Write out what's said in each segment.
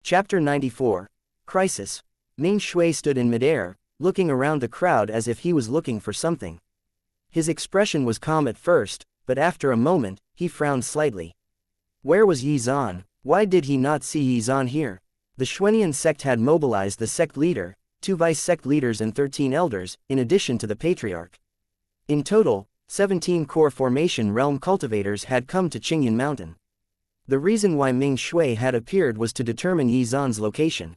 Chapter 94. Crisis. Ming Shui stood in midair, looking around the crowd as if he was looking for something. His expression was calm at first, but after a moment, he frowned slightly. Where was Yi Zan? Why did he not see Yi Zan here? The Xuan sect had mobilized the sect leader, 2 vice-sect leaders and 13 elders, in addition to the patriarch. In total, 17 core formation realm cultivators had come to Qingyan Mountain. The reason why Ming Shui had appeared was to determine Yi Zan's location.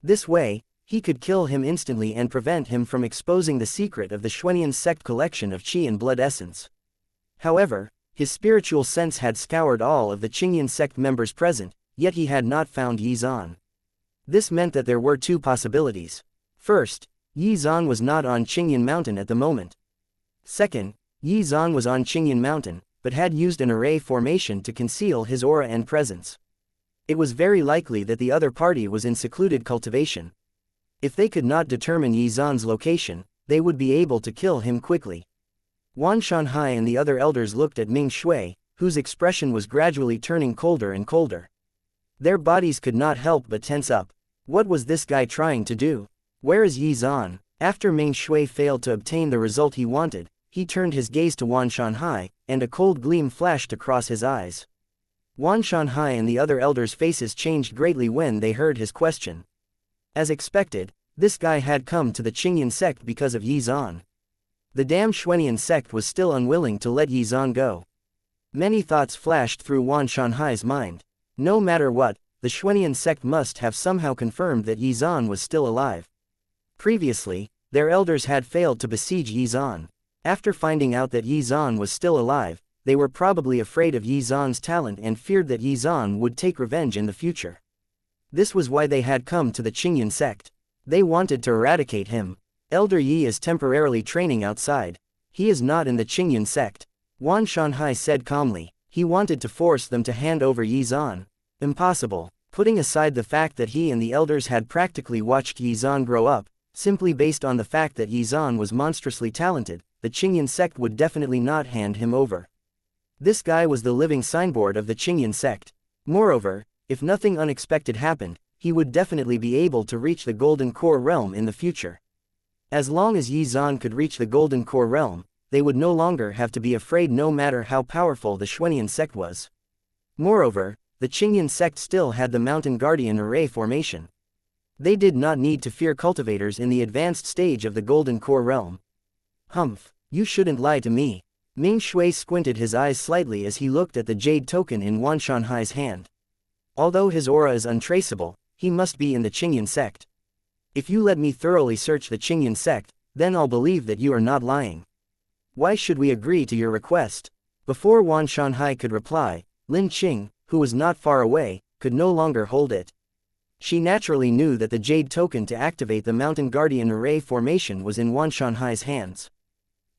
This way, he could kill him instantly and prevent him from exposing the secret of the Xuan sect collection of qi and blood essence. However, his spiritual sense had scoured all of the Qingyan sect members present, yet he had not found Yi Zan. This meant that there were 2 possibilities. First, Yi Zan was not on Qingyan Mountain at the moment. Second, Yi Zan was on Qingyan Mountain, but had used an array formation to conceal his aura and presence. It was very likely that the other party was in secluded cultivation. If they could not determine Yi Zan's location, they would be able to kill him quickly. Wan Shanhai and the other elders looked at Ming Shui, whose expression was gradually turning colder and colder. Their bodies could not help but tense up. What was this guy trying to do? Where is Yi Zan? After Ming Shui failed to obtain the result he wanted, he turned his gaze to Wan Shanhai, and a cold gleam flashed across his eyes. Wan Shanhai and the other elders' faces changed greatly when they heard his question. As expected, this guy had come to the Qingyan sect because of Yi Zan. The damn Xuan sect was still unwilling to let Yi Zan go. Many thoughts flashed through Wan Shanhai's mind. No matter what, the Xuan sect must have somehow confirmed that Yi Zan was still alive. Previously, their elders had failed to besiege Yi Zan. After finding out that Yi Zan was still alive, they were probably afraid of Yi Zan's talent and feared that Yi Zan would take revenge in the future. This was why they had come to the Qingyan sect. They wanted to eradicate him. Elder Yi is temporarily training outside. He is not in the Qingyan sect. Wan Shanhai said calmly. He wanted to force them to hand over Yi Zan. Impossible. Putting aside the fact that he and the elders had practically watched Yi Zan grow up, simply based on the fact that Yi Zan was monstrously talented, the Qingyan sect would definitely not hand him over. This guy was the living signboard of the Qingyan sect. Moreover, if nothing unexpected happened, he would definitely be able to reach the Golden Core realm in the future. As long as Yi Zan could reach the Golden Core realm, they would no longer have to be afraid no matter how powerful the Xuan sect was. Moreover, the Qingyan sect still had the Mountain Guardian array formation. They did not need to fear cultivators in the advanced stage of the Golden Core realm. Humph, you shouldn't lie to me. Ming Shui squinted his eyes slightly as he looked at the jade token in Wan Shanhai's hand. Although his aura is untraceable, he must be in the Qingyan sect. If you let me thoroughly search the Qingyan sect, then I'll believe that you are not lying. Why should we agree to your request? Before Wan Shanhai could reply, Lin Qing, who was not far away, could no longer hold it. She naturally knew that the jade token to activate the Mountain Guardian array formation was in Wan Shanhai's hands.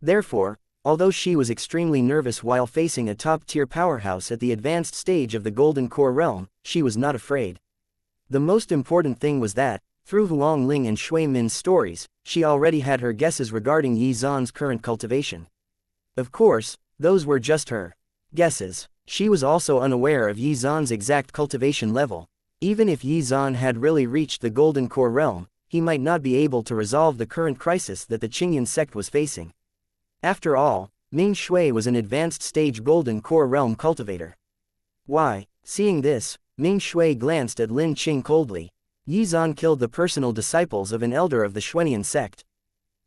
Therefore, although she was extremely nervous while facing a top-tier powerhouse at the advanced stage of the Golden Core realm, she was not afraid. The most important thing was that, through Huang Ling and Shui Min's stories, she already had her guesses regarding Yi Zan's current cultivation. Of course, those were just her guesses. She was also unaware of Yi Zan's exact cultivation level. Even if Yi Zan had really reached the Golden Core realm, he might not be able to resolve the current crisis that the Qingyan sect was facing. After all, Ming Shui was an advanced stage Golden Core realm cultivator. Why? Seeing this, Ming Shui glanced at Lin Qing coldly. Yi Zan killed the personal disciples of an elder of the Xuan sect.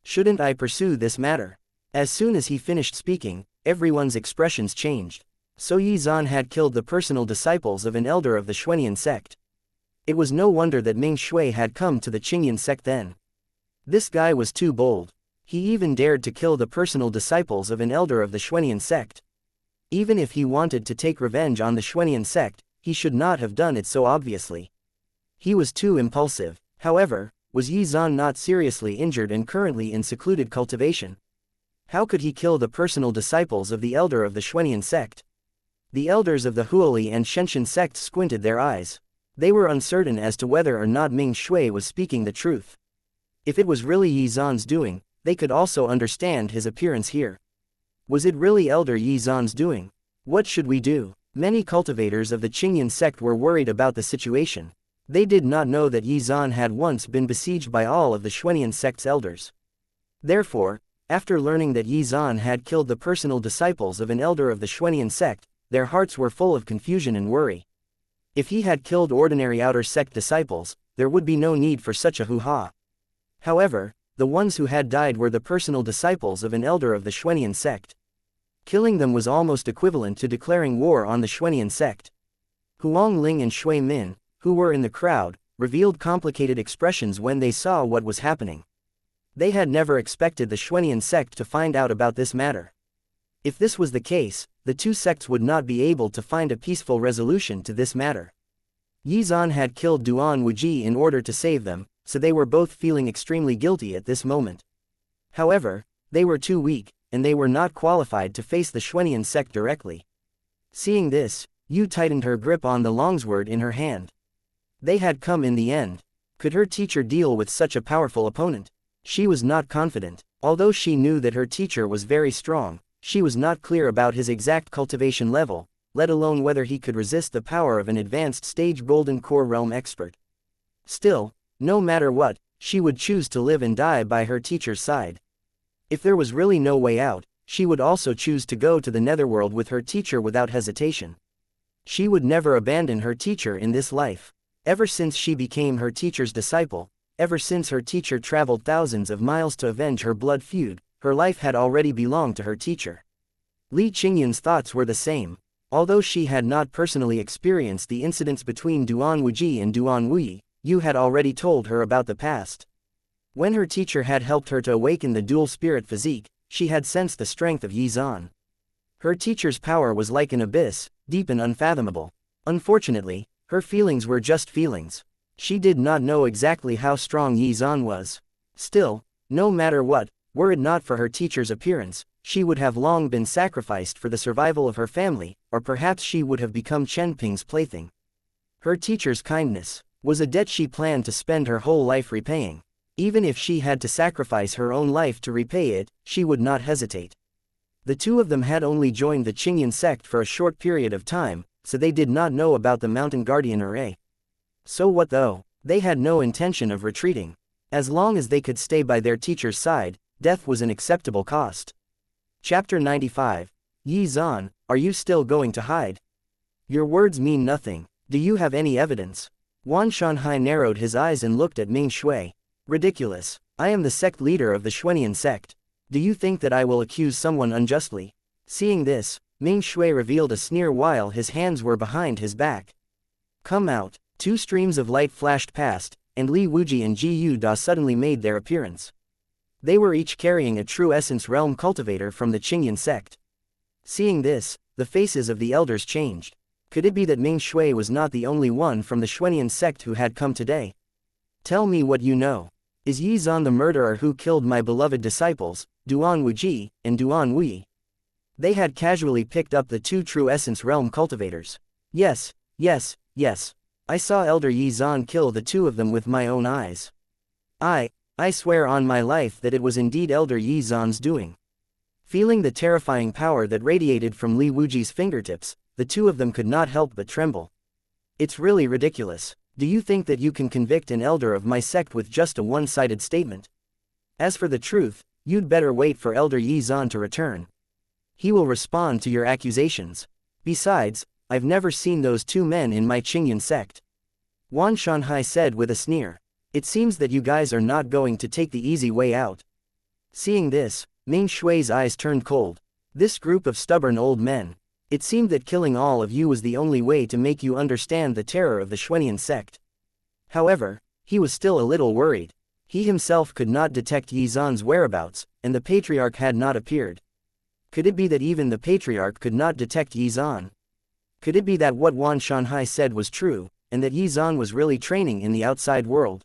Shouldn't I pursue this matter? As soon as he finished speaking, everyone's expressions changed. So Yi Zan had killed the personal disciples of an elder of the Xuan sect. It was no wonder that Ming Shui had come to the Qingyan sect then. This guy was too bold. He even dared to kill the personal disciples of an elder of the Xuan sect. Even if he wanted to take revenge on the Xuan sect, he should not have done it so obviously. He was too impulsive. However, was Yi Zan not seriously injured and currently in secluded cultivation? How could he kill the personal disciples of the elder of the Xuan sect? The elders of the Huoli and Shenshin sects squinted their eyes. They were uncertain as to whether or not Ming Shui was speaking the truth. If it was really Yi Zan's doing, they could also understand his appearance here. Was it really Elder Yi Zan's doing? What should we do? Many cultivators of the Qingyan sect were worried about the situation. They did not know that Xuan had once been besieged by all of the Xuan sect's elders. Therefore, after learning that Xuan had killed the personal disciples of an elder of the Xuan sect, their hearts were full of confusion and worry. If he had killed ordinary outer sect disciples, there would be no need for such a hoo-ha. However, the ones who had died were the personal disciples of an elder of the Xuan sect. Killing them was almost equivalent to declaring war on the Xuan sect. Huang Ling and Shui Min, who were in the crowd, revealed complicated expressions when they saw what was happening. They had never expected the Xuan sect to find out about this matter. If this was the case, the two sects would not be able to find a peaceful resolution to this matter. Xuan had killed Duan Wuji in order to save them, so they were both feeling extremely guilty at this moment. However, they were too weak, and they were not qualified to face the Xuan sect directly. Seeing this, Yu tightened her grip on the longsword in her hand. They had come in the end. Could her teacher deal with such a powerful opponent? She was not confident. Although she knew that her teacher was very strong, she was not clear about his exact cultivation level, let alone whether he could resist the power of an advanced stage Golden Core Realm expert. Still, no matter what, she would choose to live and die by her teacher's side. If there was really no way out, she would also choose to go to the netherworld with her teacher without hesitation. She would never abandon her teacher in this life. Ever since she became her teacher's disciple, ever since her teacher traveled thousands of miles to avenge her blood feud, her life had already belonged to her teacher. Li Qingyun's thoughts were the same. Although she had not personally experienced the incidents between Duan Wuji and Duan Wuyi, Yu had already told her about the past. When her teacher had helped her to awaken the dual spirit physique, she had sensed the strength of Xuan. Her teacher's power was like an abyss, deep and unfathomable. Unfortunately, her feelings were just feelings. She did not know exactly how strong Xuan was. Still, no matter what, were it not for her teacher's appearance, she would have long been sacrificed for the survival of her family, or perhaps she would have become Chen Ping's plaything. Her teacher's kindness was a debt she planned to spend her whole life repaying. Even if she had to sacrifice her own life to repay it, she would not hesitate. The two of them had only joined the Qingyan sect for a short period of time, so they did not know about the Mountain Guardian array. So what though? They had no intention of retreating. As long as they could stay by their teacher's side, death was an acceptable cost. Chapter 95. Xuan, are you still going to hide? Your words mean nothing. Do you have any evidence? Wan Shanhai narrowed his eyes and looked at Ming Shui. Ridiculous. I am the sect leader of the Xuan sect. Do you think that I will accuse someone unjustly? Seeing this, Ming Shui revealed a sneer while his hands were behind his back. Come out. Two streams of light flashed past, and Li Wuji and Ji Yu Da suddenly made their appearance. They were each carrying a true essence realm cultivator from the Qingyan sect. Seeing this, the faces of the elders changed. Could it be that Ming Shui was not the only one from the Xuan sect who had come today? Tell me what you know. Is Xuan the murderer who killed my beloved disciples, Duan Wuji and Duan Wuyi? They had casually picked up the two true essence realm cultivators. Yes, yes, yes. I saw Elder Xuan kill the two of them with my own eyes. I swear on my life that it was indeed Elder Xuan's doing. Feeling the terrifying power that radiated from Li Wuji's fingertips, the two of them could not help but tremble. It's really ridiculous. Do you think that you can convict an elder of my sect with just a one-sided statement? As for the truth, you'd better wait for Elder Xuan to return. He will respond to your accusations. Besides, I've never seen those two men in my Qingyan sect. Wan Shanhai said with a sneer. It seems that you guys are not going to take the easy way out. Seeing this, Ming Shui's eyes turned cold. This group of stubborn old men. It seemed that killing all of you was the only way to make you understand the terror of the Xuan sect. However, he was still a little worried. He himself could not detect Xuan's whereabouts, and the Patriarch had not appeared. Could it be that even the Patriarch could not detect Xuan? Could it be that what Wan Shanhai said was true, and that Xuan was really training in the outside world?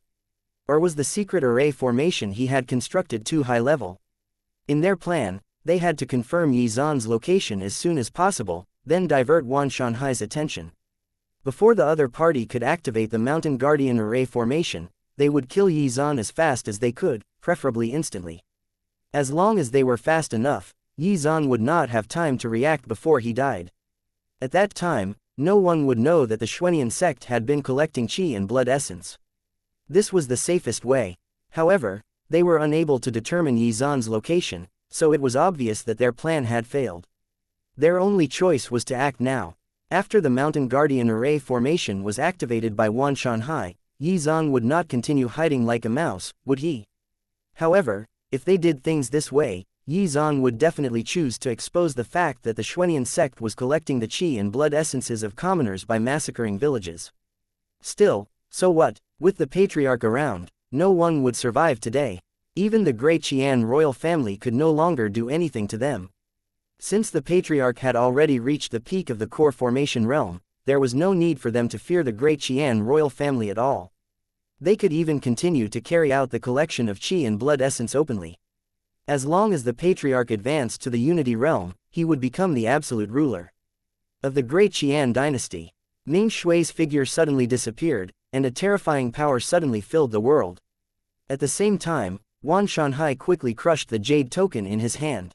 Or was the secret array formation he had constructed too high level? In their plan, they had to confirm Xuan's location as soon as possible, then divert Wan Shanhai's attention. Before the other party could activate the Mountain Guardian array formation, they would kill Xuan as fast as they could, preferably instantly. As long as they were fast enough, Xuan would not have time to react before he died. At that time, no one would know that the Xuan sect had been collecting qi and blood essence. This was the safest way. However, they were unable to determine Yizan's location, so it was obvious that their plan had failed. Their only choice was to act now. After the Mountain Guardian Array formation was activated by Wan Shanhai, Yizan would not continue hiding like a mouse, would he? However, if they did things this way, Yizan would definitely choose to expose the fact that the Xuan sect was collecting the qi and blood essences of commoners by massacring villages. Still, so what? With the Patriarch around, no one would survive today. Even the Great Qian royal family could no longer do anything to them. Since the Patriarch had already reached the peak of the core formation realm, there was no need for them to fear the Great Qian royal family at all. They could even continue to carry out the collection of qi and blood essence openly. As long as the Patriarch advanced to the Unity realm, he would become the absolute ruler of the Great Qian dynasty. Ming Shui's figure suddenly disappeared, and a terrifying power suddenly filled the world. At the same time, Wan Shanhai quickly crushed the jade token in his hand.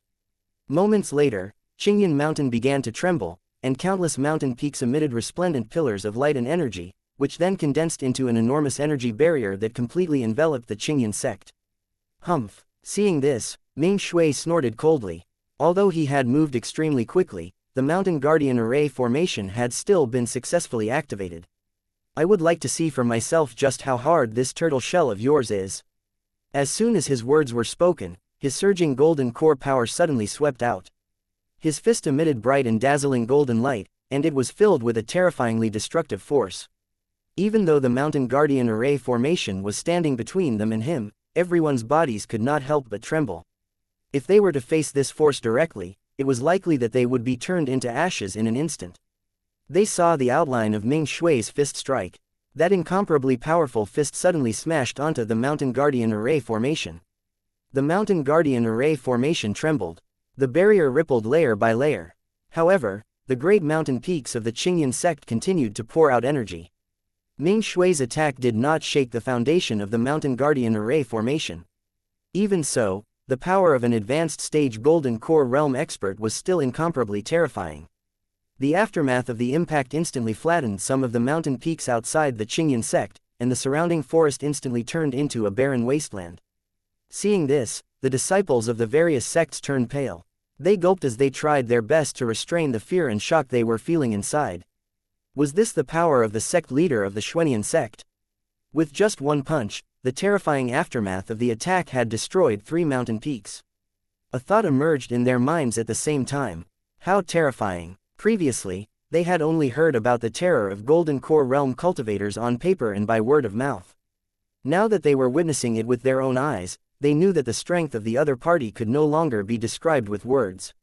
Moments later, Qingyan Mountain began to tremble, and countless mountain peaks emitted resplendent pillars of light and energy, which then condensed into an enormous energy barrier that completely enveloped the Qingyan sect. Humph! Seeing this, Ming Shui snorted coldly. Although he had moved extremely quickly, the Mountain Guardian Array formation had still been successfully activated. I would like to see for myself just how hard this turtle shell of yours is. As soon as his words were spoken, his surging golden core power suddenly swept out. His fist emitted bright and dazzling golden light, and it was filled with a terrifyingly destructive force. Even though the Mountain Guardian Array formation was standing between them and him, everyone's bodies could not help but tremble. If they were to face this force directly, it was likely that they would be turned into ashes in an instant. They saw the outline of Ming Shui's fist strike. That incomparably powerful fist suddenly smashed onto the Mountain Guardian Array formation. The Mountain Guardian Array formation trembled. The barrier rippled layer by layer. However, the great mountain peaks of the Qingyan sect continued to pour out energy. Ming Shui's attack did not shake the foundation of the Mountain Guardian Array formation. Even so, the power of an advanced stage Golden Core Realm expert was still incomparably terrifying. The aftermath of the impact instantly flattened some of the mountain peaks outside the Qingyan sect, and the surrounding forest instantly turned into a barren wasteland. Seeing this, the disciples of the various sects turned pale. They gulped as they tried their best to restrain the fear and shock they were feeling inside. Was this the power of the sect leader of the Xuan sect? With just one punch, the terrifying aftermath of the attack had destroyed 3 mountain peaks. A thought emerged in their minds at the same time. How terrifying! Previously, they had only heard about the terror of Golden Core Realm cultivators on paper and by word of mouth. Now that they were witnessing it with their own eyes, they knew that the strength of the other party could no longer be described with words.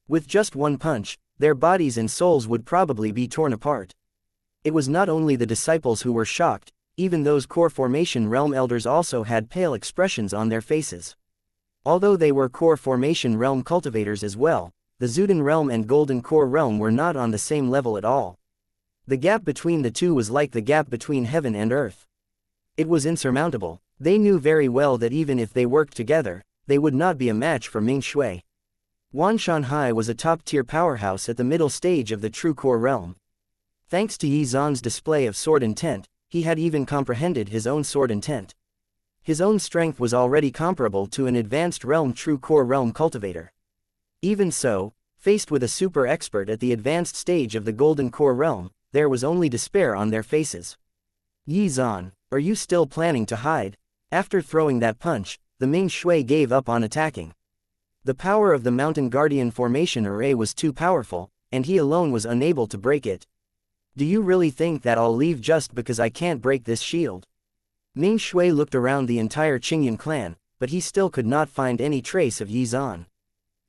With just one punch, their bodies and souls would probably be torn apart. It was not only the disciples who were shocked, even those core formation realm elders also had pale expressions on their faces. Although they were core formation realm cultivators as well, the Zuden realm and Golden Core realm were not on the same level at all. The gap between the two was like the gap between heaven and earth. It was insurmountable. They knew very well that even if they worked together, they would not be a match for Ming Shui. Wan Shanhai was a top-tier powerhouse at the middle stage of the true core realm. Thanks to Yizan's display of sword intent, he had even comprehended his own sword intent. His own strength was already comparable to an advanced realm true core realm cultivator. Even so, faced with a super expert at the advanced stage of the Golden Core realm, there was only despair on their faces. Yizan, are you still planning to hide? After throwing that punch, the Ming Shui gave up on attacking. The power of the Mountain Guardian formation array was too powerful, and he alone was unable to break it. Do you really think that I'll leave just because I can't break this shield? Ming Shui looked around the entire Qingyan clan, but he still could not find any trace of Yizan.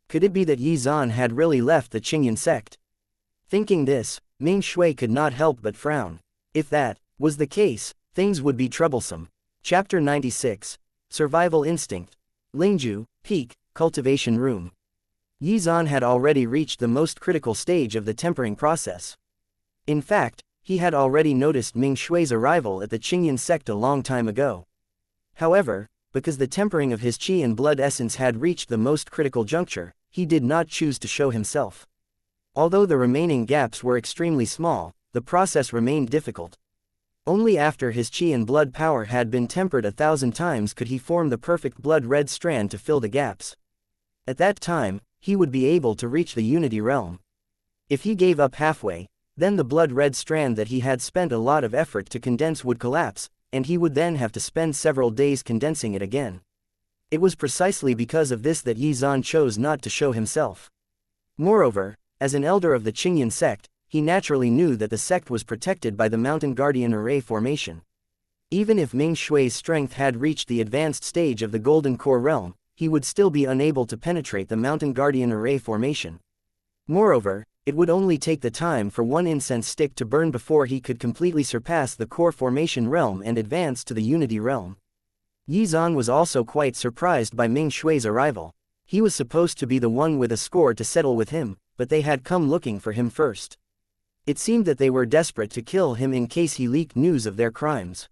Could it be that Yizan had really left the Qingyan sect? Thinking this, Ming Shui could not help but frown. If that was the case, things would be troublesome. Chapter 96. Survival Instinct. Lingju, Peak, Cultivation Room. Yizan had already reached the most critical stage of the tempering process. In fact, he had already noticed Ming Shui's arrival at the Qingyan sect a long time ago. However, because the tempering of his qi and blood essence had reached the most critical juncture, he did not choose to show himself. Although the remaining gaps were extremely small, the process remained difficult. Only after his chi and blood power had been tempered 1,000 times could he form the perfect blood-red strand to fill the gaps. At that time, he would be able to reach the Unity Realm. If he gave up halfway, then the blood-red strand that he had spent a lot of effort to condense would collapse, and he would then have to spend several days condensing it again. It was precisely because of this that Xuan chose not to show himself. Moreover, as an elder of the Yin Sect, he naturally knew that the sect was protected by the Mountain Guardian Array formation. Even if Ming Shui's strength had reached the advanced stage of the Golden Core Realm, he would still be unable to penetrate the Mountain Guardian Array formation. Moreover, it would only take the time for one incense stick to burn before he could completely surpass the core formation realm and advance to the Unity Realm. Xuan was also quite surprised by Ming Shui's arrival. He was supposed to be the one with a score to settle with him, but they had come looking for him first. It seemed that they were desperate to kill him in case he leaked news of their crimes.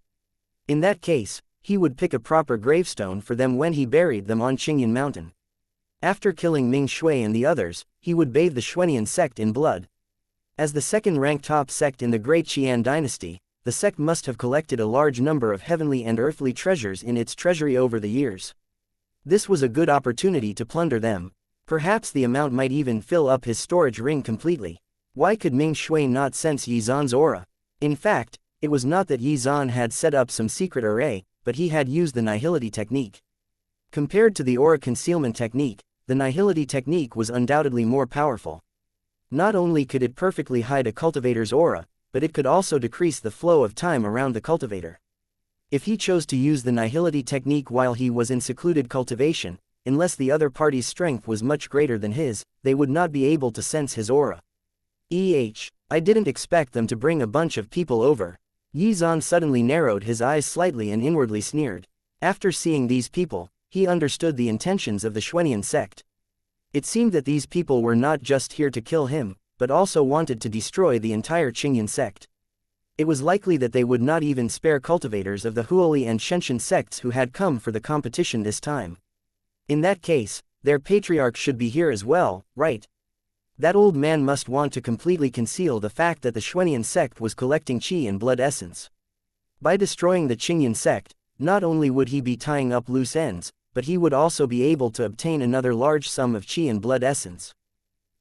In that case, he would pick a proper gravestone for them when he buried them on Qingyan Mountain. After killing Ming Shui and the others, he would bathe the Xuanian sect in blood. As the second-ranked top sect in the Great Qian dynasty, the sect must have collected a large number of heavenly and earthly treasures in its treasury over the years. This was a good opportunity to plunder them. Perhaps the amount might even fill up his storage ring completely. Why could Ming Shui not sense Xuan's aura? In fact, it was not that Xuan had set up some secret array, but he had used the nihility technique. Compared to the aura concealment technique, the nihility technique was undoubtedly more powerful. Not only could it perfectly hide a cultivator's aura, but it could also decrease the flow of time around the cultivator. If he chose to use the nihility technique while he was in secluded cultivation, unless the other party's strength was much greater than his, they would not be able to sense his aura. I didn't expect them to bring a bunch of people over. Xuan suddenly narrowed his eyes slightly and inwardly sneered. After seeing these people, he understood the intentions of the Xuanian sect. It seemed that these people were not just here to kill him, but also wanted to destroy the entire Qingyan sect. It was likely that they would not even spare cultivators of the Huoli and Shenshin sects who had come for the competition this time. In that case, their patriarch should be here as well, right? That old man must want to completely conceal the fact that the Xuanian sect was collecting qi and blood essence. By destroying the Qingyan sect, not only would he be tying up loose ends, but he would also be able to obtain another large sum of qi and blood essence.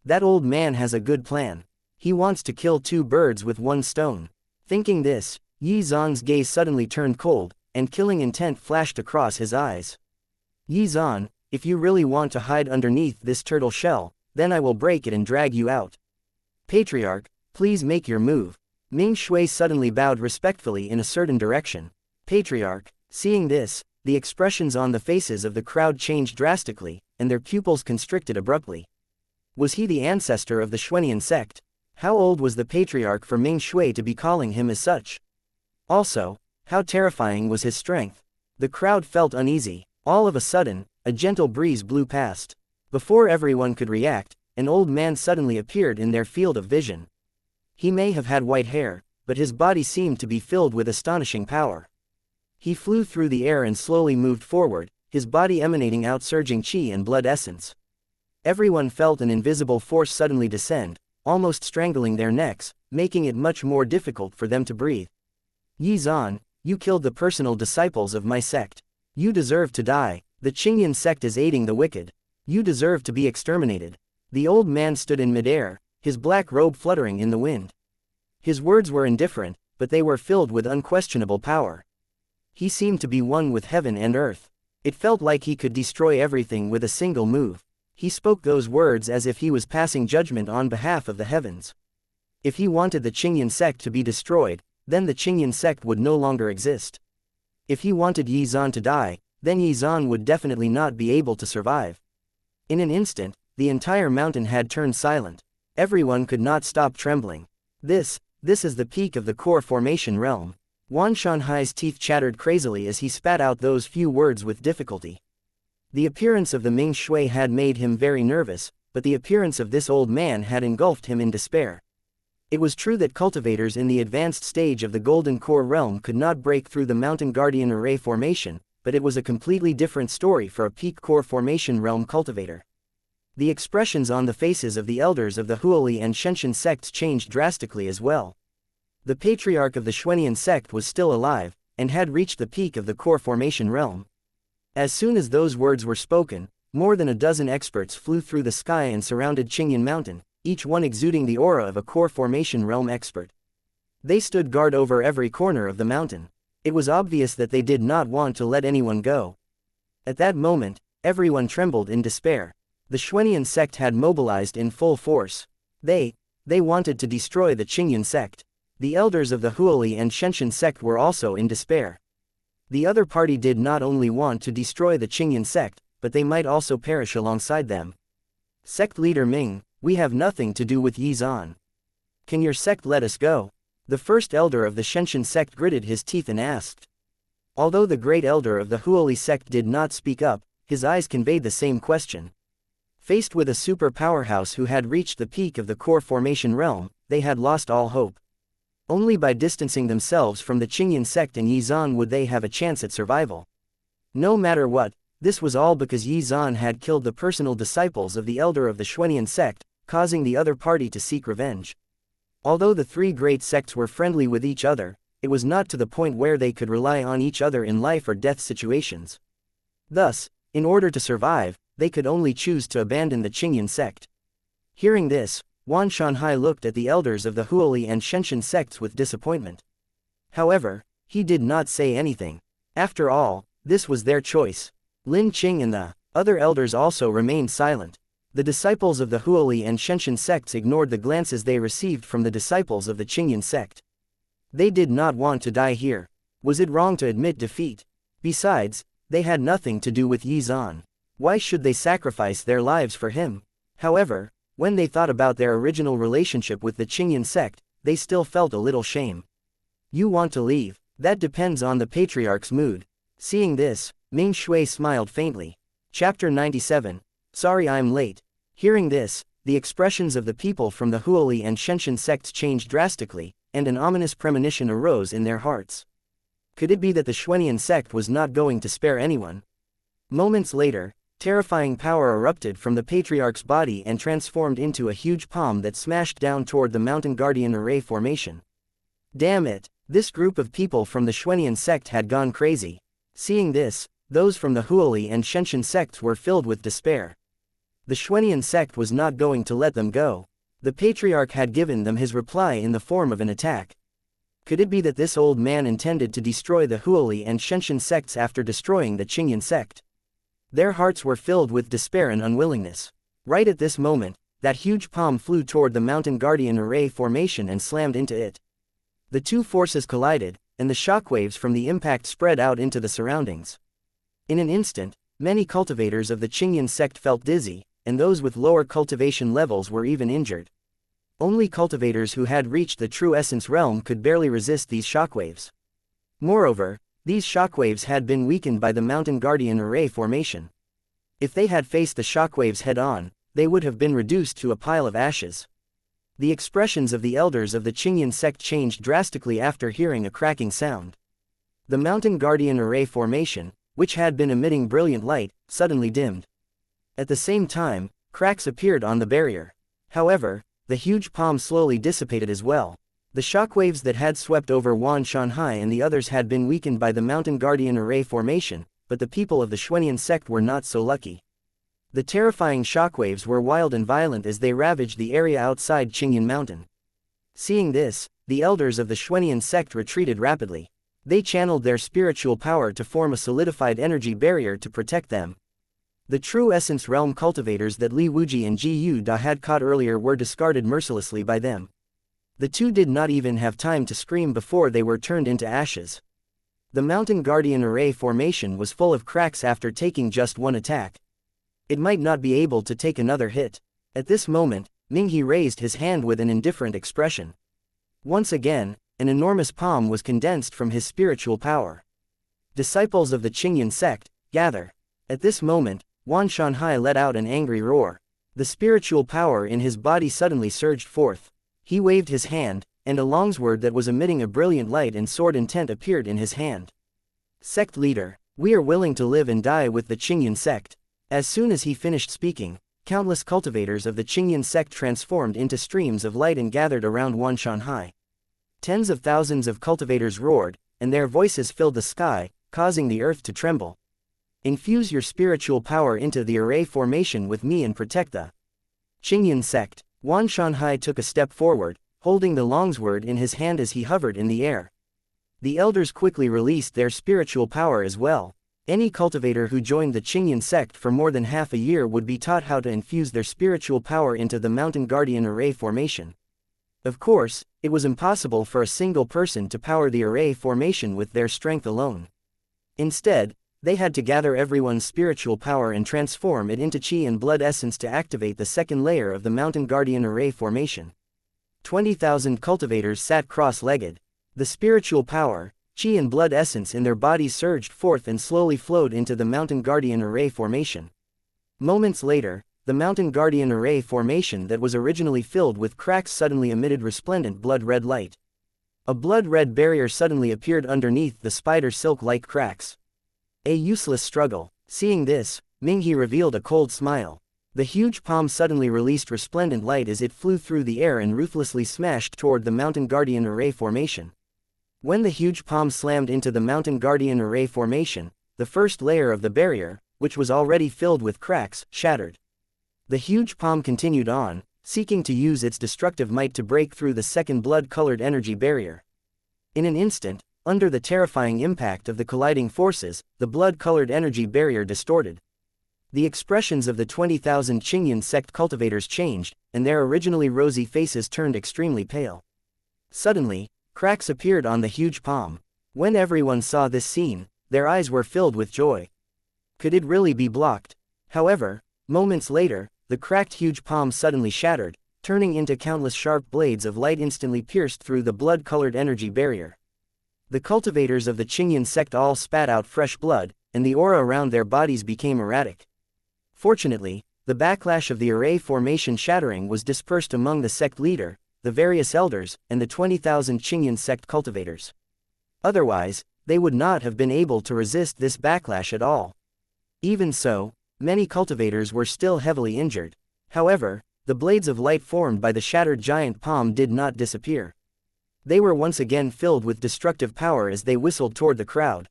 That old man has a good plan. He wants to kill two birds with one stone. Thinking this, Xuan's gaze suddenly turned cold, and killing intent flashed across his eyes. Xuan, if you really want to hide underneath this turtle shell, then I will break it and drag you out. Patriarch, please make your move. Ming Shui suddenly bowed respectfully in a certain direction. Patriarch, seeing this, the expressions on the faces of the crowd changed drastically, and their pupils constricted abruptly. Was he the ancestor of the Xuanian sect? How old was the patriarch for Ming Shui to be calling him as such? Also, how terrifying was his strength? The crowd felt uneasy. All of a sudden, a gentle breeze blew past. Before everyone could react, an old man suddenly appeared in their field of vision. He may have had white hair, but his body seemed to be filled with astonishing power. He flew through the air and slowly moved forward, his body emanating out surging qi and blood essence. Everyone felt an invisible force suddenly descend, almost strangling their necks, making it much more difficult for them to breathe. Xuan, you killed the personal disciples of my sect. You deserve to die. The Qingyan sect is aiding the wicked. You deserve to be exterminated. The old man stood in midair, his black robe fluttering in the wind. His words were indifferent, but they were filled with unquestionable power. He seemed to be one with heaven and earth. It felt like he could destroy everything with a single move. He spoke those words as if he was passing judgment on behalf of the heavens. If he wanted the Qingyan sect to be destroyed, then the Qingyan sect would no longer exist. If he wanted Xuan to die, then Xuan would definitely not be able to survive. In an instant, the entire mountain had turned silent. Everyone could not stop trembling. This is the peak of the core formation realm. Wan Shanhai's teeth chattered crazily as he spat out those few words with difficulty. The appearance of the Ming Shui had made him very nervous, but the appearance of this old man had engulfed him in despair. It was true that cultivators in the advanced stage of the Golden Core realm could not break through the Mountain Guardian Array formation, but it was a completely different story for a peak core formation realm cultivator. The expressions on the faces of the elders of the Huoli and Shenshin sects changed drastically as well. The patriarch of the Xuanian sect was still alive, and had reached the peak of the core formation realm. As soon as those words were spoken, more than a dozen experts flew through the sky and surrounded Qingyan Mountain, each one exuding the aura of a core formation realm expert. They stood guard over every corner of the mountain. It was obvious that they did not want to let anyone go. At that moment, everyone trembled in despair. The Xuanian sect had mobilized in full force. They wanted to destroy the Qingyan sect. The elders of the Huoli and Shenshin sect were also in despair. The other party did not only want to destroy the Qingyan sect, but they might also perish alongside them. Sect leader Ming, we have nothing to do with Yizan. Can your sect let us go? The first elder of the Shenshin sect gritted his teeth and asked. Although the great elder of the Huoli sect did not speak up, his eyes conveyed the same question. Faced with a super powerhouse who had reached the peak of the core formation realm, they had lost all hope. Only by distancing themselves from the Qingyan sect and Yizan would they have a chance at survival. No matter what, this was all because Yizan had killed the personal disciples of the elder of the Xuanian sect, causing the other party to seek revenge. Although the three great sects were friendly with each other, it was not to the point where they could rely on each other in life or death situations. Thus, in order to survive, they could only choose to abandon the Qingyan sect. Hearing this, Wan Shanhai looked at the elders of the Huoli and Shenshin sects with disappointment. However, he did not say anything. After all, this was their choice. Lin Qing and the other elders also remained silent. The disciples of the Huoli and Shenshin sects ignored the glances they received from the disciples of the Qingyan sect. They did not want to die here. Was it wrong to admit defeat? Besides, they had nothing to do with Yizan. Why should they sacrifice their lives for him? However, when they thought about their original relationship with the Qingyan sect, they still felt a little shame. You want to leave? That depends on the patriarch's mood. Seeing this, Ming Shui smiled faintly. Chapter 97. Sorry I'm late. Hearing this, the expressions of the people from the Huoli and Shenshin sects changed drastically, and an ominous premonition arose in their hearts. Could it be that the Xuanian sect was not going to spare anyone? Moments later, terrifying power erupted from the patriarch's body and transformed into a huge palm that smashed down toward the Mountain Guardian Array formation. Damn it, this group of people from the Xuanian sect had gone crazy. Seeing this, those from the Huoli and Shenshin sects were filled with despair. The Xuanian sect was not going to let them go. The patriarch had given them his reply in the form of an attack. Could it be that this old man intended to destroy the Huoli and Shenshin sects after destroying the Qingyan sect? Their hearts were filled with despair and unwillingness. Right at this moment, that huge palm flew toward the Mountain Guardian Array formation and slammed into it. The two forces collided, and the shockwaves from the impact spread out into the surroundings. In an instant, many cultivators of the Qingyan sect felt dizzy, and those with lower cultivation levels were even injured. Only cultivators who had reached the true essence realm could barely resist these shockwaves. Moreover, these shockwaves had been weakened by the Mountain Guardian Array formation. If they had faced the shockwaves head-on, they would have been reduced to a pile of ashes. The expressions of the elders of the Qingyan sect changed drastically after hearing a cracking sound. The Mountain Guardian Array formation, which had been emitting brilliant light, suddenly dimmed. At the same time, cracks appeared on the barrier. However, the huge palm slowly dissipated as well. The shockwaves that had swept over Wan Shanhai and the others had been weakened by the Mountain Guardian Array formation, but the people of the Xuanian sect were not so lucky. The terrifying shockwaves were wild and violent as they ravaged the area outside Qingyan Mountain. Seeing this, the elders of the Xuanian sect retreated rapidly. They channeled their spiritual power to form a solidified energy barrier to protect them. The true essence realm cultivators that Li Wuji and Ji Yu Da had caught earlier were discarded mercilessly by them. The two did not even have time to scream before they were turned into ashes. The Mountain Guardian Array formation was full of cracks after taking just one attack. It might not be able to take another hit. At this moment, Minghe raised his hand with an indifferent expression. Once again, an enormous palm was condensed from his spiritual power. Disciples of the Qingyan sect, gather. At this moment, Wan Shanhai let out an angry roar. The spiritual power in his body suddenly surged forth. He waved his hand, and a longsword that was emitting a brilliant light and sword intent appeared in his hand. Sect leader, we are willing to live and die with the Qingyan sect. As soon as he finished speaking, countless cultivators of the Yin Sect transformed into streams of light and gathered around Wan Shanhai. Tens of thousands of cultivators roared, and their voices filled the sky, causing the earth to tremble. Infuse your spiritual power into the array formation with me and protect the Yin Sect. Wan Shanhai took a step forward, holding the longsword in his hand as he hovered in the air. The elders quickly released their spiritual power as well. Any cultivator who joined the Yin Sect for more than half a year would be taught how to infuse their spiritual power into the Mountain Guardian array formation. Of course, it was impossible for a single person to power the array formation with their strength alone. Instead, they had to gather everyone's spiritual power and transform it into chi and blood essence to activate the second layer of the Mountain Guardian array formation. 20,000 cultivators sat cross-legged. The spiritual power, chi and blood essence in their bodies surged forth and slowly flowed into the Mountain Guardian array formation. Moments later, the Mountain Guardian array formation that was originally filled with cracks suddenly emitted resplendent blood-red light. A blood-red barrier suddenly appeared underneath the spider silk-like cracks. A useless struggle. Seeing this, Minghe revealed a cold smile. The huge palm suddenly released resplendent light as it flew through the air and ruthlessly smashed toward the Mountain Guardian array formation. When the huge palm slammed into the Mountain Guardian array formation, the first layer of the barrier, which was already filled with cracks, shattered. The huge palm continued on, seeking to use its destructive might to break through the second blood-colored energy barrier. In an instant, under the terrifying impact of the colliding forces, the blood-colored energy barrier distorted. The expressions of the 20,000 Yin Sect cultivators changed, and their originally rosy faces turned extremely pale. Suddenly, cracks appeared on the huge palm. When everyone saw this scene, their eyes were filled with joy. Could it really be blocked? However, moments later, the cracked huge palm suddenly shattered, turning into countless sharp blades of light instantly pierced through the blood-colored energy barrier. The cultivators of the Yin Sect all spat out fresh blood, and the aura around their bodies became erratic. Fortunately, the backlash of the array formation shattering was dispersed among the sect leader, the various elders, and the 20,000 Yin Sect cultivators. Otherwise, they would not have been able to resist this backlash at all. Even so, many cultivators were still heavily injured. However, the blades of light formed by the shattered giant palm did not disappear. They were once again filled with destructive power as they whistled toward the crowd.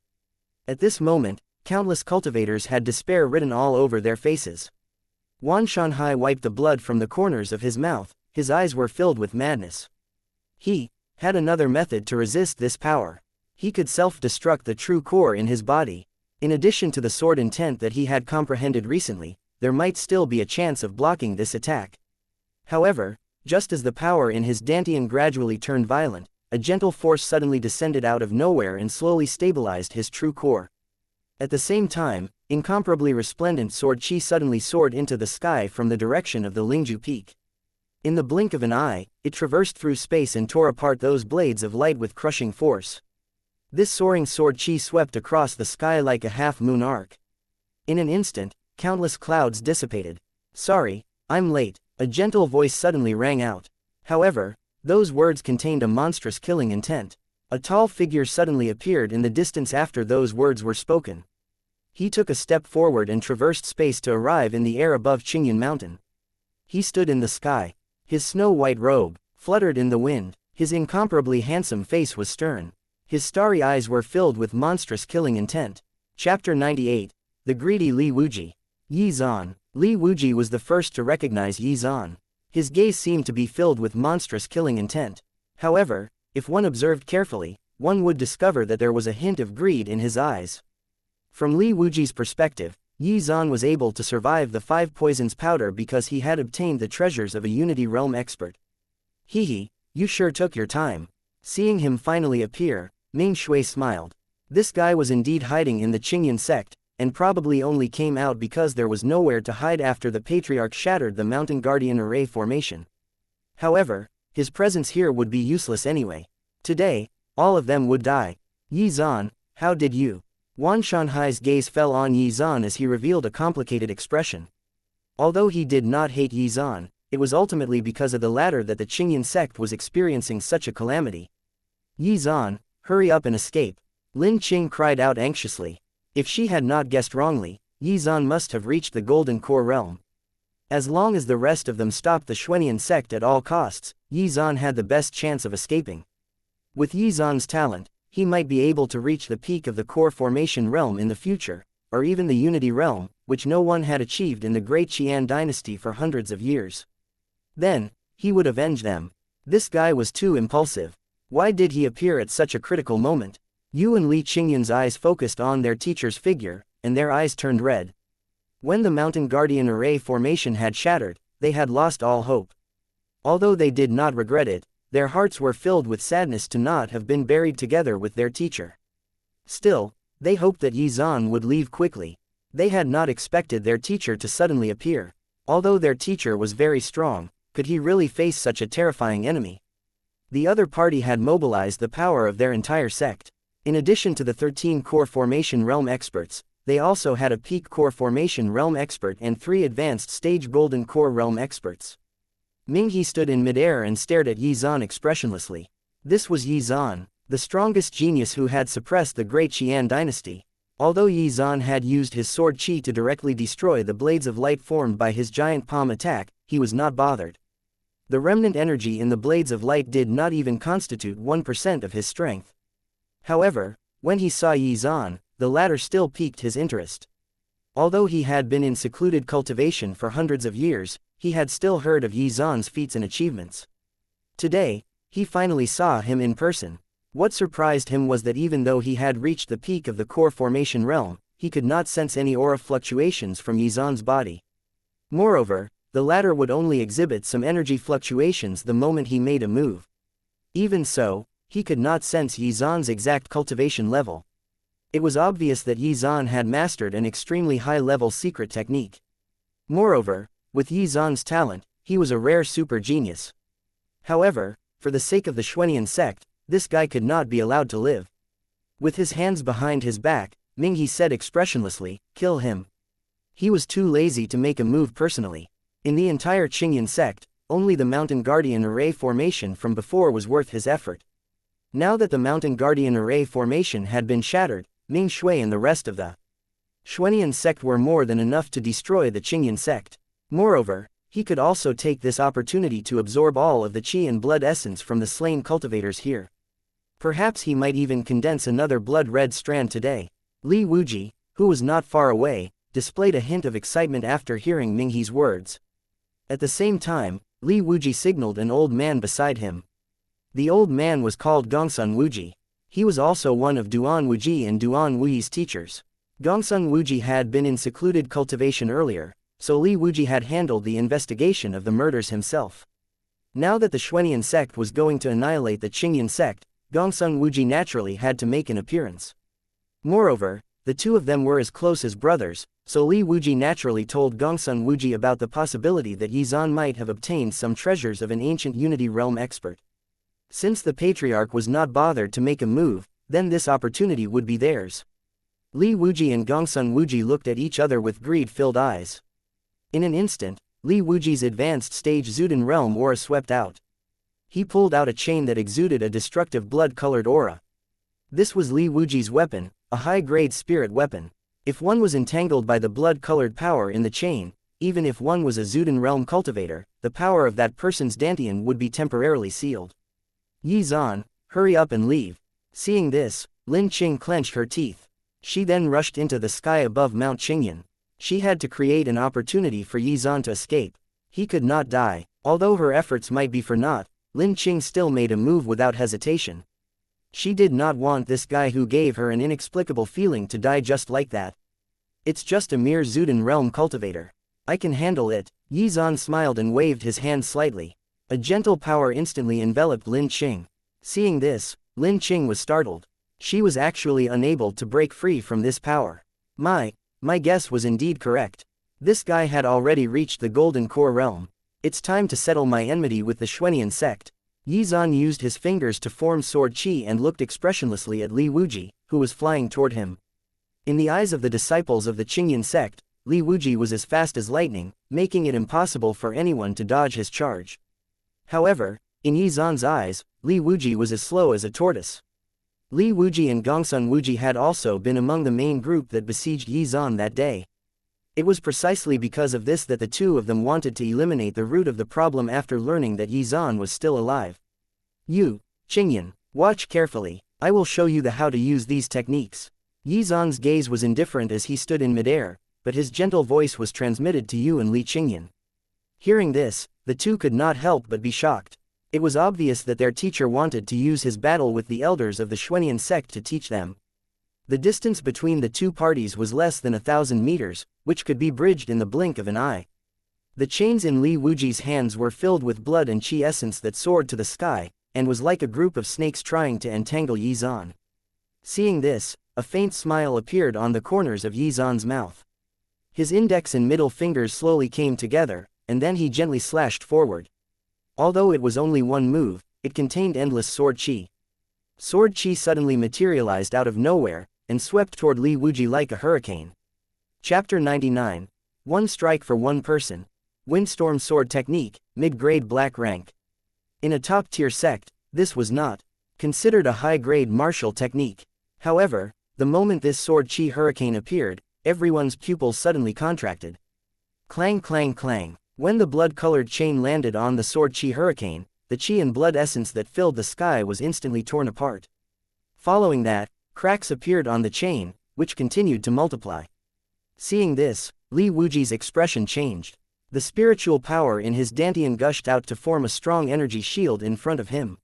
At this moment, countless cultivators had despair written all over their faces. Wan Shanhai wiped the blood from the corners of his mouth, his eyes were filled with madness. He had another method to resist this power. He could self-destruct the true core in his body. In addition to the sword intent that he had comprehended recently, there might still be a chance of blocking this attack. However, just as the power in his dantian gradually turned violent, a gentle force suddenly descended out of nowhere and slowly stabilized his true core. At the same time, incomparably resplendent sword chi suddenly soared into the sky from the direction of the Lingju Peak. In the blink of an eye, it traversed through space and tore apart those blades of light with crushing force. This soaring sword chi swept across the sky like a half-moon arc. In an instant, countless clouds dissipated. "Sorry, I'm late," a gentle voice suddenly rang out. However, those words contained a monstrous killing intent. A tall figure suddenly appeared in the distance after those words were spoken. He took a step forward and traversed space to arrive in the air above Qingyun Mountain. He stood in the sky. His snow-white robe fluttered in the wind. His incomparably handsome face was stern. His starry eyes were filled with monstrous killing intent. Chapter 98. The Greedy Li Wuji. Yi Zan. Li Wuji was the first to recognize Yi Zan. His gaze seemed to be filled with monstrous killing intent. However, if one observed carefully, one would discover that there was a hint of greed in his eyes. From Li Wuji's perspective, Yi Zan was able to survive the 5 poisons powder because he had obtained the treasures of a Unity Realm expert. "Hehe, you sure took your time." Seeing him finally appear, Ming Shui smiled. This guy was indeed hiding in the Yin Sect, and probably only came out because there was nowhere to hide after the Patriarch shattered the Mountain Guardian array formation. However, his presence here would be useless anyway. Today, all of them would die. "Yi Zan, how did you?" Wan Shanhai's gaze fell on Yi Zan as he revealed a complicated expression. Although he did not hate Yi Zan, it was ultimately because of the latter that the Yin Sect was experiencing such a calamity. "Yi Zan, hurry up and escape," Lin Qing cried out anxiously. If she had not guessed wrongly, Yi Zan must have reached the Golden Core realm. As long as the rest of them stopped the Xuan sect at all costs, Yi Zhan had the best chance of escaping. With Yi Zhan's talent, he might be able to reach the peak of the core formation realm in the future, or even the unity realm, which no one had achieved in the Great Qian dynasty for hundreds of years. Then, he would avenge them. This guy was too impulsive. Why did he appear at such a critical moment? Yu and Li Qingyan's eyes focused on their teacher's figure, and their eyes turned red. When the Mountain Guardian Array formation had shattered, they had lost all hope. Although they did not regret it, their hearts were filled with sadness to not have been buried together with their teacher. Still, they hoped that Yi Zhan would leave quickly. They had not expected their teacher to suddenly appear. Although their teacher was very strong, could he really face such a terrifying enemy? The other party had mobilized the power of their entire sect. In addition to the 13 core formation realm experts, they also had a peak core formation realm expert and 3 advanced stage golden core realm experts. Minghe stood in midair and stared at Yi Zhan expressionlessly. This was Yi Zhan, the strongest genius who had suppressed the Great Qian dynasty. Although Yi Zhan had used his sword qi to directly destroy the blades of light formed by his giant palm attack, he was not bothered. The remnant energy in the blades of light did not even constitute 1% of his strength. However, when he saw Yi Zhan, the latter still piqued his interest. Although he had been in secluded cultivation for hundreds of years, he had still heard of Yi Zhan's feats and achievements. Today, he finally saw him in person. What surprised him was that even though he had reached the peak of the core formation realm, he could not sense any aura fluctuations from Yi Zhan's body. Moreover, the latter would only exhibit some energy fluctuations the moment he made a move. Even so, he could not sense Yi Zhan's exact cultivation level. It was obvious that Yi Zhan had mastered an extremely high-level secret technique. Moreover, with Yi Zhan's talent, he was a rare super genius. However, for the sake of the Xuan sect, this guy could not be allowed to live. With his hands behind his back, Minghe said expressionlessly, "Kill him." He was too lazy to make a move personally. In the entire Qingyan sect, only the Mountain Guardian Array formation from before was worth his effort. Now that the Mountain Guardian Array formation had been shattered, Ming Shui and the rest of the Xuan sect were more than enough to destroy the Qingyan sect. Moreover, he could also take this opportunity to absorb all of the qi and blood essence from the slain cultivators here. Perhaps he might even condense another blood-red strand today. Li Wuji, who was not far away, displayed a hint of excitement after hearing Minghe's words. At the same time, Li Wuji signaled an old man beside him. The old man was called Gongsun Wuji. He was also one of Duan Wuji and Duan Wuyi's teachers. Gongsun Wuji had been in secluded cultivation earlier, so Li Wuji had handled the investigation of the murders himself. Now that the Xuan sect was going to annihilate the Qingyan sect, Gongsun Wuji naturally had to make an appearance. Moreover, the two of them were as close as brothers, so Li Wuji naturally told Gongsun Wuji about the possibility that Yi Zhan might have obtained some treasures of an ancient Unity Realm expert. Since the Patriarch was not bothered to make a move, then this opportunity would be theirs. Li Wuji and Gongsun Wuji looked at each other with greed-filled eyes. In an instant, Li Wuji's advanced stage Zuden realm aura swept out. He pulled out a chain that exuded a destructive blood-colored aura. This was Li Wuji's weapon, a high-grade spirit weapon. If one was entangled by the blood-colored power in the chain, even if one was a Zuden realm cultivator, the power of that person's dantian would be temporarily sealed. Yi Zhan, hurry up and leave. Seeing this, Lin Qing clenched her teeth. She then rushed into the sky above Mount Qingyan. She had to create an opportunity for Yi Zhan to escape. He could not die. Although her efforts might be for naught, Lin Qing still made a move without hesitation. She did not want this guy who gave her an inexplicable feeling to die just like that. It's just a mere Zuden realm cultivator. I can handle it. Yi Zhan smiled and waved his hand slightly. A gentle power instantly enveloped Lin Qing. Seeing this, Lin Qing was startled. She was actually unable to break free from this power. My guess was indeed correct. This guy had already reached the Golden Core realm. It's time to settle my enmity with the Xuan sect. Yi Zhan used his fingers to form sword qi and looked expressionlessly at Li Wuji, who was flying toward him. In the eyes of the disciples of the Qingyan sect, Li Wuji was as fast as lightning, making it impossible for anyone to dodge his charge. However, in Yi Zhan's eyes, Li Wuji was as slow as a tortoise. Li Wuji and Gongsun Wuji had also been among the main group that besieged Yi Zhan that day. It was precisely because of this that the two of them wanted to eliminate the root of the problem after learning that Xuan was still alive. You, Qingyan, watch carefully, I will show you the how to use these techniques. Xuan's gaze was indifferent as he stood in midair, but his gentle voice was transmitted to Yu and Li Qingyan. Hearing this, the two could not help but be shocked. It was obvious that their teacher wanted to use his battle with the elders of the Xuan sect to teach them. The distance between the two parties was less than 1,000 meters, which could be bridged in the blink of an eye. The chains in Li Wuji's hands were filled with blood and chi essence that soared to the sky, and was like a group of snakes trying to entangle Xuan. Seeing this, a faint smile appeared on the corners of Xuan's mouth. His index and middle fingers slowly came together, and then he gently slashed forward. Although it was only one move, it contained endless sword chi. Sword chi suddenly materialized out of nowhere, and swept toward Li Wuji like a hurricane. Chapter 99. One strike for one person. Windstorm Sword Technique, mid-grade black rank. In a top-tier sect, this was not considered a high-grade martial technique. However, the moment this sword chi hurricane appeared, everyone's pupils suddenly contracted. Clang clang clang. When the blood-colored chain landed on the sword chi hurricane, the chi and blood essence that filled the sky was instantly torn apart. Following that, cracks appeared on the chain, which continued to multiply. Seeing this, Li Wuji's expression changed. The spiritual power in his dantian gushed out to form a strong energy shield in front of him.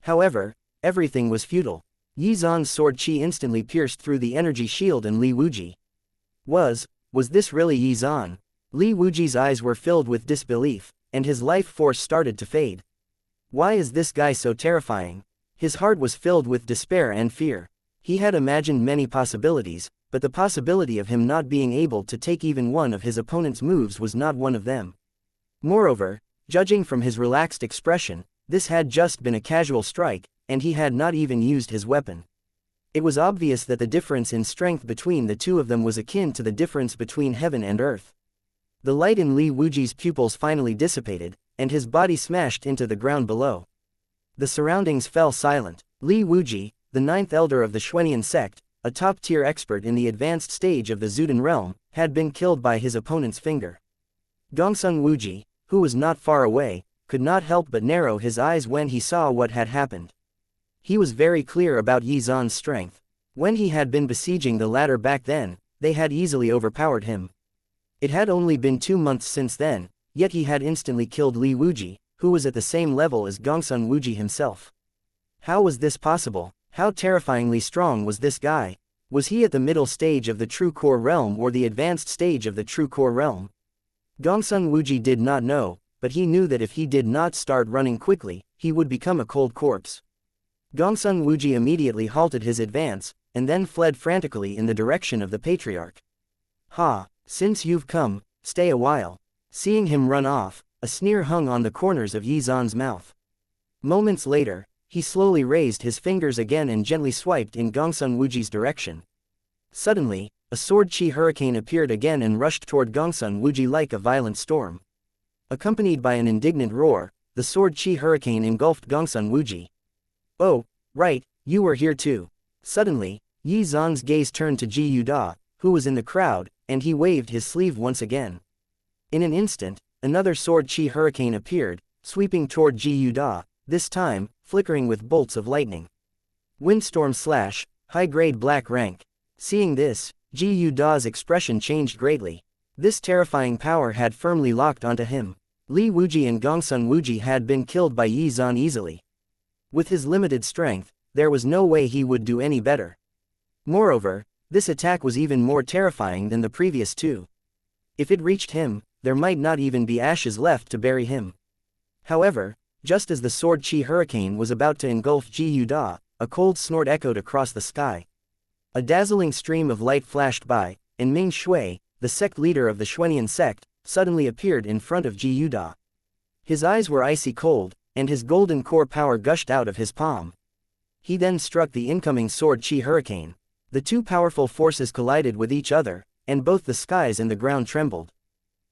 However, everything was futile. Xuan's sword chi instantly pierced through the energy shield and Li Wuji. Was this really Xuan? Li Wuji's eyes were filled with disbelief, and his life force started to fade. Why is this guy so terrifying? His heart was filled with despair and fear. He had imagined many possibilities, but the possibility of him not being able to take even one of his opponent's moves was not one of them. Moreover, judging from his relaxed expression, this had just been a casual strike, and he had not even used his weapon. It was obvious that the difference in strength between the two of them was akin to the difference between heaven and earth. The light in Li Wuji's pupils finally dissipated, and his body smashed into the ground below. The surroundings fell silent. Li Wuji, the ninth elder of the Xuan sect, a top-tier expert in the advanced stage of the Zhudan realm, had been killed by his opponent's finger. Gongsung Wuji, who was not far away, could not help but narrow his eyes when he saw what had happened. He was very clear about Xuan's strength. When he had been besieging the latter back then, they had easily overpowered him. It had only been 2 months since then, yet he had instantly killed Li Wuji, who was at the same level as Gongsung Wuji himself. How was this possible? How terrifyingly strong was this guy? Was he at the middle stage of the true core realm or the advanced stage of the true core realm? Gongsung Wuji did not know, but he knew that if he did not start running quickly, he would become a cold corpse. Gongsung Wuji immediately halted his advance, and then fled frantically in the direction of the patriarch. Ha, since you've come, stay a while. Seeing him run off, a sneer hung on the corners of Xuan's mouth. Moments later, he slowly raised his fingers again and gently swiped in Gongsung Wuji's direction. Suddenly, a sword chi hurricane appeared again and rushed toward Gongsung Wuji like a violent storm. Accompanied by an indignant roar, the sword chi hurricane engulfed Gongsung Wuji. Oh, right, you were here too. Suddenly, Xuan's gaze turned to Ji Yuda, who was in the crowd, and he waved his sleeve once again. In an instant, another sword chi hurricane appeared, sweeping toward Ji Yuda, this time, flickering with bolts of lightning. Windstorm Slash, high-grade black rank. Seeing this, Ji Yuda's expression changed greatly. This terrifying power had firmly locked onto him. Li Wuji and Gongsung Wuji had been killed by Xuan easily. With his limited strength, there was no way he would do any better. Moreover, this attack was even more terrifying than the previous two. If it reached him, there might not even be ashes left to bury him. However, just as the sword chi hurricane was about to engulf Ji Yuda, a cold snort echoed across the sky. A dazzling stream of light flashed by, and Ming Shui, the sect leader of the Xuan sect, suddenly appeared in front of Ji Yuda. His eyes were icy cold, and his golden core power gushed out of his palm. He then struck the incoming sword chi hurricane. The two powerful forces collided with each other, and both the skies and the ground trembled.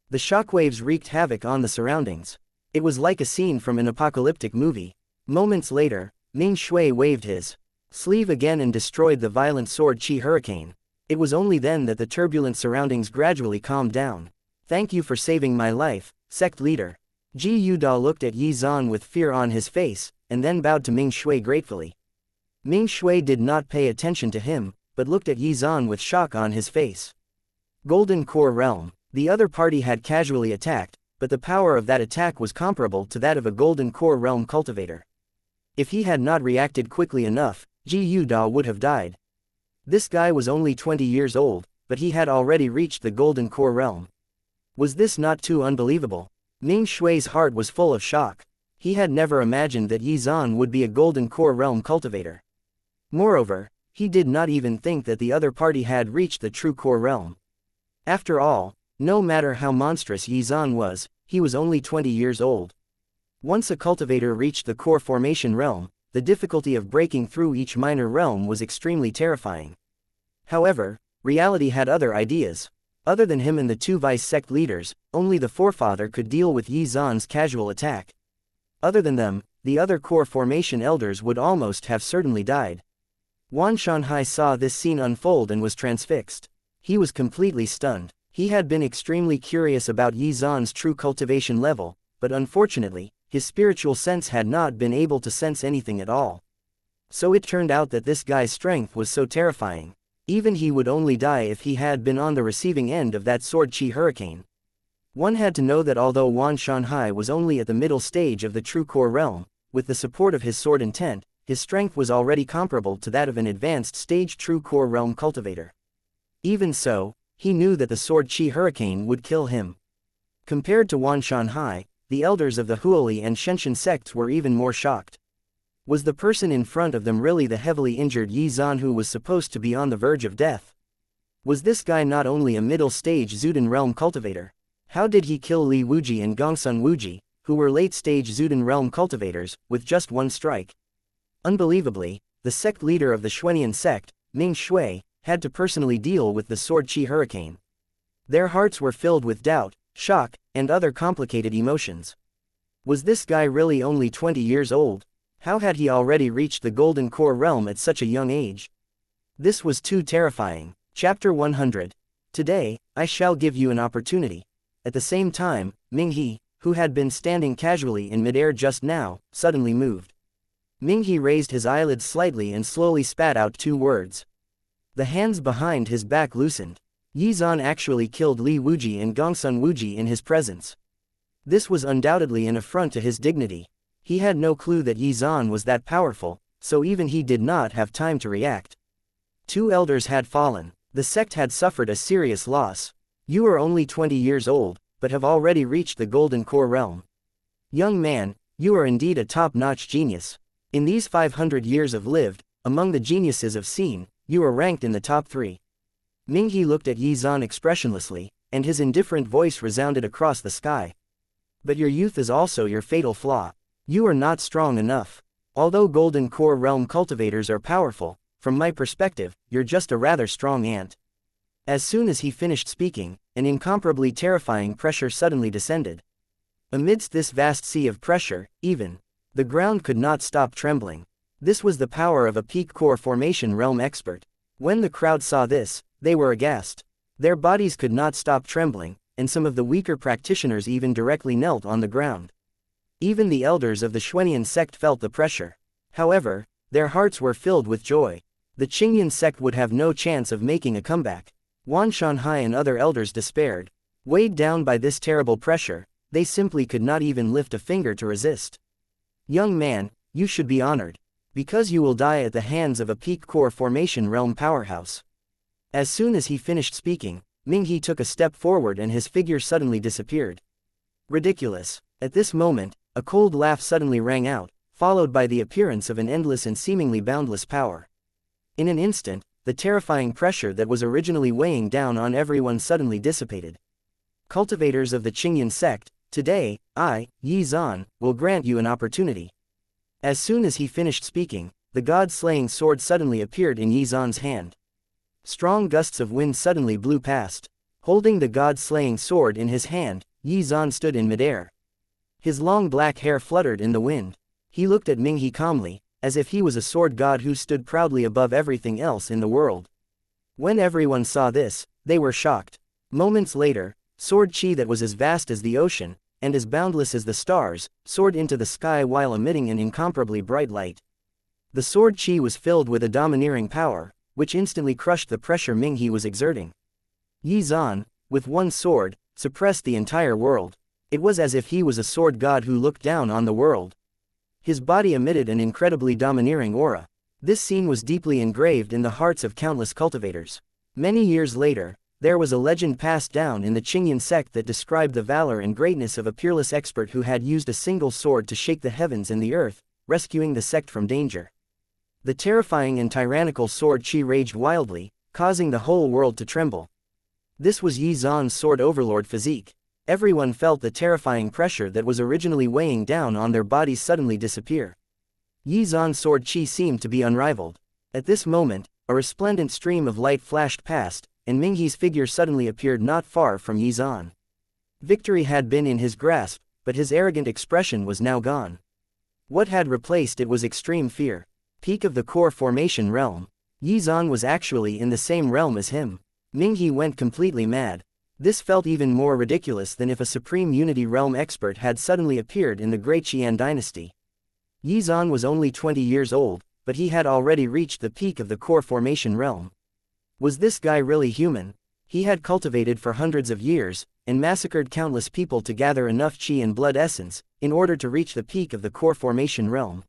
The shockwaves wreaked havoc on the surroundings. It was like a scene from an apocalyptic movie. Moments later, Ming Shui waved his sleeve again and destroyed the violent sword chi hurricane. It was only then that the turbulent surroundings gradually calmed down. Thank you for saving my life, sect leader. Ji Yuda looked at Yi Zan with fear on his face, and then bowed to Ming Shui gratefully. Ming Shui did not pay attention to him, but looked at Yi Zan with shock on his face. Golden Core Realm. The other party had casually attacked, but the power of that attack was comparable to that of a Golden Core Realm cultivator. If he had not reacted quickly enough, Ji Yuda would have died. This guy was only 20 years old, but he had already reached the Golden Core Realm. Was this not too unbelievable? Ming Shui's heart was full of shock. He had never imagined that Yi Zan would be a Golden Core Realm cultivator. Moreover, he did not even think that the other party had reached the true Core Realm. After all, no matter how monstrous Yi Zan was, he was only 20 years old. Once a cultivator reached the Core Formation Realm, the difficulty of breaking through each minor realm was extremely terrifying. However, reality had other ideas. Other than him and the two vice sect leaders, only the forefather could deal with Yi Zan's casual attack. Other than them, the other core formation elders would almost have certainly died. Wan Shanhai saw this scene unfold and was transfixed. He was completely stunned. He had been extremely curious about Yi Zan's true cultivation level, but unfortunately, his spiritual sense had not been able to sense anything at all. So it turned out that this guy's strength was so terrifying. Even he would only die if he had been on the receiving end of that sword chi hurricane. One had to know that although Wan Shanhai was only at the middle stage of the true core realm, with the support of his sword intent, his strength was already comparable to that of an advanced stage true core realm cultivator. Even so, he knew that the sword chi hurricane would kill him. Compared to Wan Shanhai, the elders of the Huoli and Shenshin sects were even more shocked. Was the person in front of them really the heavily injured Yi Zan who was supposed to be on the verge of death? Was this guy not only a middle-stage Zuden realm cultivator? How did he kill Li Wuji and Gongsun Wuji, who were late-stage Zuden realm cultivators, with just one strike? Unbelievably, the sect leader of the Xuan sect, Ming Shui, had to personally deal with the sword chi hurricane. Their hearts were filled with doubt, shock, and other complicated emotions. Was this guy really only 20 years old? How had he already reached the Golden Core Realm at such a young age? This was too terrifying. Chapter 100. Today, I shall give you an opportunity. At the same time, Ming He, who had been standing casually in midair just now, suddenly moved. Ming He raised his eyelids slightly and slowly spat out two words. The hands behind his back loosened. Yi Zan actually killed Li Wuji and Gongsun Wuji in his presence. This was undoubtedly an affront to his dignity. He had no clue that Yi Zan was that powerful, so even he did not have time to react. Two elders had fallen. The sect had suffered a serious loss. You are only 20 years old, but have already reached the Golden Core Realm. Young man, you are indeed a top-notch genius. In these 500 years of lived, among the geniuses of seen, you are ranked in the top 3. Ming He looked at Yi Zan expressionlessly, and his indifferent voice resounded across the sky. But your youth is also your fatal flaw. You are not strong enough. Although Golden Core Realm cultivators are powerful, from my perspective, you're just a rather strong ant. As soon as he finished speaking, an incomparably terrifying pressure suddenly descended. Amidst this vast sea of pressure, even the ground could not stop trembling. This was the power of a peak core formation realm expert. When the crowd saw this, they were aghast. Their bodies could not stop trembling, and some of the weaker practitioners even directly knelt on the ground. Even the elders of the Xuan sect felt the pressure. However, their hearts were filled with joy. The Qingyan sect would have no chance of making a comeback. Wan Shanhai and other elders despaired. Weighed down by this terrible pressure, they simply could not even lift a finger to resist. Young man, you should be honored. Because you will die at the hands of a peak core formation realm powerhouse. As soon as he finished speaking, Ming He took a step forward and his figure suddenly disappeared. Ridiculous. At this moment, a cold laugh suddenly rang out, followed by the appearance of an endless and seemingly boundless power. In an instant, the terrifying pressure that was originally weighing down on everyone suddenly dissipated. Cultivators of the Qingyan sect, today, I, Yi Zan, will grant you an opportunity. As soon as he finished speaking, the god-slaying sword suddenly appeared in Yi Zan's hand. Strong gusts of wind suddenly blew past. Holding the god-slaying sword in his hand, Yi Zan stood in midair. His long black hair fluttered in the wind. He looked at Ming He calmly, as if he was a sword god who stood proudly above everything else in the world. When everyone saw this, they were shocked. Moments later, sword chi that was as vast as the ocean, and as boundless as the stars, soared into the sky while emitting an incomparably bright light. The sword chi was filled with a domineering power, which instantly crushed the pressure Minghe was exerting. Yi Zhan, with one sword, suppressed the entire world. It was as if he was a sword god who looked down on the world. His body emitted an incredibly domineering aura. This scene was deeply engraved in the hearts of countless cultivators. Many years later, there was a legend passed down in the Yin Sect that described the valor and greatness of a peerless expert who had used a single sword to shake the heavens and the earth, rescuing the sect from danger. The terrifying and tyrannical sword chi raged wildly, causing the whole world to tremble. This was Yi Zhan's sword overlord physique. Everyone felt the terrifying pressure that was originally weighing down on their bodies suddenly disappear. Yi Zhan's sword chi seemed to be unrivaled. At this moment, a resplendent stream of light flashed past, and Minghe's figure suddenly appeared not far from Yi Zhan. Victory had been in his grasp, but his arrogant expression was now gone. What had replaced it was extreme fear. Peak of the core formation realm. Yi Zhan was actually in the same realm as him. Minghe went completely mad. This felt even more ridiculous than if a supreme unity realm expert had suddenly appeared in the Great Qian dynasty. Yi Zhan was only 20 years old, but he had already reached the peak of the core formation realm. Was this guy really human? He had cultivated for hundreds of years, and massacred countless people to gather enough chi and blood essence, in order to reach the peak of the core formation realm.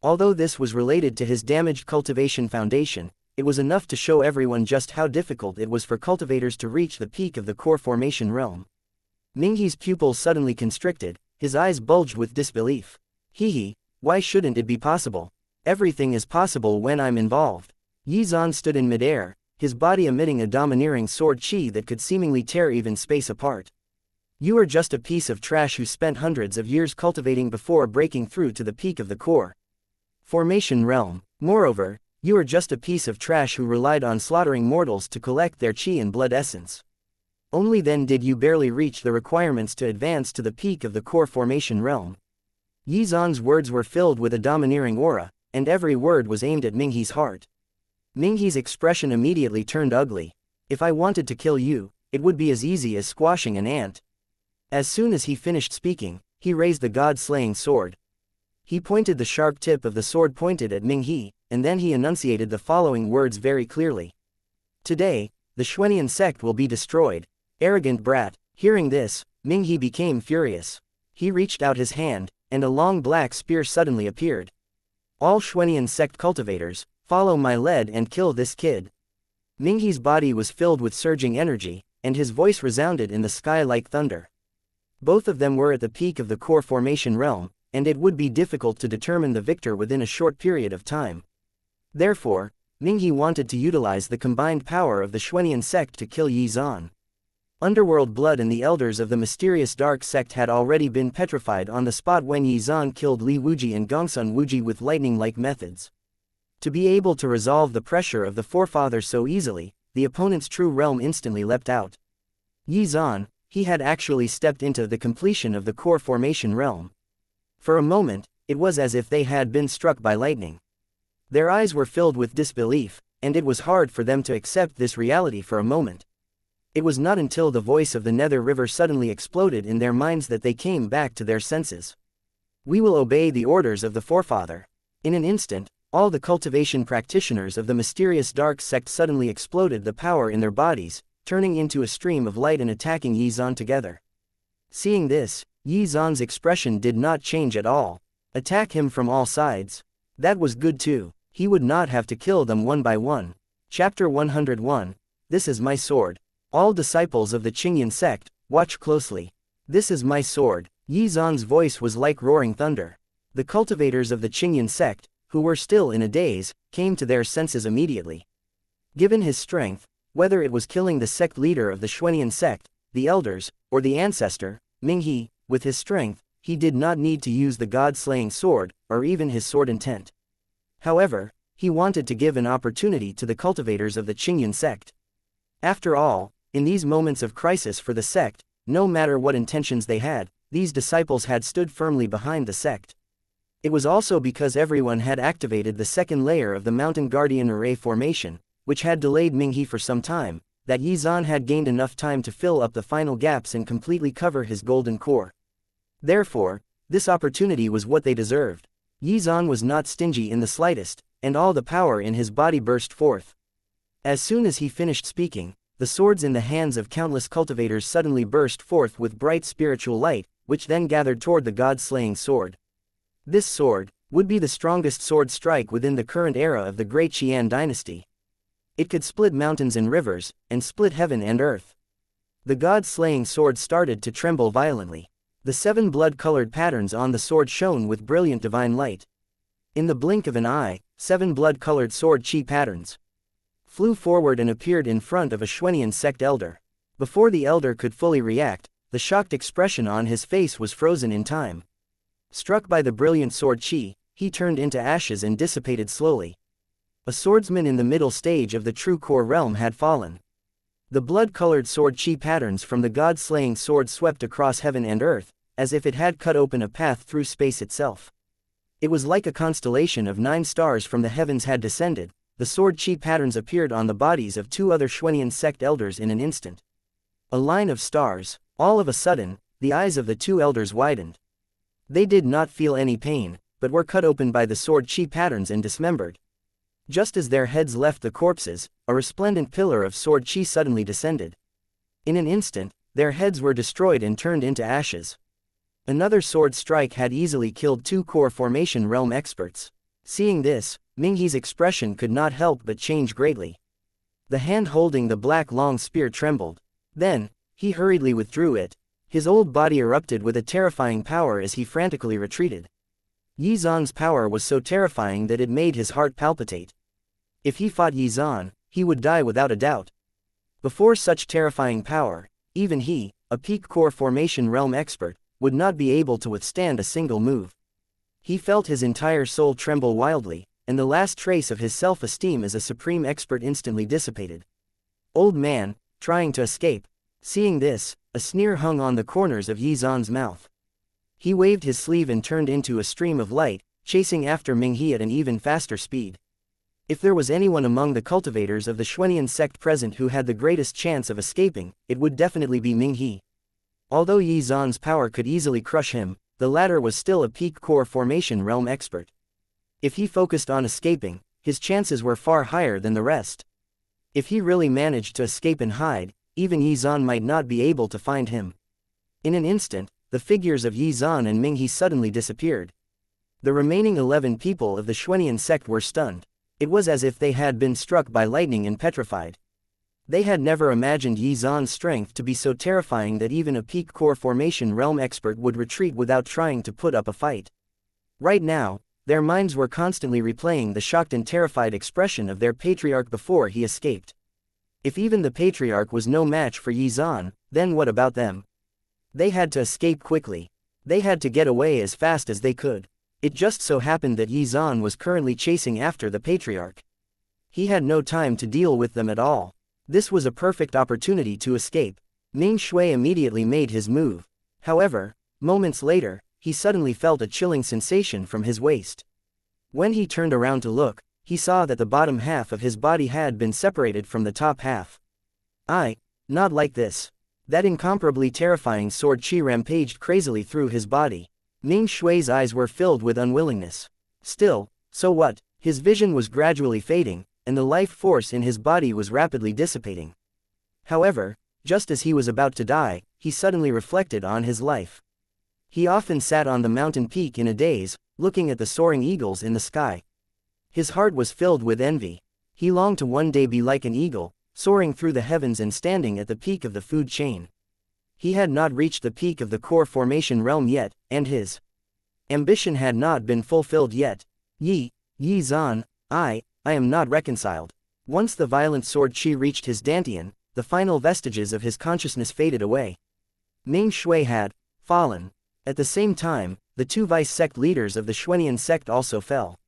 Although this was related to his damaged cultivation foundation, it was enough to show everyone just how difficult it was for cultivators to reach the peak of the core formation realm. Minghe's pupils suddenly constricted, his eyes bulged with disbelief. Hehe, why shouldn't it be possible? Everything is possible when I'm involved. Yi Zhan stood in midair, his body emitting a domineering sword chi that could seemingly tear even space apart. You are just a piece of trash who spent hundreds of years cultivating before breaking through to the peak of the core formation realm. Moreover, you are just a piece of trash who relied on slaughtering mortals to collect their chi and blood essence. Only then did you barely reach the requirements to advance to the peak of the core formation realm. Yi Zhan's words were filled with a domineering aura, and every word was aimed at Minghe's heart. Minghe's expression immediately turned ugly. If I wanted to kill you, it would be as easy as squashing an ant. As soon as he finished speaking, he raised the god-slaying sword. He pointed the sharp tip of the sword pointed at Minghe, and then he enunciated the following words very clearly. Today, the Xuan sect will be destroyed. Arrogant brat. Hearing this, Minghe became furious. He reached out his hand, and a long black spear suddenly appeared. All Xuan sect cultivators, follow my lead and kill this kid. Minghe's body was filled with surging energy, and his voice resounded in the sky like thunder. Both of them were at the peak of the core formation realm, and it would be difficult to determine the victor within a short period of time. Therefore, Minghe wanted to utilize the combined power of the Xuan sect to kill Yi Zhan. Underworld blood and the elders of the mysterious dark sect had already been petrified on the spot when Yi Zhan killed Li Wuji and Gongsun Wuji with lightning-like methods. To be able to resolve the pressure of the forefather so easily, the opponent's true realm instantly leapt out. Yi Zhan, he had actually stepped into the completion of the core formation realm. For a moment, it was as if they had been struck by lightning. Their eyes were filled with disbelief, and it was hard for them to accept this reality for a moment. It was not until the voice of the Nether River suddenly exploded in their minds that they came back to their senses. We will obey the orders of the forefather. In an instant, all the cultivation practitioners of the mysterious dark sect suddenly exploded the power in their bodies, turning into a stream of light and attacking Yi Zhan together. Seeing this, Yi Zhan's expression did not change at all. Attack him from all sides. That was good too. He would not have to kill them one by one. Chapter 101. This is my sword. All disciples of the Yin sect, watch closely. This is my sword. Yi Zhan's voice was like roaring thunder. The cultivators of the Yin sect, who were still in a daze, came to their senses immediately. Given his strength, whether it was killing the sect leader of the Xuan sect, the elders, or the ancestor, Minghe, with his strength, he did not need to use the god-slaying sword, or even his sword intent. However, he wanted to give an opportunity to the cultivators of the Yin sect. After all, in these moments of crisis for the sect, no matter what intentions they had, these disciples had stood firmly behind the sect. It was also because everyone had activated the second layer of the Mountain Guardian Array formation, which had delayed Minghe for some time, that Yizan had gained enough time to fill up the final gaps and completely cover his golden core. Therefore, this opportunity was what they deserved. Yizan was not stingy in the slightest, and all the power in his body burst forth. As soon as he finished speaking, the swords in the hands of countless cultivators suddenly burst forth with bright spiritual light, which then gathered toward the god-slaying sword. This sword would be the strongest sword strike within the current era of the Great Qian dynasty. It could split mountains and rivers, and split heaven and earth. The god-slaying sword started to tremble violently. The 7 blood-colored patterns on the sword shone with brilliant divine light. In the blink of an eye, 7 blood-colored sword chi patterns flew forward and appeared in front of a Xuan sect elder. Before the elder could fully react, the shocked expression on his face was frozen in time. Struck by the brilliant sword chi, he turned into ashes and dissipated slowly. A swordsman in the middle stage of the true core realm had fallen. The blood-colored sword chi patterns from the god-slaying sword swept across heaven and earth, as if it had cut open a path through space itself. It was like a constellation of 9 stars from the heavens had descended. The sword chi patterns appeared on the bodies of 2 other Xuan sect elders in an instant. A line of stars. All of a sudden, the eyes of the 2 elders widened. They did not feel any pain, but were cut open by the sword chi patterns and dismembered. Just as their heads left the corpses, a resplendent pillar of sword chi suddenly descended. In an instant, their heads were destroyed and turned into ashes. Another sword strike had easily killed 2 core formation realm experts. Seeing this, Minghe's expression could not help but change greatly. The hand holding the black long spear trembled. Then, he hurriedly withdrew it. His old body erupted with a terrifying power as he frantically retreated. Yizan's power was so terrifying that it made his heart palpitate. If he fought Yizan, he would die without a doubt. Before such terrifying power, even he, a peak core formation realm expert, would not be able to withstand a single move. He felt his entire soul tremble wildly, and the last trace of his self-esteem as a supreme expert instantly dissipated. Old man, trying to escape. Seeing this, a sneer hung on the corners of Yizan's mouth. He waved his sleeve and turned into a stream of light, chasing after Minghe at an even faster speed. If there was anyone among the cultivators of the Xuan sect present who had the greatest chance of escaping, it would definitely be Minghe. Although Yizan's power could easily crush him, the latter was still a peak core formation realm expert. If he focused on escaping, his chances were far higher than the rest. If he really managed to escape and hide, even Yizan might not be able to find him. In an instant, the figures of Yizan and Minghe suddenly disappeared. The remaining 11 people of the Xuan sect were stunned. It was as if they had been struck by lightning and petrified. They had never imagined Yizan's strength to be so terrifying that even a peak core formation realm expert would retreat without trying to put up a fight. Right now, their minds were constantly replaying the shocked and terrified expression of their patriarch before he escaped. If even the patriarch was no match for Yizan, then what about them? They had to escape quickly. They had to get away as fast as they could. It just so happened that Yizan was currently chasing after the patriarch. He had no time to deal with them at all. This was a perfect opportunity to escape. Ming Shui immediately made his move. However, moments later, he suddenly felt a chilling sensation from his waist. When he turned around to look, he saw that the bottom half of his body had been separated from the top half. Not like this. That incomparably terrifying sword chi rampaged crazily through his body. Ming Shui's eyes were filled with unwillingness. Still, so what? His vision was gradually fading, and the life force in his body was rapidly dissipating. However, just as he was about to die, he suddenly reflected on his life. He often sat on the mountain peak in a daze, looking at the soaring eagles in the sky. His heart was filled with envy. He longed to one day be like an eagle, soaring through the heavens and standing at the peak of the food chain. He had not reached the peak of the core formation realm yet, and his ambition had not been fulfilled yet. Yizan, I am not reconciled. Once the violent sword chi reached his dantian, the final vestiges of his consciousness faded away. Ming Shui had fallen. At the same time, the 2 vice sect leaders of the Xuan sect also fell.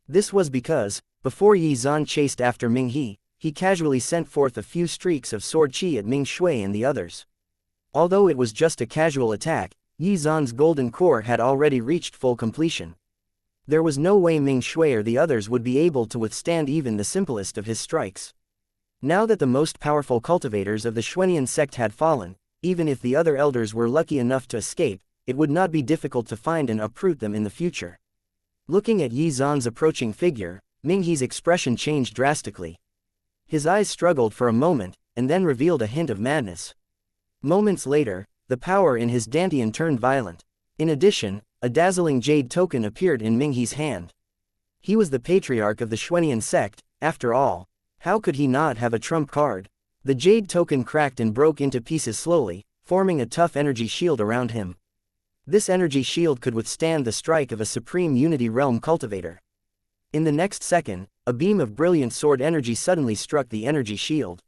This was because, before Yizan chased after Minghe, he casually sent forth a few streaks of sword chi at Ming Shui and the others. Although it was just a casual attack, Yizan's golden core had already reached full completion. There was no way Ming Shui or the others would be able to withstand even the simplest of his strikes. Now that the most powerful cultivators of the Xuan sect had fallen, even if the other elders were lucky enough to escape, it would not be difficult to find and uproot them in the future. Looking at Yi Zan's approaching figure, Ming He's expression changed drastically. His eyes struggled for a moment, and then revealed a hint of madness. Moments later, the power in his dantian turned violent. In addition, a dazzling jade token appeared in Ming He's hand. He was the patriarch of the Xuan sect, after all. How could he not have a trump card? The jade token cracked and broke into pieces slowly, forming a tough energy shield around him. This energy shield could withstand the strike of a supreme Unity Realm cultivator. In the next second, a beam of brilliant sword energy suddenly struck the energy shield.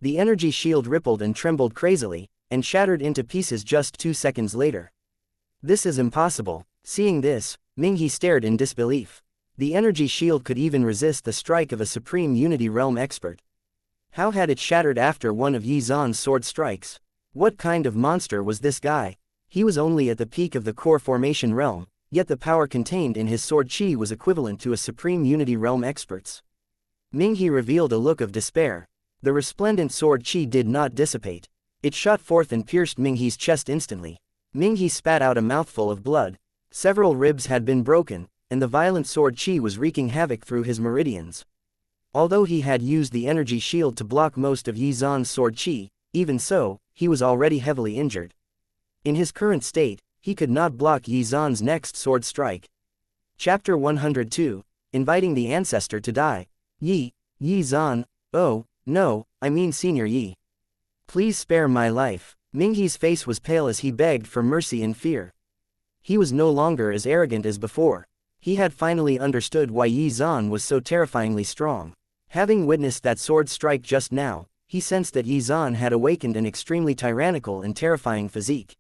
The energy shield rippled and trembled crazily, and shattered into pieces just 2 seconds later. This is impossible. Seeing this, Ming He stared in disbelief. The energy shield could even resist the strike of a supreme Unity Realm expert. How had it shattered after one of Yi Zan's sword strikes? What kind of monster was this guy? He was only at the peak of the core formation realm, yet the power contained in his sword chi was equivalent to a supreme Unity Realm expert's. Ming He revealed a look of despair. The resplendent sword chi did not dissipate. It shot forth and pierced Ming He's chest instantly. Ming He spat out a mouthful of blood. Several ribs had been broken, and the violent sword chi was wreaking havoc through his meridians. Although he had used the energy shield to block most of Yi Zan's sword chi, even so, he was already heavily injured. In his current state, he could not block Yi Zan's next sword strike. Chapter 102, Inviting the Ancestor to Die. Yi Zan, oh, no, I mean Senior Yi. Please spare my life. Ming He's face was pale as he begged for mercy in fear. He was no longer as arrogant as before. He had finally understood why Yi Zan was so terrifyingly strong. Having witnessed that sword strike just now, he sensed that Yi Zan had awakened an extremely tyrannical and terrifying physique.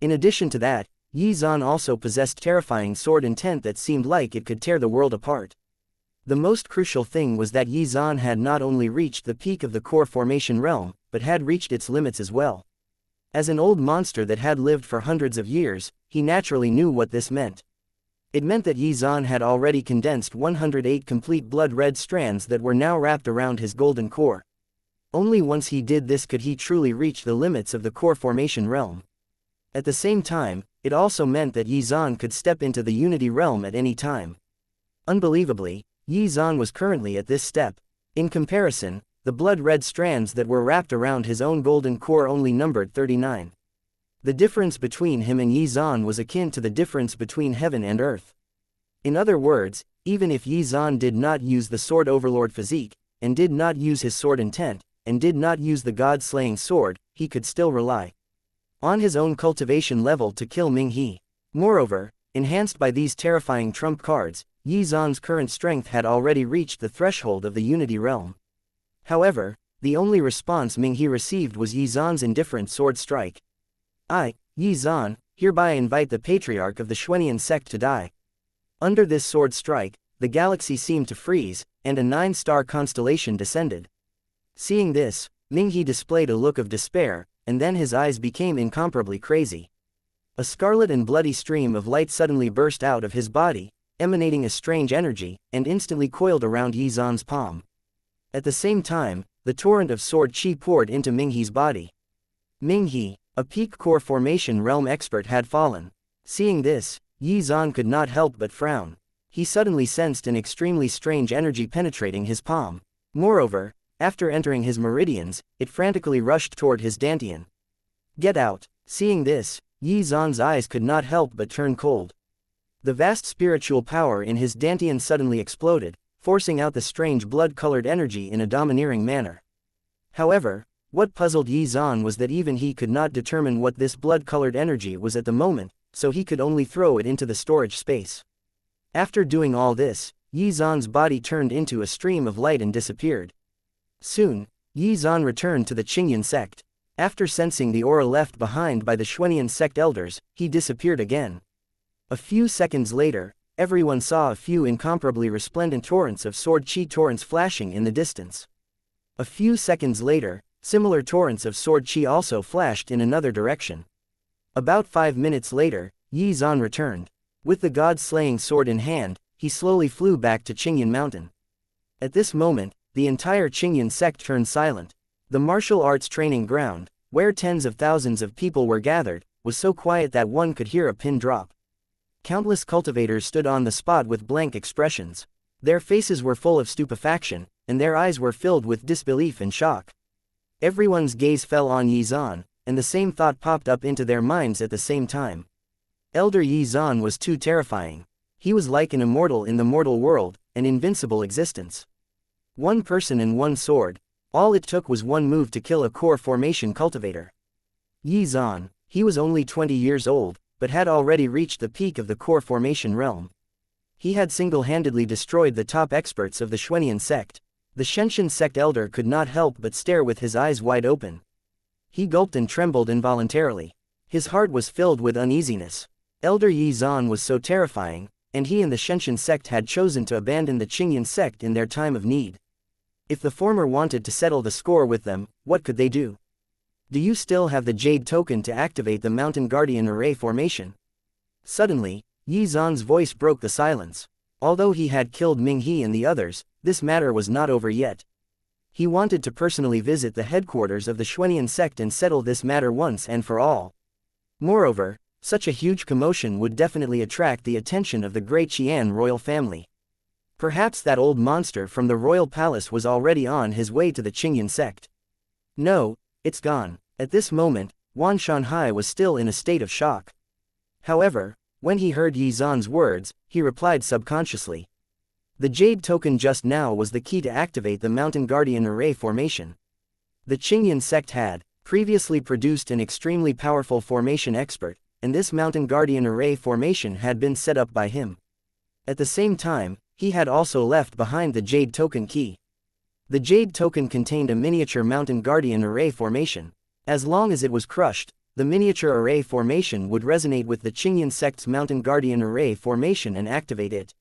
In addition to that, Yi Zan also possessed terrifying sword intent that seemed like it could tear the world apart. The most crucial thing was that Yi Zan had not only reached the peak of the core formation realm, but had reached its limits as well. As an old monster that had lived for hundreds of years, he naturally knew what this meant. It meant that Yi Zan had already condensed 108 complete blood-red strands that were now wrapped around his golden core. Only once he did this could he truly reach the limits of the core formation realm. At the same time, it also meant that Yi Zan could step into the Unity Realm at any time. Unbelievably, Yi Zan was currently at this step. In comparison, the blood-red strands that were wrapped around his own golden core only numbered 39. The difference between him and Yi Zan was akin to the difference between heaven and earth. In other words, even if Yi Zan did not use the Sword Overlord physique, and did not use his sword intent, and did not use the god-slaying sword, he could still rely on his own cultivation level to kill Ming He. Moreover, enhanced by these terrifying trump cards, Yi Zan's current strength had already reached the threshold of the Unity Realm. However, the only response Ming He received was Yi Zan's indifferent sword strike. I, Yi Zan, hereby invite the patriarch of the Xuan sect to die. Under this sword strike, the galaxy seemed to freeze, and a 9-star constellation descended. Seeing this, Ming He displayed a look of despair, and then his eyes became incomparably crazy. A scarlet and bloody stream of light suddenly burst out of his body, emanating a strange energy, and instantly coiled around Yi Zan's palm. At the same time, the torrent of sword chi poured into Ming He's body. Ming He, a peak core formation realm expert, had fallen. Seeing this, Yi Zan could not help but frown. He suddenly sensed an extremely strange energy penetrating his palm. Moreover, after entering his meridians, it frantically rushed toward his dantian. Get out! Seeing this, Yi Zan's eyes could not help but turn cold. The vast spiritual power in his dantian suddenly exploded, forcing out the strange blood-colored energy in a domineering manner. However, what puzzled Yi Zan was that even he could not determine what this blood-colored energy was at the moment, so he could only throw it into the storage space. After doing all this, Yi Zan's body turned into a stream of light and disappeared. Soon, Yi Zan returned to the Yin Sect. After sensing the aura left behind by the Xuan sect elders, he disappeared again. A few seconds later, everyone saw a few incomparably resplendent torrents of sword chi torrents flashing in the distance. A few seconds later, similar torrents of sword chi also flashed in another direction. About 5 minutes later, Yi Zan returned. With the god-slaying sword in hand, he slowly flew back to Qingyan Mountain. At this moment, the entire Yin Sect turned silent. The martial arts training ground, where tens of thousands of people were gathered, was so quiet that one could hear a pin drop. Countless cultivators stood on the spot with blank expressions. Their faces were full of stupefaction, and their eyes were filled with disbelief and shock. Everyone's gaze fell on Xuan, and the same thought popped up into their minds at the same time. Elder Xuan was too terrifying. He was like an immortal in the mortal world, an invincible existence. One person and one sword. All it took was one move to kill a core formation cultivator. Xuan, he was only 20 years old, but had already reached the peak of the core formation realm. He had single-handedly destroyed the top experts of the Xuan Yin Sect. The Shenshin Sect elder could not help but stare with his eyes wide open. He gulped and trembled involuntarily. His heart was filled with uneasiness. Elder Xuan was so terrifying, and he and the Shenshin Sect had chosen to abandon the Yin Sect in their time of need. If the former wanted to settle the score with them, what could they do? Do you still have the Jade token to activate the Mountain Guardian Array formation? Suddenly, Xuan's voice broke the silence. Although he had killed Minghe and the others, this matter was not over yet. He wanted to personally visit the headquarters of the Xuan Yin Sect and settle this matter once and for all. Moreover, such a huge commotion would definitely attract the attention of the great Qian royal family. Perhaps that old monster from the royal palace was already on his way to the Yin Sect. No, it's gone. At this moment, Wan Shanhai was still in a state of shock. However, when he heard Xuan's words, he replied subconsciously. The Jade token just now was the key to activate the Mountain Guardian Array formation. The Yin Sect had previously produced an extremely powerful formation expert, and this Mountain Guardian Array formation had been set up by him. At the same time, he had also left behind the Jade token key. The Jade token contained a miniature Mountain Guardian Array formation. As long as it was crushed, the miniature array formation would resonate with the Yin Sect's Mountain Guardian Array formation and activate it.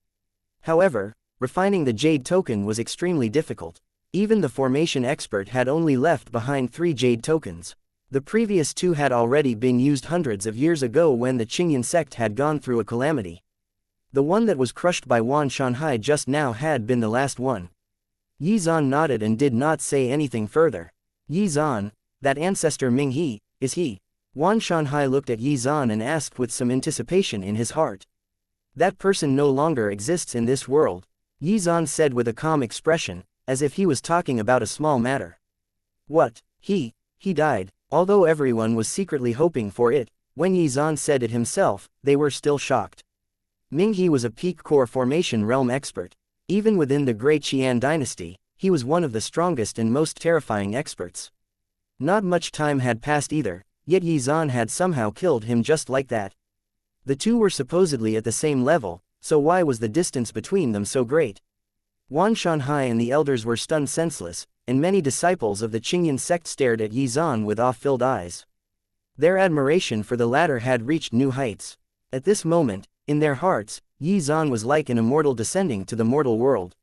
However, refining the Jade token was extremely difficult. Even the formation expert had only left behind 3 Jade tokens. The previous 2 had already been used hundreds of years ago when the Yin Sect had gone through a calamity. The one that was crushed by Wan Shanhai just now had been the last one. Xuan nodded and did not say anything further. Xuan, that ancestor Minghe, is he? Wan Shanhai looked at Xuan and asked with some anticipation in his heart. That person no longer exists in this world, Xuan said with a calm expression, as if he was talking about a small matter. What? He died. Although everyone was secretly hoping for it, when Xuan said it himself, they were still shocked. Minghe was a peak core formation realm expert. Even within the Great Qian dynasty, he was one of the strongest and most terrifying experts. Not much time had passed either, yet Xuan had somehow killed him just like that. The two were supposedly at the same level, so why was the distance between them so great? Wan Shanhai and the elders were stunned senseless, and many disciples of the Yin Sect stared at Xuan with awe-filled eyes. Their admiration for the latter had reached new heights. At this moment, in their hearts, Xuan was like an immortal descending to the mortal world.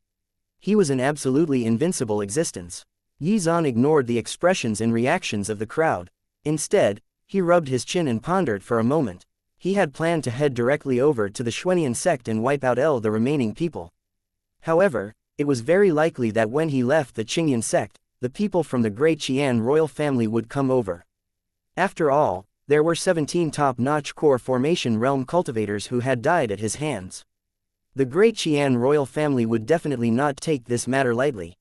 He was an absolutely invincible existence. Xuan ignored the expressions and reactions of the crowd. Instead, he rubbed his chin and pondered for a moment. He had planned to head directly over to the Xuan Yin Sect and wipe out the remaining people. However, it was very likely that when he left the Yin Sect, the people from the Great Qian royal family would come over. After all, there were 17 top-notch core formation realm cultivators who had died at his hands. The Great Qian royal family would definitely not take this matter lightly.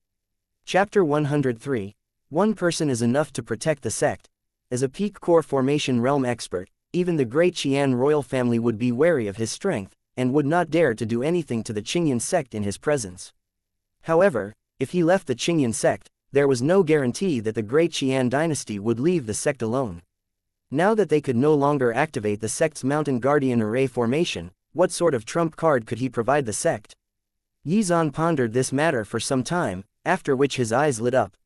Chapter 103. One person is enough to protect the sect. As a peak core formation realm expert, even the Great Qian royal family would be wary of his strength, and would not dare to do anything to the Yin Sect in his presence. However, if he left the Yin Sect, there was no guarantee that the Great Qian dynasty would leave the sect alone. Now that they could no longer activate the sect's Mountain Guardian Array formation, what sort of trump card could he provide the sect? Xuan pondered this matter for some time, after which his eyes lit up.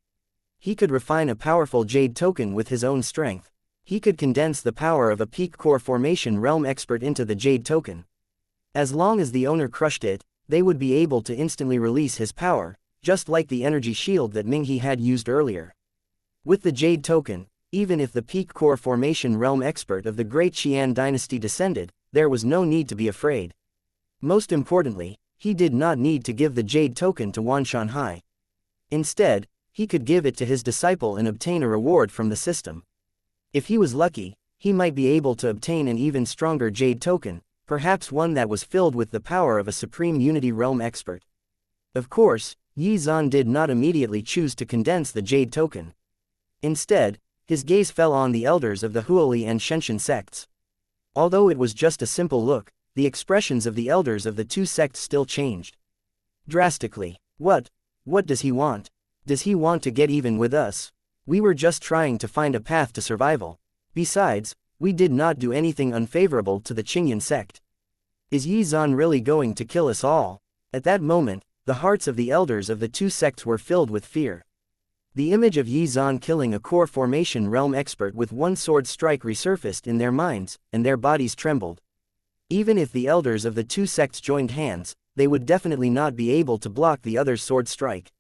He could refine a powerful Jade token with his own strength. He could condense the power of a peak core formation realm expert into the Jade token. As long as the owner crushed it, they would be able to instantly release his power, just like the energy shield that Minghe had used earlier. With the Jade token, even if the peak core formation realm expert of the Great Qian dynasty descended, there was no need to be afraid. Most importantly, he did not need to give the Jade token to Wan Shanhai. Instead, he could give it to his disciple and obtain a reward from the system. If he was lucky, he might be able to obtain an even stronger Jade token, perhaps one that was filled with the power of a supreme Unity Realm expert. Of course, Xuan did not immediately choose to condense the Jade token. Instead, his gaze fell on the elders of the Huoli and Shenshin sects. Although it was just a simple look, the expressions of the elders of the two sects still changed drastically. What does he want? Does he want to get even with us? We were just trying to find a path to survival. Besides, we did not do anything unfavorable to the Qingyan sect. Is Xuan really going to kill us all? At that moment, the hearts of the elders of the two sects were filled with fear. The image of Xuan killing a core formation realm expert with one sword strike resurfaced in their minds, and their bodies trembled. Even if the elders of the two sects joined hands, they would definitely not be able to block the other's sword strike.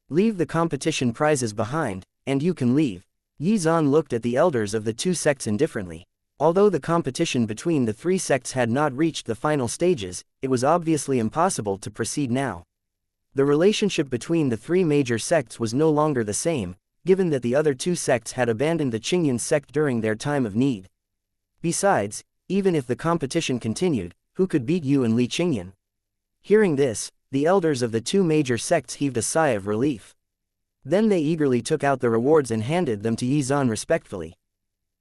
Leave the competition prizes behind, and you can leave. Xuan looked at the elders of the two sects indifferently. Although the competition between the three sects had not reached the final stages, it was obviously impossible to proceed now. The relationship between the three major sects was no longer the same, given that the other two sects had abandoned the Qingyan sect during their time of need. Besides, even if the competition continued, who could beat you and Li Qingyan? Hearing this, the elders of the two major sects heaved a sigh of relief. Then they eagerly took out the rewards and handed them to Xuan respectfully.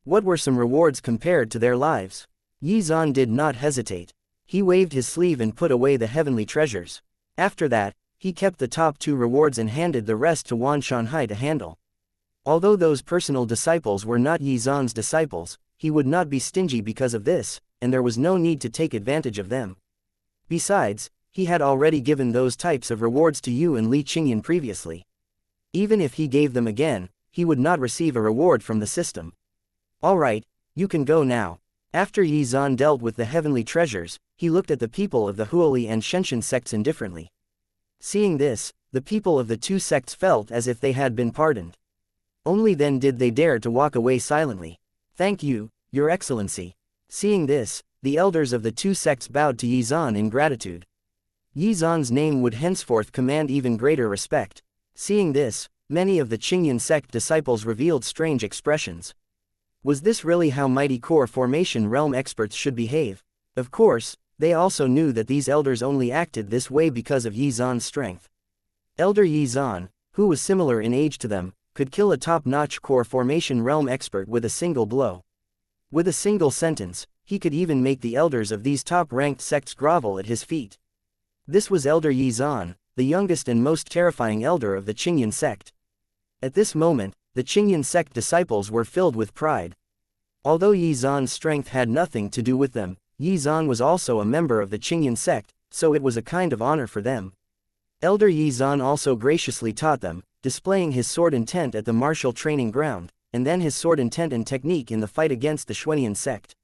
What were some rewards compared to their lives? Xuan did not hesitate. He waved his sleeve and put away the heavenly treasures. After that, he kept the top two rewards and handed the rest to Wan Shanhai to handle. Although those personal disciples were not Xuan's disciples, he would not be stingy because of this, and there was no need to take advantage of them. Besides, he had already given those types of rewards to Yu and Li Qingyan previously. Even if he gave them again, he would not receive a reward from the system. Alright, you can go now. After Xuan dealt with the heavenly treasures, he looked at the people of the Huoli and Shenshin sects indifferently. Seeing this, the people of the two sects felt as if they had been pardoned. Only then did they dare to walk away silently. Thank you, Your Excellency. Seeing this, the elders of the two sects bowed to Xuan in gratitude. Xuan's name would henceforth command even greater respect. Seeing this, many of the Qingyan sect disciples revealed strange expressions. Was this really how mighty core formation realm experts should behave? Of course, they also knew that these elders only acted this way because of Xuan's strength. Elder Xuan, who was similar in age to them, could kill a top-notch core formation realm expert with a single blow. With a single sentence, he could even make the elders of these top-ranked sects grovel at his feet. This was Elder Xuan, the youngest and most terrifying elder of the Qingyan sect. At this moment, the Qingyan sect disciples were filled with pride. Although Xuan's strength had nothing to do with them, Xuan was also a member of the Qingyan sect, so it was a kind of honor for them. Elder Xuan also graciously taught them, displaying his sword intent at the martial training ground, and then his sword intent and technique in the fight against the Xuanian sect.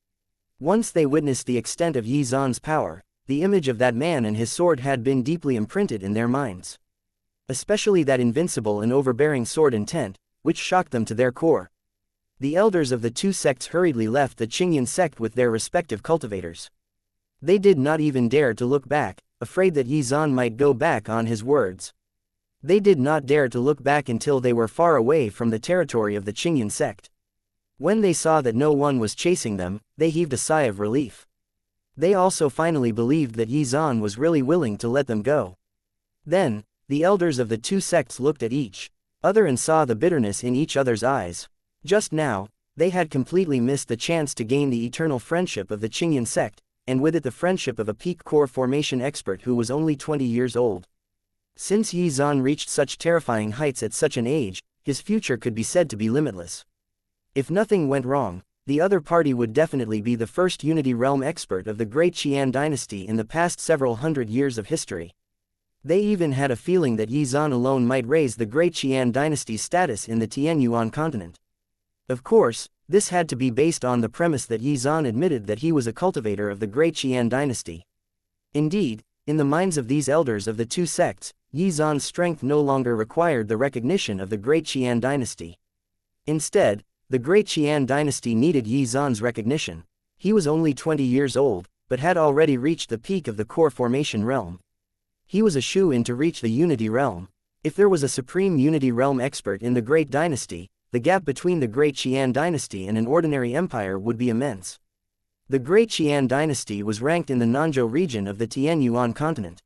Once they witnessed the extent of Xuan's power, the image of that man and his sword had been deeply imprinted in their minds. Especially that invincible and overbearing sword intent, which shocked them to their core. The elders of the two sects hurriedly left the Qingyan sect with their respective cultivators. They did not even dare to look back, afraid that Xuan might go back on his words. They did not dare to look back until they were far away from the territory of the Qingyan sect. When they saw that no one was chasing them, they heaved a sigh of relief. They also finally believed that Xuan was really willing to let them go. Then, the elders of the two sects looked at each other and saw the bitterness in each other's eyes. Just now, they had completely missed the chance to gain the eternal friendship of the Qingyan sect, and with it the friendship of a peak core formation expert who was only 20 years old. Since Xuan reached such terrifying heights at such an age, his future could be said to be limitless. If nothing went wrong, the other party would definitely be the first Unity Realm expert of the Great Qian dynasty in the past several hundred years of history. They even had a feeling that Xuan alone might raise the Great Qian dynasty's status in the Tianyuan continent. Of course, this had to be based on the premise that Xuan admitted that he was a cultivator of the Great Qian dynasty. Indeed, in the minds of these elders of the two sects, Xuan's strength no longer required the recognition of the Great Qian dynasty. Instead, the Great Qian dynasty needed Xuan's recognition. He was only 20 years old, but had already reached the peak of the core formation realm. He was a shoo-in to reach the Unity realm. If there was a supreme unity realm expert in the Great Dynasty, the gap between the Great Qian Dynasty and an ordinary empire would be immense. The Great Qian Dynasty was ranked in the Nanzhou region of the Tianyuan continent.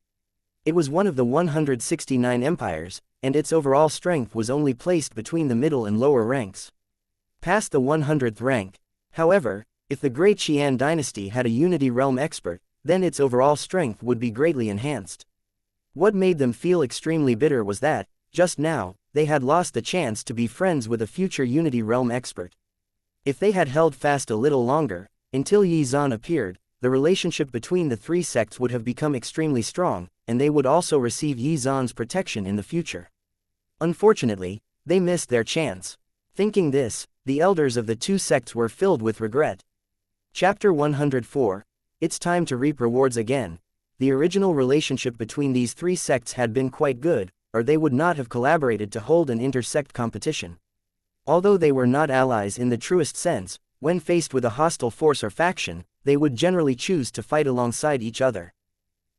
It was one of the 169 empires, and its overall strength was only placed between the middle and lower ranks. Past the 100th rank, however, if the Great Qian Dynasty had a unity realm expert, then its overall strength would be greatly enhanced. What made them feel extremely bitter was that, just now, they had lost the chance to be friends with a future unity realm expert. If they had held fast a little longer, until Yi Zan appeared, the relationship between the three sects would have become extremely strong, and they would also receive Yi Zan's protection in the future. Unfortunately, they missed their chance. Thinking this, the elders of the two sects were filled with regret. Chapter 104. It's time to reap rewards again. The original relationship between these three sects had been quite good, or they would not have collaborated to hold an inter-sect competition. Although they were not allies in the truest sense, when faced with a hostile force or faction, they would generally choose to fight alongside each other.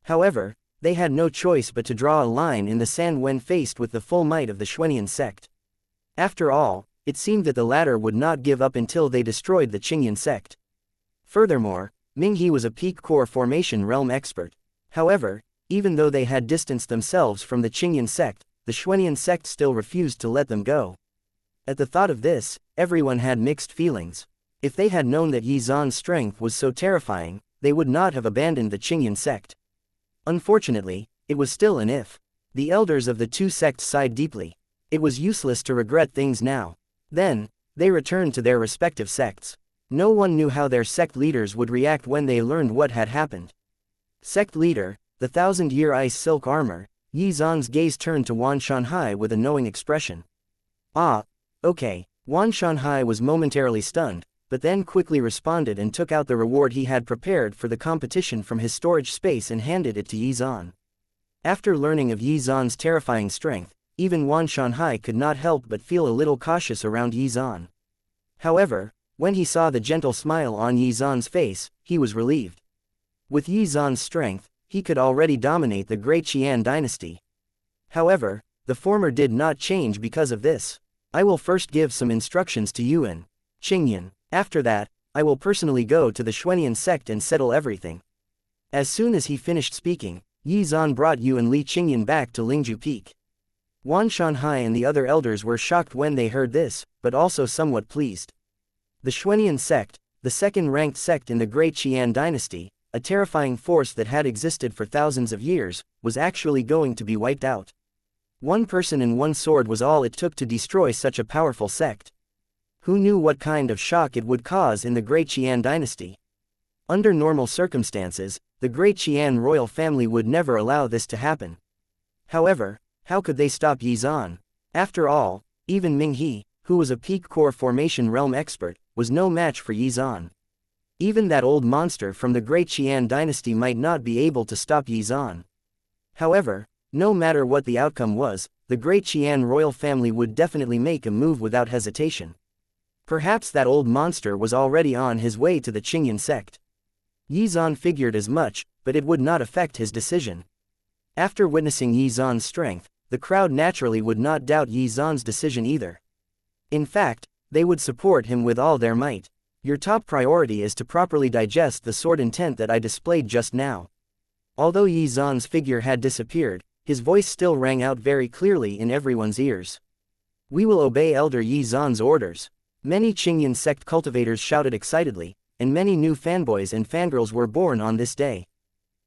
However, they had no choice but to draw a line in the sand when faced with the full might of the Xuan Yin Sect. After all, it seemed that the latter would not give up until they destroyed the Qing Yin Sect. Furthermore, Minghe was a peak core formation realm expert. However, even though they had distanced themselves from the Qing Yin Sect, the Xuan Yin Sect still refused to let them go. At the thought of this, everyone had mixed feelings. If they had known that Yi Zan's strength was so terrifying, they would not have abandoned the Qing Yin Sect. Unfortunately, it was still an if. The elders of the two sects sighed deeply. It was useless to regret things now. Then, they returned to their respective sects. No one knew how their sect leaders would react when they learned what had happened. Sect leader, the 1,000-year ice silk armor, Yi Zan's gaze turned to Wan Shanhai with a knowing expression. Ah, okay. Wan Shanhai was momentarily stunned, but then quickly responded and took out the reward he had prepared for the competition from his storage space and handed it to Yi Zan. After learning of Yi Zan's terrifying strength, even Wan Shanhai could not help but feel a little cautious around Yi Zan. However, when he saw the gentle smile on Yi Zan's face, he was relieved. With Yi Zan's strength, he could already dominate the Great Qian Dynasty. However, the former did not change because of this. I will first give some instructions to Yuan, Qingyan. After that, I will personally go to the Xuan Yin Sect and settle everything. As soon as he finished speaking, Yi Zan brought Yuan Li Qingyan back to Lingju Peak. Wan Shanhai and the other elders were shocked when they heard this, but also somewhat pleased. The Xuan Yin Sect, the second-ranked sect in the Great Qian Dynasty, a terrifying force that had existed for thousands of years, was actually going to be wiped out. One person and one sword was all it took to destroy such a powerful sect. Who knew what kind of shock it would cause in the Great Qian Dynasty? Under normal circumstances, the Great Qian royal family would never allow this to happen. However, how could they stop Yi Zan? After all, even Minghe, who was a peak core formation realm expert, was no match for Yi Zan. Even that old monster from the Great Qian Dynasty might not be able to stop Yi Zan. However, no matter what the outcome was, the Great Qian royal family would definitely make a move without hesitation. Perhaps that old monster was already on his way to the Qing Yin Sect. Yi Zan figured as much, but it would not affect his decision. After witnessing Yi Zan's strength, the crowd naturally would not doubt Yi Zan's decision either. In fact, they would support him with all their might. Your top priority is to properly digest the sword intent that I displayed just now. Although Yi Zan's figure had disappeared, his voice still rang out very clearly in everyone's ears. We will obey Elder Yi Zan's orders. Many Qing Yin Sect cultivators shouted excitedly, and many new fanboys and fangirls were born on this day.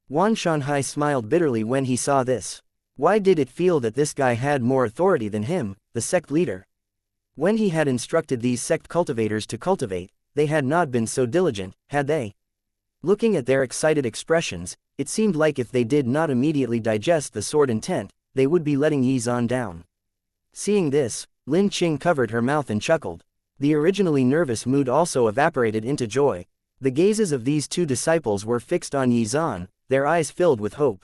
Wan Shanhai smiled bitterly when he saw this. Why did it feel that this guy had more authority than him, the sect leader? When he had instructed these sect cultivators to cultivate, they had not been so diligent, had they? Looking at their excited expressions, it seemed like if they did not immediately digest the sword intent, they would be letting Yi Zan down. Seeing this, Lin Qing covered her mouth and chuckled. The originally nervous mood also evaporated into joy. The gazes of these two disciples were fixed on Yi Zan, their eyes filled with hope.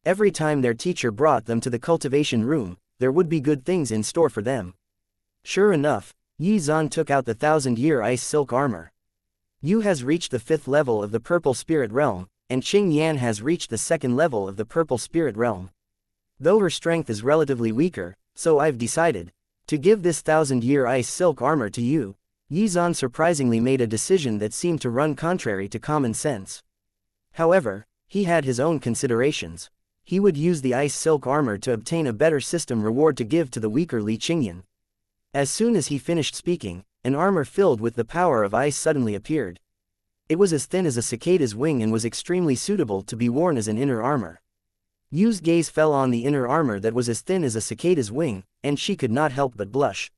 Every time their teacher brought them to the cultivation room, there would be good things in store for them. Sure enough, Yi Zan took out the 1,000-year ice silk armor. Yu has reached the 5th level of the purple spirit realm, and Qing Yan has reached the 2nd level of the purple spirit realm. Though her strength is relatively weaker, so I've decided to give this 1000-year ice silk armor to you. Xuan surprisingly made a decision that seemed to run contrary to common sense. However, he had his own considerations. He would use the ice silk armor to obtain a better system reward to give to the weaker Li Qingyan. As soon as he finished speaking, an armor filled with the power of ice suddenly appeared. It was as thin as a cicada's wing and was extremely suitable to be worn as an inner armor. Yu's gaze fell on the inner armor that was as thin as a cicada's wing, and she could not help but blush.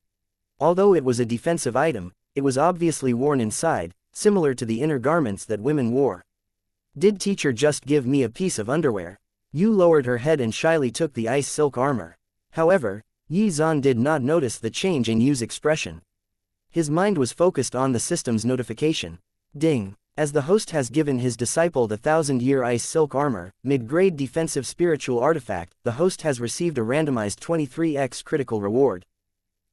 Although it was a defensive item, it was obviously worn inside, similar to the inner garments that women wore. Did teacher just give me a piece of underwear? Yu lowered her head and shyly took the ice silk armor. However, Xuan did not notice the change in Yu's expression. His mind was focused on the system's notification. Ding! As the host has given his disciple the 1000-year ice silk armor, mid-grade defensive spiritual artifact, the host has received a randomized 23x critical reward.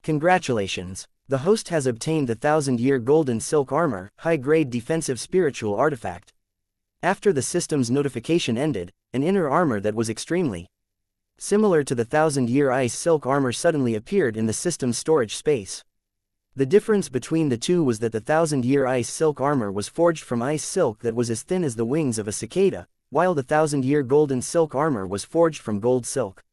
Congratulations! The host has obtained the 1000-year golden silk armor, high-grade defensive spiritual artifact. After the system's notification ended, an inner armor that was extremely similar to the 1000-year ice silk armor suddenly appeared in the system's storage space. The difference between the two was that the 1000-year ice silk armor was forged from ice silk that was as thin as the wings of a cicada, while the 1000-year golden silk armor was forged from gold silk.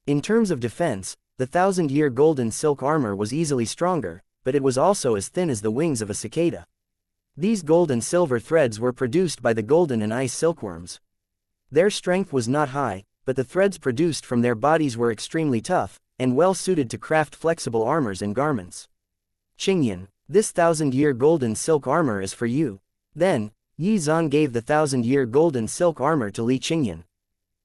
In terms of defense, the 1000-year golden silk armor was easily stronger, but it was also as thin as the wings of a cicada. These gold and silver threads were produced by the golden and ice silkworms. Their strength was not high, but the threads produced from their bodies were extremely tough, and well suited to craft flexible armors and garments. Qingyan, this 1000-year golden silk armor is for you. Then, Xuan gave the 1000-year golden silk armor to Li Qingyan.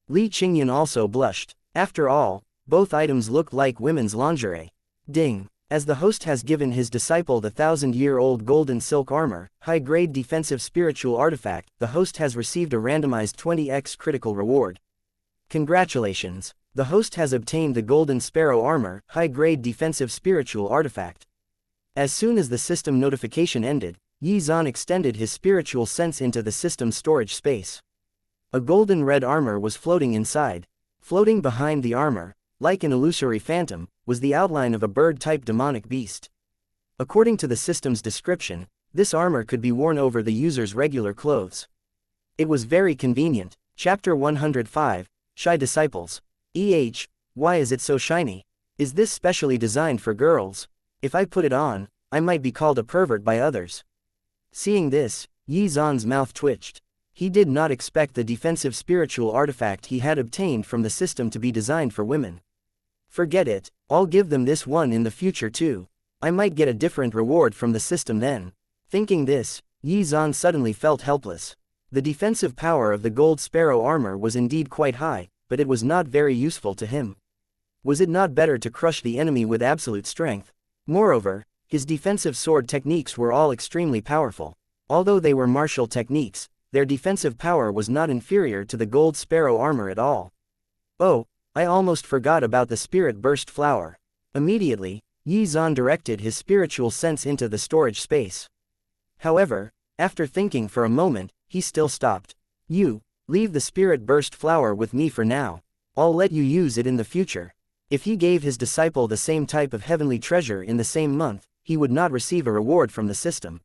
Li Qingyan also blushed. After all, both items looked like women's lingerie. Ding! As the host has given his disciple the 1000-year-old golden silk armor, high-grade defensive spiritual artifact, the host has received a randomized 20x critical reward. Congratulations! The host has obtained the golden sparrow armor, high-grade defensive spiritual artifact. As soon as the system notification ended, Xuan extended his spiritual sense into the system's storage space. A golden red armor was floating inside. Floating behind the armor, like an illusory phantom, was the outline of a bird-type demonic beast. According to the system's description, this armor could be worn over the user's regular clothes. It was very convenient. Chapter 105, Shy Disciples. Why is it so shiny? Is this specially designed for girls? If I put it on, I might be called a pervert by others. Seeing this, Xuan's mouth twitched. He did not expect the defensive spiritual artifact he had obtained from the system to be designed for women. Forget it, I'll give them this one in the future too. I might get a different reward from the system then. Thinking this, Xuan suddenly felt helpless. The defensive power of the gold sparrow armor was indeed quite high, but it was not very useful to him. Was it not better to crush the enemy with absolute strength? Moreover, his defensive sword techniques were all extremely powerful. Although they were martial techniques, their defensive power was not inferior to the gold sparrow armor at all. Oh, I almost forgot about the spirit burst flower. Immediately, Xuan directed his spiritual sense into the storage space. However, after thinking for a moment, he still stopped. Leave the spirit burst flower with me for now. I'll let you use it in the future. If he gave his disciple the same type of heavenly treasure in the same month, he would not receive a reward from the system.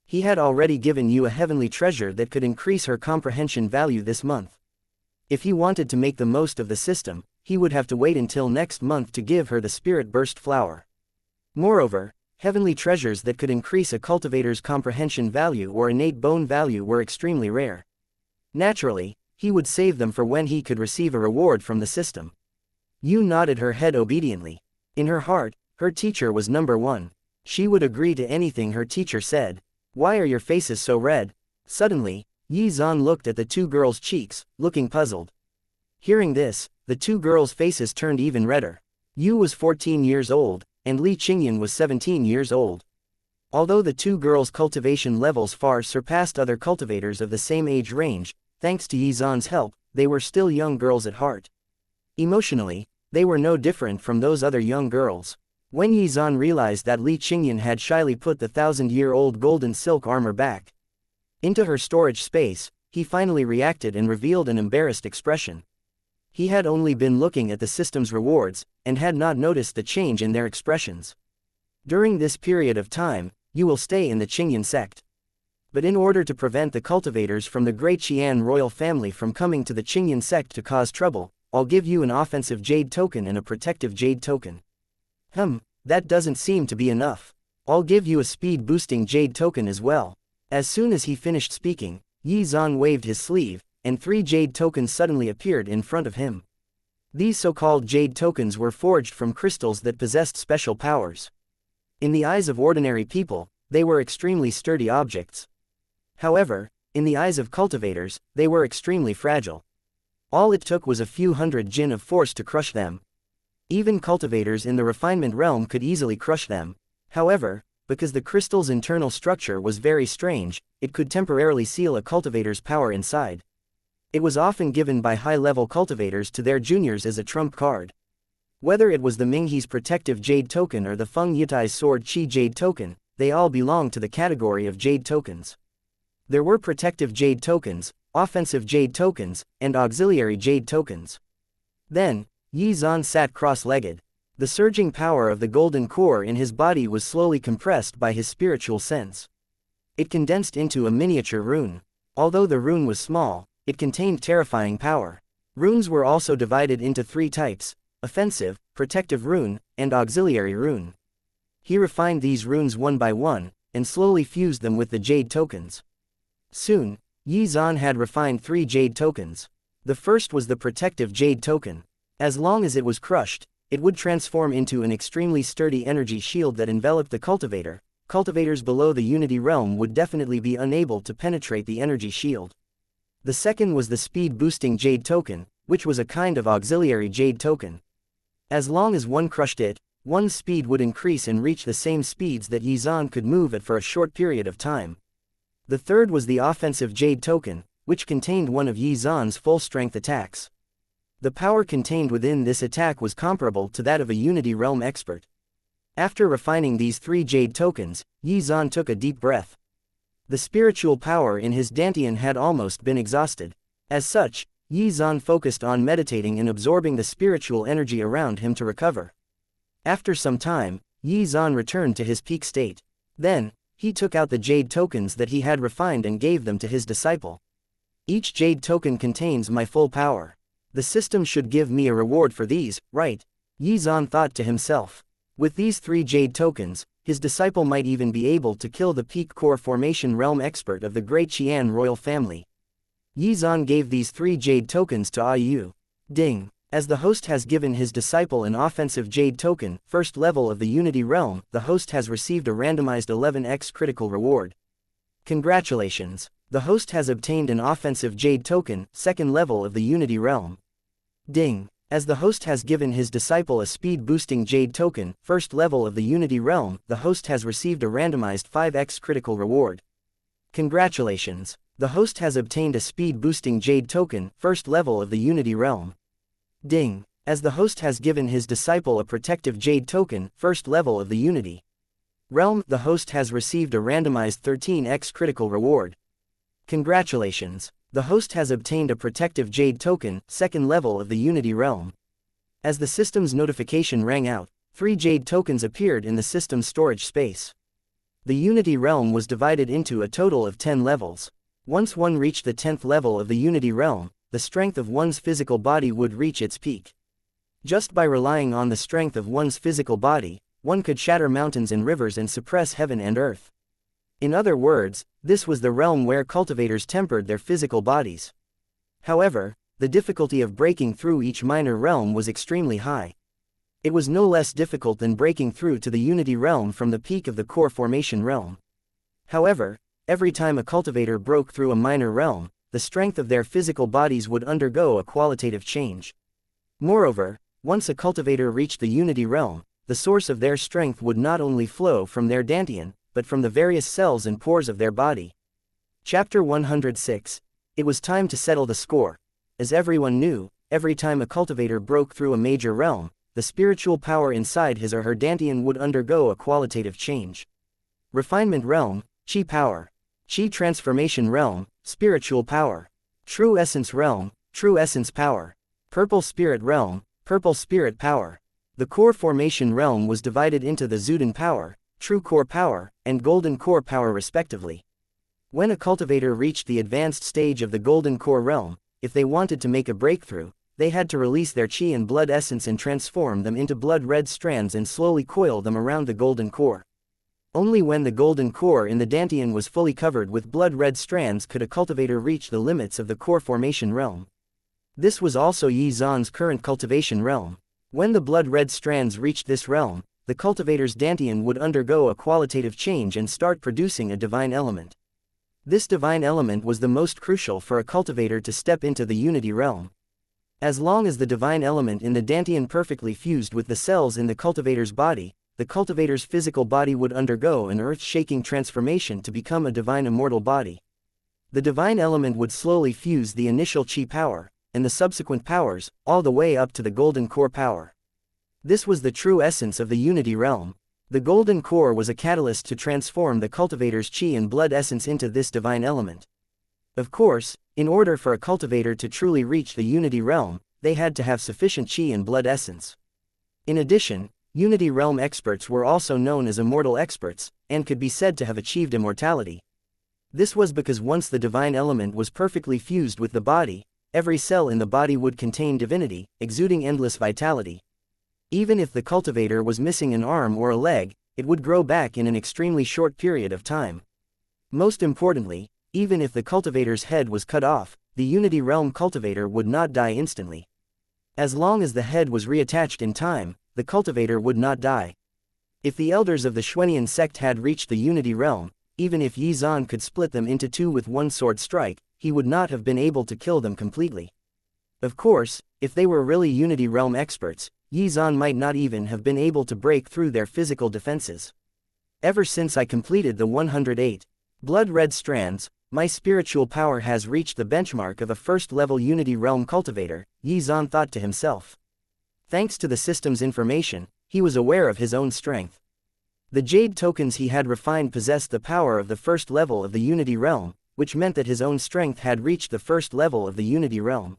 He had already given you a heavenly treasure that could increase her comprehension value this month. If he wanted to make the most of the system, he would have to wait until next month to give her the spirit burst flower. Moreover, heavenly treasures that could increase a cultivator's comprehension value or innate bone value were extremely rare. Naturally, he would save them for when he could receive a reward from the system. Yu nodded her head obediently. In her heart, her teacher was number one. She would agree to anything her teacher said. Why are your faces so red? Suddenly, Xuan looked at the two girls' cheeks, looking puzzled. Hearing this, the two girls' faces turned even redder. Yu was 14 years old, and Li Qingyan was 17 years old. Although the two girls' cultivation levels far surpassed other cultivators of the same age range, thanks to Xuan's help, they were still young girls at heart. Emotionally, they were no different from those other young girls. When Xuan realized that Li Qingyan had shyly put the 1000-year-old golden silk armor back into her storage space, he finally reacted and revealed an embarrassed expression. He had only been looking at the system's rewards, and had not noticed the change in their expressions. During this period of time, you will stay in the Yin Sect. But in order to prevent the cultivators from the great Xuan royal family from coming to the Yin Sect to cause trouble, I'll give you an offensive jade token and a protective jade token. That doesn't seem to be enough. I'll give you a speed-boosting jade token as well. As soon as he finished speaking, Xuan waved his sleeve, and 3 jade tokens suddenly appeared in front of him. These so-called jade tokens were forged from crystals that possessed special powers. In the eyes of ordinary people, they were extremely sturdy objects. However, in the eyes of cultivators, they were extremely fragile. All it took was a few hundred jin of force to crush them. Even cultivators in the refinement realm could easily crush them. However, because the crystal's internal structure was very strange, it could temporarily seal a cultivator's power inside. It was often given by high-level cultivators to their juniors as a trump card. Whether it was the Minghe's protective jade token or the Feng Yutai's sword chi jade token, they all belonged to the category of jade tokens. There were protective jade tokens, offensive jade tokens, and auxiliary jade tokens. Then, Xuan sat cross-legged. The surging power of the golden core in his body was slowly compressed by his spiritual sense. It condensed into a miniature rune. Although the rune was small, it contained terrifying power. Runes were also divided into 3 types: offensive, protective rune, and auxiliary rune. He refined these runes one by one, and slowly fused them with the jade tokens. Soon, Xuan had refined 3 jade tokens. The first was the protective jade token. As long as it was crushed, it would transform into an extremely sturdy energy shield that enveloped the cultivator. Cultivators below the Unity realm would definitely be unable to penetrate the energy shield. The second was the speed-boosting jade token, which was a kind of auxiliary jade token. As long as one crushed it, one's speed would increase and reach the same speeds that Xuan could move at for a short period of time. The third was the offensive jade token, which contained one of Xuan's full-strength attacks. The power contained within this attack was comparable to that of a Unity realm expert. After refining these 3 jade tokens, Xuan took a deep breath. The spiritual power in his dantian had almost been exhausted. As such, Xuan focused on meditating and absorbing the spiritual energy around him to recover. After some time, Xuan returned to his peak state. Then, he took out the jade tokens that he had refined and gave them to his disciple. Each jade token contains my full power. The system should give me a reward for these, right? Xuan thought to himself. With these 3 jade tokens, his disciple might even be able to kill the peak core formation realm expert of the great Xuan royal family. Xuan gave these 3 jade tokens to Ayu. Ding. As the host has given his disciple an offensive jade token, first level of the Unity realm, the host has received a randomized 11x critical reward. Congratulations. The host has obtained an offensive jade token, second level of the Unity realm. Ding. As the host has given his disciple a speed-boosting jade token, first level of the Unity realm, the host has received a randomized 5x critical reward. Congratulations. The host has obtained a speed-boosting jade token, first level of the Unity realm. Ding. As the host has given his disciple a protective jade token, first level of the Unity realm, the host has received a randomized 13x critical reward. Congratulations. The host has obtained a protective jade token, second level of the Unity realm. As the system's notification rang out, 3 jade tokens appeared in the system's storage space. The Unity realm was divided into a total of 10 levels. Once one reached the 10th level of the Unity realm, the strength of one's physical body would reach its peak. Just by relying on the strength of one's physical body, one could shatter mountains and rivers and suppress heaven and earth. In other words, this was the realm where cultivators tempered their physical bodies. However, the difficulty of breaking through each minor realm was extremely high. It was no less difficult than breaking through to the Unity realm from the peak of the core formation realm. However, every time a cultivator broke through a minor realm, the strength of their physical bodies would undergo a qualitative change. Moreover, once a cultivator reached the Unity realm, the source of their strength would not only flow from their dantian, but from the various cells and pores of their body. Chapter 106. It was time to settle the score. As everyone knew, every time a cultivator broke through a major realm, the spiritual power inside his or her dantian would undergo a qualitative change. Refinement realm, chi power. Chi transformation realm, spiritual power. True essence realm, true essence power. Purple Spirit Realm, Purple Spirit Power. The Core Formation Realm was divided into the Zuden Power, True Core Power, and Golden Core Power respectively. When a cultivator reached the advanced stage of the Golden Core Realm, if they wanted to make a breakthrough, they had to release their chi and blood essence and transform them into blood-red strands and slowly coil them around the Golden Core. Only when the Golden Core in the Dantian was fully covered with blood-red strands could a cultivator reach the limits of the Core Formation Realm. This was also Yi Zan's current Cultivation Realm. When the blood-red strands reached this realm, the cultivator's Dantian would undergo a qualitative change and start producing a divine element. This divine element was the most crucial for a cultivator to step into the Unity Realm. As long as the divine element in the Dantian perfectly fused with the cells in the cultivator's body, the cultivator's physical body would undergo an earth-shaking transformation to become a divine immortal body. The divine element would slowly fuse the initial chi power, and the subsequent powers, all the way up to the Golden Core power. This was the true essence of the Unity Realm. The Golden Core was a catalyst to transform the cultivator's chi and blood essence into this divine element. Of course, in order for a cultivator to truly reach the Unity Realm, they had to have sufficient chi and blood essence. In addition, Unity Realm experts were also known as immortal experts, and could be said to have achieved immortality. This was because once the divine element was perfectly fused with the body, every cell in the body would contain divinity, exuding endless vitality. Even if the cultivator was missing an arm or a leg, it would grow back in an extremely short period of time. Most importantly, even if the cultivator's head was cut off, the Unity Realm cultivator would not die instantly. As long as the head was reattached in time, the cultivator would not die. If the elders of the Xuan sect had reached the Unity Realm, even if Yi Zan could split them into two with one sword strike, he would not have been able to kill them completely. Of course, if they were really Unity Realm experts, Yi Zan might not even have been able to break through their physical defenses. Ever since I completed the 108 blood-red strands, my spiritual power has reached the benchmark of a first-level Unity Realm cultivator, Yi Zan thought to himself. Thanks to the system's information, he was aware of his own strength. The jade tokens he had refined possessed the power of the first level of the Unity Realm, which meant that his own strength had reached the first level of the Unity Realm.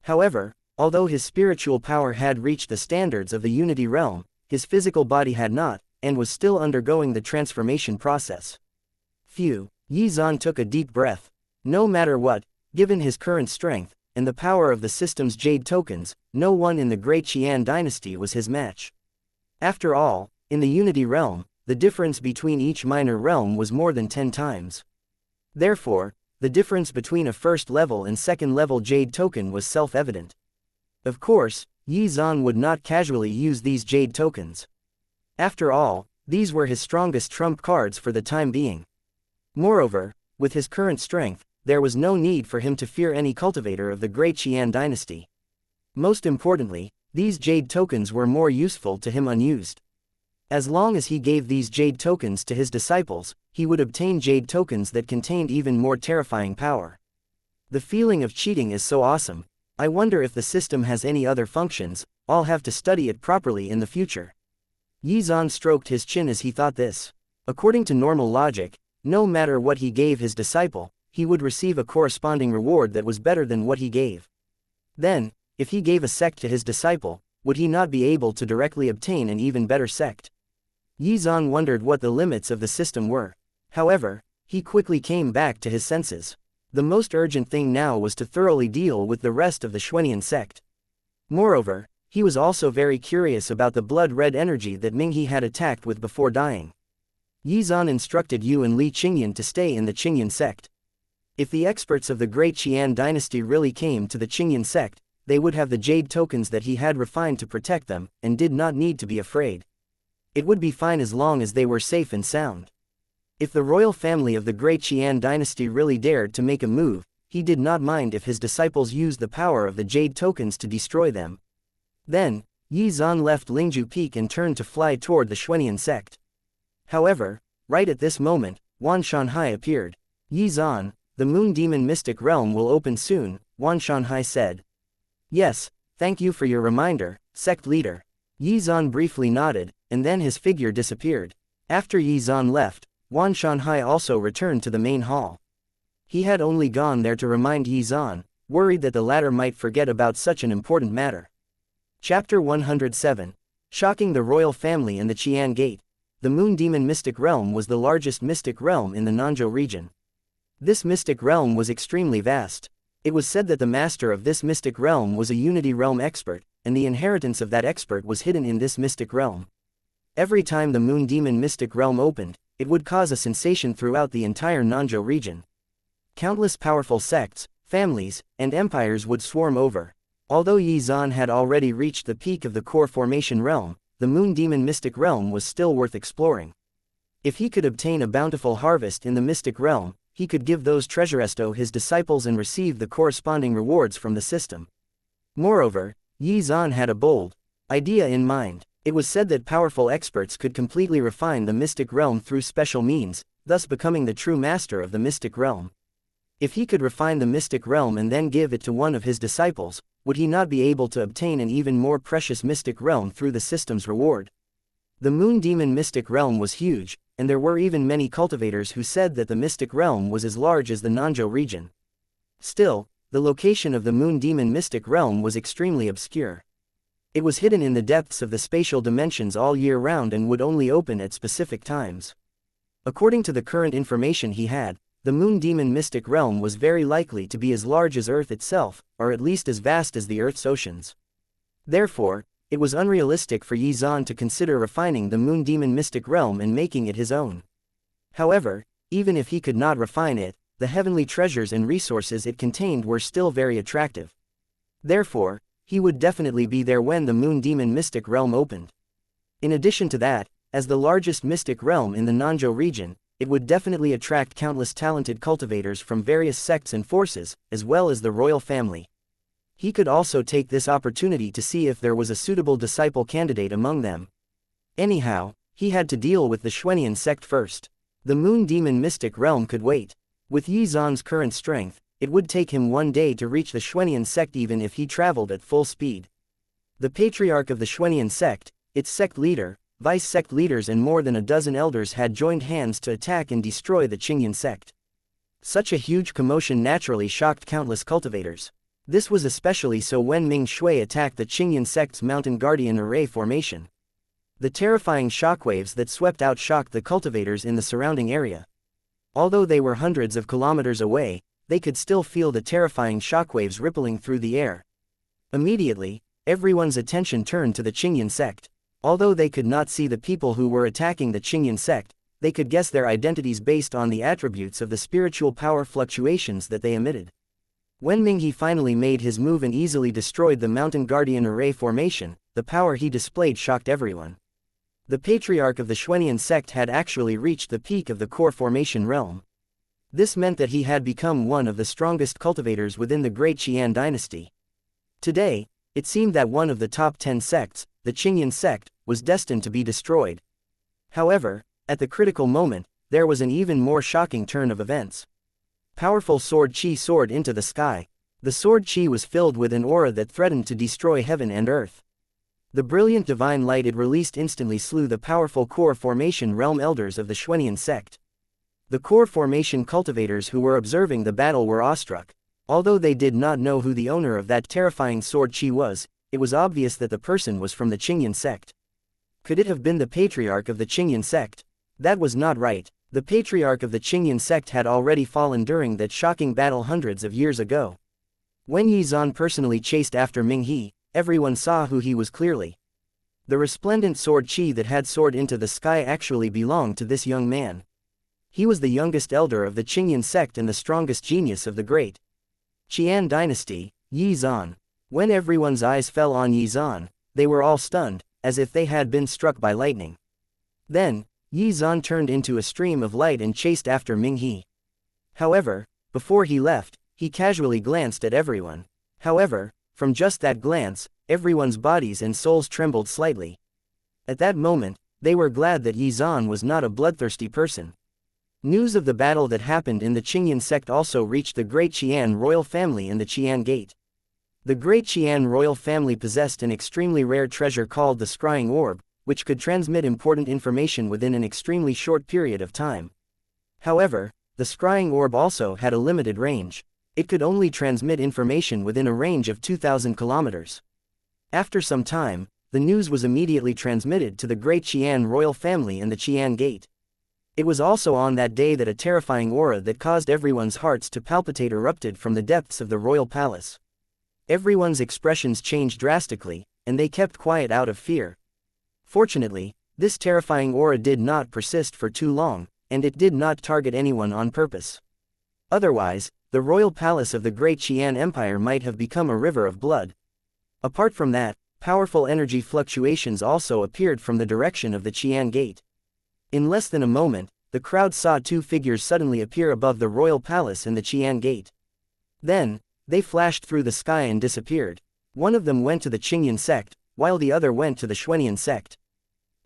However, although his spiritual power had reached the standards of the Unity Realm, his physical body had not, and was still undergoing the transformation process. Phew, Yi Zan took a deep breath. No matter what, given his current strength, and the power of the system's jade tokens, no one in the Great Qian dynasty was his match. After all, in the Unity Realm, the difference between each minor realm was more than 10 times. Therefore, the difference between a first-level and second-level jade token was self-evident. Of course, Yi Zan would not casually use these jade tokens. After all, these were his strongest trump cards for the time being. Moreover, with his current strength, there was no need for him to fear any cultivator of the Great Qian dynasty. Most importantly, these jade tokens were more useful to him unused. As long as he gave these jade tokens to his disciples, he would obtain jade tokens that contained even more terrifying power. The feeling of cheating is so awesome. I wonder if the system has any other functions. I'll have to study it properly in the future. Yi Zan stroked his chin as he thought this. According to normal logic, no matter what he gave his disciple, he would receive a corresponding reward that was better than what he gave. Then, if he gave a sect to his disciple, would he not be able to directly obtain an even better sect? Yi Zan wondered what the limits of the system were. However, he quickly came back to his senses. The most urgent thing now was to thoroughly deal with the rest of the Xuan sect. Moreover, he was also very curious about the blood-red energy that Minghe had attacked with before dying. Yi Zan instructed Yu and Li Qingyan to stay in the Qingyan sect. If the experts of the Great Qian dynasty really came to the Qingyan sect, they would have the jade tokens that he had refined to protect them, and did not need to be afraid. It would be fine as long as they were safe and sound. If the royal family of the Great Qian dynasty really dared to make a move, he did not mind if his disciples used the power of the jade tokens to destroy them. Then, Yi Zan left Lingju Peak and turned to fly toward the Xuan sect. However, right at this moment, Wan Shanhai appeared. Yi Zan, the Moon Demon Mystic Realm will open soon, Wan Shanhai said. Yes, thank you for your reminder, sect leader. Yi Zan briefly nodded, and then his figure disappeared. After Yi Zan left, Wan Shanhai also returned to the main hall. He had only gone there to remind Yi Zan, worried that the latter might forget about such an important matter. Chapter 107. Shocking the royal family and the Qian Gate. The Moon Demon Mystic Realm was the largest mystic realm in the Nanzhou region. This mystic realm was extremely vast. It was said that the master of this mystic realm was a Unity Realm expert, and the inheritance of that expert was hidden in this mystic realm. Every time the Moon Demon Mystic Realm opened, it would cause a sensation throughout the entire Nanzhou region. Countless powerful sects, families, and empires would swarm over. Although Yi Zan had already reached the peak of the core formation realm, the Moon Demon Mystic Realm was still worth exploring. If he could obtain a bountiful harvest in the Mystic Realm, he could give those treasures to his disciples and receive the corresponding rewards from the system. Moreover, Yi Zan had a bold idea in mind. It was said that powerful experts could completely refine the Mystic Realm through special means, thus becoming the true master of the Mystic Realm. If he could refine the Mystic Realm and then give it to one of his disciples, would he not be able to obtain an even more precious Mystic Realm through the system's reward? The Moon Demon Mystic Realm was huge, and there were even many cultivators who said that the Mystic Realm was as large as the Nanzhou region. Still, the location of the Moon Demon Mystic Realm was extremely obscure. It was hidden in the depths of the spatial dimensions all year round and would only open at specific times. According to the current information he had, the Moon Demon Mystic Realm was very likely to be as large as Earth itself, or at least as vast as the Earth's oceans. Therefore, it was unrealistic for Yi Zan to consider refining the Moon Demon Mystic Realm and making it his own. However, even if he could not refine it, the heavenly treasures and resources it contained were still very attractive. Therefore, he would definitely be there when the Moon Demon Mystic Realm opened. In addition to that, as the largest mystic realm in the Nanzhou region, it would definitely attract countless talented cultivators from various sects and forces, as well as the royal family. He could also take this opportunity to see if there was a suitable disciple candidate among them. Anyhow, he had to deal with the Xuan sect first. The Moon Demon Mystic Realm could wait. With Yi Zan's current strength, it would take him one day to reach the Xuan sect even if he traveled at full speed. The patriarch of the Xuan sect, its sect leader, vice sect leaders and more than a dozen elders had joined hands to attack and destroy the Qingyan sect. Such a huge commotion naturally shocked countless cultivators. This was especially so when Ming Shui attacked the Qingyan sect's Mountain Guardian Array formation. The terrifying shockwaves that swept out shocked the cultivators in the surrounding area. Although they were hundreds of kilometers away, they could still feel the terrifying shockwaves rippling through the air. Immediately, everyone's attention turned to the Qingyan sect. Although they could not see the people who were attacking the Qingyan sect, they could guess their identities based on the attributes of the spiritual power fluctuations that they emitted. When Minghe finally made his move and easily destroyed the Mountain Guardian Array formation, the power he displayed shocked everyone. The patriarch of the Xuan sect had actually reached the peak of the core formation realm. This meant that he had become one of the strongest cultivators within the Great Qian dynasty. Today, it seemed that one of the top 10 sects, the Qingyan sect, was destined to be destroyed. However, at the critical moment, there was an even more shocking turn of events. Powerful sword qi soared into the sky. The sword qi was filled with an aura that threatened to destroy heaven and earth. The brilliant divine light it released instantly slew the powerful core formation realm elders of the Xuan sect. The core formation cultivators who were observing the battle were awestruck. Although they did not know who the owner of that terrifying sword qi was, it was obvious that the person was from the Qingyan sect. Could it have been the patriarch of the Qingyan sect? That was not right. The patriarch of the Qingyan sect had already fallen during that shocking battle hundreds of years ago. When Yi Zan personally chased after Minghe, everyone saw who he was clearly. The resplendent sword qi that had soared into the sky actually belonged to this young man. He was the youngest elder of the Qingyan sect and the strongest genius of the Great Qian dynasty, Yi Zan. When everyone's eyes fell on Yi Zan, they were all stunned, as if they had been struck by lightning. Then, Yi Zan turned into a stream of light and chased after Minghe. However, before he left, he casually glanced at everyone. However, from just that glance, everyone's bodies and souls trembled slightly. At that moment, they were glad that Yi Zan was not a bloodthirsty person. News of the battle that happened in the Qingyan sect also reached the Great Qian royal family in the Qian Gate. The Great Qian royal family possessed an extremely rare treasure called the Scrying Orb, which could transmit important information within an extremely short period of time. However, the Scrying Orb also had a limited range. It could only transmit information within a range of 2,000 kilometers. After some time, the news was immediately transmitted to the great Xuan royal family and the Xuan Gate. It was also on that day that a terrifying aura that caused everyone's hearts to palpitate erupted from the depths of the royal palace. Everyone's expressions changed drastically, and they kept quiet out of fear. Fortunately, this terrifying aura did not persist for too long, and it did not target anyone on purpose. Otherwise, the royal palace of the great Xuan Empire might have become a river of blood. Apart from that, powerful energy fluctuations also appeared from the direction of the Xuan Gate. In less than a moment, the crowd saw two figures suddenly appear above the royal palace and the Xuan Gate. Then, they flashed through the sky and disappeared. One of them went to the Yin Sect, while the other went to the Xuan Sect.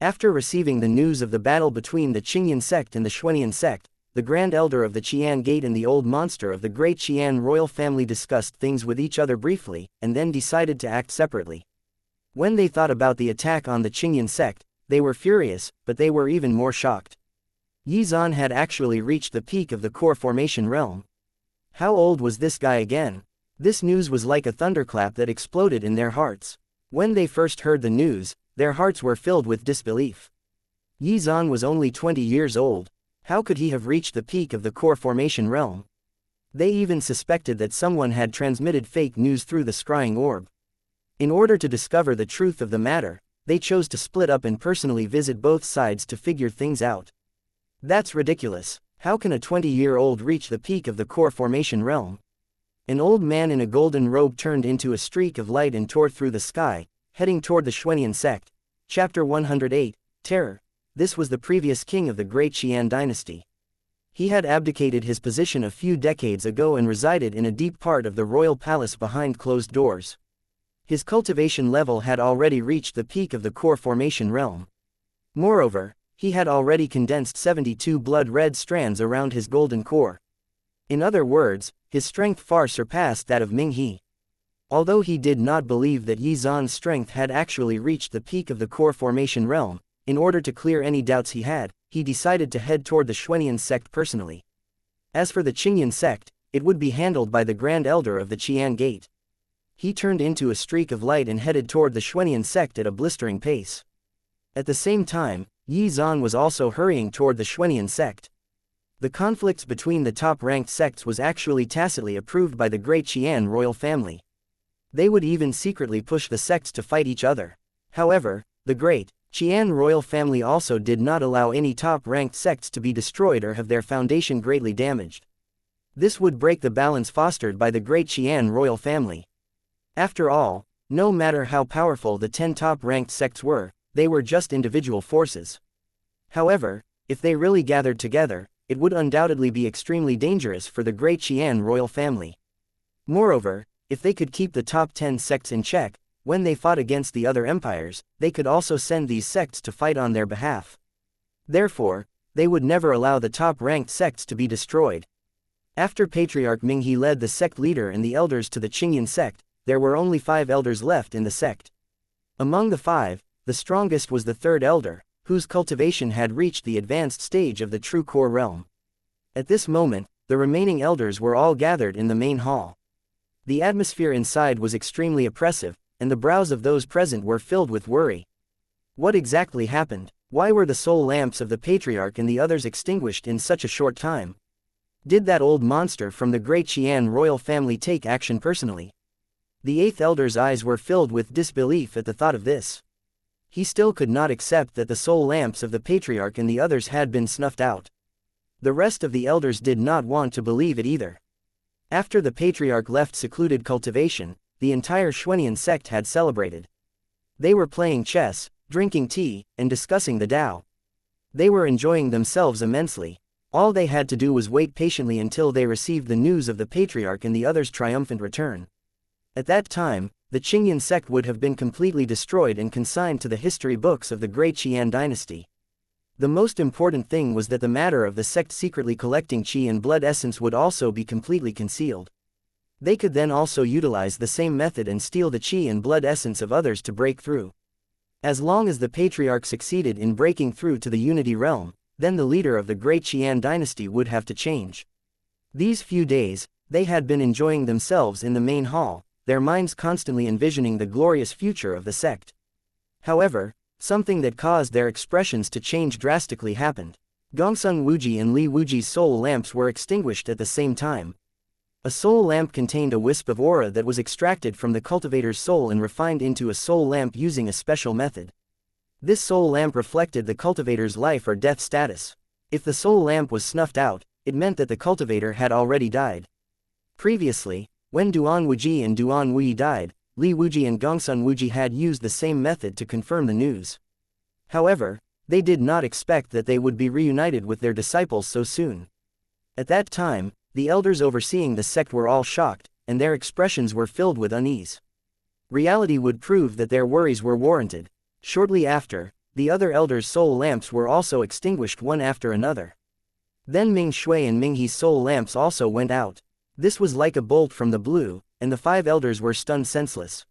After receiving the news of the battle between the Yin Sect and the Xuan Sect, the Grand Elder of the Xuan Gate and the Old Monster of the Great Xuan royal family discussed things with each other briefly, and then decided to act separately. When they thought about the attack on the Yin Sect, they were furious, but they were even more shocked. Xuan had actually reached the peak of the core formation realm. How old was this guy again? This news was like a thunderclap that exploded in their hearts. When they first heard the news, their hearts were filled with disbelief. Xuan was only 20 years old. How could he have reached the peak of the core formation realm? They even suspected that someone had transmitted fake news through the scrying orb. In order to discover the truth of the matter, they chose to split up and personally visit both sides to figure things out. That's ridiculous. How can a 20-year-old reach the peak of the core formation realm? An old man in a golden robe turned into a streak of light and tore through the sky, heading toward the Xuan Sect. Chapter 108, Terror. This was the previous king of the Great Xuan dynasty. He had abdicated his position a few decades ago and resided in a deep part of the royal palace behind closed doors. His cultivation level had already reached the peak of the core formation realm. Moreover, he had already condensed 72 blood-red strands around his golden core. In other words, his strength far surpassed that of Ming He. Although he did not believe that Xuan's strength had actually reached the peak of the core formation realm, in order to clear any doubts he decided to head toward the Xuan Sect personally. As for the Yin Sect, it would be handled by the Grand Elder of the Xuan Gate. He turned into a streak of light and headed toward the Xuan Sect at a blistering pace. At the same time, Xuan was also hurrying toward the Xuan Sect. The conflicts between the top-ranked sects was actually tacitly approved by the Great Xuan royal family. They would even secretly push the sects to fight each other. However, the Great Xuan royal family also did not allow any top-ranked sects to be destroyed or have their foundation greatly damaged. This would break the balance fostered by the Great Xuan royal family. After all, no matter how powerful the 10 top-ranked sects were, they were just individual forces. However, if they really gathered together, it would undoubtedly be extremely dangerous for the Great Xuan royal family. Moreover, if they could keep the top 10 sects in check, when they fought against the other empires, they could also send these sects to fight on their behalf. Therefore, they would never allow the top-ranked sects to be destroyed. After Patriarch Ming He led the sect leader and the elders to the Yin Sect, there were only 5 elders left in the sect. Among the 5, the strongest was the third elder, whose cultivation had reached the advanced stage of the true core realm. At this moment, the remaining elders were all gathered in the main hall. The atmosphere inside was extremely oppressive, and the brows of those present were filled with worry. What exactly happened? Why were the soul lamps of the Patriarch and the others extinguished in such a short time? Did that old monster from the Great Xuan royal family take action personally? The 8th elder's eyes were filled with disbelief at the thought of this. He still could not accept that the soul lamps of the Patriarch and the others had been snuffed out. The rest of the elders did not want to believe it either. After the Patriarch left secluded cultivation, the entire Xuan sect had celebrated. They were playing chess, drinking tea, and discussing the Tao. They were enjoying themselves immensely. All they had to do was wait patiently until they received the news of the Patriarch and the others' triumphant return. At that time, the Yin Sect would have been completely destroyed and consigned to the history books of the Great Xuan dynasty. The most important thing was that the matter of the sect secretly collecting qi and blood essence would also be completely concealed. They could then also utilize the same method and steal the qi and blood essence of others to break through. As long as the Patriarch succeeded in breaking through to the Unity realm, then the leader of the Great Xuan dynasty would have to change. These few days, They had been enjoying themselves in the main hall, their minds constantly envisioning the glorious future of the sect. However, something that caused their expressions to change drastically happened. Gongsung Wuji and Li Wuji's soul lamps were extinguished at the same time. A soul lamp contained a wisp of aura that was extracted from the cultivator's soul and refined into a soul lamp using a special method. This soul lamp reflected the cultivator's life or death status. If the soul lamp was snuffed out, it meant that the cultivator had already died. Previously, when Duan Wuji and Duan Wuyi died, Li Wuji and Gongsun Wuji had used the same method to confirm the news. However, they did not expect that they would be reunited with their disciples so soon. At that time, the elders overseeing the sect were all shocked, and their expressions were filled with unease. Reality would prove that their worries were warranted. Shortly after, the other elders' soul lamps were also extinguished one after another. Then Ming Shui and Ming He's soul lamps also went out. This was like a bolt from the blue, and the 5 elders were stunned senseless.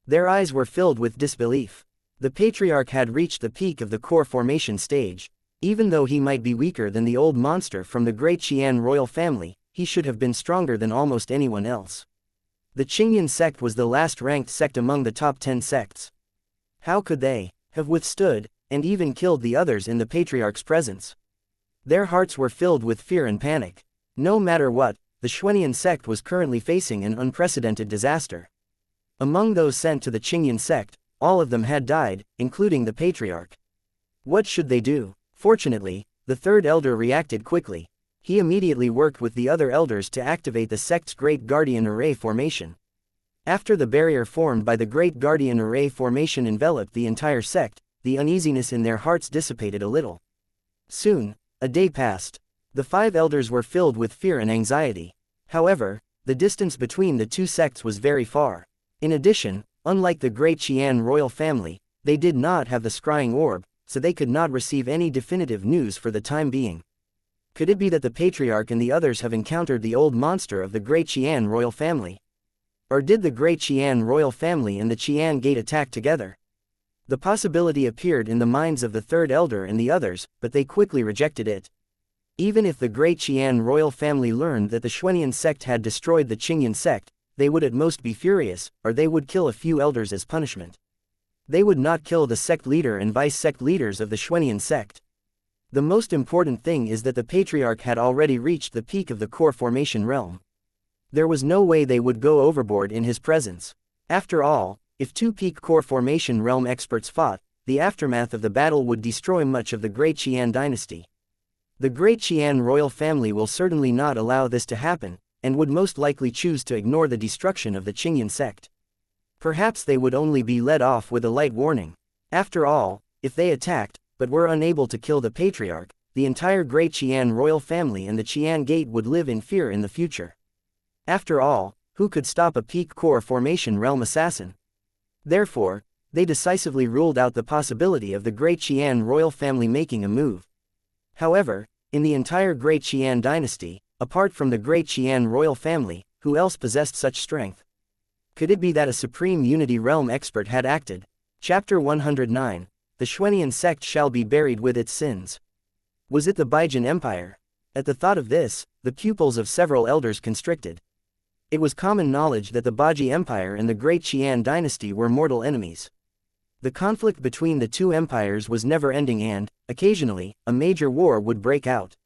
Their eyes were filled with disbelief. The patriarch had reached the peak of the core formation stage. Even though he might be weaker than the old monster from the great Qian royal family, he should have been stronger than almost anyone else. The Yin Sect was the last ranked sect among the top 10 sects. How could they have withstood, and even killed the others in the patriarch's presence? Their hearts were filled with fear and panic. No matter what, the Xuan sect was currently facing an unprecedented disaster. Among those sent to the Yin Sect, all of them had died, including the patriarch. What should they do? Fortunately, the third elder reacted quickly. He immediately worked with the other elders to activate the sect's Great Guardian Array formation. After the barrier formed by the Great Guardian Array formation enveloped the entire sect, the uneasiness in their hearts dissipated a little. Soon, a day passed. The 5 elders were filled with fear and anxiety. However, the distance between the 2 sects was very far. In addition, unlike the great Qian royal family, they did not have the scrying orb, so they could not receive any definitive news for the time being. Could it be that the patriarch and the others have encountered the old monster of the great Qian royal family? Or did the great Qian royal family and the Qian gate attack together? The possibility appeared in the minds of the third elder and the others, but they quickly rejected it. Even if the great Qian royal family learned that the Xuan sect had destroyed the Yin sect, they would at most be furious, or they would kill a few elders as punishment. They would not kill the sect leader and vice-sect leaders of the Xuan sect. The most important thing is that the patriarch had already reached the peak of the core formation realm. There was no way they would go overboard in his presence. After all, if 2 peak core formation realm experts fought, the aftermath of the battle would destroy much of the great Qian dynasty. The great Qian royal family will certainly not allow this to happen, and would most likely choose to ignore the destruction of the Yin sect. Perhaps they would only be let off with a light warning. After all, if they attacked, but were unable to kill the patriarch, the entire great Qian royal family and the Qian gate would live in fear in the future. After all, who could stop a peak core formation realm assassin? Therefore, they decisively ruled out the possibility of the great Qian royal family making a move. However, in the entire great Qian dynasty, apart from the great Qian royal family, who else possessed such strength? Could it be that a supreme unity realm expert had acted? Chapter 109. The Xuan sect shall be buried with its sins. Was it the Baijin Empire? At the thought of this, the pupils of several elders constricted. It was common knowledge that the Baji Empire and the great Qian dynasty were mortal enemies. The conflict between the 2 empires was never-ending and, occasionally, a major war would break out.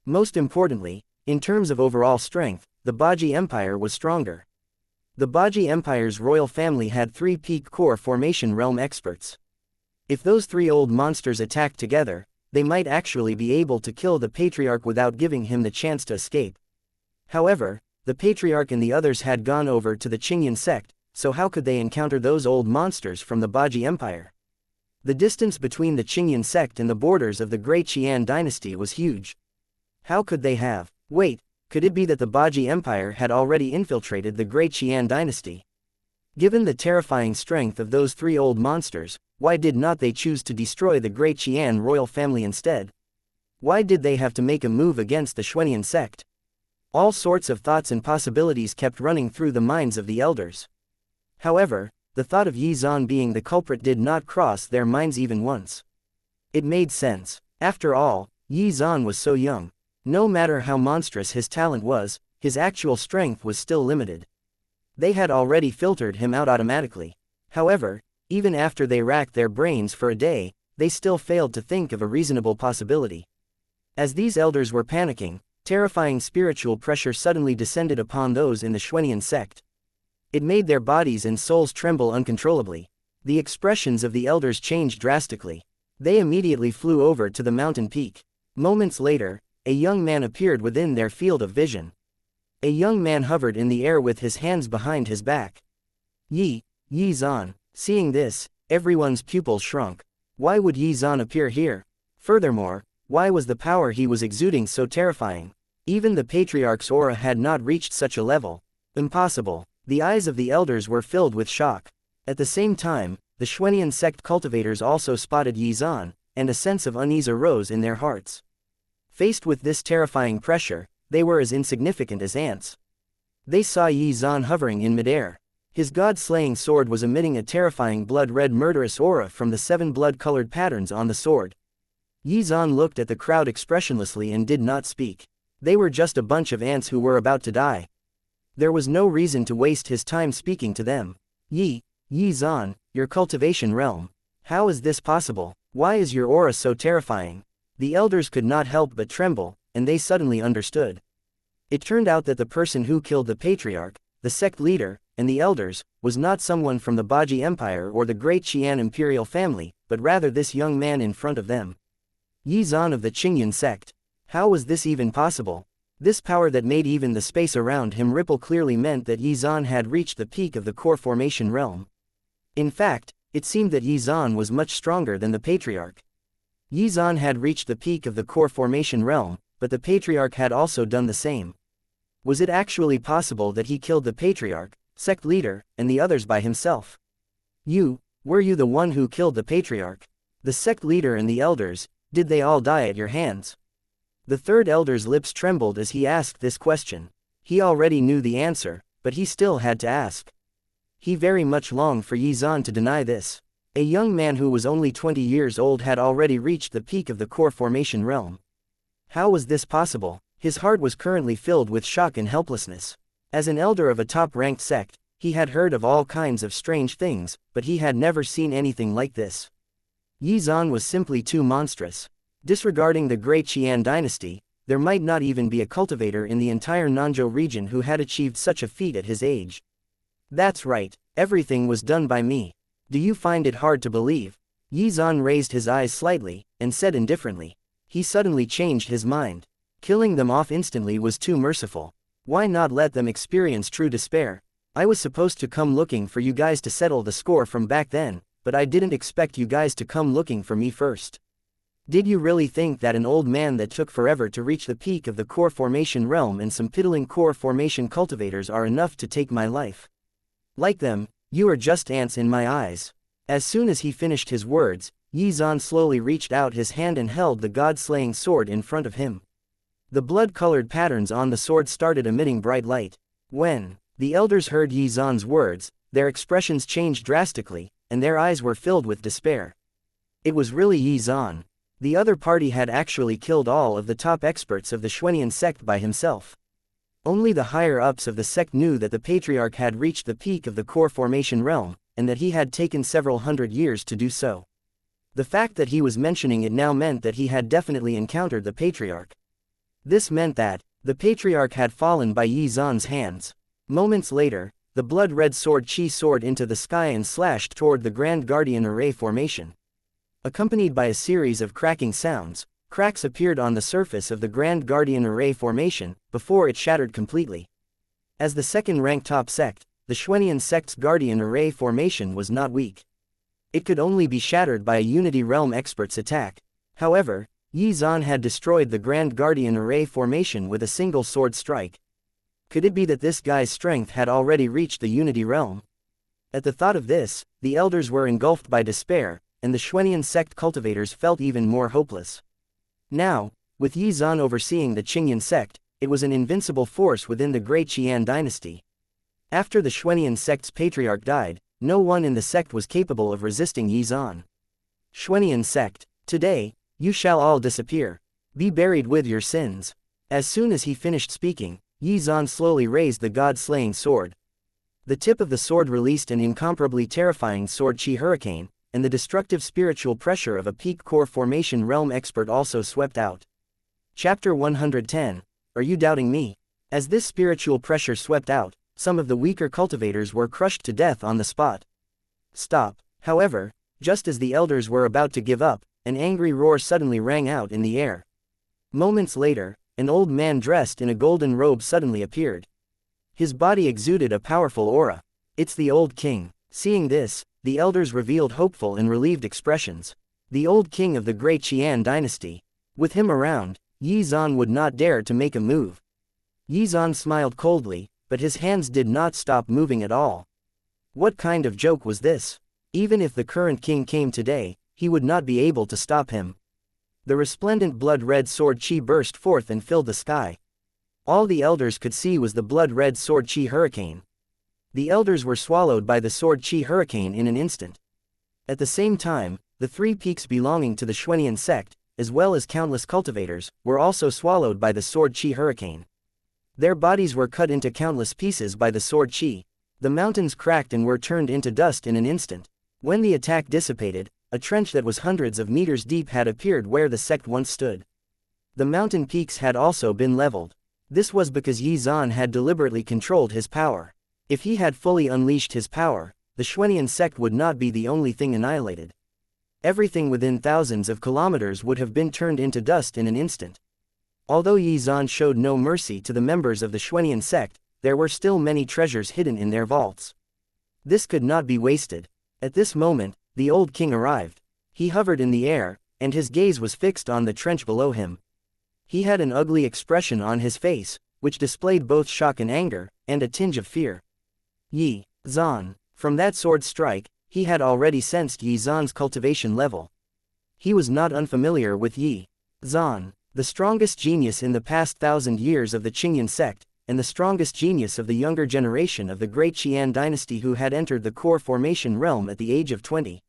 Most importantly, in terms of overall strength, the Baji Empire was stronger. The Baji Empire's royal family had 3 peak core formation realm experts. If those 3 old monsters attacked together, they might actually be able to kill the patriarch without giving him the chance to escape. However, the patriarch and the others had gone over to the Yin sect, so how could they encounter those old monsters from the Baji Empire? The distance between the Yin sect and the borders of the great Qian dynasty was huge. How could they have? Wait, could it be that the Baji Empire had already infiltrated the great Qian dynasty? Given the terrifying strength of those 3 old monsters, why did not they choose to destroy the great Qian royal family instead? Why did they have to make a move against the Xuan sect? All sorts of thoughts and possibilities kept running through the minds of the elders. However, the thought of Yi Zan being the culprit did not cross their minds even once. It made sense. After all, Yi Zan was so young. No matter how monstrous his talent was, his actual strength was still limited. They had already filtered him out automatically. However, even after they racked their brains for a day, they still failed to think of a reasonable possibility. As these elders were panicking, terrifying spiritual pressure suddenly descended upon those in the Xuan sect. It made their bodies and souls tremble uncontrollably. The expressions of the elders changed drastically. They immediately flew over to the mountain peak. Moments later, a young man appeared within their field of vision. A young man hovered in the air with his hands behind his back. Yi Zan. Seeing this, everyone's pupils shrunk. Why would Yi Zan appear here? Furthermore, why was the power he was exuding so terrifying? Even the Patriarch's aura had not reached such a level. Impossible. The eyes of the elders were filled with shock. At the same time, the Xuan sect cultivators also spotted Yi Zan, and a sense of unease arose in their hearts. Faced with this terrifying pressure, they were as insignificant as ants. They saw Yi Zan hovering in midair. His god-slaying sword was emitting a terrifying blood-red murderous aura from the 7 blood-colored patterns on the sword. Yi Zan looked at the crowd expressionlessly and did not speak. They were just a bunch of ants who were about to die. There was no reason to waste his time speaking to them. Yi Zan, your cultivation realm. How is this possible? Why is your aura so terrifying? The elders could not help but tremble, and they suddenly understood. It turned out that the person who killed the patriarch, the sect leader, and the elders, was not someone from the Baji Empire or the great Qian imperial family, but rather this young man in front of them. Yi Zan of the Qingyan sect. How was this even possible? This power that made even the space around him ripple clearly meant that Yi Zan had reached the peak of the core formation realm. In fact, it seemed that Yi Zan was much stronger than the Patriarch. Yi Zan had reached the peak of the core formation realm, but the Patriarch had also done the same. Was it actually possible that he killed the Patriarch, sect leader, and the others by himself? Were you the one who killed the Patriarch? The sect leader and the elders, did they all die at your hands? The third elder's lips trembled as he asked this question. He already knew the answer, but he still had to ask. He very much longed for Yi Zan to deny this. A young man who was only 20 years old had already reached the peak of the core formation realm. How was this possible? His heart was currently filled with shock and helplessness. As an elder of a top-ranked sect, he had heard of all kinds of strange things, but he had never seen anything like this. Yi Zan was simply too monstrous. Disregarding the Great Qian dynasty, there might not even be a cultivator in the entire Nanzhou region who had achieved such a feat at his age. That's right, everything was done by me. Do you find it hard to believe? Yi Zan raised his eyes slightly, and said indifferently. He suddenly changed his mind. Killing them off instantly was too merciful. Why not let them experience true despair? I was supposed to come looking for you guys to settle the score from back then, but I didn't expect you guys to come looking for me first. Did you really think that an old man that took forever to reach the peak of the core formation realm and some piddling core formation cultivators are enough to take my life? Like them, you are just ants in my eyes. As soon as he finished his words, Yi Zan slowly reached out his hand and held the god-slaying sword in front of him. The blood-colored patterns on the sword started emitting bright light. When the elders heard Yi Zan's words, their expressions changed drastically, and their eyes were filled with despair. It was really Yi Zan. The other party had actually killed all of the top experts of the Xuan sect by himself. Only the higher-ups of the sect knew that the Patriarch had reached the peak of the core formation realm, and that he had taken several hundred years to do so. The fact that he was mentioning it now meant that he had definitely encountered the Patriarch. This meant that the Patriarch had fallen by Yi Zan's hands. Moments later, the blood-red sword Qi soared into the sky and slashed toward the Grand Guardian Array formation. Accompanied by a series of cracking sounds, cracks appeared on the surface of the Grand Guardian Array formation, before it shattered completely. As the second-ranked top sect, the Xuan sect's Guardian Array formation was not weak. It could only be shattered by a Unity Realm expert's attack. However, Yi Zan had destroyed the Grand Guardian Array formation with a single sword strike. Could it be that this guy's strength had already reached the Unity Realm? At the thought of this, the elders were engulfed by despair, and the Xuan sect cultivators felt even more hopeless. Now, with Yi Zan overseeing the Qingyan sect, it was an invincible force within the Great Qian dynasty. After the Xuan sect's patriarch died, no one in the sect was capable of resisting Yi Zan. Xuan sect, today, you shall all disappear. Be buried with your sins. As soon as he finished speaking, Yi Zan slowly raised the god-slaying sword. The tip of the sword released an incomparably terrifying sword chi hurricane, and the destructive spiritual pressure of a peak core formation realm expert also swept out. Chapter 110. Are you doubting me? As this spiritual pressure swept out, some of the weaker cultivators were crushed to death on the spot. Stop. However, just as the elders were about to give up, an angry roar suddenly rang out in the air. Moments later, an old man dressed in a golden robe suddenly appeared. His body exuded a powerful aura. It's the old king. Seeing this, the elders revealed hopeful and relieved expressions. The old king of the great Qian dynasty. With him around, Yi Zan would not dare to make a move. Yi Zan smiled coldly, but his hands did not stop moving at all. What kind of joke was this? Even if the current king came today, he would not be able to stop him. The resplendent blood-red sword chi burst forth and filled the sky. All the elders could see was the blood-red sword chi hurricane. The elders were swallowed by the sword chi hurricane in an instant. At the same time, the three peaks belonging to the Xuan sect, as well as countless cultivators, were also swallowed by the sword chi hurricane. Their bodies were cut into countless pieces by the sword chi. The mountains cracked and were turned into dust in an instant. When the attack dissipated, a trench that was hundreds of meters deep had appeared where the sect once stood. The mountain peaks had also been leveled. This was because Yi Zan had deliberately controlled his power. If he had fully unleashed his power, the Xuan sect would not be the only thing annihilated. Everything within thousands of kilometers would have been turned into dust in an instant. Although Yi Zan showed no mercy to the members of the Xuan sect, there were still many treasures hidden in their vaults. This could not be wasted. At this moment, the old king arrived. He hovered in the air, and his gaze was fixed on the trench below him. He had an ugly expression on his face, which displayed both shock and anger, and a tinge of fear. Yi Zan. From that sword strike, he had already sensed Yi Zan's cultivation level. He was not unfamiliar with Yi Zan, the strongest genius in the past 1,000 years of the Qingyan sect, and the strongest genius of the younger generation of the great Qian dynasty who had entered the core formation realm at the age of 20.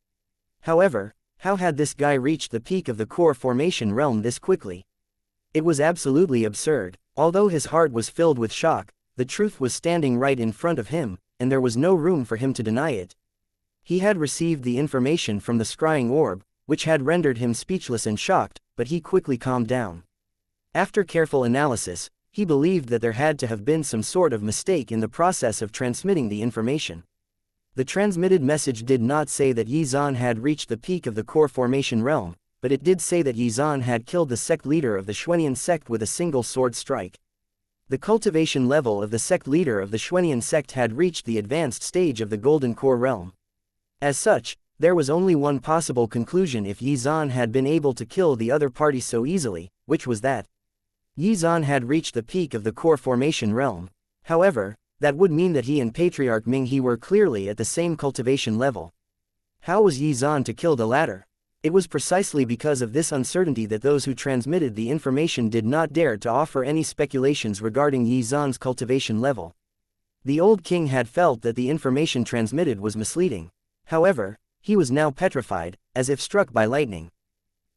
However, how had this guy reached the peak of the core formation realm this quickly? It was absolutely absurd. Although his heart was filled with shock, the truth was standing right in front of him, and there was no room for him to deny it. He had received the information from the scrying orb, which had rendered him speechless and shocked, but he quickly calmed down. After careful analysis, he believed that there had to have been some sort of mistake in the process of transmitting the information. The transmitted message did not say that Yi Zan had reached the peak of the core formation realm, but it did say that Yi Zan had killed the sect leader of the Xuan sect with a single sword strike. The cultivation level of the sect leader of the Xuan sect had reached the advanced stage of the golden core realm. As such, there was only one possible conclusion if Yi Zan had been able to kill the other party so easily, which was that Yi Zan had reached the peak of the core formation realm. However, that would mean that he and Patriarch Ming He were clearly at the same cultivation level. How was Yi Zan to kill the latter? It was precisely because of this uncertainty that those who transmitted the information did not dare to offer any speculations regarding Yi Zan's cultivation level. The old king had felt that the information transmitted was misleading. However, he was now petrified, as if struck by lightning.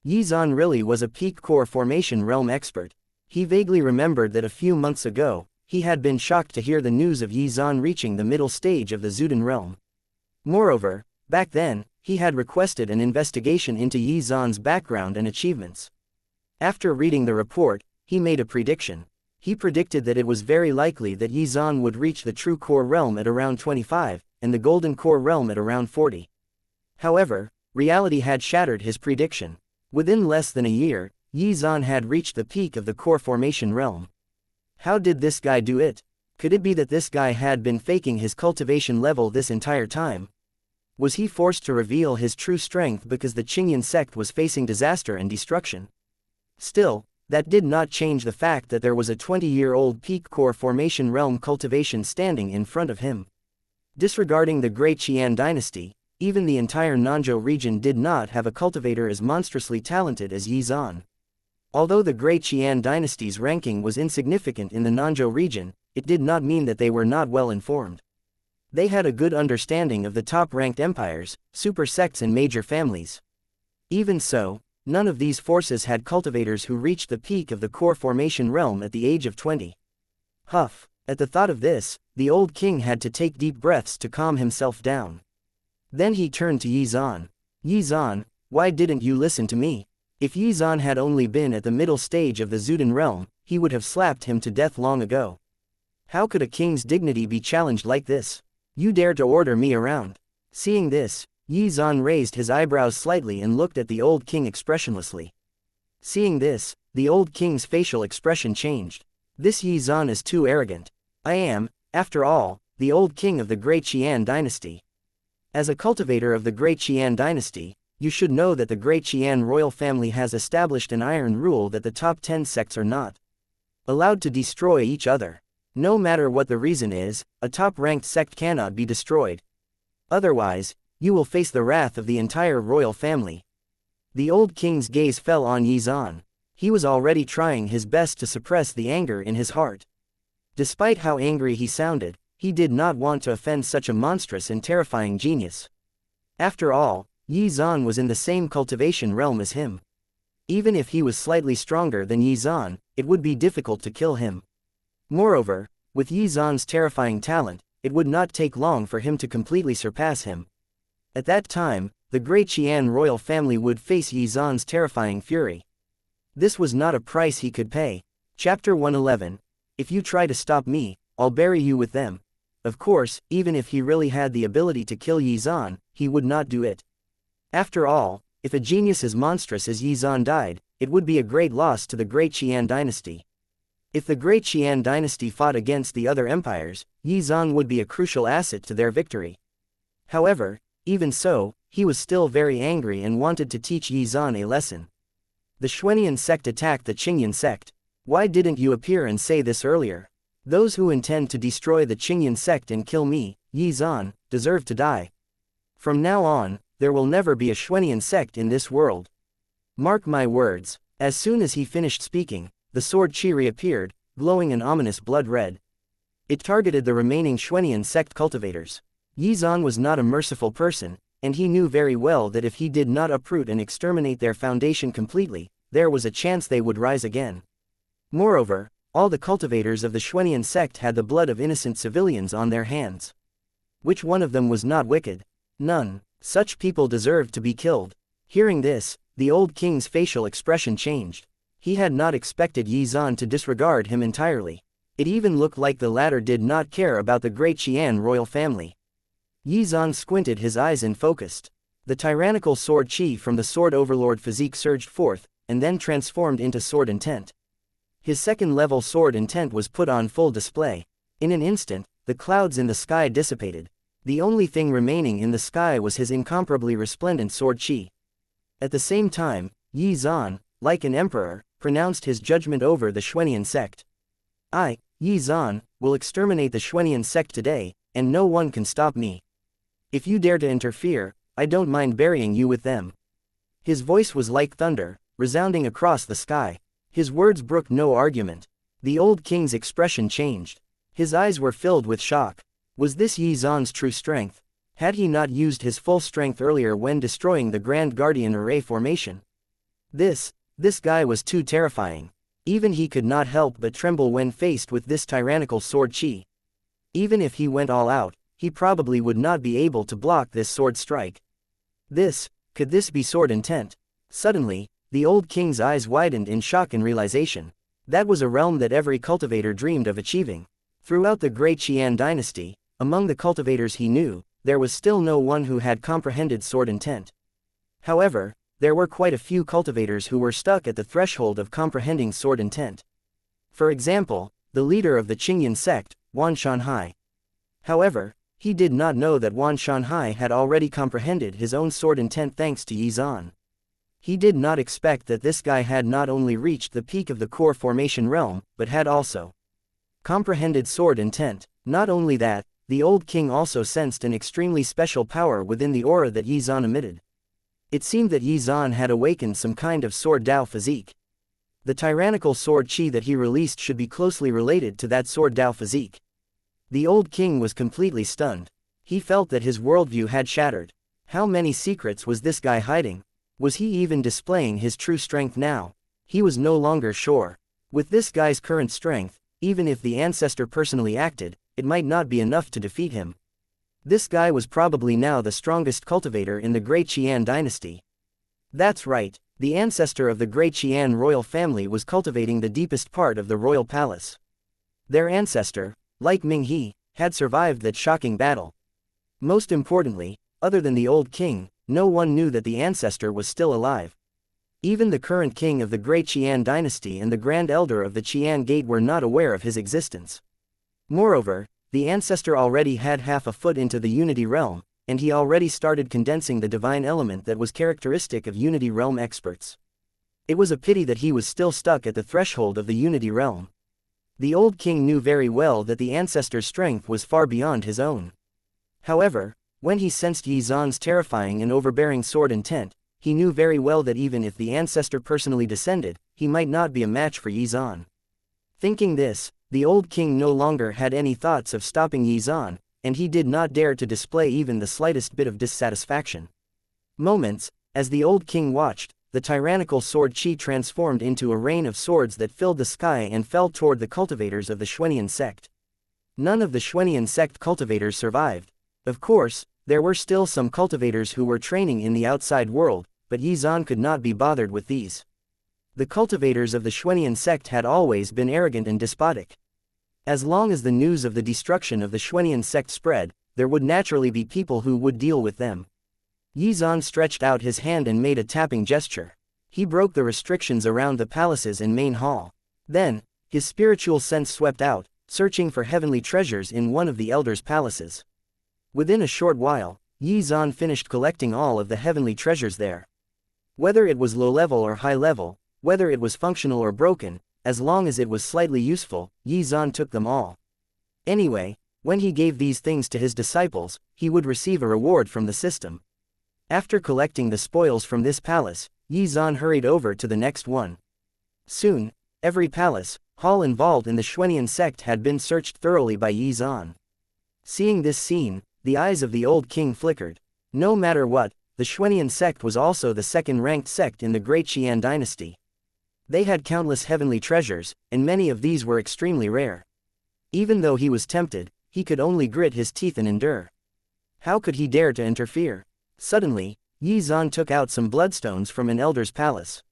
Yi Zan really was a peak core formation realm expert. He vaguely remembered that a few months ago, he had been shocked to hear the news of Yi Zan reaching the middle stage of the Zuden realm. Moreover, back then, he had requested an investigation into Yi Zan's background and achievements. After reading the report, he made a prediction. He predicted that it was very likely that Yi Zan would reach the true core realm at around 25, and the golden core realm at around 40. However, reality had shattered his prediction. Within less than a year, Yi Zan had reached the peak of the core formation realm. How did this guy do it? Could it be that this guy had been faking his cultivation level this entire time? Was he forced to reveal his true strength because the Qingyan sect was facing disaster and destruction? Still, that did not change the fact that there was a 20-year-old peak core formation realm cultivation standing in front of him. Disregarding the great Qian dynasty, even the entire Nanzhou region did not have a cultivator as monstrously talented as Yi Zan. Although the great Qian dynasty's ranking was insignificant in the Nanzhou region, it did not mean that they were not well informed. They had a good understanding of the top-ranked empires, super sects and major families. Even so, none of these forces had cultivators who reached the peak of the core formation realm at the age of 20. Huff. At the thought of this, the old king had to take deep breaths to calm himself down. Then he turned to Xuan. Xuan, why didn't you listen to me? If Xuan had only been at the middle stage of the Zuden realm, he would have slapped him to death long ago. How could a king's dignity be challenged like this? You dare to order me around? Seeing this, Xuan raised his eyebrows slightly and looked at the old king expressionlessly. Seeing this, the old king's facial expression changed. This Xuan is too arrogant. I am, after all, the old king of the Great Qian dynasty. As a cultivator of the Great Qian dynasty, you should know that the Great Qian royal family has established an iron rule that the top 10 sects are not allowed to destroy each other. No matter what the reason is, a top-ranked sect cannot be destroyed. Otherwise, you will face the wrath of the entire royal family. The old king's gaze fell on Xuan. He was already trying his best to suppress the anger in his heart. Despite how angry he sounded, he did not want to offend such a monstrous and terrifying genius. After all, Xuan was in the same cultivation realm as him. Even if he was slightly stronger than Xuan, it would be difficult to kill him. Moreover, with Xuan's terrifying talent, it would not take long for him to completely surpass him. At that time, the Great Qian royal family would face Xuan's terrifying fury. This was not a price he could pay. Chapter 111. If you try to stop me, I'll bury you with them. Of course, even if he really had the ability to kill Xuan, he would not do it. After all, if a genius as monstrous as Xuan died, it would be a great loss to the Great Qian dynasty. If the Great Qian dynasty fought against the other empires, Xuan would be a crucial asset to their victory. However, even so, he was still very angry and wanted to teach Xuan a lesson. The Xuan sect attacked the Qingyan sect. Why didn't you appear and say this earlier? Those who intend to destroy the Qingyan sect and kill me, Xuan, deserve to die. From now on, there will never be a Xuan sect in this world. Mark my words. As soon as he finished speaking, the sword qi reappeared, glowing an ominous blood red. It targeted the remaining Xuan sect cultivators. Xuan was not a merciful person, and he knew very well that if he did not uproot and exterminate their foundation completely, there was a chance they would rise again. Moreover, all the cultivators of the Xuan sect had the blood of innocent civilians on their hands. Which one of them was not wicked? None. Such people deserved to be killed. Hearing this, the old king's facial expression changed. He had not expected Xuan to disregard him entirely. It even looked like the latter did not care about the Great Qian royal family. Xuan squinted his eyes and focused. The tyrannical sword qi from the sword overlord physique surged forth, and then transformed into sword intent. His second-level sword intent was put on full display. In an instant, the clouds in the sky dissipated. The only thing remaining in the sky was his incomparably resplendent sword qi. At the same time, Xuan, like an emperor, pronounced his judgment over the Xuan sect. I, Xuan, will exterminate the Xuan sect today, and no one can stop me. If you dare to interfere, I don't mind burying you with them. His voice was like thunder, resounding across the sky. His words brooked no argument. The old king's expression changed. His eyes were filled with shock. Was this Xuan's true strength? Had he not used his full strength earlier when destroying the Grand Guardian Array formation? This guy was too terrifying. Even he could not help but tremble when faced with this tyrannical sword qi. Even if he went all out, he probably would not be able to block this sword strike. Could this be sword intent? Suddenly, the old king's eyes widened in shock and realization. That was a realm that every cultivator dreamed of achieving. Throughout the Great Qian dynasty, among the cultivators he knew, there was still no one who had comprehended sword intent. However, there were quite a few cultivators who were stuck at the threshold of comprehending sword intent. For example, the leader of the Qingyan sect, Wan Shanhai. However, he did not know that Wan Shanhai had already comprehended his own sword intent thanks to Xuan. He did not expect that this guy had not only reached the peak of the core formation realm, but had also comprehended sword intent. Not only that, the old king also sensed an extremely special power within the aura that Xuan emitted. It seemed that Xuan had awakened some kind of sword Dao physique. The tyrannical sword qi that he released should be closely related to that sword Dao physique. The old king was completely stunned. He felt that his worldview had shattered. How many secrets was this guy hiding? Was he even displaying his true strength now? He was no longer sure. With this guy's current strength, even if the ancestor personally acted, it might not be enough to defeat him. This guy was probably now the strongest cultivator in the Great Xuan dynasty. That's right, the ancestor of the Great Xuan royal family was cultivating the deepest part of the royal palace. Their ancestor, like Ming He, had survived that shocking battle. Most importantly, other than the old king, no one knew that the ancestor was still alive. Even the current king of the Great Xuan dynasty and the Grand Elder of the Qian Gate were not aware of his existence. Moreover, the ancestor already had half a foot into the Unity realm, and he already started condensing the divine element that was characteristic of Unity realm experts. It was a pity that he was still stuck at the threshold of the Unity realm. The old king knew very well that the ancestor's strength was far beyond his own. However, when he sensed Yi Zan's terrifying and overbearing sword intent, he knew very well that even if the ancestor personally descended, he might not be a match for Yi Zan. Thinking this, the old king no longer had any thoughts of stopping Yi Zan, and he did not dare to display even the slightest bit of dissatisfaction. Moments, as the old king watched, the tyrannical sword chi transformed into a rain of swords that filled the sky and fell toward the cultivators of the Xuan sect. None of the Xuan sect cultivators survived. Of course, there were still some cultivators who were training in the outside world, but Yi Zan could not be bothered with these. The cultivators of the Xuan sect had always been arrogant and despotic. As long as the news of the destruction of the Xuan sect spread, there would naturally be people who would deal with them. Yi Zan stretched out his hand and made a tapping gesture. He broke the restrictions around the palaces and main hall. Then, his spiritual sense swept out, searching for heavenly treasures in one of the elders' palaces. Within a short while, Yi Zan finished collecting all of the heavenly treasures there. Whether it was low level or high level, whether it was functional or broken, as long as it was slightly useful, Yi Zan took them all. Anyway, when he gave these things to his disciples, he would receive a reward from the system. After collecting the spoils from this palace, Yi Zan hurried over to the next one. Soon, every palace, hall involved in the Xuan sect had been searched thoroughly by Yi Zan. Seeing this scene, the eyes of the old king flickered. No matter what, the Xuan sect was also the second-ranked sect in the Great Xuan dynasty. They had countless heavenly treasures, and many of these were extremely rare. Even though he was tempted, he could only grit his teeth and endure. How could he dare to interfere? Suddenly, Yi Zan took out some bloodstones from an elder's palace.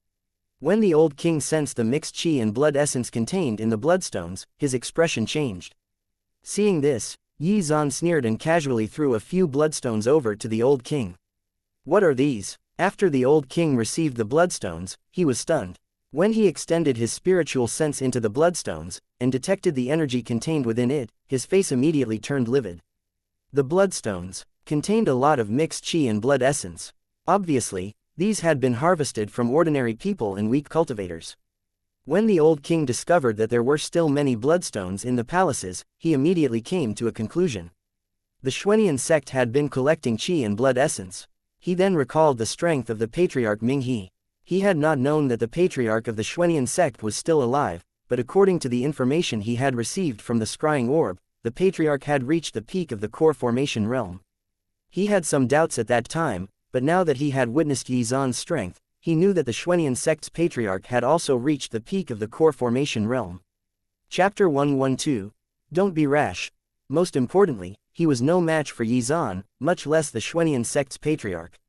When the old king sensed the mixed chi and blood essence contained in the bloodstones, his expression changed. Seeing this, Yi Zan sneered and casually threw a few bloodstones over to the old king. What are these? After the old king received the bloodstones, he was stunned. When he extended his spiritual sense into the bloodstones, and detected the energy contained within it, his face immediately turned livid. The bloodstones contained a lot of mixed chi and blood essence. Obviously, these had been harvested from ordinary people and weak cultivators. When the old king discovered that there were still many bloodstones in the palaces, he immediately came to a conclusion. The Xuan sect had been collecting chi and blood essence. He then recalled the strength of the patriarch Ming He. He had not known that the patriarch of the Xuan sect was still alive, but according to the information he had received from the scrying orb, the patriarch had reached the peak of the core formation realm. He had some doubts at that time, but now that he had witnessed Yi Zan's strength, he knew that the Xuan sect's patriarch had also reached the peak of the core formation realm. Chapter 112. Don't be rash. Most importantly, he was no match for Yi Zan, much less the Xuan sect's patriarch.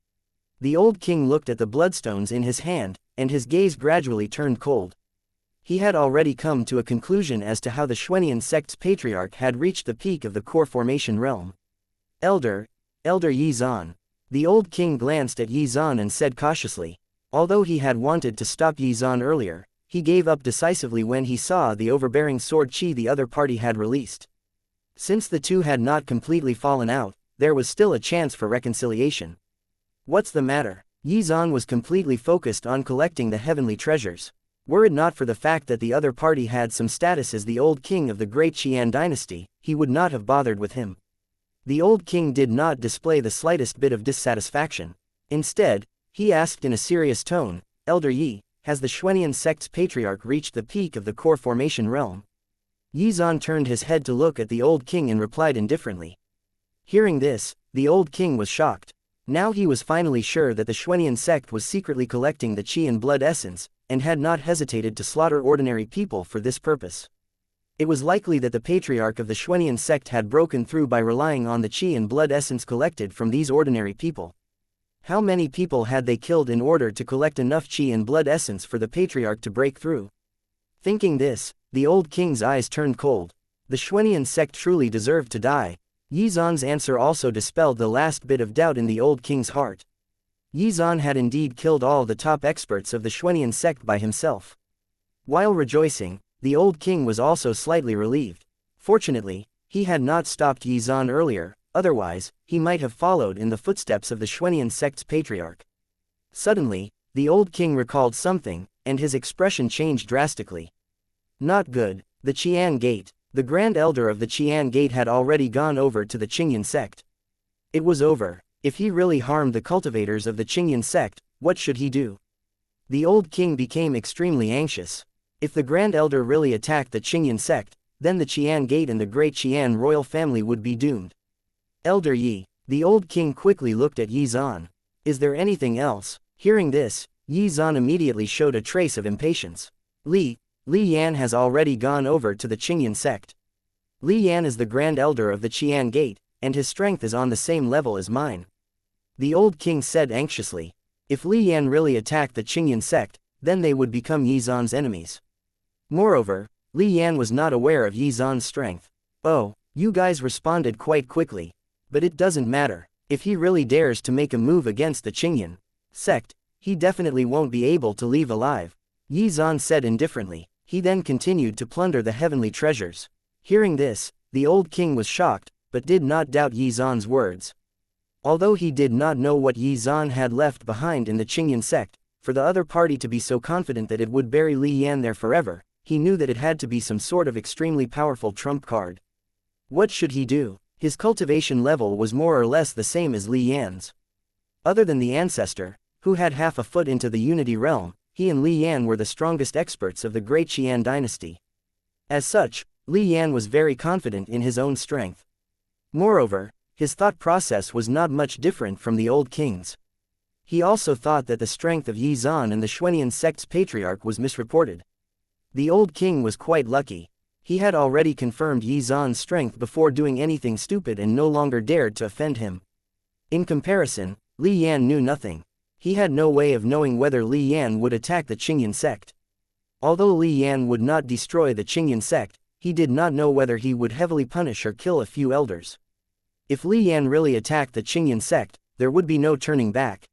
The old king looked at the bloodstones in his hand, and his gaze gradually turned cold. He had already come to a conclusion as to how the Xuan sect's patriarch had reached the peak of the core formation realm. Elder Yi Zan. The old king glanced at Yi Zan and said cautiously. Although he had wanted to stop Yi Zan earlier, he gave up decisively when he saw the overbearing sword chi the other party had released. Since the two had not completely fallen out, there was still a chance for reconciliation. What's the matter? Yi Zan was completely focused on collecting the heavenly treasures. Were it not for the fact that the other party had some status as the old king of the Great Xuan dynasty, he would not have bothered with him. The old king did not display the slightest bit of dissatisfaction. Instead, he asked in a serious tone, Elder Yi, has the Xuan sect's patriarch reached the peak of the core formation realm? Yi Zan turned his head to look at the old king and replied indifferently. Hearing this, the old king was shocked. Now he was finally sure that the Xuan sect was secretly collecting the chi and blood essence, and had not hesitated to slaughter ordinary people for this purpose. It was likely that the patriarch of the Xuan sect had broken through by relying on the qi and blood essence collected from these ordinary people. How many people had they killed in order to collect enough qi and blood essence for the patriarch to break through? Thinking this, the old king's eyes turned cold. The Xuan sect truly deserved to die. Yizan's answer also dispelled the last bit of doubt in the old king's heart. Yizan had indeed killed all the top experts of the Xuan sect by himself. While rejoicing, the old king was also slightly relieved. Fortunately, he had not stopped Yizan earlier, otherwise, he might have followed in the footsteps of the Xuan sect's patriarch. Suddenly, the old king recalled something, and his expression changed drastically. Not good. The Qian Gate. The Grand Elder of the Qian Gate had already gone over to the Qingyan sect. It was over. If he really harmed the cultivators of the Qingyan sect, what should he do? The old king became extremely anxious. If the Grand Elder really attacked the Qingyan sect, then the Qian Gate and the great Qian royal family would be doomed. Elder Yi. The old king quickly looked at Yizan. Is there anything else? Hearing this, Yizan immediately showed a trace of impatience. Li Yan has already gone over to the Qingyan sect. Li Yan is the Grand Elder of the Qian Gate, and his strength is on the same level as mine. The old king said anxiously. If Li Yan really attacked the Qingyan sect, then they would become Yizan's enemies. Moreover, Li Yan was not aware of Yizan's strength. Oh, you guys responded quite quickly. But it doesn't matter. If he really dares to make a move against the Qingyan sect, he definitely won't be able to leave alive. Yizan said indifferently. He then continued to plunder the heavenly treasures. Hearing this, the old king was shocked, but did not doubt Yizan's words. Although he did not know what Yizan had left behind in the Qingyan sect, for the other party to be so confident that it would bury Li Yan there forever, he knew that it had to be some sort of extremely powerful trump card. What should he do? His cultivation level was more or less the same as Li Yan's. Other than the ancestor, who had half a foot into the Unity realm, he and Li Yan were the strongest experts of the Great Qian dynasty. As such, Li Yan was very confident in his own strength. Moreover, his thought process was not much different from the old king's. He also thought that the strength of Yizan and the Xuan sect's patriarch was misreported. The old king was quite lucky. He had already confirmed Yizan's strength before doing anything stupid and no longer dared to offend him. In comparison, Li Yan knew nothing. He had no way of knowing whether Li Yan would attack the Qingyan sect. Although Li Yan would not destroy the Qingyan sect, he did not know whether he would heavily punish or kill a few elders. If Li Yan really attacked the Qingyan sect, there would be no turning back.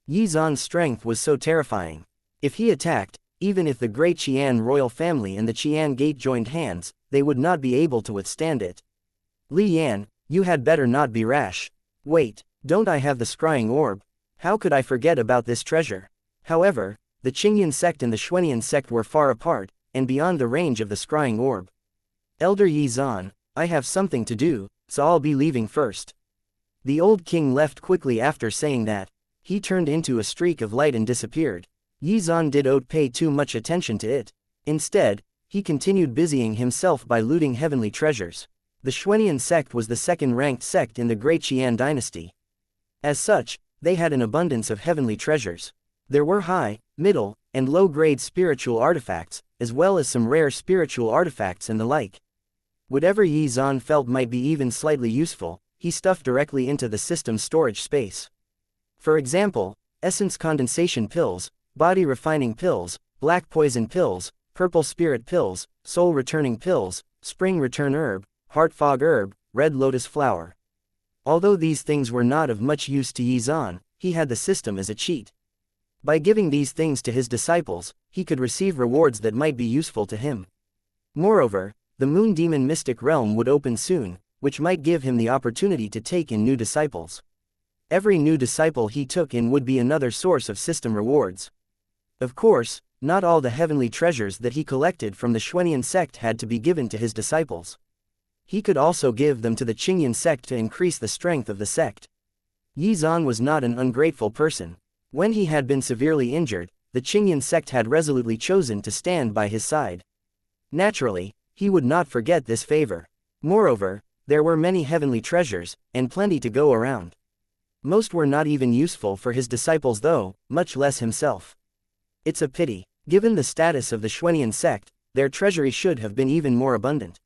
Yizan's strength was so terrifying. If he attacked, even if the great Qian royal family and the Qian Gate joined hands, they would not be able to withstand it. Li Yan, you had better not be rash. Wait, don't I have the scrying orb? How could I forget about this treasure? However, the Qingyan sect and the Xuan sect were far apart, and beyond the range of the scrying orb. Elder Yizan, I have something to do, so I'll be leaving first. The old king left quickly after saying that. He turned into a streak of light and disappeared. Yizan did not pay too much attention to it. Instead, he continued busying himself by looting heavenly treasures. The Xuan sect was the second-ranked sect in the Great Qian dynasty. As such, they had an abundance of heavenly treasures. There were high, middle, and low-grade spiritual artifacts, as well as some rare spiritual artifacts and the like. Whatever Yizan felt might be even slightly useful, he stuffed directly into the system's storage space. For example, essence condensation pills, body refining pills, black poison pills, purple spirit pills, soul returning pills, spring return herb, heart fog herb, red lotus flower. Although these things were not of much use to Yizan, he had the system as a cheat. By giving these things to his disciples, he could receive rewards that might be useful to him. Moreover, the Moon Demon Mystic Realm would open soon, which might give him the opportunity to take in new disciples. Every new disciple he took in would be another source of system rewards. Of course, not all the heavenly treasures that he collected from the Xuan sect had to be given to his disciples. He could also give them to the Qingyan sect to increase the strength of the sect. Yizan was not an ungrateful person. When he had been severely injured, the Qingyan sect had resolutely chosen to stand by his side. Naturally, he would not forget this favor. Moreover, there were many heavenly treasures, and plenty to go around. Most were not even useful for his disciples though, much less himself. It's a pity. Given the status of the Xuan sect, their treasury should have been even more abundant.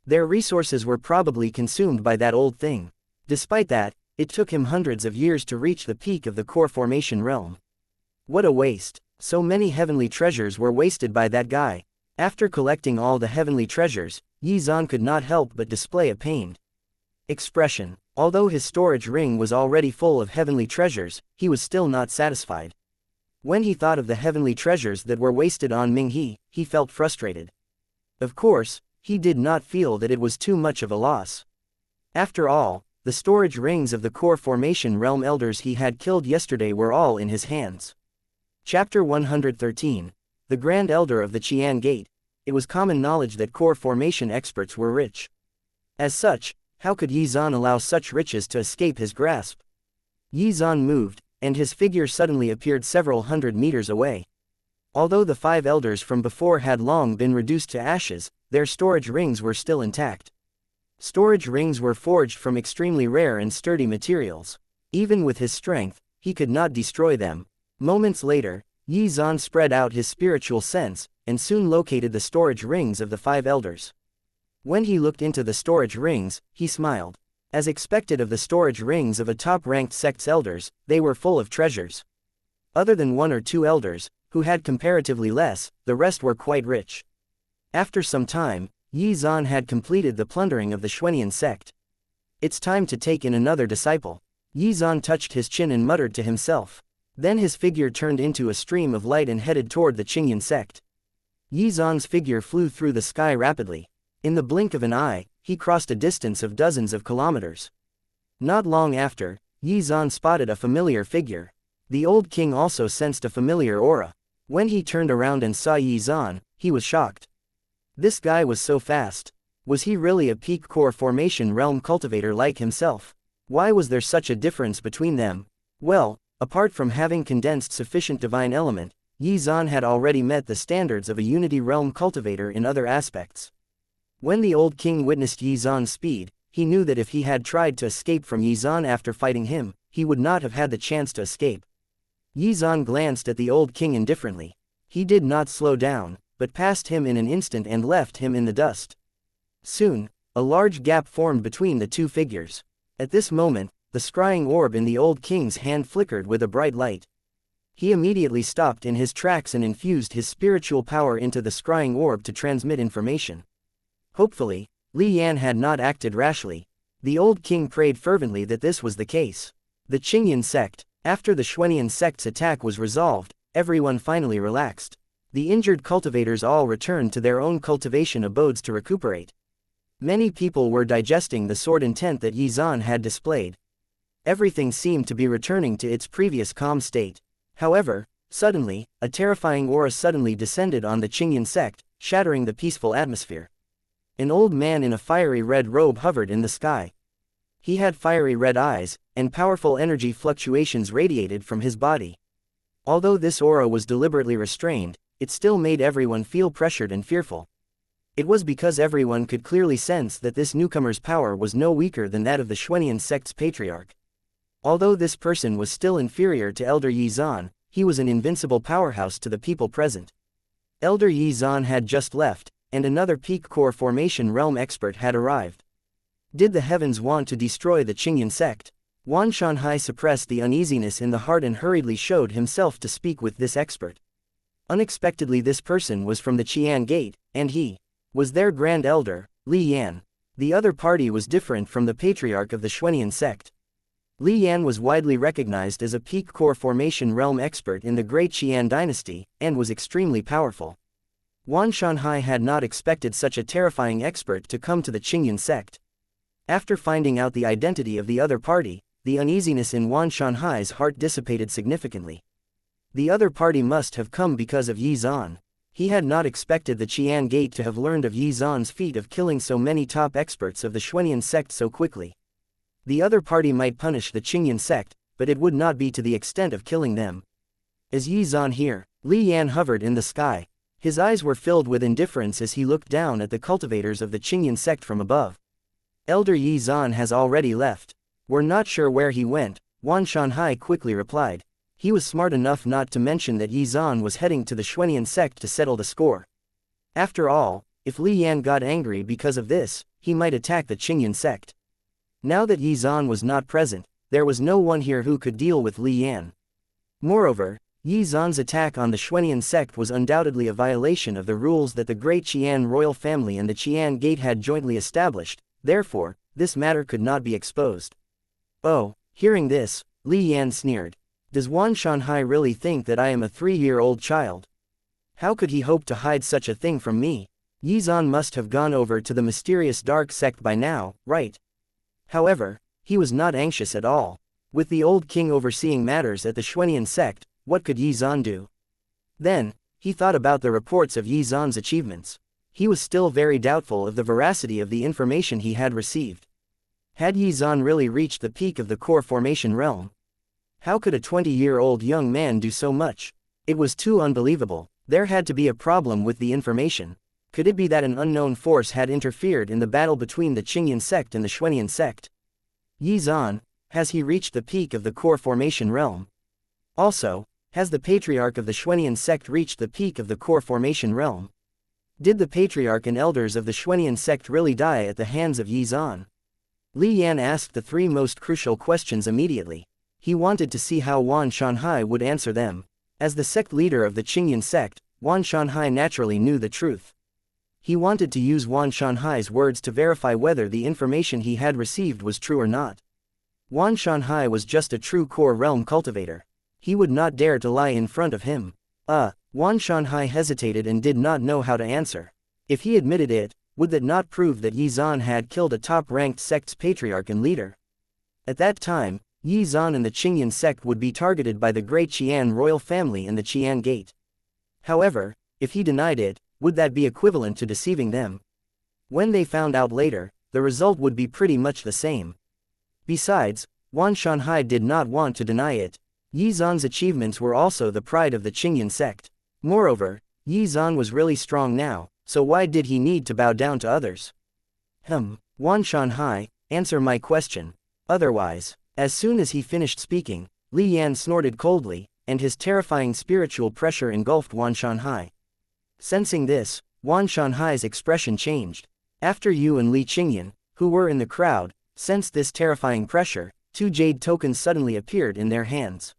Their resources were probably consumed by that old thing. Despite that, it took him hundreds of years to reach the peak of the core formation realm. What a waste. So many heavenly treasures were wasted by that guy. After collecting all the heavenly treasures, Xuan could not help but display a pained expression. Although his storage ring was already full of heavenly treasures, he was still not satisfied. When he thought of the heavenly treasures that were wasted on Minghe, he felt frustrated. Of course, he did not feel that it was too much of a loss. After all, the storage rings of the core formation realm elders he had killed yesterday were all in his hands. Chapter 113. The Grand Elder of the Qian Gate. It was common knowledge that core formation experts were rich. As such, how could Xuan allow such riches to escape his grasp? Xuan moved, and his figure suddenly appeared several hundred meters away. Although the 5 elders from before had long been reduced to ashes, their storage rings were still intact. Storage rings were forged from extremely rare and sturdy materials. Even with his strength, he could not destroy them. Moments later, Xuan spread out his spiritual sense, and soon located the storage rings of the 5 elders. When he looked into the storage rings, he smiled. As expected of the storage rings of a top-ranked sect's elders, they were full of treasures. Other than 1 or 2 elders, who had comparatively less, the rest were quite rich. After some time, Xuan had completed the plundering of the Xuan sect. It's time to take in another disciple. Xuan touched his chin and muttered to himself. Then his figure turned into a stream of light and headed toward the Yin sect. Xuan's figure flew through the sky rapidly. In the blink of an eye, he crossed a distance of dozens of kilometers. Not long after, Xuan spotted a familiar figure. The old king also sensed a familiar aura. When he turned around and saw Xuan, he was shocked. This guy was so fast. Was he really a peak core formation realm cultivator like himself? Why was there such a difference between them? Well, apart from having condensed sufficient divine element, Xuan had already met the standards of a unity realm cultivator in other aspects. When the old king witnessed Xuan's speed, he knew that if he had tried to escape from Xuan after fighting him, he would not have had the chance to escape. Xuan glanced at the old king indifferently. He did not slow down, but passed him in an instant and left him in the dust. Soon, a large gap formed between the two figures. At this moment, the scrying orb in the old king's hand flickered with a bright light. He immediately stopped in his tracks and infused his spiritual power into the scrying orb to transmit information. Hopefully, Li Yan had not acted rashly. The old king prayed fervently that this was the case. The Yin Sect. After the Xuan sect's attack was resolved, everyone finally relaxed. The injured cultivators all returned to their own cultivation abodes to recuperate. Many people were digesting the sword intent that Xuan had displayed. Everything seemed to be returning to its previous calm state. However, suddenly, a terrifying aura suddenly descended on the Yin sect, shattering the peaceful atmosphere. An old man in a fiery red robe hovered in the sky. He had fiery red eyes, and powerful energy fluctuations radiated from his body. Although this aura was deliberately restrained, it still made everyone feel pressured and fearful. It was because everyone could clearly sense that this newcomer's power was no weaker than that of the Xuan sect's patriarch. Although this person was still inferior to Elder Xuan, he was an invincible powerhouse to the people present. Elder Xuan had just left, and another peak core formation realm expert had arrived. Did the heavens want to destroy the Yin sect? Wan Shanhai suppressed the uneasiness in the heart and hurriedly showed himself to speak with this expert. Unexpectedly this person was from the Qian Gate, and he was their Grand Elder, Li Yan. The other party was different from the patriarch of the Xuan sect. Li Yan was widely recognized as a peak core formation realm expert in the Great Qian dynasty, and was extremely powerful. Wan Shanhai had not expected such a terrifying expert to come to the Yin sect. After finding out the identity of the other party, the uneasiness in Wan Shanhai's heart dissipated significantly. The other party must have come because of Xuan. He had not expected the Qian Gate to have learned of Xuan's feat of killing so many top experts of the Xuan sect so quickly. The other party might punish the Yin sect, but it would not be to the extent of killing them. Is Xuan here? Li Yan hovered in the sky. His eyes were filled with indifference as he looked down at the cultivators of the Yin sect from above. Elder Xuan has already left. We're not sure where he went, Wan Shanhai quickly replied. He was smart enough not to mention that Xuan was heading to the Xuan sect to settle the score. After all, if Li Yan got angry because of this, he might attack the Qingyan sect. Now that Yi Zan was not present, there was no one here who could deal with Li Yan. Moreover, Yi Zan's attack on the Xuanian sect was undoubtedly a violation of the rules that the great Qian royal family and the Qian Gate had jointly established, therefore, this matter could not be exposed. Oh, hearing this, Li Yan sneered. Does Wan Shanhai really think that I am a 3-year-old child? How could he hope to hide such a thing from me? Yi Zan must have gone over to the mysterious dark sect by now, right? However, he was not anxious at all. With the old king overseeing matters at the Xuanian sect, what could Yi Zan do? Then, he thought about the reports of Yi Zan's achievements. He was still very doubtful of the veracity of the information he had received. Had Yi Zan really reached the peak of the core formation realm? How could a 20-year-old young man do so much? It was too unbelievable. There had to be a problem with the information. Could it be that an unknown force had interfered in the battle between the Qingyan sect and the Xuanian sect? Yi Zan, has he reached the peak of the core formation realm? Also, has the patriarch of the Xuanian sect reached the peak of the core formation realm? Did the patriarch and elders of the Xuanian sect really die at the hands of Yi Zan? Li Yan asked the 3 most crucial questions immediately. He wanted to see how Wan Shanhai would answer them. As the sect leader of the Qingyan sect, Wan Shanhai naturally knew the truth. He wanted to use Wan Shanhai's words to verify whether the information he had received was true or not. Wan Shanhai was just a true core realm cultivator. He would not dare to lie in front of him. Wan Shanhai hesitated and did not know how to answer. If he admitted it, would that not prove that Yi Zan had killed a top-ranked sect's patriarch and leader? At that time, Yi Zan and the Qingyan sect would be targeted by the great Qian royal family and the Qian Gate. However, if he denied it, would that be equivalent to deceiving them? When they found out later, the result would be pretty much the same. Besides, Wan Shanhai did not want to deny it. Yi Zan's achievements were also the pride of the Qingyan sect. Moreover, Yi Zan was really strong now, so why did he need to bow down to others? Wan Shanhai, answer my question. Otherwise, as soon as he finished speaking, Li Yan snorted coldly, and his terrifying spiritual pressure engulfed Wan Shanhai. Sensing this, Wan Shanhai's expression changed. After Yu and Li Qingyan, who were in the crowd, sensed this terrifying pressure, 2 jade tokens suddenly appeared in their hands.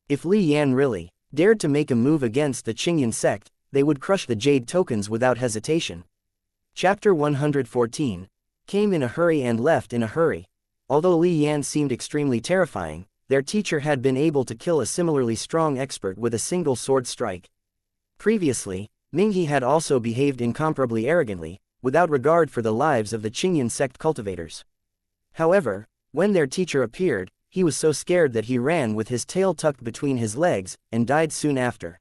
If Li Yan really dared to make a move against the Qingyan sect, they would crush the jade tokens without hesitation. Chapter 114. Came in a hurry and left in a hurry. Although Li Yan seemed extremely terrifying, their teacher had been able to kill a similarly strong expert with a single sword strike. Previously, Minghe had also behaved incomparably arrogantly, without regard for the lives of the Qingyan sect cultivators. However, when their teacher appeared, he was so scared that he ran with his tail tucked between his legs, and died soon after.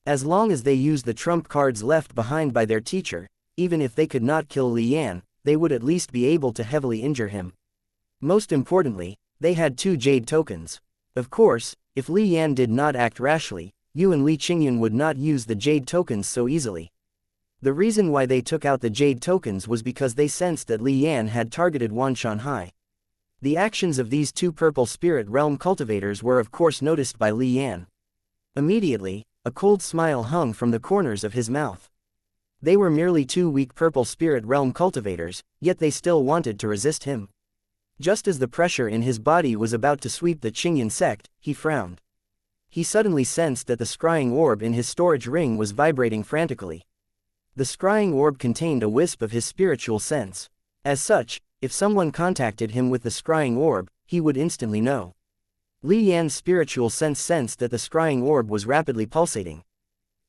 As long as they used the trump cards left behind by their teacher, even if they could not kill Li Yan, they would at least be able to heavily injure him. Most importantly, they had 2 jade tokens. Of course, if Li Yan did not act rashly, Yu and Li Qingyan would not use the jade tokens so easily. The reason why they took out the jade tokens was because they sensed that Li Yan had targeted Wan Shanhai. The actions of these 2 purple spirit realm cultivators were of course noticed by Li Yan. Immediately, a cold smile hung from the corners of his mouth. They were merely 2 weak purple spirit realm cultivators, yet they still wanted to resist him. Just as the pressure in his body was about to sweep the Qingyan sect, he frowned. He suddenly sensed that the scrying orb in his storage ring was vibrating frantically. The scrying orb contained a wisp of his spiritual sense. As such, if someone contacted him with the scrying orb, he would instantly know. Li Yan's spiritual sense sensed that the scrying orb was rapidly pulsating.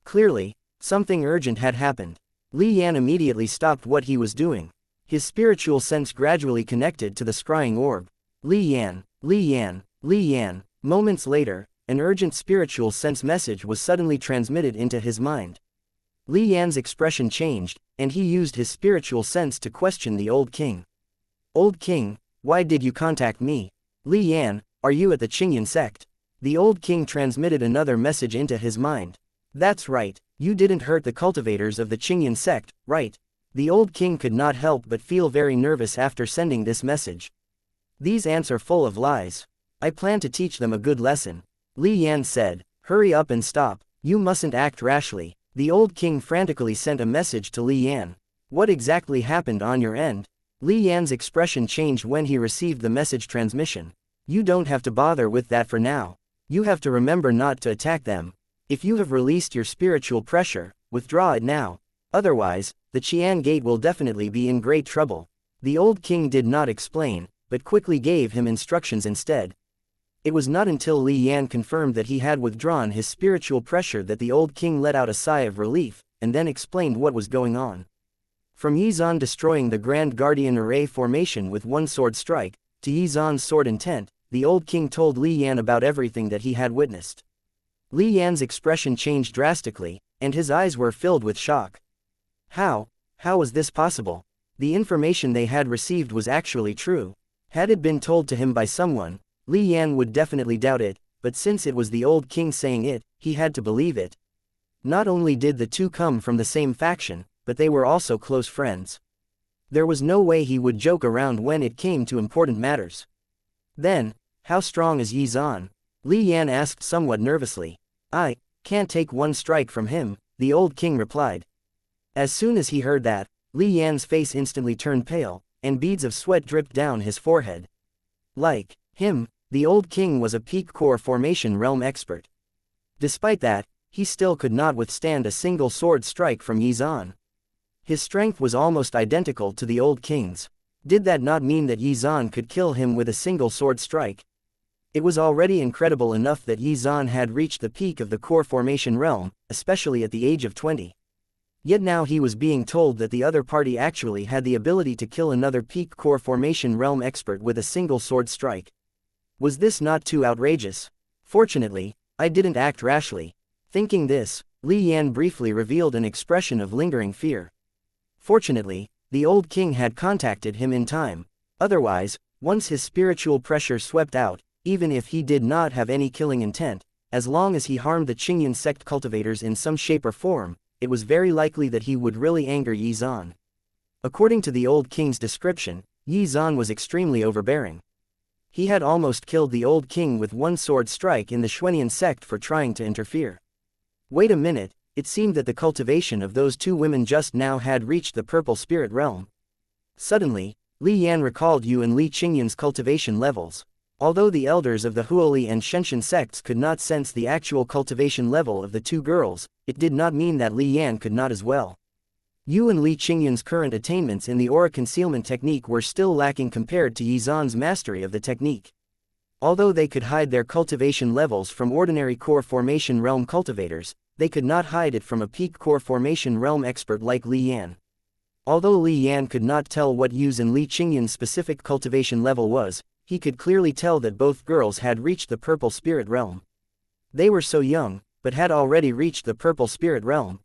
Clearly, something urgent had happened. Li Yan immediately stopped what he was doing. His spiritual sense gradually connected to the scrying orb. Li Yan, Li Yan, Li Yan. Moments later, an urgent spiritual sense message was suddenly transmitted into his mind. Li Yan's expression changed, and he used his spiritual sense to question the old king. Old king, why did you contact me? Li Yan, are you at the Qingyan sect? The old king transmitted another message into his mind. That's right, you didn't hurt the cultivators of the Qingyan sect, right? The old king could not help but feel very nervous after sending this message. These ants are full of lies. I plan to teach them a good lesson. Li Yan said, hurry up and stop, you mustn't act rashly. The old king frantically sent a message to Li Yan. What exactly happened on your end? Li Yan's expression changed when he received the message transmission. You don't have to bother with that for now. You have to remember not to attack them. If you have released your spiritual pressure, withdraw it now. Otherwise, the Qian Gate will definitely be in great trouble. The old king did not explain, but quickly gave him instructions instead. It was not until Li Yan confirmed that he had withdrawn his spiritual pressure that the old king let out a sigh of relief, and then explained what was going on. From Yizan destroying the Grand Guardian Array formation with one sword strike, to Yizan's sword intent, the old king told Li Yan about everything that he had witnessed. Li Yan's expression changed drastically, and his eyes were filled with shock. How was this possible? The information they had received was actually true. Had it been told to him by someone, Li Yan would definitely doubt it, but since it was the old king saying it, he had to believe it. Not only did the two come from the same faction, but they were also close friends. There was no way he would joke around when it came to important matters. Then, how strong is Yizan? Li Yan asked somewhat nervously. I can't take one strike from him, the old king replied. As soon as he heard that, Li Yan's face instantly turned pale, and beads of sweat dripped down his forehead. Like him, the old king was a peak core formation realm expert. Despite that, he still could not withstand a single sword strike from Yizan. His strength was almost identical to the old king's. Did that not mean that Yizan could kill him with a single sword strike? It was already incredible enough that Yizan had reached the peak of the core formation realm, especially at the age of 20. Yet now he was being told that the other party actually had the ability to kill another peak core formation realm expert with a single sword strike. Was this not too outrageous? Fortunately, I didn't act rashly. Thinking this, Li Yan briefly revealed an expression of lingering fear. Fortunately, the old king had contacted him in time. Otherwise, once his spiritual pressure swept out, even if he did not have any killing intent, as long as he harmed the Yin Sect cultivators in some shape or form, it was very likely that he would really anger Yizan. According to the old king's description, Yizan was extremely overbearing. He had almost killed the old king with one sword strike in the Xuan sect for trying to interfere. Wait a minute, it seemed that the cultivation of those two women just now had reached the purple spirit realm. Suddenly, Li Yan recalled Yu and Li Qingyan's cultivation levels. Although the elders of the Huoli and Shenshin sects could not sense the actual cultivation level of the two girls, it did not mean that Li Yan could not as well. Yu and Li Qingyan's current attainments in the aura concealment technique were still lacking compared to Yizan's mastery of the technique. Although they could hide their cultivation levels from ordinary core formation realm cultivators, they could not hide it from a peak core formation realm expert like Li Yan. Although Li Yan could not tell what Yu's and Li Qingyan's specific cultivation level was, he could clearly tell that both girls had reached the purple spirit realm. They were so young, but had already reached the purple spirit realm.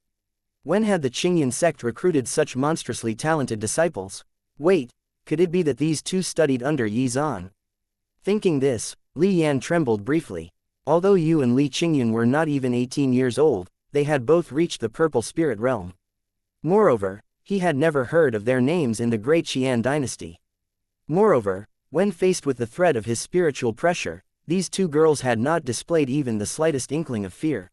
When had the Yin sect recruited such monstrously talented disciples? Wait, could it be that these two studied under Yizan? Thinking this, Li Yan trembled briefly. Although Yu and Li Qingyan were not even 18 years old, they had both reached the purple spirit realm. Moreover, he had never heard of their names in the Great Qian dynasty. Moreover, when faced with the threat of his spiritual pressure, these two girls had not displayed even the slightest inkling of fear.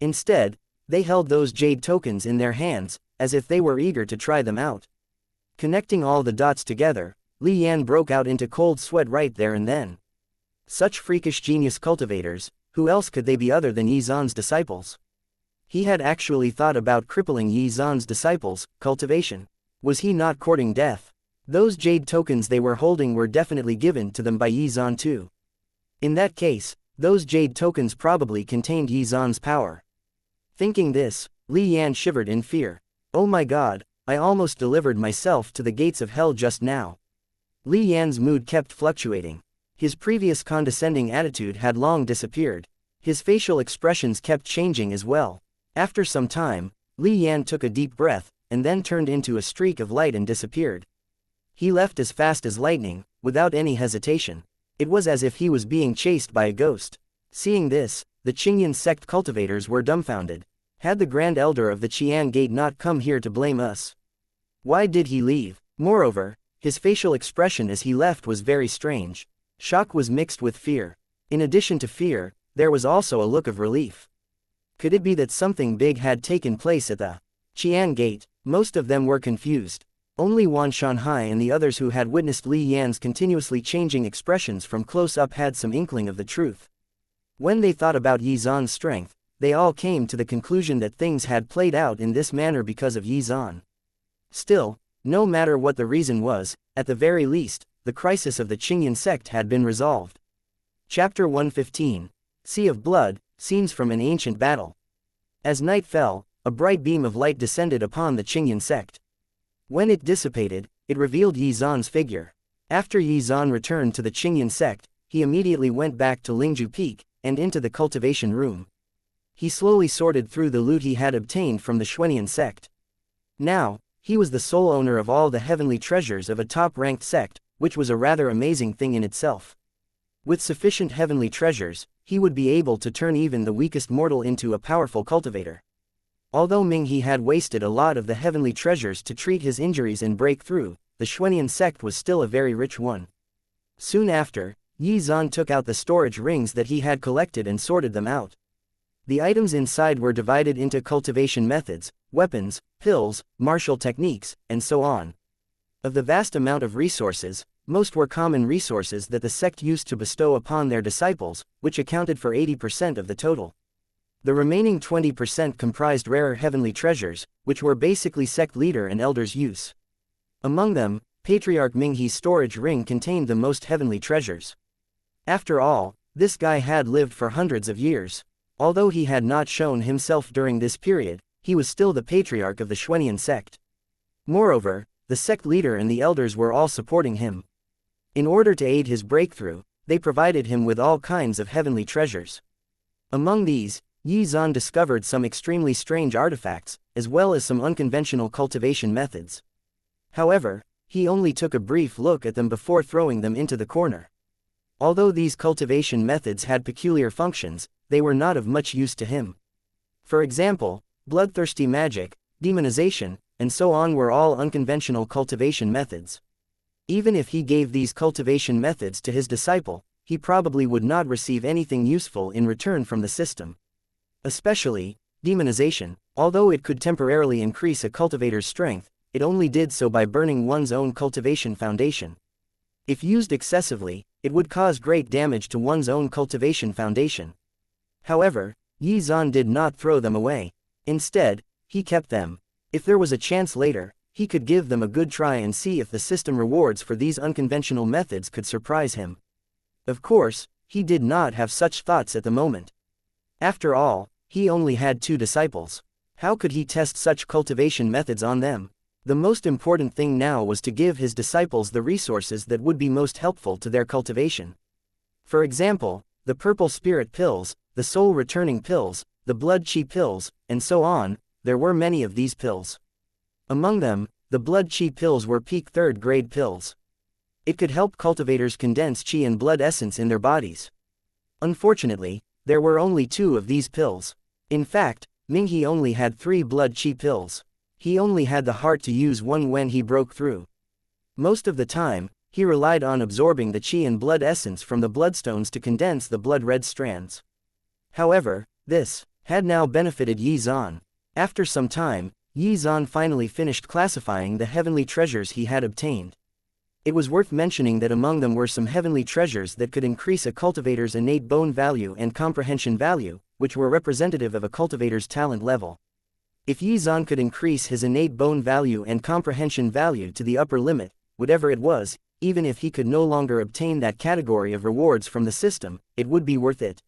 Instead, they held those jade tokens in their hands, as if they were eager to try them out. Connecting all the dots together, Li Yan broke out into cold sweat right there and then. Such freakish genius cultivators, who else could they be other than Yizan's disciples? He had actually thought about crippling Yizan's disciples, Cultivation. Was he not courting death? Those jade tokens they were holding were definitely given to them by Yizan too. In that case, those jade tokens probably contained Yizan's power. Thinking this, Li Yan shivered in fear. Oh my god, I almost delivered myself to the gates of hell just now. Li Yan's mood kept fluctuating. His previous condescending attitude had long disappeared. His facial expressions kept changing as well. After some time, Li Yan took a deep breath, and then turned into a streak of light and disappeared. He left as fast as lightning, without any hesitation. It was as if he was being chased by a ghost. Seeing this, the Yin sect cultivators were dumbfounded. Had the Grand Elder of the Qian Gate not come here to blame us? Why did he leave? Moreover, his facial expression as he left was very strange. Shock was mixed with fear. In addition to fear, there was also a look of relief. Could it be that something big had taken place at the Qian Gate? Most of them were confused. Only Wan Shanhai and the others who had witnessed Li Yan's continuously changing expressions from close up had some inkling of the truth. When they thought about Yi Zan's strength, they all came to the conclusion that things had played out in this manner because of Yi Zan. Still, no matter what the reason was, at the very least, the crisis of the Qingyan sect had been resolved. Chapter 115. Sea of Blood, Scenes from an Ancient Battle. As night fell, a bright beam of light descended upon the Qingyan sect. When it dissipated, it revealed Yi Zan's figure. After Yi Zan returned to the Qingyan sect, he immediately went back to Lingju Peak, and into the cultivation room. He slowly sorted through the loot he had obtained from the Xuanian sect. Now, he was the sole owner of all the heavenly treasures of a top-ranked sect, which was a rather amazing thing in itself. With sufficient heavenly treasures, he would be able to turn even the weakest mortal into a powerful cultivator. Although Minghe had wasted a lot of the heavenly treasures to treat his injuries and break through, the Xuanian sect was still a very rich one. Soon after, Yi Zan took out the storage rings that he had collected and sorted them out. The items inside were divided into cultivation methods, weapons, pills, martial techniques, and so on. Of the vast amount of resources, most were common resources that the sect used to bestow upon their disciples, which accounted for 80% of the total. The remaining 20% comprised rarer heavenly treasures, which were basically sect leader and elders' use. Among them, Patriarch Minghe's storage ring contained the most heavenly treasures. After all, this guy had lived for hundreds of years. Although he had not shown himself during this period, he was still the patriarch of the Xuanian sect. Moreover, the sect leader and the elders were all supporting him. In order to aid his breakthrough, they provided him with all kinds of heavenly treasures. Among these, Yi Zan discovered some extremely strange artifacts, as well as some unconventional cultivation methods. However, he only took a brief look at them before throwing them into the corner. Although these cultivation methods had peculiar functions, they were not of much use to him. For example, bloodthirsty magic, demonization, and so on were all unconventional cultivation methods. Even if he gave these cultivation methods to his disciple, he probably would not receive anything useful in return from the system. Especially, demonization, although it could temporarily increase a cultivator's strength, it only did so by burning one's own cultivation foundation. If used excessively, it would cause great damage to one's own cultivation foundation. However, Yi Zan did not throw them away. Instead, he kept them. If there was a chance later, he could give them a good try and see if the system rewards for these unconventional methods could surprise him. Of course, he did not have such thoughts at the moment. After all, he only had 2 disciples. How could he test such cultivation methods on them? The most important thing now was to give his disciples the resources that would be most helpful to their cultivation. For example, the purple spirit pills, the soul returning pills, the blood chi pills, and so on. There were many of these pills. Among them, the blood chi pills were peak 3rd grade pills. It could help cultivators condense chi and blood essence in their bodies. Unfortunately, there were only 2 of these pills. In fact, Minghe only had 3 blood chi pills. He only had the heart to use one when he broke through. Most of the time, he relied on absorbing the chi and blood essence from the bloodstones to condense the blood-red strands. However, this had now benefited Yi Zan. After some time, Yi Zan finally finished classifying the heavenly treasures he had obtained. It was worth mentioning that among them were some heavenly treasures that could increase a cultivator's innate bone value and comprehension value, which were representative of a cultivator's talent level. If Yi Zan could increase his innate bone value and comprehension value to the upper limit, whatever it was, even if he could no longer obtain that category of rewards from the system, it would be worth it.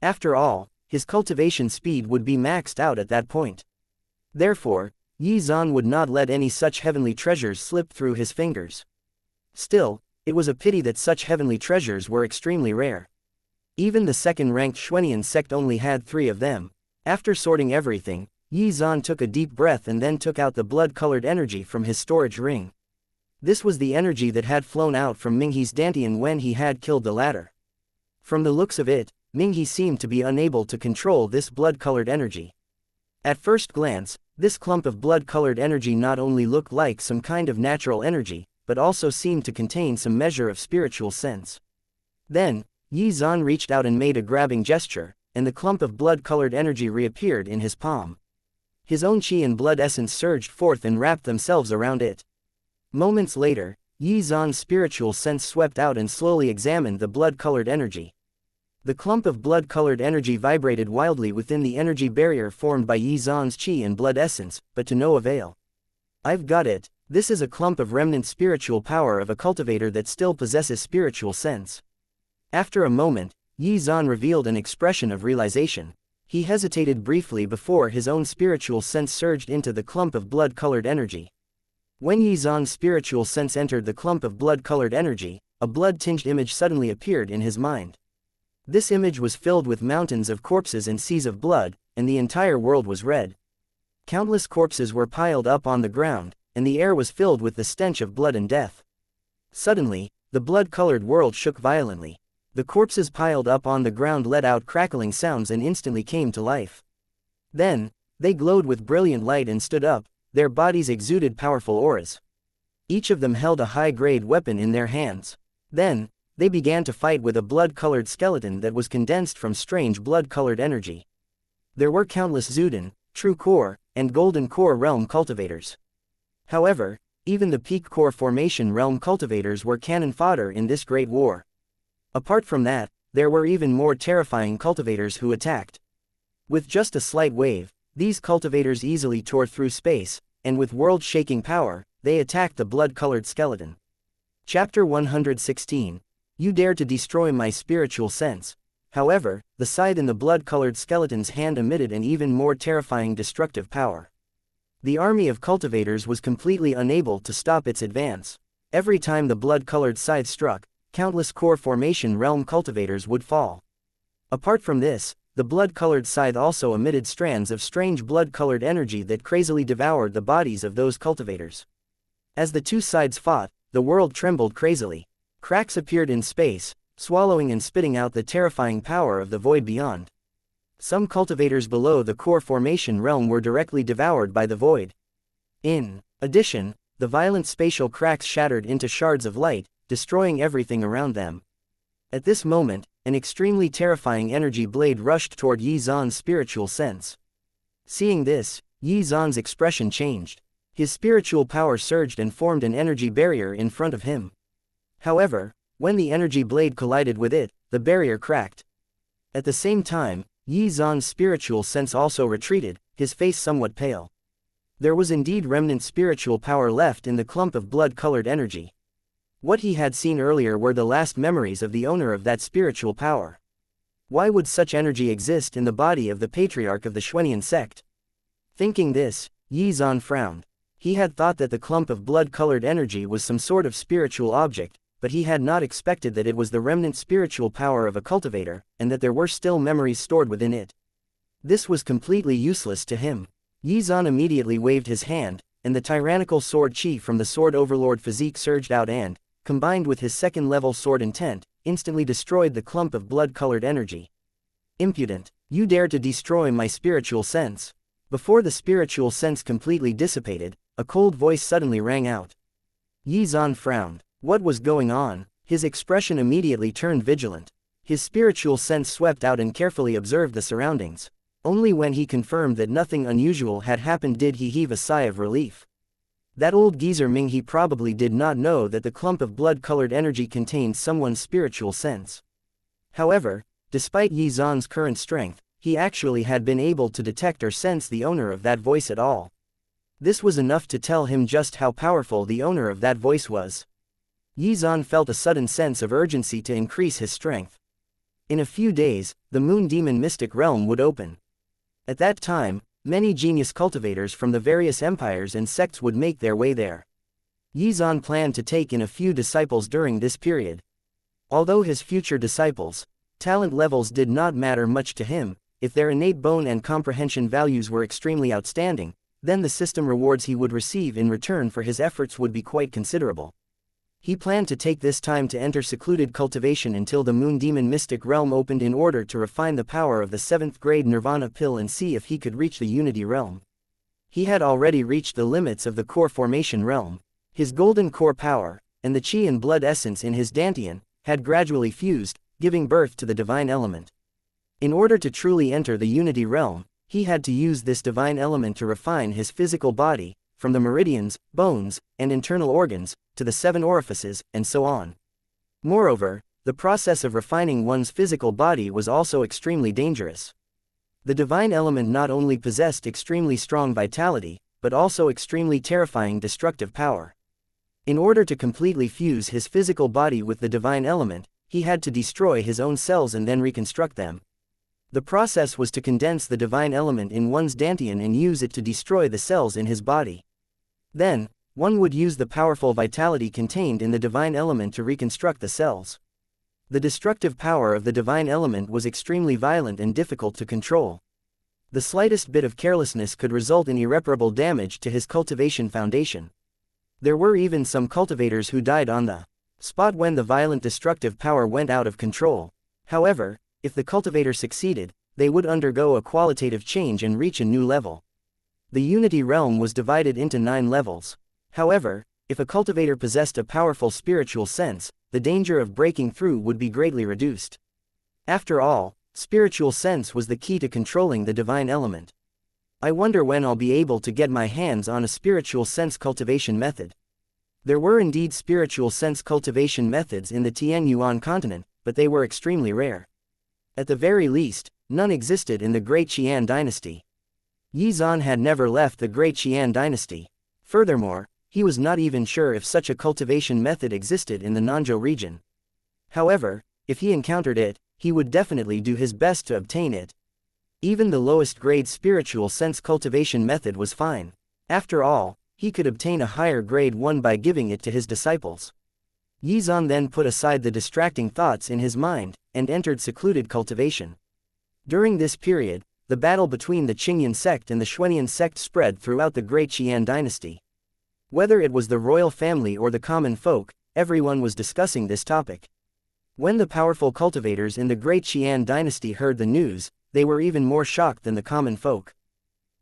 After all, his cultivation speed would be maxed out at that point. Therefore, Yi Zan would not let any such heavenly treasures slip through his fingers. Still, it was a pity that such heavenly treasures were extremely rare. Even the second-ranked Xuanian sect only had 3 of them. After sorting everything, Yi Zan took a deep breath and then took out the blood-colored energy from his storage ring. This was the energy that had flown out from Minghe's dantian when he had killed the latter. From the looks of it, Minghe seemed to be unable to control this blood-colored energy. At first glance, this clump of blood-colored energy not only looked like some kind of natural energy, but also seemed to contain some measure of spiritual sense. Then, Yi Zan reached out and made a grabbing gesture, and the clump of blood-colored energy reappeared in his palm. His own chi and blood essence surged forth and wrapped themselves around it. Moments later, Yi Zan's spiritual sense swept out and slowly examined the blood-colored energy. The clump of blood-colored energy vibrated wildly within the energy barrier formed by Yi Zan's chi and blood essence, but to no avail. "I've got it. This is a clump of remnant spiritual power of a cultivator that still possesses spiritual sense." After a moment, Yi Zan revealed an expression of realization. He hesitated briefly before his own spiritual sense surged into the clump of blood-colored energy. When Yi Zan's spiritual sense entered the clump of blood-colored energy, a blood-tinged image suddenly appeared in his mind. This image was filled with mountains of corpses and seas of blood, and the entire world was red. Countless corpses were piled up on the ground, and the air was filled with the stench of blood and death. Suddenly, the blood-colored world shook violently. The corpses piled up on the ground let out crackling sounds and instantly came to life. Then, they glowed with brilliant light and stood up, their bodies exuded powerful auras. Each of them held a high-grade weapon in their hands. Then, they began to fight with a blood-colored skeleton that was condensed from strange blood-colored energy. There were countless Zuden, True Core, and Golden Core realm cultivators. However, even the Peak Core Formation realm cultivators were cannon fodder in this great war. Apart from that, there were even more terrifying cultivators who attacked. With just a slight wave, these cultivators easily tore through space, and with world-shaking power, they attacked the blood-colored skeleton. Chapter 116. You dare to destroy my spiritual sense. However, the scythe in the blood-colored skeleton's hand emitted an even more terrifying destructive power. The army of cultivators was completely unable to stop its advance. Every time the blood-colored scythe struck, countless core formation realm cultivators would fall. Apart from this, the blood-colored scythe also emitted strands of strange blood-colored energy that crazily devoured the bodies of those cultivators. As the two sides fought, the world trembled crazily. Cracks appeared in space, swallowing and spitting out the terrifying power of the void beyond. Some cultivators below the core formation realm were directly devoured by the void. In addition, the violent spatial cracks shattered into shards of light, destroying everything around them. At this moment, an extremely terrifying energy blade rushed toward Yi Zan's spiritual sense. Seeing this, Yi Zan's expression changed. His spiritual power surged and formed an energy barrier in front of him. However, when the energy blade collided with it, the barrier cracked. At the same time, Yi Zan's spiritual sense also retreated, his face somewhat pale. There was indeed remnant spiritual power left in the clump of blood-colored energy. What he had seen earlier were the last memories of the owner of that spiritual power. Why would such energy exist in the body of the patriarch of the Xuan sect? Thinking this, Yi Zan frowned. He had thought that the clump of blood-colored energy was some sort of spiritual object, but he had not expected that it was the remnant spiritual power of a cultivator, and that there were still memories stored within it. This was completely useless to him. Yi Zan immediately waved his hand, and the tyrannical sword chi from the sword overlord physique surged out and, combined with his second-level sword intent, instantly destroyed the clump of blood-colored energy. Impudent! You dare to destroy my spiritual sense! Before the spiritual sense completely dissipated, a cold voice suddenly rang out. Yi Zan frowned. What was going on? His expression immediately turned vigilant. His spiritual sense swept out and carefully observed the surroundings. Only when he confirmed that nothing unusual had happened did he heave a sigh of relief. That old geezer Ming, he probably did not know that the clump of blood-colored energy contained someone's spiritual sense. However, despite Yi Zan's current strength, he actually had been able to detect or sense the owner of that voice at all. This was enough to tell him just how powerful the owner of that voice was. Yi Zan felt a sudden sense of urgency to increase his strength. In a few days, the Moon Demon Mystic Realm would open. At that time, many genius cultivators from the various empires and sects would make their way there. Yi Zan planned to take in a few disciples during this period. Although his future disciples' talent levels did not matter much to him, if their innate bone and comprehension values were extremely outstanding, then the system rewards he would receive in return for his efforts would be quite considerable. He planned to take this time to enter secluded cultivation until the Moon Demon Mystic Realm opened in order to refine the power of the Seventh-Grade Nirvana Pill and see if he could reach the Unity Realm. He had already reached the limits of the Core Formation Realm. His golden core power, and the chi and blood essence in his Dantian, had gradually fused, giving birth to the divine element. In order to truly enter the unity realm, he had to use this divine element to refine his physical body, from the meridians, bones, and internal organs, to the 7 orifices, and so on. Moreover, the process of refining one's physical body was also extremely dangerous. The divine element not only possessed extremely strong vitality, but also extremely terrifying destructive power. In order to completely fuse his physical body with the divine element, he had to destroy his own cells and then reconstruct them. The process was to condense the divine element in one's dantian and use it to destroy the cells in his body. Then, one would use the powerful vitality contained in the divine element to reconstruct the cells. The destructive power of the divine element was extremely violent and difficult to control. The slightest bit of carelessness could result in irreparable damage to his cultivation foundation. There were even some cultivators who died on the spot when the violent destructive power went out of control. However, if the cultivator succeeded, they would undergo a qualitative change and reach a new level. The unity realm was divided into 9 levels. However, if a cultivator possessed a powerful spiritual sense, the danger of breaking through would be greatly reduced. After all, spiritual sense was the key to controlling the divine element. I wonder when I'll be able to get my hands on a spiritual sense cultivation method. There were indeed spiritual sense cultivation methods in the Tianyuan continent, but they were extremely rare. At the very least, none existed in the Great Qian dynasty. Yizan had never left the Great Qian dynasty. Furthermore, he was not even sure if such a cultivation method existed in the Nanzhou region. However, if he encountered it, he would definitely do his best to obtain it. Even the lowest grade spiritual sense cultivation method was fine. After all, he could obtain a higher grade one by giving it to his disciples. Yizan then put aside the distracting thoughts in his mind, and entered secluded cultivation. During this period, the battle between the Qingyan sect and the Xuan sect spread throughout the Great Qian dynasty. Whether it was the royal family or the common folk, everyone was discussing this topic. When the powerful cultivators in the Great Qian dynasty heard the news, they were even more shocked than the common folk.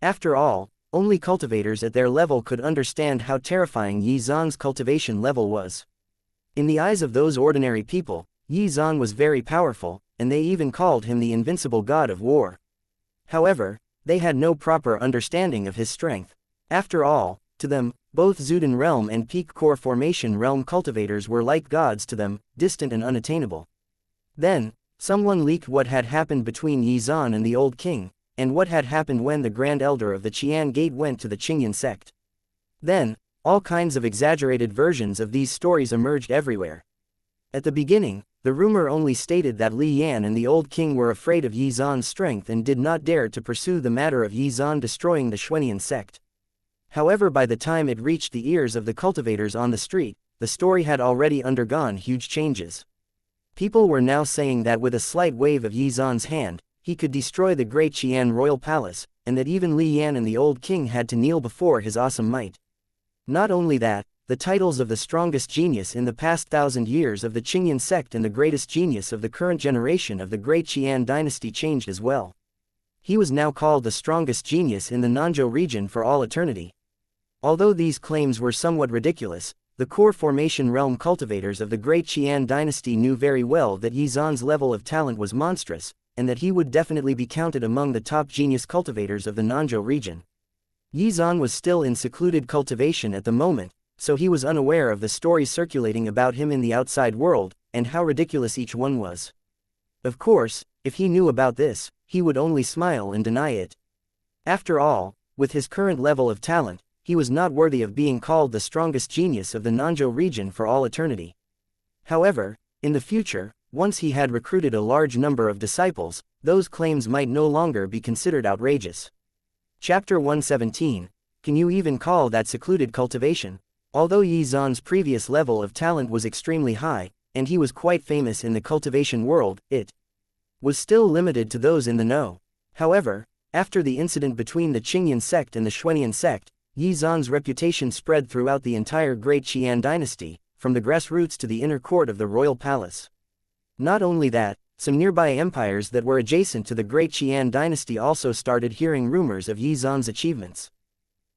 After all, only cultivators at their level could understand how terrifying Yizan's cultivation level was. In the eyes of those ordinary people, Yizan was very powerful, and they even called him the invincible god of war. However, they had no proper understanding of his strength. After all, to them, both Zuden realm and peak core formation realm cultivators were like gods to them, distant and unattainable. Then, someone leaked what had happened between Yizan and the old king, and what had happened when the Grand Elder of the Qian Gate went to the Qingyan sect. Then, all kinds of exaggerated versions of these stories emerged everywhere. At the beginning, the rumor only stated that Li Yan and the old king were afraid of Yizan's strength and did not dare to pursue the matter of Yizan destroying the Xuan sect. However, by the time it reached the ears of the cultivators on the street, the story had already undergone huge changes. People were now saying that with a slight wave of Yizan's hand, he could destroy the Great Qian royal palace, and that even Li Yan and the old king had to kneel before his awesome might. Not only that, the titles of the strongest genius in the past 1,000 years of the Qingyan sect and the greatest genius of the current generation of the Great Qian dynasty changed as well. He was now called the strongest genius in the Nanzhou region for all eternity. Although these claims were somewhat ridiculous, the core formation realm cultivators of the Great Qian dynasty knew very well that Yizan's level of talent was monstrous, and that he would definitely be counted among the top genius cultivators of the Nanzhou region. Yizan was still in secluded cultivation at the moment, so he was unaware of the stories circulating about him in the outside world, and how ridiculous each one was. Of course, if he knew about this, he would only smile and deny it. After all, with his current level of talent, he was not worthy of being called the strongest genius of the Nanzhou region for all eternity. However, in the future, once he had recruited a large number of disciples, those claims might no longer be considered outrageous. Chapter 117. Can you even call that secluded cultivation? Although Yizan's previous level of talent was extremely high, and he was quite famous in the cultivation world, it was still limited to those in the know. However, after the incident between the Qingyan sect and the Xuan sect, Yizan's reputation spread throughout the entire Great Qian dynasty, from the grassroots to the inner court of the royal palace. Not only that, some nearby empires that were adjacent to the Great Qian dynasty also started hearing rumors of Yizan's achievements.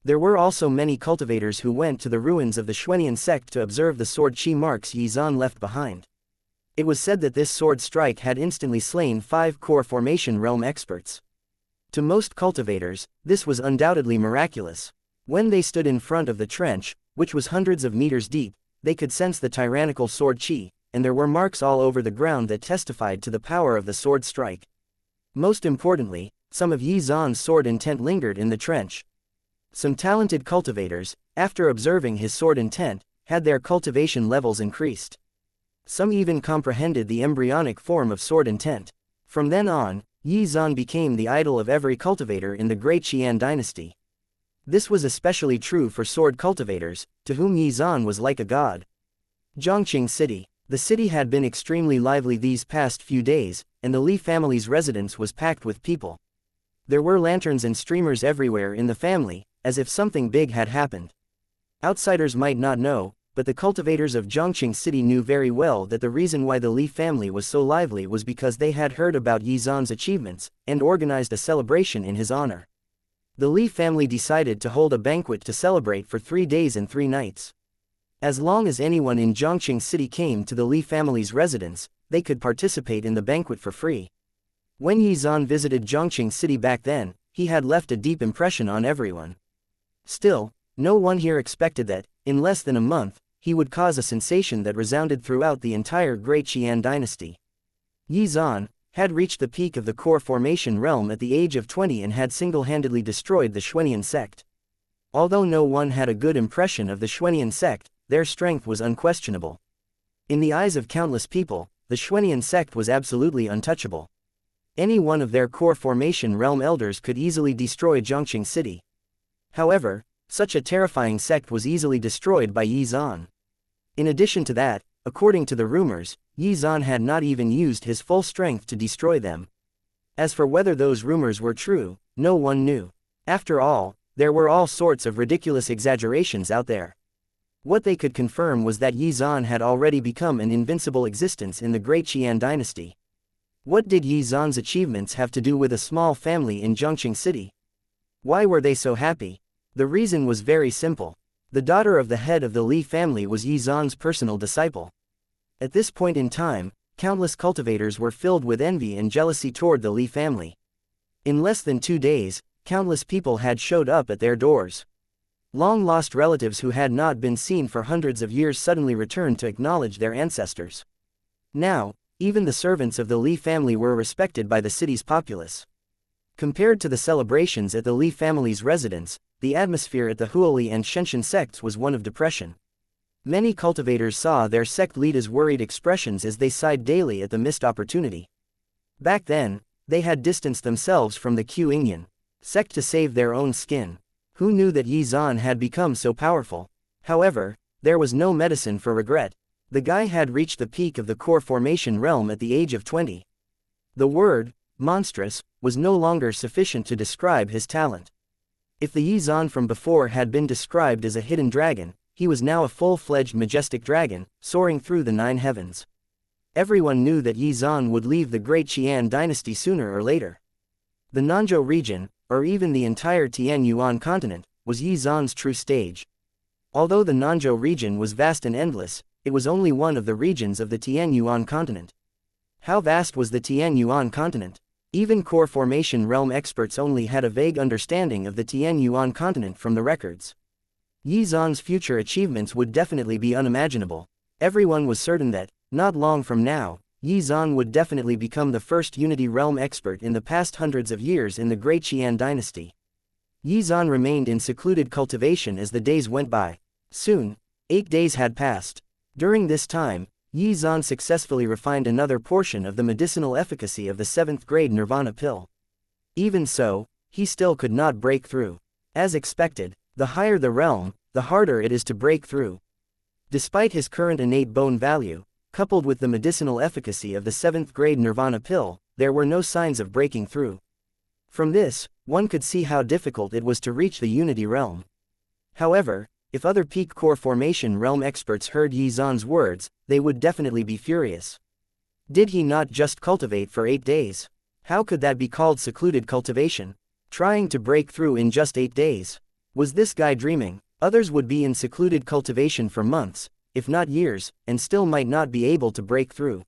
There were also many cultivators who went to the ruins of the Xuan sect to observe the sword chi marks Yizan left behind. It was said that this sword strike had instantly slain 5 core formation realm experts. To most cultivators, this was undoubtedly miraculous. When they stood in front of the trench, which was hundreds of meters deep, they could sense the tyrannical sword chi, and there were marks all over the ground that testified to the power of the sword strike. Most importantly, some of Yi Zan's sword intent lingered in the trench. Some talented cultivators, after observing his sword intent, had their cultivation levels increased. Some even comprehended the embryonic form of sword intent. From then on, Yi Zan became the idol of every cultivator in the Great Qian dynasty. This was especially true for sword cultivators, to whom Yi Zan was like a god. Zhongqing City. The city had been extremely lively these past few days, and the Li family's residence was packed with people. There were lanterns and streamers everywhere in the family, as if something big had happened. Outsiders might not know, but the cultivators of Zhongqing City knew very well that the reason why the Li family was so lively was because they had heard about Yi Zan's achievements, and organized a celebration in his honor. The Li family decided to hold a banquet to celebrate for 3 days and 3 nights. As long as anyone in Zhongqing City came to the Li family's residence, they could participate in the banquet for free. When Yi Zan visited Zhongqing City back then, he had left a deep impression on everyone. Still, no one here expected that, in less than a month, he would cause a sensation that resounded throughout the entire Great Qian dynasty. Yi Zan had reached the peak of the core formation realm at the age of 20 and had single-handedly destroyed the Xuan sect. Although no one had a good impression of the Xuan sect, their strength was unquestionable. In the eyes of countless people, the Xuan sect was absolutely untouchable. Any one of their core formation realm elders could easily destroy Zhongqing City. However, such a terrifying sect was easily destroyed by Yi Zan. In addition to that, according to the rumors, Yi Zan had not even used his full strength to destroy them. As for whether those rumors were true, no one knew. After all, there were all sorts of ridiculous exaggerations out there. What they could confirm was that Yi Zan had already become an invincible existence in the Great Qian dynasty. What did Yi Zan's achievements have to do with a small family in Zhongqing City? Why were they so happy? The reason was very simple. The daughter of the head of the Li family was Yi Zan's personal disciple. At this point in time, countless cultivators were filled with envy and jealousy toward the Li family. In less than 2 days, countless people had showed up at their doors. Long-lost relatives who had not been seen for hundreds of years suddenly returned to acknowledge their ancestors. Now, even the servants of the Li family were respected by the city's populace. Compared to the celebrations at the Li family's residence, the atmosphere at the Huoli and Shenshin sects was one of depression. Many cultivators saw their sect leaders' worried expressions as they sighed daily at the missed opportunity. Back then, they had distanced themselves from the Qian sect to save their own skin. Who knew that Yi Zan had become so powerful? However, there was no medicine for regret. The guy had reached the peak of the core formation realm at the age of 20. The word, monstrous, was no longer sufficient to describe his talent. If the Yi Zan from before had been described as a hidden dragon, he was now a full-fledged majestic dragon, soaring through the 9 heavens. Everyone knew that Yi Zan would leave the Great Qian dynasty sooner or later. The Nanzhou region, or even the entire Tianyuan continent, was Yi Zan's true stage. Although the Nanzhou region was vast and endless, it was only one of the regions of the Tianyuan continent. How vast was the Tianyuan continent? Even core formation realm experts only had a vague understanding of the Tianyuan continent from the records. Yi Zan's future achievements would definitely be unimaginable. Everyone was certain that, not long from now, Yi Zan would definitely become the first Unity Realm expert in the past hundreds of years in the Great Qian dynasty. Yi Zan remained in secluded cultivation as the days went by. Soon, 8 days had passed. During this time, Yi Zan successfully refined another portion of the medicinal efficacy of the 7th-grade Nirvana Pill. Even so, he still could not break through. As expected, the higher the realm, the harder it is to break through. Despite his current innate bone value, coupled with the medicinal efficacy of the 7th-grade Nirvana Pill, there were no signs of breaking through. From this, one could see how difficult it was to reach the Unity realm. However, if other peak core formation realm experts heard Yi Zan's words, they would definitely be furious. Did he not just cultivate for 8 days? How could that be called secluded cultivation? Trying to break through in just 8 days? Was this guy dreaming? Others would be in secluded cultivation for months, if not years, and still might not be able to break through.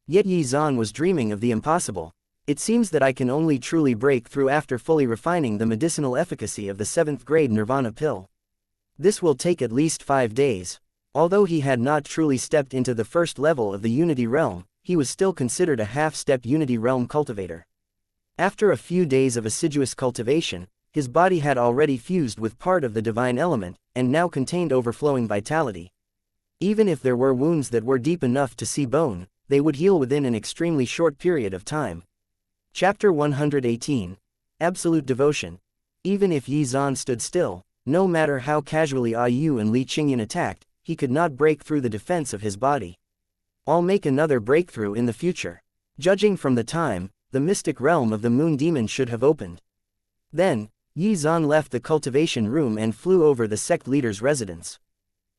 Yet Yi Zan was dreaming of the impossible. It seems that I can only truly break through after fully refining the medicinal efficacy of the 7th-grade Nirvana Pill. This will take at least 5 days. Although he had not truly stepped into the first level of the Unity Realm, he was still considered a half-step Unity Realm cultivator. After a few days of assiduous cultivation, his body had already fused with part of the divine element, and now contained overflowing vitality. Even if there were wounds that were deep enough to see bone, they would heal within an extremely short period of time. Chapter 118. Absolute Devotion. Even if Yi Zan stood still, no matter how casually Yu and Li Qingyan attacked, he could not break through the defense of his body. I'll make another breakthrough in the future. Judging from the time, the mystic realm of the moon demon should have opened. Then, Yi Zan left the cultivation room and flew over the sect leader's residence.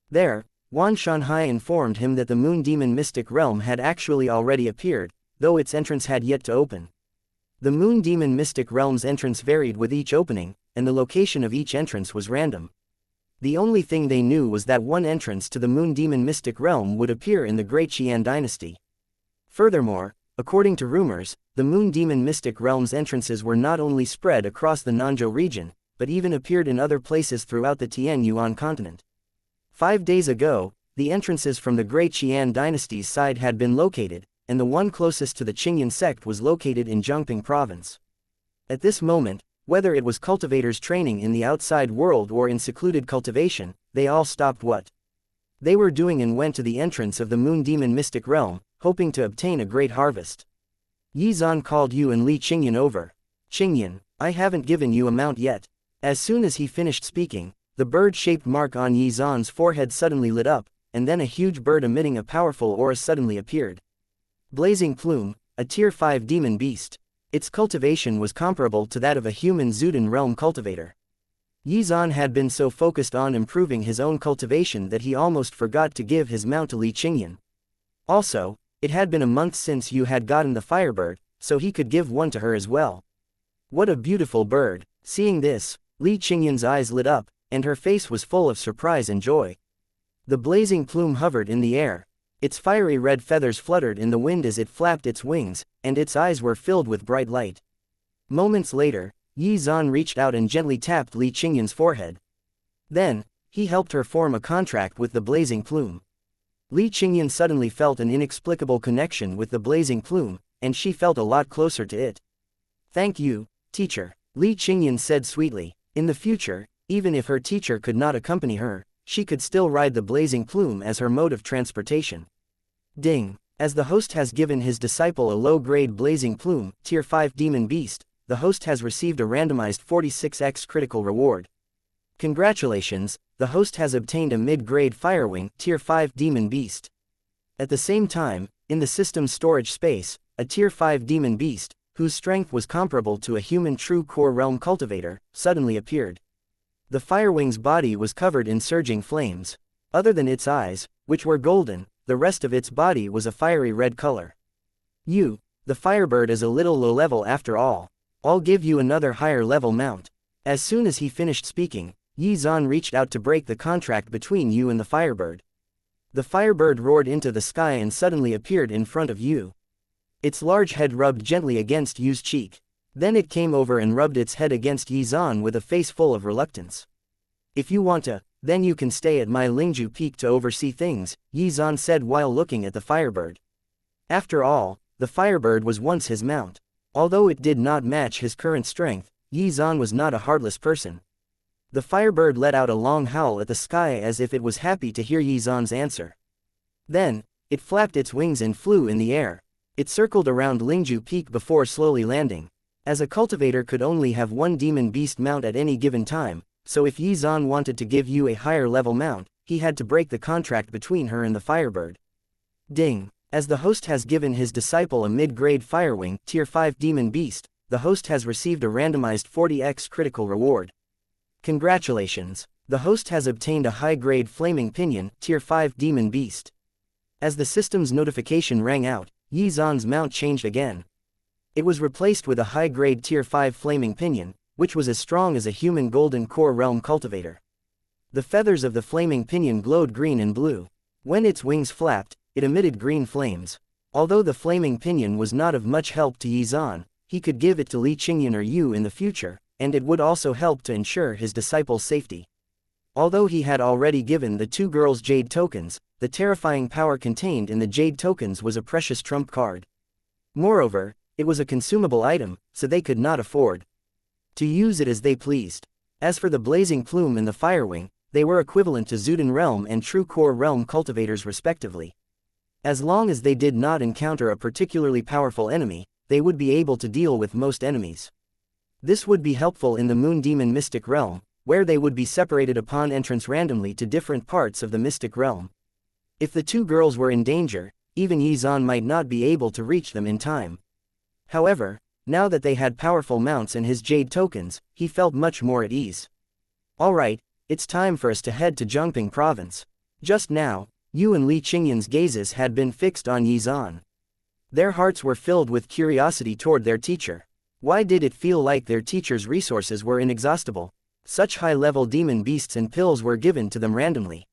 There, Wan Shanhai informed him that the moon demon mystic realm had actually already appeared, though its entrance had yet to open. The moon demon mystic realm's entrance varied with each opening, and the location of each entrance was random. The only thing they knew was that one entrance to the moon demon mystic realm would appear in the Great Qian dynasty. Furthermore, according to rumors, the moon demon mystic realm's entrances were not only spread across the Nanzhou region, but even appeared in other places throughout the Tian Yuan continent. 5 days ago, the entrances from the Great Qian dynasty's side had been located, and the one closest to the Qingyan sect was located in Zhangping province. At this moment, whether it was cultivators training in the outside world or in secluded cultivation, they all stopped what they were doing and went to the entrance of the moon demon mystic realm, hoping to obtain a great harvest. Yi Zan called Yu and Li Qingyan over. Qingyan, I haven't given you a mount yet. As soon as he finished speaking, the bird-shaped mark on Yi Zan's forehead suddenly lit up, and then a huge bird emitting a powerful aura suddenly appeared. Blazing Plume, a Tier 5 demon beast. Its cultivation was comparable to that of a human Zuden realm cultivator. Yi Zan had been so focused on improving his own cultivation that he almost forgot to give his mount to Li Qingyan. Also, it had been a month since Yu had gotten the firebird, so he could give one to her as well. What a beautiful bird! Seeing this, Li Qingyan's eyes lit up, and her face was full of surprise and joy. The blazing plume hovered in the air. Its fiery red feathers fluttered in the wind as it flapped its wings, and its eyes were filled with bright light. Moments later, Yi Zan reached out and gently tapped Li Qingyan's forehead. Then, he helped her form a contract with the blazing plume. Li Qingyan suddenly felt an inexplicable connection with the blazing plume, and she felt a lot closer to it. Thank you, teacher, Li Qingyan said sweetly. In the future, even if her teacher could not accompany her, she could still ride the blazing plume as her mode of transportation. Ding! As the host has given his disciple a low-grade blazing plume, Tier 5 demon beast, the host has received a randomized 46x critical reward. Congratulations, the host has obtained a mid-grade firewing, Tier 5 demon beast. At the same time, in the system's storage space, a Tier 5 demon beast, whose strength was comparable to a human true core realm cultivator, suddenly appeared. The firewing's body was covered in surging flames. Other than its eyes, which were golden, the rest of its body was a fiery red color. You, the firebird is a little low level after all. I'll give you another higher level mount. As soon as he finished speaking, Yi Zan reached out to break the contract between you and the firebird. The firebird roared into the sky and suddenly appeared in front of you. Its large head rubbed gently against Yu's cheek. Then it came over and rubbed its head against Yi Zan with a face full of reluctance. If you want to, then you can stay at my Lingju Peak to oversee things, Yi Zan said while looking at the firebird. After all, the firebird was once his mount. Although it did not match his current strength, Yi Zan was not a heartless person. The firebird let out a long howl at the sky as if it was happy to hear Yi Zan's answer. Then, it flapped its wings and flew in the air. It circled around Lingju Peak before slowly landing. As a cultivator could only have one demon beast mount at any given time, so if Yi Zan wanted to give you a higher level mount, he had to break the contract between her and the firebird. Ding! As the host has given his disciple a mid-grade firewing, Tier 5 demon beast, the host has received a randomized 40x critical reward. Congratulations! The host has obtained a high-grade flaming pinion, Tier 5 demon beast. As the system's notification rang out, Yi Zan's mount changed again. It was replaced with a high-grade Tier 5 flaming pinion, which was as strong as a human golden core realm cultivator. The feathers of the flaming pinion glowed green and blue. When its wings flapped, it emitted green flames. Although the flaming pinion was not of much help to Yizan, he could give it to Li Qingyan or Yu in the future, and it would also help to ensure his disciples' safety. Although he had already given the two girls jade tokens, the terrifying power contained in the jade tokens was a precious trump card. Moreover, it was a consumable item, so they could not afford to use it as they pleased. As for the blazing plume and the firewing, they were equivalent to Zuden Realm and True Core Realm cultivators respectively. As long as they did not encounter a particularly powerful enemy, they would be able to deal with most enemies. This would be helpful in the Moon Demon Mystic Realm, where they would be separated upon entrance randomly to different parts of the Mystic Realm. If the two girls were in danger, even Yizan might not be able to reach them in time. However, now that they had powerful mounts and his jade tokens, he felt much more at ease. Alright, it's time for us to head to Zhongping Province. Just now, Yu and Li Qingyan's gazes had been fixed on Yizan. Their hearts were filled with curiosity toward their teacher. Why did it feel like their teacher's resources were inexhaustible? Such high-level demon beasts and pills were given to them randomly.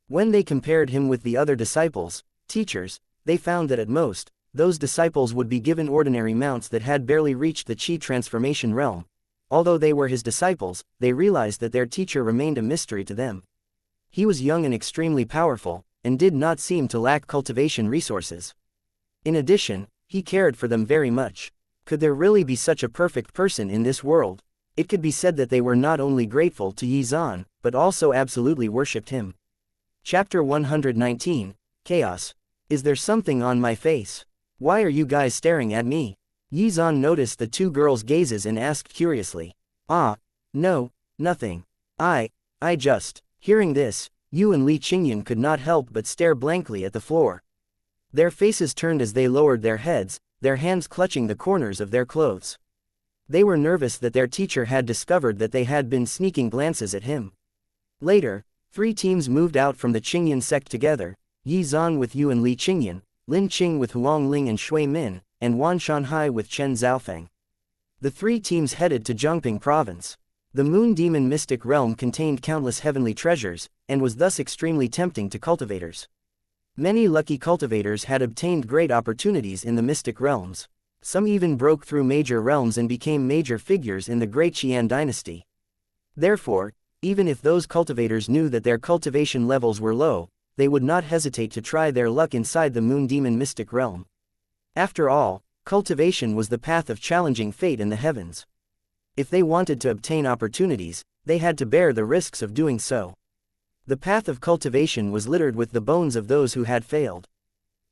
When they compared him with the other disciples, teachers, they found that at most, those disciples would be given ordinary mounts that had barely reached the Qi transformation realm. Although they were his disciples, they realized that their teacher remained a mystery to them. He was young and extremely powerful, and did not seem to lack cultivation resources. In addition, he cared for them very much. Could there really be such a perfect person in this world? It could be said that they were not only grateful to Yizan, but also absolutely worshipped him. Chapter 119, Chaos. Is there something on my face? Why are you guys staring at me? Yizan noticed the two girls' gazes and asked curiously. No, nothing. I just. Hearing this, Yu and Li Qingyan could not help but stare blankly at the floor. Their faces turned as they lowered their heads, their hands clutching the corners of their clothes. They were nervous that their teacher had discovered that they had been sneaking glances at him. Later, 3 teams moved out from the Qingyan sect together, Yizan with Yu and Li Qingyan, Lin Qing with Huang Ling and Shui Min, and Wan Shanhai with Chen Zhaofeng. The 3 teams headed to Zhongping Province. The Moon Demon Mystic Realm contained countless heavenly treasures, and was thus extremely tempting to cultivators. Many lucky cultivators had obtained great opportunities in the Mystic Realms. Some even broke through major realms and became major figures in the Great Qian dynasty. Therefore, even if those cultivators knew that their cultivation levels were low, they would not hesitate to try their luck inside the Moon Demon Mystic Realm. After all, cultivation was the path of challenging fate in the heavens. If they wanted to obtain opportunities, they had to bear the risks of doing so. The path of cultivation was littered with the bones of those who had failed.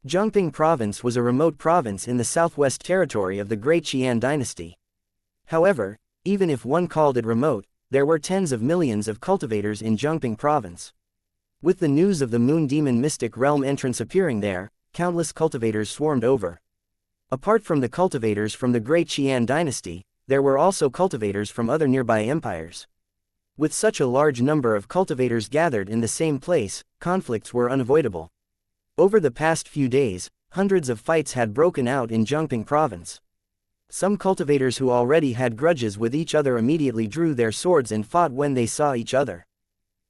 Zhongping Province was a remote province in the southwest territory of the Great Qian dynasty. However, even if one called it remote, there were tens of millions of cultivators in Zhongping Province. With the news of the Moon Demon Mystic Realm entrance appearing there, countless cultivators swarmed over. Apart from the cultivators from the Great Qian dynasty, there were also cultivators from other nearby empires. With such a large number of cultivators gathered in the same place, conflicts were unavoidable. Over the past few days, hundreds of fights had broken out in Zhongping Province. Some cultivators who already had grudges with each other immediately drew their swords and fought when they saw each other.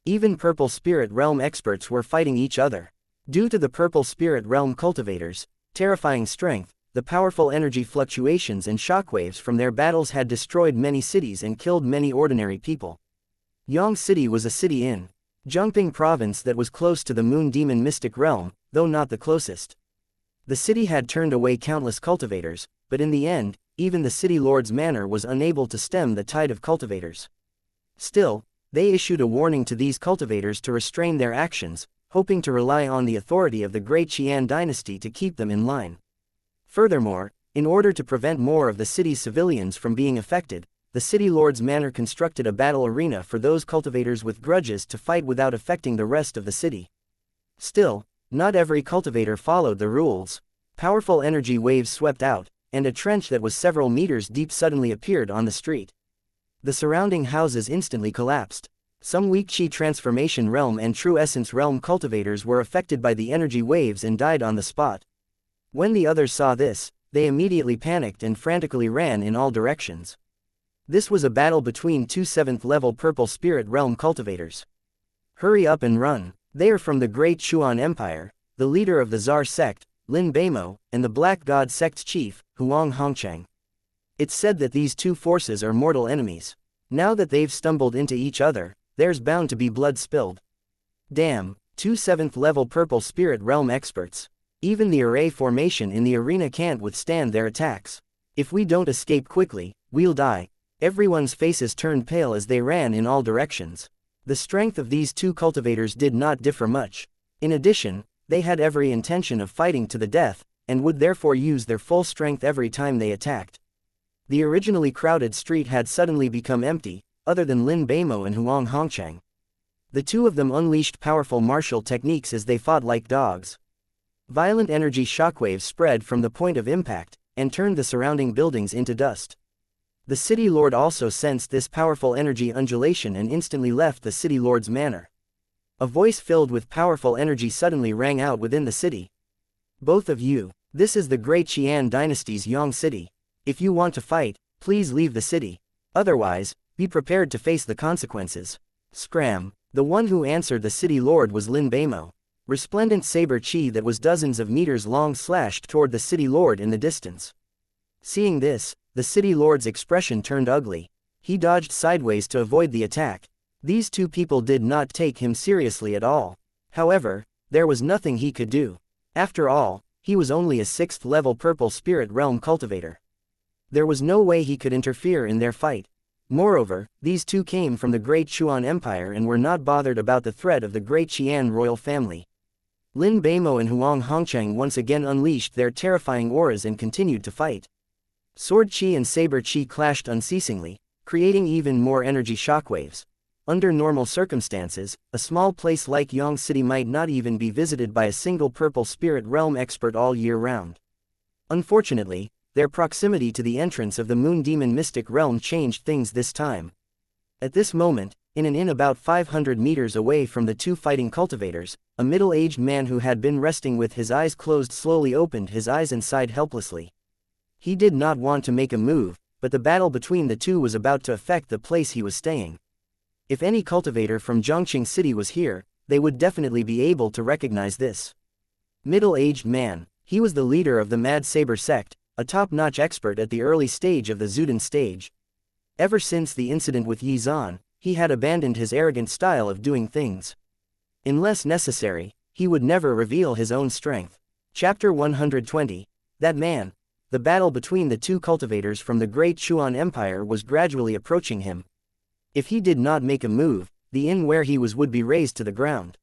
Even Purple Spirit Realm experts were fighting each other. Due to the Purple Spirit Realm cultivators' terrifying strength, the powerful energy fluctuations and shockwaves from their battles had destroyed many cities and killed many ordinary people. Yang City was a city in Zhongping Province that was close to the Moon Demon Mystic Realm, though not the closest. The city had turned away countless cultivators, but in the end, even the city lord's manor was unable to stem the tide of cultivators. Still, they issued a warning to these cultivators to restrain their actions, hoping to rely on the authority of the Great Qian dynasty to keep them in line. Furthermore, in order to prevent more of the city's civilians from being affected, the city lord's manor constructed a battle arena for those cultivators with grudges to fight without affecting the rest of the city. Still, not every cultivator followed the rules. Powerful energy waves swept out, and a trench that was several meters deep suddenly appeared on the street. The surrounding houses instantly collapsed. Some weak Qi Transformation Realm and True Essence Realm cultivators were affected by the energy waves and died on the spot. When the others saw this, they immediately panicked and frantically ran in all directions. This was a battle between 2 7th-level Purple Spirit Realm cultivators. Hurry up and run. They are from the Great Xuan Empire, the leader of the Azure Sect, Lin Beimo, and the Black God Sect's chief, Huang Hongchang. It's said that these two forces are mortal enemies. Now that they've stumbled into each other, there's bound to be blood spilled. Damn, two 7th-level Purple Spirit Realm experts. Even the array formation in the arena can't withstand their attacks. If we don't escape quickly, we'll die. Everyone's faces turned pale as they ran in all directions. The strength of these two cultivators did not differ much. In addition, they had every intention of fighting to the death, and would therefore use their full strength every time they attacked. The originally crowded street had suddenly become empty, other than Lin Beimo and Huang Hongchang. The two of them unleashed powerful martial techniques as they fought like dogs. Violent energy shockwaves spread from the point of impact, and turned the surrounding buildings into dust. The City Lord also sensed this powerful energy undulation and instantly left the City Lord's manor. A voice filled with powerful energy suddenly rang out within the city. Both of you, this is the Great Qian Dynasty's Yang City. If you want to fight, please leave the city. Otherwise, be prepared to face the consequences. Scram. The one who answered the City Lord was Lin Beimo. Resplendent saber chi that was dozens of meters long slashed toward the City Lord in the distance. Seeing this, the City Lord's expression turned ugly. He dodged sideways to avoid the attack. These two people did not take him seriously at all. However, there was nothing he could do. After all, he was only a 6th-level Purple Spirit Realm cultivator. There was no way he could interfere in their fight. Moreover, these two came from the Great Xuan Empire and were not bothered about the threat of the Great Qian royal family. Lin Beimo and Huang Hongchang once again unleashed their terrifying auras and continued to fight. Sword chi and saber chi clashed unceasingly, creating even more energy shockwaves. Under normal circumstances, a small place like Yang City might not even be visited by a single Purple Spirit Realm expert all year round. Unfortunately, their proximity to the entrance of the Moon Demon Mystic Realm changed things this time. At this moment, in an inn about 500 meters away from the two fighting cultivators, a middle-aged man who had been resting with his eyes closed slowly opened his eyes and sighed helplessly. He did not want to make a move, but the battle between the two was about to affect the place he was staying. If any cultivator from Zhongqing City was here, they would definitely be able to recognize this middle-aged man. He was the leader of the Mad Saber Sect, a top-notch expert at the early stage of the Zuden stage. Ever since the incident with Yi Zan, he had abandoned his arrogant style of doing things. Unless necessary, he would never reveal his own strength. Chapter 120. That man. The battle between the two cultivators from the Great Xuan Empire was gradually approaching him. If he did not make a move, the inn where he was would be razed to the ground.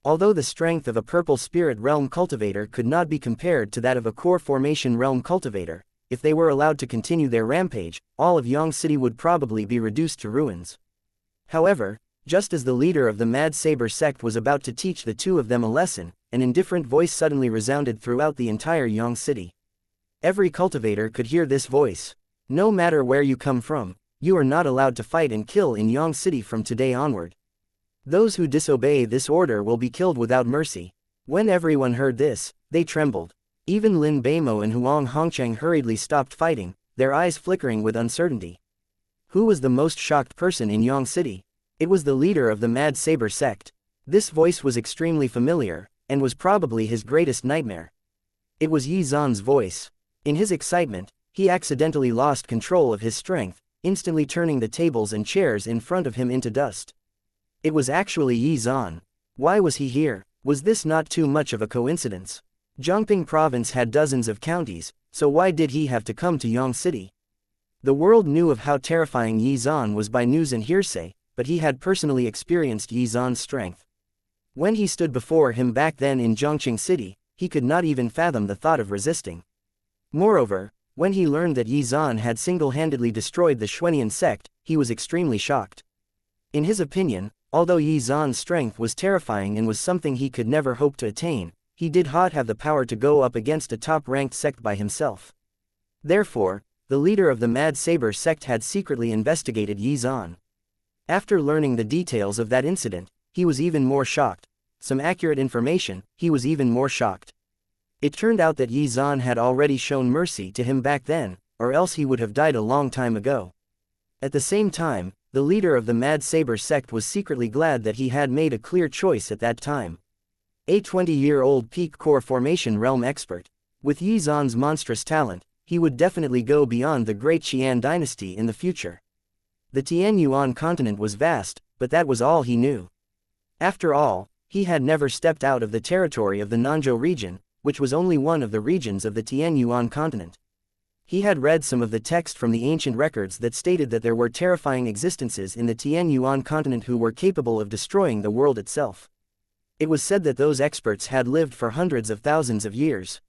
Although the strength of a Purple Spirit Realm cultivator could not be compared to that of a Core Formation Realm cultivator, if they were allowed to continue their rampage, all of Yang City would probably be reduced to ruins. However, just as the leader of the Mad Saber Sect was about to teach the two of them a lesson, an indifferent voice suddenly resounded throughout the entire Yang City. Every cultivator could hear this voice. No matter where you come from, you are not allowed to fight and kill in Yang City from today onward. Those who disobey this order will be killed without mercy. When everyone heard this, they trembled. Even Lin Beimo and Huang Hongchang hurriedly stopped fighting, their eyes flickering with uncertainty. Who was the most shocked person in Yang City? It was the leader of the Mad Saber Sect. This voice was extremely familiar, and was probably his greatest nightmare. It was Yi Zan's voice. In his excitement, he accidentally lost control of his strength, instantly turning the tables and chairs in front of him into dust. It was actually Yi Zan. Why was he here? Was this not too much of a coincidence? Zhongping Province had dozens of counties, so why did he have to come to Yang City? The world knew of how terrifying Yi Zan was by news and hearsay, but he had personally experienced Yi Zan's strength. When he stood before him back then in Zhongqing City, he could not even fathom the thought of resisting. Moreover, when he learned that Yi Zan had single-handedly destroyed the Xuanian sect, he was extremely shocked. In his opinion, although Yi Zan's strength was terrifying and was something he could never hope to attain, he did not have the power to go up against a top-ranked sect by himself. Therefore, the leader of the Mad Saber Sect had secretly investigated Yi Zan. After learning the details of that incident, he was even more shocked. Some accurate information, he was even more shocked. It turned out that Yi Zan had already shown mercy to him back then, or else he would have died a long time ago. At the same time, the leader of the Mad Saber Sect was secretly glad that he had made a clear choice at that time. A 20-year-old peak core formation realm expert. With Yi Zan's monstrous talent, he would definitely go beyond the Great Qian dynasty in the future. The Tianyuan continent was vast, but that was all he knew. After all, he had never stepped out of the territory of the Nanzhou region, which was only one of the regions of the Tianyuan continent. He had read some of the text from the ancient records that stated that there were terrifying existences in the Tianyuan continent who were capable of destroying the world itself. It was said that those experts had lived for hundreds of thousands of years.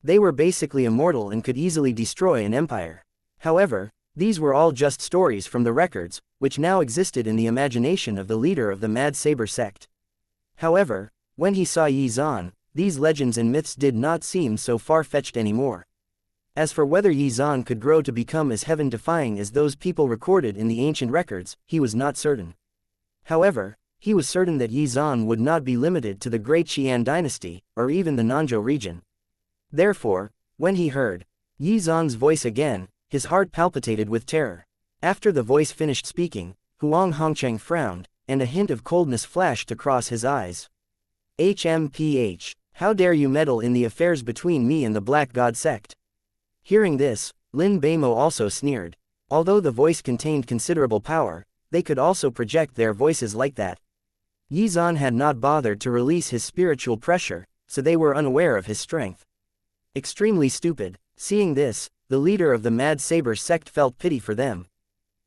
They were basically immortal and could easily destroy an empire. However, these were all just stories from the records, which now existed in the imagination of the leader of the Mad Saber sect. However, when he saw Yi Zan, these legends and myths did not seem so far-fetched anymore. As for whether Yi Zan could grow to become as heaven-defying as those people recorded in the ancient records, he was not certain. However, he was certain that Yi Zan would not be limited to the Great Qian dynasty, or even the Nanzhou region. Therefore, when he heard Yi Zan's voice again, his heart palpitated with terror. After the voice finished speaking, Huang Hongcheng frowned, and a hint of coldness flashed across his eyes. HMPH, how dare you meddle in the affairs between me and the Black God sect? Hearing this, Lin Beimo also sneered. Although the voice contained considerable power, they could also project their voices like that. Yi Zan had not bothered to release his spiritual pressure, so they were unaware of his strength. Extremely stupid. Seeing this, the leader of the Mad Saber sect felt pity for them.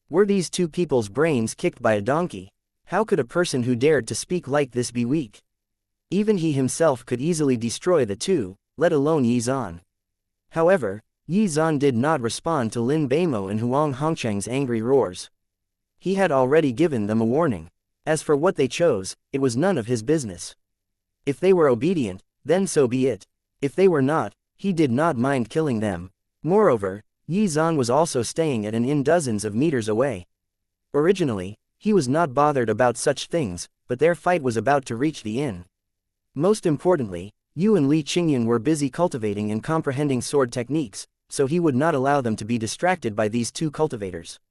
Were these two people's brains kicked by a donkey? How could a person who dared to speak like this be weak? Even he himself could easily destroy the two, let alone Yi Zan. However, Yi Zan did not respond to Lin Beimo and Huang Hongcheng's angry roars. He had already given them a warning. As for what they chose, it was none of his business. If they were obedient, then so be it. If they were not, he did not mind killing them. Moreover, Yi Zan was also staying at an inn dozens of meters away. Originally, he was not bothered about such things, but their fight was about to reach the inn. Most importantly, Yu and Li Qingyun were busy cultivating and comprehending sword techniques, so he would not allow them to be distracted by these two cultivators.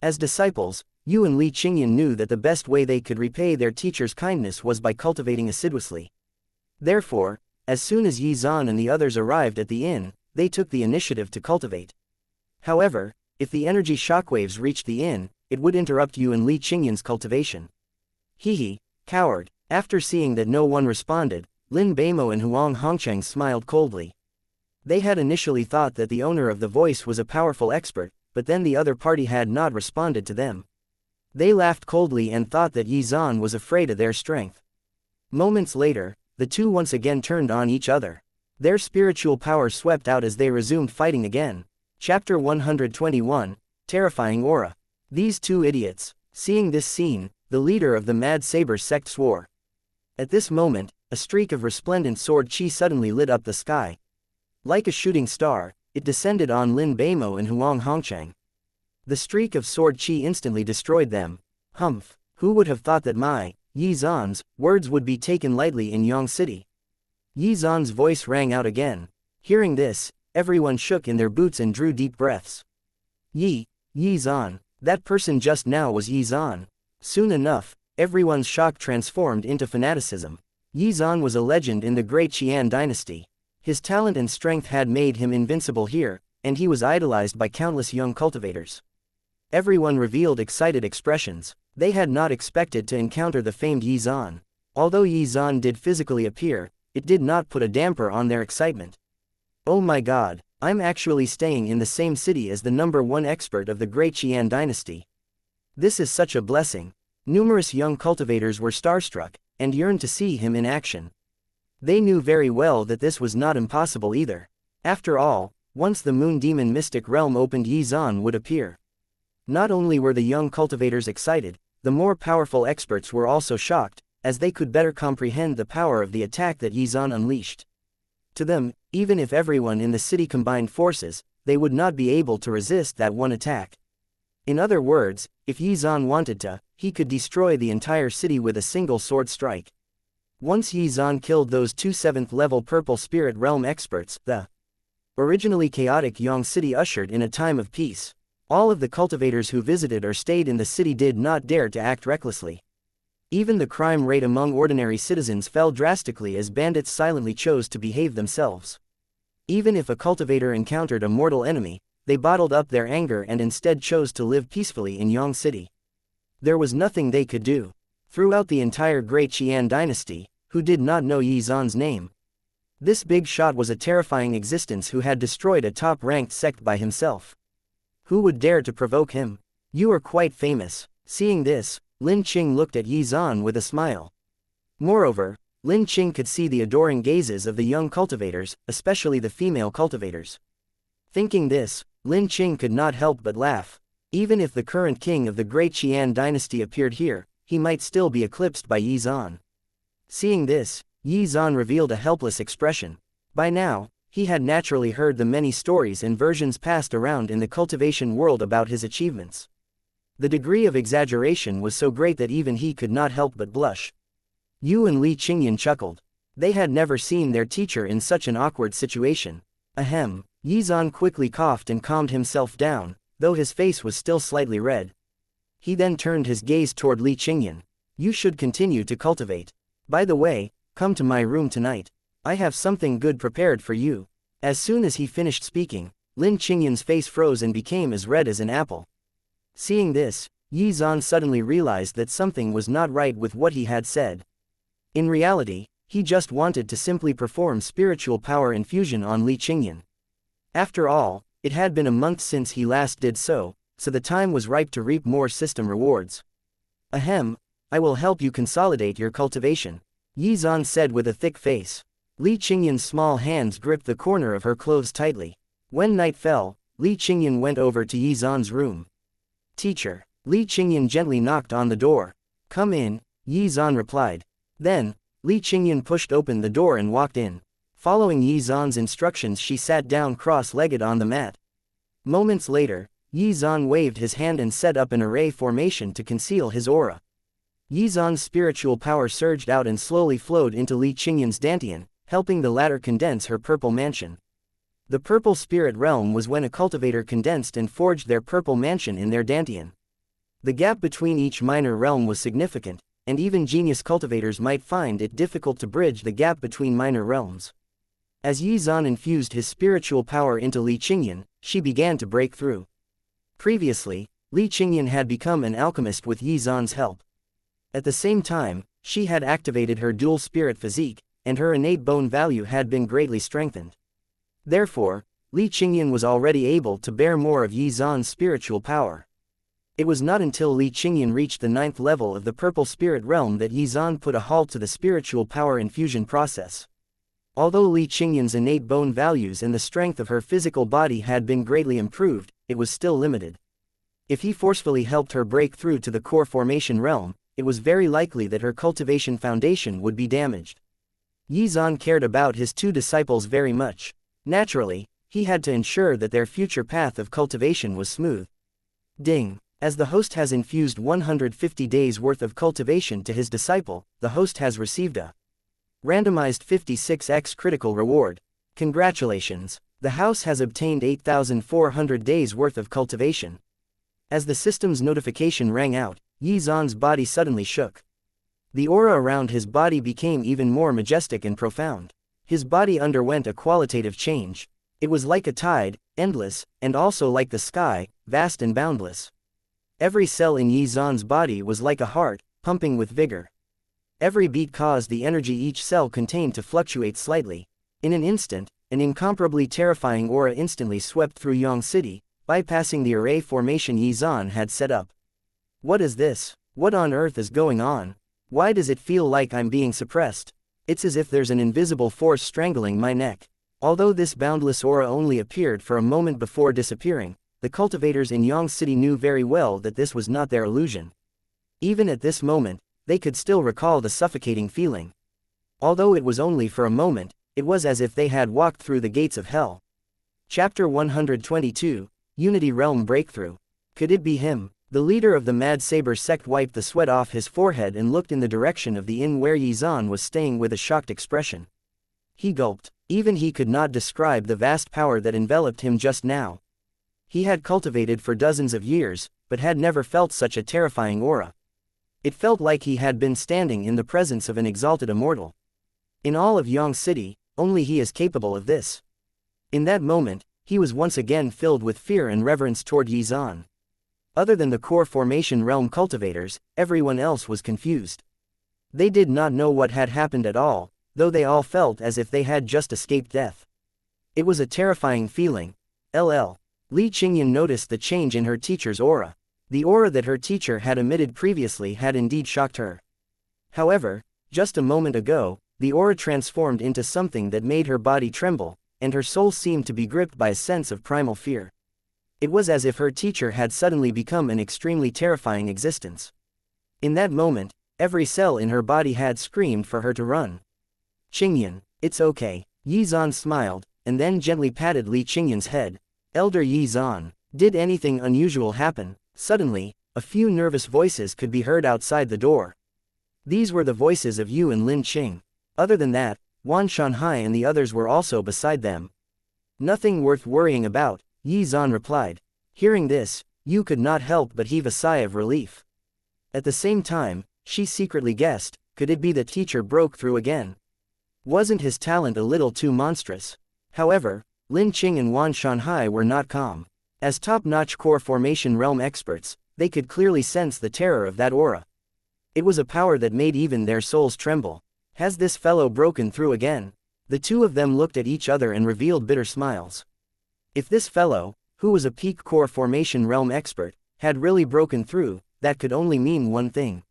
As disciples, Yu and Li Qingyun knew that the best way they could repay their teacher's kindness was by cultivating assiduously. Therefore, as soon as Yi Zan and the others arrived at the inn, they took the initiative to cultivate. However, if the energy shockwaves reached the inn, it would interrupt Yu and Li Qingyun's cultivation. Hehe, coward. After seeing that no one responded, Lin Beimo and Huang Hongcheng smiled coldly. They had initially thought that the owner of the voice was a powerful expert, but then the other party had not responded to them. They laughed coldly and thought that Yi Zan was afraid of their strength. Moments later, the two once again turned on each other. Their spiritual power swept out as they resumed fighting again. Chapter 121, Terrifying Aura. These two idiots. Seeing this scene, the leader of the Mad Saber sect swore. At this moment, a streak of resplendent sword chi suddenly lit up the sky. Like a shooting star, it descended on Lin Beimo and Huang Hongcheng. The streak of sword chi instantly destroyed them. Humph, who would have thought that Yi Zan's words would be taken lightly in Yang City? Yi Zan's voice rang out again. Hearing this, everyone shook in their boots and drew deep breaths. Yi Zan, that person just now was Yi Zan. Soon enough, everyone's shock transformed into fanaticism. Yi Zan was a legend in the Great Qian dynasty. His talent and strength had made him invincible here, and he was idolized by countless young cultivators. Everyone revealed excited expressions. They had not expected to encounter the famed Yi Zan. Although Yi Zan did physically appear, it did not put a damper on their excitement. Oh my god, I'm actually staying in the same city as the #1 expert of the Great Qian dynasty. This is such a blessing. Numerous young cultivators were starstruck, and yearned to see him in action. They knew very well that this was not impossible either. After all, once the Moon Demon Mystic Realm opened, Yi Zan would appear. Not only were the young cultivators excited, the more powerful experts were also shocked, as they could better comprehend the power of the attack that Yi Zan unleashed. To them, even if everyone in the city combined forces, they would not be able to resist that one attack. In other words, if Yi Zan wanted to, he could destroy the entire city with a single sword strike. Once Yi Zan killed those two 7th-level Purple Spirit Realm experts, the originally chaotic Yang City ushered in a time of peace. All of the cultivators who visited or stayed in the city did not dare to act recklessly. Even the crime rate among ordinary citizens fell drastically as bandits silently chose to behave themselves. Even if a cultivator encountered a mortal enemy, they bottled up their anger and instead chose to live peacefully in Yang City. There was nothing they could do. Throughout the entire Great Qian dynasty, who did not know Yi Zan's name? This big shot was a terrifying existence who had destroyed a top-ranked sect by himself. Who would dare to provoke him? You are quite famous. Seeing this, Lin Qing looked at Yi Zan with a smile. Moreover, Lin Qing could see the adoring gazes of the young cultivators, especially the female cultivators. Thinking this, Lin Qing could not help but laugh. Even if the current king of the Great Qian dynasty appeared here, he might still be eclipsed by Yi Zan. Seeing this, Yi Zan revealed a helpless expression. By now, he had naturally heard the many stories and versions passed around in the cultivation world about his achievements. The degree of exaggeration was so great that even he could not help but blush. Yu and Li Qingyan chuckled. They had never seen their teacher in such an awkward situation. Ahem. Yi Zan quickly coughed and calmed himself down, though his face was still slightly red. He then turned his gaze toward Li Qingyan. You should continue to cultivate. By the way, come to my room tonight. I have something good prepared for you. As soon as he finished speaking, Lin Qingyan's face froze and became as red as an apple. Seeing this, Yi Zan suddenly realized that something was not right with what he had said. In reality, he just wanted to simply perform spiritual power infusion on Li Qingyan. After all, it had been a month since he last did so the time was ripe to reap more system rewards. Ahem, I will help you consolidate your cultivation, Yi Zan said with a thick face. Li Qingyan's small hands gripped the corner of her clothes tightly. When night fell, Li Qingyan went over to Yi Zan's room. Teacher. Li Qingyan gently knocked on the door. Come in, Yi Zan replied. Then, Li Qingyan pushed open the door and walked in. Following Yi Zan's instructions, she sat down cross-legged on the mat. Moments later, Yi Zan waved his hand and set up an array formation to conceal his aura. Yi Zan's spiritual power surged out and slowly flowed into Li Qingyan's dantian, helping the latter condense her purple mansion. The purple spirit realm was when a cultivator condensed and forged their purple mansion in their dantian. The gap between each minor realm was significant, and even genius cultivators might find it difficult to bridge the gap between minor realms. As Yi Zan infused his spiritual power into Li Qingyan, she began to break through. Previously, Li Qingyan had become an alchemist with Yi Zan's help. At the same time, she had activated her dual spirit physique, and her innate bone value had been greatly strengthened. Therefore, Li Qingyan was already able to bear more of Yi Zan's spiritual power. It was not until Li Qingyan reached the 9th level of the purple spirit realm that Yi Zan put a halt to the spiritual power infusion process. Although Li Qingyan's innate bone values and the strength of her physical body had been greatly improved, it was still limited. If he forcefully helped her break through to the core formation realm, it was very likely that her cultivation foundation would be damaged. Yi Zan cared about his two disciples very much. Naturally, he had to ensure that their future path of cultivation was smooth. Ding. As the host has infused 150 days worth of cultivation to his disciple, the host has received a randomized 56x critical reward. Congratulations. The house has obtained 8,400 days worth of cultivation. As the system's notification rang out, Yi Zan's body suddenly shook. The aura around his body became even more majestic and profound. His body underwent a qualitative change. It was like a tide, endless, and also like the sky, vast and boundless. Every cell in Yi Zan's body was like a heart, pumping with vigor. Every beat caused the energy each cell contained to fluctuate slightly. In an instant, an incomparably terrifying aura instantly swept through Yang City, bypassing the array formation Yi Zan had set up. What is this? What on earth is going on? Why does it feel like I'm being suppressed? It's as if there's an invisible force strangling my neck. Although this boundless aura only appeared for a moment before disappearing, the cultivators in Yang City knew very well that this was not their illusion. Even at this moment, they could still recall the suffocating feeling. Although it was only for a moment, it was as if they had walked through the gates of hell. Chapter 122, Unity Realm Breakthrough. Could it be him? The leader of the Mad Saber sect wiped the sweat off his forehead and looked in the direction of the inn where Yi Zan was staying with a shocked expression. He gulped. Even he could not describe the vast power that enveloped him just now. He had cultivated for dozens of years, but had never felt such a terrifying aura. It felt like he had been standing in the presence of an exalted immortal. In all of Yang City, only he is capable of this. In that moment, he was once again filled with fear and reverence toward Yizan. Other than the core formation realm cultivators, everyone else was confused. They did not know what had happened at all, though they all felt as if they had just escaped death. It was a terrifying feeling. Li Qingyan noticed the change in her teacher's aura. The aura that her teacher had emitted previously had indeed shocked her. However, just a moment ago, the aura transformed into something that made her body tremble, and her soul seemed to be gripped by a sense of primal fear. It was as if her teacher had suddenly become an extremely terrifying existence. In that moment, every cell in her body had screamed for her to run. Qingyan, it's okay. Yizan smiled, and then gently patted Li Qingyan's head. Elder Yizan, did anything unusual happen? Suddenly, a few nervous voices could be heard outside the door. These were the voices of Yu and Lin Qing. Other than that, Wan Shanhai and the others were also beside them. Nothing worth worrying about, Yizan replied. Hearing this, Yu could not help but heave a sigh of relief. At the same time, she secretly guessed, could it be the teacher broke through again? Wasn't his talent a little too monstrous? However, Lin Qing and Wan Shanhai were not calm. As top-notch core formation realm experts, they could clearly sense the terror of that aura. It was a power that made even their souls tremble. Has this fellow broken through again? The two of them looked at each other and revealed bitter smiles. If this fellow, who was a peak core formation realm expert, had really broken through, that could only mean one thing.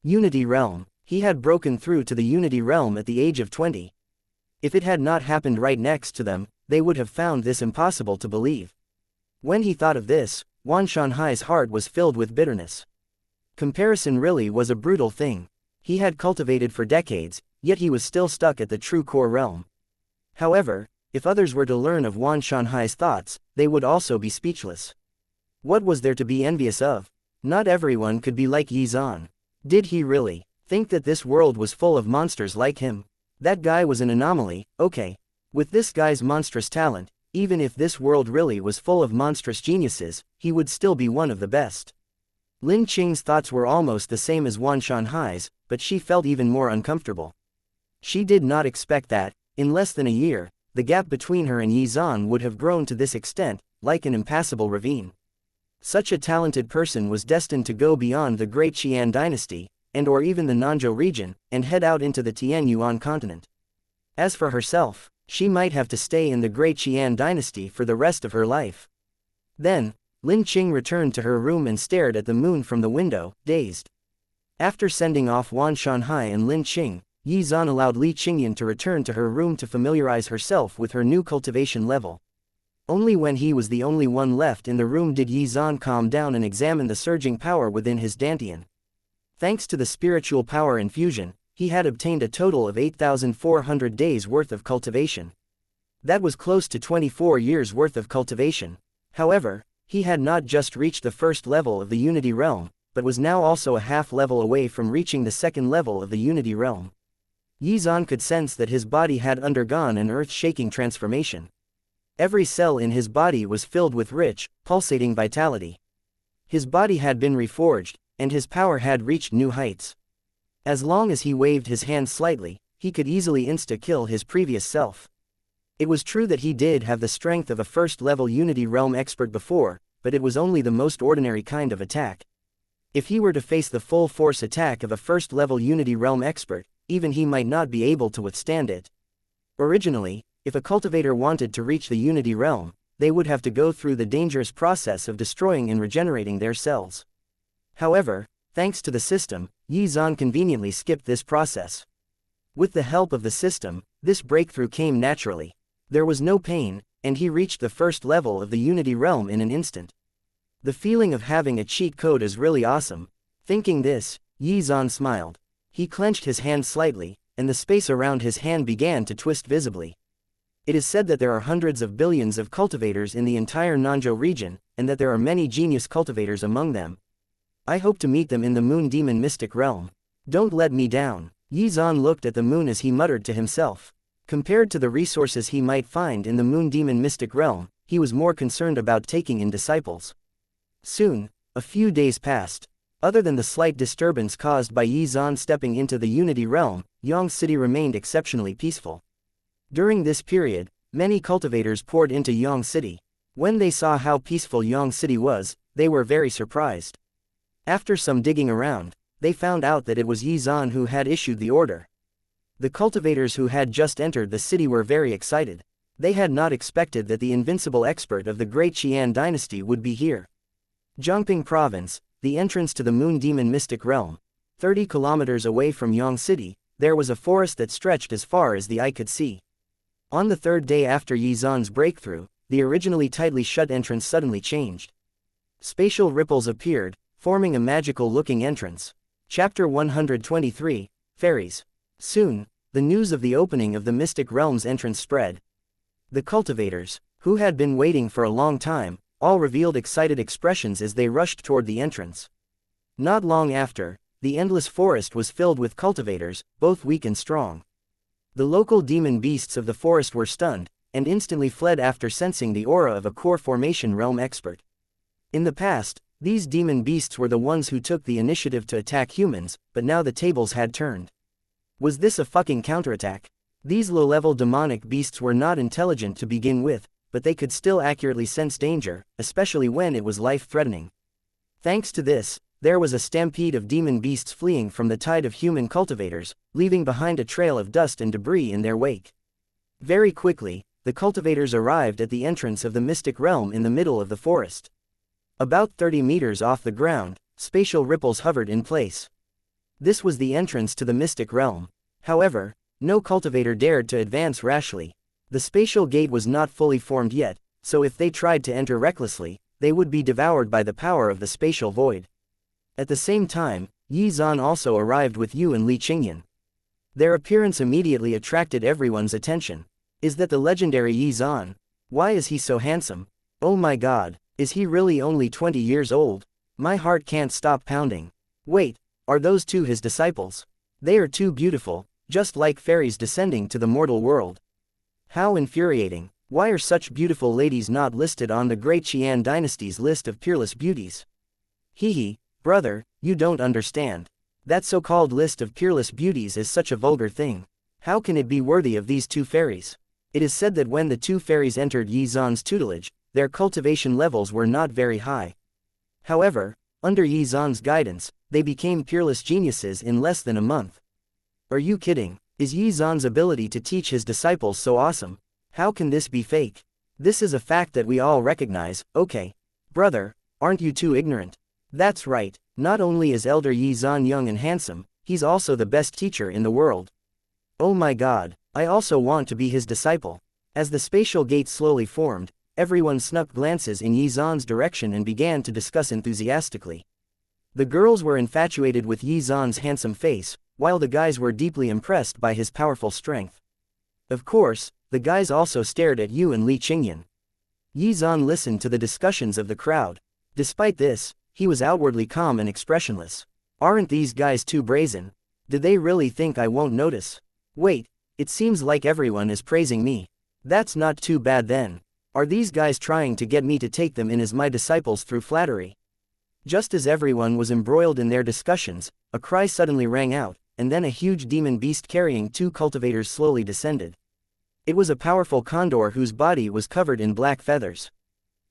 Unity Realm. He had broken through to the Unity Realm at the age of 20. If it had not happened right next to them, they would have found this impossible to believe. When he thought of this, Wan Shanhai's heart was filled with bitterness. Comparison really was a brutal thing. He had cultivated for decades, yet he was still stuck at the true core realm. However, if others were to learn of Wan Shanhai's thoughts, they would also be speechless. What was there to be envious of? Not everyone could be like Yizan. Did he really think that this world was full of monsters like him? That guy was an anomaly, okay. With this guy's monstrous talent, even if this world really was full of monstrous geniuses, he would still be one of the best. Lin Qing's thoughts were almost the same as Wan Shanhai's, but she felt even more uncomfortable. She did not expect that, in less than a year, the gap between her and Yizan would have grown to this extent, like an impassable ravine. Such a talented person was destined to go beyond the Great Qian dynasty, and/or even the Nanzhou region, and head out into the Tianyuan continent. As for herself, she might have to stay in the Great Qian dynasty for the rest of her life. Then, Lin Qing returned to her room and stared at the moon from the window, dazed. After sending off Wan Shanhai and Lin Qing, Yizan allowed Li Qingyan to return to her room to familiarize herself with her new cultivation level. Only when he was the only one left in the room did Yizan calm down and examine the surging power within his dantian. Thanks to the spiritual power infusion, he had obtained a total of 8,400 days worth of cultivation. That was close to 24 years worth of cultivation. However, he had not just reached the first level of the Unity Realm, but was now also a half level away from reaching the second level of the Unity Realm. Yizan could sense that his body had undergone an earth-shaking transformation. Every cell in his body was filled with rich, pulsating vitality. His body had been reforged, and his power had reached new heights. As long as he waved his hand slightly, he could easily insta-kill his previous self. It was true that he did have the strength of a first-level Unity Realm expert before, but it was only the most ordinary kind of attack. If he were to face the full-force attack of a first-level Unity Realm expert, even he might not be able to withstand it. Originally, if a cultivator wanted to reach the Unity Realm, they would have to go through the dangerous process of destroying and regenerating their cells. However, thanks to the system, Yizan conveniently skipped this process. With the help of the system, this breakthrough came naturally. There was no pain, and he reached the first level of the Unity Realm in an instant. The feeling of having a cheat code is really awesome. Thinking this, Yizan smiled. He clenched his hand slightly, and the space around his hand began to twist visibly. It is said that there are hundreds of billions of cultivators in the entire Nanzhou region, and that there are many genius cultivators among them. I hope to meet them in the Moon Demon Mystic Realm. Don't let me down. Yizan looked at the moon as he muttered to himself. Compared to the resources he might find in the Moon Demon Mystic Realm, he was more concerned about taking in disciples. Soon, a few days passed. Other than the slight disturbance caused by Yi Zan stepping into the Unity Realm, Yang City remained exceptionally peaceful. During this period, many cultivators poured into Yang City. When they saw how peaceful Yang City was, they were very surprised. After some digging around, they found out that it was Yi Zan who had issued the order. The cultivators who had just entered the city were very excited. They had not expected that the invincible expert of the Great Qian dynasty would be here. Jiangping Province, the entrance to the Moon Demon Mystic Realm. 30 kilometers away from Yang City, there was a forest that stretched as far as the eye could see. On the third day after Yi Zan's breakthrough, the originally tightly shut entrance suddenly changed. Spatial ripples appeared, forming a magical-looking entrance. Chapter 123, Fairies. Soon, the news of the opening of the Mystic Realm's entrance spread. The cultivators, who had been waiting for a long time, all revealed excited expressions as they rushed toward the entrance. Not long after, the endless forest was filled with cultivators, both weak and strong. The local demon beasts of the forest were stunned, and instantly fled after sensing the aura of a core formation realm expert. In the past, these demon beasts were the ones who took the initiative to attack humans, but now the tables had turned. Was this a fucking counterattack? These low-level demonic beasts were not intelligent to begin with, but they could still accurately sense danger, especially when it was life-threatening. Thanks to this, there was a stampede of demon beasts fleeing from the tide of human cultivators, leaving behind a trail of dust and debris in their wake. Very quickly, the cultivators arrived at the entrance of the Mystic Realm in the middle of the forest. About 30 meters off the ground, spatial ripples hovered in place. This was the entrance to the Mystic Realm. However, no cultivator dared to advance rashly. The spatial gate was not fully formed yet, so if they tried to enter recklessly, they would be devoured by the power of the spatial void. At the same time, Yi Zan also arrived with Yu and Li Qingyan. Their appearance immediately attracted everyone's attention. Is that the legendary Yi Zan? Why is he so handsome? Oh my god, is he really only 20 years old? My heart can't stop pounding. Wait, are those two his disciples? They are too beautiful, just like fairies descending to the mortal world. How infuriating. Why are such beautiful ladies not listed on the Great Qian dynasty's list of peerless beauties? Hee, brother, you don't understand. That so-called list of peerless beauties is such a vulgar thing. How can it be worthy of these two fairies? It is said that when the two fairies entered Yi Zan's tutelage, their cultivation levels were not very high. However, under Yi Zan's guidance, they became peerless geniuses in less than a month. Are you kidding? Is Yi Zan's ability to teach his disciples so awesome? How can this be fake? This is a fact that we all recognize. Okay. Brother, aren't you too ignorant? That's right, not only is Elder Yi Zan young and handsome, he's also the best teacher in the world. Oh my god, I also want to be his disciple. As the spatial gate slowly formed, everyone snuck glances in Yi Zan's direction and began to discuss enthusiastically. The girls were infatuated with Yi Zan's handsome face, while the guys were deeply impressed by his powerful strength. Of course, the guys also stared at Yu and Li Qingyan. Yi Zan listened to the discussions of the crowd. Despite this, he was outwardly calm and expressionless. Aren't these guys too brazen? Did they really think I won't notice? Wait, it seems like everyone is praising me. That's not too bad then. Are these guys trying to get me to take them in as my disciples through flattery? Just as everyone was embroiled in their discussions, a cry suddenly rang out, and then a huge demon beast carrying two cultivators slowly descended. It was a powerful condor whose body was covered in black feathers.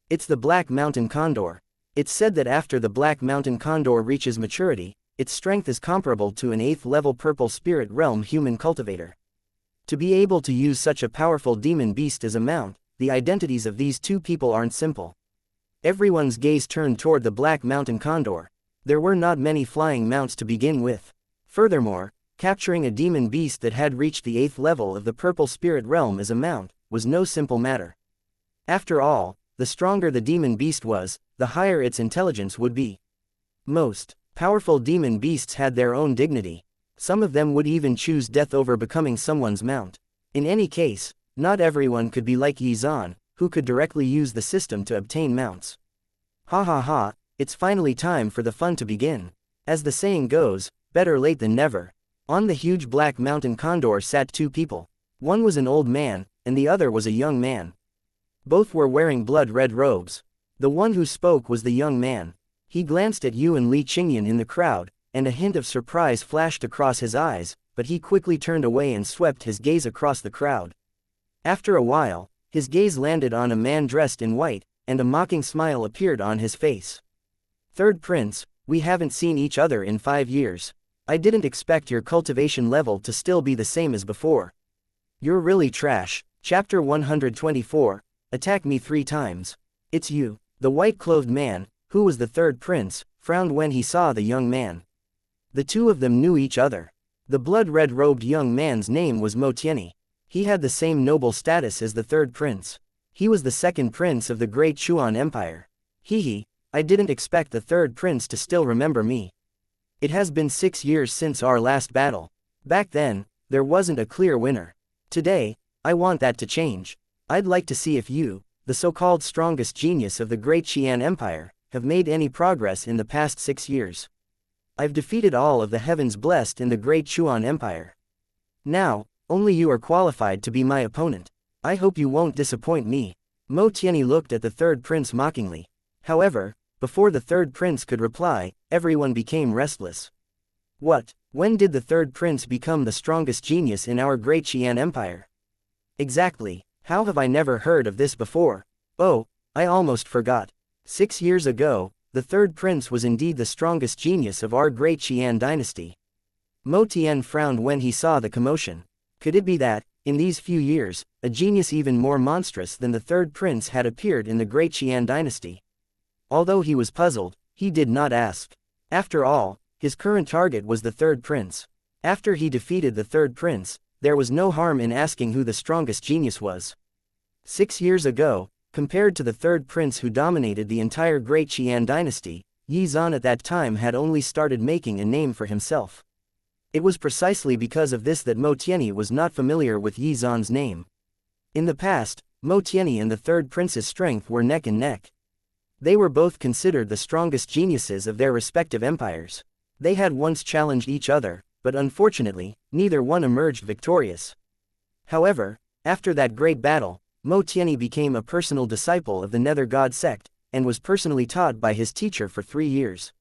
It's the Black Mountain Condor. It's said that after the Black Mountain Condor reaches maturity, its strength is comparable to an 8th-level Purple Spirit Realm human cultivator. To be able to use such a powerful demon beast as a mount, the identities of these two people aren't simple. Everyone's gaze turned toward the Black Mountain Condor. There were not many flying mounts to begin with. Furthermore, capturing a demon beast that had reached the 8th level of the Purple Spirit Realm as a mount was no simple matter. After all, the stronger the demon beast was, the higher its intelligence would be. Most powerful demon beasts had their own dignity. Some of them would even choose death over becoming someone's mount. In any case, not everyone could be like Yi Zan, who could directly use the system to obtain mounts. Ha ha ha, it's finally time for the fun to begin. As the saying goes, better late than never. On the huge Black Mountain Condor sat two people. One was an old man, and the other was a young man. Both were wearing blood-red robes. The one who spoke was the young man. He glanced at Yuan Li Qingyan in the crowd, and a hint of surprise flashed across his eyes, but he quickly turned away and swept his gaze across the crowd. After a while, his gaze landed on a man dressed in white, and a mocking smile appeared on his face. Third Prince, we haven't seen each other in 5 years. I didn't expect your cultivation level to still be the same as before. You're really trash. Chapter 124, Attack me 3 times. It's you. The white-clothed man, who was the third prince, frowned when he saw the young man. The two of them knew each other. The blood-red robed young man's name was Mo Tianyi. He had the same noble status as the third prince. He was the second prince of the great Xuan Empire. I didn't expect the third prince to still remember me. It has been 6 years since our last battle. Back then, there wasn't a clear winner. Today, I want that to change. I'd like to see if you, the so-called strongest genius of the great Qian Empire, have made any progress in the past 6 years. I've defeated all of the heavens blessed in the great Xuan Empire. Now, only you are qualified to be my opponent. I hope you won't disappoint me. Mo Tianyi looked at the third prince mockingly. However, before the third prince could reply, everyone became restless. What? When did the third prince become the strongest genius in our great Qian Empire? Exactly. How have I never heard of this before? Oh, I almost forgot. 6 years ago, the third prince was indeed the strongest genius of our great Qian dynasty. Mo Tian frowned when he saw the commotion. Could it be that, in these few years, a genius even more monstrous than the third prince had appeared in the great Qian dynasty? Although he was puzzled, he did not ask. After all, his current target was the third prince. After he defeated the third prince, there was no harm in asking who the strongest genius was. 6 years ago, compared to the third prince who dominated the entire great Qian dynasty, Yi Zan at that time had only started making a name for himself. It was precisely because of this that Mo Tianyi was not familiar with Yi Zan's name. In the past, Mo Tianyi and the third prince's strength were neck and neck. They were both considered the strongest geniuses of their respective empires. They had once challenged each other, but unfortunately, neither one emerged victorious. However, after that great battle, Mo Tianyi became a personal disciple of the Nether God sect, and was personally taught by his teacher for 3 years.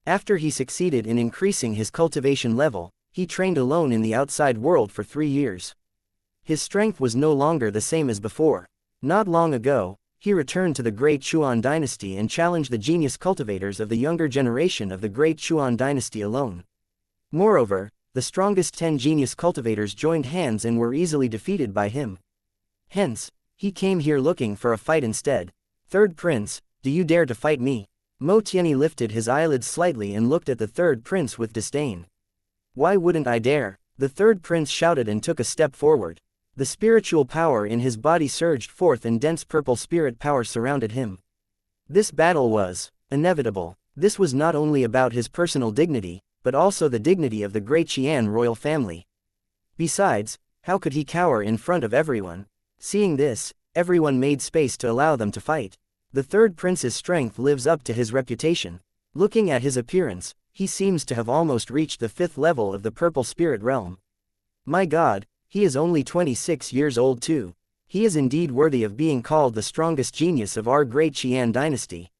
After he succeeded in increasing his cultivation level, he trained alone in the outside world for 3 years. His strength was no longer the same as before. Not long ago, he returned to the great Xuan dynasty and challenged the genius cultivators of the younger generation of the great Xuan dynasty alone. Moreover, the strongest 10 genius cultivators joined hands and were easily defeated by him. Hence, he came here looking for a fight instead. Third prince, do you dare to fight me? Mo Tianyi lifted his eyelids slightly and looked at the third prince with disdain. Why wouldn't I dare? The third prince shouted and took a step forward. The spiritual power in his body surged forth and dense purple spirit power surrounded him. This battle was inevitable. This was not only about his personal dignity, but also the dignity of the great Qian royal family. Besides, how could he cower in front of everyone? Seeing this, everyone made space to allow them to fight. The third prince's strength lives up to his reputation. Looking at his appearance, he seems to have almost reached the 5th level of the purple spirit realm. My God, he is only 26 years old too. He is indeed worthy of being called the strongest genius of our great Qian dynasty.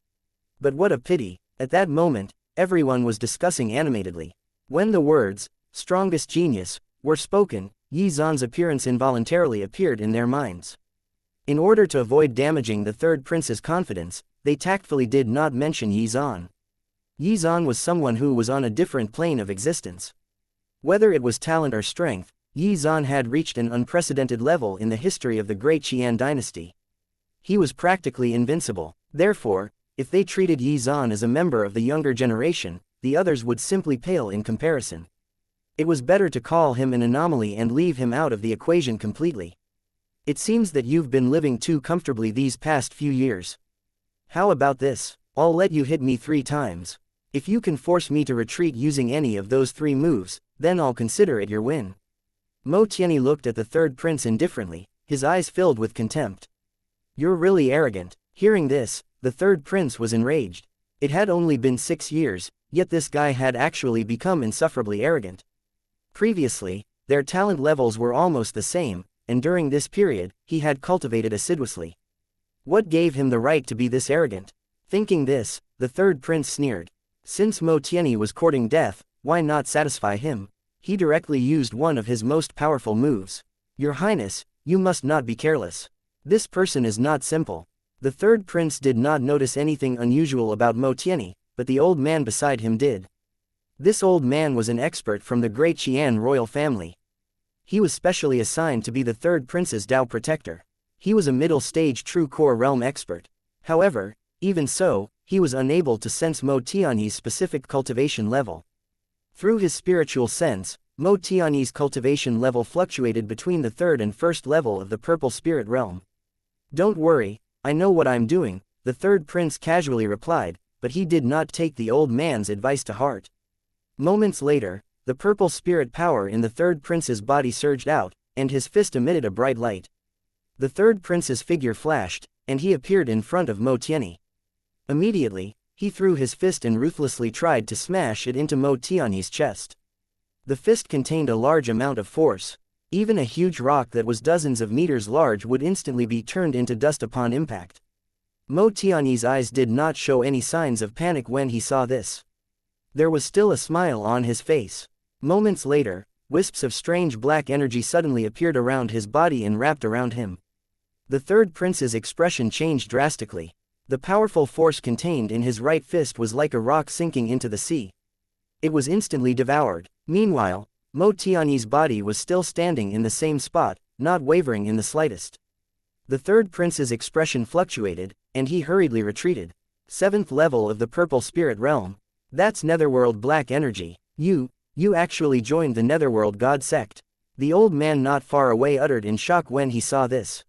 But what a pity, at that moment, everyone was discussing animatedly. When the words, strongest genius, were spoken, Yi Zan's appearance involuntarily appeared in their minds. In order to avoid damaging the third prince's confidence, they tactfully did not mention Yi Zan. Yi Zan was someone who was on a different plane of existence. Whether it was talent or strength, Yi Zan had reached an unprecedented level in the history of the great Qian dynasty. He was practically invincible. Therefore, if they treated Yi Zan as a member of the younger generation, the others would simply pale in comparison. It was better to call him an anomaly and leave him out of the equation completely. It seems that you've been living too comfortably these past few years. How about this? I'll let you hit me 3 times. If you can force me to retreat using any of those 3 moves, then I'll consider it your win. Mo Tianyi looked at the third prince indifferently, his eyes filled with contempt. You're really arrogant. Hearing this, the third prince was enraged. It had only been 6 years, yet this guy had actually become insufferably arrogant. Previously, their talent levels were almost the same, and during this period, he had cultivated assiduously. What gave him the right to be this arrogant? Thinking this, the third prince sneered. Since Mo Tianyi was courting death, why not satisfy him? He directly used one of his most powerful moves. Your Highness, you must not be careless. This person is not simple. The third prince did not notice anything unusual about Mo Tianyi, but the old man beside him did. This old man was an expert from the great Xuan royal family. He was specially assigned to be the third prince's Dao protector. He was a middle-stage true core realm expert. However, even so, he was unable to sense Mo Tianyi's specific cultivation level. Through his spiritual sense, Mo Tianyi's cultivation level fluctuated between the third and first level of the purple spirit realm. Don't worry, I know what I'm doing, the third prince casually replied, but he did not take the old man's advice to heart. Moments later, the purple spirit power in the third prince's body surged out, and his fist emitted a bright light. The third prince's figure flashed, and he appeared in front of Mo Tianyi. Immediately, he threw his fist and ruthlessly tried to smash it into Mo Tianyi's chest. The fist contained a large amount of force. Even a huge rock that was dozens of meters large would instantly be turned into dust upon impact. Mo Tianyi's eyes did not show any signs of panic when he saw this. There was still a smile on his face. Moments later, wisps of strange black energy suddenly appeared around his body and wrapped around him. The third prince's expression changed drastically. The powerful force contained in his right fist was like a rock sinking into the sea. It was instantly devoured. Meanwhile, Mo Tianyi's body was still standing in the same spot, not wavering in the slightest. The third prince's expression fluctuated, and he hurriedly retreated. 7th level of the purple spirit realm. That's netherworld black energy. You actually joined the netherworld god sect. The old man not far away uttered in shock when he saw this.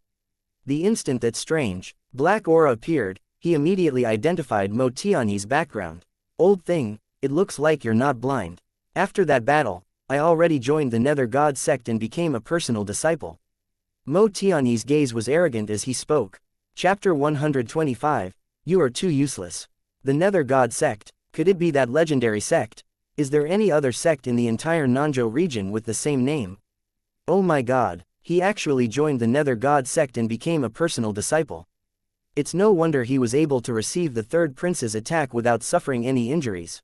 The instant that strange, black aura appeared, he immediately identified Mo Tianyi's background. Old thing, it looks like you're not blind. After that battle, I already joined the Nether God sect and became a personal disciple. Mo Tianyi's gaze was arrogant as he spoke. Chapter 125, You are too useless. The Nether God sect, could it be that legendary sect? Is there any other sect in the entire Nanzhou region with the same name? Oh my god, he actually joined the Nether God sect and became a personal disciple. It's no wonder he was able to receive the third prince's attack without suffering any injuries.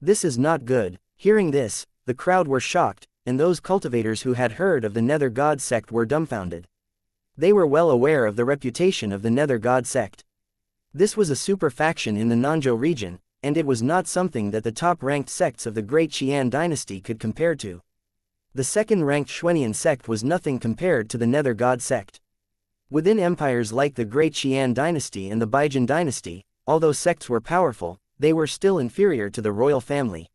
This is not good. Hearing this, the crowd were shocked, and those cultivators who had heard of the Nether God sect were dumbfounded. They were well aware of the reputation of the Nether God sect. This was a super faction in the Nanzhou region, and it was not something that the top-ranked sects of the Great Qian dynasty could compare to. The second-ranked Xuanian sect was nothing compared to the Nether God sect. Within empires like the Great Qian dynasty and the Baijin dynasty, although sects were powerful, they were still inferior to the royal family.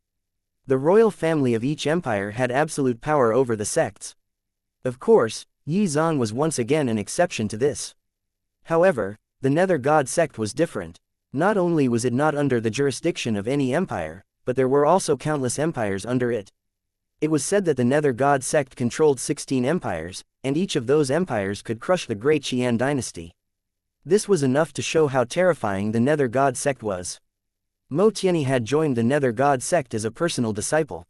The royal family of each empire had absolute power over the sects. Of course, Yi Zan was once again an exception to this. However, the Nether God sect was different. Not only was it not under the jurisdiction of any empire, but there were also countless empires under it. It was said that the Nether God sect controlled 16 empires, and each of those empires could crush the Great Qian dynasty. This was enough to show how terrifying the Nether God sect was. Mo Tianyi had joined the Nether God sect as a personal disciple.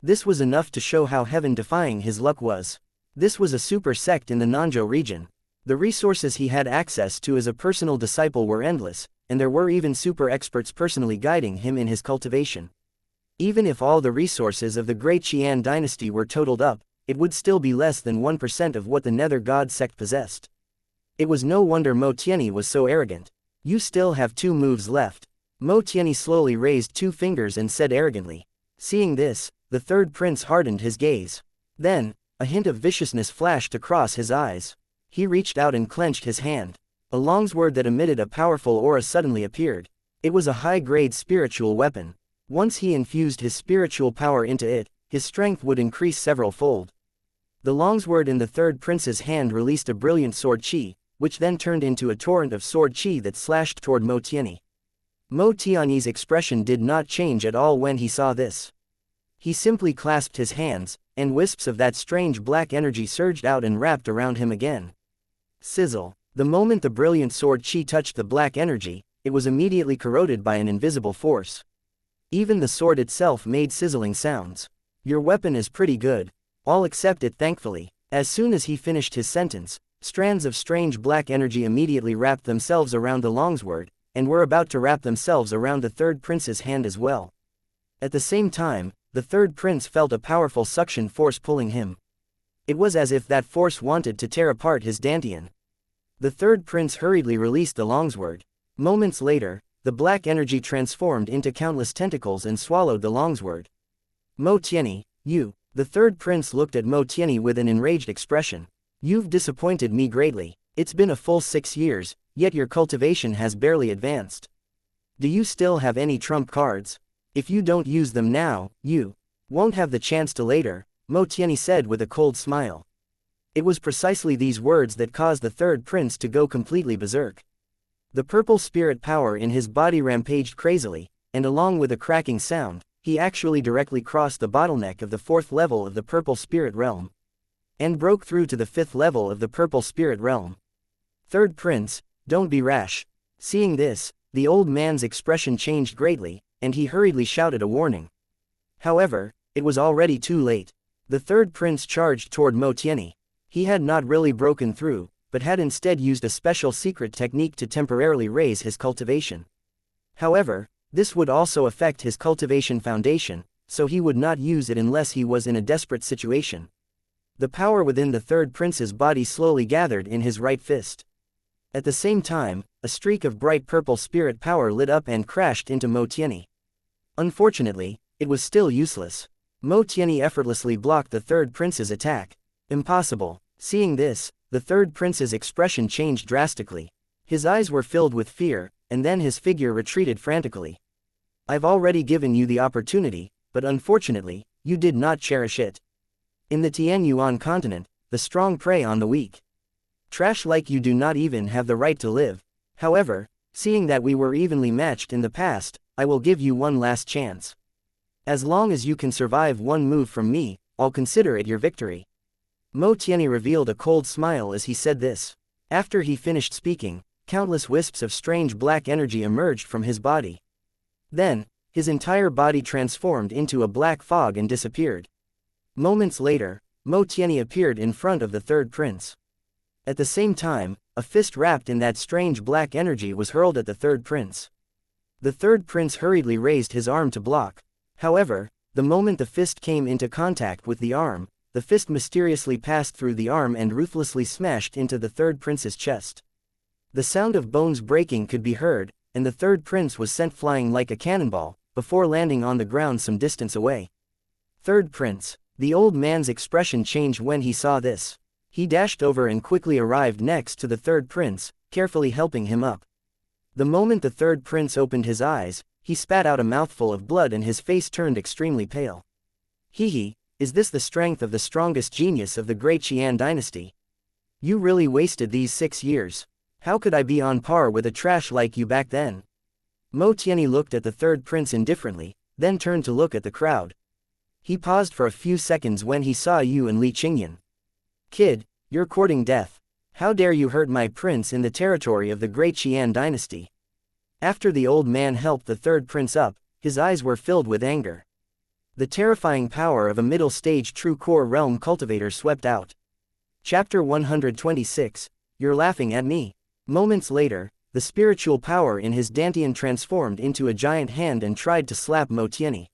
This was enough to show how heaven-defying his luck was. This was a super sect in the Nanzhou region. The resources he had access to as a personal disciple were endless, and there were even super experts personally guiding him in his cultivation. Even if all the resources of the Great Qian dynasty were totaled up, it would still be less than 1% of what the Nether God sect possessed. It was no wonder Mo Tianyi was so arrogant. You still have 2 moves left. Mo Tianyi slowly raised 2 fingers and said arrogantly. Seeing this, the third prince hardened his gaze. Then, a hint of viciousness flashed across his eyes. He reached out and clenched his hand. A longsword that emitted a powerful aura suddenly appeared. It was a high-grade spiritual weapon. Once he infused his spiritual power into it, his strength would increase several-fold. The longsword in the third prince's hand released a brilliant sword chi, which then turned into a torrent of sword chi that slashed toward Mo Tianyi. Mo Tianyi's expression did not change at all when he saw this. He simply clasped his hands, and wisps of that strange black energy surged out and wrapped around him again. Sizzle. The moment the brilliant sword chi touched the black energy, it was immediately corroded by an invisible force. Even the sword itself made sizzling sounds. Your weapon is pretty good. I'll accept it thankfully. As soon as he finished his sentence, strands of strange black energy immediately wrapped themselves around the longsword, and were about to wrap themselves around the third prince's hand as well. At the same time, the third prince felt a powerful suction force pulling him. It was as if that force wanted to tear apart his dantian. The third prince hurriedly released the longsword. Moments later, the black energy transformed into countless tentacles and swallowed the longsword. Mo Tianyi, you. The third prince looked at Mo Tianyi with an enraged expression. You've disappointed me greatly. It's been a full 6 years, yet your cultivation has barely advanced. Do you still have any trump cards? If you don't use them now, you won't have the chance to later, Mo Tianyi said with a cold smile. It was precisely these words that caused the third prince to go completely berserk. The purple spirit power in his body rampaged crazily, and along with a cracking sound, he actually directly crossed the bottleneck of the 4th level of the purple spirit realm, and broke through to the 5th level of the purple spirit realm. Third prince, don't be rash. Seeing this, the old man's expression changed greatly, and he hurriedly shouted a warning. However, it was already too late. The third prince charged toward Mo Tianyi. He had not really broken through, but had instead used a special secret technique to temporarily raise his cultivation. However, this would also affect his cultivation foundation, so he would not use it unless he was in a desperate situation. The power within the third prince's body slowly gathered in his right fist. At the same time, a streak of bright purple spirit power lit up and crashed into Mo Tianyi. Unfortunately, it was still useless. Mo Tianyi effortlessly blocked the third prince's attack. Impossible. Seeing this, the third prince's expression changed drastically. His eyes were filled with fear, and then his figure retreated frantically. I've already given you the opportunity, but unfortunately, you did not cherish it. In the Tianyuan continent, the strong prey on the weak. Trash like you do not even have the right to live. However, seeing that we were evenly matched in the past, I will give you one last chance. As long as you can survive one move from me, I'll consider it your victory. Mo Tianyi revealed a cold smile as he said this. After he finished speaking, countless wisps of strange black energy emerged from his body. Then, his entire body transformed into a black fog and disappeared. Moments later, Mo Tianyi appeared in front of the third prince. At the same time, a fist wrapped in that strange black energy was hurled at the third prince. The third prince hurriedly raised his arm to block. However, the moment the fist came into contact with the arm, the fist mysteriously passed through the arm and ruthlessly smashed into the third prince's chest. The sound of bones breaking could be heard, and the third prince was sent flying like a cannonball, before landing on the ground some distance away. Third prince. The old man's expression changed when he saw this. He dashed over and quickly arrived next to the third prince, carefully helping him up. The moment the third prince opened his eyes, he spat out a mouthful of blood and his face turned extremely pale. Hee, is this the strength of the strongest genius of the great Xuan dynasty? You really wasted these 6 years. How could I be on par with a trash like you back then? Mo Tianyi looked at the third prince indifferently, then turned to look at the crowd. He paused for a few seconds when he saw you and Li Qingyan. Kid, you're courting death. How dare you hurt my prince in the territory of the great Xuan dynasty? After the old man helped the third prince up, his eyes were filled with anger. The terrifying power of a middle-stage true core realm cultivator swept out. Chapter 126, You're laughing at me. Moments later, the spiritual power in his dantian transformed into a giant hand and tried to slap Mo Tianyi.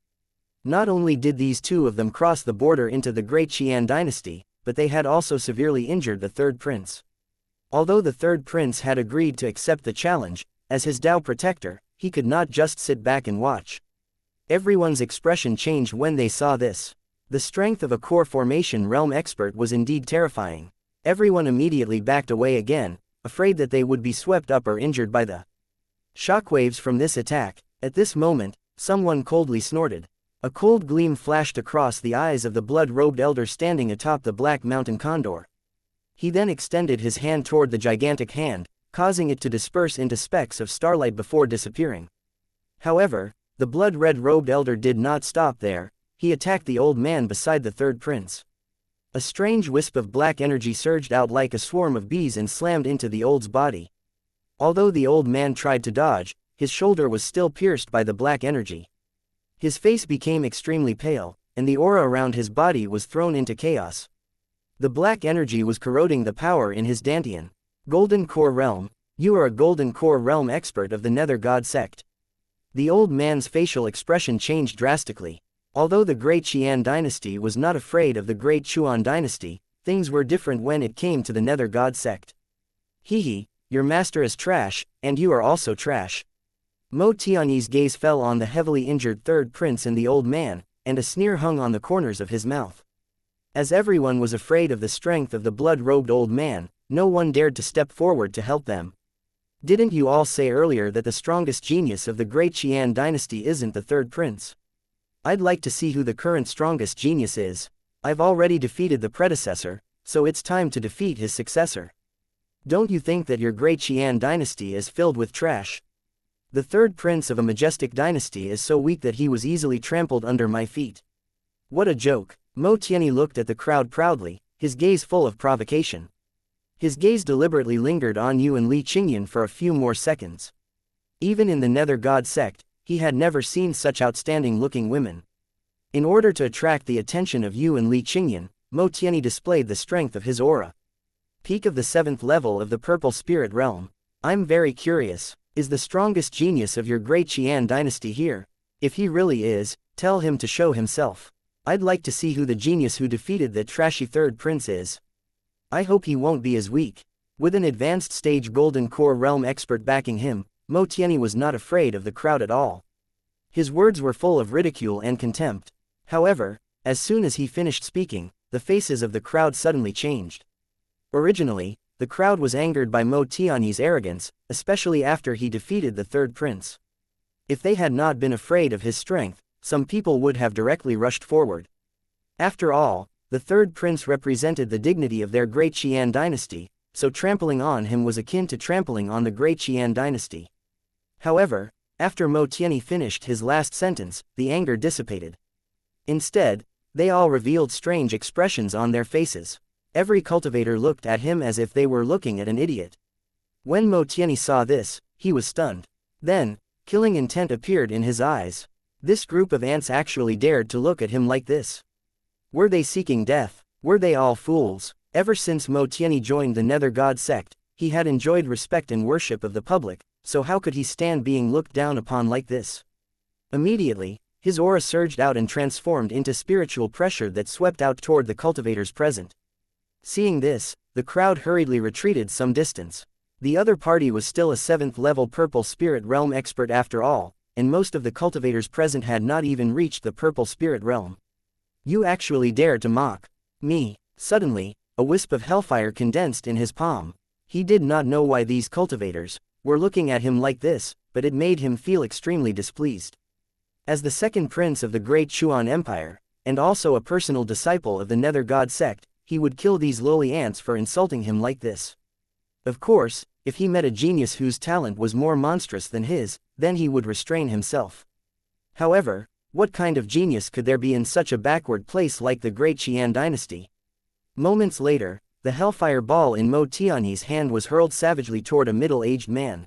Not only did these two of them cross the border into the great Xuan dynasty, but they had also severely injured the third prince. Although the third prince had agreed to accept the challenge, as his Tao protector, he could not just sit back and watch. Everyone's expression changed when they saw this. The strength of a core formation realm expert was indeed terrifying. Everyone immediately backed away again, afraid that they would be swept up or injured by the shockwaves from this attack. At this moment, someone coldly snorted. A cold gleam flashed across the eyes of the blood-robed elder standing atop the black mountain condor. He then extended his hand toward the gigantic hand, causing it to disperse into specks of starlight before disappearing. However, the blood-red robed elder did not stop there. He attacked the old man beside the third prince. A strange wisp of black energy surged out like a swarm of bees and slammed into the old's body. Although the old man tried to dodge, his shoulder was still pierced by the black energy. His face became extremely pale, and the aura around his body was thrown into chaos. The black energy was corroding the power in his dantian. Golden core realm. You are a Golden Core Realm expert of the Nether God Sect. The old man's facial expression changed drastically. Although the Great Qian dynasty was not afraid of the Great Xuan dynasty, things were different when it came to the Nether God Sect. Hehe, your master is trash, and you are also trash. Mo Tianyi's gaze fell on the heavily injured third prince and the old man, and a sneer hung on the corners of his mouth. As everyone was afraid of the strength of the blood-robed old man, no one dared to step forward to help them. Didn't you all say earlier that the strongest genius of the Great Qian dynasty isn't the third prince? I'd like to see who the current strongest genius is. I've already defeated the predecessor, so it's time to defeat his successor. Don't you think that your Great Qian dynasty is filled with trash? The third prince of a majestic dynasty is so weak that he was easily trampled under my feet. What a joke. Mo Tianyi looked at the crowd proudly, his gaze full of provocation. His gaze deliberately lingered on Yu and Li Qingyan for a few more seconds. Even in the Nether God Sect, he had never seen such outstanding-looking women. In order to attract the attention of Yu and Li Qingyan, Mo Tianyi displayed the strength of his aura. Peak of the 7th level of the Purple Spirit Realm. I'm very curious. Is the strongest genius of your Great Qian dynasty here? If he really is, tell him to show himself. I'd like to see who the genius who defeated the trashy third prince is. I hope he won't be as weak. With an advanced stage Golden Core Realm expert backing him, Mo Tianyi was not afraid of the crowd at all. His words were full of ridicule and contempt. However, as soon as he finished speaking, the faces of the crowd suddenly changed. Originally, the crowd was angered by Mo Tianyi's arrogance, especially after he defeated the third prince. If they had not been afraid of his strength, some people would have directly rushed forward. After all, the third prince represented the dignity of their Great Qian dynasty, so trampling on him was akin to trampling on the Great Qian dynasty. However, after Mo Tianyi finished his last sentence, the anger dissipated. Instead, they all revealed strange expressions on their faces. Every cultivator looked at him as if they were looking at an idiot. When Mo Tianyi saw this, he was stunned. Then, killing intent appeared in his eyes. This group of ants actually dared to look at him like this. Were they seeking death? Were they all fools? Ever since Mo Tianyi joined the Nether God Sect, he had enjoyed respect and worship of the public, so how could he stand being looked down upon like this? Immediately, his aura surged out and transformed into spiritual pressure that swept out toward the cultivators present. Seeing this, the crowd hurriedly retreated some distance. The other party was still a 7th level Purple Spirit Realm expert after all, and most of the cultivators present had not even reached the Purple Spirit Realm. You actually dare to mock me? Suddenly, a wisp of hellfire condensed in his palm. He did not know why these cultivators were looking at him like this, but it made him feel extremely displeased. As the second prince of the Great Xuan Empire, and also a personal disciple of the Nether God Sect, he would kill these lowly ants for insulting him like this. Of course, if he met a genius whose talent was more monstrous than his, then he would restrain himself. However, what kind of genius could there be in such a backward place like the Great Qian dynasty? Moments later, the hellfire ball in Mo Tianyi's hand was hurled savagely toward a middle-aged man.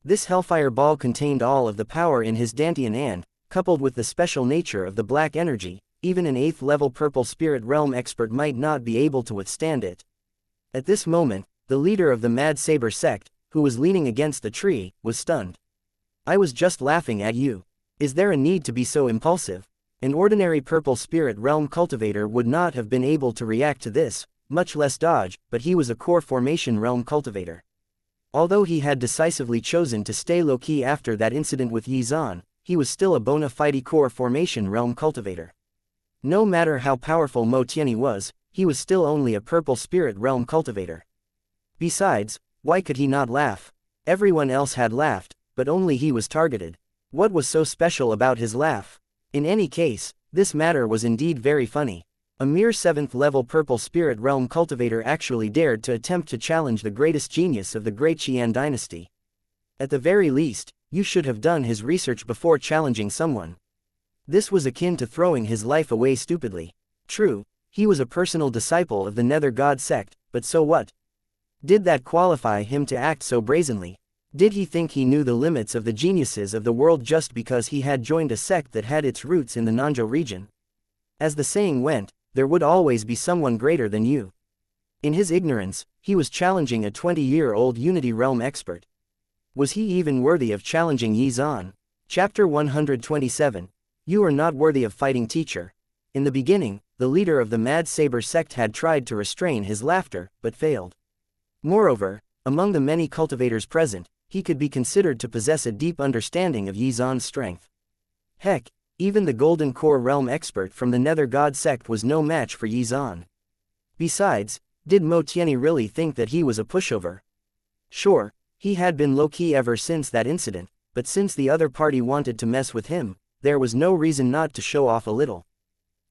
This hellfire ball contained all of the power in his Dantian and, coupled with the special nature of the black energy, even an 8th level Purple Spirit Realm expert might not be able to withstand it. At this moment, the leader of the Mad Saber sect, who was leaning against the tree, was stunned. I was just laughing at you. Is there a need to be so impulsive? An ordinary Purple Spirit Realm cultivator would not have been able to react to this, much less dodge, but he was a Core Formation Realm cultivator. Although he had decisively chosen to stay low-key after that incident with Yizan, he was still a bona fide Core Formation Realm cultivator. No matter how powerful Mo Tianyi was, he was still only a Purple Spirit Realm cultivator. Besides, why could he not laugh? Everyone else had laughed, but only he was targeted. What was so special about his laugh? In any case, this matter was indeed very funny. A mere 7th level Purple Spirit Realm cultivator actually dared to attempt to challenge the greatest genius of the Great Qian dynasty. At the very least, you should have done his research before challenging someone. This was akin to throwing his life away stupidly. True, he was a personal disciple of the Nether God Sect, but so what? Did that qualify him to act so brazenly? Did he think he knew the limits of the geniuses of the world just because he had joined a sect that had its roots in the Nanzhou region? As the saying went, there would always be someone greater than you. In his ignorance, he was challenging a 20-year-old Unity Realm expert. Was he even worthy of challenging Xuan? Chapter 127. You are not worthy of fighting, teacher. In the beginning, the leader of the Mad Saber sect had tried to restrain his laughter, but failed. Moreover, among the many cultivators present, he could be considered to possess a deep understanding of Xuan's strength. Heck, even the Golden Core Realm expert from the Nether God sect was no match for Xuan. Besides, did Mo Tianyi really think that he was a pushover? Sure, he had been low-key ever since that incident, but since the other party wanted to mess with him, there was no reason not to show off a little.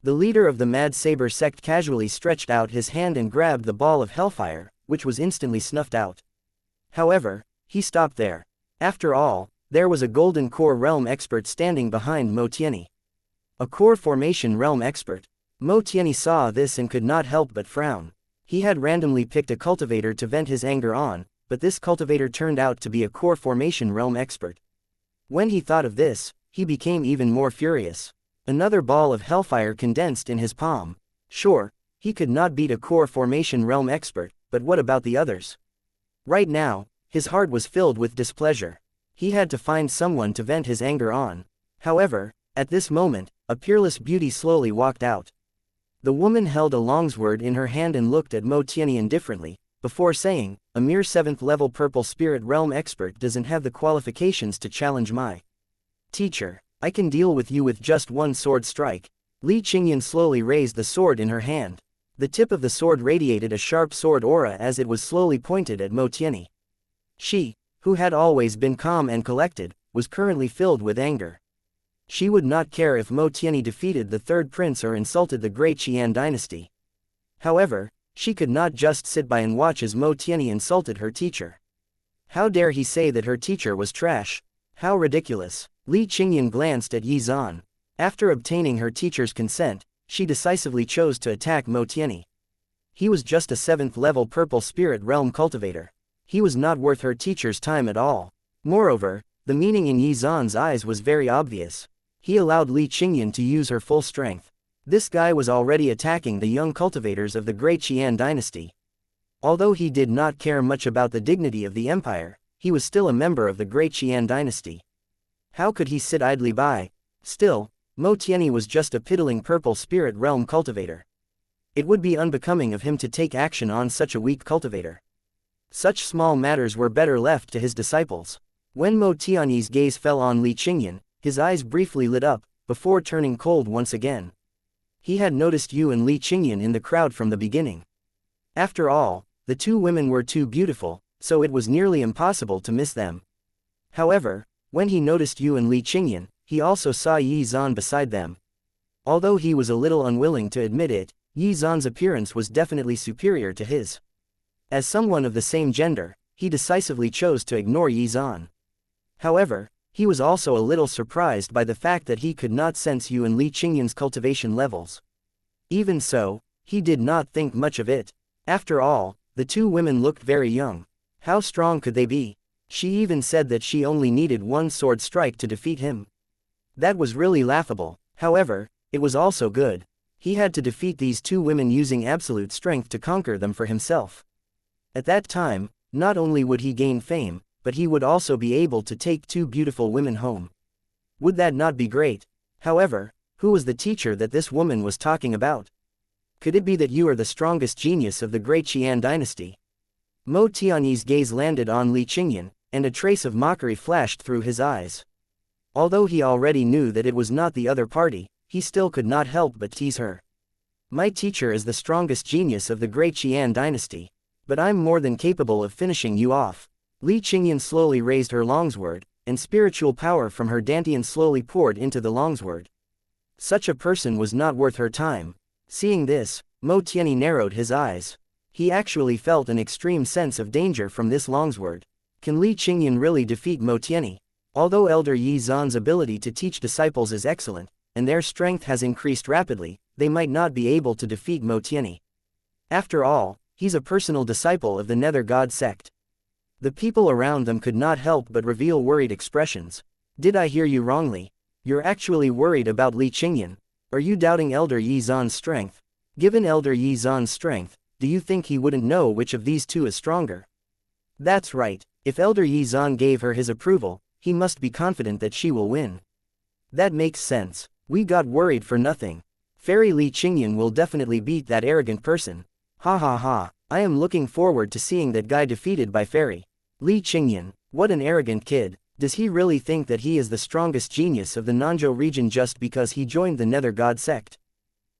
The leader of the Mad Saber sect casually stretched out his hand and grabbed the ball of hellfire, which was instantly snuffed out. However, he stopped there. After all, there was a Golden Core Realm expert standing behind Mo Tianyi. A Core Formation Realm expert. Mo Tianyi saw this and could not help but frown. He had randomly picked a cultivator to vent his anger on, but this cultivator turned out to be a Core Formation Realm expert. When he thought of this, he became even more furious. Another ball of hellfire condensed in his palm. Sure, he could not beat a Core Formation Realm expert, but what about the others? Right now, his heart was filled with displeasure. He had to find someone to vent his anger on. However, at this moment, a peerless beauty slowly walked out. The woman held a longsword in her hand and looked at Mo Tianyi indifferently, before saying, a mere 7th-level Purple Spirit Realm expert doesn't have the qualifications to challenge my teacher. I can deal with you with just one sword strike. Li Qingyan slowly raised the sword in her hand. The tip of the sword radiated a sharp sword aura as it was slowly pointed at Mo Tianyi. She, who had always been calm and collected, was currently filled with anger. She would not care if Mo Tianyi defeated the third prince or insulted the great Xuan dynasty. However, she could not just sit by and watch as Mo Tianyi insulted her teacher. How dare he say that her teacher was trash? How ridiculous! Li Qingyan glanced at Xuan. After obtaining her teacher's consent, she decisively chose to attack Mo Tianyi. He was just a 7th-level Purple Spirit Realm cultivator. He was not worth her teacher's time at all. Moreover, the meaning in Xuan's eyes was very obvious. He allowed Li Qingyan to use her full strength. This guy was already attacking the young cultivators of the great Xuan dynasty. Although he did not care much about the dignity of the empire, he was still a member of the great Xuan dynasty. How could he sit idly by? Still, Mo Tianyi was just a piddling Purple Spirit Realm cultivator. It would be unbecoming of him to take action on such a weak cultivator. Such small matters were better left to his disciples. When Mo Tianyi's gaze fell on Li Qingyan, his eyes briefly lit up, before turning cold once again. He had noticed Yu and Li Qingyan in the crowd from the beginning. After all, the two women were too beautiful, so it was nearly impossible to miss them. However, when he noticed Yu and Li Qingyan, he also saw Xuan beside them. Although he was a little unwilling to admit it, Xuan's appearance was definitely superior to his. As someone of the same gender, he decisively chose to ignore Xuan. However, he was also a little surprised by the fact that he could not sense Yu and Li Qingyan's cultivation levels. Even so, he did not think much of it. After all, the two women looked very young. How strong could they be? She even said that she only needed one sword strike to defeat him. That was really laughable. However, it was also good. He had to defeat these two women using absolute strength to conquer them for himself. At that time, not only would he gain fame, but he would also be able to take two beautiful women home. Would that not be great? However, who was the teacher that this woman was talking about? Could it be that you are the strongest genius of the great Xuan dynasty? Mo Tianyi's gaze landed on Li Qingyan, and a trace of mockery flashed through his eyes. Although he already knew that it was not the other party, he still could not help but tease her. My teacher is the strongest genius of the great Xuan dynasty, but I'm more than capable of finishing you off. Li Qingyan slowly raised her longsword, and spiritual power from her dantian slowly poured into the longsword. Such a person was not worth her time. Seeing this, Mo Tianyi narrowed his eyes. He actually felt an extreme sense of danger from this longsword. Can Li Qingyan really defeat Mo Tianyi? Although Elder Xuan's ability to teach disciples is excellent, and their strength has increased rapidly, they might not be able to defeat Mo Tianyi. After all, he's a personal disciple of the Nether God sect. The people around them could not help but reveal worried expressions. Did I hear you wrongly? You're actually worried about Li Qingyan? Are you doubting Elder Xuan's strength? Given Elder Xuan's strength, do you think he wouldn't know which of these two is stronger? That's right, if Elder Yi Zan gave her his approval, he must be confident that she will win. That makes sense. We got worried for nothing. Fairy Li Qingyan will definitely beat that arrogant person. Ha ha ha, I am looking forward to seeing that guy defeated by Fairy Li Qingyan. What an arrogant kid. Does he really think that he is the strongest genius of the Nanzhou region just because he joined the Nether God Sect?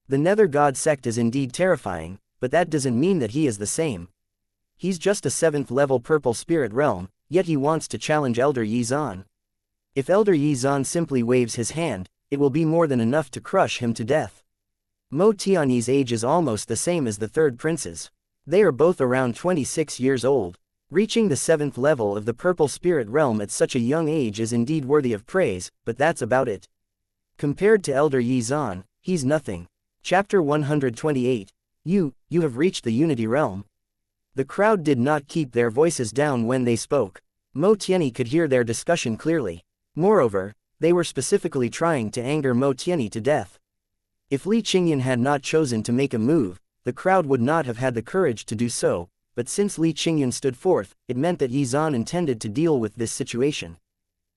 The Nether God Sect is indeed terrifying, but that doesn't mean that he is the same. He's just a 7th level purple spirit realm, yet he wants to challenge Elder Yi Zan. If Elder Yi Zan simply waves his hand, it will be more than enough to crush him to death. Mo Tiany's age is almost the same as the third prince's. They are both around 26 years old. Reaching the 7th level of the purple spirit realm at such a young age is indeed worthy of praise, but that's about it. Compared to Elder Yi Zan, he's nothing. Chapter 128. You have reached the Unity Realm. The crowd did not keep their voices down when they spoke. Mo Tiany could hear their discussion clearly. Moreover, they were specifically trying to anger Mo Tiany to death. If Li Qingyan had not chosen to make a move, the crowd would not have had the courage to do so, but since Li Qingyan stood forth, it meant that Yi Zan intended to deal with this situation.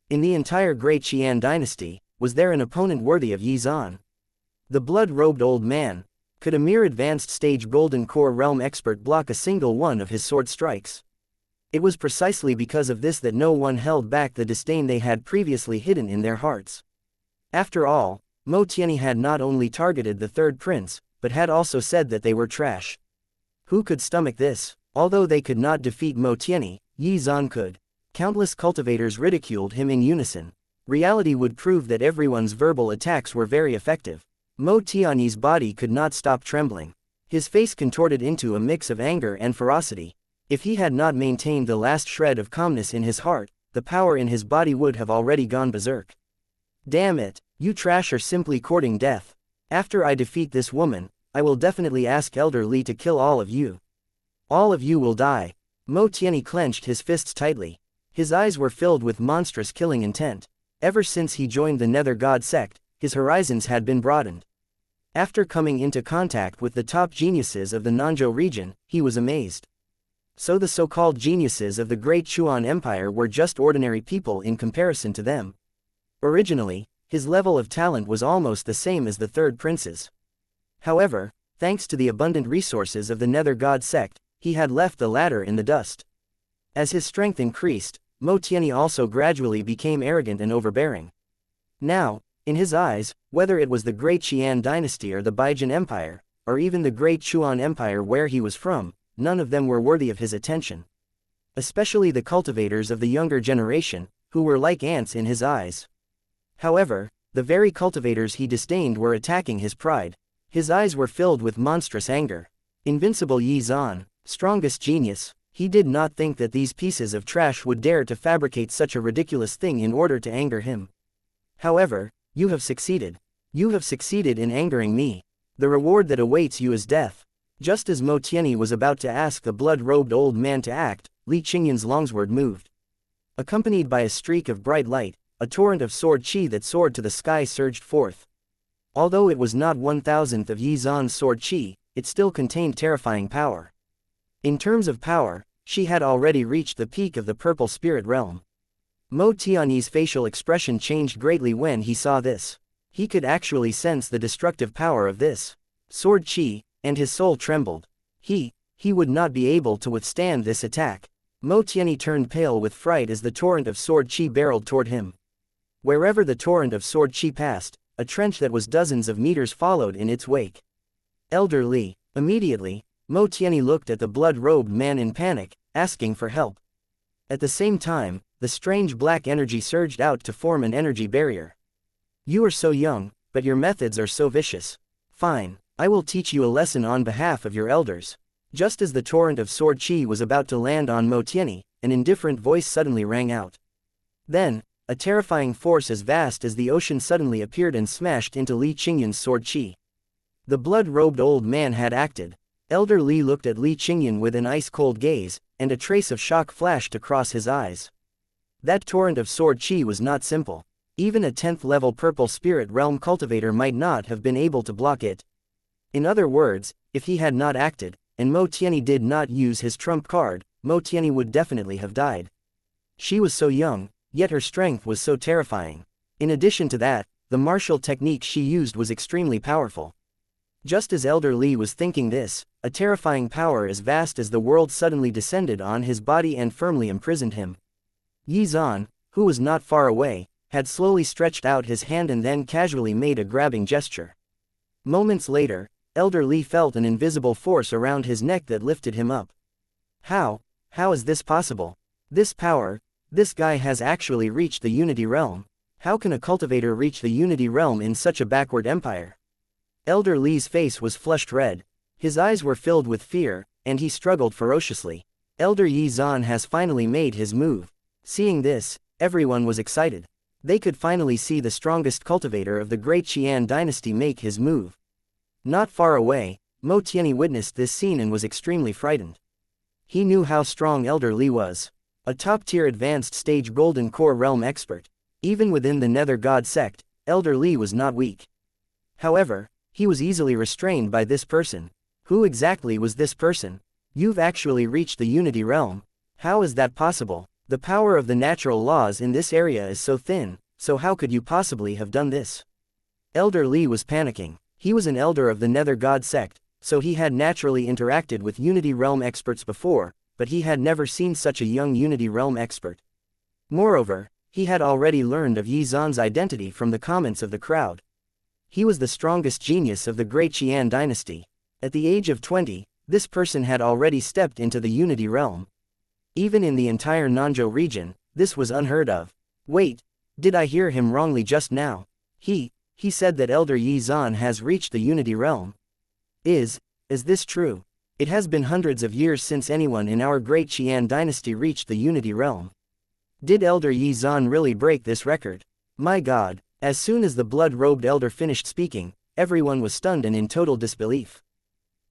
In the entire Great Qian dynasty, was there an opponent worthy of Yi Zan? The blood-robed old man. Could a mere advanced stage Golden Core realm expert block a single one of his sword strikes? It was precisely because of this that no one held back the disdain they had previously hidden in their hearts. After all, Mo Tiany had not only targeted the third prince, but had also said that they were trash. Who could stomach this? Although they could not defeat Mo Tiany, Yi Zan could. Countless cultivators ridiculed him in unison. Reality would prove that everyone's verbal attacks were very effective. Mo Tiany's body could not stop trembling. His face contorted into a mix of anger and ferocity. If he had not maintained the last shred of calmness in his heart, the power in his body would have already gone berserk. Damn it, you trash are simply courting death. After I defeat this woman, I will definitely ask Elder Li to kill all of you. All of you will die. Mo Tiany clenched his fists tightly. His eyes were filled with monstrous killing intent. Ever since he joined the Nether God Sect, his horizons had been broadened. After coming into contact with the top geniuses of the Nanzhou region, he was amazed. So the so-called geniuses of the Great Xuan Empire were just ordinary people in comparison to them. Originally, his level of talent was almost the same as the third prince's. However, thanks to the abundant resources of the Nether God Sect, he had left the latter in the dust. As his strength increased, Mo Tiany also gradually became arrogant and overbearing. Now, in his eyes, whether it was the Great Qian dynasty or the Baijin Empire, or even the Great Xuan Empire where he was from, none of them were worthy of his attention. Especially the cultivators of the younger generation, who were like ants in his eyes. However, the very cultivators he disdained were attacking his pride. His eyes were filled with monstrous anger. Invincible Yi Zan, strongest genius, he did not think that these pieces of trash would dare to fabricate such a ridiculous thing in order to anger him. However, you have succeeded. You have succeeded in angering me. The reward that awaits you is death. Just as Mo Tiany was about to ask the blood-robed old man to act, Li Qingyan's longsword moved. Accompanied by a streak of bright light, a torrent of sword chi that soared to the sky surged forth. Although it was not 1,000th of Yi Zan's sword chi, it still contained terrifying power. In terms of power, she had already reached the peak of the purple spirit realm. Mo Tiany's facial expression changed greatly when he saw this. He could actually sense the destructive power of this sword chi, and his soul trembled. He would not be able to withstand this attack. Mo Tiany turned pale with fright as the torrent of sword chi barreled toward him. Wherever the torrent of sword chi passed, a trench that was dozens of meters followed in its wake. Elder Li. Immediately, Mo Tiany looked at the blood-robed man in panic, asking for help. At the same time, the strange black energy surged out to form an energy barrier. You are so young, but your methods are so vicious. Fine, I will teach you a lesson on behalf of your elders. Just as the torrent of sword chi was about to land on Mo Tiany, an indifferent voice suddenly rang out. Then, a terrifying force as vast as the ocean suddenly appeared and smashed into Li Qingyan's sword chi. The blood-robed old man had acted. Elder Li looked at Li Qingyan with an ice-cold gaze, and a trace of shock flashed across his eyes. That torrent of sword chi was not simple. Even a 10th level purple spirit realm cultivator might not have been able to block it. In other words, if he had not acted, and Mo Tianyi did not use his trump card, Mo Tianyi would definitely have died. She was so young, yet her strength was so terrifying. In addition to that, the martial technique she used was extremely powerful. Just as Elder Li was thinking this, a terrifying power as vast as the world suddenly descended on his body and firmly imprisoned him. Yi Zan, who was not far away, had slowly stretched out his hand and then casually made a grabbing gesture. Moments later, Elder Li felt an invisible force around his neck that lifted him up. How is this possible? This power, this guy has actually reached the Unity Realm. How can a cultivator reach the Unity Realm in such a backward empire? Elder Li's face was flushed red. His eyes were filled with fear, and he struggled ferociously. Elder Yi Zan has finally made his move. Seeing this, everyone was excited. They could finally see the strongest cultivator of the Great Qian dynasty make his move. Not far away, Mo Tianyi witnessed this scene and was extremely frightened. He knew how strong Elder Li was. A top-tier advanced stage Golden Core Realm expert. Even within the Nether God Sect, Elder Li was not weak. However, he was easily restrained by this person. Who exactly was this person? You've actually reached the Unity Realm. How is that possible? The power of the natural laws in this area is so thin, so how could you possibly have done this? Elder Li was panicking. He was an elder of the Nether God Sect, so he had naturally interacted with Unity Realm experts before, but he had never seen such a young Unity Realm expert. Moreover, he had already learned of Yi Zan's identity from the comments of the crowd. He was the strongest genius of the Great Qian dynasty. At the age of 20, this person had already stepped into the Unity Realm. Even in the entire Nanzhou region, this was unheard of. Wait, did I hear him wrongly just now? He said that Elder Yi Zan has reached the Unity Realm. Is this true? It has been hundreds of years since anyone in our Great Qian dynasty reached the Unity Realm. Did Elder Yi Zan really break this record? My God! As soon as the blood-robed elder finished speaking, everyone was stunned and in total disbelief.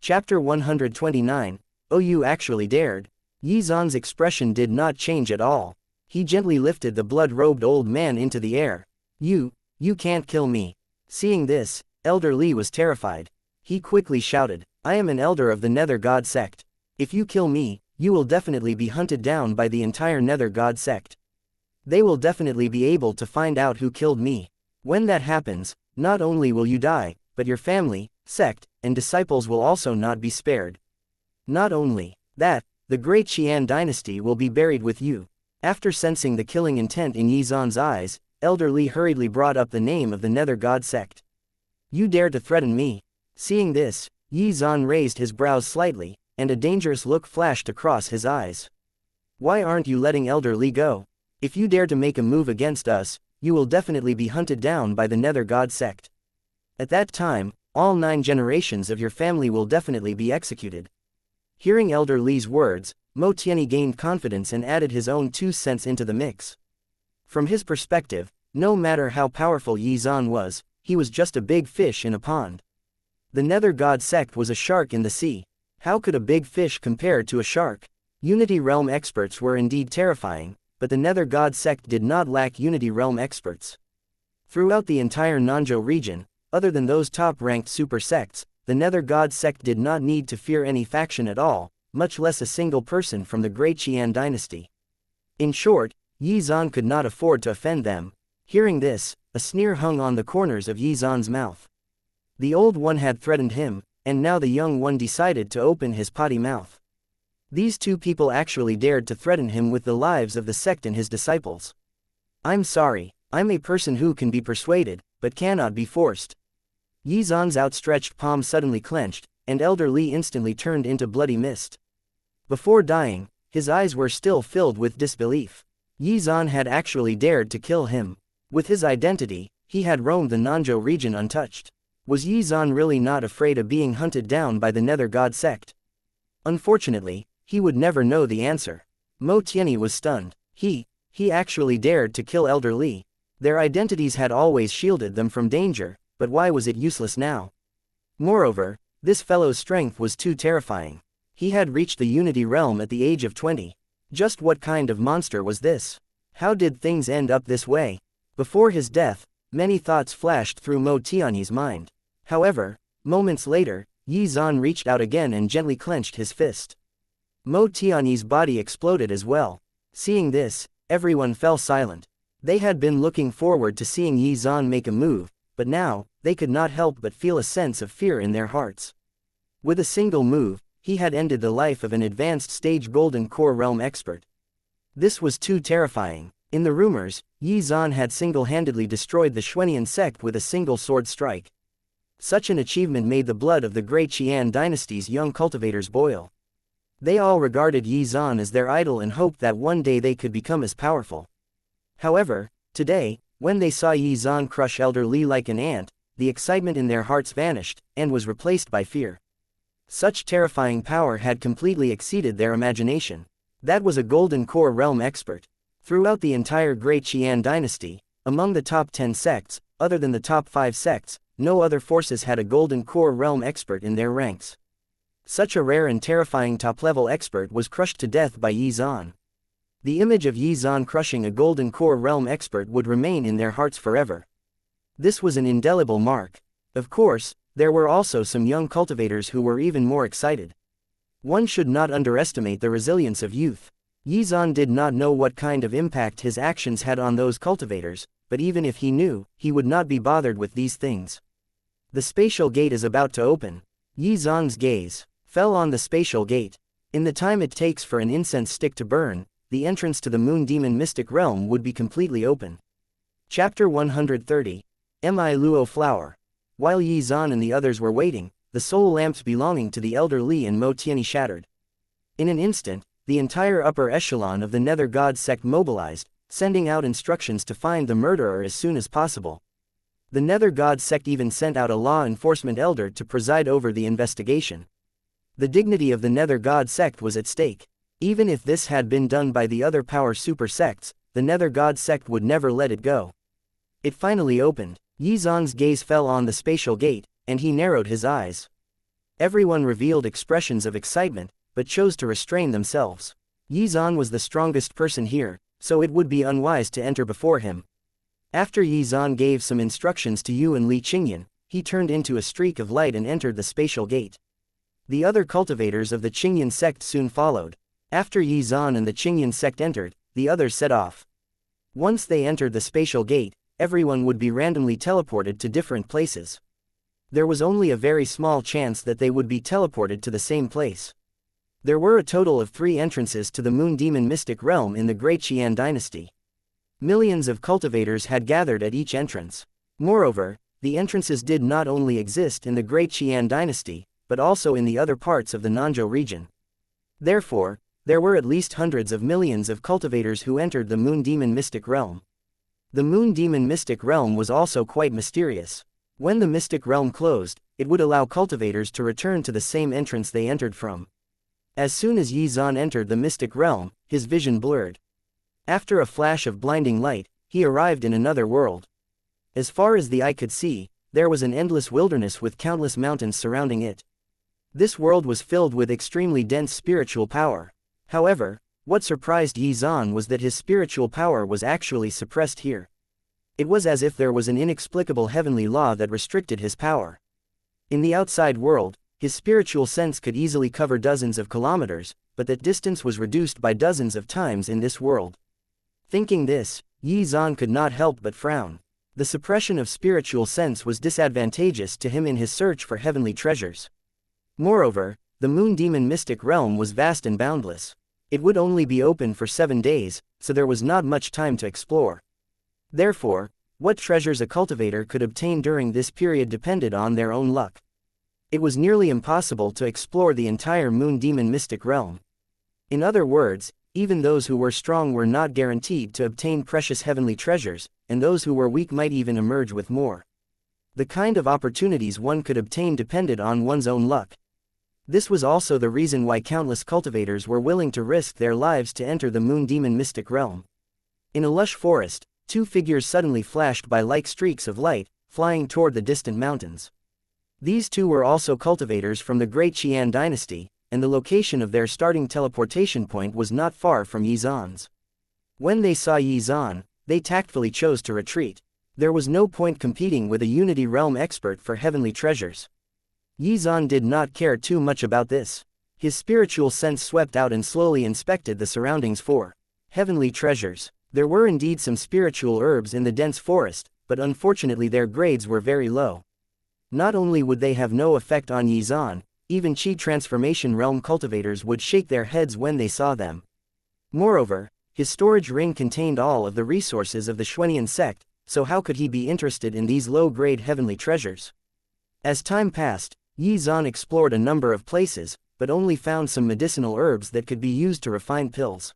Chapter 129, Oh, you actually dared. Yi Zan's expression did not change at all. He gently lifted the blood-robed old man into the air. You can't kill me. Seeing this, Elder Li was terrified. He quickly shouted, I am an elder of the Nether God Sect. If you kill me, you will definitely be hunted down by the entire Nether God Sect. They will definitely be able to find out who killed me. When that happens, not only will you die, but your family, sect, and disciples will also not be spared. Not only that, the Great Qian dynasty will be buried with you. After sensing the killing intent in Yi Zan's eyes, Elder Li hurriedly brought up the name of the Nether God Sect. You dare to threaten me? Seeing this, Yi Zan raised his brows slightly, and a dangerous look flashed across his eyes. Why aren't you letting Elder Li go? If you dare to make a move against us, you will definitely be hunted down by the Nether God Sect. At that time, all 9 generations of your family will definitely be executed. Hearing Elder Li's words, Mo Tianyi gained confidence and added his own 2 cents into the mix. From his perspective, no matter how powerful Yi Zan was, he was just a big fish in a pond. The Nether God Sect was a shark in the sea. How could a big fish compare to a shark? Unity Realm experts were indeed terrifying, but the Nether God Sect did not lack Unity Realm experts. Throughout the entire Nanzhou region, other than those top-ranked super sects, the Nether God Sect did not need to fear any faction at all, much less a single person from the Great Qian dynasty. In short, Yi Zan could not afford to offend them. Hearing this, a sneer hung on the corners of Yi Zan's mouth. The old one had threatened him, and now the young one decided to open his potty mouth. These 2 people actually dared to threaten him with the lives of the sect and his disciples. I'm sorry, I'm a person who can be persuaded, but cannot be forced. Yi Zan's outstretched palm suddenly clenched, and Elder Li instantly turned into bloody mist. Before dying, his eyes were still filled with disbelief. Yi Zan had actually dared to kill him. With his identity, he had roamed the Nanzhou region untouched. Was Yi Zan really not afraid of being hunted down by the Nether God Sect? Unfortunately, he would never know the answer. Mo Tianyi was stunned. He actually dared to kill Elder Li. Their identities had always shielded them from danger, but why was it useless now? Moreover, this fellow's strength was too terrifying. He had reached the Unity Realm at the age of 20. Just what kind of monster was this? How did things end up this way? Before his death, many thoughts flashed through Mo Tianyi's mind. However, moments later, Yi Zan reached out again and gently clenched his fist. Mo Tianyi's body exploded as well. Seeing this, everyone fell silent. They had been looking forward to seeing Yi Zan make a move, but now, they could not help but feel a sense of fear in their hearts. With a single move, he had ended the life of an advanced stage Golden Core Realm expert. This was too terrifying. In the rumors, Yi Zan had single-handedly destroyed the Xuan sect with a single sword strike. Such an achievement made the blood of the Great Qian dynasty's young cultivators boil. They all regarded Yi Zan as their idol and hoped that one day they could become as powerful. However, today, when they saw Yi Zan crush Elder Li like an ant, the excitement in their hearts vanished, and was replaced by fear. Such terrifying power had completely exceeded their imagination. That was a Golden Core Realm expert. Throughout the entire Great Qian dynasty, among the top 10 sects, other than the top 5 sects, no other forces had a Golden Core Realm expert in their ranks. Such a rare and terrifying top-level expert was crushed to death by Yi Zan. The image of Yi Zan crushing a Golden Core Realm expert would remain in their hearts forever. This was an indelible mark. Of course, there were also some young cultivators who were even more excited. One should not underestimate the resilience of youth. Yi Zan did not know what kind of impact his actions had on those cultivators, but even if he knew, he would not be bothered with these things. The spatial gate is about to open. Yi Zan's gaze fell on the spatial gate. In the time it takes for an incense stick to burn, the entrance to the Moon Demon Mystic Realm would be completely open. Chapter 130. Mi Luo Flower. While Yi Zan and the others were waiting, the soul lamps belonging to the Elder Li and Mo Tianyi shattered. In an instant, the entire upper echelon of the Nether God sect mobilized, sending out instructions to find the murderer as soon as possible. The Nether God sect even sent out a law enforcement elder to preside over the investigation. The dignity of the Nether God sect was at stake. Even if this had been done by the other power super sects, the Nether God sect would never let it go. It finally opened. Yi Zan's gaze fell on the spatial gate, and he narrowed his eyes. Everyone revealed expressions of excitement, but chose to restrain themselves. Yi Zan was the strongest person here, so it would be unwise to enter before him. After Yi Zan gave some instructions to Yu and Li Qingyan, he turned into a streak of light and entered the spatial gate. The other cultivators of the Qingyan sect soon followed. After Yi Zan and the Qingyan sect entered, the others set off. Once they entered the spatial gate, everyone would be randomly teleported to different places. There was only a very small chance that they would be teleported to the same place. There were a total of 3 entrances to the Moon Demon Mystic Realm in the Great Qian dynasty. Millions of cultivators had gathered at each entrance. Moreover, the entrances did not only exist in the Great Qian dynasty, but also in the other parts of the Nanzhou region. Therefore, there were at least hundreds of millions of cultivators who entered the Moon Demon Mystic Realm. The Moon Demon Mystic Realm was also quite mysterious. When the Mystic Realm closed, it would allow cultivators to return to the same entrance they entered from. As soon as Yi Zan entered the Mystic Realm, his vision blurred. After a flash of blinding light, he arrived in another world. As far as the eye could see, there was an endless wilderness with countless mountains surrounding it. This world was filled with extremely dense spiritual power. However, what surprised Yi Zan was that his spiritual power was actually suppressed here. It was as if there was an inexplicable heavenly law that restricted his power. In the outside world, his spiritual sense could easily cover dozens of kilometers, but that distance was reduced by dozens of times in this world. Thinking this, Yi Zan could not help but frown. The suppression of spiritual sense was disadvantageous to him in his search for heavenly treasures. Moreover, the Moon Demon Mystic Realm was vast and boundless. It would only be open for 7 days, so there was not much time to explore. Therefore, what treasures a cultivator could obtain during this period depended on their own luck. It was nearly impossible to explore the entire Moon Demon Mystic Realm. In other words, even those who were strong were not guaranteed to obtain precious heavenly treasures, and those who were weak might even emerge with more. The kind of opportunities one could obtain depended on one's own luck. This was also the reason why countless cultivators were willing to risk their lives to enter the Moon Demon Mystic Realm. In a lush forest, 2 figures suddenly flashed by like streaks of light, flying toward the distant mountains. These 2 were also cultivators from the Great Qian dynasty, and the location of their starting teleportation point was not far from Yi Zan's. When they saw Yi Zan, they tactfully chose to retreat. There was no point competing with a Unity Realm expert for heavenly treasures. Yi Zan did not care too much about this. His spiritual sense swept out and slowly inspected the surroundings for heavenly treasures. There were indeed some spiritual herbs in the dense forest, but unfortunately their grades were very low. Not only would they have no effect on Yi Zan, even Qi Transformation Realm cultivators would shake their heads when they saw them. Moreover, his storage ring contained all of the resources of the Xuan sect, so how could he be interested in these low-grade heavenly treasures? As time passed, Yi Zan explored a number of places, but only found some medicinal herbs that could be used to refine pills.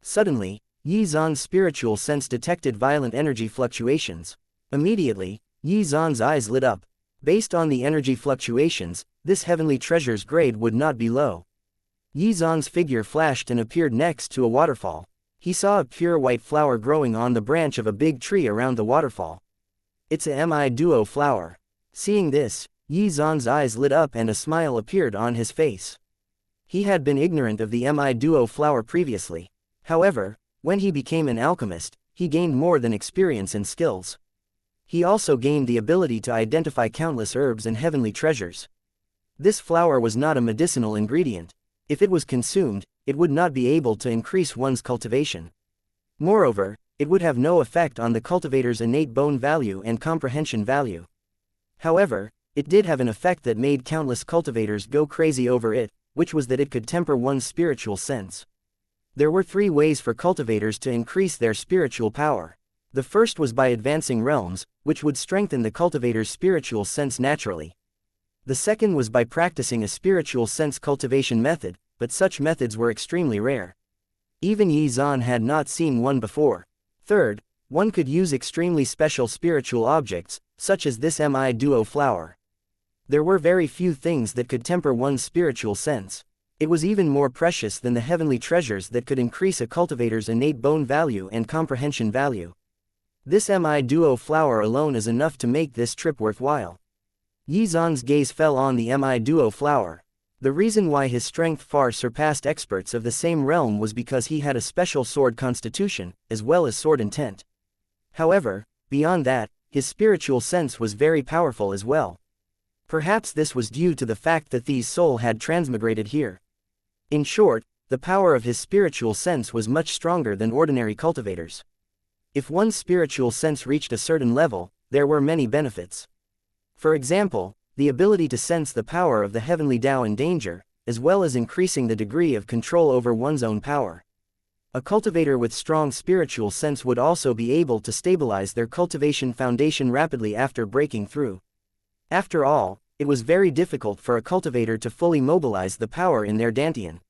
Suddenly, Yi Zan's spiritual sense detected violent energy fluctuations. Immediately, Yi Zan's eyes lit up. Based on the energy fluctuations, this heavenly treasure's grade would not be low. Yi Zan's figure flashed and appeared next to a waterfall. He saw a pure white flower growing on the branch of a big tree around the waterfall. It's a Mi-Duo flower. Seeing this, Yi Zan's eyes lit up and a smile appeared on his face. He had been ignorant of the Mi-Duo flower previously. However, when he became an alchemist, he gained more than experience and skills. He also gained the ability to identify countless herbs and heavenly treasures. This flower was not a medicinal ingredient. If it was consumed, it would not be able to increase one's cultivation. Moreover, it would have no effect on the cultivator's innate bone value and comprehension value. However, it did have an effect that made countless cultivators go crazy over it, which was that it could temper one's spiritual sense. There were 3 ways for cultivators to increase their spiritual power. The first was by advancing realms, which would strengthen the cultivator's spiritual sense naturally. The second was by practicing a spiritual sense cultivation method, but such methods were extremely rare. Even Yi Zan had not seen one before. Third, one could use extremely special spiritual objects, such as this Mi-Duo flower. There were very few things that could temper one's spiritual sense. It was even more precious than the heavenly treasures that could increase a cultivator's innate bone value and comprehension value. This Mi-Duo flower alone is enough to make this trip worthwhile. Yi Zan's gaze fell on the Mi-Duo flower. The reason why his strength far surpassed experts of the same realm was because he had a special sword constitution, as well as sword intent. However, beyond that, his spiritual sense was very powerful as well. Perhaps this was due to the fact that Thi's soul had transmigrated here. In short, the power of his spiritual sense was much stronger than ordinary cultivators. If one's spiritual sense reached a certain level, there were many benefits. For example, the ability to sense the power of the heavenly Tao in danger, as well as increasing the degree of control over one's own power. A cultivator with strong spiritual sense would also be able to stabilize their cultivation foundation rapidly after breaking through. After all, it was very difficult for a cultivator to fully mobilize the power in their dantian.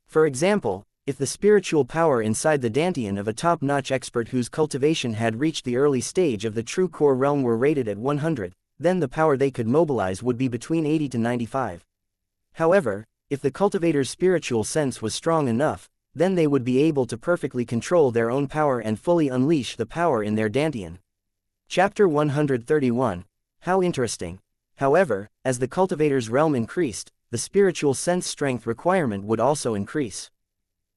For example, if the spiritual power inside the dantian of a top-notch expert whose cultivation had reached the early stage of the true core realm were rated at 100, then the power they could mobilize would be between 80 to 95. However, if the cultivator's spiritual sense was strong enough, then they would be able to perfectly control their own power and fully unleash the power in their dantian. Chapter 131. How interesting. However, as the cultivator's realm increased, the spiritual sense strength requirement would also increase.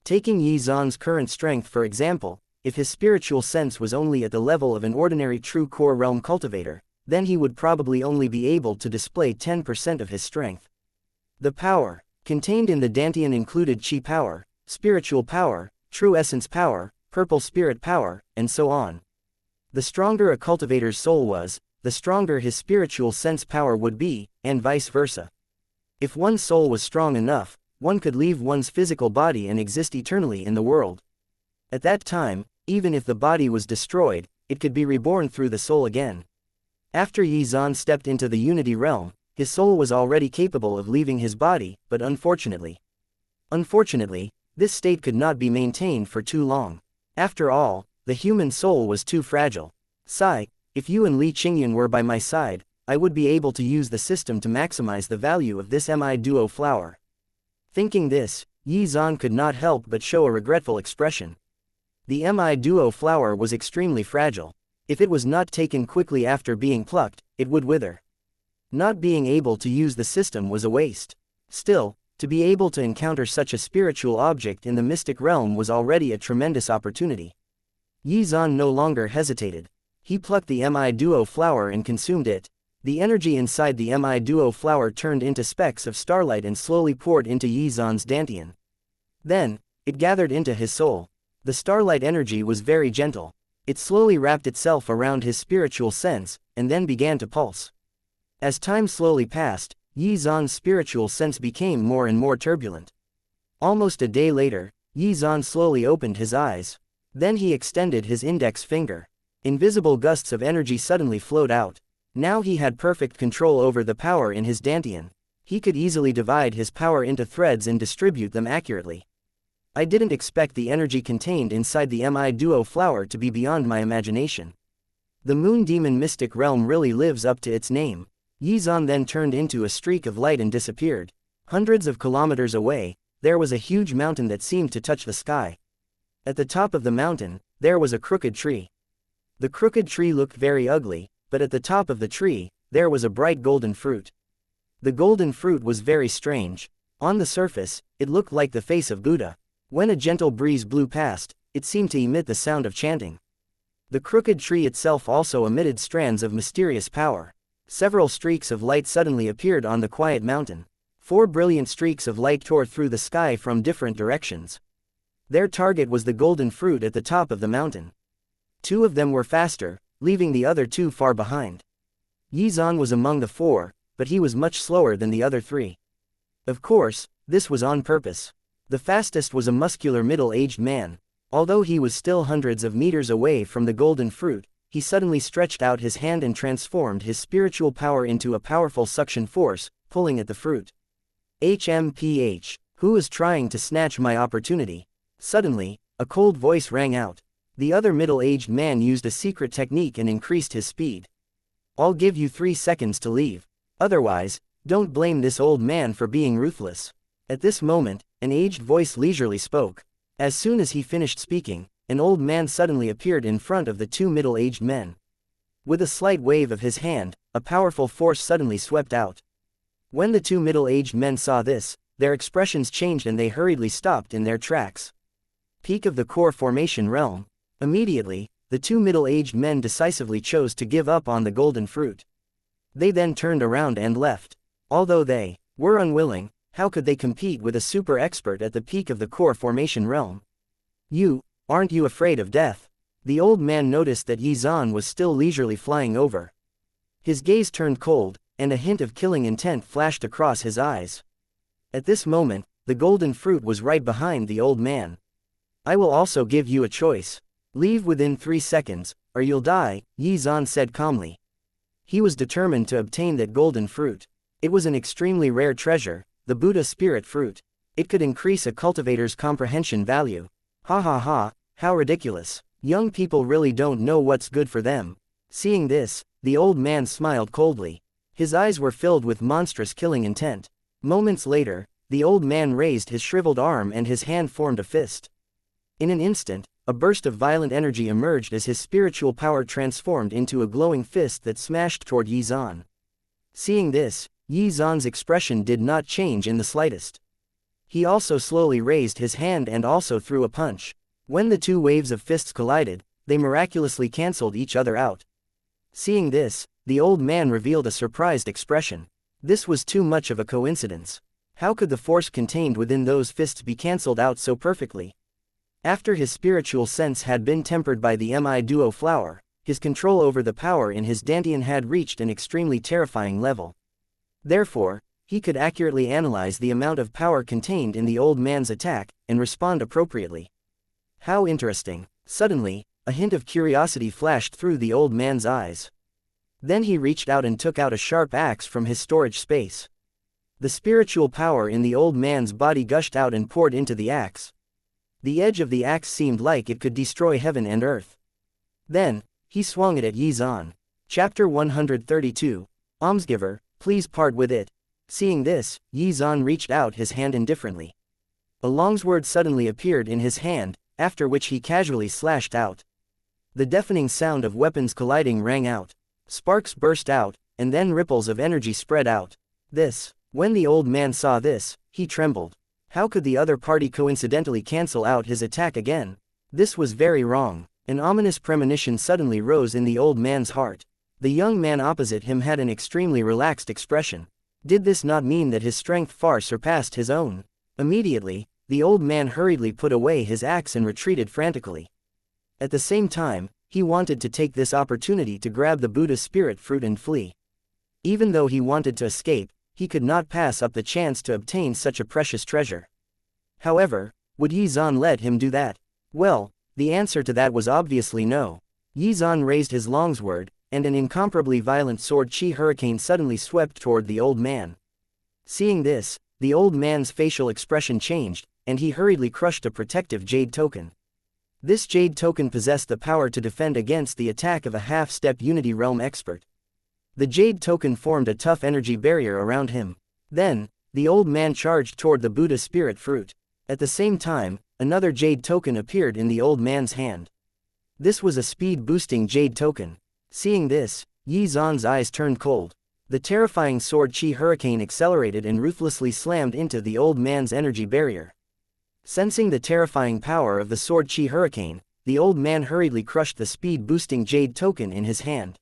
Taking Yi Zan's current strength for example, if his spiritual sense was only at the level of an ordinary true core realm cultivator, then he would probably only be able to display 10% of his strength. The power contained in the dantian included Qi power, spiritual power, true essence power, purple spirit power, and so on. The stronger a cultivator's soul was, the stronger his spiritual sense power would be, and vice versa. If one's soul was strong enough, one could leave one's physical body and exist eternally in the world. At that time, even if the body was destroyed, it could be reborn through the soul again. After Yi Zan stepped into the Unity realm, his soul was already capable of leaving his body, but unfortunately, this state could not be maintained for too long. After all, the human soul was too fragile. Sai, if you and Li Qingyun were by my side, I would be able to use the system to maximize the value of this Mi-Duo flower. Thinking this, Yi Zan could not help but show a regretful expression. The Mi-Duo flower was extremely fragile. If it was not taken quickly after being plucked, it would wither. Not being able to use the system was a waste. Still, to be able to encounter such a spiritual object in the mystic realm was already a tremendous opportunity. Yi Zan no longer hesitated. He plucked the Mi-Duo flower and consumed it. The energy inside the Mi Duo flower turned into specks of starlight and slowly poured into Yizan's dantian. Then, it gathered into his soul. The starlight energy was very gentle. It slowly wrapped itself around his spiritual sense, and then began to pulse. As time slowly passed, Yizan's spiritual sense became more and more turbulent. Almost a day later, Yizan slowly opened his eyes. Then he extended his index finger. Invisible gusts of energy suddenly flowed out. Now he had perfect control over the power in his dantian. He could easily divide his power into threads and distribute them accurately. I didn't expect the energy contained inside the Mi Duo flower to be beyond my imagination. The moon demon mystic realm really lives up to its name. Yizan then turned into a streak of light and disappeared. Hundreds of kilometers away, there was a huge mountain that seemed to touch the sky. At the top of the mountain, there was a crooked tree. The crooked tree looked very ugly, but at the top of the tree, there was a bright golden fruit. The golden fruit was very strange. On the surface, it looked like the face of Buddha. When a gentle breeze blew past, it seemed to emit the sound of chanting. The crooked tree itself also emitted strands of mysterious power. Several streaks of light suddenly appeared on the quiet mountain. 4 brilliant streaks of light tore through the sky from different directions. Their target was the golden fruit at the top of the mountain. 2 of them were faster, leaving the other 2 far behind. Yizan was among the 4, but he was much slower than the other 3. Of course, this was on purpose. The fastest was a muscular middle-aged man. Although he was still hundreds of meters away from the golden fruit, he suddenly stretched out his hand and transformed his spiritual power into a powerful suction force, pulling at the fruit. HMPH. Who is trying to snatch my opportunity? Suddenly, a cold voice rang out. The other middle-aged man used a secret technique and increased his speed. I'll give you 3 seconds to leave. Otherwise, don't blame this old man for being ruthless. At this moment, an aged voice leisurely spoke. As soon as he finished speaking, an old man suddenly appeared in front of the 2 middle-aged men. With a slight wave of his hand, a powerful force suddenly swept out. When the 2 middle-aged men saw this, their expressions changed and they hurriedly stopped in their tracks. Peak of the core formation realm. Immediately, the 2 middle-aged men decisively chose to give up on the golden fruit. They then turned around and left. Although they were unwilling, how could they compete with a super expert at the peak of the core formation realm? Aren't you afraid of death? The old man noticed that Yizan was still leisurely flying over. His gaze turned cold, and a hint of killing intent flashed across his eyes. At this moment, the golden fruit was right behind the old man. I will also give you a choice. Leave within 3 seconds, or you'll die, Yizan said calmly. He was determined to obtain that golden fruit. It was an extremely rare treasure, the Buddha spirit fruit. It could increase a cultivator's comprehension value. Ha ha ha, how ridiculous. Young people really don't know what's good for them. Seeing this, the old man smiled coldly. His eyes were filled with monstrous killing intent. Moments later, the old man raised his shriveled arm and his hand formed a fist. In an instant, a burst of violent energy emerged as his spiritual power transformed into a glowing fist that smashed toward Yizan. Seeing this, Yizan's expression did not change in the slightest. He also slowly raised his hand and also threw a punch. When the 2 waves of fists collided, they miraculously cancelled each other out. Seeing this, the old man revealed a surprised expression. This was too much of a coincidence. How could the force contained within those fists be cancelled out so perfectly? After his spiritual sense had been tempered by the Mi Duo flower, his control over the power in his dantian had reached an extremely terrifying level. Therefore, he could accurately analyze the amount of power contained in the old man's attack, and respond appropriately. How interesting. Suddenly, a hint of curiosity flashed through the old man's eyes. Then he reached out and took out a sharp axe from his storage space. The spiritual power in the old man's body gushed out and poured into the axe. The edge of the axe seemed like it could destroy heaven and earth. Then, he swung it at Yizan. Chapter 132. Almsgiver, please part with it. Seeing this, Yizan reached out his hand indifferently. A longsword suddenly appeared in his hand, after which he casually slashed out. The deafening sound of weapons colliding rang out. Sparks burst out, and then ripples of energy spread out. When the old man saw this, he trembled. How could the other party coincidentally cancel out his attack again? This was very wrong. An ominous premonition suddenly rose in the old man's heart. The young man opposite him had an extremely relaxed expression. Did this not mean that his strength far surpassed his own? Immediately, the old man hurriedly put away his axe and retreated frantically. At the same time, he wanted to take this opportunity to grab the Buddha spirit fruit and flee. Even though he wanted to escape, he could not pass up the chance to obtain such a precious treasure. However, would Yi Zan let him do that? Well, the answer to that was obviously no. Yi Zan raised his longsword, and an incomparably violent sword chi hurricane suddenly swept toward the old man. Seeing this, the old man's facial expression changed, and he hurriedly crushed a protective jade token. This jade token possessed the power to defend against the attack of a half-step Unity Realm expert. The jade token formed a tough energy barrier around him. Then, the old man charged toward the Buddha spirit fruit. At the same time, another jade token appeared in the old man's hand. This was a speed-boosting jade token. Seeing this, Yi Zan's eyes turned cold. The terrifying sword chi hurricane accelerated and ruthlessly slammed into the old man's energy barrier. Sensing the terrifying power of the sword chi hurricane, the old man hurriedly crushed the speed-boosting jade token in his hand.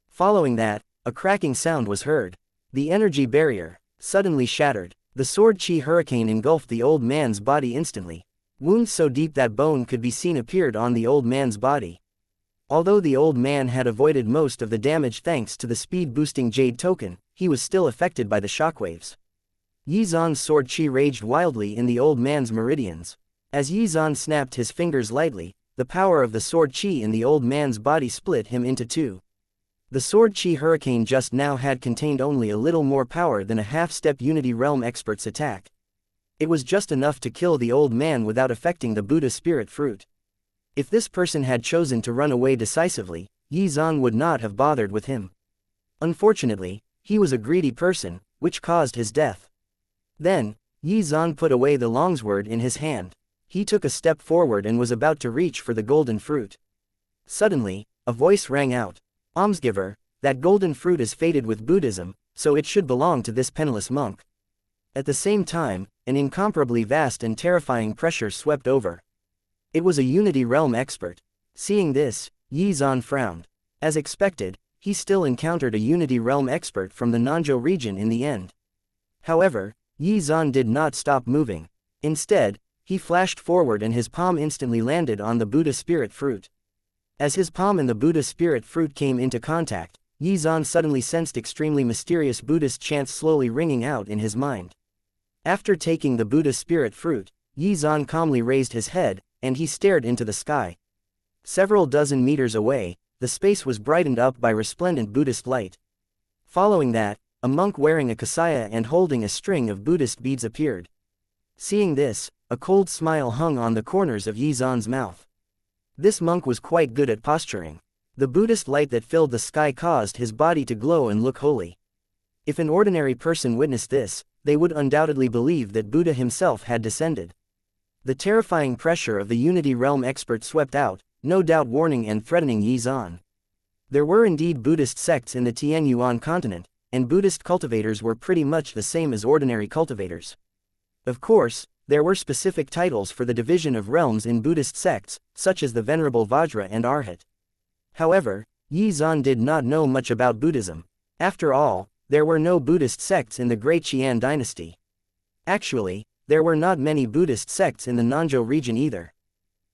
Following that, a cracking sound was heard. The energy barrier suddenly shattered. The sword chi hurricane engulfed the old man's body instantly. Wounds so deep that bone could be seen appeared on the old man's body. Although the old man had avoided most of the damage thanks to the speed-boosting jade token, he was still affected by the shockwaves. Yi Zan's sword chi raged wildly in the old man's meridians. As Yi Zan snapped his fingers lightly, the power of the sword chi in the old man's body split him into two. The sword chi hurricane just now had contained only a little more power than a half-step Unity Realm expert's attack. It was just enough to kill the old man without affecting the Buddha spirit fruit. If this person had chosen to run away decisively, Yi Zan would not have bothered with him. Unfortunately, he was a greedy person, which caused his death. Then, Yi Zan put away the longsword in his hand. He took a step forward and was about to reach for the golden fruit. Suddenly, a voice rang out. Almsgiver, that golden fruit is fated with Buddhism, so it should belong to this penniless monk. At the same time, an incomparably vast and terrifying pressure swept over. It was a Unity Realm expert. Seeing this, Yi Zan frowned. As expected, he still encountered a Unity Realm expert from the Nanzhou region in the end. However, Yi Zan did not stop moving. Instead, he flashed forward and his palm instantly landed on the Buddha spirit fruit. As his palm and the Buddha spirit fruit came into contact, Yi Zan suddenly sensed extremely mysterious Buddhist chants slowly ringing out in his mind. After taking the Buddha spirit fruit, Yi Zan calmly raised his head, and he stared into the sky. Several dozen meters away, the space was brightened up by resplendent Buddhist light. Following that, a monk wearing a kasaya and holding a string of Buddhist beads appeared. Seeing this, a cold smile hung on the corners of Yi Zan's mouth. This monk was quite good at posturing. The Buddhist light that filled the sky caused his body to glow and look holy. If an ordinary person witnessed this, they would undoubtedly believe that Buddha himself had descended. The terrifying pressure of the Unity Realm expert swept out, no doubt warning and threatening Yi Zan. There were indeed Buddhist sects in the Tianyuan continent, and Buddhist cultivators were pretty much the same as ordinary cultivators. Of course, there were specific titles for the division of realms in Buddhist sects, such as the Venerable Vajra and Arhat. However, Yi Zan did not know much about Buddhism. After all, there were no Buddhist sects in the Great Qian dynasty. Actually, there were not many Buddhist sects in the Nanzhou region either.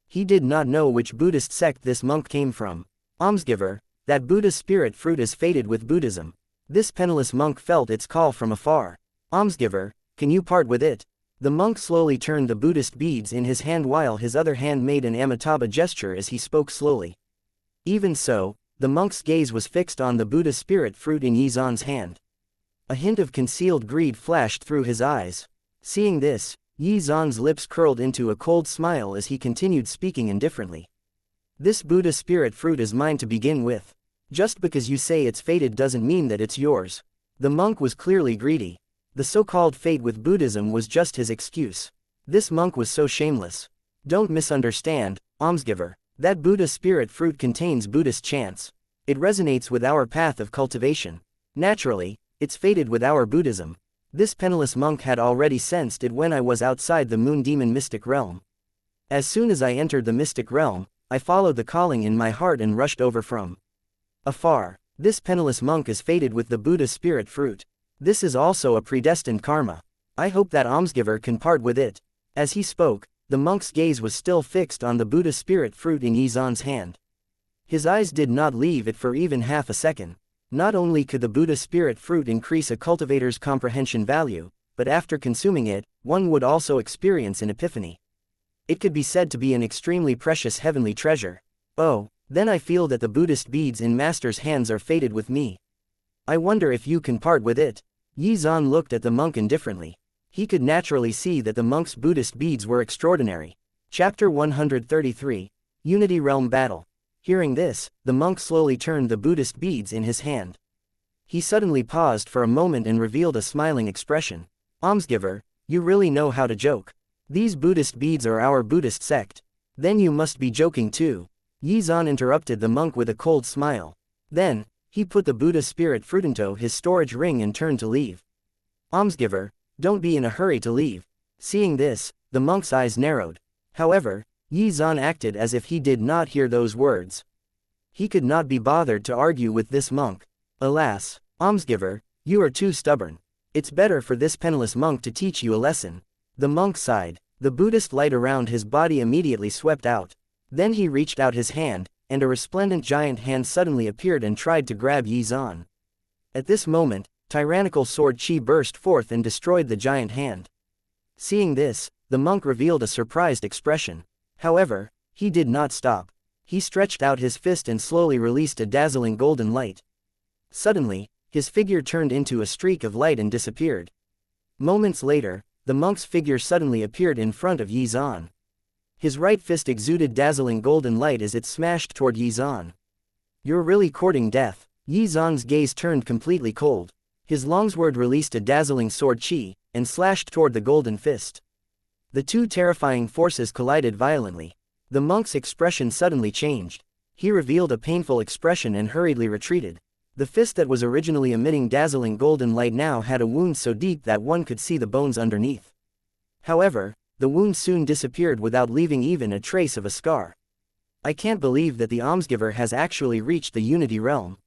He did not know which Buddhist sect this monk came from. Almsgiver, that Buddha spirit fruit is fated with Buddhism. This penniless monk felt its call from afar. Almsgiver, can you part with it? The monk slowly turned the Buddhist beads in his hand while his other hand made an Amitabha gesture as he spoke slowly. Even so, the monk's gaze was fixed on the Buddha spirit fruit in Yi Zan's hand. A hint of concealed greed flashed through his eyes. Seeing this, Yi Zan's lips curled into a cold smile as he continued speaking indifferently. This Buddha spirit fruit is mine to begin with. Just because you say it's fated doesn't mean that it's yours. The monk was clearly greedy. The so-called fate with Buddhism was just his excuse. This monk was so shameless. Don't misunderstand, almsgiver. That Buddha spirit fruit contains Buddhist chants. It resonates with our path of cultivation. Naturally, it's fated with our Buddhism. This penniless monk had already sensed it when I was outside the Moon Demon Mystic Realm. As soon as I entered the Mystic Realm, I followed the calling in my heart and rushed over from afar. This penniless monk is fated with the Buddha spirit fruit. This is also a predestined karma. I hope that almsgiver can part with it. As he spoke, the monk's gaze was still fixed on the Buddha spirit fruit in Xuan's hand. His eyes did not leave it for even half a second. Not only could the Buddha spirit fruit increase a cultivator's comprehension value, but after consuming it, one would also experience an epiphany. It could be said to be an extremely precious heavenly treasure. Oh, then I feel that the Buddhist beads in Master's hands are fated with me. I wonder if you can part with it. Xuan looked at the monk indifferently. He could naturally see that the monk's Buddhist beads were extraordinary. Chapter 133, Unity Realm Battle. Hearing this, the monk slowly turned the Buddhist beads in his hand. He suddenly paused for a moment and revealed a smiling expression. Almsgiver, you really know how to joke. These Buddhist beads are our Buddhist sect. Then you must be joking too. Xuan interrupted the monk with a cold smile. Then, he put the Buddha spirit fruit into his storage ring and turned to leave. Almsgiver, don't be in a hurry to leave. Seeing this, the monk's eyes narrowed. However, Xuan acted as if he did not hear those words. He could not be bothered to argue with this monk. Alas, almsgiver, you are too stubborn. It's better for this penniless monk to teach you a lesson. The monk sighed. The Buddhist light around his body immediately swept out. Then he reached out his hand, and a resplendent giant hand suddenly appeared and tried to grab Xuan. At this moment, tyrannical sword chi burst forth and destroyed the giant hand. Seeing this, the monk revealed a surprised expression. However, he did not stop. He stretched out his fist and slowly released a dazzling golden light. Suddenly, his figure turned into a streak of light and disappeared. Moments later, the monk's figure suddenly appeared in front of Xuan. His right fist exuded dazzling golden light as it smashed toward Xuan. You're really courting death. Xuan's gaze turned completely cold. His longsword released a dazzling sword chi, and slashed toward the golden fist. The two terrifying forces collided violently. The monk's expression suddenly changed. He revealed a painful expression and hurriedly retreated. The fist that was originally emitting dazzling golden light now had a wound so deep that one could see the bones underneath. However, the wound soon disappeared without leaving even a trace of a scar. I can't believe that the almsgiver has actually reached the Unity Realm.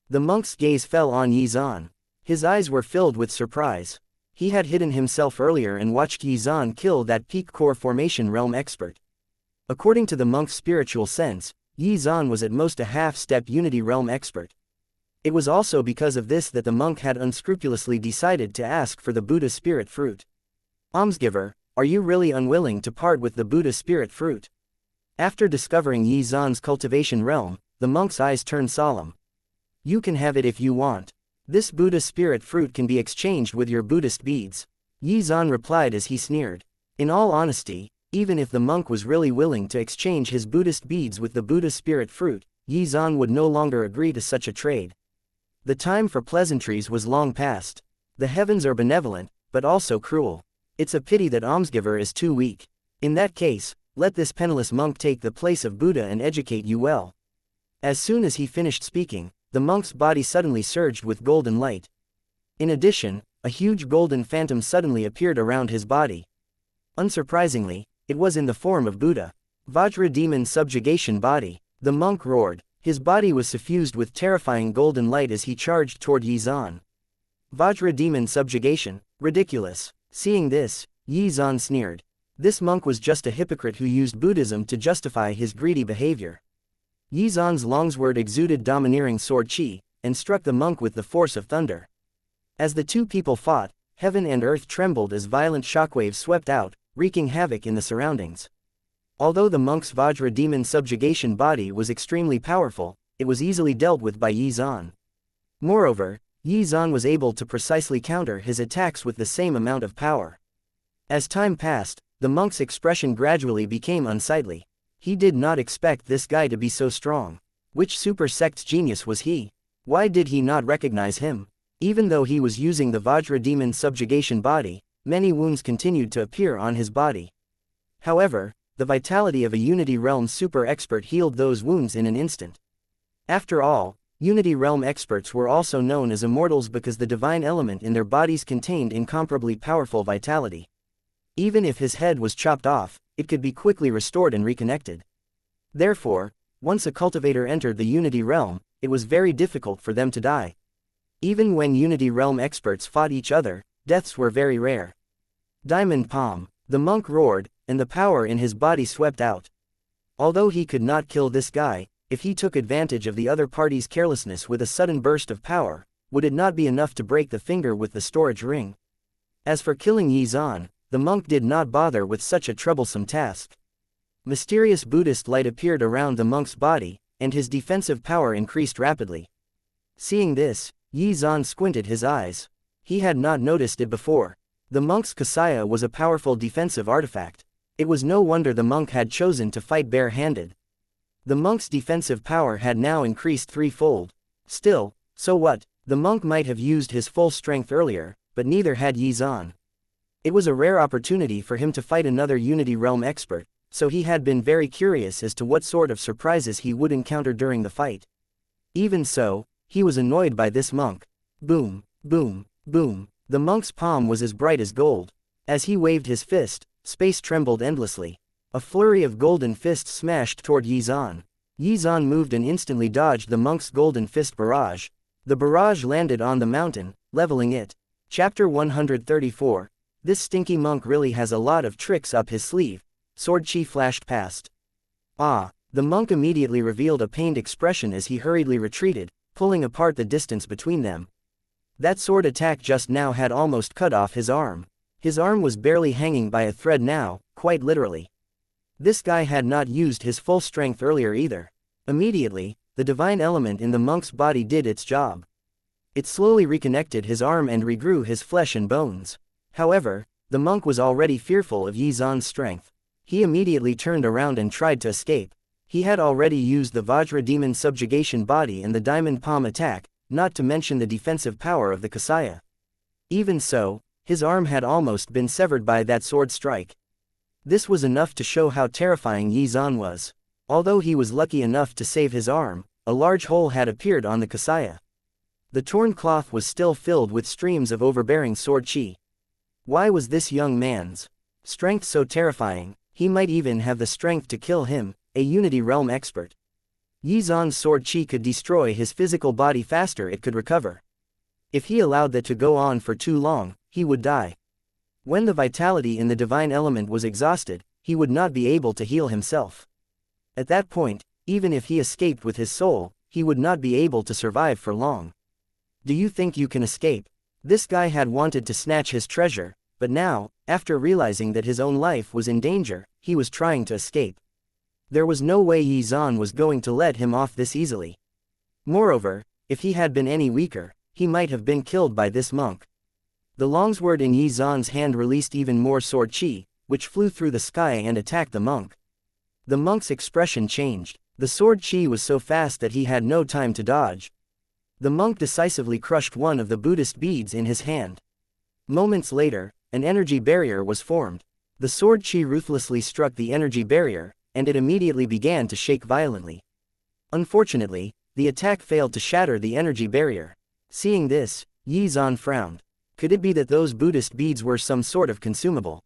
The monk's gaze fell on Xuan. His eyes were filled with surprise. He had hidden himself earlier and watched Xuan kill that peak core formation realm expert. According to the monk's spiritual sense, Xuan was at most a half-step Unity Realm expert. It was also because of this that the monk had unscrupulously decided to ask for the Buddha spirit fruit. Almsgiver, are you really unwilling to part with the Buddha spirit fruit? After discovering Xuan's cultivation realm, the monk's eyes turned solemn. You can have it if you want. This Buddha spirit fruit can be exchanged with your Buddhist beads. Xuan replied as he sneered. In all honesty, even if the monk was really willing to exchange his Buddhist beads with the Buddha spirit fruit, Xuan would no longer agree to such a trade. The time for pleasantries was long past. The heavens are benevolent, but also cruel. It's a pity that almsgiver is too weak. In that case, let this penniless monk take the place of Buddha and educate you well. As soon as he finished speaking, the monk's body suddenly surged with golden light. In addition, a huge golden phantom suddenly appeared around his body. Unsurprisingly, it was in the form of Buddha. Vajra demon subjugation body. The monk roared. His body was suffused with terrifying golden light as he charged toward Xuan. Vajra demon subjugation, ridiculous. Seeing this, Xuan sneered. This monk was just a hypocrite who used Buddhism to justify his greedy behavior. Xuan's longsword exuded domineering sword chi, and struck the monk with the force of thunder. As the two people fought, heaven and earth trembled as violent shockwaves swept out, wreaking havoc in the surroundings. Although the monk's Vajra demon subjugation body was extremely powerful, it was easily dealt with by Xuan. Moreover, Xuan was able to precisely counter his attacks with the same amount of power. As time passed, the monk's expression gradually became unsightly. He did not expect this guy to be so strong. Which super sect's genius was he? Why did he not recognize him? Even though he was using the Vajra demon subjugation body, many wounds continued to appear on his body. However, the vitality of a Unity Realm super expert healed those wounds in an instant. After all, Unity Realm experts were also known as immortals because the divine element in their bodies contained incomparably powerful vitality. Even if his head was chopped off, it could be quickly restored and reconnected. Therefore, once a cultivator entered the Unity Realm, it was very difficult for them to die. Even when Unity Realm experts fought each other, deaths were very rare. Diamond Palm. The monk roared, and the power in his body swept out. Although he could not kill this guy, if he took advantage of the other party's carelessness with a sudden burst of power, would it not be enough to break the finger with the storage ring? As for killing Xuan, the monk did not bother with such a troublesome task. Mysterious Buddhist light appeared around the monk's body, and his defensive power increased rapidly. Seeing this, Xuan squinted his eyes. He had not noticed it before. The monk's Kasaya was a powerful defensive artifact. It was no wonder the monk had chosen to fight bare-handed. The monk's defensive power had now increased threefold. Still, so what? The monk might have used his full strength earlier, but neither had Xuan. It was a rare opportunity for him to fight another Unity Realm expert, so he had been very curious as to what sort of surprises he would encounter during the fight. Even so, he was annoyed by this monk. Boom, boom, boom. The monk's palm was as bright as gold. As he waved his fist, space trembled endlessly. A flurry of golden fists smashed toward Xuan. Xuan moved and instantly dodged the monk's golden fist barrage. The barrage landed on the mountain, leveling it. Chapter 134. This stinky monk really has a lot of tricks up his sleeve. Sword Chi flashed past. Ah! The monk immediately revealed a pained expression as he hurriedly retreated, pulling apart the distance between them. That sword attack just now had almost cut off his arm. His arm was barely hanging by a thread now, quite literally. This guy had not used his full strength earlier either. Immediately, the divine element in the monk's body did its job. It slowly reconnected his arm and regrew his flesh and bones. However, the monk was already fearful of Xuan's strength. He immediately turned around and tried to escape. He had already used the Vajra Demon subjugation body and the Diamond Palm attack, not to mention the defensive power of the Kasaya. Even so, his arm had almost been severed by that sword strike. This was enough to show how terrifying Xuan was. Although he was lucky enough to save his arm, a large hole had appeared on the Kasaya. The torn cloth was still filled with streams of overbearing sword chi. Why was this young man's strength so terrifying? He might even have the strength to kill him, a Unity Realm expert. Xuan's sword chi could destroy his physical body faster it could recover. If he allowed that to go on for too long, he would die. When the vitality in the divine element was exhausted, he would not be able to heal himself. At that point, even if he escaped with his soul, he would not be able to survive for long. Do you think you can escape? This guy had wanted to snatch his treasure, but now, after realizing that his own life was in danger, he was trying to escape. There was no way Xuan was going to let him off this easily. Moreover, if he had been any weaker, he might have been killed by this monk. The longsword in Xuan's hand released even more sword chi, which flew through the sky and attacked the monk. The monk's expression changed. The sword chi was so fast that he had no time to dodge. The monk decisively crushed one of the Buddhist beads in his hand. Moments later, an energy barrier was formed. The sword chi ruthlessly struck the energy barrier, and it immediately began to shake violently. Unfortunately, the attack failed to shatter the energy barrier. Seeing this, Xuan frowned. Could it be that those Buddhist beads were some sort of consumable?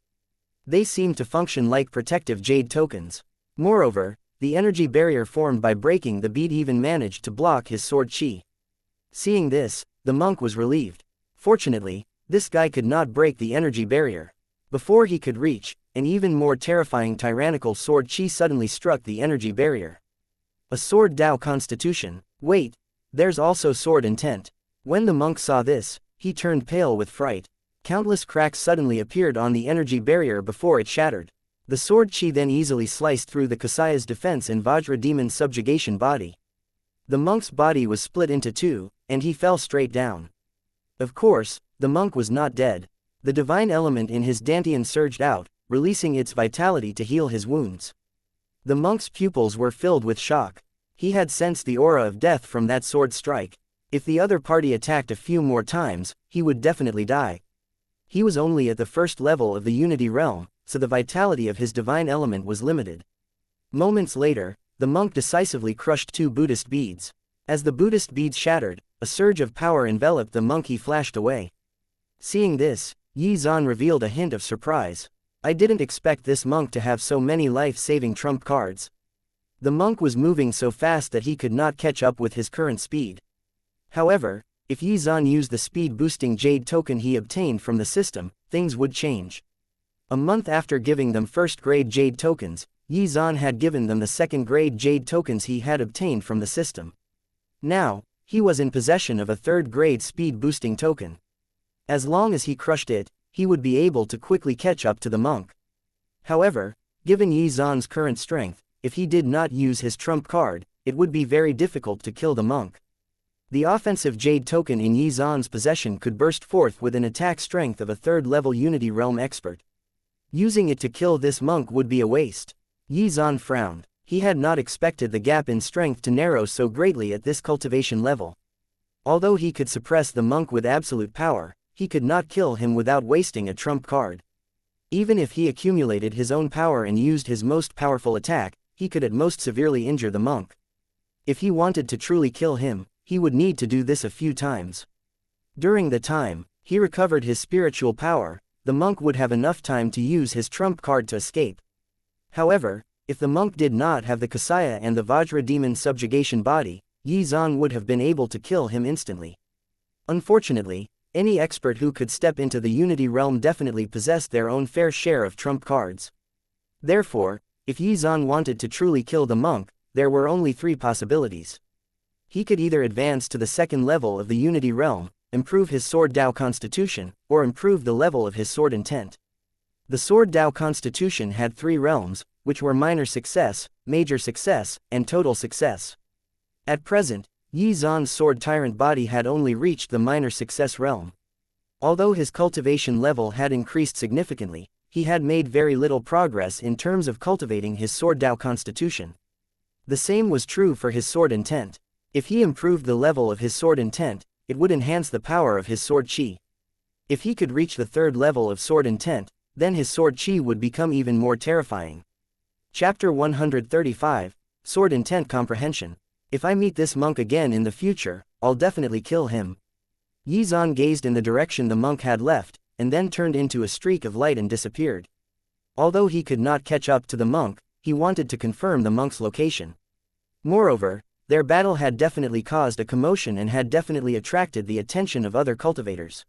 They seemed to function like protective jade tokens. Moreover, the energy barrier formed by breaking the bead even managed to block his sword chi. Seeing this, the monk was relieved. Fortunately, this guy could not break the energy barrier. Before he could reach, an even more terrifying tyrannical sword chi suddenly struck the energy barrier. A sword Dao constitution. Wait, there's also sword intent. When the monk saw this, he turned pale with fright. Countless cracks suddenly appeared on the energy barrier before it shattered. The sword chi then easily sliced through the Kasaya's defense and Vajra Demon subjugation body. The monk's body was split into two, and he fell straight down. Of course, the monk was not dead. The divine element in his dantian surged out, releasing its vitality to heal his wounds. The monk's pupils were filled with shock. He had sensed the aura of death from that sword strike. If the other party attacked a few more times, he would definitely die. He was only at the first level of the Unity Realm, so the vitality of his divine element was limited. Moments later, the monk decisively crushed two Buddhist beads. As the Buddhist beads shattered, a surge of power enveloped the monk. He flashed away. Seeing this, Xuan revealed a hint of surprise. I didn't expect this monk to have so many life-saving trump cards. The monk was moving so fast that he could not catch up with his current speed. However, if Xuan used the speed-boosting jade token he obtained from the system, things would change. A month after giving them first-grade jade tokens, Xuan had given them the second-grade jade tokens he had obtained from the system. Now, he was in possession of a third-grade speed-boosting token. As long as he crushed it, he would be able to quickly catch up to the monk. However, given Xuan's current strength, if he did not use his trump card, it would be very difficult to kill the monk. The offensive jade token in Xuan's possession could burst forth with an attack strength of a third-level Unity Realm expert. Using it to kill this monk would be a waste. Xuan frowned. He had not expected the gap in strength to narrow so greatly at this cultivation level. Although he could suppress the monk with absolute power, he could not kill him without wasting a trump card. Even if he accumulated his own power and used his most powerful attack, he could at most severely injure the monk. If he wanted to truly kill him, he would need to do this a few times. During the time he recovered his spiritual power, the monk would have enough time to use his trump card to escape. However, if the monk did not have the Kasaya and the Vajra demon subjugation body, Xuan would have been able to kill him instantly. Unfortunately, any expert who could step into the Unity Realm definitely possessed their own fair share of trump cards. Therefore, if Xuan wanted to truly kill the monk, there were only three possibilities. He could either advance to the second level of the Unity Realm, improve his Sword Dao Constitution, or improve the level of his Sword Intent. The Sword Dao Constitution had three realms, which were Minor Success, Major Success, and Total Success. At present, Xuan's Sword Tyrant body had only reached the Minor Success realm. Although his cultivation level had increased significantly, he had made very little progress in terms of cultivating his Sword Dao Constitution. The same was true for his Sword Intent. If he improved the level of his Sword Intent, it would enhance the power of his Sword Chi. If he could reach the third level of Sword Intent, then his Sword Chi would become even more terrifying. Chapter 135, Sword Intent Comprehension. If I meet this monk again in the future, I'll definitely kill him. Xuan gazed in the direction the monk had left, and then turned into a streak of light and disappeared. Although he could not catch up to the monk, he wanted to confirm the monk's location. Moreover, their battle had definitely caused a commotion and had definitely attracted the attention of other cultivators.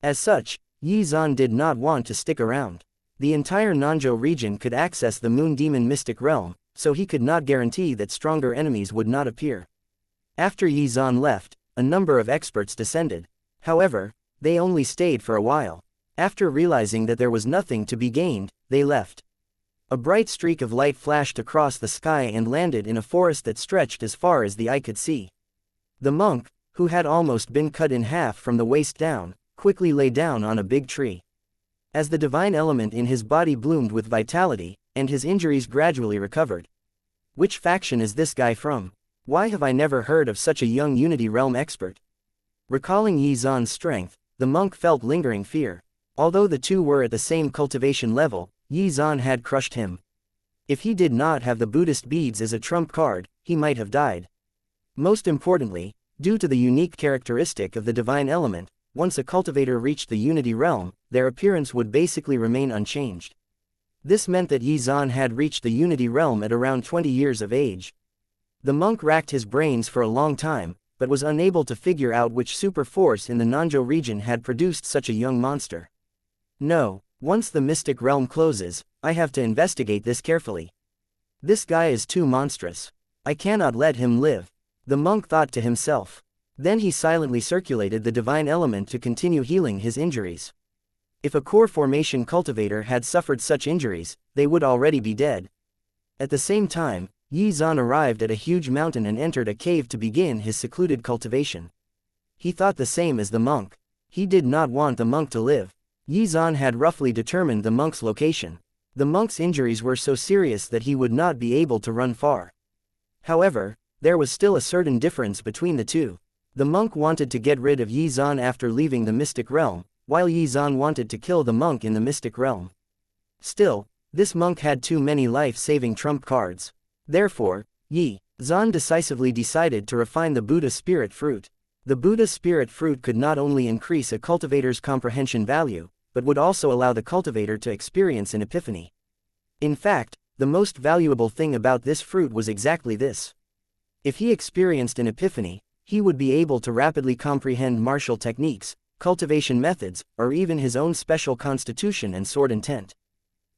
As such, Xuan did not want to stick around. The entire Nanzhou region could access the Moon Demon Mystic Realm, so he could not guarantee that stronger enemies would not appear. After Xuan left, a number of experts descended. However, they only stayed for a while. After realizing that there was nothing to be gained, they left. A bright streak of light flashed across the sky and landed in a forest that stretched as far as the eye could see. The monk, who had almost been cut in half from the waist down, quickly lay down on a big tree. As the divine element in his body bloomed with vitality, and his injuries gradually recovered. Which faction is this guy from? Why have I never heard of such a young Unity Realm expert? Recalling Xuan's strength, the monk felt lingering fear. Although the two were at the same cultivation level, Xuan had crushed him. If he did not have the Buddhist beads as a trump card, he might have died. Most importantly, due to the unique characteristic of the divine element, once a cultivator reached the Unity Realm, their appearance would basically remain unchanged. This meant that Xuan had reached the Unity Realm at around 20 years of age. The monk racked his brains for a long time, but was unable to figure out which super force in the Nanzhou region had produced such a young monster. No. Once the Mystic Realm closes, I have to investigate this carefully. This guy is too monstrous. I cannot let him live. The monk thought to himself. Then he silently circulated the divine element to continue healing his injuries. If a core formation cultivator had suffered such injuries, they would already be dead. At the same time, Xuan arrived at a huge mountain and entered a cave to begin his secluded cultivation. He thought the same as the monk. He did not want the monk to live. Xuan had roughly determined the monk's location. The monk's injuries were so serious that he would not be able to run far. However, there was still a certain difference between the two. The monk wanted to get rid of Xuan after leaving the Mystic Realm, while Xuan wanted to kill the monk in the Mystic Realm. Still, this monk had too many life-saving trump cards. Therefore, Xuan decisively decided to refine the Buddha Spirit Fruit. The Buddha Spirit Fruit could not only increase a cultivator's comprehension value, but would also allow the cultivator to experience an epiphany. In fact, the most valuable thing about this fruit was exactly this. If he experienced an epiphany, he would be able to rapidly comprehend martial techniques, cultivation methods, or even his own special constitution and sword intent.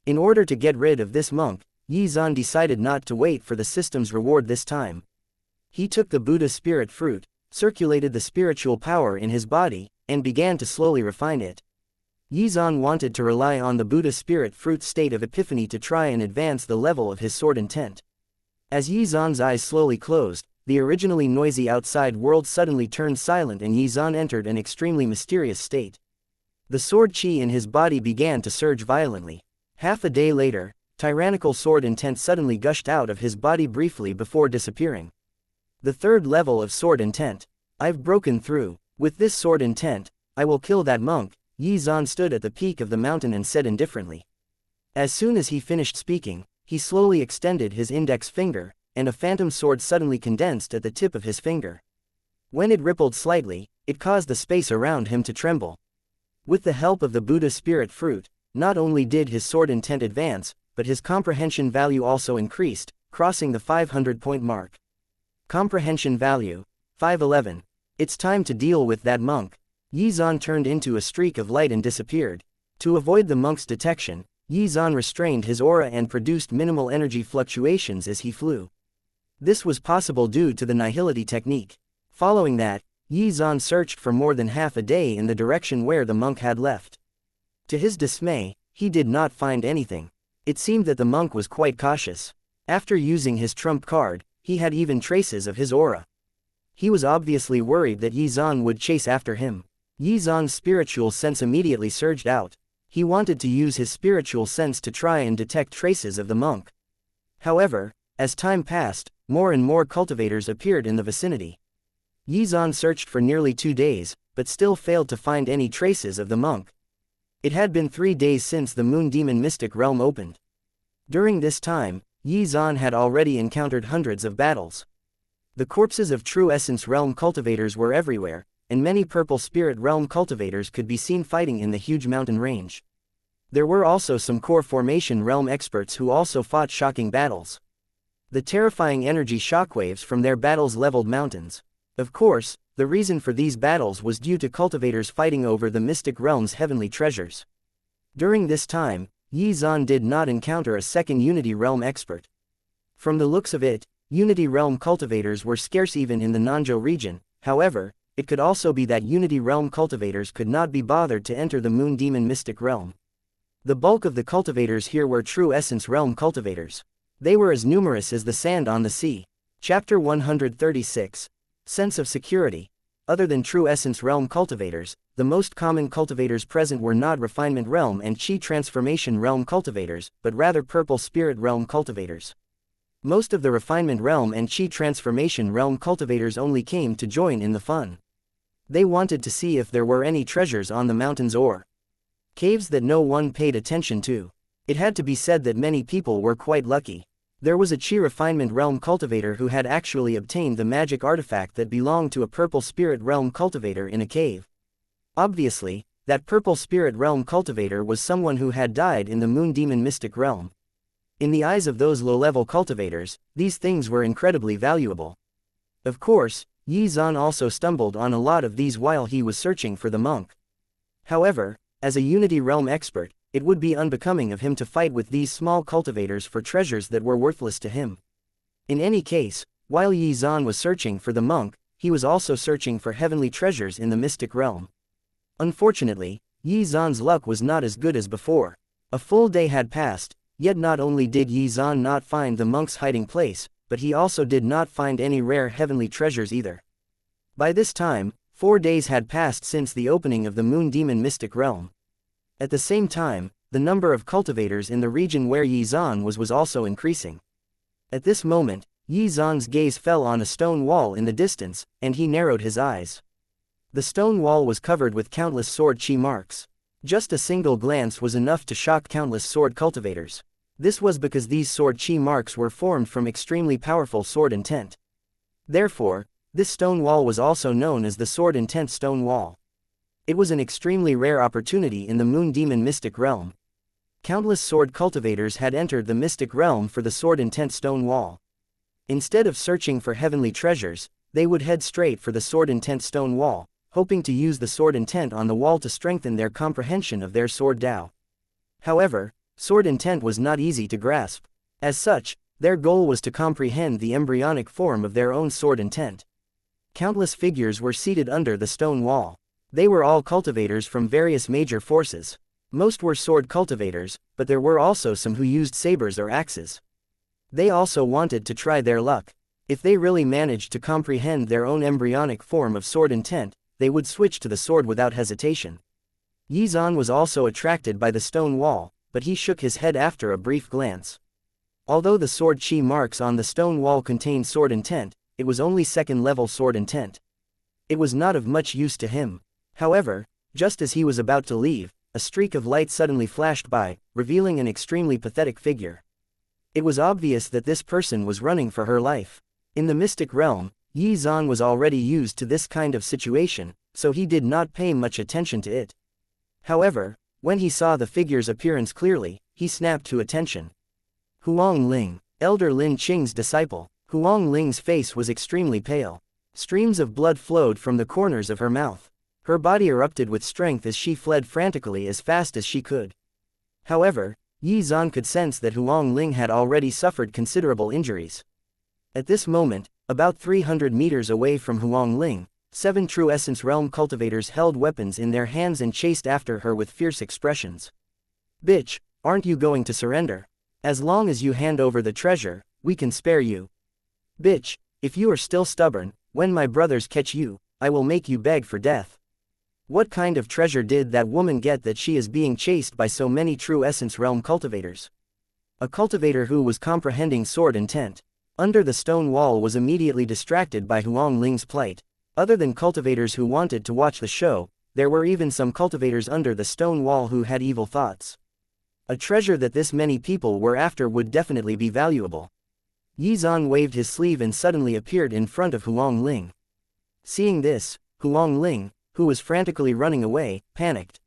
In order to get rid of this monk, Xuan decided not to wait for the system's reward this time. He took the Buddha spirit fruit, circulated the spiritual power in his body, and began to slowly refine it. Xuan wanted to rely on the Buddha spirit fruit's state of epiphany to try and advance the level of his sword intent. As Xuan's eyes slowly closed, the originally noisy outside world suddenly turned silent and Xuan entered an extremely mysterious state. The sword chi in his body began to surge violently. Half a day later, tyrannical sword intent suddenly gushed out of his body briefly before disappearing. The third level of sword intent. I've broken through. With this sword intent, I will kill that monk. Xuan stood at the peak of the mountain and said indifferently. As soon as he finished speaking, he slowly extended his index finger, and a phantom sword suddenly condensed at the tip of his finger. When it rippled slightly, it caused the space around him to tremble. With the help of the Buddha spirit fruit, not only did his sword intent advance, but his comprehension value also increased, crossing the 500-point mark. Comprehension value, 511. It's time to deal with that monk. Xuan turned into a streak of light and disappeared. To avoid the monk's detection, Xuan restrained his aura and produced minimal energy fluctuations as he flew. This was possible due to the nihility technique. Following that, Xuan searched for more than half a day in the direction where the monk had left. To his dismay, he did not find anything. It seemed that the monk was quite cautious. After using his trump card, he had even traces of his aura. He was obviously worried that Xuan would chase after him. Xuan's spiritual sense immediately surged out. He wanted to use his spiritual sense to try and detect traces of the monk. However, as time passed, more and more cultivators appeared in the vicinity. Xuan searched for nearly 2 days, but still failed to find any traces of the monk. It had been 3 days since the Moon Demon Mystic Realm opened. During this time, Xuan had already encountered hundreds of battles. The corpses of True Essence Realm cultivators were everywhere, and many Purple Spirit Realm cultivators could be seen fighting in the huge mountain range. There were also some Core Formation Realm experts who also fought shocking battles. The terrifying energy shockwaves from their battles leveled mountains. Of course, the reason for these battles was due to cultivators fighting over the Mystic Realm's heavenly treasures. During this time, Xuan did not encounter a second Unity Realm expert. From the looks of it, Unity Realm cultivators were scarce even in the Nanzhou region. However, it could also be that Unity Realm cultivators could not be bothered to enter the Moon Demon Mystic Realm. The bulk of the cultivators here were True Essence Realm cultivators. They were as numerous as the sand on the sea. Chapter 136. Sense of security. Other than True Essence Realm cultivators, the most common cultivators present were not Refinement Realm and Chi Transformation Realm cultivators, but rather Purple Spirit Realm cultivators. Most of the Refinement Realm and Chi Transformation Realm cultivators only came to join in the fun. They wanted to see if there were any treasures on the mountains or caves that no one paid attention to. It had to be said that many people were quite lucky. There was a Chi Refinement Realm cultivator who had actually obtained the magic artifact that belonged to a Purple Spirit Realm cultivator in a cave. Obviously, that Purple Spirit Realm cultivator was someone who had died in the Moon Demon Mystic Realm. In the eyes of those low-level cultivators, these things were incredibly valuable. Of course, Xuan also stumbled on a lot of these while he was searching for the monk. However, as a Unity Realm expert, it would be unbecoming of him to fight with these small cultivators for treasures that were worthless to him. In any case, while Xuan was searching for the monk, he was also searching for heavenly treasures in the Mystic Realm. Unfortunately, Xuan's luck was not as good as before. A full day had passed, yet not only did Xuan not find the monk's hiding place, but he also did not find any rare heavenly treasures either. By this time, 4 days had passed since the opening of the Moon Demon Mystic Realm. At the same time, the number of cultivators in the region where Xuan was also increasing. At this moment, Xuan's gaze fell on a stone wall in the distance, and he narrowed his eyes. The stone wall was covered with countless sword chi marks. Just a single glance was enough to shock countless sword cultivators. This was because these sword chi marks were formed from extremely powerful sword intent. Therefore, this stone wall was also known as the Sword Intent Stone Wall. It was an extremely rare opportunity in the Moon Demon Mystic Realm. Countless sword cultivators had entered the mystic realm for the sword-intent stone wall. Instead of searching for heavenly treasures, they would head straight for the sword-intent stone wall, hoping to use the sword intent on the wall to strengthen their comprehension of their sword Tao. However, sword intent was not easy to grasp. As such, their goal was to comprehend the embryonic form of their own sword intent. Countless figures were seated under the stone wall. They were all cultivators from various major forces. Most were sword cultivators, but there were also some who used sabers or axes. They also wanted to try their luck. If they really managed to comprehend their own embryonic form of sword intent, they would switch to the sword without hesitation. Xuan was also attracted by the stone wall, but he shook his head after a brief glance. Although the sword chi marks on the stone wall contained sword intent, it was only second-level sword intent. It was not of much use to him. However, just as he was about to leave, a streak of light suddenly flashed by, revealing an extremely pathetic figure. It was obvious that this person was running for her life. In the mystic realm, Xuan was already used to this kind of situation, so he did not pay much attention to it. However, when he saw the figure's appearance clearly, he snapped to attention. Huang Ling, Elder Lin Qing's disciple. Huang Ling's face was extremely pale. Streams of blood flowed from the corners of her mouth. Her body erupted with strength as she fled frantically as fast as she could. However, Xuan could sense that Huang Ling had already suffered considerable injuries. At this moment, about 300 meters away from Huang Ling, 7 True Essence Realm cultivators held weapons in their hands and chased after her with fierce expressions. "Bitch, aren't you going to surrender? As long as you hand over the treasure, we can spare you. Bitch, if you are still stubborn, when my brothers catch you, I will make you beg for death." What kind of treasure did that woman get that she is being chased by so many True Essence Realm cultivators? A cultivator who was comprehending sword intent under the stone wall was immediately distracted by Huang Ling's plight. Other than cultivators who wanted to watch the show, there were even some cultivators under the stone wall who had evil thoughts. A treasure that this many people were after would definitely be valuable. Xuan waved his sleeve and suddenly appeared in front of Huang Ling. Seeing this, Huang Ling, who was frantically running away, panicked.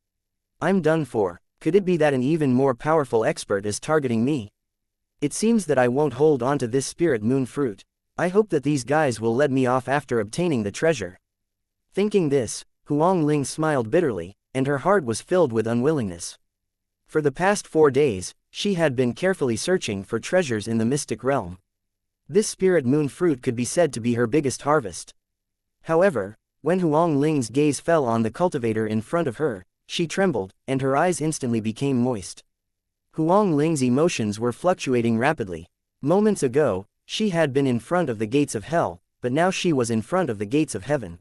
"I'm done for. Could it be that an even more powerful expert is targeting me? It seems that I won't hold on to this spirit moon fruit. I hope that these guys will let me off after obtaining the treasure." Thinking this, Huang Ling smiled bitterly, and her heart was filled with unwillingness. For the past 4 days, she had been carefully searching for treasures in the mystic realm. This spirit moon fruit could be said to be her biggest harvest. However, when Huang Ling's gaze fell on the cultivator in front of her, she trembled, and her eyes instantly became moist. Huang Ling's emotions were fluctuating rapidly. Moments ago, she had been in front of the gates of hell, but now she was in front of the gates of heaven.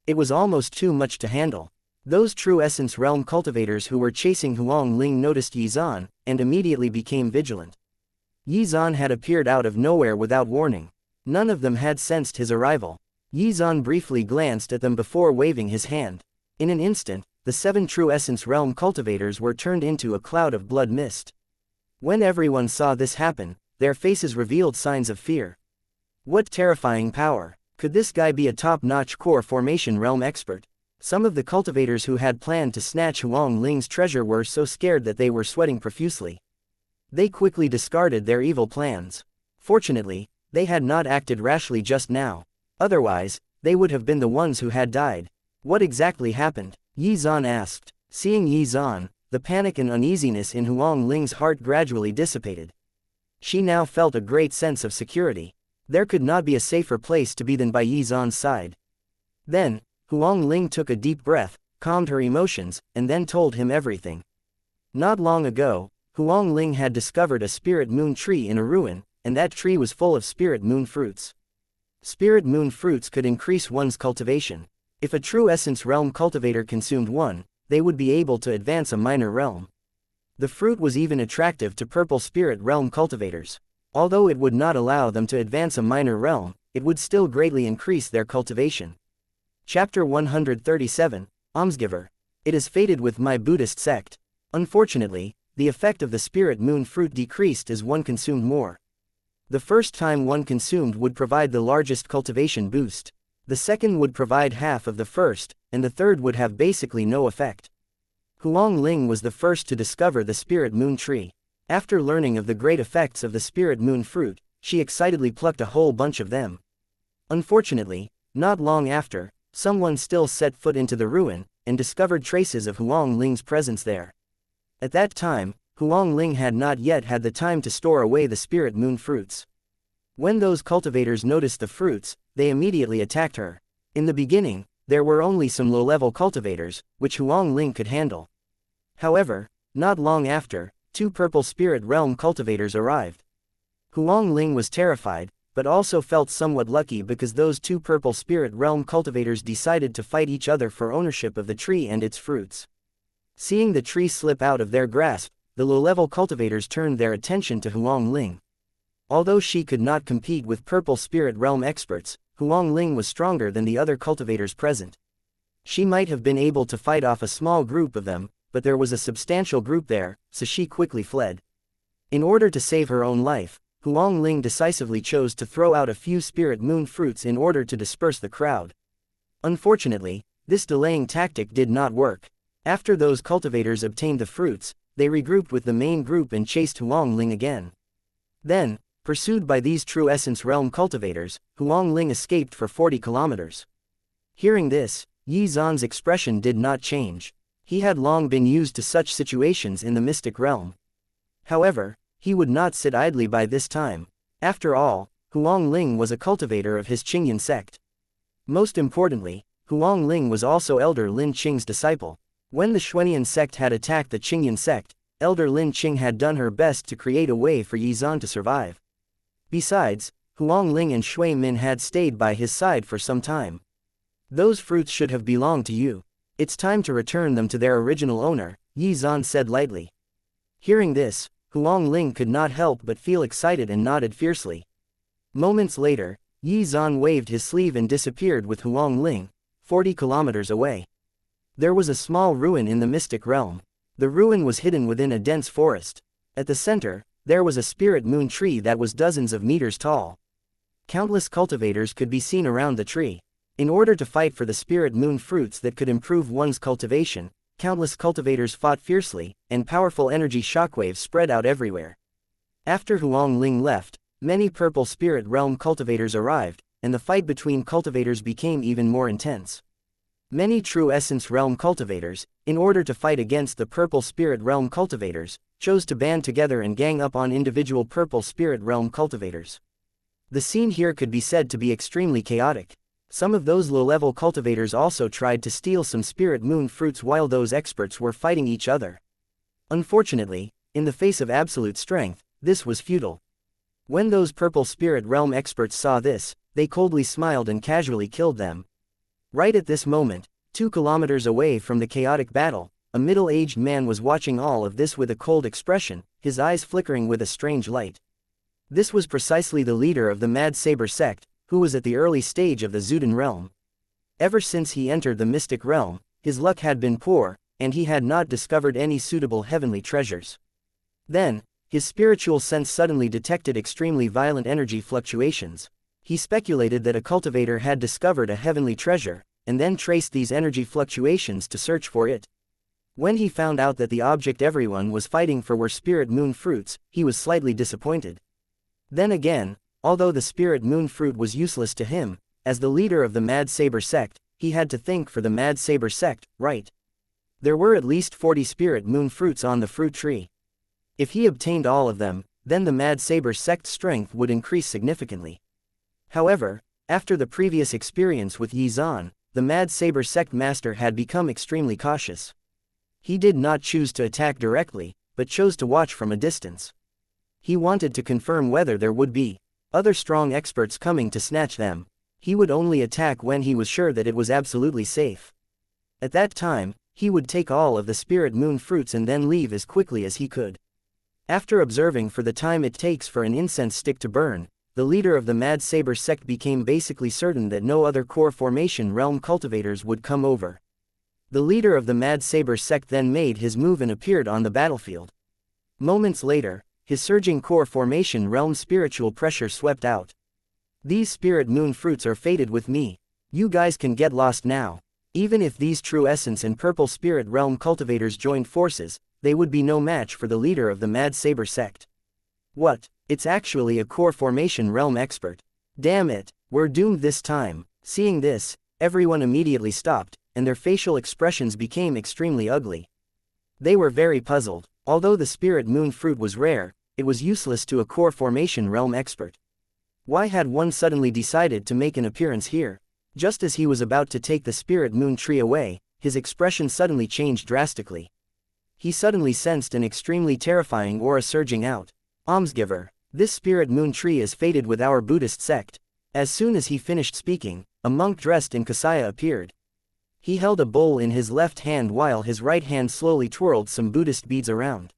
It was almost too much to handle. Those True Essence Realm cultivators who were chasing Huang Ling noticed Xuan, and immediately became vigilant. Xuan had appeared out of nowhere without warning. None of them had sensed his arrival. Xuan briefly glanced at them before waving his hand. In an instant, the 7 True Essence Realm cultivators were turned into a cloud of blood mist. When everyone saw this happen, their faces revealed signs of fear. What terrifying power! Could this guy be a top-notch core formation realm expert? Some of the cultivators who had planned to snatch Huang Ling's treasure were so scared that they were sweating profusely. They quickly discarded their evil plans. Fortunately, they had not acted rashly just now. Otherwise, they would have been the ones who had died. What exactly happened? Xuan asked. Seeing Xuan, the panic and uneasiness in Huang Ling's heart gradually dissipated. She now felt a great sense of security. There could not be a safer place to be than by Xuan's side. Then, Huang Ling took a deep breath, calmed her emotions, and then told him everything. Not long ago, Huang Ling had discovered a spirit moon tree in a ruin, and that tree was full of spirit moon fruits. Spirit moon fruits could increase one's cultivation. If a True Essence Realm cultivator consumed one, they would be able to advance a minor realm. The fruit was even attractive to purple spirit realm cultivators. Although it would not allow them to advance a minor realm, it would still greatly increase their cultivation. Chapter 137, Almsgiver. It is fated with my Buddhist sect. Unfortunately, the effect of the spirit moon fruit decreased as one consumed more. The first time one consumed would provide the largest cultivation boost. The second would provide half of the first, and the third would have basically no effect. Huang Ling was the first to discover the spirit moon tree. After learning of the great effects of the spirit moon fruit, she excitedly plucked a whole bunch of them. Unfortunately, not long after, someone still set foot into the ruin, and discovered traces of Huang Ling's presence there. At that time, Huang Ling had not yet had the time to store away the spirit moon fruits. When those cultivators noticed the fruits, they immediately attacked her. In the beginning, there were only some low-level cultivators, which Huang Ling could handle. However, not long after, 2 purple spirit realm cultivators arrived. Huang Ling was terrified, but also felt somewhat lucky because those 2 purple spirit realm cultivators decided to fight each other for ownership of the tree and its fruits. Seeing the tree slip out of their grasp, the low-level cultivators turned their attention to Huang Ling. Although she could not compete with purple spirit realm experts, Huang Ling was stronger than the other cultivators present. She might have been able to fight off a small group of them, but there was a substantial group there, so she quickly fled. In order to save her own life, Huang Ling decisively chose to throw out a few spirit moon fruits in order to disperse the crowd. Unfortunately, this delaying tactic did not work. After those cultivators obtained the fruits, they regrouped with the main group and chased Huang Ling again. Then, pursued by these true essence realm cultivators, Huang Ling escaped for 40 kilometers. Hearing this, Yi Zan's expression did not change. He had long been used to such situations in the mystic realm. However, he would not sit idly by this time. After all, Huang Ling was a cultivator of his Yin Sect. Most importantly, Huang Ling was also Elder Lin Qing's disciple. When the Xuan sect had attacked the Yin Sect, Elder Lin Qing had done her best to create a way for Yi Zan to survive. Besides, Huang Ling and Shui Min had stayed by his side for some time. Those fruits should have belonged to you. It's time to return them to their original owner, Yi Zan said lightly. Hearing this, Huang Ling could not help but feel excited and nodded fiercely. Moments later, Yi Zan waved his sleeve and disappeared with Huang Ling, 40 kilometers away. There was a small ruin in the mystic realm. The ruin was hidden within a dense forest. At the center, there was a spirit moon tree that was dozens of meters tall. Countless cultivators could be seen around the tree. In order to fight for the spirit moon fruits that could improve one's cultivation, countless cultivators fought fiercely, and powerful energy shockwaves spread out everywhere. After Huang Ling left, many purple spirit realm cultivators arrived, and the fight between cultivators became even more intense. Many true essence realm cultivators, in order to fight against the purple spirit realm cultivators, chose to band together and gang up on individual purple spirit realm cultivators. The scene here could be said to be extremely chaotic. Some of those low-level cultivators also tried to steal some spirit moon fruits while those experts were fighting each other. Unfortunately, in the face of absolute strength, this was futile. When those purple spirit realm experts saw this, they coldly smiled and casually killed them. Right at this moment, 2 kilometers away from the chaotic battle, a middle-aged man was watching all of this with a cold expression, his eyes flickering with a strange light. This was precisely the leader of the Mad Saber sect, who was at the early stage of the Zuden realm. Ever since he entered the mystic realm, his luck had been poor, and he had not discovered any suitable heavenly treasures. Then, his spiritual sense suddenly detected extremely violent energy fluctuations. He speculated that a cultivator had discovered a heavenly treasure, and then traced these energy fluctuations to search for it. When he found out that the object everyone was fighting for were spirit moon fruits, he was slightly disappointed. Then again, although the spirit moon fruit was useless to him, as the leader of the Mad Saber sect, he had to think for the Mad Saber sect, right? There were at least 40 spirit moon fruits on the fruit tree. If he obtained all of them, then the Mad Saber sect's strength would increase significantly. However, after the previous experience with Yi Zan, the Mad Saber sect master had become extremely cautious. He did not choose to attack directly, but chose to watch from a distance. He wanted to confirm whether there would be other strong experts coming to snatch them. He would only attack when he was sure that it was absolutely safe. At that time, he would take all of the spirit moon fruits and then leave as quickly as he could. After observing for the time it takes for an incense stick to burn, the leader of the Mad Saber sect became basically certain that no other core formation realm cultivators would come over. The leader of the Mad Saber sect then made his move and appeared on the battlefield. Moments later, his surging core formation realm spiritual pressure swept out. These spirit moon fruits are fated with me. You guys can get lost now. Even if these true essence and purple spirit realm cultivators joined forces, they would be no match for the leader of the Mad Saber sect. What? It's actually a core formation realm expert. Damn it, we're doomed this time. Seeing this, everyone immediately stopped, and their facial expressions became extremely ugly. They were very puzzled. Although the spirit moon fruit was rare, it was useless to a core formation realm expert. Why had one suddenly decided to make an appearance here? Just as he was about to take the spirit moon tree away, his expression suddenly changed drastically. He suddenly sensed an extremely terrifying aura surging out. Almsgiver, this spirit moon tree is fated with our Buddhist sect. As soon as he finished speaking, a monk dressed in kasaya appeared. He held a bowl in his left hand while his right hand slowly twirled some Buddhist beads around.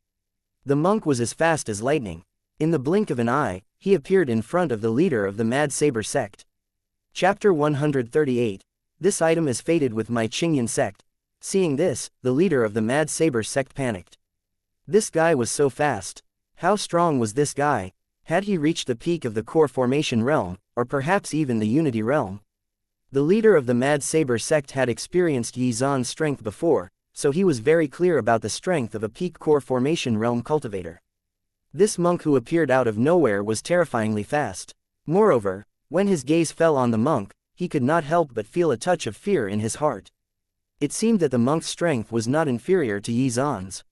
The monk was as fast as lightning. In the blink of an eye, he appeared in front of the leader of the Mad Saber sect. Chapter 138. This item is fated with Mystic Yin Sect. Seeing this, the leader of the Mad Saber sect panicked. This guy was so fast. How strong was this guy? Had he reached the peak of the core formation realm, or perhaps even the unity realm? The leader of the Mad Saber sect had experienced Xuan's strength before, so he was very clear about the strength of a peak core formation realm cultivator. This monk who appeared out of nowhere was terrifyingly fast. Moreover, when his gaze fell on the monk, he could not help but feel a touch of fear in his heart. It seemed that the monk's strength was not inferior to Xuan's.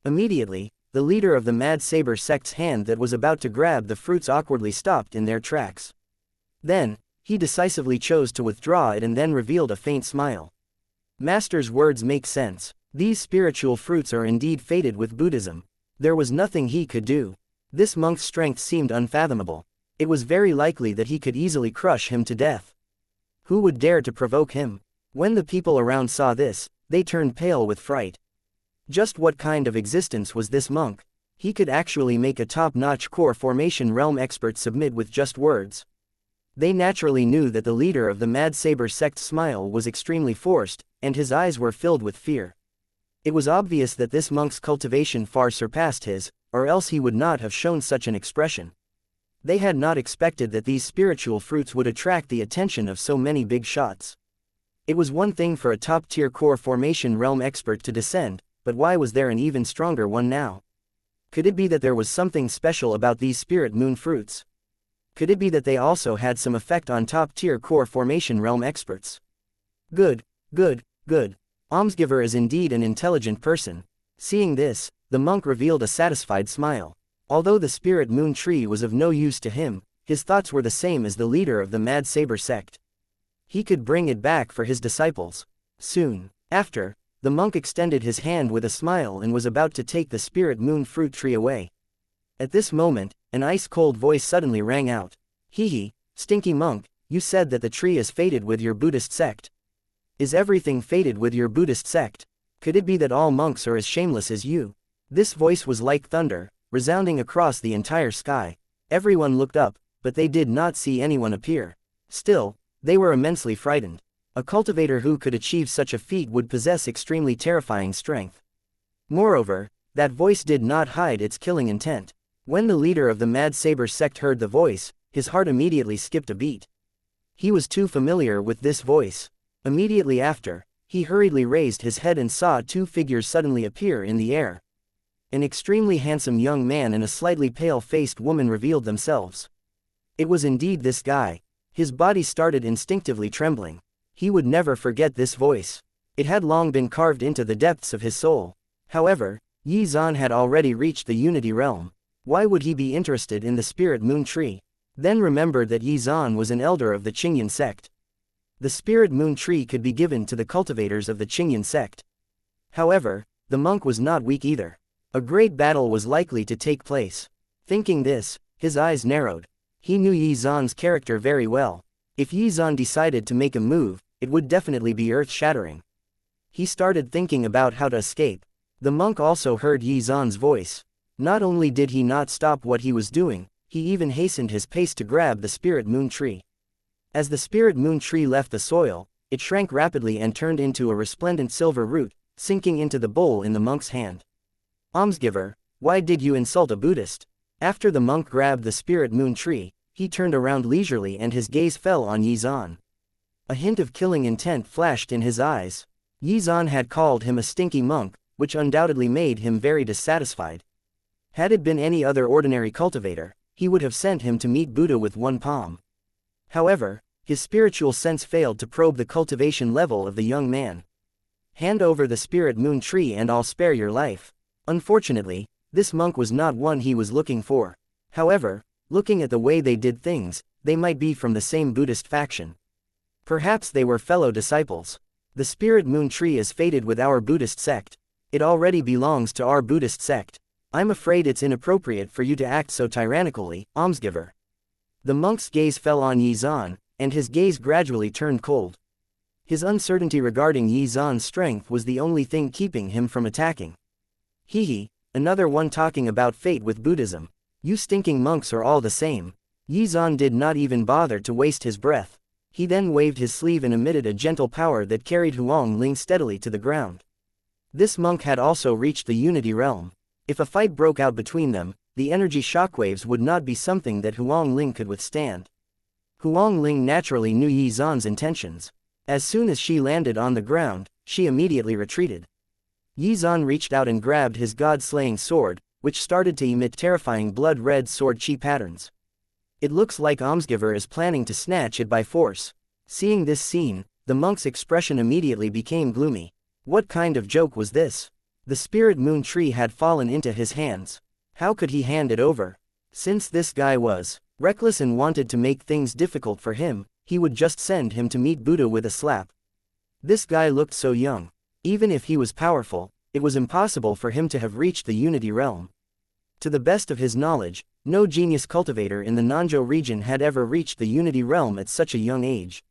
Immediately, the leader of the Mad Saber sect's hand that was about to grab the fruits awkwardly stopped in their tracks. Then, he decisively chose to withdraw it and then revealed a faint smile. Master's words make sense. These spiritual fruits are indeed fated with Buddhism. There was nothing he could do. This monk's strength seemed unfathomable. It was very likely that he could easily crush him to death. Who would dare to provoke him? When the people around saw this, they turned pale with fright. Just what kind of existence was this monk? He could actually make a top-notch core formation realm expert submit with just words. They naturally knew that the leader of the Mad Saber sect's smile was extremely forced, and his eyes were filled with fear. It was obvious that this monk's cultivation far surpassed his, or else he would not have shown such an expression. They had not expected that these spiritual fruits would attract the attention of so many big shots. It was one thing for a top-tier core formation realm expert to descend, but why was there an even stronger one now? Could it be that there was something special about these spirit moon fruits? Could it be that they also had some effect on top-tier core formation realm experts? Good, good, good. Almsgiver is indeed an intelligent person. Seeing this, the monk revealed a satisfied smile. Although the spirit moon tree was of no use to him, his thoughts were the same as the leader of the Mad Saber sect. He could bring it back for his disciples. Soon after, the monk extended his hand with a smile and was about to take the spirit moon fruit tree away. At this moment, an ice-cold voice suddenly rang out. Hee, stinky monk, you said that the tree is fated with your Buddhist sect. Is everything fated with your Buddhist sect? Could it be that all monks are as shameless as you? This voice was like thunder, resounding across the entire sky. Everyone looked up, but they did not see anyone appear. Still, they were immensely frightened. A cultivator who could achieve such a feat would possess extremely terrifying strength. Moreover, that voice did not hide its killing intent. When the leader of the Mad Saber sect heard the voice, his heart immediately skipped a beat. He was too familiar with this voice. Immediately after, he hurriedly raised his head and saw two figures suddenly appear in the air. An extremely handsome young man and a slightly pale-faced woman revealed themselves. It was indeed this guy. His body started instinctively trembling. He would never forget this voice. It had long been carved into the depths of his soul. However, Xuan had already reached the unity realm. Why would he be interested in the spirit moon tree? Then remembered that Xuan was an elder of the Mystic Yin Sect. The spirit moon tree could be given to the cultivators of the Mystic Yin Sect. However, the monk was not weak either. A great battle was likely to take place. Thinking this, his eyes narrowed. He knew Xuan's character very well. If Xuan decided to make a move, it would definitely be earth-shattering. He started thinking about how to escape. The monk also heard Xuan's voice. Not only did he not stop what he was doing, he even hastened his pace to grab the spirit moon tree. As the spirit moon tree left the soil, it shrank rapidly and turned into a resplendent silver root, sinking into the bowl in the monk's hand. Almsgiver, why did you insult a Buddhist? After the monk grabbed the spirit moon tree, he turned around leisurely and his gaze fell on Xuan. A hint of killing intent flashed in his eyes. Xuan had called him a stinky monk, which undoubtedly made him very dissatisfied. Had it been any other ordinary cultivator, he would have sent him to meet Buddha with one palm. However, his spiritual sense failed to probe the cultivation level of the young man. Hand over the spirit moon tree and I'll spare your life. Unfortunately, this monk was not one he was looking for. However, looking at the way they did things, they might be from the same Buddhist faction. Perhaps they were fellow disciples. The spirit moon tree is fated with our Buddhist sect. It already belongs to our Buddhist sect. I'm afraid it's inappropriate for you to act so tyrannically, almsgiver. The monk's gaze fell on Xuan, and his gaze gradually turned cold. His uncertainty regarding Xuan's strength was the only thing keeping him from attacking. Hee, another one talking about fate with Buddhism. You stinking monks are all the same. Xuan did not even bother to waste his breath. He then waved his sleeve and emitted a gentle power that carried Huang Ling steadily to the ground. This monk had also reached the Unity Realm. If a fight broke out between them, the energy shockwaves would not be something that Huang Ling could withstand. Huang Ling naturally knew Xuan's intentions. As soon as she landed on the ground, she immediately retreated. Xuan reached out and grabbed his god-slaying sword, which started to emit terrifying blood-red sword chi patterns. It looks like almsgiver is planning to snatch it by force. Seeing this scene, the monk's expression immediately became gloomy. What kind of joke was this? The spirit moon tree had fallen into his hands. How could he hand it over? Since this guy was reckless and wanted to make things difficult for him, he would just send him to meet Buddha with a slap. This guy looked so young. Even if he was powerful, it was impossible for him to have reached the Unity Realm. To the best of his knowledge, no genius cultivator in the Nanzhou region had ever reached the Unity Realm at such a young age.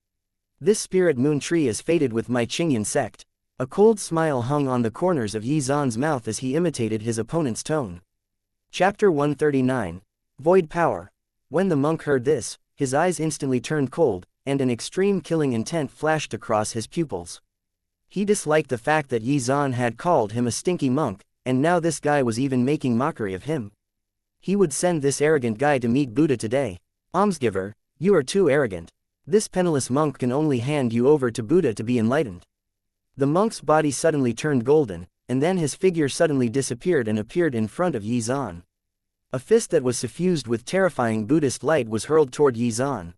This spirit moon tree is fated with Mystic Yin Sect. A cold smile hung on the corners of Xuan's mouth as he imitated his opponent's tone. Chapter 139. Void Power. When the monk heard this, his eyes instantly turned cold, and an extreme killing intent flashed across his pupils. He disliked the fact that Xuan had called him a stinky monk, and now this guy was even making mockery of him. He would send this arrogant guy to meet Buddha today. Almsgiver, you are too arrogant. This penniless monk can only hand you over to Buddha to be enlightened. The monk's body suddenly turned golden, and then his figure suddenly disappeared and appeared in front of Xuan. A fist that was suffused with terrifying Buddhist light was hurled toward Xuan.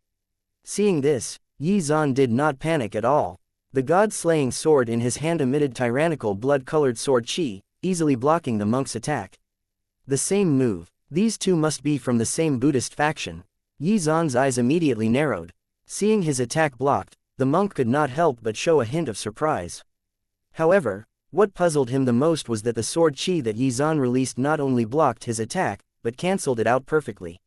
Seeing this, Xuan did not panic at all. The god-slaying sword in his hand emitted tyrannical blood-colored sword chi, easily blocking the monk's attack. The same move. These two must be from the same Buddhist faction. Xuan's eyes immediately narrowed. Seeing his attack blocked, the monk could not help but show a hint of surprise. However, what puzzled him the most was that the sword chi that Xuan released not only blocked his attack, but cancelled it out perfectly.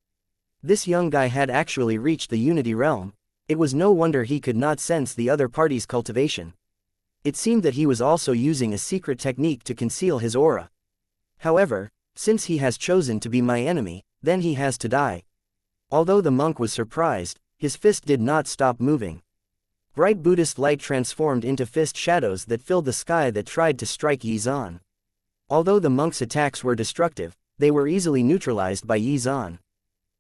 This young guy had actually reached the Unity Realm. It was no wonder he could not sense the other party's cultivation. It seemed that he was also using a secret technique to conceal his aura. However, since he has chosen to be my enemy, then he has to die. Although the monk was surprised, his fist did not stop moving. Bright Buddhist light transformed into fist shadows that filled the sky that tried to strike Xuan. Although the monk's attacks were destructive, they were easily neutralized by Xuan.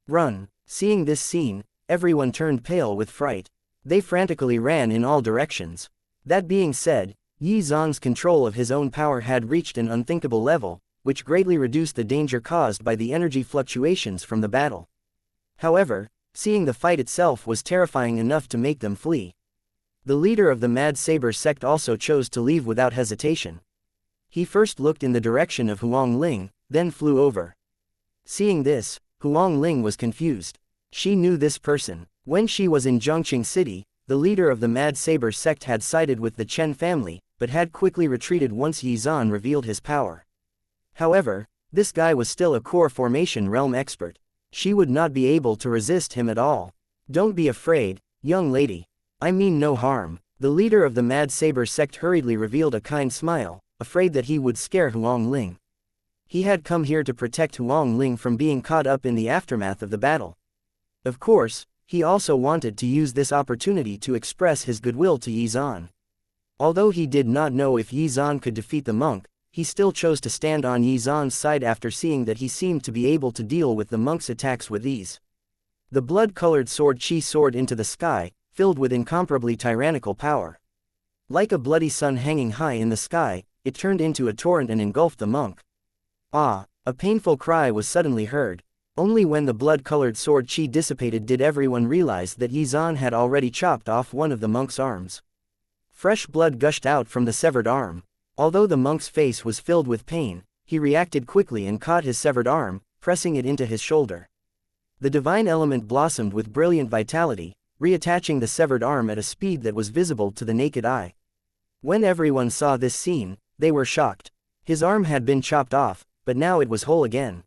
Run! Seeing this scene, everyone turned pale with fright. They frantically ran in all directions. That being said, Xuan's control of his own power had reached an unthinkable level, which greatly reduced the danger caused by the energy fluctuations from the battle. However, seeing the fight itself was terrifying enough to make them flee. The leader of the Mad Saber sect also chose to leave without hesitation. He first looked in the direction of Huang Ling, then flew over. Seeing this, Huang Ling was confused. She knew this person. When she was in Zhongqing City, the leader of the Mad Saber sect had sided with the Chen family, but had quickly retreated once Xuan revealed his power. However, this guy was still a core formation realm expert. She would not be able to resist him at all. Don't be afraid, young lady. I mean no harm. The leader of the Mad Saber sect hurriedly revealed a kind smile, afraid that he would scare Huang Ling. He had come here to protect Huang Ling from being caught up in the aftermath of the battle. Of course, he also wanted to use this opportunity to express his goodwill to Xuan. Although he did not know if Xuan could defeat the monk, he still chose to stand on Xuan's side after seeing that he seemed to be able to deal with the monk's attacks with ease. The blood-colored sword chi soared into the sky, filled with incomparably tyrannical power. Like a bloody sun hanging high in the sky, it turned into a torrent and engulfed the monk. Ah! A painful cry was suddenly heard. Only when the blood-colored sword chi dissipated did everyone realize that Xuan had already chopped off one of the monk's arms. Fresh blood gushed out from the severed arm. Although the monk's face was filled with pain, he reacted quickly and caught his severed arm, pressing it into his shoulder. The divine element blossomed with brilliant vitality, reattaching the severed arm at a speed that was visible to the naked eye. When everyone saw this scene, they were shocked. His arm had been chopped off, but now it was whole again.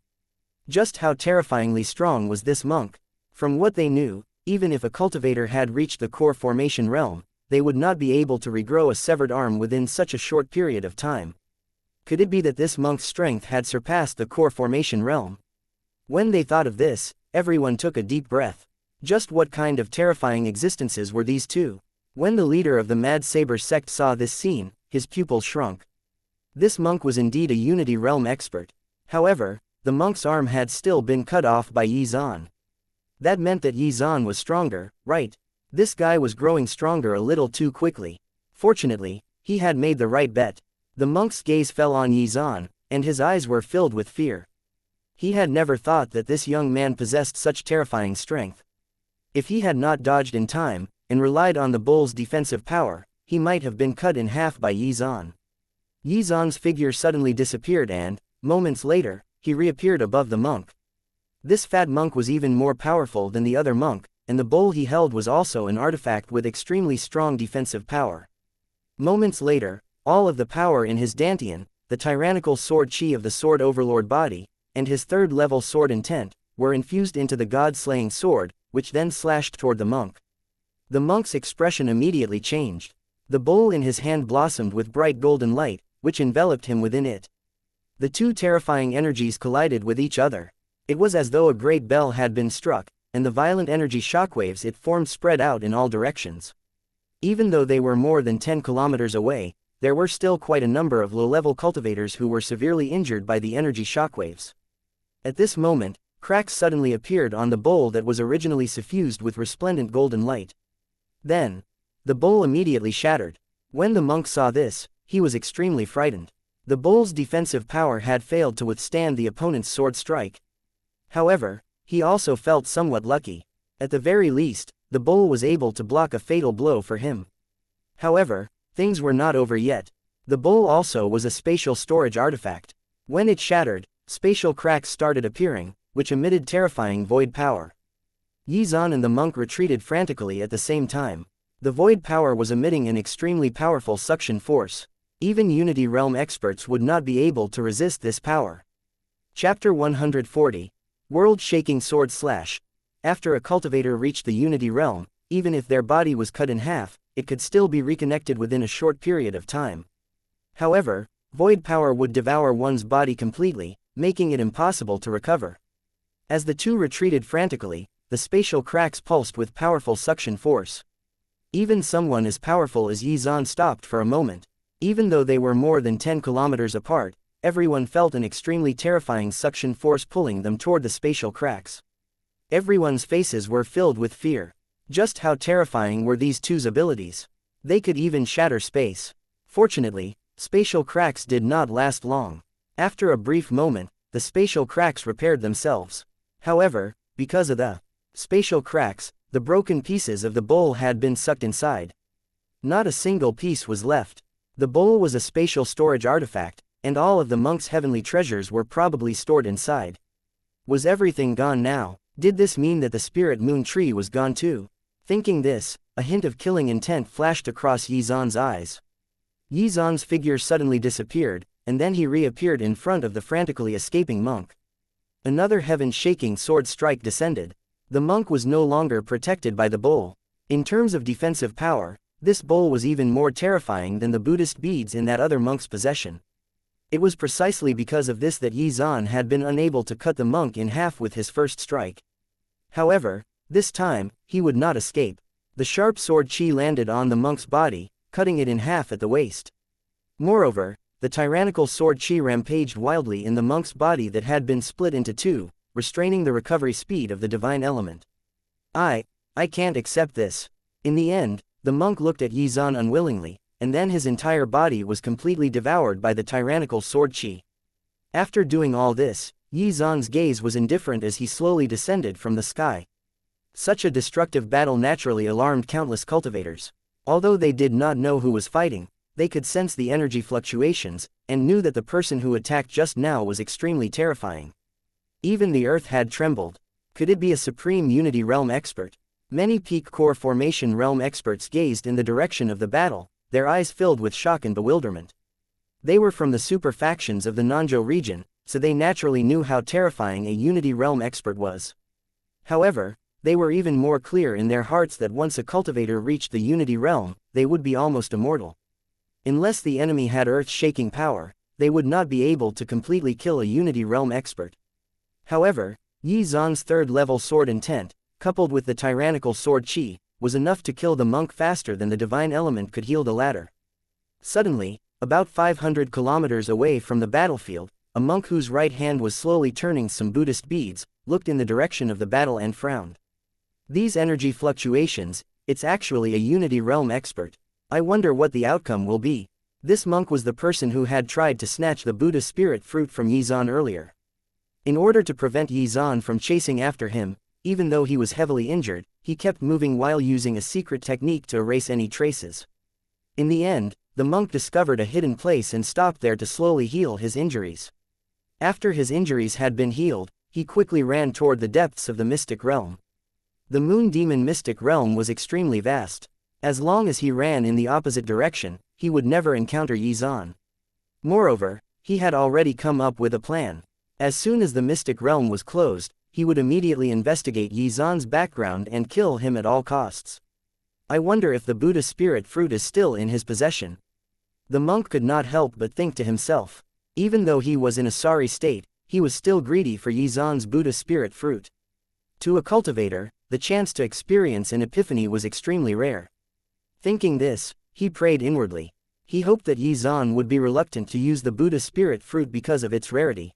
Just how terrifyingly strong was this monk? From what they knew, even if a cultivator had reached the core formation realm, they would not be able to regrow a severed arm within such a short period of time. Could it be that this monk's strength had surpassed the core formation realm? When they thought of this, everyone took a deep breath. Just what kind of terrifying existences were these two? When the leader of the Mad Saber sect saw this scene, his pupils shrunk. This monk was indeed a Unity Realm expert. However, the monk's arm had still been cut off by Xuan. That meant that Xuan was stronger, right? This guy was growing stronger a little too quickly. Fortunately, he had made the right bet. The monk's gaze fell on Xuan, and his eyes were filled with fear. He had never thought that this young man possessed such terrifying strength. If he had not dodged in time, and relied on the bull's defensive power, he might have been cut in half by Xuan. Xuan's figure suddenly disappeared and, moments later, he reappeared above the monk. This fat monk was even more powerful than the other monk, and the bowl he held was also an artifact with extremely strong defensive power. Moments later, all of the power in his dantian, the tyrannical sword chi of the sword overlord body, and his third-level sword intent, were infused into the god-slaying sword, which then slashed toward the monk. The monk's expression immediately changed. The bowl in his hand blossomed with bright golden light, which enveloped him within it. The two terrifying energies collided with each other. It was as though a great bell had been struck, and the violent energy shockwaves it formed spread out in all directions. Even though they were more than 10 kilometers away, there were still quite a number of low-level cultivators who were severely injured by the energy shockwaves. At this moment, cracks suddenly appeared on the bowl that was originally suffused with resplendent golden light. Then, the bowl immediately shattered. When the monk saw this, he was extremely frightened. The bowl's defensive power had failed to withstand the opponent's sword strike. However, he also felt somewhat lucky. At the very least, the bowl was able to block a fatal blow for him. However, things were not over yet. The bowl also was a spatial storage artifact. When it shattered, spatial cracks started appearing, which emitted terrifying void power. Xuan and the monk retreated frantically at the same time. The void power was emitting an extremely powerful suction force. Even Unity Realm experts would not be able to resist this power. Chapter 140. World-Shaking Sword Slash. After a cultivator reached the Unity Realm, even if their body was cut in half, it could still be reconnected within a short period of time. However, void power would devour one's body completely, making it impossible to recover. As the two retreated frantically, the spatial cracks pulsed with powerful suction force. Even someone as powerful as Xuan stopped for a moment. Even though they were more than 10 kilometers apart, everyone felt an extremely terrifying suction force pulling them toward the spatial cracks. Everyone's faces were filled with fear. Just how terrifying were these two's abilities? They could even shatter space. Fortunately, spatial cracks did not last long. After a brief moment, the spatial cracks repaired themselves. However, because of the spatial cracks, the broken pieces of the bowl had been sucked inside. Not a single piece was left. The bowl was a spatial storage artifact, and all of the monk's heavenly treasures were probably stored inside. Was everything gone now? Did this mean that the spirit moon tree was gone too? Thinking this, a hint of killing intent flashed across Xuan's eyes. Xuan's figure suddenly disappeared, and then he reappeared in front of the frantically escaping monk. Another heaven-shaking sword strike descended. The monk was no longer protected by the bowl. In terms of defensive power, this bowl was even more terrifying than the Buddhist beads in that other monk's possession. It was precisely because of this that Xuan had been unable to cut the monk in half with his first strike. However, this time, he would not escape. The sharp sword chi landed on the monk's body, cutting it in half at the waist. Moreover, the tyrannical sword chi rampaged wildly in the monk's body that had been split into two, restraining the recovery speed of the divine element. I can't accept this. In the end, the monk looked at Xuan unwillingly, and then his entire body was completely devoured by the tyrannical sword chi. After doing all this, Xuan's gaze was indifferent as he slowly descended from the sky. Such a destructive battle naturally alarmed countless cultivators. Although they did not know who was fighting, they could sense the energy fluctuations, and knew that the person who attacked just now was extremely terrifying. Even the earth had trembled. Could it be a supreme Unity Realm expert? Many peak core formation realm experts gazed in the direction of the battle, their eyes filled with shock and bewilderment. They were from the super factions of the Nanzhou region, so they naturally knew how terrifying a Unity Realm expert was. However, they were even more clear in their hearts that once a cultivator reached the Unity Realm, they would be almost immortal. Unless the enemy had earth-shaking power, they would not be able to completely kill a Unity Realm expert. However, Xuan's third-level sword intent, coupled with the tyrannical sword chi, was enough to kill the monk faster than the divine element could heal the latter. Suddenly, about 500 kilometers away from the battlefield, a monk whose right hand was slowly turning some Buddhist beads, looked in the direction of the battle and frowned. These energy fluctuations, it's actually a Unity Realm expert. I wonder what the outcome will be. This monk was the person who had tried to snatch the Buddha spirit fruit from Xuan earlier. In order to prevent Xuan from chasing after him, even though he was heavily injured, he kept moving while using a secret technique to erase any traces. In the end, the monk discovered a hidden place and stopped there to slowly heal his injuries. After his injuries had been healed, he quickly ran toward the depths of the mystic realm. The Moon Demon mystic realm was extremely vast. As long as he ran in the opposite direction, he would never encounter Xuan. Moreover, he had already come up with a plan. As soon as the mystic realm was closed, he would immediately investigate Xuan's background and kill him at all costs. I wonder if the Buddha spirit fruit is still in his possession. The monk could not help but think to himself. Even though he was in a sorry state, he was still greedy for Xuan's Buddha spirit fruit. To a cultivator, the chance to experience an epiphany was extremely rare. Thinking this, he prayed inwardly. He hoped that Xuan would be reluctant to use the Buddha spirit fruit because of its rarity.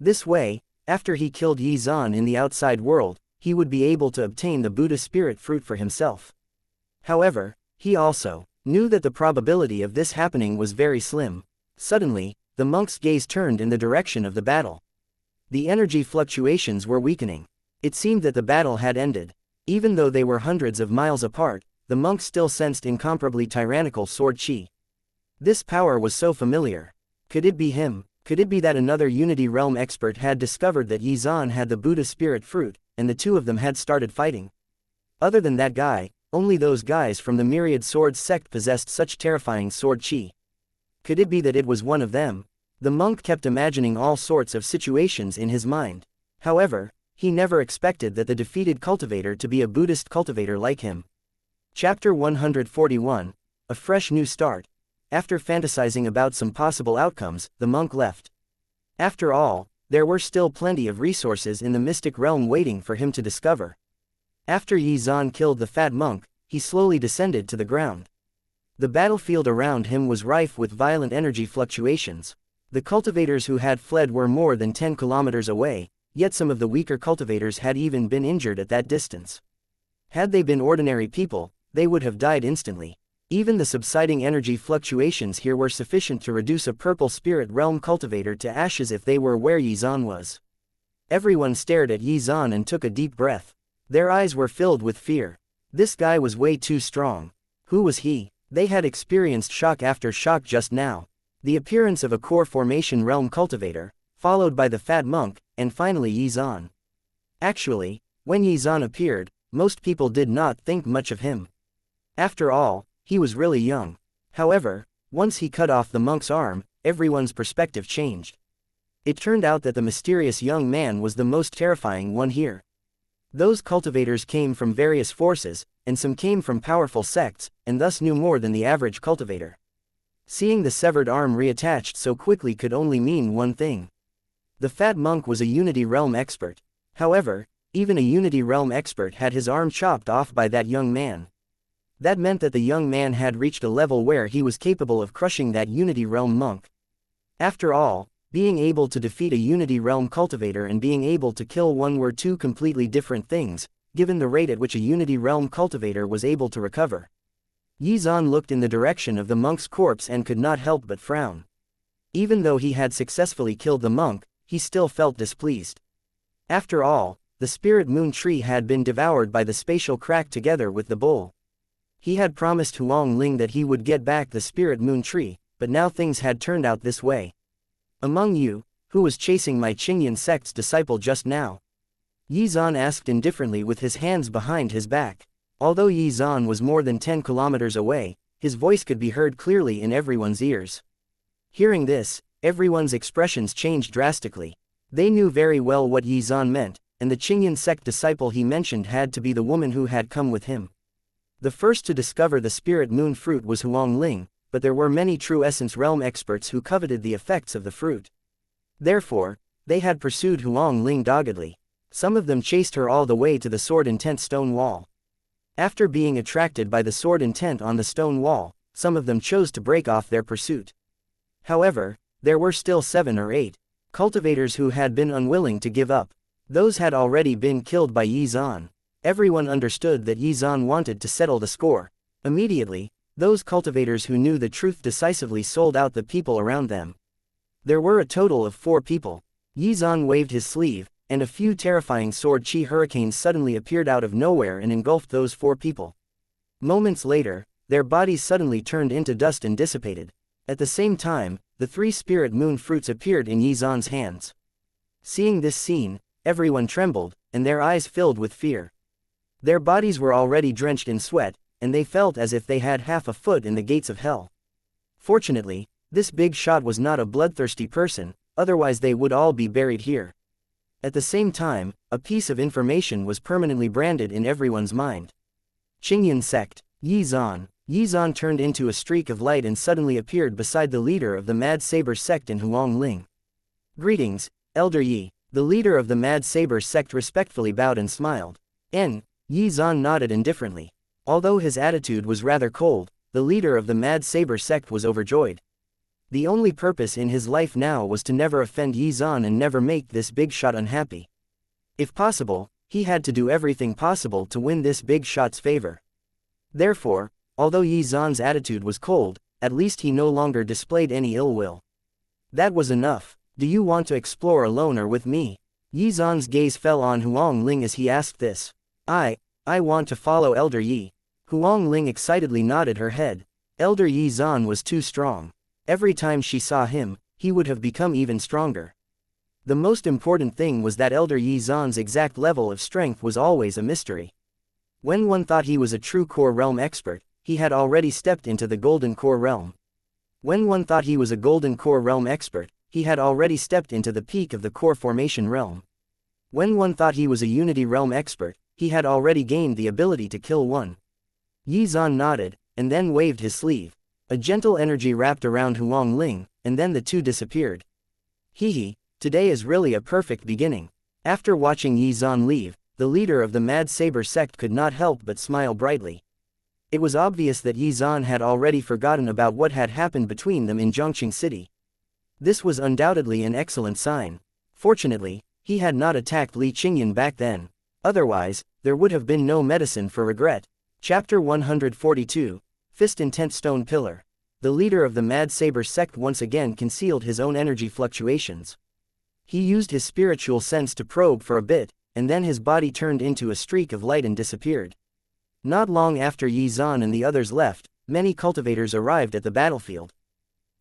This way, after he killed Xuan in the outside world, he would be able to obtain the Buddha spirit fruit for himself. However, he also knew that the probability of this happening was very slim. Suddenly, the monk's gaze turned in the direction of the battle. The energy fluctuations were weakening. It seemed that the battle had ended. Even though they were hundreds of miles apart, the monk still sensed incomparably tyrannical sword chi. This power was so familiar. Could it be him? Could it be that another Unity Realm expert had discovered that Xuan had the Buddha spirit fruit, and the two of them had started fighting? Other than that guy, only those guys from the Myriad Swords sect possessed such terrifying sword chi. Could it be that it was one of them? The monk kept imagining all sorts of situations in his mind. However, he never expected that the defeated cultivator to be a Buddhist cultivator like him. Chapter 141, A Fresh New Start. After fantasizing about some possible outcomes, the monk left. After all, there were still plenty of resources in the mystic realm waiting for him to discover. After Xuan killed the fat monk, he slowly descended to the ground. The battlefield around him was rife with violent energy fluctuations. The cultivators who had fled were more than 10 kilometers away, yet some of the weaker cultivators had even been injured at that distance. Had they been ordinary people, they would have died instantly. Even the subsiding energy fluctuations here were sufficient to reduce a purple spirit realm cultivator to ashes if they were where Xuan was. Everyone stared at Xuan and took a deep breath. Their eyes were filled with fear. This guy was way too strong. Who was he? They had experienced shock after shock just now. The appearance of a core formation realm cultivator, followed by the fat monk, and finally Xuan. Actually, when Xuan appeared, most people did not think much of him. After all, he was really young. However, once he cut off the monk's arm, everyone's perspective changed. It turned out that the mysterious young man was the most terrifying one here. Those cultivators came from various forces, and some came from powerful sects, and thus knew more than the average cultivator. Seeing the severed arm reattached so quickly could only mean one thing. The fat monk was a Unity Realm expert. However, even a Unity Realm expert had his arm chopped off by that young man. That meant that the young man had reached a level where he was capable of crushing that Unity Realm monk. After all, being able to defeat a Unity Realm cultivator and being able to kill one were two completely different things, given the rate at which a Unity Realm cultivator was able to recover. Xuan looked in the direction of the monk's corpse and could not help but frown. Even though he had successfully killed the monk, he still felt displeased. After all, the spirit moon tree had been devoured by the spatial crack together with the bull. He had promised Huang Ling that he would get back the spirit moon tree, but now things had turned out this way. Among you, who was chasing my Yin Sect's disciple just now? Xuan asked indifferently with his hands behind his back. Although Xuan was more than 10 kilometers away, his voice could be heard clearly in everyone's ears. Hearing this, everyone's expressions changed drastically. They knew very well what Xuan meant, and the Yin Sect disciple he mentioned had to be the woman who had come with him. The first to discover the spirit moon fruit was Huang Ling, but there were many true essence realm experts who coveted the effects of the fruit. Therefore, they had pursued Huang Ling doggedly. Some of them chased her all the way to the sword intent stone wall. After being attracted by the sword intent on the stone wall, some of them chose to break off their pursuit. However, there were still 7 or 8 cultivators who had been unwilling to give up. Those had already been killed by Xuan. Everyone understood that Xuan wanted to settle the score. Immediately, those cultivators who knew the truth decisively sold out the people around them. There were a total of 4 people. Xuan waved his sleeve, and a few terrifying sword chi hurricanes suddenly appeared out of nowhere and engulfed those 4 people. Moments later, their bodies suddenly turned into dust and dissipated. At the same time, the 3 spirit moon fruits appeared in Xuan's hands. Seeing this scene, everyone trembled, and their eyes filled with fear. Their bodies were already drenched in sweat, and they felt as if they had half a foot in the gates of hell. Fortunately, this big shot was not a bloodthirsty person, otherwise they would all be buried here. At the same time, a piece of information was permanently branded in everyone's mind. Yin Sect. Xuan. Xuan turned into a streak of light and suddenly appeared beside the leader of the Mad Saber Sect in Huang Ling. Greetings, Elder Yi. The leader of the Mad Saber Sect respectfully bowed and smiled. Xuan nodded indifferently. Although his attitude was rather cold, the leader of the Mad Saber Sect was overjoyed. The only purpose in his life now was to never offend Xuan and never make this big shot unhappy. If possible, he had to do everything possible to win this big shot's favor. Therefore, although Xuan's attitude was cold, at least he no longer displayed any ill will. That was enough. Do you want to explore alone or with me? Xuan's gaze fell on Huang Ling as he asked this. I want to follow Elder Yi. Huang Ling excitedly nodded her head. Elder Xuan was too strong. Every time she saw him, he would have become even stronger. The most important thing was that Elder Xuan's exact level of strength was always a mystery. When one thought he was a true core realm expert, he had already stepped into the golden core realm. When one thought he was a golden core realm expert, he had already stepped into the peak of the core formation realm. When one thought he was a unity realm expert, he had already gained the ability to kill one. Xuan nodded, and then waved his sleeve. A gentle energy wrapped around Huang Ling, and then the two disappeared. Today is really a perfect beginning. After watching Xuan leave, the leader of the Mad Saber Sect could not help but smile brightly. It was obvious that Xuan had already forgotten about what had happened between them in Zhongqing City. This was undoubtedly an excellent sign. Fortunately, he had not attacked Li Qingyan back then. Otherwise, there would have been no medicine for regret. Chapter 142. Fist Intent Stone Pillar. The leader of the Mad Saber Sect once again concealed his own energy fluctuations. He used his spiritual sense to probe for a bit, and then his body turned into a streak of light and disappeared. Not long after Xuan and the others left, many cultivators arrived at the battlefield.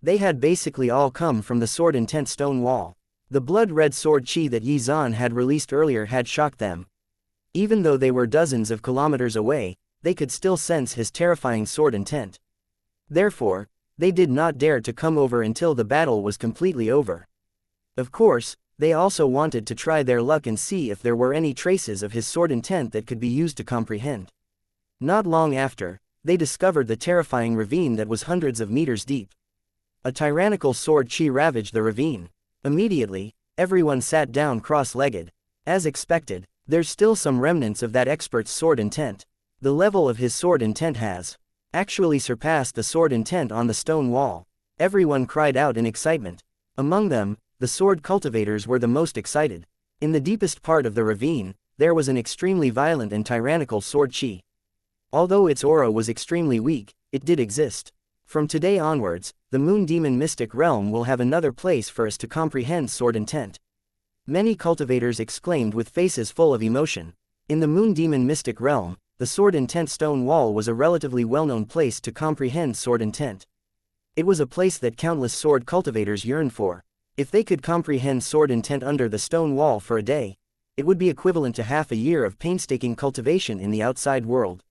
They had basically all come from the sword intent stone wall. The blood-red sword chi that Xuan had released earlier had shocked them. Even though they were dozens of kilometers away, they could still sense his terrifying sword intent. Therefore, they did not dare to come over until the battle was completely over. Of course, they also wanted to try their luck and see if there were any traces of his sword intent that could be used to comprehend. Not long after, they discovered the terrifying ravine that was hundreds of meters deep. A tyrannical sword chi ravaged the ravine. Immediately, everyone sat down cross-legged. As expected, there's still some remnants of that expert's sword intent. The level of his sword intent has actually surpassed the sword intent on the stone wall. Everyone cried out in excitement. Among them, the sword cultivators were the most excited. In the deepest part of the ravine, there was an extremely violent and tyrannical sword chi. Although its aura was extremely weak, it did exist. From today onwards, the Moon Demon Mystic Realm will have another place for us to comprehend sword intent. Many cultivators exclaimed with faces full of emotion. In the Moon Demon Mystic Realm, the sword intent stone wall was a relatively well-known place to comprehend sword intent. It was a place that countless sword cultivators yearned for. If they could comprehend sword intent under the stone wall for a day, it would be equivalent to half a year of painstaking cultivation in the outside world.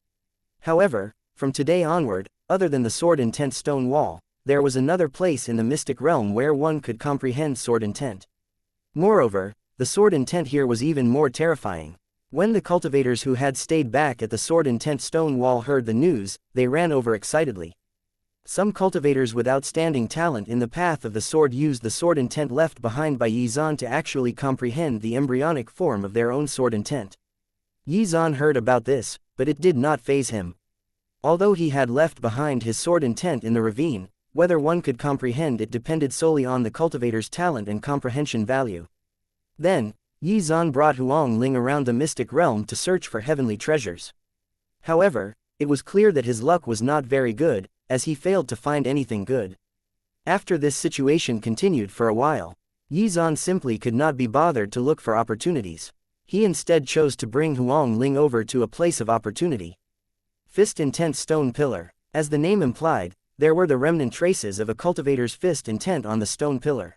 However, from today onward, other than the sword intent stone wall, there was another place in the mystic realm where one could comprehend sword intent. Moreover, the sword intent here was even more terrifying. When the cultivators who had stayed back at the sword intent stone wall heard the news, they ran over excitedly. Some cultivators with outstanding talent in the path of the sword used the sword intent left behind by Xuan to actually comprehend the embryonic form of their own sword intent. Xuan heard about this, but it did not faze him. Although he had left behind his sword intent in the ravine, whether one could comprehend it depended solely on the cultivator's talent and comprehension value. Then, Xuan brought Huang Ling around the mystic realm to search for heavenly treasures. However, it was clear that his luck was not very good, as he failed to find anything good. After this situation continued for a while, Xuan simply could not be bothered to look for opportunities. He instead chose to bring Huang Ling over to a place of opportunity. Fist Intent Stone Pillar. As the name implied, there were the remnant traces of a cultivator's fist intent on the stone pillar.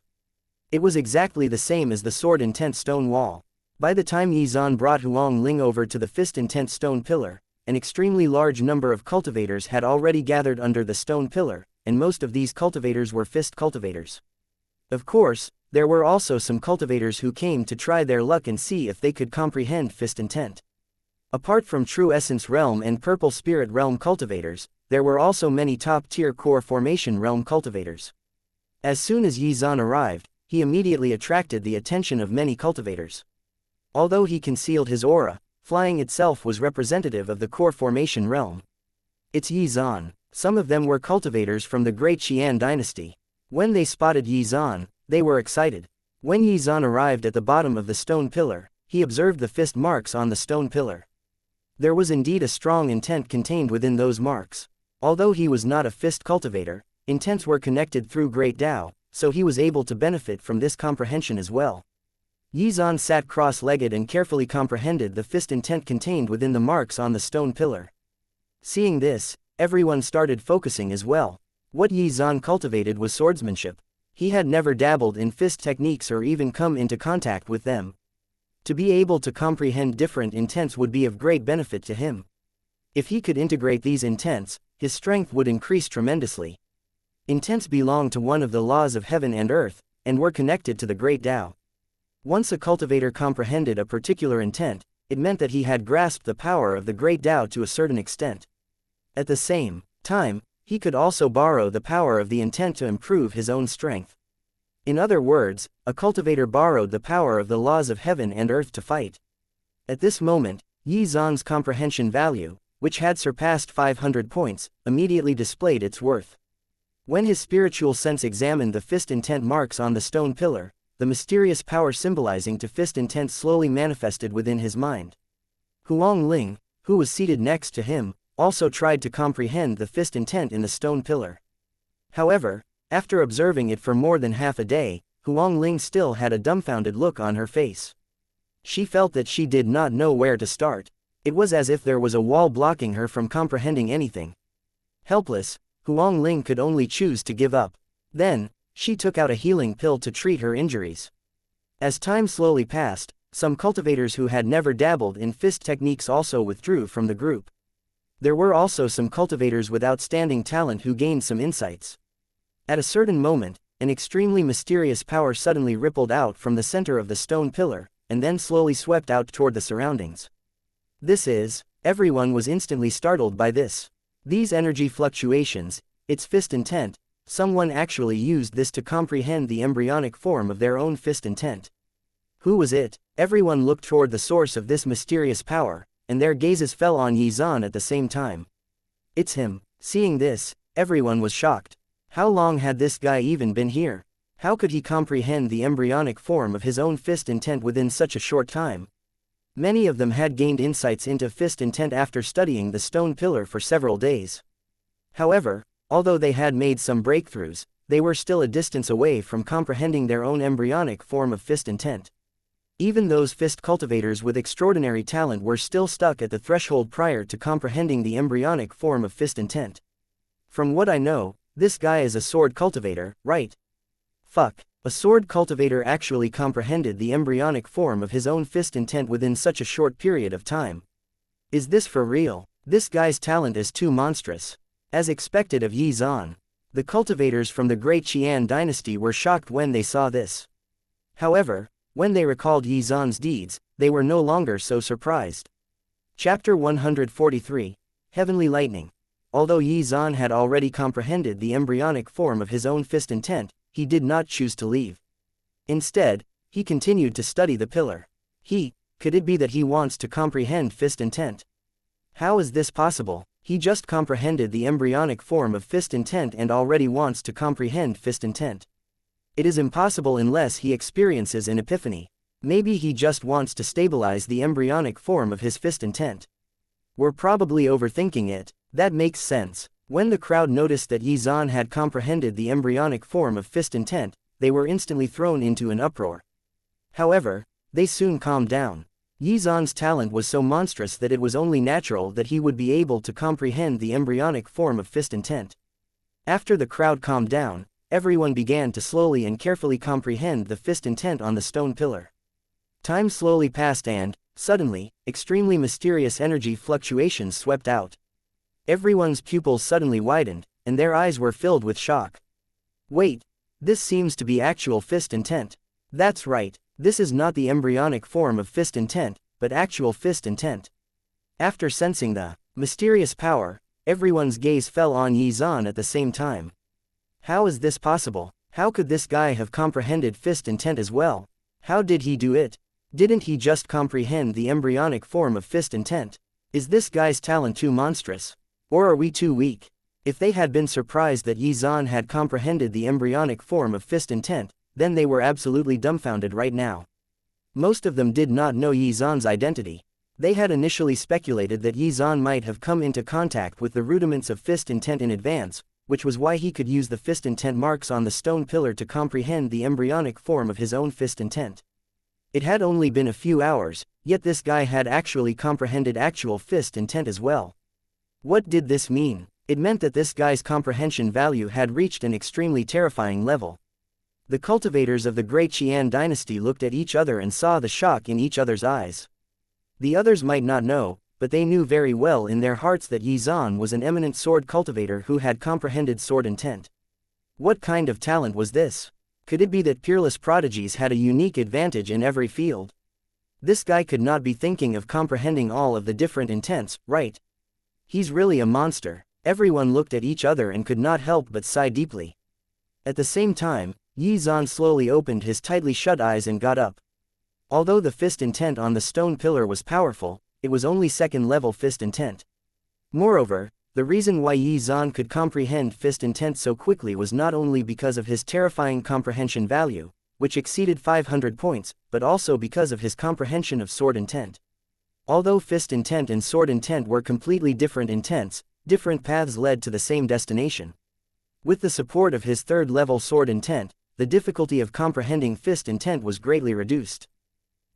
It was exactly the same as the sword intent stone wall. By the time Xuan brought Huang Ling over to the fist intent stone pillar, an extremely large number of cultivators had already gathered under the stone pillar, and most of these cultivators were fist cultivators. Of course, there were also some cultivators who came to try their luck and see if they could comprehend fist intent. Apart from True Essence Realm and Purple Spirit Realm cultivators, there were also many top-tier Core Formation Realm cultivators. As soon as Xuan arrived, he immediately attracted the attention of many cultivators. Although he concealed his aura, flying itself was representative of the Core Formation Realm. It's Xuan. Some of them were cultivators from the Great Qian dynasty. When they spotted Xuan, they were excited. When Xuan arrived at the bottom of the stone pillar, he observed the fist marks on the stone pillar. There was indeed a strong intent contained within those marks. Although he was not a fist cultivator, intents were connected through Great Tao, so he was able to benefit from this comprehension as well. Xuan sat cross-legged and carefully comprehended the fist intent contained within the marks on the stone pillar. Seeing this, everyone started focusing as well. What Xuan cultivated was swordsmanship. He had never dabbled in fist techniques or even come into contact with them. To be able to comprehend different intents would be of great benefit to him. If he could integrate these intents, his strength would increase tremendously. Intents belong to one of the laws of heaven and earth, and were connected to the Great Tao. Once a cultivator comprehended a particular intent, it meant that he had grasped the power of the Great Tao to a certain extent. At the same time, he could also borrow the power of the intent to improve his own strength. In other words, a cultivator borrowed the power of the laws of heaven and earth to fight. At this moment, Xuan's comprehension value, which had surpassed 500 points, immediately displayed its worth. When his spiritual sense examined the fist intent marks on the stone pillar, the mysterious power symbolizing to fist intent slowly manifested within his mind. Huang Ling, who was seated next to him, also tried to comprehend the fist intent in the stone pillar. However, after observing it for more than half a day, Huang Ling still had a dumbfounded look on her face. She felt that she did not know where to start. It was as if there was a wall blocking her from comprehending anything. Helpless, Huang Ling could only choose to give up. Then, she took out a healing pill to treat her injuries. As time slowly passed, some cultivators who had never dabbled in fist techniques also withdrew from the group. There were also some cultivators with outstanding talent who gained some insights. At a certain moment, an extremely mysterious power suddenly rippled out from the center of the stone pillar, and then slowly swept out toward the surroundings. Everyone was instantly startled by this. These energy fluctuations, its fist intent, someone actually used this to comprehend the embryonic form of their own fist intent. Who was it? Everyone looked toward the source of this mysterious power, and their gazes fell on Xuan at the same time. It's him. Seeing this, everyone was shocked. How long had this guy even been here? How could he comprehend the embryonic form of his own fist intent within such a short time? Many of them had gained insights into fist intent after studying the stone pillar for several days. However, although they had made some breakthroughs, they were still a distance away from comprehending their own embryonic form of fist intent. Even those fist cultivators with extraordinary talent were still stuck at the threshold prior to comprehending the embryonic form of fist intent. From what I know, this guy is a sword cultivator, right? Fuck. A sword cultivator actually comprehended the embryonic form of his own fist intent within such a short period of time. Is this for real? This guy's talent is too monstrous. As expected of Yi Zan, the cultivators from the Great Qian dynasty were shocked when they saw this. However, when they recalled Yi Zan's deeds, they were no longer so surprised. Chapter 143, Heavenly Lightning. Although Yi Zan had already comprehended the embryonic form of his own fist intent, he did not choose to leave. Instead, he continued to study the pillar. Could it be that he wants to comprehend fist intent? How is this possible? He just comprehended the embryonic form of fist intent and already wants to comprehend fist intent. It is impossible unless he experiences an epiphany. Maybe he just wants to stabilize the embryonic form of his fist intent. We're probably overthinking it. That makes sense. When the crowd noticed that Yi Zan had comprehended the embryonic form of fist intent, they were instantly thrown into an uproar. However, they soon calmed down. Yi Zan's talent was so monstrous that it was only natural that he would be able to comprehend the embryonic form of fist intent. After the crowd calmed down, everyone began to slowly and carefully comprehend the fist intent on the stone pillar. Time slowly passed and, suddenly, extremely mysterious energy fluctuations swept out. Everyone's pupils suddenly widened, and their eyes were filled with shock. Wait, this seems to be actual fist intent. That's right, this is not the embryonic form of fist intent, but actual fist intent. After sensing the mysterious power, everyone's gaze fell on Yi Zan at the same time. How is this possible? How could this guy have comprehended fist intent as well? How did he do it? Didn't he just comprehend the embryonic form of fist intent? Is this guy's talent too monstrous? Or are we too weak? If they had been surprised that Yi Zan had comprehended the embryonic form of fist intent, then they were absolutely dumbfounded right now. Most of them did not know Yi Zan's identity. They had initially speculated that Yi Zan might have come into contact with the rudiments of fist intent in advance, which was why he could use the fist intent marks on the stone pillar to comprehend the embryonic form of his own fist intent. It had only been a few hours, yet this guy had actually comprehended actual fist intent as well. What did this mean? It meant that this guy's comprehension value had reached an extremely terrifying level. The cultivators of the Great Qian dynasty looked at each other and saw the shock in each other's eyes. The others might not know, but they knew very well in their hearts that Yi Zan was an eminent sword cultivator who had comprehended sword intent. What kind of talent was this? Could it be that peerless prodigies had a unique advantage in every field? This guy could not be thinking of comprehending all of the different intents, right? He's really a monster. Everyone looked at each other and could not help but sigh deeply. At the same time, Yi Zan slowly opened his tightly shut eyes and got up. Although the fist intent on the stone pillar was powerful, it was only second-level fist intent. Moreover, the reason why Yi Zan could comprehend fist intent so quickly was not only because of his terrifying comprehension value, which exceeded 500 points, but also because of his comprehension of sword intent. Although fist intent and sword intent were completely different intents, different paths led to the same destination. With the support of his third-level sword intent, the difficulty of comprehending fist intent was greatly reduced.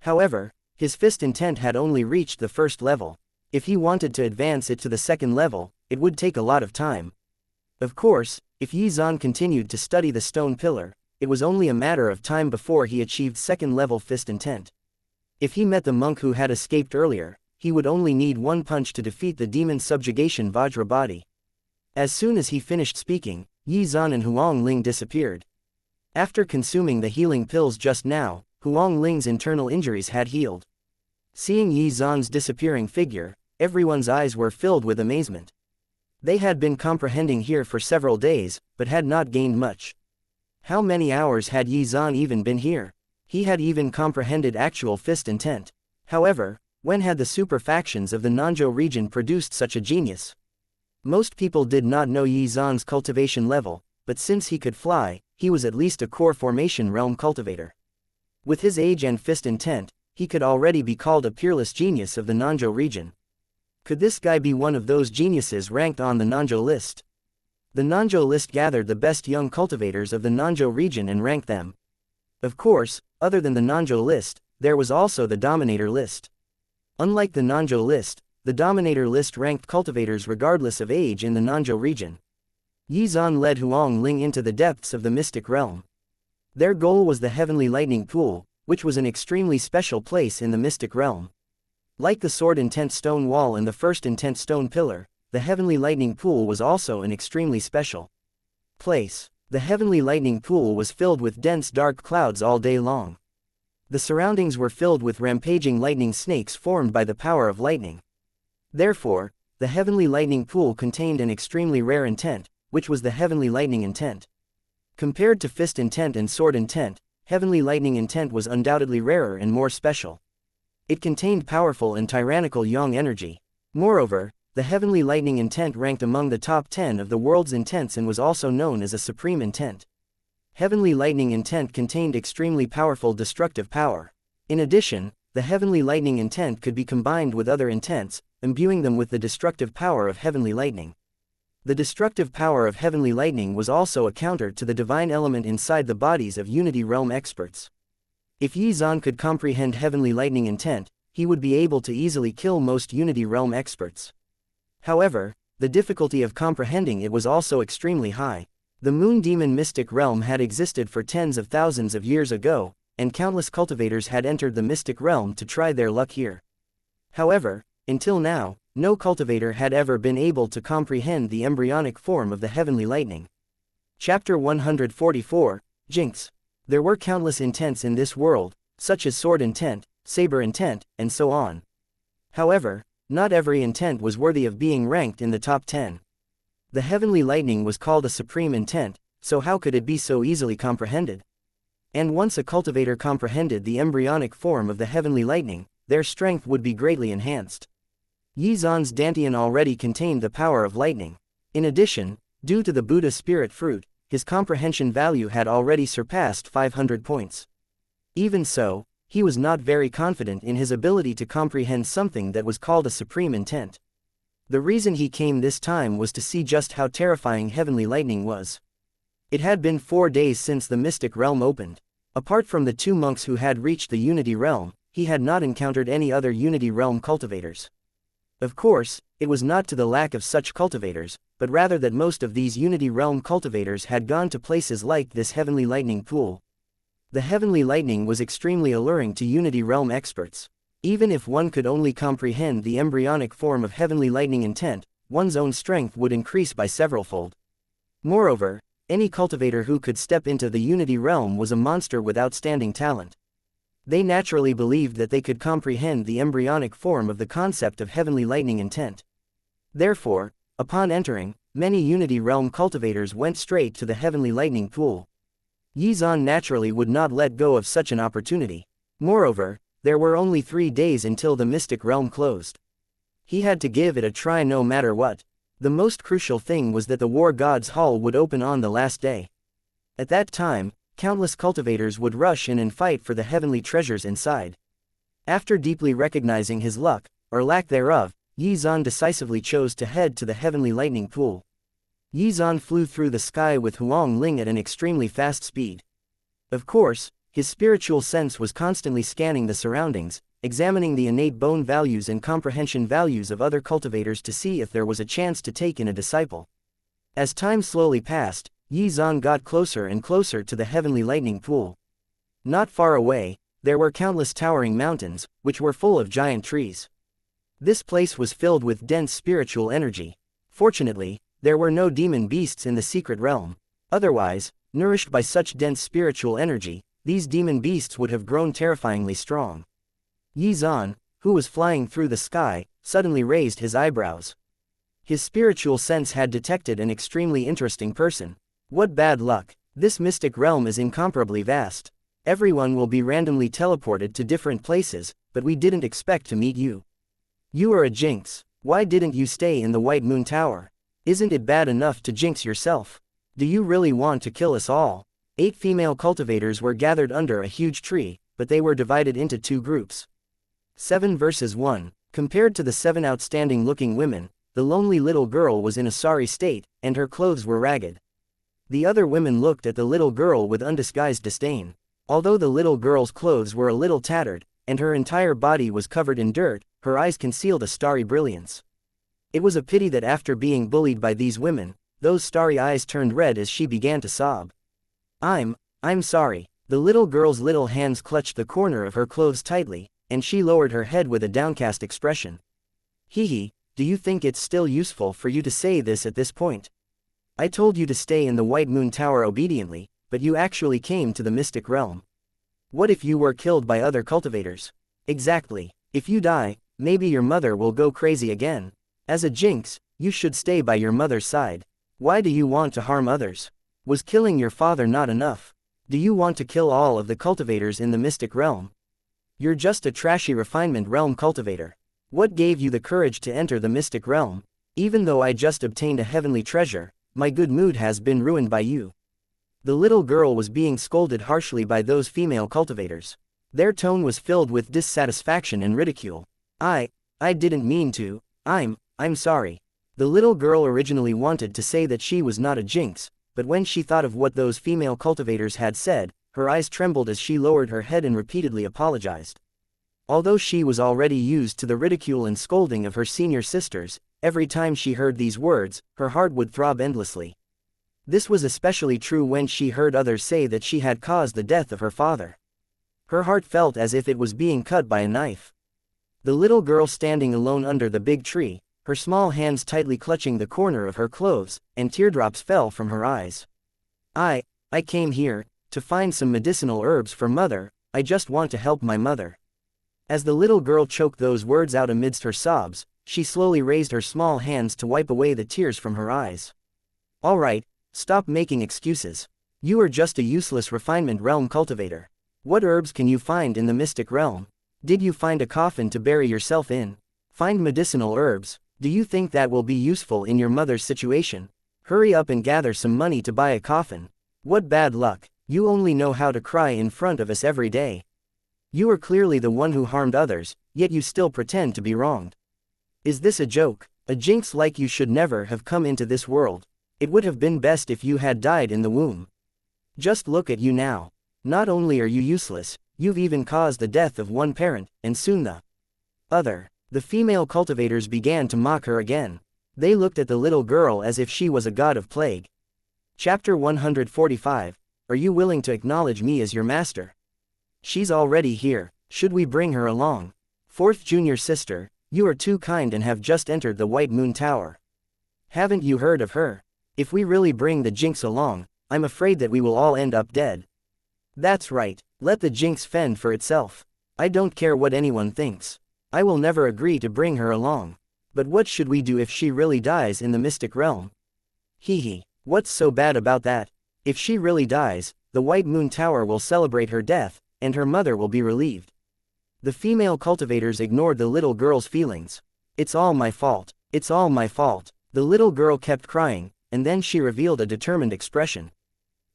However, his fist intent had only reached the first level. If he wanted to advance it to the second level, it would take a lot of time. Of course, if Yi Zan continued to study the stone pillar, it was only a matter of time before he achieved second-level fist intent. If he met the monk who had escaped earlier, he would only need one punch to defeat the demon subjugation Vajra body. As soon as he finished speaking, Yi Zan and Huang Ling disappeared. After consuming the healing pills just now, Huang Ling's internal injuries had healed. Seeing Yi Zan's disappearing figure, everyone's eyes were filled with amazement. They had been comprehending here for several days, but had not gained much. How many hours had Yi Zan even been here? He had even comprehended actual fist intent. However, when had the super factions of the Nanzhou region produced such a genius? Most people did not know Yi Zan's cultivation level, but since he could fly, he was at least a core formation realm cultivator. With his age and fist intent, he could already be called a peerless genius of the Nanzhou region. Could this guy be one of those geniuses ranked on the Nanzhou list? The Nanzhou list gathered the best young cultivators of the Nanzhou region and ranked them. Of course, other than the Nanzhou list, there was also the Dominator list. Unlike the Nanzhou list, the Dominator list ranked cultivators regardless of age in the Nanzhou region. Yizan led Huang Ling into the depths of the mystic realm. Their goal was the Heavenly Lightning Pool, which was an extremely special place in the mystic realm. Like the Sword Intent Stone Wall and the First Intent Stone Pillar, the Heavenly Lightning Pool was also an extremely special place. The Heavenly Lightning Pool was filled with dense dark clouds all day long. The surroundings were filled with rampaging lightning snakes formed by the power of lightning. Therefore, the Heavenly Lightning Pool contained an extremely rare intent, which was the Heavenly Lightning Intent. Compared to Fist Intent and Sword Intent, Heavenly Lightning Intent was undoubtedly rarer and more special. It contained powerful and tyrannical yang energy. Moreover, the Heavenly Lightning Intent ranked among the top 10 of the world's intents and was also known as a Supreme Intent. Heavenly Lightning Intent contained extremely powerful destructive power. In addition, the Heavenly Lightning Intent could be combined with other intents, imbuing them with the destructive power of Heavenly Lightning. The destructive power of Heavenly Lightning was also a counter to the divine element inside the bodies of Unity Realm experts. If Yizan could comprehend Heavenly Lightning Intent, he would be able to easily kill most Unity Realm experts. However, the difficulty of comprehending it was also extremely high. The Moon Demon Mystic Realm had existed for tens of thousands of years ago, and countless cultivators had entered the Mystic Realm to try their luck here. However, until now, no cultivator had ever been able to comprehend the embryonic form of the Heavenly Lightning. Chapter 144, Jinx. There were countless intents in this world, such as Sword Intent, Saber Intent, and so on. However, not every intent was worthy of being ranked in the top 10. The Heavenly Lightning was called a Supreme Intent, so how could it be so easily comprehended? And once a cultivator comprehended the embryonic form of the Heavenly Lightning, their strength would be greatly enhanced. Yizan's Dantian already contained the power of lightning. In addition, due to the Buddha Spirit Fruit, his comprehension value had already surpassed 500 points. Even so, he was not very confident in his ability to comprehend something that was called a Supreme Intent. The reason he came this time was to see just how terrifying Heavenly Lightning was. It had been 4 days since the Mystic Realm opened. Apart from the 2 monks who had reached the Unity Realm, he had not encountered any other Unity Realm cultivators. Of course, it was not to the lack of such cultivators, but rather that most of these Unity Realm cultivators had gone to places like this Heavenly Lightning Pool. The Heavenly Lightning was extremely alluring to Unity Realm experts. Even if one could only comprehend the embryonic form of Heavenly Lightning Intent, one's own strength would increase by severalfold. Moreover, any cultivator who could step into the Unity Realm was a monster with outstanding talent. They naturally believed that they could comprehend the embryonic form of the concept of Heavenly Lightning Intent. Therefore, upon entering, many Unity Realm cultivators went straight to the Heavenly Lightning Pool. Yizan naturally would not let go of such an opportunity. Moreover, there were only 3 days until the Mystic Realm closed. He had to give it a try no matter what. The most crucial thing was that the War God's Hall would open on the last day. At that time, countless cultivators would rush in and fight for the heavenly treasures inside. After deeply recognizing his luck, or lack thereof, Yizan decisively chose to head to the Heavenly Lightning Pool. Yizan flew through the sky with Huang Ling at an extremely fast speed. Of course, his spiritual sense was constantly scanning the surroundings, examining the innate bone values and comprehension values of other cultivators to see if there was a chance to take in a disciple. As time slowly passed, Yizan got closer and closer to the Heavenly Lightning Pool. Not far away, there were countless towering mountains, which were full of giant trees. This place was filled with dense spiritual energy. Fortunately, there were no demon beasts in the secret realm. Otherwise, nourished by such dense spiritual energy, these demon beasts would have grown terrifyingly strong. Yizan, who was flying through the sky, suddenly raised his eyebrows. His spiritual sense had detected an extremely interesting person. What bad luck! This mystic realm is incomparably vast. Everyone will be randomly teleported to different places, but we didn't expect to meet you. You are a jinx. Why didn't you stay in the White Moon Tower? Isn't it bad enough to jinx yourself? Do you really want to kill us all? 8 female cultivators were gathered under a huge tree, but they were divided into 2 groups. 7 versus 1. Compared to the 7 outstanding-looking women, the lonely little girl was in a sorry state, and her clothes were ragged. The other women looked at the little girl with undisguised disdain. Although the little girl's clothes were a little tattered, and her entire body was covered in dirt, her eyes concealed a starry brilliance. It was a pity that after being bullied by these women, those starry eyes turned red as she began to sob. I'm sorry. The little girl's little hands clutched the corner of her clothes tightly, and she lowered her head with a downcast expression. Hee, do you think it's still useful for you to say this at this point? I told you to stay in the White Moon Tower obediently, but you actually came to the mystic realm. What if you were killed by other cultivators? Exactly. If you die, maybe your mother will go crazy again. As a jinx, you should stay by your mother's side. Why do you want to harm others? Was killing your father not enough? Do you want to kill all of the cultivators in the mystic realm? You're just a trashy refinement realm cultivator. What gave you the courage to enter the mystic realm? Even though I just obtained a heavenly treasure, my good mood has been ruined by you. The little girl was being scolded harshly by those female cultivators. Their tone was filled with dissatisfaction and ridicule. I didn't mean to. I'm sorry. The little girl originally wanted to say that she was not a jinx, but when she thought of what those female cultivators had said, her eyes trembled as she lowered her head and repeatedly apologized. Although she was already used to the ridicule and scolding of her senior sisters, every time she heard these words, her heart would throb endlessly. This was especially true when she heard others say that she had caused the death of her father. Her heart felt as if it was being cut by a knife. The little girl standing alone under the big tree, her small hands tightly clutching the corner of her clothes, and teardrops fell from her eyes. I came here to find some medicinal herbs for mother. I just want to help my mother. As the little girl choked those words out amidst her sobs, she slowly raised her small hands to wipe away the tears from her eyes. All right, stop making excuses. You are just a useless refinement realm cultivator. What herbs can you find in the mystic realm? Did you find a coffin to bury yourself in? Find medicinal herbs. Do you think that will be useful in your mother's situation? Hurry up and gather some money to buy a coffin. What bad luck. You only know how to cry in front of us every day. You are clearly the one who harmed others, yet you still pretend to be wronged. Is this a joke? A jinx like you should never have come into this world. It would have been best if you had died in the womb. Just look at you now. Not only are you useless, you've even caused the death of one parent, and soon the other. The female cultivators began to mock her again. They looked at the little girl as if she was a god of plague. Chapter 145. Are you willing to acknowledge me as your master? She's already here. Should we bring her along? Fourth junior sister, you are too kind and have just entered the White Moon Tower. Haven't you heard of her? If we really bring the jinx along, I'm afraid that we will all end up dead. That's right, let the jinx fend for itself. I don't care what anyone thinks. I will never agree to bring her along. But what should we do if she really dies in the mystic realm? What's so bad about that? If she really dies, the White Moon Tower will celebrate her death, and her mother will be relieved. The female cultivators ignored the little girl's feelings. It's all my fault. It's all my fault. The little girl kept crying, and then she revealed a determined expression.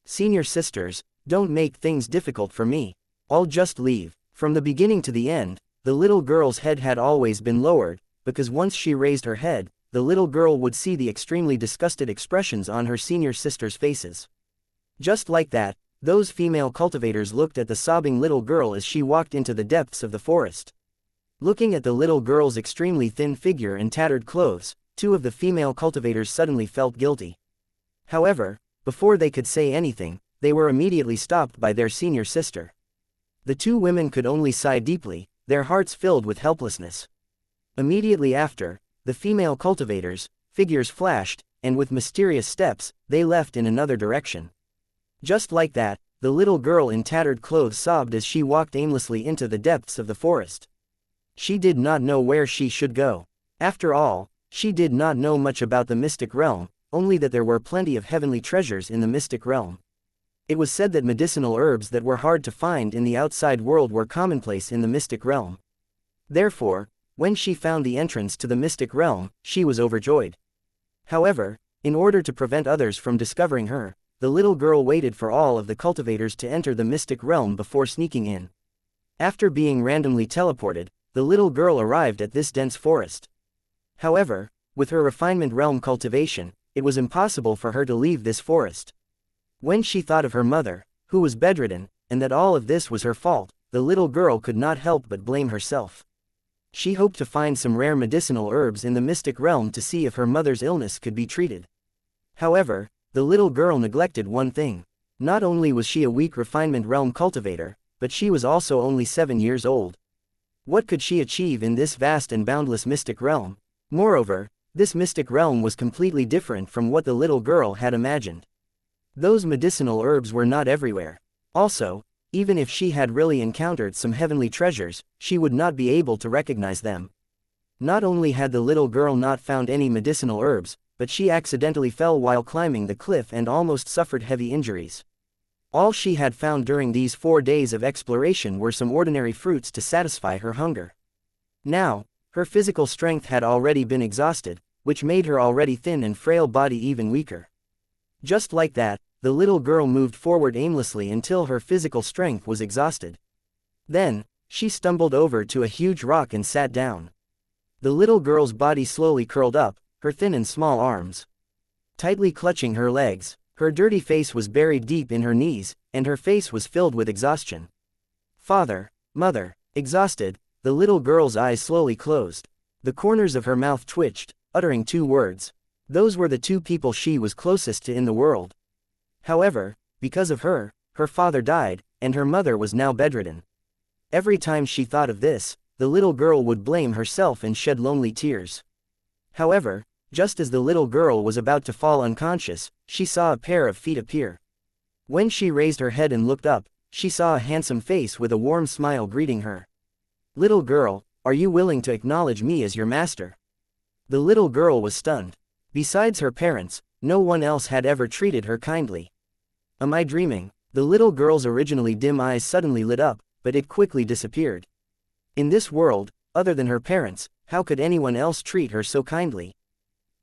Senior sisters, don't make things difficult for me. I'll just leave. From the beginning to the end, the little girl's head had always been lowered, because once she raised her head, the little girl would see the extremely disgusted expressions on her senior sisters' faces. Just like that, those female cultivators looked at the sobbing little girl as she walked into the depths of the forest. Looking at the little girl's extremely thin figure and tattered clothes, 2 of the female cultivators suddenly felt guilty. However, before they could say anything, they were immediately stopped by their senior sister. The 2 women could only sigh deeply, their hearts filled with helplessness. Immediately after, the female cultivators' figures flashed, and with mysterious steps, they left in another direction. Just like that, the little girl in tattered clothes sobbed as she walked aimlessly into the depths of the forest. She did not know where she should go. After all, she did not know much about the mystic realm, only that there were plenty of heavenly treasures in the mystic realm. It was said that medicinal herbs that were hard to find in the outside world were commonplace in the mystic realm. Therefore, when she found the entrance to the mystic realm, she was overjoyed. However, in order to prevent others from discovering her, the little girl waited for all of the cultivators to enter the mystic realm before sneaking in. After being randomly teleported, the little girl arrived at this dense forest. However, with her refinement realm cultivation, it was impossible for her to leave this forest. When she thought of her mother, who was bedridden, and that all of this was her fault, the little girl could not help but blame herself. She hoped to find some rare medicinal herbs in the mystic realm to see if her mother's illness could be treated. However, the little girl neglected one thing. Not only was she a weak refinement realm cultivator, but she was also only 7 years old. What could she achieve in this vast and boundless mystic realm? Moreover, this mystic realm was completely different from what the little girl had imagined. Those medicinal herbs were not everywhere. Also, even if she had really encountered some heavenly treasures, she would not be able to recognize them. Not only had the little girl not found any medicinal herbs, but she accidentally fell while climbing the cliff and almost suffered heavy injuries. All she had found during these 4 days of exploration were some ordinary fruits to satisfy her hunger. Now, her physical strength had already been exhausted, which made her already thin and frail body even weaker. Just like that, the little girl moved forward aimlessly until her physical strength was exhausted. Then, she stumbled over to a huge rock and sat down. The little girl's body slowly curled up, her thin and small arms tightly clutching her legs. Her dirty face was buried deep in her knees, and her face was filled with exhaustion. Father, mother, exhausted, the little girl's eyes slowly closed. The corners of her mouth twitched, uttering 2 words. Those were the 2 people she was closest to in the world. However, because of her, her father died, and her mother was now bedridden. Every time she thought of this, the little girl would blame herself and shed lonely tears. However, just as the little girl was about to fall unconscious, she saw a pair of feet appear. When she raised her head and looked up, she saw a handsome face with a warm smile greeting her. "Little girl, are you willing to acknowledge me as your master?" The little girl was stunned. Besides her parents, no one else had ever treated her kindly. Am I dreaming? The little girl's originally dim eyes suddenly lit up, but it quickly disappeared. In this world, other than her parents, how could anyone else treat her so kindly?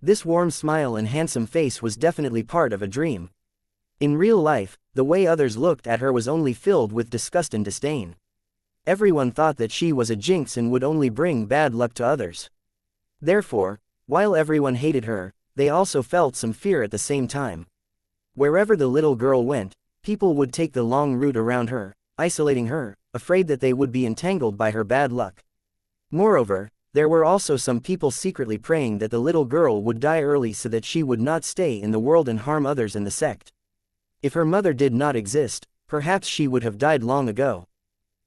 This warm smile and handsome face was definitely part of a dream. In real life, the way others looked at her was only filled with disgust and disdain. Everyone thought that she was a jinx and would only bring bad luck to others. Therefore, while everyone hated her, they also felt some fear at the same time. Wherever the little girl went, people would take the long route around her, isolating her, afraid that they would be entangled by her bad luck. Moreover, there were also some people secretly praying that the little girl would die early so that she would not stay in the world and harm others in the sect. If her mother did not exist, perhaps she would have died long ago.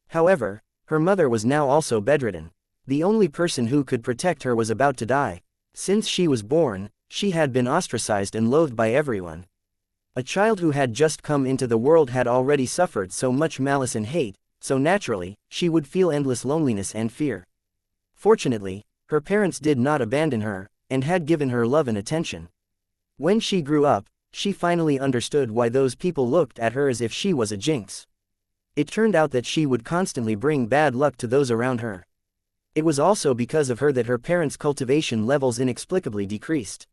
However, her mother was now also bedridden. The only person who could protect her was about to die. Since she was born, she had been ostracized and loathed by everyone. A child who had just come into the world had already suffered so much malice and hate, so naturally, she would feel endless loneliness and fear. Fortunately, her parents did not abandon her, and had given her love and attention. When she grew up, she finally understood why those people looked at her as if she was a jinx. It turned out that she would constantly bring bad luck to those around her. It was also because of her that her parents' cultivation levels inexplicably decreased.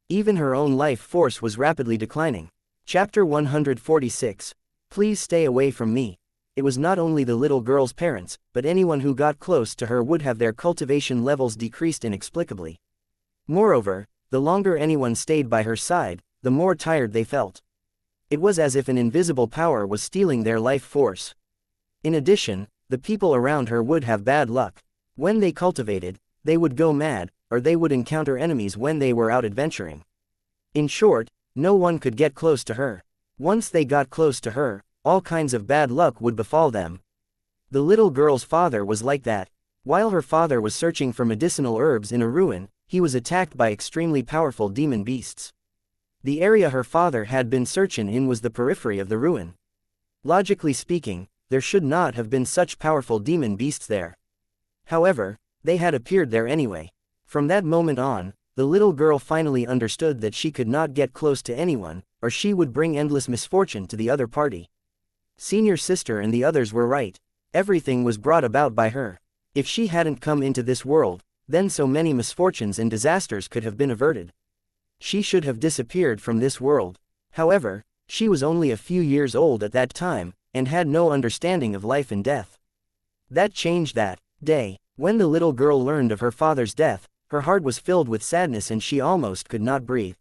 Even her own life force was rapidly declining. Chapter 146. Please stay away from me. It was not only the little girl's parents, but anyone who got close to her would have their cultivation levels decreased inexplicably. Moreover, the longer anyone stayed by her side, the more tired they felt. It was as if an invisible power was stealing their life force. In addition, the people around her would have bad luck. When they cultivated, they would go mad, or they would encounter enemies when they were out adventuring. In short, no one could get close to her. Once they got close to her, all kinds of bad luck would befall them. The little girl's father was like that. While her father was searching for medicinal herbs in a ruin, he was attacked by extremely powerful demon beasts. The area her father had been searching in was the periphery of the ruin. Logically speaking, there should not have been such powerful demon beasts there. However, they had appeared there anyway. From that moment on, the little girl finally understood that she could not get close to anyone, or she would bring endless misfortune to the other party. Senior sister and the others were right. Everything was brought about by her. If she hadn't come into this world, then so many misfortunes and disasters could have been averted. She should have disappeared from this world. However, she was only a few years old at that time, and had no understanding of life and death. That changed that day. When the little girl learned of her father's death, her heart was filled with sadness and she almost could not breathe.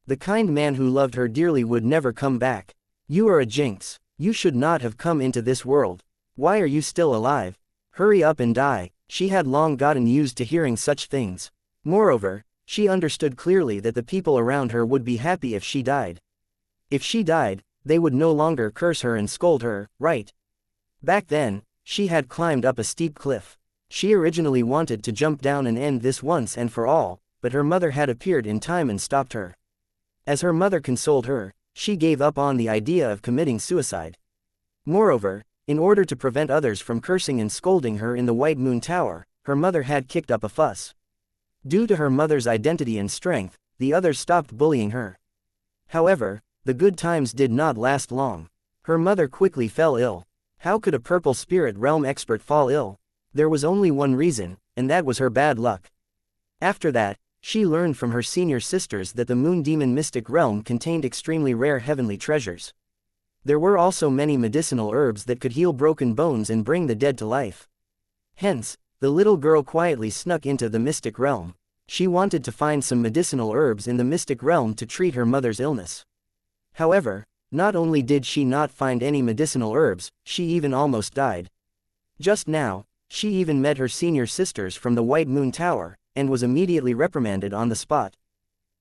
The kind man who loved her dearly would never come back. You are a jinx. You should not have come into this world. Why are you still alive? Hurry up and die. She had long gotten used to hearing such things. Moreover, she understood clearly that the people around her would be happy if she died. If she died, they would no longer curse her and scold her, right? Back then, she had climbed up a steep cliff. She originally wanted to jump down and end this once and for all, but her mother had appeared in time and stopped her. As her mother consoled her, she gave up on the idea of committing suicide. Moreover, in order to prevent others from cursing and scolding her in the White Moon Tower, her mother had kicked up a fuss. Due to her mother's identity and strength, the others stopped bullying her. However, the good times did not last long. Her mother quickly fell ill. How could a purple spirit realm expert fall ill? There was only one reason, and that was her bad luck. After that, she learned from her senior sisters that the Moon Demon Mystic Realm contained extremely rare heavenly treasures. There were also many medicinal herbs that could heal broken bones and bring the dead to life. Hence, the little girl quietly snuck into the Mystic Realm. She wanted to find some medicinal herbs in the Mystic Realm to treat her mother's illness. However, not only did she not find any medicinal herbs, she even almost died. Just now, she even met her senior sisters from the White Moon Tower, and was immediately reprimanded on the spot.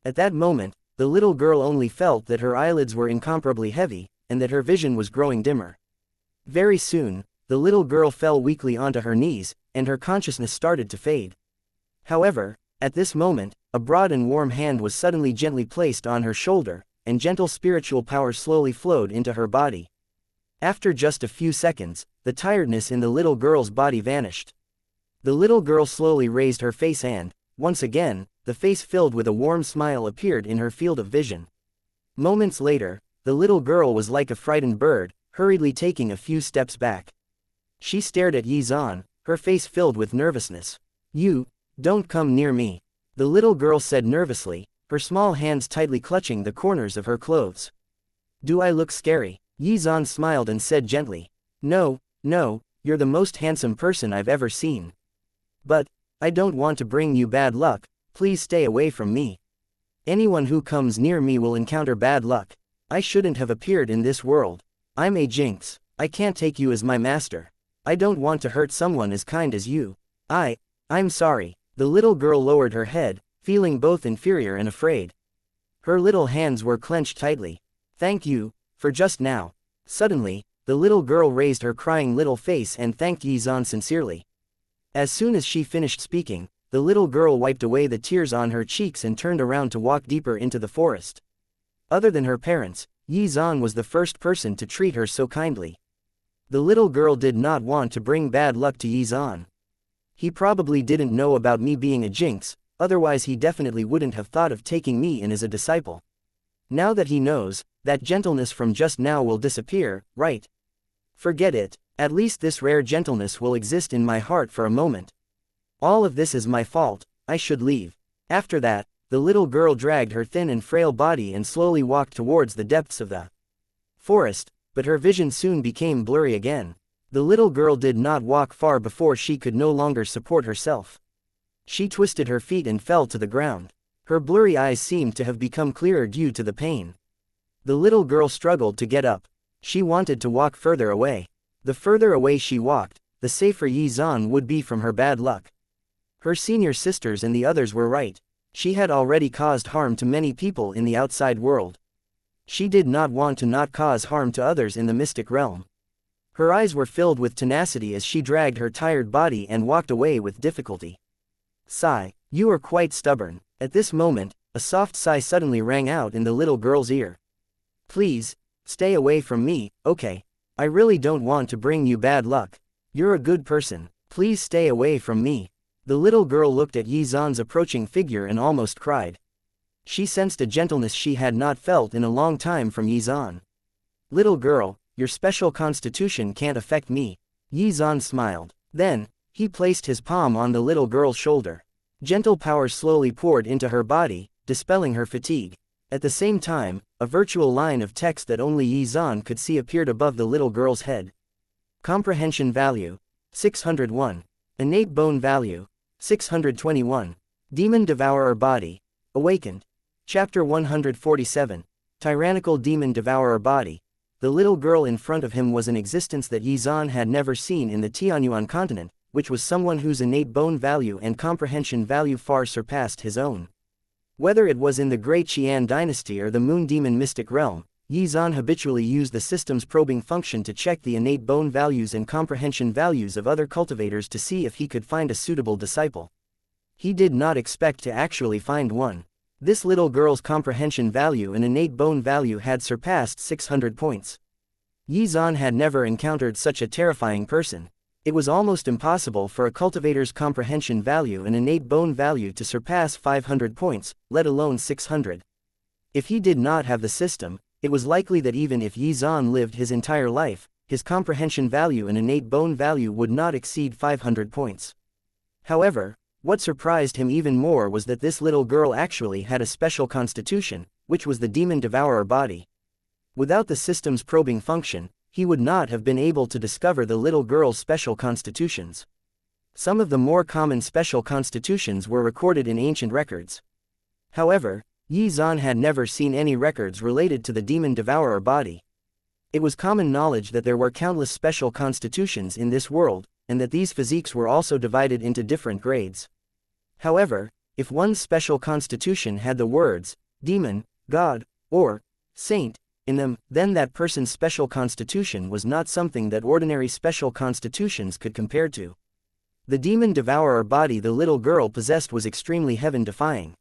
At that moment, the little girl only felt that her eyelids were incomparably heavy, and that her vision was growing dimmer. Very soon, the little girl fell weakly onto her knees, and her consciousness started to fade. However, at this moment, a broad and warm hand was suddenly gently placed on her shoulder, and gentle spiritual power slowly flowed into her body. After just a few seconds, the tiredness in the little girl's body vanished. The little girl slowly raised her face and, once again, the face filled with a warm smile appeared in her field of vision. Moments later, the little girl was like a frightened bird, hurriedly taking a few steps back. She stared at Xuan, her face filled with nervousness. "You, don't come near me," the little girl said nervously, her small hands tightly clutching the corners of her clothes. "Do I look scary?" Xuan smiled and said gently. No, you're the most handsome person I've ever seen. But, I don't want to bring you bad luck, please stay away from me. Anyone who comes near me will encounter bad luck. I shouldn't have appeared in this world. I'm a jinx. I can't take you as my master. I don't want to hurt someone as kind as you. I'm sorry." The little girl lowered her head, feeling both inferior and afraid. Her little hands were clenched tightly. "Thank you, for just now." Suddenly, the little girl raised her crying little face and thanked Xuan sincerely. As soon as she finished speaking, the little girl wiped away the tears on her cheeks and turned around to walk deeper into the forest. Other than her parents, Xuan was the first person to treat her so kindly. The little girl did not want to bring bad luck to Xuan. He probably didn't know about me being a jinx, otherwise he definitely wouldn't have thought of taking me in as a disciple. Now that he knows, that gentleness from just now will disappear, right? Forget it, at least this rare gentleness will exist in my heart for a moment. All of this is my fault, I should leave. After that, the little girl dragged her thin and frail body and slowly walked towards the depths of the forest, but her vision soon became blurry again. The little girl did not walk far before she could no longer support herself. She twisted her feet and fell to the ground. Her blurry eyes seemed to have become clearer due to the pain. The little girl struggled to get up. She wanted to walk further away. The further away she walked, the safer Xuan would be from her bad luck. Her senior sisters and the others were right. She had already caused harm to many people in the outside world. She did not want to not cause harm to others in the mystic realm. Her eyes were filled with tenacity as she dragged her tired body and walked away with difficulty. "Sigh, you are quite stubborn." At this moment, a soft sigh suddenly rang out in the little girl's ear. "Please, stay away from me, okay? I really don't want to bring you bad luck. You're a good person. Please stay away from me." The little girl looked at Xuan's approaching figure and almost cried. She sensed a gentleness she had not felt in a long time from Xuan. "Little girl, your special constitution can't affect me." Xuan smiled. Then, he placed his palm on the little girl's shoulder. Gentle power slowly poured into her body, dispelling her fatigue. At the same time, a virtual line of text that only Xuan could see appeared above the little girl's head. Comprehension value 601. Innate bone value. 621. Demon Devourer Body. Awakened. Chapter 147. Tyrannical Demon Devourer Body. The little girl in front of him was an existence that Xuan had never seen in the Tianyuan continent, which was someone whose innate bone value and comprehension value far surpassed his own. Whether it was in the Great Qian dynasty or the Moon Demon mystic realm, Xuan habitually used the system's probing function to check the innate bone values and comprehension values of other cultivators to see if he could find a suitable disciple. He did not expect to actually find one. This little girl's comprehension value and innate bone value had surpassed 600 points. Xuan had never encountered such a terrifying person. It was almost impossible for a cultivator's comprehension value and innate bone value to surpass 500 points, let alone 600. If he did not have the system, it was likely that even if Xuan lived his entire life, his comprehension value and innate bone value would not exceed 500 points. However, what surprised him even more was that this little girl actually had a special constitution, which was the Demon Devourer Body. Without the system's probing function, he would not have been able to discover the little girl's special constitutions. Some of the more common special constitutions were recorded in ancient records. However, Xuan had never seen any records related to the Demon Devourer Body. It was common knowledge that there were countless special constitutions in this world, and that these physiques were also divided into different grades. However, if one's special constitution had the words, demon, god, or saint, in them, then that person's special constitution was not something that ordinary special constitutions could compare to. The Demon Devourer Body the little girl possessed was extremely heaven-defying.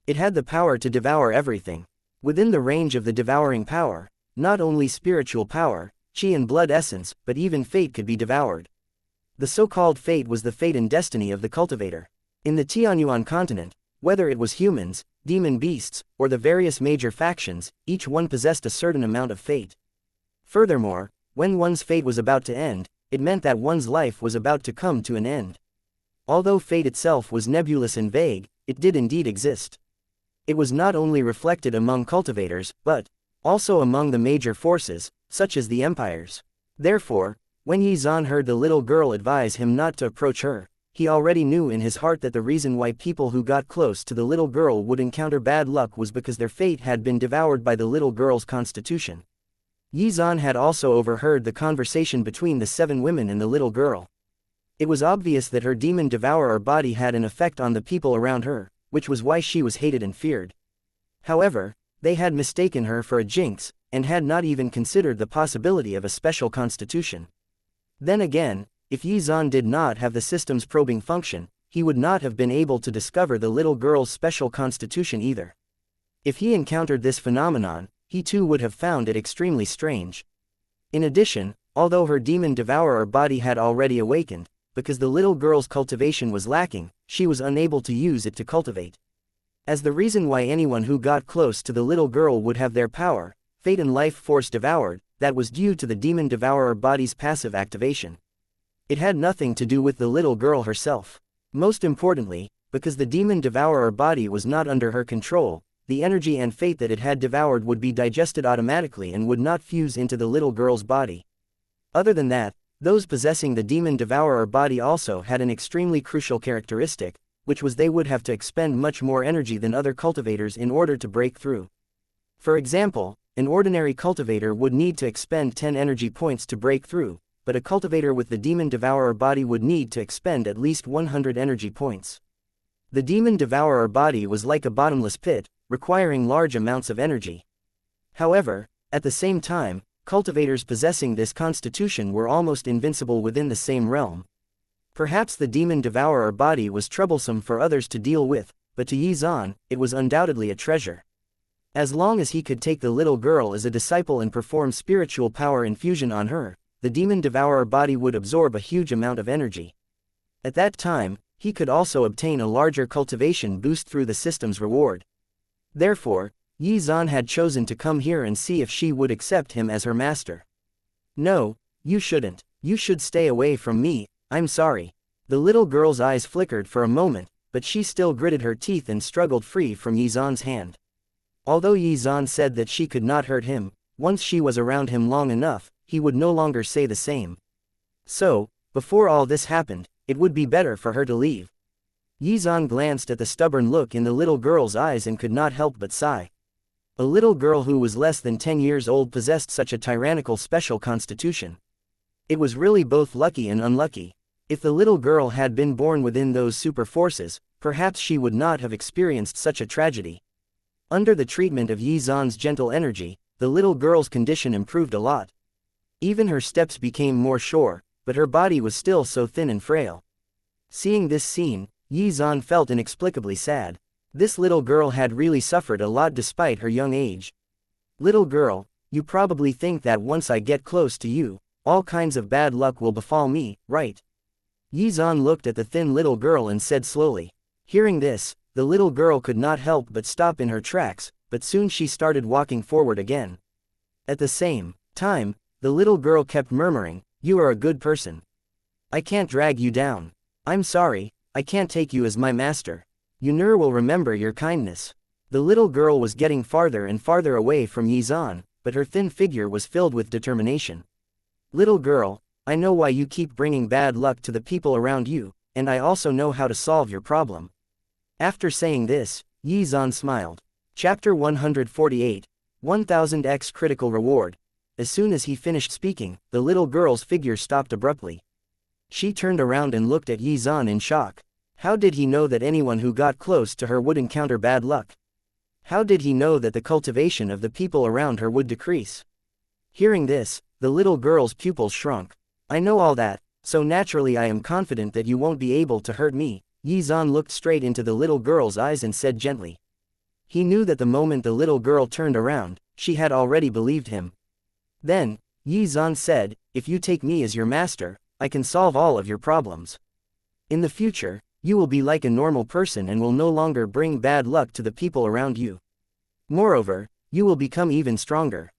It had the power to devour everything. Within the range of the devouring power, not only spiritual power, chi and blood essence, but even fate could be devoured. The so-called fate was the fate and destiny of the cultivator. In the Tianyuan continent, whether it was humans, demon beasts, or the various major factions, each one possessed a certain amount of fate. Furthermore, when one's fate was about to end, it meant that one's life was about to come to an end. Although fate itself was nebulous and vague, it did indeed exist. It was not only reflected among cultivators, but also among the major forces, such as the empires. Therefore, when Xuan heard the little girl advise him not to approach her, he already knew in his heart that the reason why people who got close to the little girl would encounter bad luck was because their fate had been devoured by the little girl's constitution. Xuan had also overheard the conversation between the 7 women and the little girl. It was obvious that her demon devourer body had an effect on the people around her, which was why she was hated and feared. However, they had mistaken her for a jinx, and had not even considered the possibility of a special constitution. Then again, if Xuan did not have the system's probing function, he would not have been able to discover the little girl's special constitution either. If he encountered this phenomenon, he too would have found it extremely strange. In addition, although her demon devourer body had already awakened, because the little girl's cultivation was lacking, she was unable to use it to cultivate. As the reason why anyone who got close to the little girl would have their power, fate and life force devoured, that was due to the demon devourer body's passive activation. It had nothing to do with the little girl herself. Most importantly, because the demon devourer body was not under her control, the energy and fate that it had devoured would be digested automatically and would not fuse into the little girl's body. Other than that, those possessing the demon devourer body also had an extremely crucial characteristic, which was they would have to expend much more energy than other cultivators in order to break through. For example, an ordinary cultivator would need to expend 10 energy points to break through, but a cultivator with the demon devourer body would need to expend at least 100 energy points. The demon devourer body was like a bottomless pit, requiring large amounts of energy. However, at the same time, cultivators possessing this constitution were almost invincible within the same realm. Perhaps the demon devourer body was troublesome for others to deal with, but to Xuan, it was undoubtedly a treasure. As long as he could take the little girl as a disciple and perform spiritual power infusion on her, the demon devourer body would absorb a huge amount of energy. At that time, he could also obtain a larger cultivation boost through the system's reward. Therefore, Xuan had chosen to come here and see if she would accept him as her master. "No, you shouldn't. You should stay away from me, I'm sorry." The little girl's eyes flickered for a moment, but she still gritted her teeth and struggled free from Xuan's hand. Although Xuan said that she could not hurt him, once she was around him long enough, he would no longer say the same. So, Before all this happened, it would be better for her to leave. Yizan glanced at the stubborn look in the little girl's eyes and could not help but sigh. A little girl who was less than 10 years old possessed such a tyrannical special constitution. It was really both lucky and unlucky. If the little girl had been born within those super forces, perhaps she would not have experienced such a tragedy. Under the treatment of Yizan's gentle energy, the little girl's condition improved a lot. Even her steps became more sure, but her body was still so thin and frail. Seeing this scene, Yizan felt inexplicably sad. This little girl had really suffered a lot despite her young age. Little girl, you probably think that once I get close to you, all kinds of bad luck will befall me, right? Yizan looked at the thin little girl and said slowly. Hearing this, the little girl could not help but stop in her tracks, but soon she started walking forward again. At the same time, the little girl kept murmuring, "You are a good person. I can't drag you down. I'm sorry, I can't take you as my master. Yanran will remember your kindness." The little girl was getting farther and farther away from Yizan, but her thin figure was filled with determination. Little girl, I know why you keep bringing bad luck to the people around you, and I also know how to solve your problem. After saying this, Yizan smiled. Chapter 148, 1000x Critical Reward. As soon as he finished speaking, the little girl's figure stopped abruptly. She turned around and looked at Yizan in shock. How did he know that anyone who got close to her would encounter bad luck? How did he know that the cultivation of the people around her would decrease? Hearing this, the little girl's pupils shrunk. I know all that, so naturally I am confident that you won't be able to hurt me. Yizan looked straight into the little girl's eyes and said gently. He knew that the moment the little girl turned around, she had already believed him. Then, Yizan said, if you take me as your master, I can solve all of your problems. In the future, you will be like a normal person and will no longer bring bad luck to the people around you. Moreover, you will become even stronger.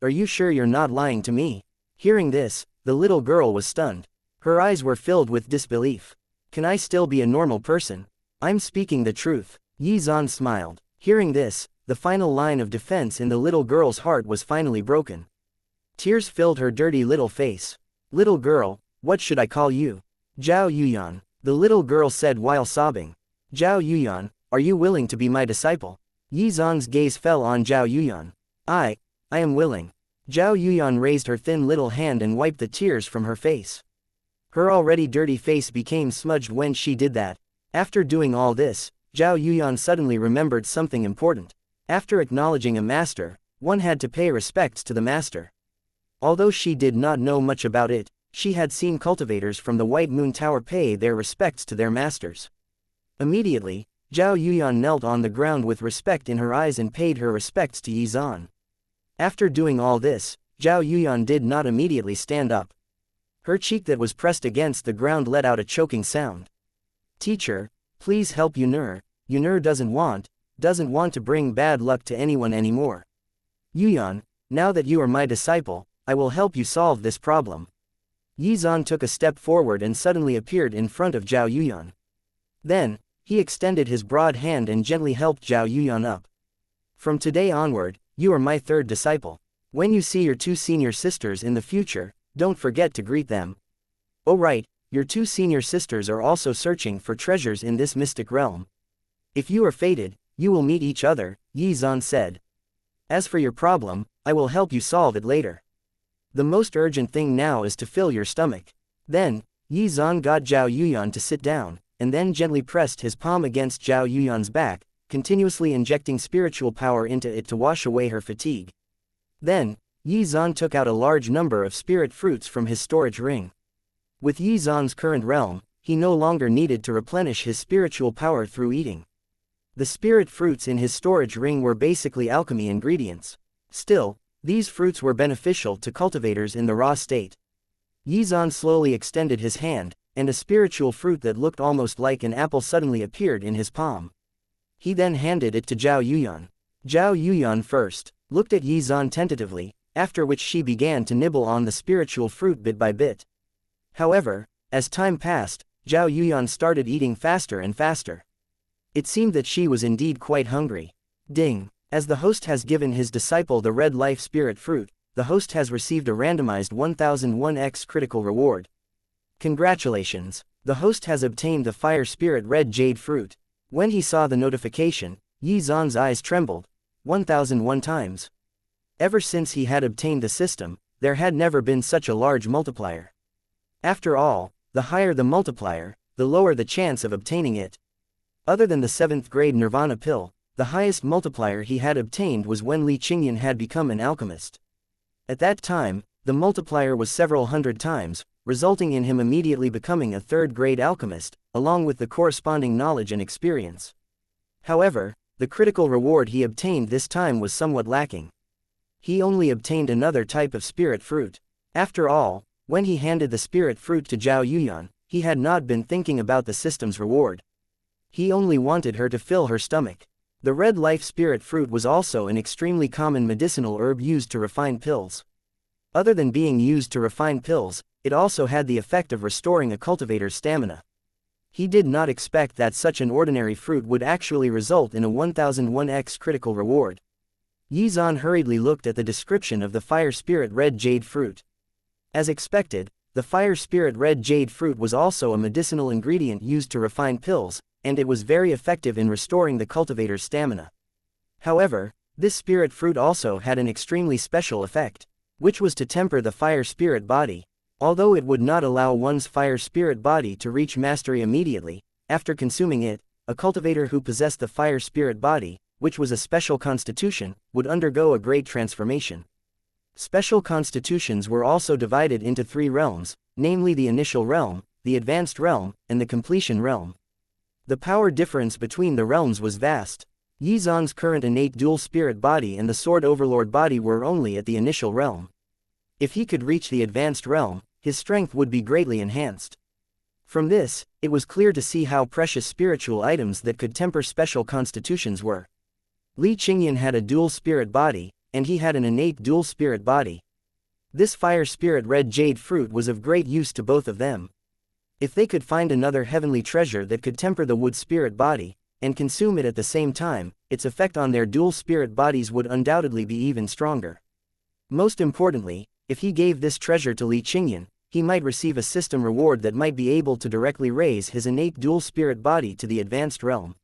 Are you sure you're not lying to me? Hearing this, the little girl was stunned. Her eyes were filled with disbelief. Can I still be a normal person? I'm speaking the truth. Yizan smiled. Hearing this, the final line of defense in the little girl's heart was finally broken. Tears filled her dirty little face. Little girl, what should I call you? Zhao Yuyan, the little girl said while sobbing. Zhao Yuyan, are you willing to be my disciple? Yizan's gaze fell on Zhao Yuyan. I am willing. Zhao Yuyan raised her thin little hand and wiped the tears from her face. Her already dirty face became smudged when she did that. After doing all this, Zhao Yuyan suddenly remembered something important. After acknowledging a master, one had to pay respects to the master. Although she did not know much about it, she had seen cultivators from the White Moon Tower pay their respects to their masters. Immediately, Zhao Yuyan knelt on the ground with respect in her eyes and paid her respects to Yizan. After doing all this, Zhao Yuyan did not immediately stand up. Her cheek that was pressed against the ground let out a choking sound. Teacher, please help Yanran. Yanran doesn't want to bring bad luck to anyone anymore. Yuyan, now that you are my disciple, I will help you solve this problem. Yizan took a step forward and suddenly appeared in front of Zhao Yuyan. Then, he extended his broad hand and gently helped Zhao Yuyan up. From today onward, you are my third disciple. When you see your two senior sisters in the future, don't forget to greet them. Oh right, your two senior sisters are also searching for treasures in this mystic realm. If you are fated, you will meet each other, Yizan said. As for your problem, I will help you solve it later. The most urgent thing now is to fill your stomach. Then, Yizan got Zhao Yuyan to sit down, and then gently pressed his palm against Zhao Yuyan's back, continuously injecting spiritual power into it to wash away her fatigue. Then, Yizan took out a large number of spirit fruits from his storage ring. With Yizan's current realm, he no longer needed to replenish his spiritual power through eating. The spirit fruits in his storage ring were basically alchemy ingredients. Still, these fruits were beneficial to cultivators in the raw state. Yizan slowly extended his hand, and a spiritual fruit that looked almost like an apple suddenly appeared in his palm. He then handed it to Zhao Yuyan. Zhao Yuyan first looked at Yizan tentatively, after which she began to nibble on the spiritual fruit bit by bit. However, as time passed, Zhao Yuyan started eating faster and faster. It seemed that she was indeed quite hungry. Ding! As the host has given his disciple the red life spirit fruit, the host has received a randomized 1001x critical reward. Congratulations! The host has obtained the Fire Spirit Red Jade Fruit. When he saw the notification, Yi Zan's eyes trembled. 1001 times. Ever since he had obtained the system, there had never been such a large multiplier. After all, the higher the multiplier, the lower the chance of obtaining it. Other than the 7th-grade Nirvana Pill, the highest multiplier he had obtained was when Li Qingyan had become an alchemist. At that time, the multiplier was several hundred times, resulting in him immediately becoming a 3rd-grade alchemist, along with the corresponding knowledge and experience. However, the critical reward he obtained this time was somewhat lacking. He only obtained another type of spirit fruit. After all, when he handed the spirit fruit to Zhao Yuyan, he had not been thinking about the system's reward. He only wanted her to fill her stomach. The red life spirit fruit was also an extremely common medicinal herb used to refine pills. Other than being used to refine pills, it also had the effect of restoring a cultivator's stamina. He did not expect that such an ordinary fruit would actually result in a 1001x critical reward. Yi Zan hurriedly looked at the description of the Fire Spirit Red Jade Fruit. As expected, the Fire Spirit Red Jade Fruit was also a medicinal ingredient used to refine pills, and it was very effective in restoring the cultivator's stamina. However, this spirit fruit also had an extremely special effect, which was to temper the fire spirit body. Although it would not allow one's fire spirit body to reach mastery immediately, after consuming it, a cultivator who possessed the fire spirit body, which was a special constitution, would undergo a great transformation. Special constitutions were also divided into 3 realms, namely the initial realm, the advanced realm, and the completion realm. The power difference between the realms was vast. Yi Zan's current innate dual spirit body and the Sword Overlord body were only at the initial realm. If he could reach the advanced realm, his strength would be greatly enhanced. From this, it was clear to see how precious spiritual items that could temper special constitutions were. Li Qingyan had a dual spirit body, and he had an innate dual spirit body. This fire spirit red jade fruit was of great use to both of them. If they could find another heavenly treasure that could temper the wood spirit body, and consume it at the same time, its effect on their dual spirit bodies would undoubtedly be even stronger. Most importantly, if he gave this treasure to Li Qingyan, he might receive a system reward that might be able to directly raise his innate dual spirit body to the advanced realm.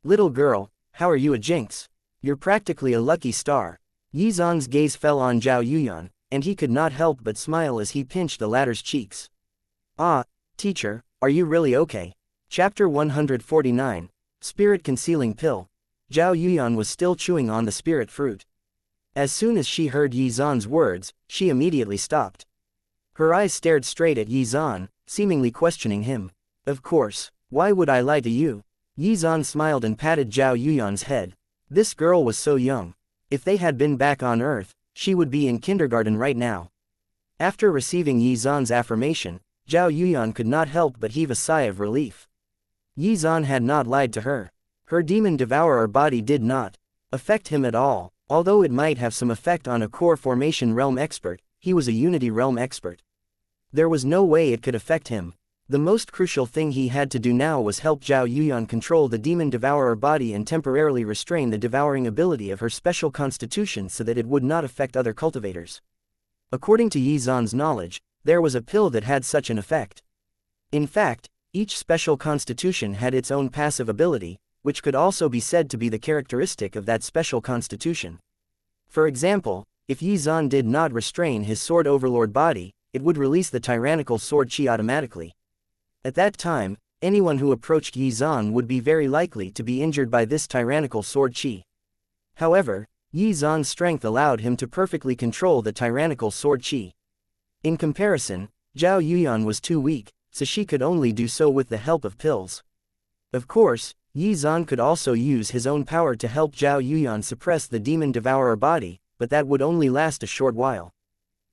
Little girl, how are you a jinx? You're practically a lucky star. Yi Zan's gaze fell on Zhao Yuyan, and he could not help but smile as he pinched the latter's cheeks. Ah, teacher, are you really okay? Chapter 149, Spirit Concealing Pill. Zhao Yuyan was still chewing on the spirit fruit. As soon as she heard Yi Zan's words, she immediately stopped. Her eyes stared straight at Yi Zan, seemingly questioning him. Of course, why would I lie to you? Yi Zan smiled and patted Zhao Yuyan's head. This girl was so young. If they had been back on Earth, she would be in kindergarten right now. After receiving Yi Zan's affirmation, Zhao Yuyan could not help but heave a sigh of relief. Yi Zan had not lied to her. Her demon devourer body did not affect him at all. Although it might have some effect on a core formation realm expert, he was a unity realm expert. There was no way it could affect him. The most crucial thing he had to do now was help Zhao Yuyan control the demon devourer body and temporarily restrain the devouring ability of her special constitution so that it would not affect other cultivators. According to Yi Zan's knowledge, there was a pill that had such an effect. In fact, each special constitution had its own passive ability, which could also be said to be the characteristic of that special constitution. For example, if Yi Zan did not restrain his Sword Overlord body, it would release the tyrannical sword chi automatically. At that time, anyone who approached Yi Zan would be very likely to be injured by this tyrannical sword chi. However, Yi Zan's strength allowed him to perfectly control the tyrannical sword chi. In comparison, Zhao Yuyan was too weak, so she could only do so with the help of pills. Of course, Yi Zan could also use his own power to help Zhao Yuyan suppress the demon devourer body, but that would only last a short while.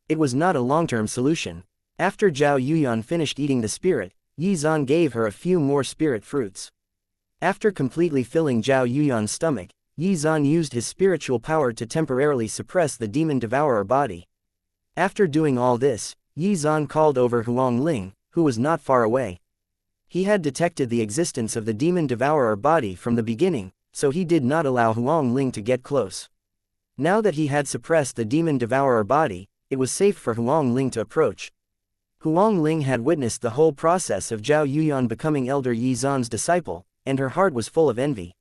It was not a long-term solution. After Zhao Yuyan finished eating the spirit, Yi Zan gave her a few more spirit fruits. After completely filling Zhao Yuyan's stomach, Yi Zan used his spiritual power to temporarily suppress the demon devourer body. After doing all this, Yi Zan called over Huang Ling, who was not far away. He had detected the existence of the demon devourer body from the beginning, so he did not allow Huang Ling to get close. Now that he had suppressed the demon devourer body, it was safe for Huang Ling to approach. Huang Ling had witnessed the whole process of Zhao Yuyan becoming Elder Yi Zan's disciple, and her heart was full of envy.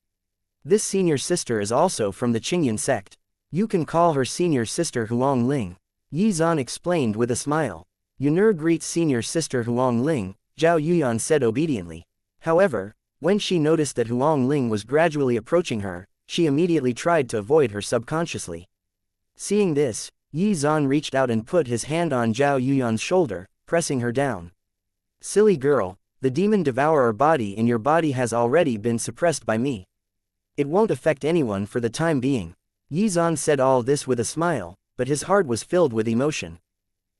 This senior sister is also from the Qingyan sect. You can call her senior sister Huang Ling. Yi Zan explained with a smile. Yun'er greets senior sister Huang Ling, Zhao Yuyan said obediently. However, when she noticed that Huang Ling was gradually approaching her, she immediately tried to avoid her subconsciously. Seeing this, Yi Zan reached out and put his hand on Zhao Yuyan's shoulder, pressing her down. Silly girl, the demon devourer body in your body has already been suppressed by me. It won't affect anyone for the time being. Yi Zan said all this with a smile, but his heart was filled with emotion.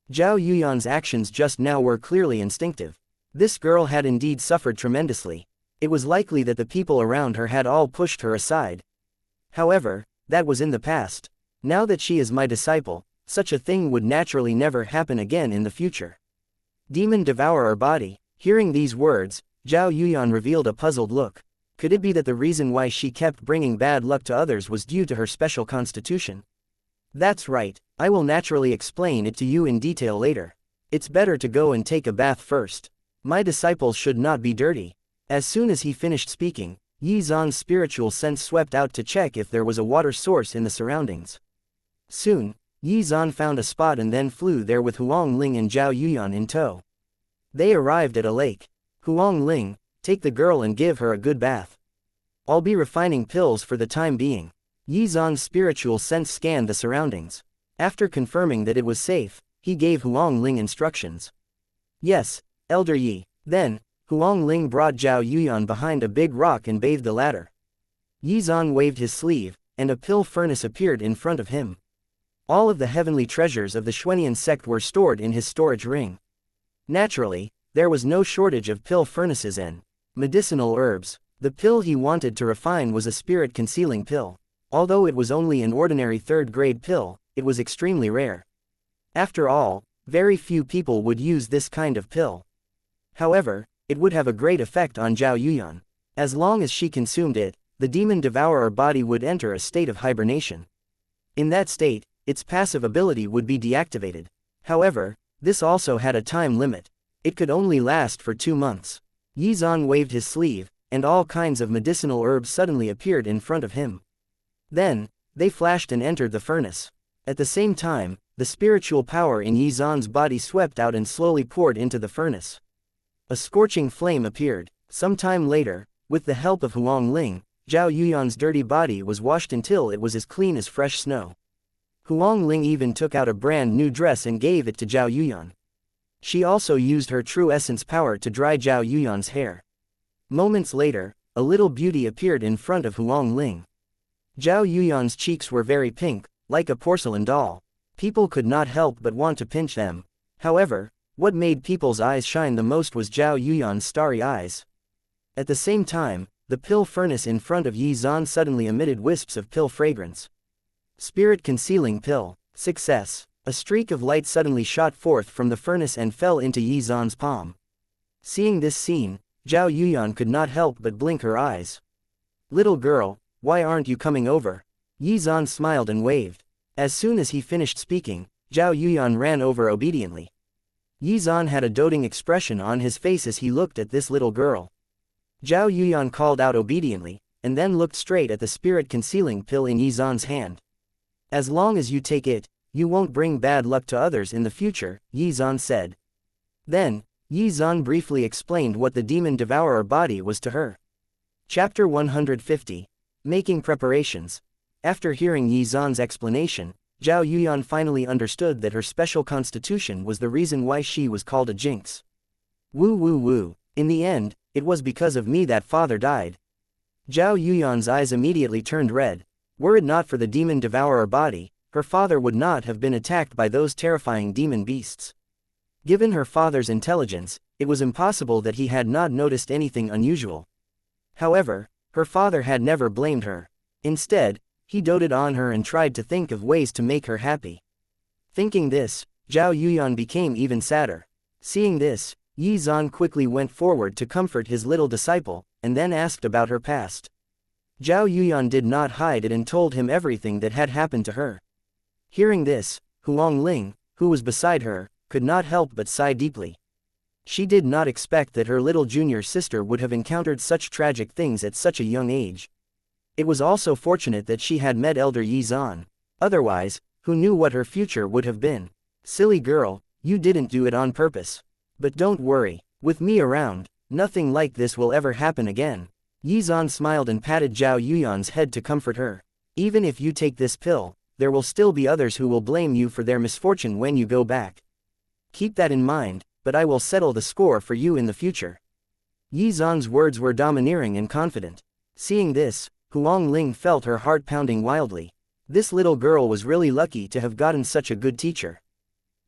Zhao Yuyan's actions just now were clearly instinctive. This girl had indeed suffered tremendously. It was likely that the people around her had all pushed her aside. However, that was in the past. Now that she is my disciple, such a thing would naturally never happen again in the future. Demon devourer body. Hearing these words, Zhao Yuyan revealed a puzzled look. Could it be that the reason why she kept bringing bad luck to others was due to her special constitution? That's right, I will naturally explain it to you in detail later. It's better to go and take a bath first. My disciples should not be dirty. As soon as he finished speaking, Yi Zan's spiritual sense swept out to check if there was a water source in the surroundings. Soon, Yi Zan found a spot and then flew there with Huang Ling and Zhao Yuyan in tow. They arrived at a lake. Huang Ling, take the girl and give her a good bath. I'll be refining pills for the time being. Yi Zan's spiritual sense scanned the surroundings. After confirming that it was safe, he gave Huang Ling instructions. Yes, Elder Yi. Then, Huang Ling brought Zhao Yuyan behind a big rock and bathed the latter. Yi Zan waved his sleeve, and a pill furnace appeared in front of him. All of the heavenly treasures of the Xuan sect were stored in his storage ring. Naturally, there was no shortage of pill furnaces and medicinal herbs. The pill he wanted to refine was a spirit-concealing pill. Although it was only an ordinary third-grade pill, it was extremely rare. After all, very few people would use this kind of pill. However, it would have a great effect on Zhao Yuyan. As long as she consumed it, the demon devourer body would enter a state of hibernation. In that state, its passive ability would be deactivated. However, this also had a time limit. It could only last for 2 months. Yi Zan waved his sleeve, and all kinds of medicinal herbs suddenly appeared in front of him. Then, they flashed and entered the furnace. At the same time, the spiritual power in Yi Zan's body swept out and slowly poured into the furnace. A scorching flame appeared. Some time later, with the help of Huang Ling, Zhao Yuyan's dirty body was washed until it was as clean as fresh snow. Huang Ling even took out a brand new dress and gave it to Zhao Yuyan. She also used her true essence power to dry Zhao Yuyan's hair. Moments later, a little beauty appeared in front of Huang Ling. Zhao Yuyan's cheeks were very pink, like a porcelain doll. People could not help but want to pinch them. However, what made people's eyes shine the most was Zhao Yuyan's starry eyes. At the same time, the pill furnace in front of Yi Zan suddenly emitted wisps of pill fragrance. Spirit-concealing pill. Success. A streak of light suddenly shot forth from the furnace and fell into Yi Zan's palm. Seeing this scene, Zhao Yuyan could not help but blink her eyes. Little girl, why aren't you coming over? Yi Zan smiled and waved. As soon as he finished speaking, Zhao Yuyan ran over obediently. Yi Zan had a doting expression on his face as he looked at this little girl. Zhao Yuyan called out obediently, and then looked straight at the spirit-concealing pill in Yi Zan's hand. As long as you take it, you won't bring bad luck to others in the future, Yi Zan said. Then, Yi Zan briefly explained what the demon devourer body was to her. Chapter 150. Making preparations. After hearing Yi Zan's explanation, Zhao Yuyan finally understood that her special constitution was the reason why she was called a jinx. Woo woo woo, in the end, it was because of me that father died. Zhao Yuyan's eyes immediately turned red. Were it not for the demon devourer body, her father would not have been attacked by those terrifying demon beasts. Given her father's intelligence, it was impossible that he had not noticed anything unusual. However, her father had never blamed her. Instead, he doted on her and tried to think of ways to make her happy. Thinking this, Zhao Yuyan became even sadder. Seeing this, Yi Zan quickly went forward to comfort his little disciple, and then asked about her past. Zhao Yuyan did not hide it and told him everything that had happened to her. Hearing this, Huang Ling, who was beside her, could not help but sigh deeply. She did not expect that her little junior sister would have encountered such tragic things at such a young age. It was also fortunate that she had met Elder Xuan. Otherwise, who knew what her future would have been? Silly girl, you didn't do it on purpose. But don't worry, with me around, nothing like this will ever happen again. Xuan smiled and patted Zhao Yuyan's head to comfort her. Even if you take this pill, there will still be others who will blame you for their misfortune when you go back. Keep that in mind, but I will settle the score for you in the future. Xuan's words were domineering and confident. Seeing this, Huang Ling felt her heart pounding wildly. This little girl was really lucky to have gotten such a good teacher.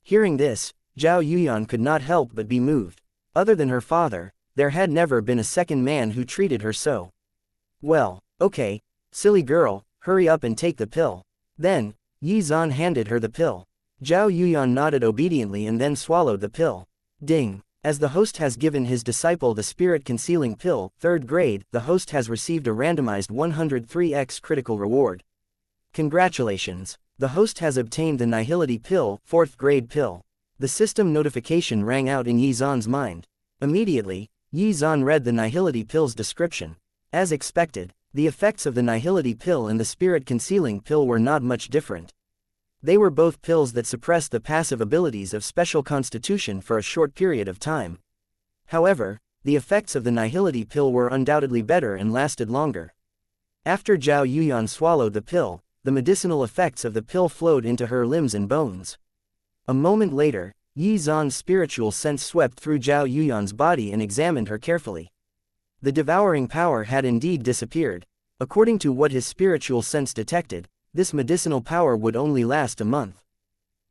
Hearing this, Zhao Yuyan could not help but be moved. Other than her father, there had never been a second man who treated her so. Well, okay, silly girl, hurry up and take the pill. Then, Xuan handed her the pill. Zhao Yuyan nodded obediently and then swallowed the pill. Ding! As the host has given his disciple the spirit-concealing pill, 3rd grade, the host has received a randomized 103x critical reward. Congratulations! The host has obtained the Nihility Pill, 4th grade pill. The system notification rang out in Xuan's mind. Immediately, Xuan read the Nihility Pill's description. As expected, the effects of the Nihility Pill and the Spirit-Concealing Pill were not much different. They were both pills that suppressed the passive abilities of special constitution for a short period of time. However, the effects of the Nihility Pill were undoubtedly better and lasted longer. After Zhao Yuyan swallowed the pill, the medicinal effects of the pill flowed into her limbs and bones. A moment later, Xuan's spiritual sense swept through Zhao Yuyan's body and examined her carefully. The devouring power had indeed disappeared. According to what his spiritual sense detected, this medicinal power would only last a month.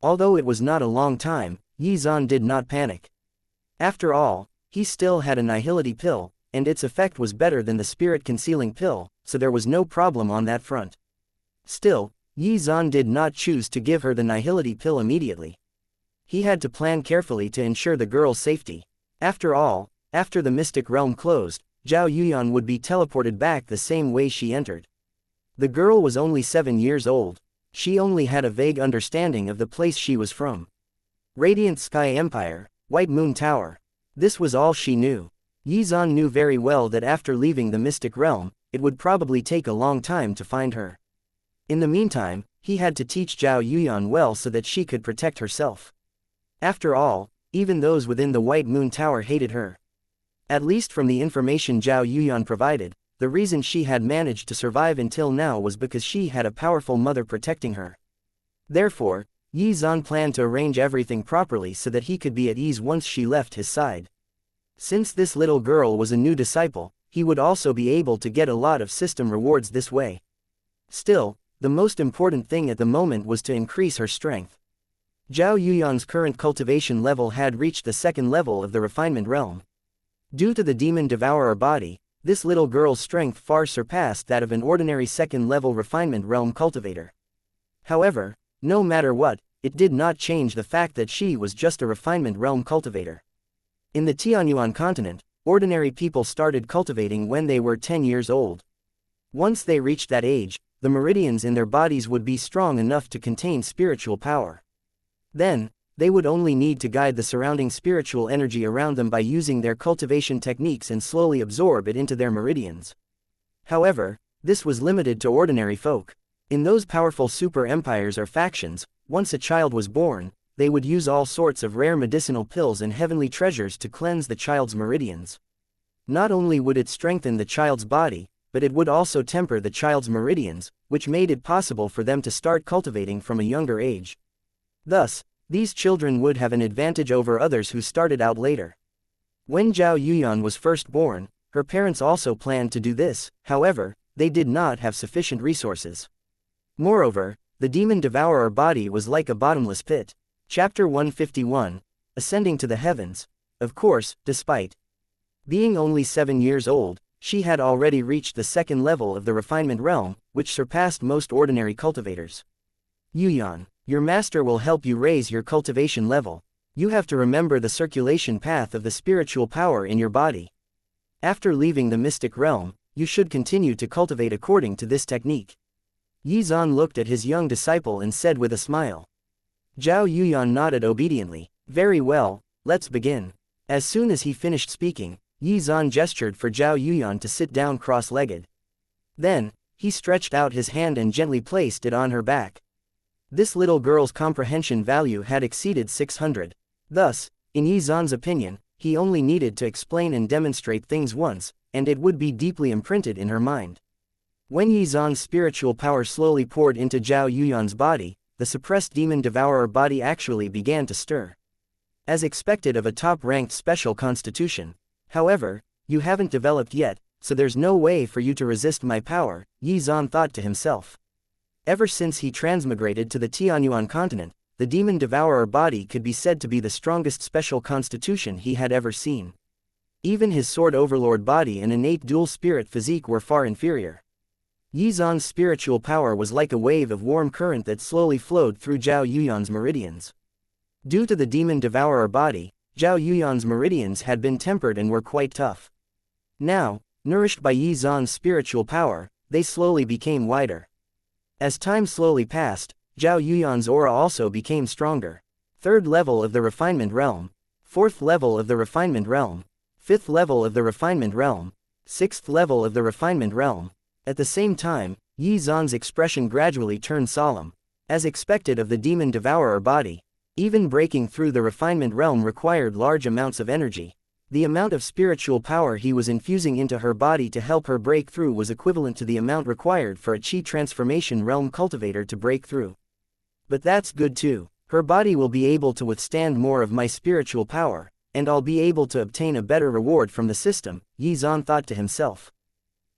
Although it was not a long time, Xuan did not panic. After all, he still had a Nihility Pill, and its effect was better than the Spirit-Concealing Pill, so there was no problem on that front. Still, Xuan did not choose to give her the Nihility Pill immediately. He had to plan carefully to ensure the girl's safety. After all, after the mystic realm closed, Zhao Yuyan would be teleported back the same way she entered. The girl was only 7 years old. She only had a vague understanding of the place she was from. Radiant Sky Empire, White Moon Tower. This was all she knew. Xuan knew very well that after leaving the mystic realm, it would probably take a long time to find her. In the meantime, he had to teach Zhao Yuyan well so that she could protect herself. After all, even those within the White Moon Tower hated her. At least from the information Zhao Yuyan provided, the reason she had managed to survive until now was because she had a powerful mother protecting her. Therefore, Xuan planned to arrange everything properly so that he could be at ease once she left his side. Since this little girl was a new disciple, he would also be able to get a lot of system rewards this way. Still, the most important thing at the moment was to increase her strength. Zhao Yuyan's current cultivation level had reached the 2nd level of the refinement realm. Due to the demon devourer body, this little girl's strength far surpassed that of an ordinary 2nd level refinement realm cultivator. However, no matter what, it did not change the fact that she was just a refinement realm cultivator. In the Tianyuan continent, ordinary people started cultivating when they were 10 years old. Once they reached that age, the meridians in their bodies would be strong enough to contain spiritual power. Then, they would only need to guide the surrounding spiritual energy around them by using their cultivation techniques and slowly absorb it into their meridians. However, this was limited to ordinary folk. In those powerful super empires or factions, once a child was born, they would use all sorts of rare medicinal pills and heavenly treasures to cleanse the child's meridians. Not only would it strengthen the child's body, but it would also temper the child's meridians, which made it possible for them to start cultivating from a younger age. Thus, these children would have an advantage over others who started out later. When Zhao Yuyan was first born, her parents also planned to do this, however, they did not have sufficient resources. Moreover, the demon devourer body was like a bottomless pit. Chapter 151, Ascending to the Heavens. Of course, despite being only 7 years old, she had already reached the 2nd level of the refinement realm, which surpassed most ordinary cultivators. Yuyan, your master will help you raise your cultivation level. You have to remember the circulation path of the spiritual power in your body. After leaving the mystic realm, you should continue to cultivate according to this technique. Xuan looked at his young disciple and said with a smile. Zhao Yuyan nodded obediently. Very well, let's begin. As soon as he finished speaking, Yi Zhan gestured for Zhao Yuyan to sit down cross-legged. Then, he stretched out his hand and gently placed it on her back. This little girl's comprehension value had exceeded 600. Thus, in Yi Zhan's opinion, he only needed to explain and demonstrate things once, and it would be deeply imprinted in her mind. When Yi Zhan's spiritual power slowly poured into Zhao Yuyan's body, the suppressed demon devourer body actually began to stir. As expected of a top-ranked special constitution. However, you haven't developed yet, so there's no way for you to resist my power, Yi Zhan thought to himself. Ever since he transmigrated to the Tianyuan continent, the demon devourer body could be said to be the strongest special constitution he had ever seen. Even his sword overlord body and innate dual spirit physique were far inferior. Yi Zhan's spiritual power was like a wave of warm current that slowly flowed through Zhao Yuyan's meridians. Due to the demon devourer body, Zhao Yuyan's meridians had been tempered and were quite tough. Now, nourished by Yi Zhan's spiritual power, they slowly became wider. As time slowly passed, Zhao Yuyan's aura also became stronger. 3rd level of the refinement realm, 4th level of the refinement realm, 5th level of the refinement realm, 6th level of the refinement realm. At the same time, Yi Zhan's expression gradually turned solemn. As expected of the demon devourer body, even breaking through the refinement realm required large amounts of energy. The amount of spiritual power he was infusing into her body to help her break through was equivalent to the amount required for a Qi transformation realm cultivator to break through. But that's good too. Her body will be able to withstand more of my spiritual power, and I'll be able to obtain a better reward from the system, Yi Zhan thought to himself.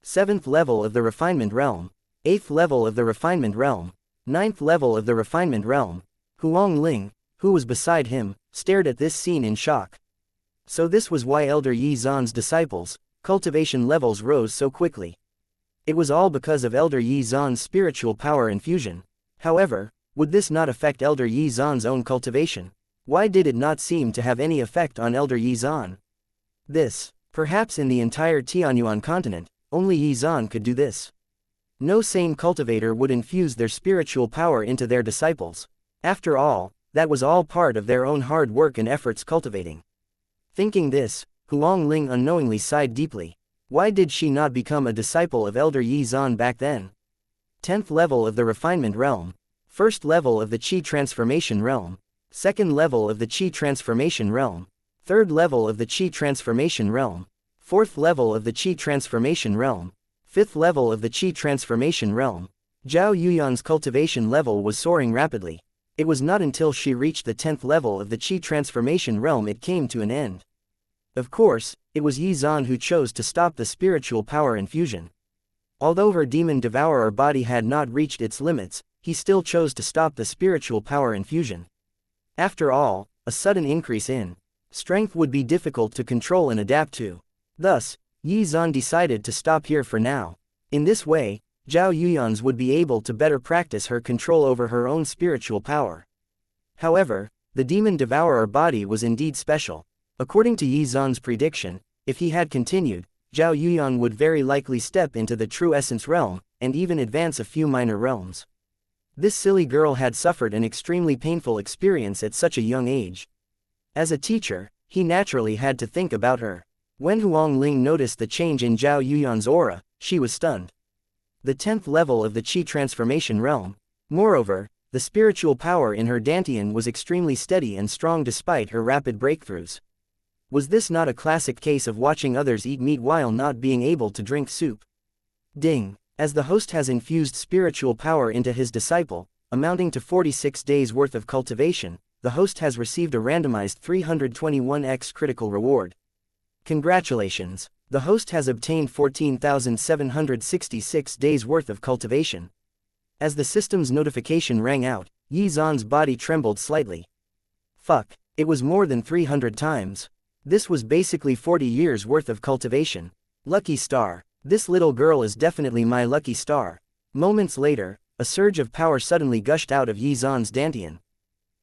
7th level of the refinement realm, 8th level of the refinement realm, 9th level of the refinement realm. Huang Ling, who was beside him, stared at this scene in shock. So this was why Elder Yi Zhan's disciples' cultivation levels rose so quickly. It was all because of Elder Yi Zhan's spiritual power infusion. However, would this not affect Elder Yi Zhan's own cultivation? Why did it not seem to have any effect on Elder Yi Zhan? Perhaps in the entire Tianyuan continent, only Yi Zhan could do this. No sane cultivator would infuse their spiritual power into their disciples. After all, that was all part of their own hard work and efforts cultivating. Thinking this, Huang Ling unknowingly sighed deeply. Why did she not become a disciple of Elder Yi Zhan back then? 10th level of the refinement realm, 1st level of the Qi transformation realm, 2nd level of the Qi transformation realm, 3rd level of the Qi transformation realm, 4th level of the Qi transformation realm, 5th level of the Qi transformation realm. Zhao Yuyan's cultivation level was soaring rapidly. It was not until she reached the 10th level of the Qi transformation realm it came to an end. Of course, it was Yi Zhan who chose to stop the spiritual power infusion. Although her demon devourer body had not reached its limits, he still chose to stop the spiritual power infusion. After all, a sudden increase in strength would be difficult to control and adapt to. Thus, Yi Zhan decided to stop here for now. In this way, Zhao Yuyan's would be able to better practice her control over her own spiritual power. However, the demon devourer body was indeed special. According to Yi Zhan's prediction, if he had continued, Zhao Yuyan would very likely step into the true essence realm, and even advance a few minor realms. This silly girl had suffered an extremely painful experience at such a young age. As a teacher, he naturally had to think about her. When Huang Ling noticed the change in Zhao Yuyan's aura, she was stunned. The 10th level of the Qi transformation realm. Moreover, the spiritual power in her dantian was extremely steady and strong despite her rapid breakthroughs. Was this not a classic case of watching others eat meat while not being able to drink soup? Ding! As the host has infused spiritual power into his disciple, amounting to 46 days worth of cultivation, the host has received a randomized 321x critical reward. Congratulations! The host has obtained 14,766 days worth of cultivation. As the system's notification rang out, Yi Zhan's body trembled slightly. Fuck, it was more than 300 times. This was basically 40 years worth of cultivation. Lucky star. This little girl is definitely my lucky star. Moments later, a surge of power suddenly gushed out of Yi Zhan's dantian.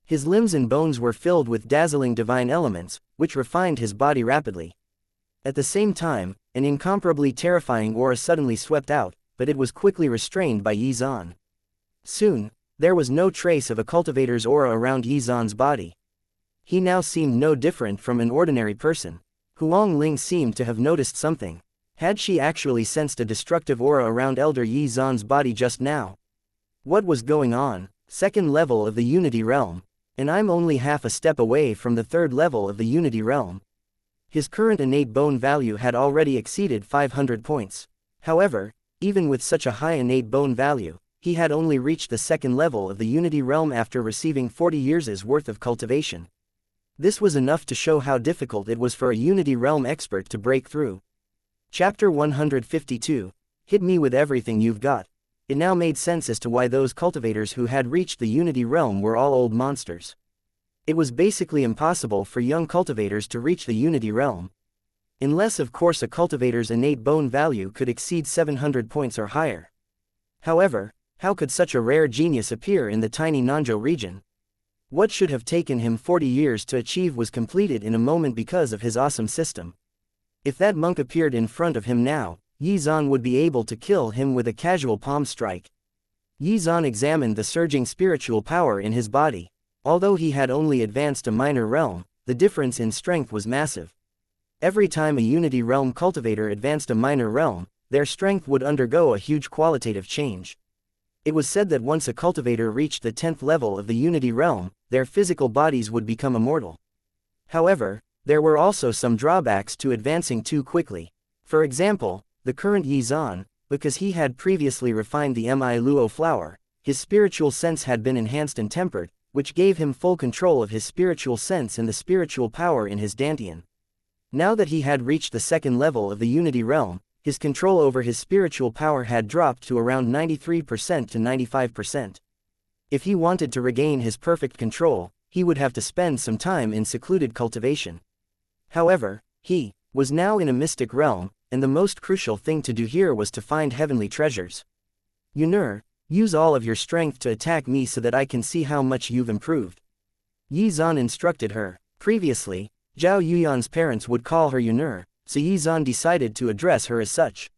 His limbs and bones were filled with dazzling divine elements, which refined his body rapidly. At the same time, an incomparably terrifying aura suddenly swept out, but it was quickly restrained by Yi Zhan. Soon, there was no trace of a cultivator's aura around Yi Zhan's body. He now seemed no different from an ordinary person. Huang Ling seemed to have noticed something. Had she actually sensed a destructive aura around Elder Yi Zan's body just now? What was going on? Second level of the Unity Realm. And I'm only half a step away from the third level of the Unity Realm. His current innate bone value had already exceeded 500 points. However, even with such a high innate bone value, he had only reached the second level of the Unity Realm after receiving 40 years' worth of cultivation. This was enough to show how difficult it was for a Unity Realm expert to break through. Chapter 152. Hit me with everything you've got. It now made sense as to why those cultivators who had reached the Unity Realm were all old monsters. It was basically impossible for young cultivators to reach the Unity Realm. Unless of course a cultivator's innate bone value could exceed 700 points or higher. However, how could such a rare genius appear in the tiny Nanzhou region? What should have taken him 40 years to achieve was completed in a moment because of his awesome system. If that monk appeared in front of him now, Yi Zan would be able to kill him with a casual palm strike. Yi Zan examined the surging spiritual power in his body. Although he had only advanced a minor realm, the difference in strength was massive. Every time a Unity Realm cultivator advanced a minor realm, their strength would undergo a huge qualitative change. It was said that once a cultivator reached the 10th level of the Unity Realm, their physical bodies would become immortal. However, there were also some drawbacks to advancing too quickly. For example, the current Yi Zan, because he had previously refined the Mi Luo flower, his spiritual sense had been enhanced and tempered, which gave him full control of his spiritual sense and the spiritual power in his Dantian. Now that he had reached the second level of the Unity Realm, his control over his spiritual power had dropped to around 93% to 95%. If he wanted to regain his perfect control, he would have to spend some time in secluded cultivation. However, he was now in a mystic realm, and the most crucial thing to do here was to find heavenly treasures. Yun'er, use all of your strength to attack me so that I can see how much you've improved. Yi Zan instructed her. Previously, Zhao Yuyan's parents would call her Yun'er, so Yi Zan decided to address her as such.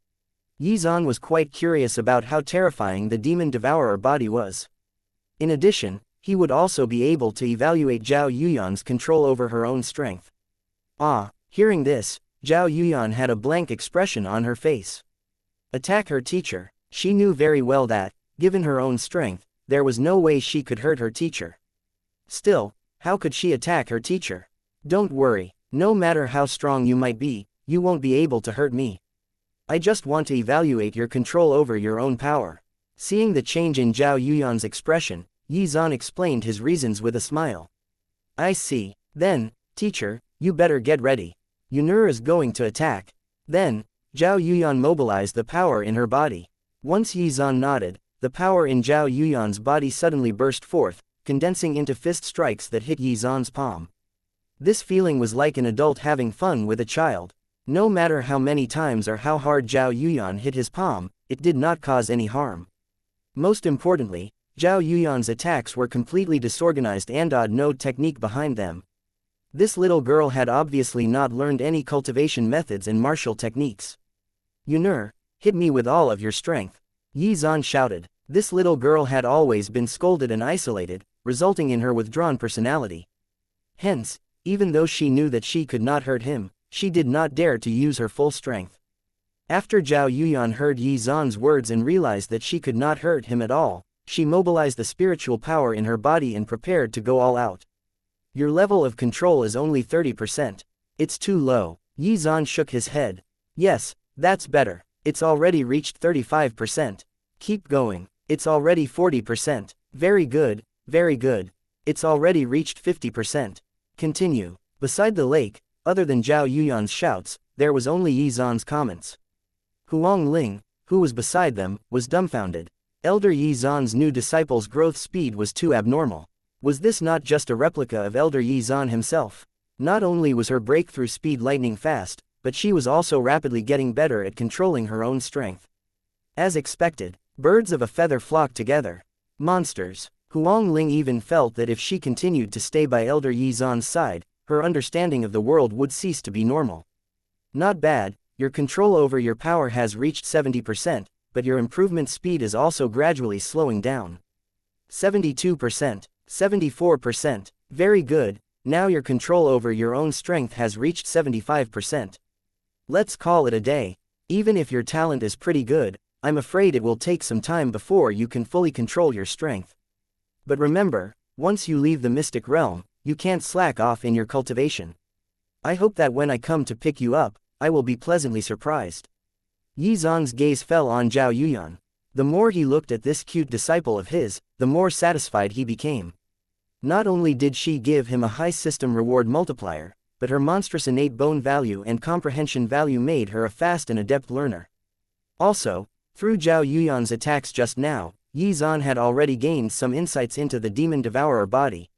Yi Zan was quite curious about how terrifying the demon devourer body was. In addition, he would also be able to evaluate Zhao Yuyan's control over her own strength. Hearing this, Zhao Yuyan had a blank expression on her face. Attack her teacher. She knew very well that, given her own strength, there was no way she could hurt her teacher. Still, how could she attack her teacher? Don't worry, no matter how strong you might be, you won't be able to hurt me. I just want to evaluate your control over your own power. Seeing the change in Zhao Yuyan's expression, Yi Zan explained his reasons with a smile. I see. Then, teacher, you better get ready. Yun'er is going to attack. Then, Zhao Yuyan mobilized the power in her body. Once Yi Zan nodded, the power in Zhao Yuyan's body suddenly burst forth, condensing into fist strikes that hit Yi Zan's palm. This feeling was like an adult having fun with a child. No matter how many times or how hard Zhao Yuyan hit his palm, it did not cause any harm. Most importantly, Zhao Yuyan's attacks were completely disorganized and had no technique behind them. This little girl had obviously not learned any cultivation methods and martial techniques. Yun'er, hit me with all of your strength. Yi Zan shouted. This little girl had always been scolded and isolated, resulting in her withdrawn personality. Hence, even though she knew that she could not hurt him, she did not dare to use her full strength. After Zhao Yuyan heard Yi Zan's words and realized that she could not hurt him at all, she mobilized the spiritual power in her body and prepared to go all out. Your level of control is only 30%. It's too low. Yi Zan shook his head. Yes, that's better. It's already reached 35%. Keep going. It's already 40%. Very good, very good. It's already reached 50%. Continue. Beside the lake, other than Zhao Yuyan's shouts, there was only Yi Zan's comments. Huang Ling, who was beside them, was dumbfounded. Elder Yi Zan's new disciple's growth speed was too abnormal. Was this not just a replica of Elder Yi Zan himself? Not only was her breakthrough speed lightning fast, but she was also rapidly getting better at controlling her own strength. As expected, birds of a feather flocked together. Monsters. Huang Ling even felt that if she continued to stay by Elder Yi Zan's side, her understanding of the world would cease to be normal. Not bad, your control over your power has reached 70%, but your improvement speed is also gradually slowing down. 72%. 74%. Very good, now your control over your own strength has reached 75%. Let's call it a day. Even if your talent is pretty good, I'm afraid it will take some time before you can fully control your strength. But remember, once you leave the mystic realm, you can't slack off in your cultivation. I hope that when I come to pick you up, I will be pleasantly surprised. Yi Zhan's gaze fell on Zhao Yuyan. The more he looked at this cute disciple of his, the more satisfied he became. Not only did she give him a high system reward multiplier, but her monstrous innate bone value and comprehension value made her a fast and adept learner. Also, through Zhao Yuyan's attacks just now, Yi Zhan had already gained some insights into the demon devourer body.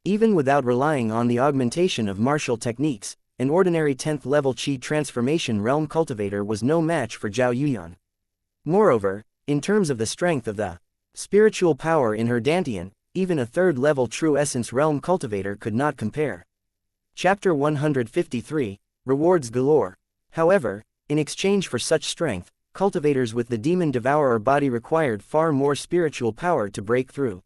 Even without relying on the augmentation of martial techniques, an ordinary 10th level Qi transformation realm cultivator was no match for Zhao Yuyan. Moreover, in terms of the strength of the spiritual power in her Dantian, even a 3rd level true essence realm cultivator could not compare. Chapter 153, Rewards Galore. However, in exchange for such strength, cultivators with the demon devourer body required far more spiritual power to break through.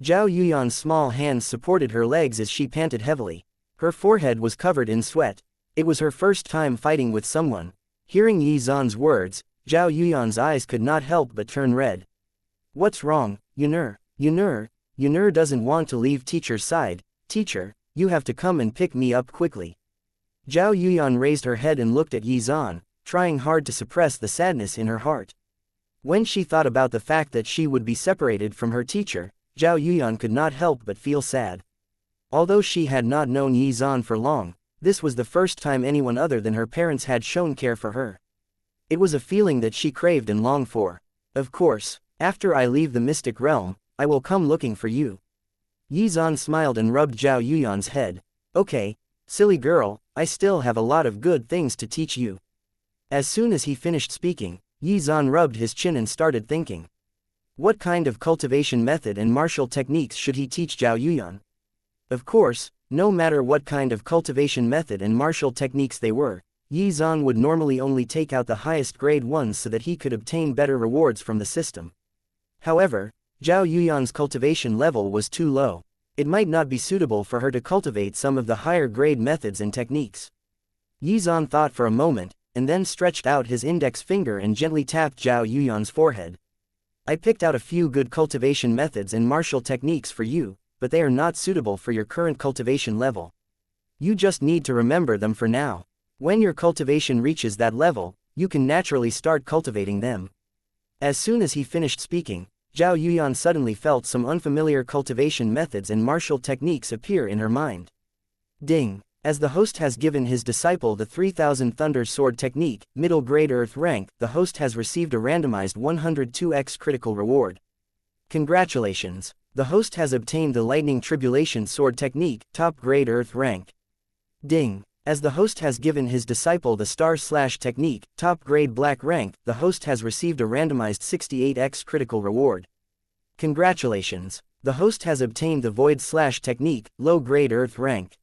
Zhao Yuyan's small hands supported her legs as she panted heavily. Her forehead was covered in sweat. It was her first time fighting with someone. Hearing Yi Zhan's words, Zhao Yuyan's eyes could not help but turn red. What's wrong, Yanran? Yanran doesn't want to leave teacher's side. Teacher, you have to come and pick me up quickly. Zhao Yuyan raised her head and looked at Yi Zhan, trying hard to suppress the sadness in her heart. When she thought about the fact that she would be separated from her teacher, Zhao Yuyan could not help but feel sad. Although she had not known Yi Zhan for long, this was the first time anyone other than her parents had shown care for her. It was a feeling that she craved and longed for. Of course, after I leave the mystic realm, I will come looking for you. Yi Zhan smiled and rubbed Zhao Yuyan's head. Okay, silly girl, I still have a lot of good things to teach you. As soon as he finished speaking, Yi Zhan rubbed his chin and started thinking. What kind of cultivation method and martial techniques should he teach Zhao Yuyan? Of course, no matter what kind of cultivation method and martial techniques they were, Yi Zhan would normally only take out the highest grade ones so that he could obtain better rewards from the system. However, Zhao Yuyan's cultivation level was too low. It might not be suitable for her to cultivate some of the higher grade methods and techniques. Yi Zhan thought for a moment, and then stretched out his index finger and gently tapped Zhao Yuyan's forehead. I picked out a few good cultivation methods and martial techniques for you, but they are not suitable for your current cultivation level. You just need to remember them for now. When your cultivation reaches that level, you can naturally start cultivating them. As soon as he finished speaking, Zhao Yuyan suddenly felt some unfamiliar cultivation methods and martial techniques appear in her mind. Ding! As the host has given his disciple the 3000 Thunder Sword technique, middle grade earth rank, the host has received a randomized 102x critical reward. Congratulations! The host has obtained the Lightning Tribulation Sword technique, top grade earth rank. Ding! As the host has given his disciple the Star Slash technique, top grade black rank, the host has received a randomized 68x critical reward. Congratulations! The host has obtained the Void Slash technique, low grade earth rank.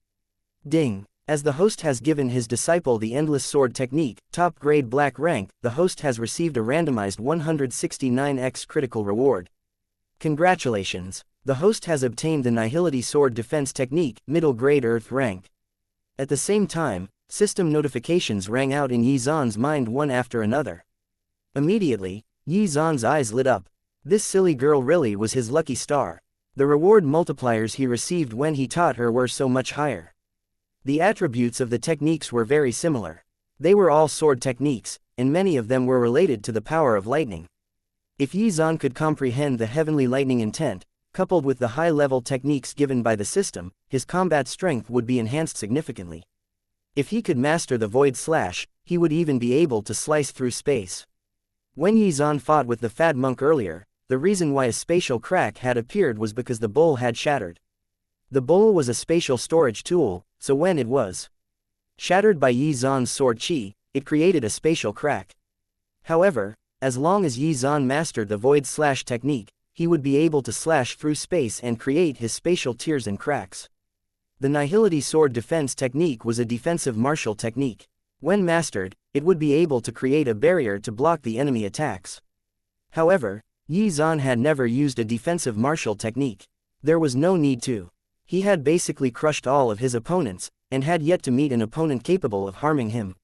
Ding! As the host has given his disciple the Endless Sword technique, top grade black rank, the host has received a randomized 169x critical reward. Congratulations! The host has obtained the Nihility Sword defense technique, middle grade earth rank. At the same time, system notifications rang out in Yi Zhan's mind one after another. Immediately, Yi Zhan's eyes lit up. This silly girl really was his lucky star. The reward multipliers he received when he taught her were so much higher. The attributes of the techniques were very similar. They were all sword techniques, and many of them were related to the power of lightning. If Yi Zhan could comprehend the heavenly lightning intent, coupled with the high-level techniques given by the system, his combat strength would be enhanced significantly. If he could master the Void Slash, he would even be able to slice through space. When Yi Zhan fought with the Fat Monk earlier, the reason why a spatial crack had appeared was because the bowl had shattered. The bowl was a spatial storage tool, so when it was shattered by Yi Zhan's sword chi, it created a spatial crack. However, as long as Yi Zhan mastered the Void Slash technique, he would be able to slash through space and create his spatial tears and cracks. The Nihility Sword defense technique was a defensive martial technique. When mastered, it would be able to create a barrier to block the enemy attacks. However, Yi Zhan had never used a defensive martial technique. There was no need to. He had basically crushed all of his opponents, and had yet to meet an opponent capable of harming him.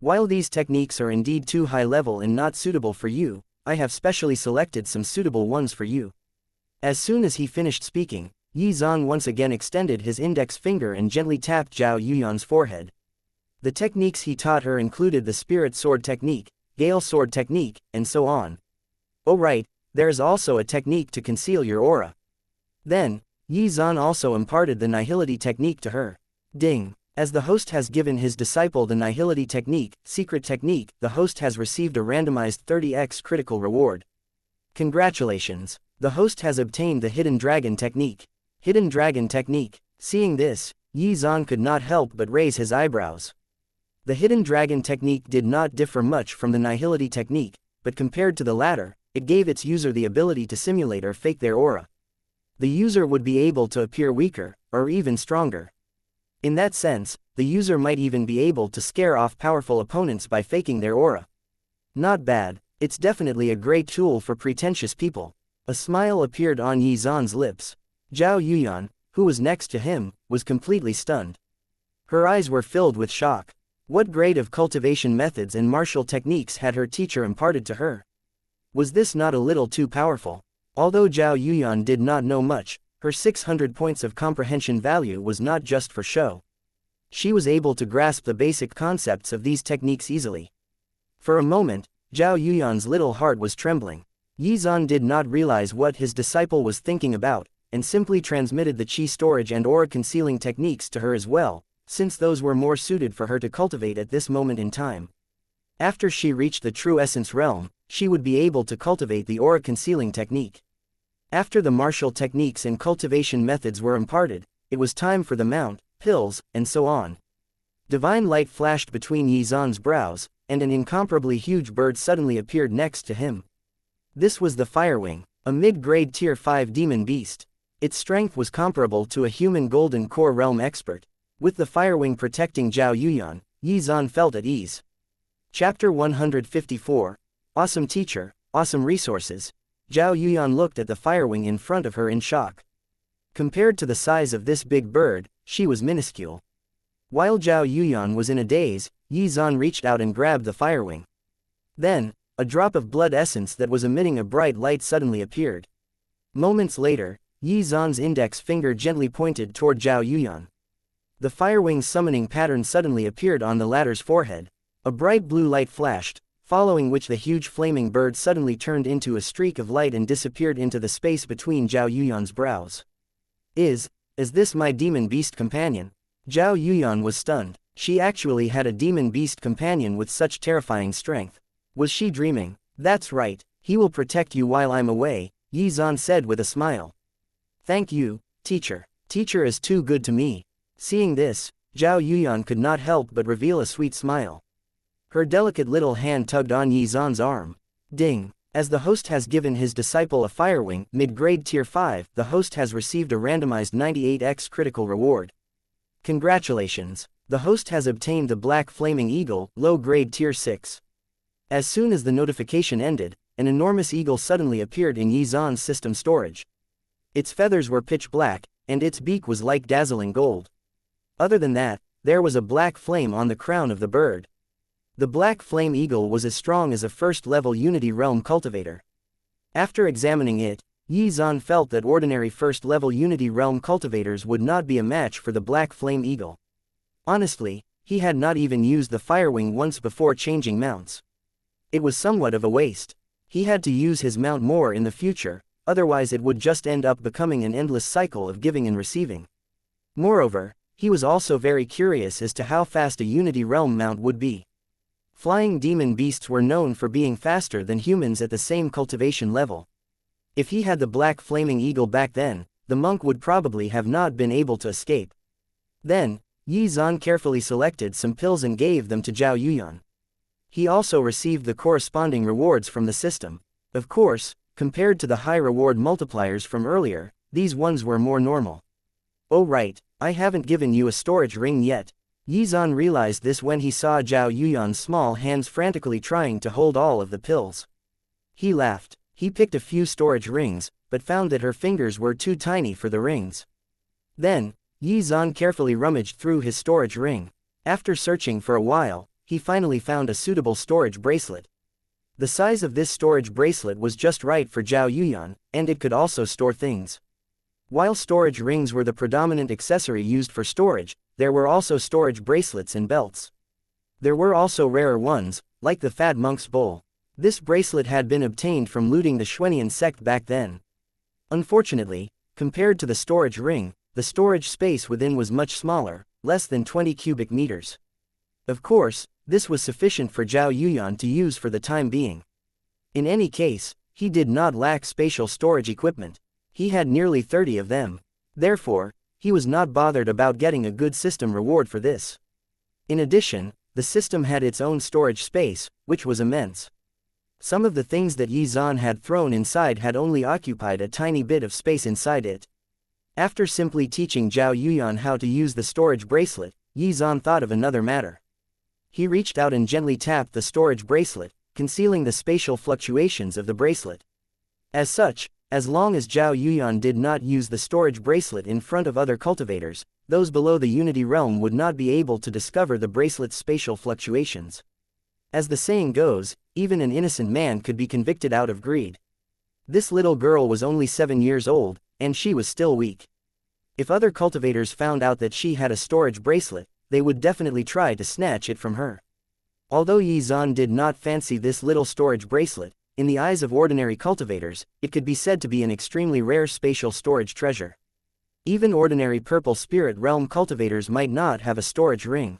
While these techniques are indeed too high level and not suitable for you, I have specially selected some suitable ones for you. As soon as he finished speaking, Yi Zhan once again extended his index finger and gently tapped Zhao Yuyan's forehead. The techniques he taught her included the Spirit Sword Technique, Gale Sword Technique, and so on. Oh right, there is also a technique to conceal your aura. Then, Yi Zhan also imparted the Nihility Technique to her. Ding! As the host has given his disciple the Nihility Technique, Secret Technique, the host has received a randomized 30x critical reward. Congratulations! The host has obtained the Hidden Dragon Technique. Hidden Dragon Technique. Seeing this, Yi Zhan could not help but raise his eyebrows. The Hidden Dragon Technique did not differ much from the Nihility Technique, but compared to the latter, it gave its user the ability to simulate or fake their aura. The user would be able to appear weaker, or even stronger. In that sense, the user might even be able to scare off powerful opponents by faking their aura. Not bad, it's definitely a great tool for pretentious people. A smile appeared on Yi Zhan's lips. Zhao Yuyan, who was next to him, was completely stunned. Her eyes were filled with shock. What grade of cultivation methods and martial techniques had her teacher imparted to her? Was this not a little too powerful? Although Zhao Yuyan did not know much, her 600 points of comprehension value was not just for show. She was able to grasp the basic concepts of these techniques easily. For a moment, Zhao Yuyan's little heart was trembling. Yi Zhan did not realize what his disciple was thinking about, and simply transmitted the chi storage and aura concealing techniques to her as well, since those were more suited for her to cultivate at this moment in time. After she reached the true essence realm, she would be able to cultivate the aura concealing technique. After the martial techniques and cultivation methods were imparted, it was time for the mount, pills, and so on. Divine light flashed between Yi Zhan's brows, and an incomparably huge bird suddenly appeared next to him. This was the Firewing, a mid-grade tier 5 demon beast. Its strength was comparable to a human golden core realm expert. With the Firewing protecting Zhao Yuyan, Yi Zhan felt at ease. Chapter 154. Awesome Teacher, Awesome Resources. Zhao Yuyan looked at the Firewing in front of her in shock. Compared to the size of this big bird, she was minuscule. While Zhao Yuyan was in a daze, Yi Zhan reached out and grabbed the Firewing. Then, a drop of blood essence that was emitting a bright light suddenly appeared. Moments later, Yi Zhan's index finger gently pointed toward Zhao Yuyan. The Firewing's summoning pattern suddenly appeared on the latter's forehead. A bright blue light flashed, following which the huge flaming bird suddenly turned into a streak of light and disappeared into the space between Zhao Yuyan's brows. Is this my demon beast companion? Zhao Yuyan was stunned. She actually had a demon beast companion with such terrifying strength. Was she dreaming? That's right, he will protect you while I'm away, Yi Zhan said with a smile. Thank you, teacher. Teacher is too good to me. Seeing this, Zhao Yuyan could not help but reveal a sweet smile. Her delicate little hand tugged on Yi Zhan's arm. Ding! As the host has given his disciple a Firewing, mid-grade tier 5, the host has received a randomized 98x critical reward. Congratulations! The host has obtained the Black Flaming Eagle, low-grade tier 6. As soon as the notification ended, an enormous eagle suddenly appeared in Yi Zhan's system storage. Its feathers were pitch black, and its beak was like dazzling gold. Other than that, there was a black flame on the crown of the bird. The Black Flame Eagle was as strong as a first-level Unity Realm cultivator. After examining it, Yi Zhan felt that ordinary first-level Unity Realm cultivators would not be a match for the Black Flame Eagle. Honestly, he had not even used the Firewing once before changing mounts. It was somewhat of a waste. He had to use his mount more in the future, otherwise it would just end up becoming an endless cycle of giving and receiving. Moreover, he was also very curious as to how fast a Unity Realm mount would be. Flying demon beasts were known for being faster than humans at the same cultivation level. If he had the Black Flaming Eagle back then, the monk would probably have not been able to escape. Then, Yi Zhan carefully selected some pills and gave them to Zhao Yuyan. He also received the corresponding rewards from the system. Of course, compared to the high reward multipliers from earlier, these ones were more normal. Oh right, I haven't given you a storage ring yet. Yi Zhan realized this when he saw Zhao Yuyan's small hands frantically trying to hold all of the pills. He laughed. He picked a few storage rings, but found that her fingers were too tiny for the rings. Then, Yi Zan carefully rummaged through his storage ring. After searching for a while, he finally found a suitable storage bracelet. The size of this storage bracelet was just right for Zhao Yuyan, and it could also store things. While storage rings were the predominant accessory used for storage, there were also storage bracelets and belts. There were also rarer ones, like the Fat Monk's Bowl. This bracelet had been obtained from looting the Xuan sect back then. Unfortunately, compared to the storage ring, the storage space within was much smaller, less than 20 cubic meters. Of course, this was sufficient for Zhao Yuyan to use for the time being. In any case, he did not lack spatial storage equipment. He had nearly 30 of them. Therefore, he was not bothered about getting a good system reward for this. In addition, the system had its own storage space, which was immense. Some of the things that Yi Zan had thrown inside had only occupied a tiny bit of space inside it. After simply teaching Zhao Yuyan how to use the storage bracelet, Yi Zan thought of another matter. He reached out and gently tapped the storage bracelet, concealing the spatial fluctuations of the bracelet. As such, as long as Zhao Yuyan did not use the storage bracelet in front of other cultivators, those below the Unity realm would not be able to discover the bracelet's spatial fluctuations. As the saying goes, even an innocent man could be convicted out of greed. This little girl was only 7 years old, and she was still weak. If other cultivators found out that she had a storage bracelet, they would definitely try to snatch it from her. Although Yi Zan did not fancy this little storage bracelet, in the eyes of ordinary cultivators, it could be said to be an extremely rare spatial storage treasure. Even ordinary purple spirit realm cultivators might not have a storage ring.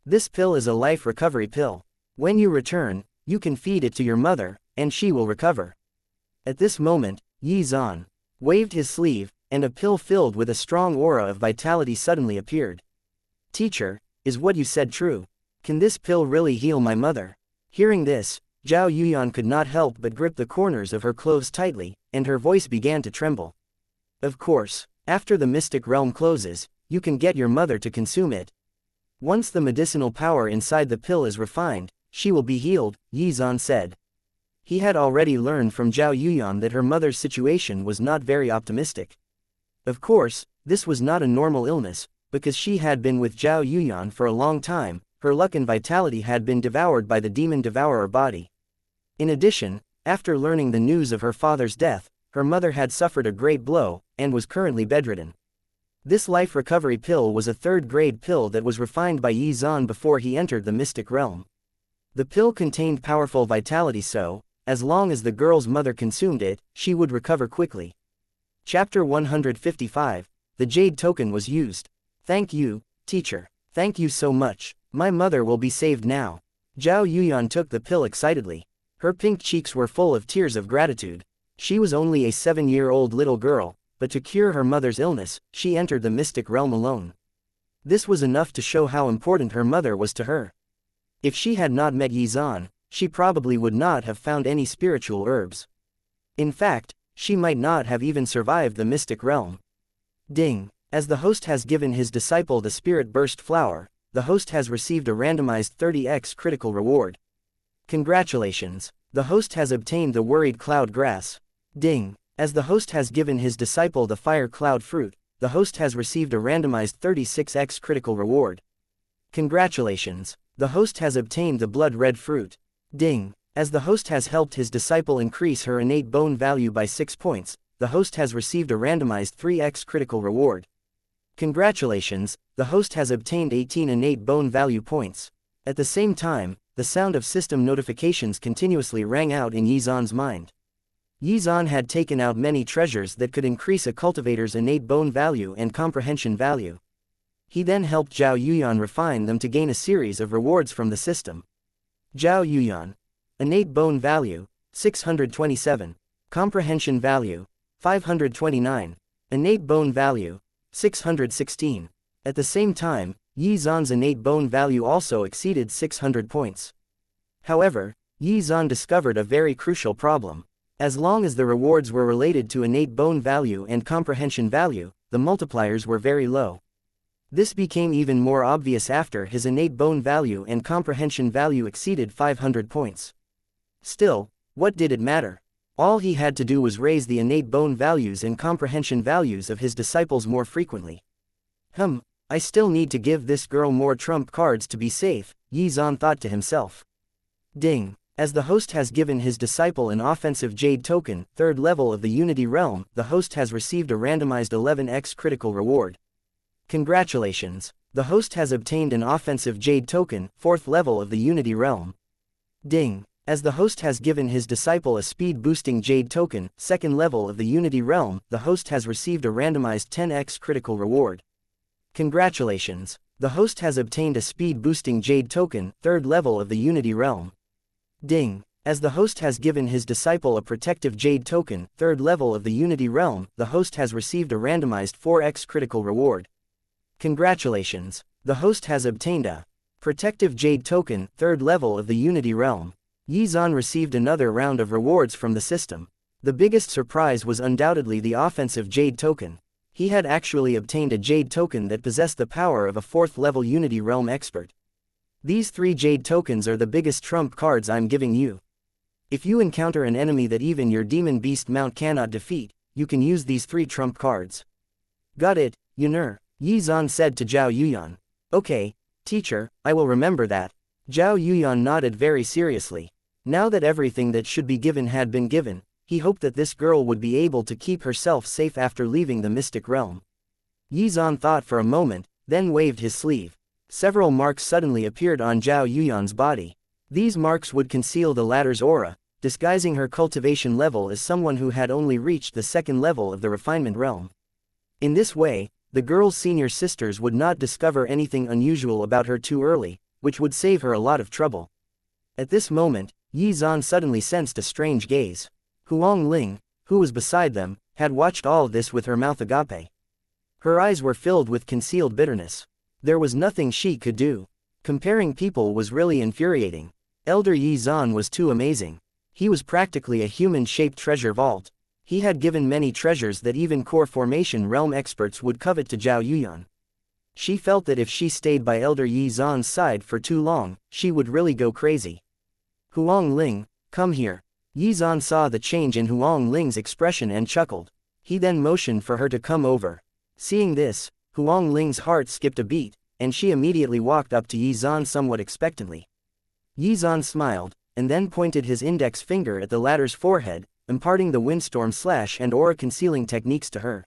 This pill is a life recovery pill. When you return, you can feed it to your mother, and she will recover. At this moment, Yi Zan waved his sleeve, and a pill filled with a strong aura of vitality suddenly appeared. Teacher, is what you said true? Can this pill really heal my mother? Hearing this, Zhao Yuyan could not help but grip the corners of her clothes tightly, and her voice began to tremble. Of course, after the mystic realm closes, you can get your mother to consume it. Once the medicinal power inside the pill is refined, she will be healed, Yi Zan said. He had already learned from Zhao Yuyan that her mother's situation was not very optimistic. Of course, this was not a normal illness, because she had been with Zhao Yuyan for a long time. Her luck and vitality had been devoured by the demon devourer body. In addition, after learning the news of her father's death, her mother had suffered a great blow, and was currently bedridden. This life recovery pill was a third-grade pill that was refined by Yi Zan before he entered the mystic realm. The pill contained powerful vitality, so, as long as the girl's mother consumed it, she would recover quickly. Chapter 155, The Jade Token was used. Thank you, teacher. Thank you so much. My mother will be saved now. Zhao Yuyan took the pill excitedly. Her pink cheeks were full of tears of gratitude. She was only a 7-year-old little girl, but to cure her mother's illness, she entered the mystic realm alone. This was enough to show how important her mother was to her. If she had not met Yi Zan, she probably would not have found any spiritual herbs. In fact, she might not have even survived the mystic realm. Ding! As the host has given his disciple the spirit burst flower, the host has received a randomized 30x critical reward. Congratulations! The host has obtained the worried cloud grass. Ding! As the host has given his disciple the fire cloud fruit, the host has received a randomized 36x critical reward. Congratulations! The host has obtained the blood red fruit. Ding! As the host has helped his disciple increase her innate bone value by 6 points, the host has received a randomized 3x critical reward. Congratulations! The host has obtained 18 innate bone value points. At the same time, the sound of system notifications continuously rang out in Yi Zan's mind. Yi Zan had taken out many treasures that could increase a cultivator's innate bone value and comprehension value. He then helped Zhao Yuyan refine them to gain a series of rewards from the system. Zhao Yuyan. Innate bone value, 627. Comprehension value, 529. Innate bone value, 616. At the same time, Yi Zan's innate bone value also exceeded 600 points. However, Yi Zan discovered a very crucial problem. As long as the rewards were related to innate bone value and comprehension value, the multipliers were very low. This became even more obvious after his innate bone value and comprehension value exceeded 500 points. Still, what did it matter? All he had to do was raise the innate bone values and comprehension values of his disciples more frequently. I still need to give this girl more trump cards to be safe, Xuan thought to himself. Ding. As the host has given his disciple an offensive Jade token, 3rd level of the Unity Realm, the host has received a randomized 11x critical reward. Congratulations. The host has obtained an offensive Jade token, 4th level of the Unity Realm. Ding. As the host has given his disciple a speed-boosting Jade token, 2nd level of the Unity Realm, the host has received a randomized 10x critical reward. Congratulations. The host has obtained a speed-boosting Jade token, 3rd level of the Unity Realm. Ding. As the host has given his disciple a protective Jade token, 3rd level of the Unity Realm, the host has received a randomized 4x critical reward. Congratulations. The host has obtained a protective Jade token, 3rd level of the Unity Realm. Xuan received another round of rewards from the system. The biggest surprise was undoubtedly the offensive Jade token. He had actually obtained a Jade token that possessed the power of a 4th level Unity Realm expert. These 3 Jade tokens are the biggest trump cards I'm giving you. If you encounter an enemy that even your demon beast mount cannot defeat, you can use these 3 trump cards. Got it, Yanran, Xuan said to Zhao Yuyan. Okay, teacher, I will remember that. Zhao Yuyan nodded very seriously. Now that everything that should be given had been given, he hoped that this girl would be able to keep herself safe after leaving the mystic realm. Xuan thought for a moment, then waved his sleeve. Several marks suddenly appeared on Zhao Yuyan's body. These marks would conceal the latter's aura, disguising her cultivation level as someone who had only reached the 2nd level of the refinement realm. In this way, the girl's senior sisters would not discover anything unusual about her too early, which would save her a lot of trouble. At this moment, Xuan suddenly sensed a strange gaze. Huang Ling, who was beside them, had watched all of this with her mouth agape. Her eyes were filled with concealed bitterness. There was nothing she could do. Comparing people was really infuriating. Elder Xuan was too amazing. He was practically a human-shaped treasure vault. He had given many treasures that even core formation realm experts would covet to Zhao Yuyan. She felt that if she stayed by Elder Xuan's side for too long, she would really go crazy. Huang Ling, come here. Xuan saw the change in Huang Ling's expression and chuckled. He then motioned for her to come over. Seeing this, Huang Ling's heart skipped a beat, and she immediately walked up to Xuan somewhat expectantly. Xuan smiled, and then pointed his index finger at the latter's forehead, imparting the windstorm slash and aura concealing techniques to her.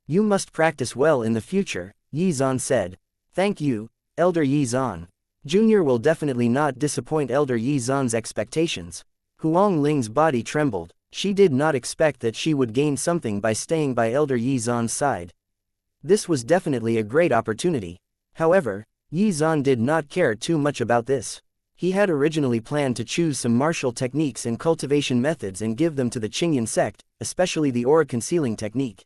You must practice well in the future, Xuan said. Thank you, Elder Xuan. Junior will definitely not disappoint Elder Xuan's expectations. Huang Ling's body trembled. She did not expect that she would gain something by staying by Elder Xuan's side. This was definitely a great opportunity. However, Xuan did not care too much about this. He had originally planned to choose some martial techniques and cultivation methods and give them to the Yin Sect, especially the aura concealing technique.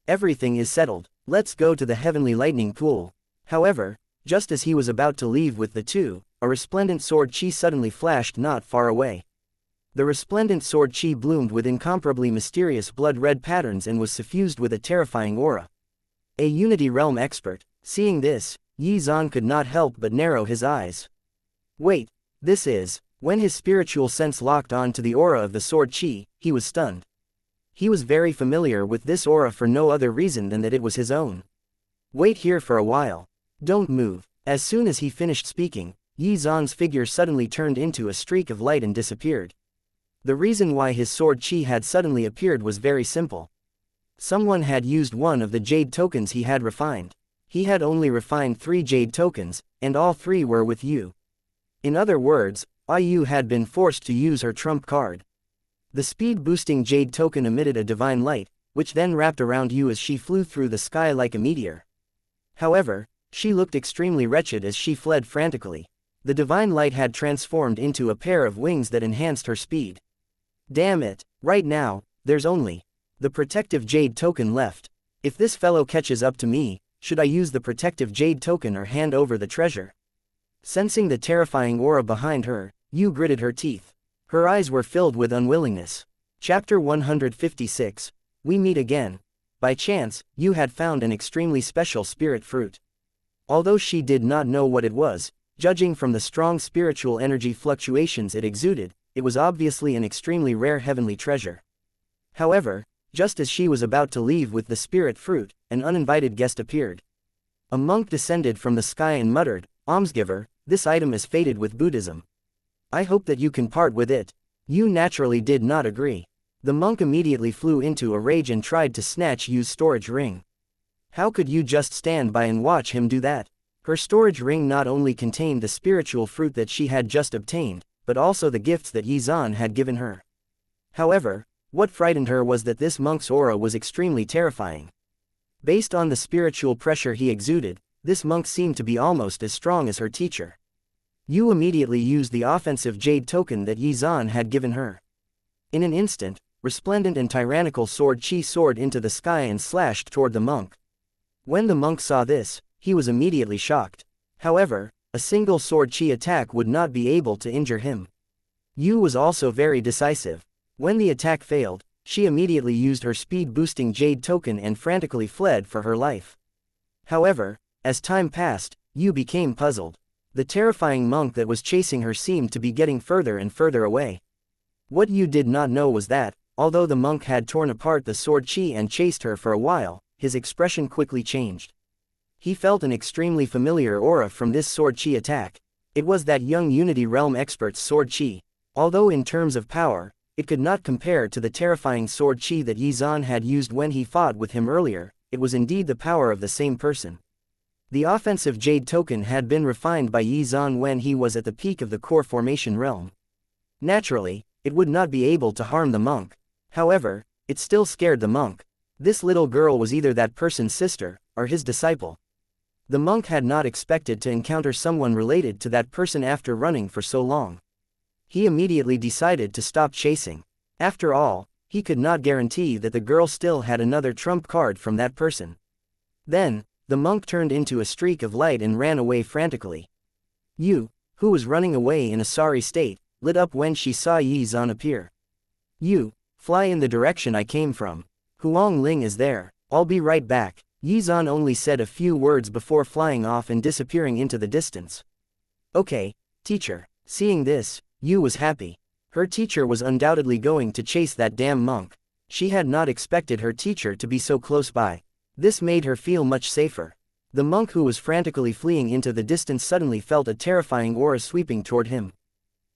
Everything is settled. Let's go to the heavenly lightning pool. However, just as he was about to leave with the 2, a resplendent sword chi suddenly flashed not far away. The resplendent sword chi bloomed with incomparably mysterious blood-red patterns and was suffused with a terrifying aura. A Unity Realm expert. Seeing this, Xuan could not help but narrow his eyes. Wait, this is... When his spiritual sense locked on to the aura of the sword chi, he was stunned. He was very familiar with this aura for no other reason than that it was his own. Wait here for a while. Don't move. As soon as he finished speaking, Xuan's figure suddenly turned into a streak of light and disappeared. The reason why his sword chi had suddenly appeared was very simple. Someone had used one of the Jade tokens he had refined. He had only refined 3 Jade tokens, and all 3 were with Yu. In other words, Yu had been forced to use her trump card. The speed-boosting Jade token emitted a divine light, which then wrapped around Yu as she flew through the sky like a meteor. However, she looked extremely wretched as she fled frantically. The divine light had transformed into a pair of wings that enhanced her speed. Damn it, right now, there's only the protective Jade token left. If this fellow catches up to me, should I use the protective Jade token or hand over the treasure? Sensing the terrifying aura behind her, Yu gritted her teeth. Her eyes were filled with unwillingness. Chapter 156, We Meet Again. By chance, Yu had found an extremely special spirit fruit. Although she did not know what it was, judging from the strong spiritual energy fluctuations it exuded, it was obviously an extremely rare heavenly treasure. However, just as she was about to leave with the spirit fruit, an uninvited guest appeared. A monk descended from the sky and muttered, "Almsgiver, this item is fated with Buddhism. I hope that you can part with it." Yu naturally did not agree. The monk immediately flew into a rage and tried to snatch Yu's storage ring. How could you just stand by and watch him do that? Her storage ring not only contained the spiritual fruit that she had just obtained, but also the gifts that Xuan had given her. However, what frightened her was that this monk's aura was extremely terrifying. Based on the spiritual pressure he exuded, this monk seemed to be almost as strong as her teacher. Yu immediately used the offensive jade token that Xuan had given her. In an instant, resplendent and tyrannical sword chi soared into the sky and slashed toward the monk. When the monk saw this, he was immediately shocked. However, a single sword chi attack would not be able to injure him. Yu was also very decisive. When the attack failed, she immediately used her speed-boosting jade token and frantically fled for her life. However, as time passed, Yu became puzzled. The terrifying monk that was chasing her seemed to be getting further and further away. What Yu did not know was that, although the monk had torn apart the sword chi and chased her for a while, his expression quickly changed. He felt an extremely familiar aura from this sword chi attack. It was that young Unity Realm expert's sword chi. Although in terms of power, it could not compare to the terrifying sword chi that Xuan had used when he fought with him earlier. It was indeed the power of the same person. The offensive jade token had been refined by Xuan when he was at the peak of the core formation realm. Naturally, it would not be able to harm the monk. However, it still scared the monk. This little girl was either that person's sister, or his disciple. The monk had not expected to encounter someone related to that person after running for so long. He immediately decided to stop chasing. After all, he could not guarantee that the girl still had another trump card from that person. Then, the monk turned into a streak of light and ran away frantically. Yu, who was running away in a sorry state, lit up when she saw Xuan appear. "Yu, fly in the direction I came from. Huang Ling is there. I'll be right back." Xuan only said a few words before flying off and disappearing into the distance. "Okay, teacher." Seeing this, Yu was happy. Her teacher was undoubtedly going to chase that damn monk. She had not expected her teacher to be so close by. This made her feel much safer. The monk who was frantically fleeing into the distance suddenly felt a terrifying aura sweeping toward him.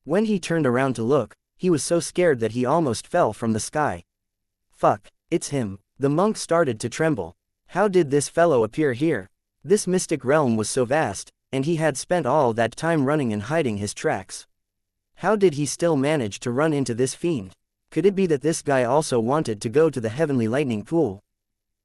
When he turned around to look, he was so scared that he almost fell from the sky. "Fuck, it's him." The monk started to tremble. How did this fellow appear here? This mystic realm was so vast, and he had spent all that time running and hiding his tracks. How did he still manage to run into this fiend? Could it be that this guy also wanted to go to the heavenly lightning pool?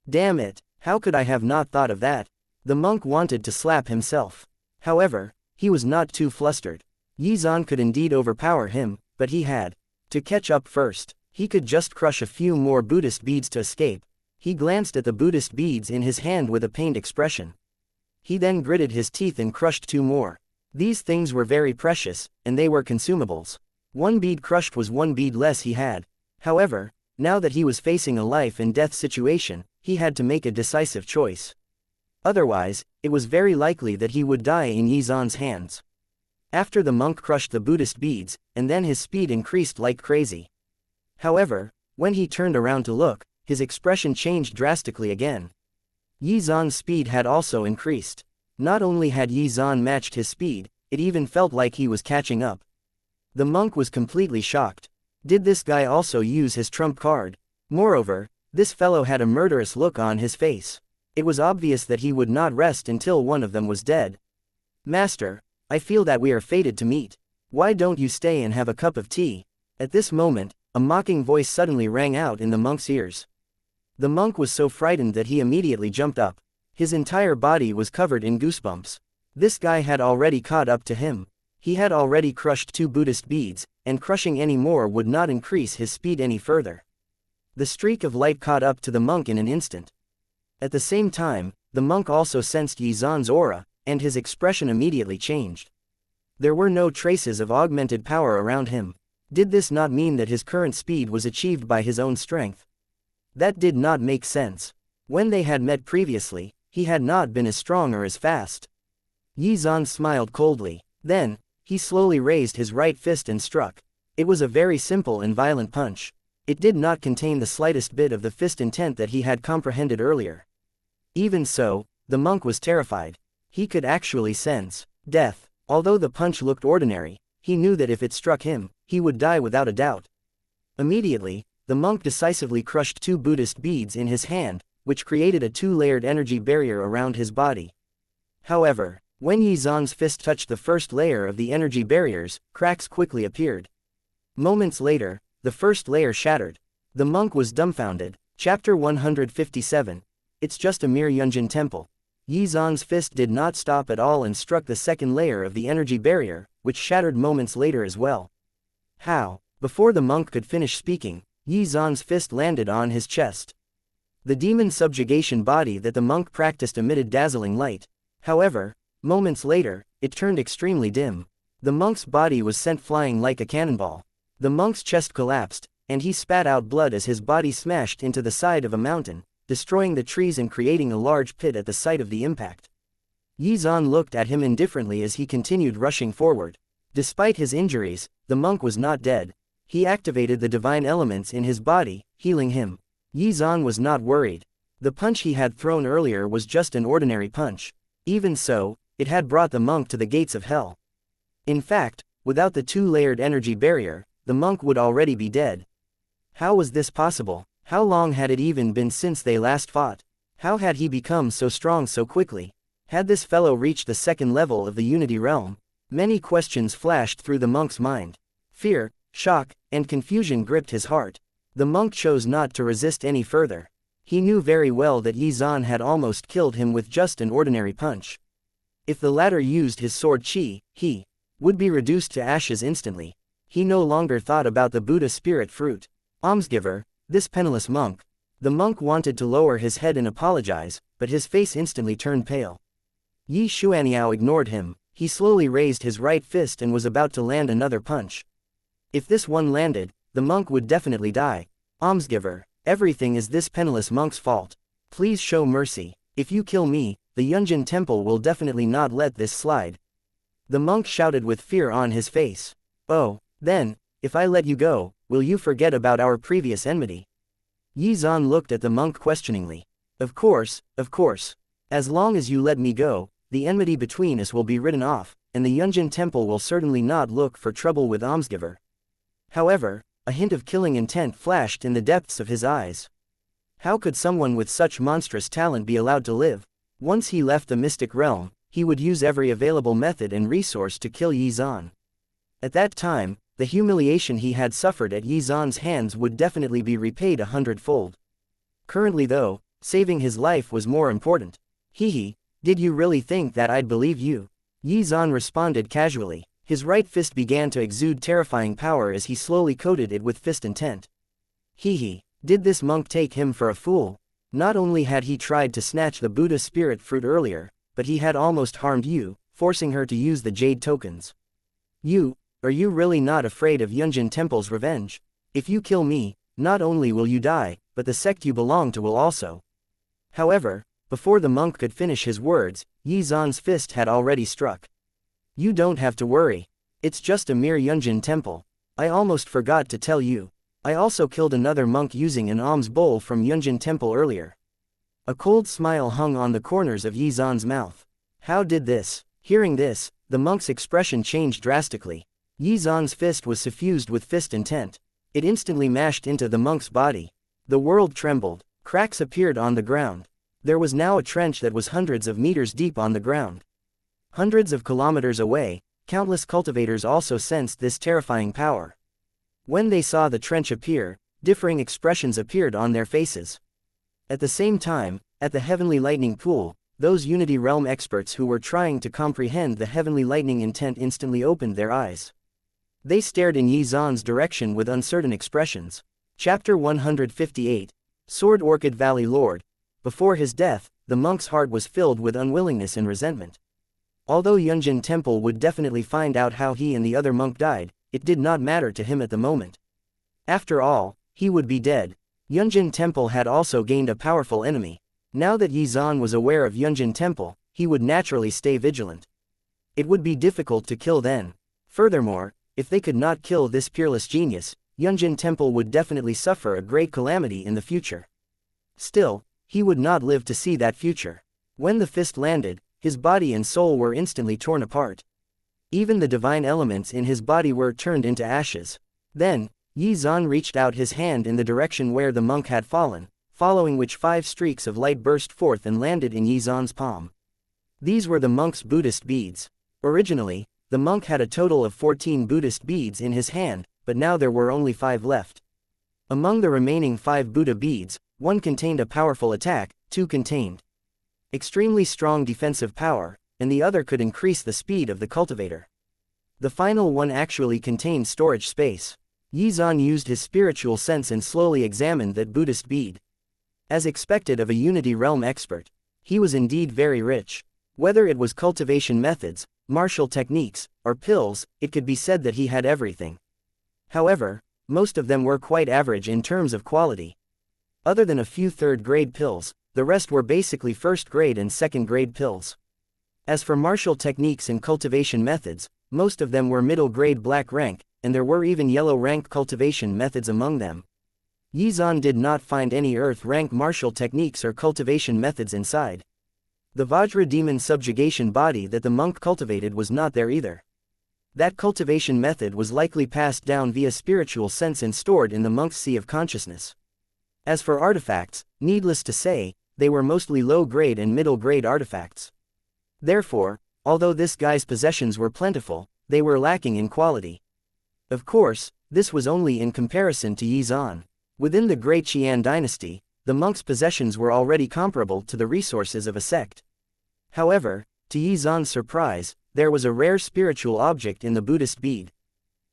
Damn it, how could I have not thought of that? The monk wanted to slap himself. However, he was not too flustered. Xuan could indeed overpower him, but he had to catch up first. He could just crush a few more Buddhist beads to escape. He glanced at the Buddhist beads in his hand with a pained expression. He then gritted his teeth and crushed 2 more. These things were very precious, and they were consumables. 1 bead crushed was 1 bead less he had. However, now that he was facing a life and death situation, he had to make a decisive choice. Otherwise, it was very likely that he would die in Xuan's hands. After the monk crushed the Buddhist beads, and then his speed increased like crazy. However, when he turned around to look, his expression changed drastically again. Xuan's speed had also increased. Not only had Xuan matched his speed, it even felt like he was catching up. The monk was completely shocked. Did this guy also use his trump card? Moreover, this fellow had a murderous look on his face. It was obvious that he would not rest until one of them was dead. "Master, I feel that we are fated to meet. Why don't you stay and have a cup of tea?" At this moment, a mocking voice suddenly rang out in the monk's ears. The monk was so frightened that he immediately jumped up. His entire body was covered in goosebumps. This guy had already caught up to him. He had already crushed 2 Buddhist beads, and crushing any more would not increase his speed any further. The streak of light caught up to the monk in an instant. At the same time, the monk also sensed Xuan's aura, and his expression immediately changed. There were no traces of augmented power around him. Did this not mean that his current speed was achieved by his own strength? That did not make sense. When they had met previously, he had not been as strong or as fast. Xuan smiled coldly. Then, he slowly raised his right fist and struck. It was a very simple and violent punch. It did not contain the slightest bit of the fist intent that he had comprehended earlier. Even so, the monk was terrified. He could actually sense death. Although the punch looked ordinary, he knew that if it struck him, he would die without a doubt. Immediately, the monk decisively crushed 2 Buddhist beads in his hand, which created a 2-layered energy barrier around his body. However, when Xuan's fist touched the first layer of the energy barriers, cracks quickly appeared. Moments later, the first layer shattered. The monk was dumbfounded. Chapter 157. It's just a mere Yunjin temple. Xuan's fist did not stop at all and struck the second layer of the energy barrier, which shattered moments later as well. How? Before the monk could finish speaking, Xuan's fist landed on his chest. The demon subjugation body that the monk practiced emitted dazzling light. However, moments later, it turned extremely dim. The monk's body was sent flying like a cannonball. The monk's chest collapsed, and he spat out blood as his body smashed into the side of a mountain, destroying the trees and creating a large pit at the site of the impact. Xuan looked at him indifferently as he continued rushing forward. Despite his injuries, the monk was not dead. He activated the divine elements in his body, healing him. Xuan was not worried. The punch he had thrown earlier was just an ordinary punch. Even so, it had brought the monk to the gates of hell. In fact, without the 2-layered energy barrier, the monk would already be dead. How was this possible? How long had it even been since they last fought? How had he become so strong so quickly? Had this fellow reached the second level of the Unity Realm? Many questions flashed through the monk's mind. Fear, shock, and confusion gripped his heart. The monk chose not to resist any further. He knew very well that Xuan had almost killed him with just an ordinary punch. If the latter used his sword chi, he would be reduced to ashes instantly. He no longer thought about the Buddha spirit fruit. Almsgiver, this penniless monk. The monk wanted to lower his head and apologize, but his face instantly turned pale. Yi Xuaniao ignored him. He slowly raised his right fist and was about to land another punch. If this one landed, the monk would definitely die. Almsgiver, everything is this penniless monk's fault. Please show mercy. If you kill me, the Yunjin temple will definitely not let this slide. The monk shouted with fear on his face. Oh, then, if I let you go, will you forget about our previous enmity? Xuan looked at the monk questioningly. Of course, of course. As long as you let me go, the enmity between us will be written off, and the Yunjin temple will certainly not look for trouble with Almsgiver. However, a hint of killing intent flashed in the depths of his eyes. How could someone with such monstrous talent be allowed to live? Once he left the mystic realm, he would use every available method and resource to kill Xuan. At that time, the humiliation he had suffered at Xuan's hands would definitely be repaid 100-fold. Currently though, saving his life was more important. Hehe, did you really think that I'd believe you? Xuan responded casually. His right fist began to exude terrifying power as he slowly coated it with fist intent. Hehe, did this monk take him for a fool? Not only had he tried to snatch the Buddha spirit fruit earlier, but he had almost harmed you, forcing her to use the jade tokens. Are you really not afraid of Yunjin Temple's revenge? If you kill me, not only will you die, but the sect you belong to will also. However, before the monk could finish his words, Xuan's fist had already struck. You don't have to worry. It's just a mere Yunjin temple. I almost forgot to tell you. I also killed another monk using an alms bowl from Yunjin temple earlier. A cold smile hung on the corners of Xuan's mouth. How did this? Hearing this, the monk's expression changed drastically. Xuan's fist was suffused with fist intent. It instantly mashed into the monk's body. The world trembled. Cracks appeared on the ground. There was now a trench that was hundreds of meters deep on the ground. Hundreds of kilometers away, countless cultivators also sensed this terrifying power. When they saw the trench appear, differing expressions appeared on their faces. At the same time, at the heavenly lightning pool, those Unity Realm experts who were trying to comprehend the heavenly lightning intent instantly opened their eyes. They stared in Xuan's direction with uncertain expressions. Chapter 158. Sword Orchid Valley Lord. Before his death, the monk's heart was filled with unwillingness and resentment. Although Yunjin Temple would definitely find out how he and the other monk died, it did not matter to him at the moment. After all, he would be dead. Yunjin Temple had also gained a powerful enemy. Now that Xuan was aware of Yunjin Temple, he would naturally stay vigilant. It would be difficult to kill then. Furthermore, if they could not kill this peerless genius, Yunjin Temple would definitely suffer a great calamity in the future. Still, he would not live to see that future. When the fist landed, his body and soul were instantly torn apart. Even the divine elements in his body were turned into ashes. Then, Yi Zan reached out his hand in the direction where the monk had fallen, following which 5 streaks of light burst forth and landed in Yi Zan's palm. These were the monk's Buddhist beads. Originally, the monk had a total of 14 Buddhist beads in his hand, but now there were only 5 left. Among the remaining 5 Buddha beads, 1 contained a powerful attack, 2 contained extremely strong defensive power, and the other could increase the speed of the cultivator. The final one actually contained storage space. Yi Zan used his spiritual sense and slowly examined that Buddhist bead. As expected of a Unity Realm expert, he was indeed very rich. Whether it was cultivation methods, martial techniques, or pills, it could be said that he had everything. However, most of them were quite average in terms of quality. Other than a few third-grade pills, the rest were basically first-grade and second-grade pills. As for martial techniques and cultivation methods, most of them were middle-grade black rank, and there were even yellow rank cultivation methods among them. Yi Zan did not find any earth rank martial techniques or cultivation methods inside. The Vajra demon subjugation body that the monk cultivated was not there either. That cultivation method was likely passed down via spiritual sense and stored in the monk's sea of consciousness. As for artifacts, needless to say, they were mostly low-grade and middle-grade artifacts. Therefore, although this guy's possessions were plentiful, they were lacking in quality. Of course, this was only in comparison to Yi Zan. Within the Great Qian dynasty, the monk's possessions were already comparable to the resources of a sect. However, to Yi Zan's surprise, there was a rare spiritual object in the Buddhist bead.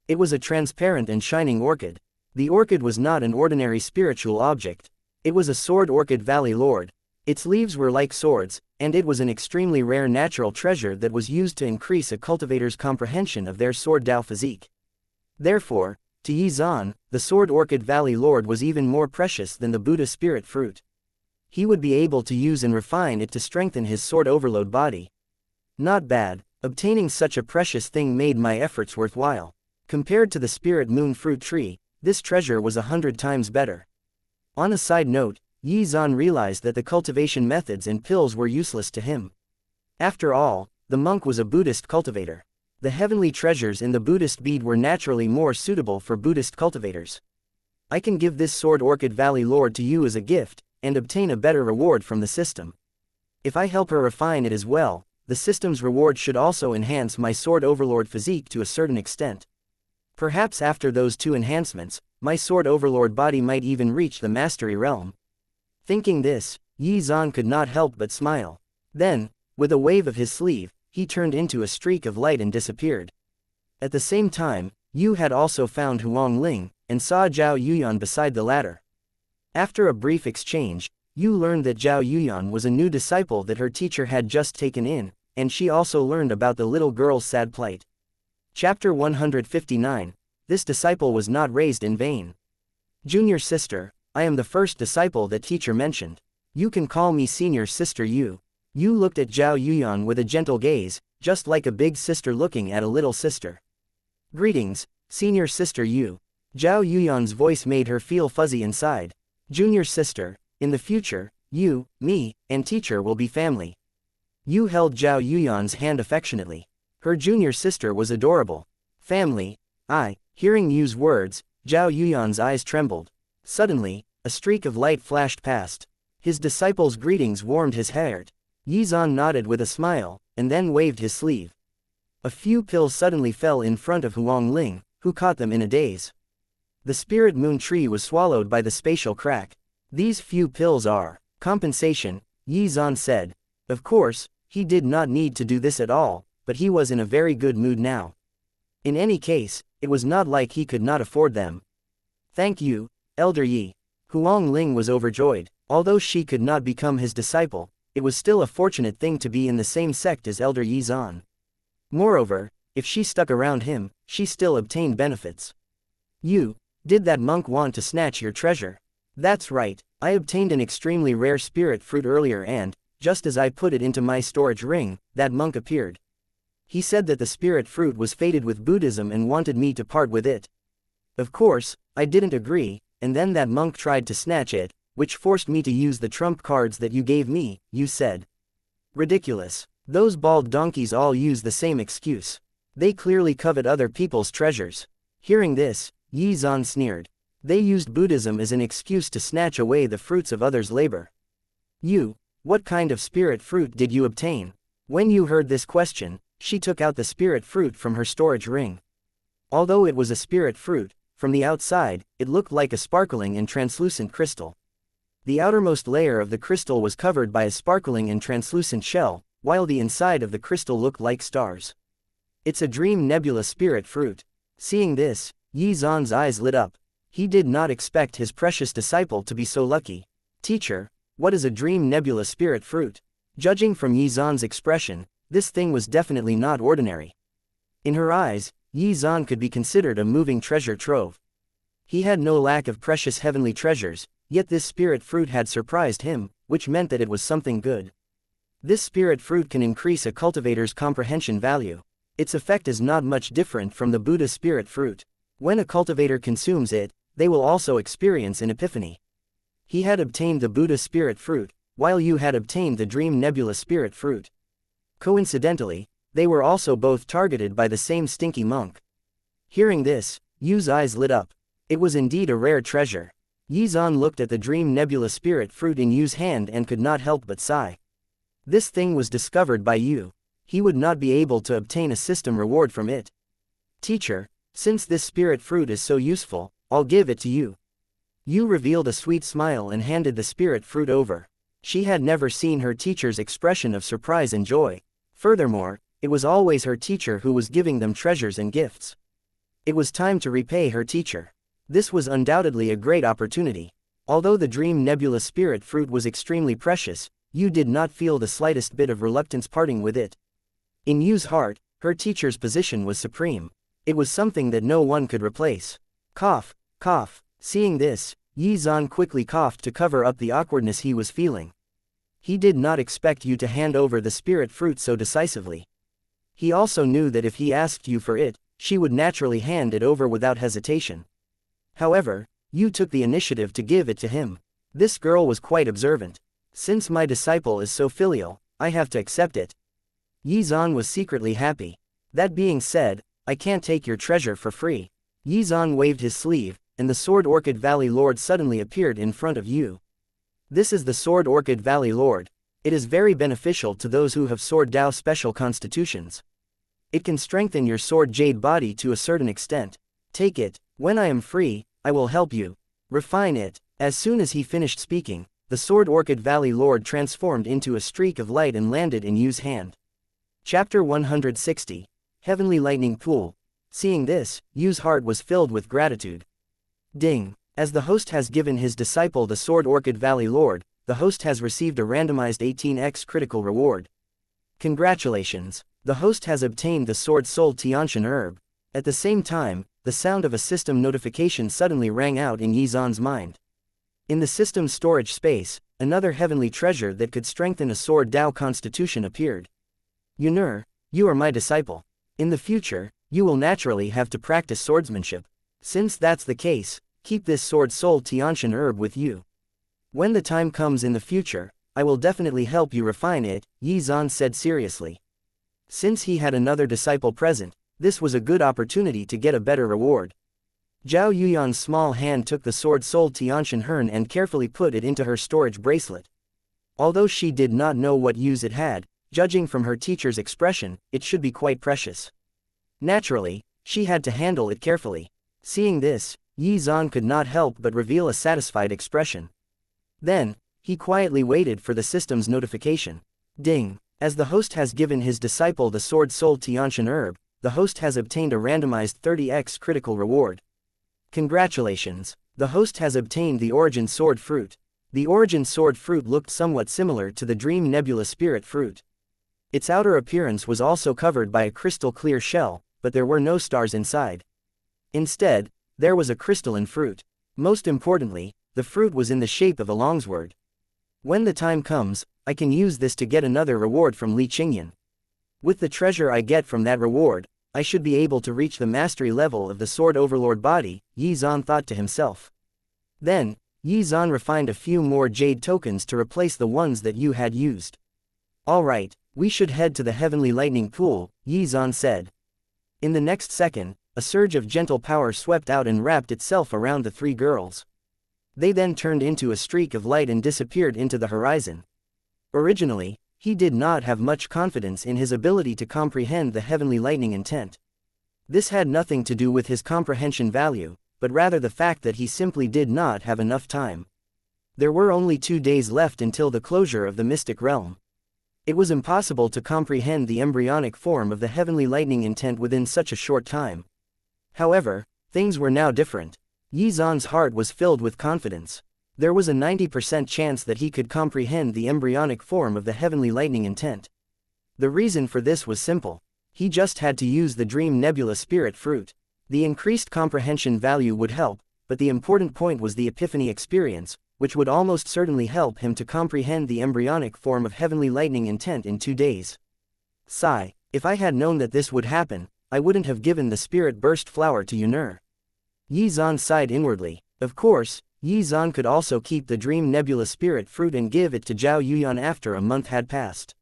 It was a transparent and shining orchid. The orchid was not an ordinary spiritual object. It was a sword orchid valley lord. Its leaves were like swords, and it was an extremely rare natural treasure that was used to increase a cultivator's comprehension of their sword Dao physique. Therefore, to Yi Zan, the sword orchid valley lord was even more precious than the Buddha spirit fruit. He would be able to use and refine it to strengthen his sword overload body. Not bad, obtaining such a precious thing made my efforts worthwhile. Compared to the spirit moon fruit tree, this treasure was 100 times better. On a side note, Yi Zan realized that the cultivation methods and pills were useless to him. After all, the monk was a Buddhist cultivator. The heavenly treasures in the Buddhist bead were naturally more suitable for Buddhist cultivators. I can give this sword orchid valley lord to you as a gift, and obtain a better reward from the system. If I help her refine it as well, the system's reward should also enhance my sword overlord physique to a certain extent. Perhaps after those 2 enhancements, my sword overlord body might even reach the mastery realm. Thinking this, Yi Zan could not help but smile. Then, with a wave of his sleeve, he turned into a streak of light and disappeared. At the same time, Yu had also found Huang Ling, and saw Zhao Yuyan beside the latter. After a brief exchange, Yu learned that Zhao Yuyan was a new disciple that her teacher had just taken in, and she also learned about the little girl's sad plight. Chapter 159. This disciple was not raised in vain. Junior sister, I am the first disciple that teacher mentioned. You can call me senior sister Yu. Yu looked at Zhao Yuyan with a gentle gaze, just like a big sister looking at a little sister. Greetings, senior sister Yu. Zhao Yuyan's voice made her feel fuzzy inside. Junior sister, in the future, you, me, and teacher will be family. Yu held Zhao Yuyan's hand affectionately. Her junior sister was adorable. Family, hearing Yu's words, Zhao Yuyan's eyes trembled. Suddenly, a streak of light flashed past. His disciple's greetings warmed his heart. Yi Zan nodded with a smile, and then waved his sleeve. A few pills suddenly fell in front of Huang Ling, who caught them in a daze. The spirit moon tree was swallowed by the spatial crack. These few pills are compensation, Yi Zan said. Of course, he did not need to do this at all, but he was in a very good mood now. In any case, it was not like he could not afford them. Thank you, Elder Yi. Huang Ling was overjoyed. Although she could not become his disciple, it was still a fortunate thing to be in the same sect as Elder Yi Zan. Moreover, if she stuck around him, she still obtained benefits. You, did that monk want to snatch your treasure? That's right, I obtained an extremely rare spirit fruit earlier and, just as I put it into my storage ring, that monk appeared. He said that the spirit fruit was fated with Buddhism and wanted me to part with it. Of course, I didn't agree, and then that monk tried to snatch it, which forced me to use the trump cards that you gave me, you said. Ridiculous. Those bald donkeys all use the same excuse. They clearly covet other people's treasures. Hearing this, Xuan sneered. They used Buddhism as an excuse to snatch away the fruits of others' labor. What kind of spirit fruit did you obtain? When you heard this question, she took out the spirit fruit from her storage ring. Although it was a spirit fruit, from the outside, it looked like a sparkling and translucent crystal. The outermost layer of the crystal was covered by a sparkling and translucent shell, while the inside of the crystal looked like stars. It's a dream nebula spirit fruit. Seeing this, Xuan's eyes lit up. He did not expect his precious disciple to be so lucky. Teacher, what is a dream nebula spirit fruit? Judging from Xuan's expression, this thing was definitely not ordinary. In her eyes, Xuan could be considered a moving treasure trove. He had no lack of precious heavenly treasures, yet this spirit fruit had surprised him, which meant that it was something good. This spirit fruit can increase a cultivator's comprehension value. Its effect is not much different from the Buddha spirit fruit. When a cultivator consumes it, they will also experience an epiphany. He had obtained the Buddha spirit fruit, while you had obtained the dream nebula spirit fruit. Coincidentally, they were also both targeted by the same stinky monk. Hearing this, Yu's eyes lit up. It was indeed a rare treasure. Xuan looked at the dream nebula spirit fruit in Yu's hand and could not help but sigh. This thing was discovered by Yu. He would not be able to obtain a system reward from it. Teacher, since this spirit fruit is so useful, I'll give it to you. Yu revealed a sweet smile and handed the spirit fruit over. She had never seen her teacher's expression of surprise and joy. Furthermore, it was always her teacher who was giving them treasures and gifts. It was time to repay her teacher. This was undoubtedly a great opportunity. Although the dream nebula spirit fruit was extremely precious, Yu did not feel the slightest bit of reluctance parting with it. In Yu's heart, her teacher's position was supreme. It was something that no one could replace. Cough, cough. Seeing this, Xuan quickly coughed to cover up the awkwardness he was feeling. He did not expect you to hand over the spirit fruit so decisively. He also knew that if he asked you for it, she would naturally hand it over without hesitation. However, you took the initiative to give it to him. This girl was quite observant. Since my disciple is so filial, I have to accept it. Xuan was secretly happy. That being said, I can't take your treasure for free. Xuan waved his sleeve, and the Sword Orchid Valley Lord suddenly appeared in front of Yu. This is the Sword Orchid Valley Lord. It is very beneficial to those who have Sword Dao special constitutions. It can strengthen your Sword Jade body to a certain extent. Take it. When I am free, I will help you. Refine it. As soon as he finished speaking, the Sword Orchid Valley Lord transformed into a streak of light and landed in Yu's hand. Chapter 160. Heavenly Lightning Pool. Seeing this, Yu's heart was filled with gratitude. Ding. As the host has given his disciple the Sword Orchid Valley Lord, the host has received a randomized 18x critical reward. Congratulations. The host has obtained the Sword Soul Tianshan herb. At the same time, the sound of a system notification suddenly rang out in Xuan's mind. In the system's storage space, another heavenly treasure that could strengthen a Sword Dao constitution appeared. Yanran, you are my disciple. In the future, you will naturally have to practice swordsmanship. Since that's the case, keep this Sword Soul Tianshan herb with you. When the time comes in the future, I will definitely help you refine it, Xuan said seriously. Since he had another disciple present, this was a good opportunity to get a better reward. Zhao Yuyan's small hand took the Sword Soul Tianshan herb and carefully put it into her storage bracelet. Although she did not know what use it had, judging from her teacher's expression, it should be quite precious. Naturally, she had to handle it carefully. Seeing this, Xuan could not help but reveal a satisfied expression. Then, he quietly waited for the system's notification. Ding. As the host has given his disciple the Sword Soul Tianshan herb, the host has obtained a randomized 30x critical reward. Congratulations. The host has obtained the Origin Sword Fruit. The Origin Sword Fruit looked somewhat similar to the Dream Nebula Spirit Fruit. Its outer appearance was also covered by a crystal clear shell, but there were no stars inside. Instead, there was a crystalline fruit. Most importantly, the fruit was in the shape of a longsword. When the time comes, I can use this to get another reward from Li Qingyan. With the treasure I get from that reward, I should be able to reach the mastery level of the Sword Overlord body, Yi Zan thought to himself. Then, Yi Zan refined a few more jade tokens to replace the ones that Yu had used. Alright, we should head to the Heavenly Lightning Pool, Yi Zan said. In the next second, a surge of gentle power swept out and wrapped itself around the three girls. They then turned into a streak of light and disappeared into the horizon. Originally, he did not have much confidence in his ability to comprehend the heavenly lightning intent. This had nothing to do with his comprehension value, but rather the fact that he simply did not have enough time. There were only 2 days left until the closure of the mystic realm. It was impossible to comprehend the embryonic form of the heavenly lightning intent within such a short time. However, things were now different. Yi Zan's heart was filled with confidence. There was a 90% chance that he could comprehend the embryonic form of the heavenly lightning intent. The reason for this was simple. He just had to use the Dream Nebula Spirit Fruit. The increased comprehension value would help, but the important point was the Epiphany experience, which would almost certainly help him to comprehend the embryonic form of heavenly lightning intent in 2 days. Sigh, if I had known that this would happen, I wouldn't have given the Spirit Burst Flower to Yanran. Yi Zan sighed inwardly. Of course, Yi Zan could also keep the Dream Nebula Spirit Fruit and give it to Zhao Yuyan after a month had passed.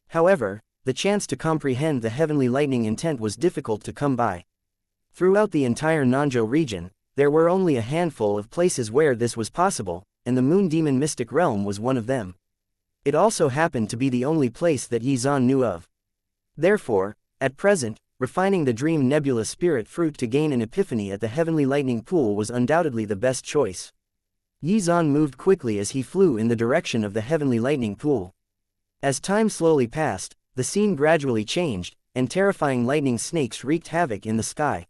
However, the chance to comprehend the heavenly lightning intent was difficult to come by. Throughout the entire Nanzhou region, there were only a handful of places where this was possible, and the Moon Demon Mystic Realm was one of them. It also happened to be the only place that Yi Zan knew of. Therefore, at present, refining the Dream Nebula Spirit Fruit to gain an epiphany at the Heavenly Lightning Pool was undoubtedly the best choice. Yi Zan moved quickly as he flew in the direction of the Heavenly Lightning Pool. As time slowly passed, the scene gradually changed, and terrifying lightning snakes wreaked havoc in the sky.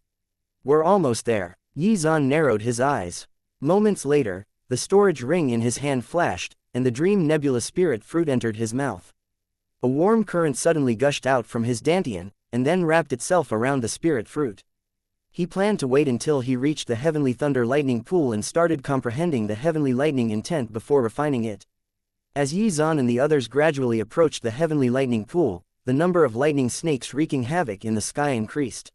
We're almost there. Yi Zan narrowed his eyes. Moments later, the storage ring in his hand flashed, and the Dream Nebula Spirit Fruit entered his mouth. A warm current suddenly gushed out from his dantian, and then wrapped itself around the Spirit Fruit. He planned to wait until he reached the Heavenly Thunder Lightning Pool and started comprehending the heavenly lightning intent before refining it. As Yi Zan and the others gradually approached the Heavenly Lightning Pool, the number of lightning snakes wreaking havoc in the sky increased.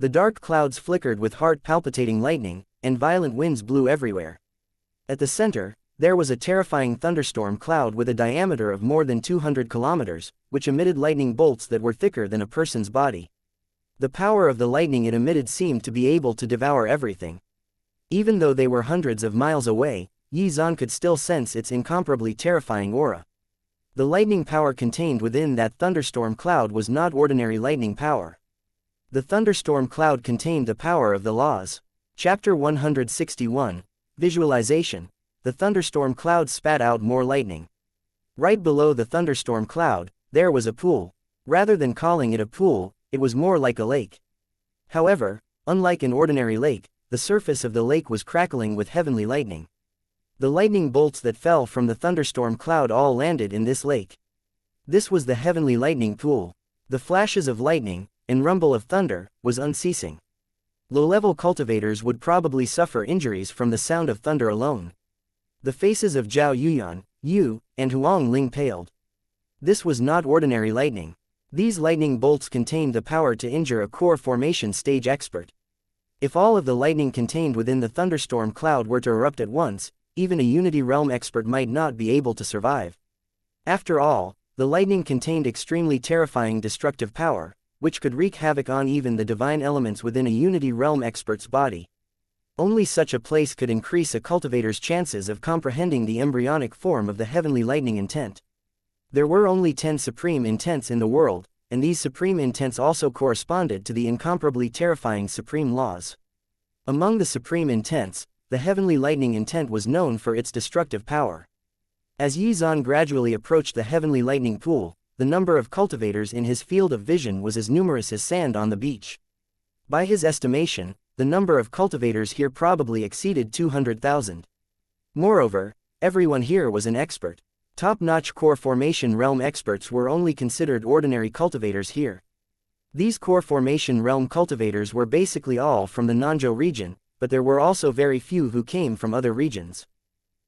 The dark clouds flickered with heart-palpitating lightning, and violent winds blew everywhere. At the center, there was a terrifying thunderstorm cloud with a diameter of more than 200 kilometers, which emitted lightning bolts that were thicker than a person's body. The power of the lightning it emitted seemed to be able to devour everything. Even though they were hundreds of miles away, Yi Zan could still sense its incomparably terrifying aura. The lightning power contained within that thunderstorm cloud was not ordinary lightning power. The thunderstorm cloud contained the power of the laws. Chapter 161, Visualization. The thunderstorm cloud spat out more lightning. Right below the thunderstorm cloud, there was a pool. Rather than calling it a pool, it was more like a lake. However, unlike an ordinary lake, the surface of the lake was crackling with heavenly lightning. The lightning bolts that fell from the thunderstorm cloud all landed in this lake. This was the heavenly lightning pool. The flashes of lightning, and rumble of thunder, was unceasing. Low-level cultivators would probably suffer injuries from the sound of thunder alone. The faces of Zhao Yuyan, Yu, and Huang Ling paled. This was not ordinary lightning. These lightning bolts contained the power to injure a core formation stage expert. If all of the lightning contained within the thunderstorm cloud were to erupt at once, even a Unity Realm expert might not be able to survive. After all, the lightning contained extremely terrifying destructive power, which could wreak havoc on even the divine elements within a Unity Realm expert's body. Only such a place could increase a cultivator's chances of comprehending the embryonic form of the heavenly lightning intent. There were only 10 supreme intents in the world, and these supreme intents also corresponded to the incomparably terrifying supreme laws. Among the supreme intents, the heavenly lightning intent was known for its destructive power. As Yi Zan gradually approached the heavenly lightning pool, the number of cultivators in his field of vision was as numerous as sand on the beach. By his estimation, the number of cultivators here probably exceeded 200,000. Moreover, everyone here was an expert. Top-notch core formation realm experts were only considered ordinary cultivators here. These core formation realm cultivators were basically all from the Nanzhou region, but there were also very few who came from other regions.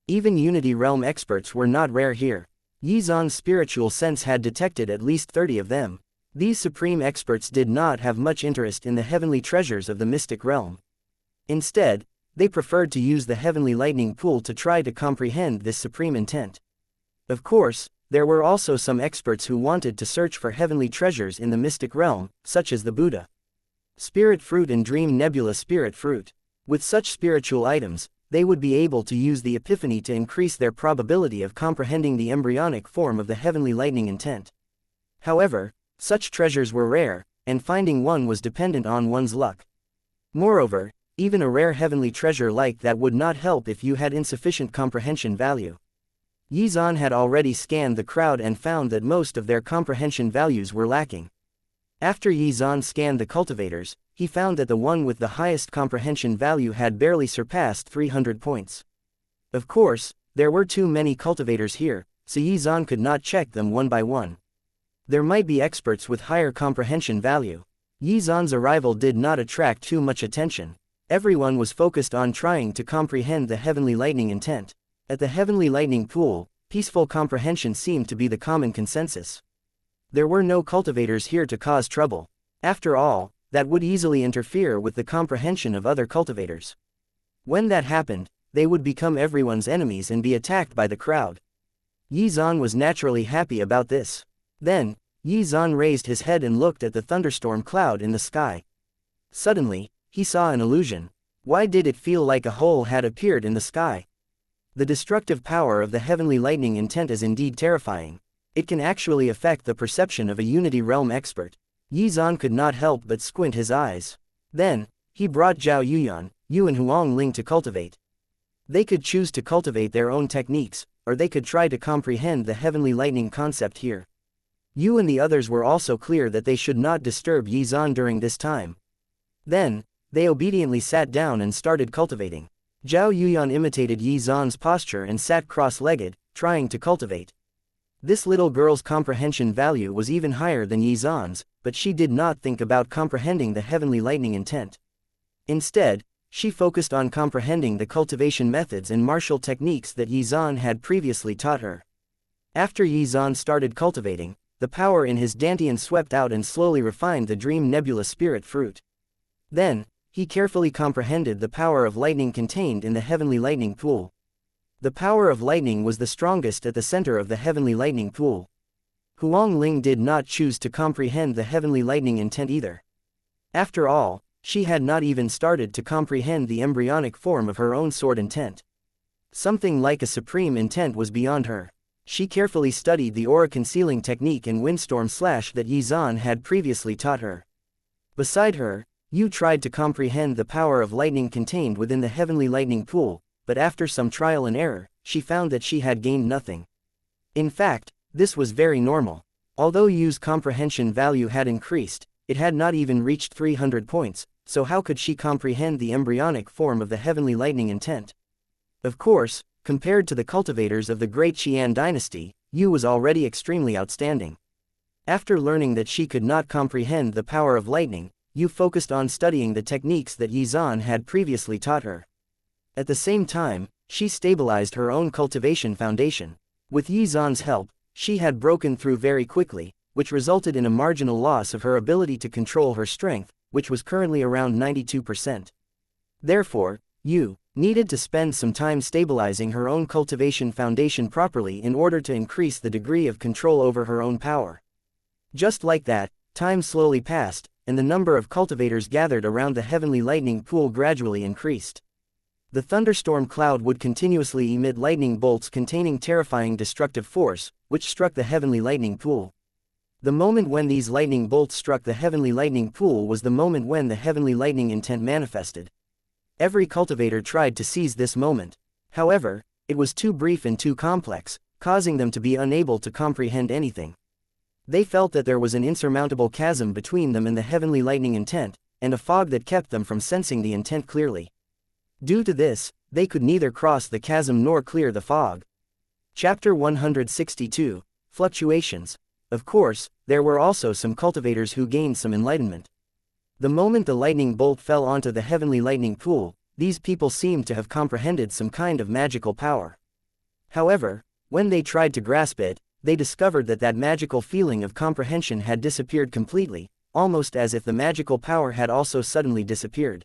Even Unity Realm experts were not rare here. Yi Zan's spiritual sense had detected at least 30 of them. These supreme experts did not have much interest in the heavenly treasures of the mystic realm. Instead, they preferred to use the heavenly lightning pool to try to comprehend this supreme intent. Of course, there were also some experts who wanted to search for heavenly treasures in the mystic realm, such as the Buddha Spirit Fruit and Dream Nebula Spirit Fruit. With such spiritual items, they would be able to use the epiphany to increase their probability of comprehending the embryonic form of the heavenly lightning intent. However, such treasures were rare, and finding one was dependent on one's luck. Moreover, even a rare heavenly treasure like that would not help if you had insufficient comprehension value. Xuan had already scanned the crowd and found that most of their comprehension values were lacking. After Xuan scanned the cultivators, he found that the one with the highest comprehension value had barely surpassed 300 points. Of course, there were too many cultivators here, so Xuan could not check them one by one. There might be experts with higher comprehension value. Xuan's arrival did not attract too much attention. Everyone was focused on trying to comprehend the heavenly lightning intent. At the heavenly lightning pool, peaceful comprehension seemed to be the common consensus. There were no cultivators here to cause trouble. After all, that would easily interfere with the comprehension of other cultivators. When that happened, they would become everyone's enemies and be attacked by the crowd. Xuan was naturally happy about this. Then, Xuan raised his head and looked at the thunderstorm cloud in the sky. Suddenly, he saw an illusion. Why did it feel like a hole had appeared in the sky? The destructive power of the heavenly lightning intent is indeed terrifying. It can actually affect the perception of a unity realm expert. Xuan could not help but squint his eyes. Then, he brought Zhao Yuyan, Yu and Huang Ling to cultivate. They could choose to cultivate their own techniques, or they could try to comprehend the heavenly lightning concept here. Yu and the others were also clear that they should not disturb Xuan during this time. Then, they obediently sat down and started cultivating. Zhao Yuyan imitated Xuan's posture and sat cross-legged, trying to cultivate. This little girl's comprehension value was even higher than Xuan's, but she did not think about comprehending the heavenly lightning intent. Instead, she focused on comprehending the cultivation methods and martial techniques that Xuan had previously taught her. After Xuan started cultivating, the power in his dantian swept out and slowly refined the Dream Nebula Spirit Fruit. Then, he carefully comprehended the power of lightning contained in the heavenly lightning pool. The power of lightning was the strongest at the center of the heavenly lightning pool. Huang Ling did not choose to comprehend the heavenly lightning intent either. After all, she had not even started to comprehend the embryonic form of her own sword intent. Something like a supreme intent was beyond her. She carefully studied the aura concealing technique and windstorm slash that Xuan had previously taught her. Beside her, Yu tried to comprehend the power of lightning contained within the heavenly lightning pool, but after some trial and error, she found that she had gained nothing. In fact, this was very normal. Although Yu's comprehension value had increased, it had not even reached 300 points, so how could she comprehend the embryonic form of the heavenly lightning intent? Of course, compared to the cultivators of the Great Qian dynasty, Yu was already extremely outstanding. After learning that she could not comprehend the power of lightning, Yu focused on studying the techniques that Xuan had previously taught her. At the same time, she stabilized her own cultivation foundation. With Xuan's help, she had broken through very quickly, which resulted in a marginal loss of her ability to control her strength, which was currently around 92%. Therefore, Yu needed to spend some time stabilizing her own cultivation foundation properly in order to increase the degree of control over her own power. Just like that, time slowly passed, and the number of cultivators gathered around the heavenly lightning pool gradually increased. The thunderstorm cloud would continuously emit lightning bolts containing terrifying destructive force, which struck the heavenly lightning pool. The moment when these lightning bolts struck the heavenly lightning pool was the moment when the heavenly lightning intent manifested. Every cultivator tried to seize this moment. However, it was too brief and too complex, causing them to be unable to comprehend anything. They felt that there was an insurmountable chasm between them and the heavenly lightning intent, and a fog that kept them from sensing the intent clearly. Due to this, they could neither cross the chasm nor clear the fog. Chapter 162, Fluctuations. Of course, there were also some cultivators who gained some enlightenment. The moment the lightning bolt fell onto the heavenly lightning pool, these people seemed to have comprehended some kind of magical power. However, when they tried to grasp it, they discovered that that magical feeling of comprehension had disappeared completely, almost as if the magical power had also suddenly disappeared.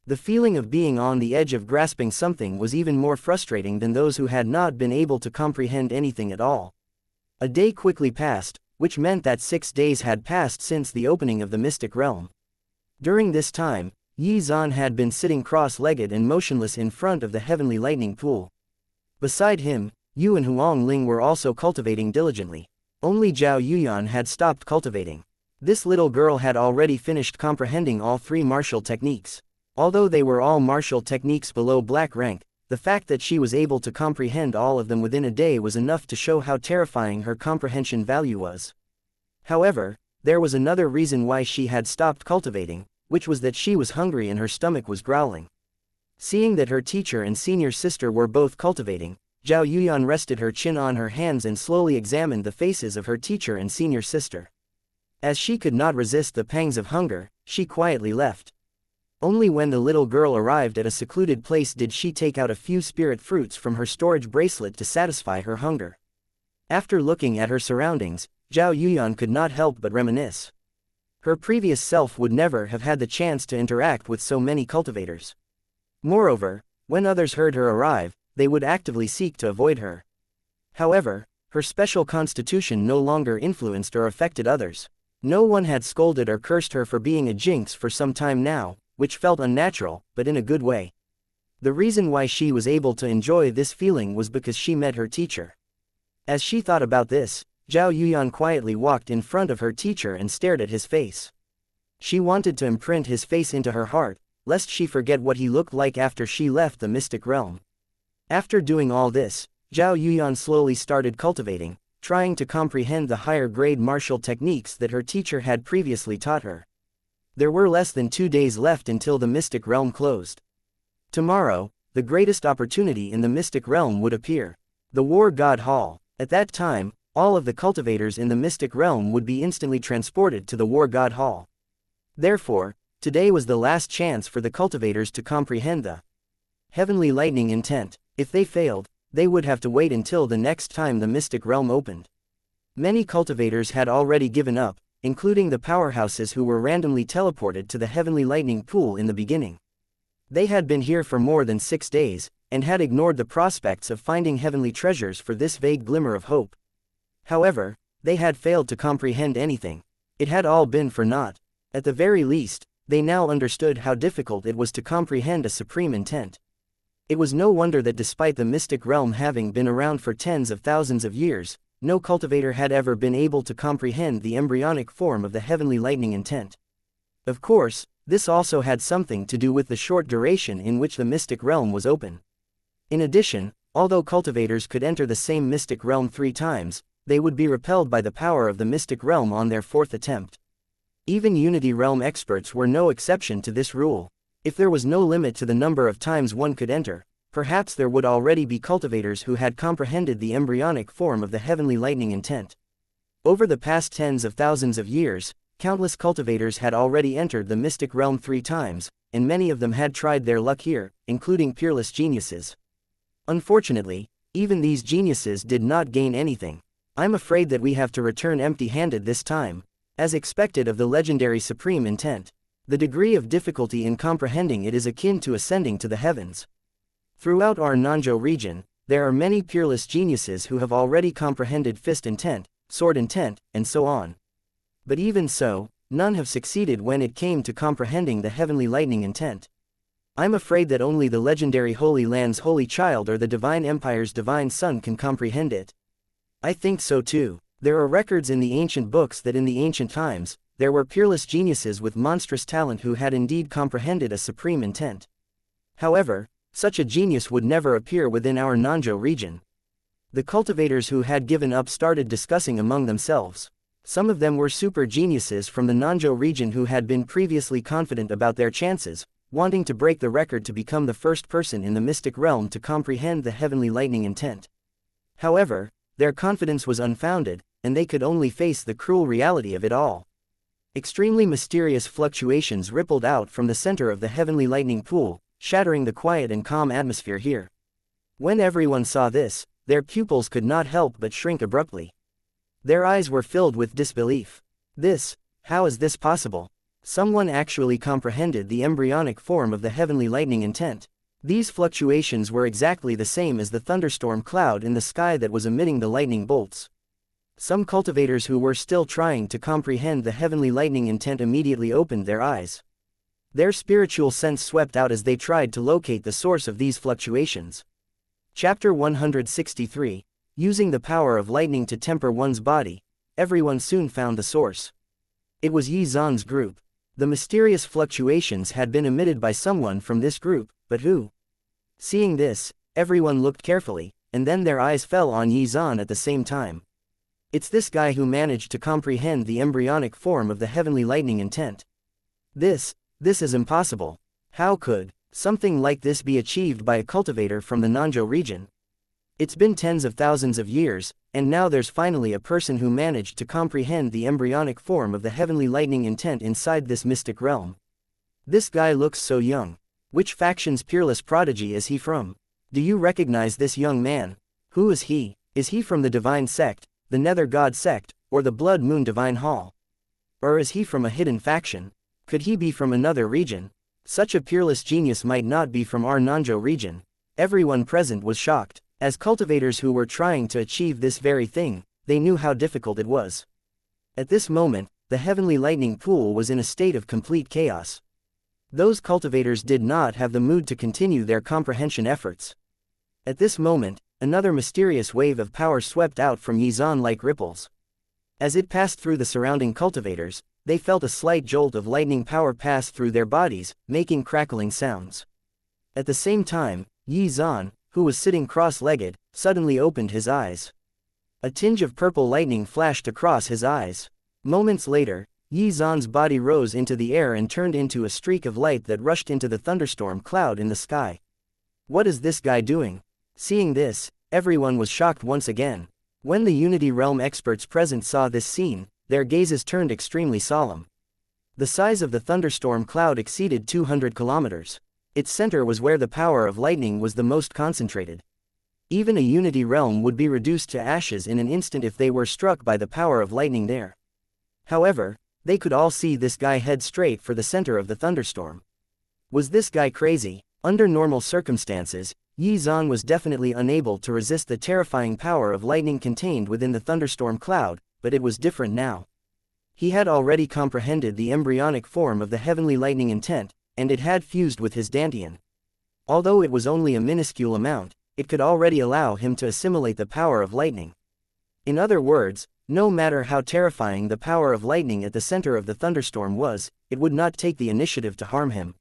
The feeling of being on the edge of grasping something was even more frustrating than those who had not been able to comprehend anything at all. A day quickly passed, which meant that 6 days had passed since the opening of the mystic realm. During this time, Yi Zhan had been sitting cross-legged and motionless in front of the heavenly lightning pool. Beside him, Yu and Huang Ling were also cultivating diligently. Only Zhao Yuyan had stopped cultivating. This little girl had already finished comprehending all 3 martial techniques. Although they were all martial techniques below black rank, the fact that she was able to comprehend all of them within a day was enough to show how terrifying her comprehension value was. However, there was another reason why she had stopped cultivating, which was that she was hungry and her stomach was growling. Seeing that her teacher and senior sister were both cultivating, Zhao Yuyan rested her chin on her hands and slowly examined the faces of her teacher and senior sister. As she could not resist the pangs of hunger, she quietly left. Only when the little girl arrived at a secluded place did she take out a few spirit fruits from her storage bracelet to satisfy her hunger. After looking at her surroundings, Zhao Yuyan could not help but reminisce. Her previous self would never have had the chance to interact with so many cultivators. Moreover, when others heard her arrive, they would actively seek to avoid her. However, her special constitution no longer influenced or affected others. No one had scolded or cursed her for being a jinx for some time now, which felt unnatural, but in a good way. The reason why she was able to enjoy this feeling was because she met her teacher. As she thought about this, Zhao Yuyan quietly walked in front of her teacher and stared at his face. She wanted to imprint his face into her heart, lest she forget what he looked like after she left the mystic realm. After doing all this, Zhao Yuyan slowly started cultivating, trying to comprehend the higher-grade martial techniques that her teacher had previously taught her. There were less than 2 days left until the mystic realm closed. Tomorrow, the greatest opportunity in the mystic realm would appear. The War God Hall. At that time, all of the cultivators in the mystic realm would be instantly transported to the War God Hall. Therefore, today was the last chance for the cultivators to comprehend the heavenly lightning intent. If they failed, they would have to wait until the next time the mystic realm opened. Many cultivators had already given up, including the powerhouses who were randomly teleported to the heavenly lightning pool in the beginning. They had been here for more than 6 days, and had ignored the prospects of finding heavenly treasures for this vague glimmer of hope. However, they had failed to comprehend anything. It had all been for naught. At the very least, they now understood how difficult it was to comprehend a supreme intent. It was no wonder that despite the mystic realm having been around for tens of thousands of years, no cultivator had ever been able to comprehend the embryonic form of the heavenly lightning intent. Of course, this also had something to do with the short duration in which the mystic realm was open. In addition, although cultivators could enter the same mystic realm 3 times, they would be repelled by the power of the mystic realm on their 4th attempt. Even Unity Realm experts were no exception to this rule. If there was no limit to the number of times one could enter, perhaps there would already be cultivators who had comprehended the embryonic form of the heavenly lightning intent. Over the past tens of thousands of years, countless cultivators had already entered the mystic realm 3 times, and many of them had tried their luck here, including peerless geniuses. Unfortunately, even these geniuses did not gain anything. I'm afraid that we have to return empty-handed this time. As expected of the legendary supreme intent, the degree of difficulty in comprehending it is akin to ascending to the heavens. Throughout our Nanzhou region, there are many peerless geniuses who have already comprehended fist intent, sword intent, and so on. But even so, none have succeeded when it came to comprehending the heavenly lightning intent. I'm afraid that only the legendary Holy Land's Holy Child or the Divine Empire's Divine Son can comprehend it. I think so too. There are records in the ancient books that in the ancient times, there were peerless geniuses with monstrous talent who had indeed comprehended a supreme intent. However, such a genius would never appear within our Nanzhou region. The cultivators who had given up started discussing among themselves. Some of them were super geniuses from the Nanzhou region who had been previously confident about their chances, wanting to break the record to become the first person in the mystic realm to comprehend the heavenly lightning intent. However, their confidence was unfounded, and they could only face the cruel reality of it all. Extremely mysterious fluctuations rippled out from the center of the heavenly lightning pool, shattering the quiet and calm atmosphere here. When everyone saw this, their pupils could not help but shrink abruptly. Their eyes were filled with disbelief. How is this possible? Someone actually comprehended the embryonic form of the heavenly lightning intent. These fluctuations were exactly the same as the thunderstorm cloud in the sky that was emitting the lightning bolts. Some cultivators who were still trying to comprehend the heavenly lightning intent immediately opened their eyes. Their spiritual sense swept out as they tried to locate the source of these fluctuations. Chapter 163. Using the power of lightning to temper one's body. Everyone soon found the source. It was Yi Zan's group. The mysterious fluctuations had been emitted by someone from this group, but who? Seeing this, everyone looked carefully, and then their eyes fell on Yi Zan at the same time. It's this guy who managed to comprehend the embryonic form of the heavenly lightning intent. This is impossible. How could something like this be achieved by a cultivator from the Nanzhou region? It's been tens of thousands of years, and now there's finally a person who managed to comprehend the embryonic form of the heavenly lightning intent inside this mystic realm. This guy looks so young. Which faction's peerless prodigy is he from? Do you recognize this young man? Who is he? Is he from the Divine Sect, the Nether God Sect, or the Blood Moon Divine Hall? Or is he from a hidden faction? Could he be from another region? Such a peerless genius might not be from our Nanzhou region. Everyone present was shocked. As cultivators who were trying to achieve this very thing, they knew how difficult it was. At this moment, the heavenly lightning pool was in a state of complete chaos. Those cultivators did not have the mood to continue their comprehension efforts. At this moment, another mysterious wave of power swept out from Yi Zan like ripples. As it passed through the surrounding cultivators, they felt a slight jolt of lightning power pass through their bodies, making crackling sounds. At the same time, Yi Zan, who was sitting cross-legged, suddenly opened his eyes. A tinge of purple lightning flashed across his eyes. Moments later, Yi Zan's body rose into the air and turned into a streak of light that rushed into the thunderstorm cloud in the sky. What is this guy doing? Seeing this, everyone was shocked once again. When the Unity Realm experts present saw this scene, their gazes turned extremely solemn. The size of the thunderstorm cloud exceeded 200 kilometers. Its center was where the power of lightning was the most concentrated. Even a Unity Realm would be reduced to ashes in an instant if they were struck by the power of lightning there. However, they could all see this guy head straight for the center of the thunderstorm. Was this guy crazy? Under normal circumstances, Yi Zan was definitely unable to resist the terrifying power of lightning contained within the thunderstorm cloud, but it was different now. He had already comprehended the embryonic form of the heavenly lightning intent, and it had fused with his dantian. Although it was only a minuscule amount, it could already allow him to assimilate the power of lightning. In other words, no matter how terrifying the power of lightning at the center of the thunderstorm was, it would not take the initiative to harm him.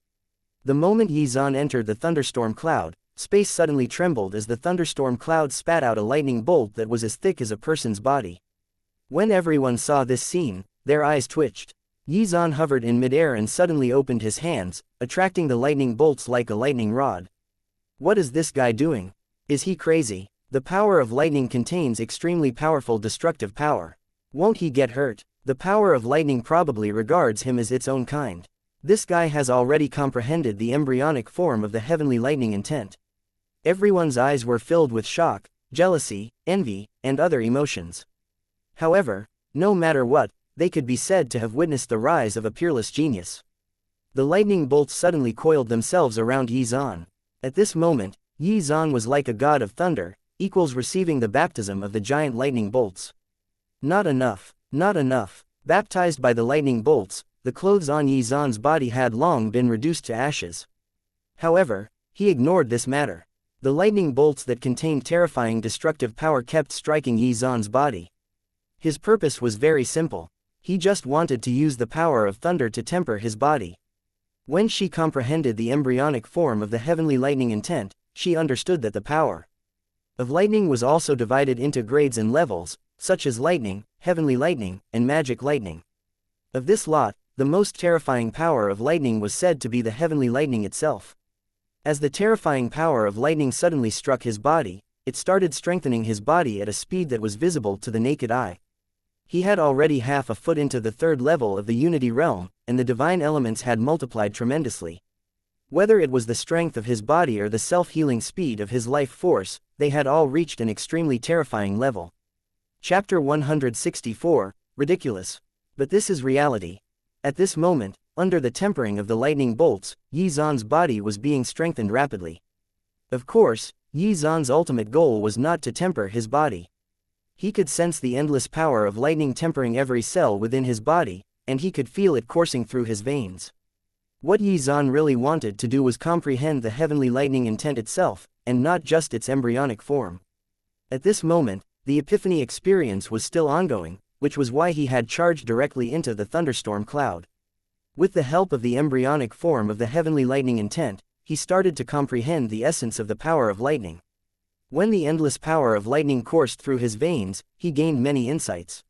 The moment Yi Zan entered the thunderstorm cloud, space suddenly trembled as the thunderstorm cloud spat out a lightning bolt that was as thick as a person's body. When everyone saw this scene, their eyes twitched. Yi Zan hovered in midair and suddenly opened his hands, attracting the lightning bolts like a lightning rod. What is this guy doing? Is he crazy? The power of lightning contains extremely powerful destructive power. Won't he get hurt? The power of lightning probably regards him as its own kind. This guy has already comprehended the embryonic form of the heavenly lightning intent. Everyone's eyes were filled with shock, jealousy, envy, and other emotions. However, no matter what, they could be said to have witnessed the rise of a peerless genius. The lightning bolts suddenly coiled themselves around Yi Zan. At this moment, Yi Zan was like a god of thunder, equals receiving the baptism of the giant lightning bolts. Not enough, not enough. Baptized by the lightning bolts, the clothes on Yi Zan's body had long been reduced to ashes. However, he ignored this matter. The lightning bolts that contained terrifying destructive power kept striking Yi Zan's body. His purpose was very simple. He just wanted to use the power of thunder to temper his body. When she comprehended the embryonic form of the heavenly lightning intent, she understood that the power of lightning was also divided into grades and levels, such as lightning, heavenly lightning, and magic lightning. Of this lot, the most terrifying power of lightning was said to be the heavenly lightning itself. As the terrifying power of lightning suddenly struck his body, it started strengthening his body at a speed that was visible to the naked eye. He had already half a foot into the third level of the Unity Realm, and the divine elements had multiplied tremendously. Whether it was the strength of his body or the self-healing speed of his life force, they had all reached an extremely terrifying level. Chapter 164, Ridiculous. But this is reality. At this moment, under the tempering of the lightning bolts, Yi Zan's body was being strengthened rapidly. Of course, Yi Zan's ultimate goal was not to temper his body. He could sense the endless power of lightning tempering every cell within his body, and he could feel it coursing through his veins. What Yi Zan really wanted to do was comprehend the heavenly lightning intent itself, and not just its embryonic form. At this moment, the epiphany experience was still ongoing, which was why he had charged directly into the thunderstorm cloud. With the help of the embryonic form of the heavenly lightning intent, he started to comprehend the essence of the power of lightning. When the endless power of lightning coursed through his veins, he gained many insights.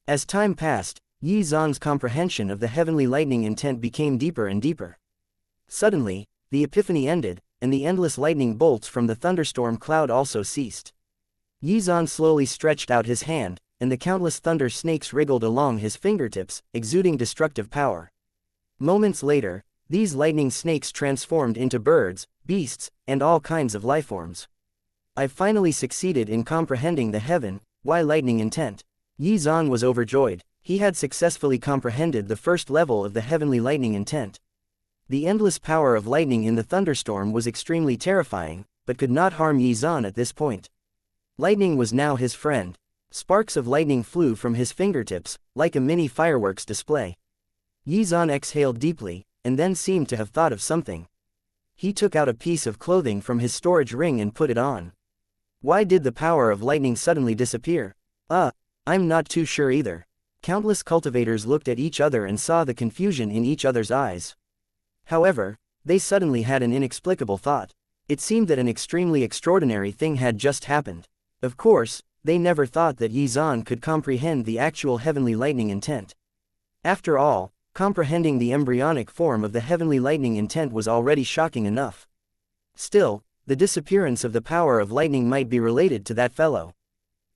As time passed, Yi Zan's comprehension of the heavenly lightning intent became deeper and deeper. Suddenly, the epiphany ended, and the endless lightning bolts from the thunderstorm cloud also ceased. Yi Zan slowly stretched out his hand, and the countless thunder snakes wriggled along his fingertips, exuding destructive power. Moments later, these lightning snakes transformed into birds, beasts, and all kinds of lifeforms. I've finally succeeded in comprehending the why lightning intent. Yi Zan was overjoyed. He had successfully comprehended the first level of the heavenly lightning intent. The endless power of lightning in the thunderstorm was extremely terrifying, but could not harm Yi Zan at this point. Lightning was now his friend. Sparks of lightning flew from his fingertips, like a mini fireworks display. Yi Zan exhaled deeply, and then seemed to have thought of something. He took out a piece of clothing from his storage ring and put it on. Why did the power of lightning suddenly disappear? I'm not too sure either. Countless cultivators looked at each other and saw the confusion in each other's eyes. However, they suddenly had an inexplicable thought. It seemed that an extremely extraordinary thing had just happened. Of course, they never thought that Yi Zan could comprehend the actual heavenly lightning intent. After all, comprehending the embryonic form of the heavenly lightning intent was already shocking enough. Still, the disappearance of the power of lightning might be related to that fellow.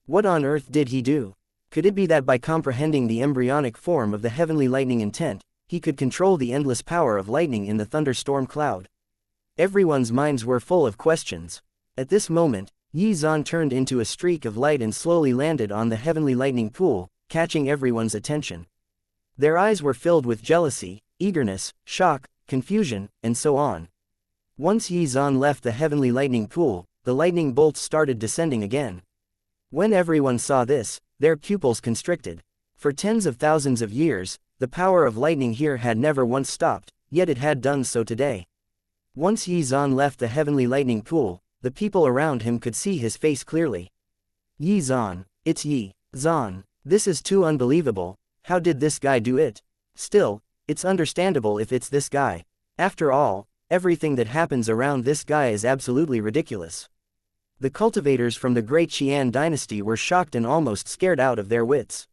What on earth did he do? Could it be that by comprehending the embryonic form of the heavenly lightning intent, he could control the endless power of lightning in the thunderstorm cloud? Everyone's minds were full of questions. At this moment, Yi Zan turned into a streak of light and slowly landed on the heavenly lightning pool, catching everyone's attention. Their eyes were filled with jealousy, eagerness, shock, confusion, and so on. Once Yi Zan left the heavenly lightning pool, the lightning bolts started descending again. When everyone saw this, their pupils constricted. For tens of thousands of years, the power of lightning here had never once stopped, yet it had done so today. Once Yi Zan left the heavenly lightning pool, the people around him could see his face clearly. Yi Zan, it's Yi Zan. This is too unbelievable. How did this guy do it? Still, it's understandable if it's this guy. After all, everything that happens around this guy is absolutely ridiculous. The cultivators from the Great Qian dynasty were shocked and almost scared out of their wits.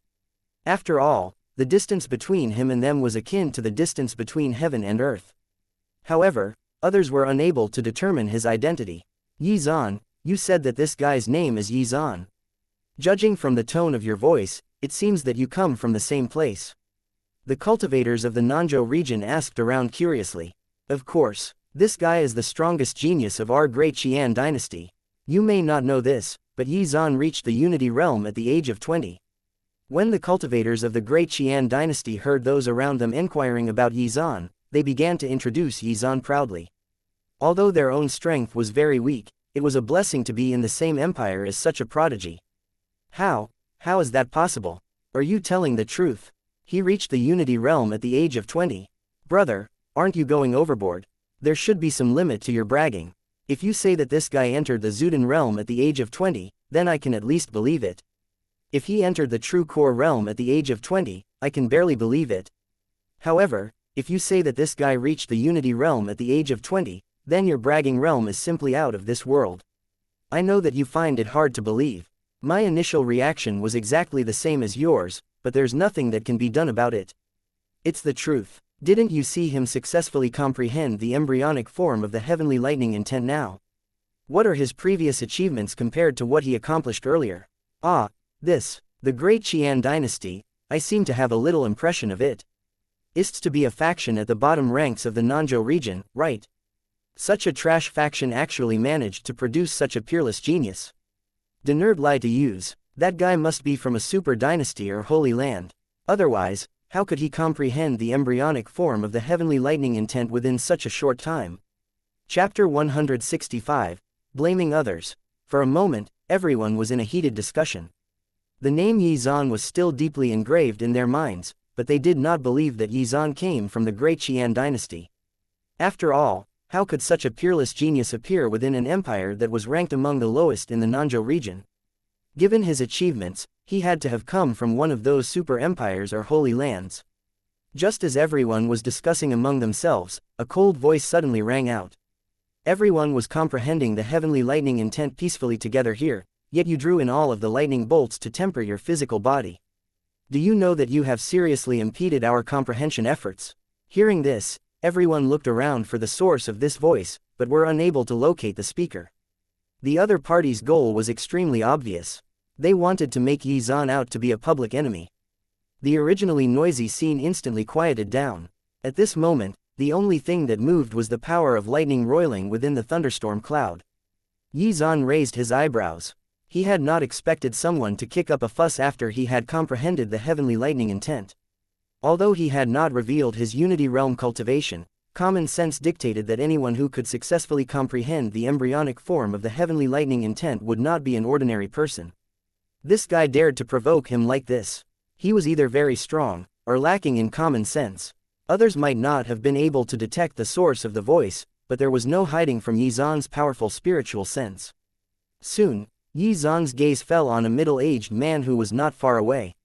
After all, the distance between him and them was akin to the distance between heaven and earth. However, others were unable to determine his identity. Yi Zan, you said that this guy's name is Yi Zan. Judging from the tone of your voice, it seems that you come from the same place. The cultivators of the Nanzhou region asked around curiously. Of course, this guy is the strongest genius of our Great Qian dynasty. You may not know this, but Yi Zan reached the Unity Realm at the age of 20. When the cultivators of the Great Qian dynasty heard those around them inquiring about Yi Zan, they began to introduce Yi Zan proudly. Although their own strength was very weak, it was a blessing to be in the same empire as such a prodigy. How is that possible? Are you telling the truth? He reached the Unity Realm at the age of 20. Brother, aren't you going overboard? There should be some limit to your bragging. If you say that this guy entered the Zuden realm at the age of 20, then I can at least believe it. If he entered the true core realm at the age of 20, I can barely believe it. However, if you say that this guy reached the Unity realm at the age of 20, then your bragging realm is simply out of this world. I know that you find it hard to believe. My initial reaction was exactly the same as yours, but there's nothing that can be done about it. It's the truth. Didn't you see him successfully comprehend the embryonic form of the heavenly lightning intent now? What are his previous achievements compared to what he accomplished earlier? The Great Qian dynasty, I seem to have a little impression of it. It's to be a faction at the bottom ranks of the Nanzhou region, right? Such a trash faction actually managed to produce such a peerless genius. De nerd lie to use. That guy must be from a super dynasty or holy land. Otherwise, how could he comprehend the embryonic form of the heavenly lightning intent within such a short time? Chapter 165, Blaming Others. For a moment, everyone was in a heated discussion. The name Xuan was still deeply engraved in their minds, but they did not believe that Xuan came from the great Xuan dynasty. After all, how could such a peerless genius appear within an empire that was ranked among the lowest in the Nanzhou region? Given his achievements, he had to have come from one of those super empires or holy lands. Just as everyone was discussing among themselves, a cold voice suddenly rang out. Everyone was comprehending the heavenly lightning intent peacefully together here, yet you drew in all of the lightning bolts to temper your physical body. Do you know that you have seriously impeded our comprehension efforts? Hearing this, everyone looked around for the source of this voice, but were unable to locate the speaker. The other party's goal was extremely obvious. They wanted to make Xuan out to be a public enemy. The originally noisy scene instantly quieted down. At this moment, the only thing that moved was the power of lightning roiling within the thunderstorm cloud. Xuan raised his eyebrows. He had not expected someone to kick up a fuss after he had comprehended the heavenly lightning intent. Although he had not revealed his unity realm cultivation, common sense dictated that anyone who could successfully comprehend the embryonic form of the heavenly lightning intent would not be an ordinary person. This guy dared to provoke him like this. He was either very strong, or lacking in common sense. Others might not have been able to detect the source of the voice, but there was no hiding from Xuan's powerful spiritual sense. Soon, Xuan's gaze fell on a middle-aged man who was not far away.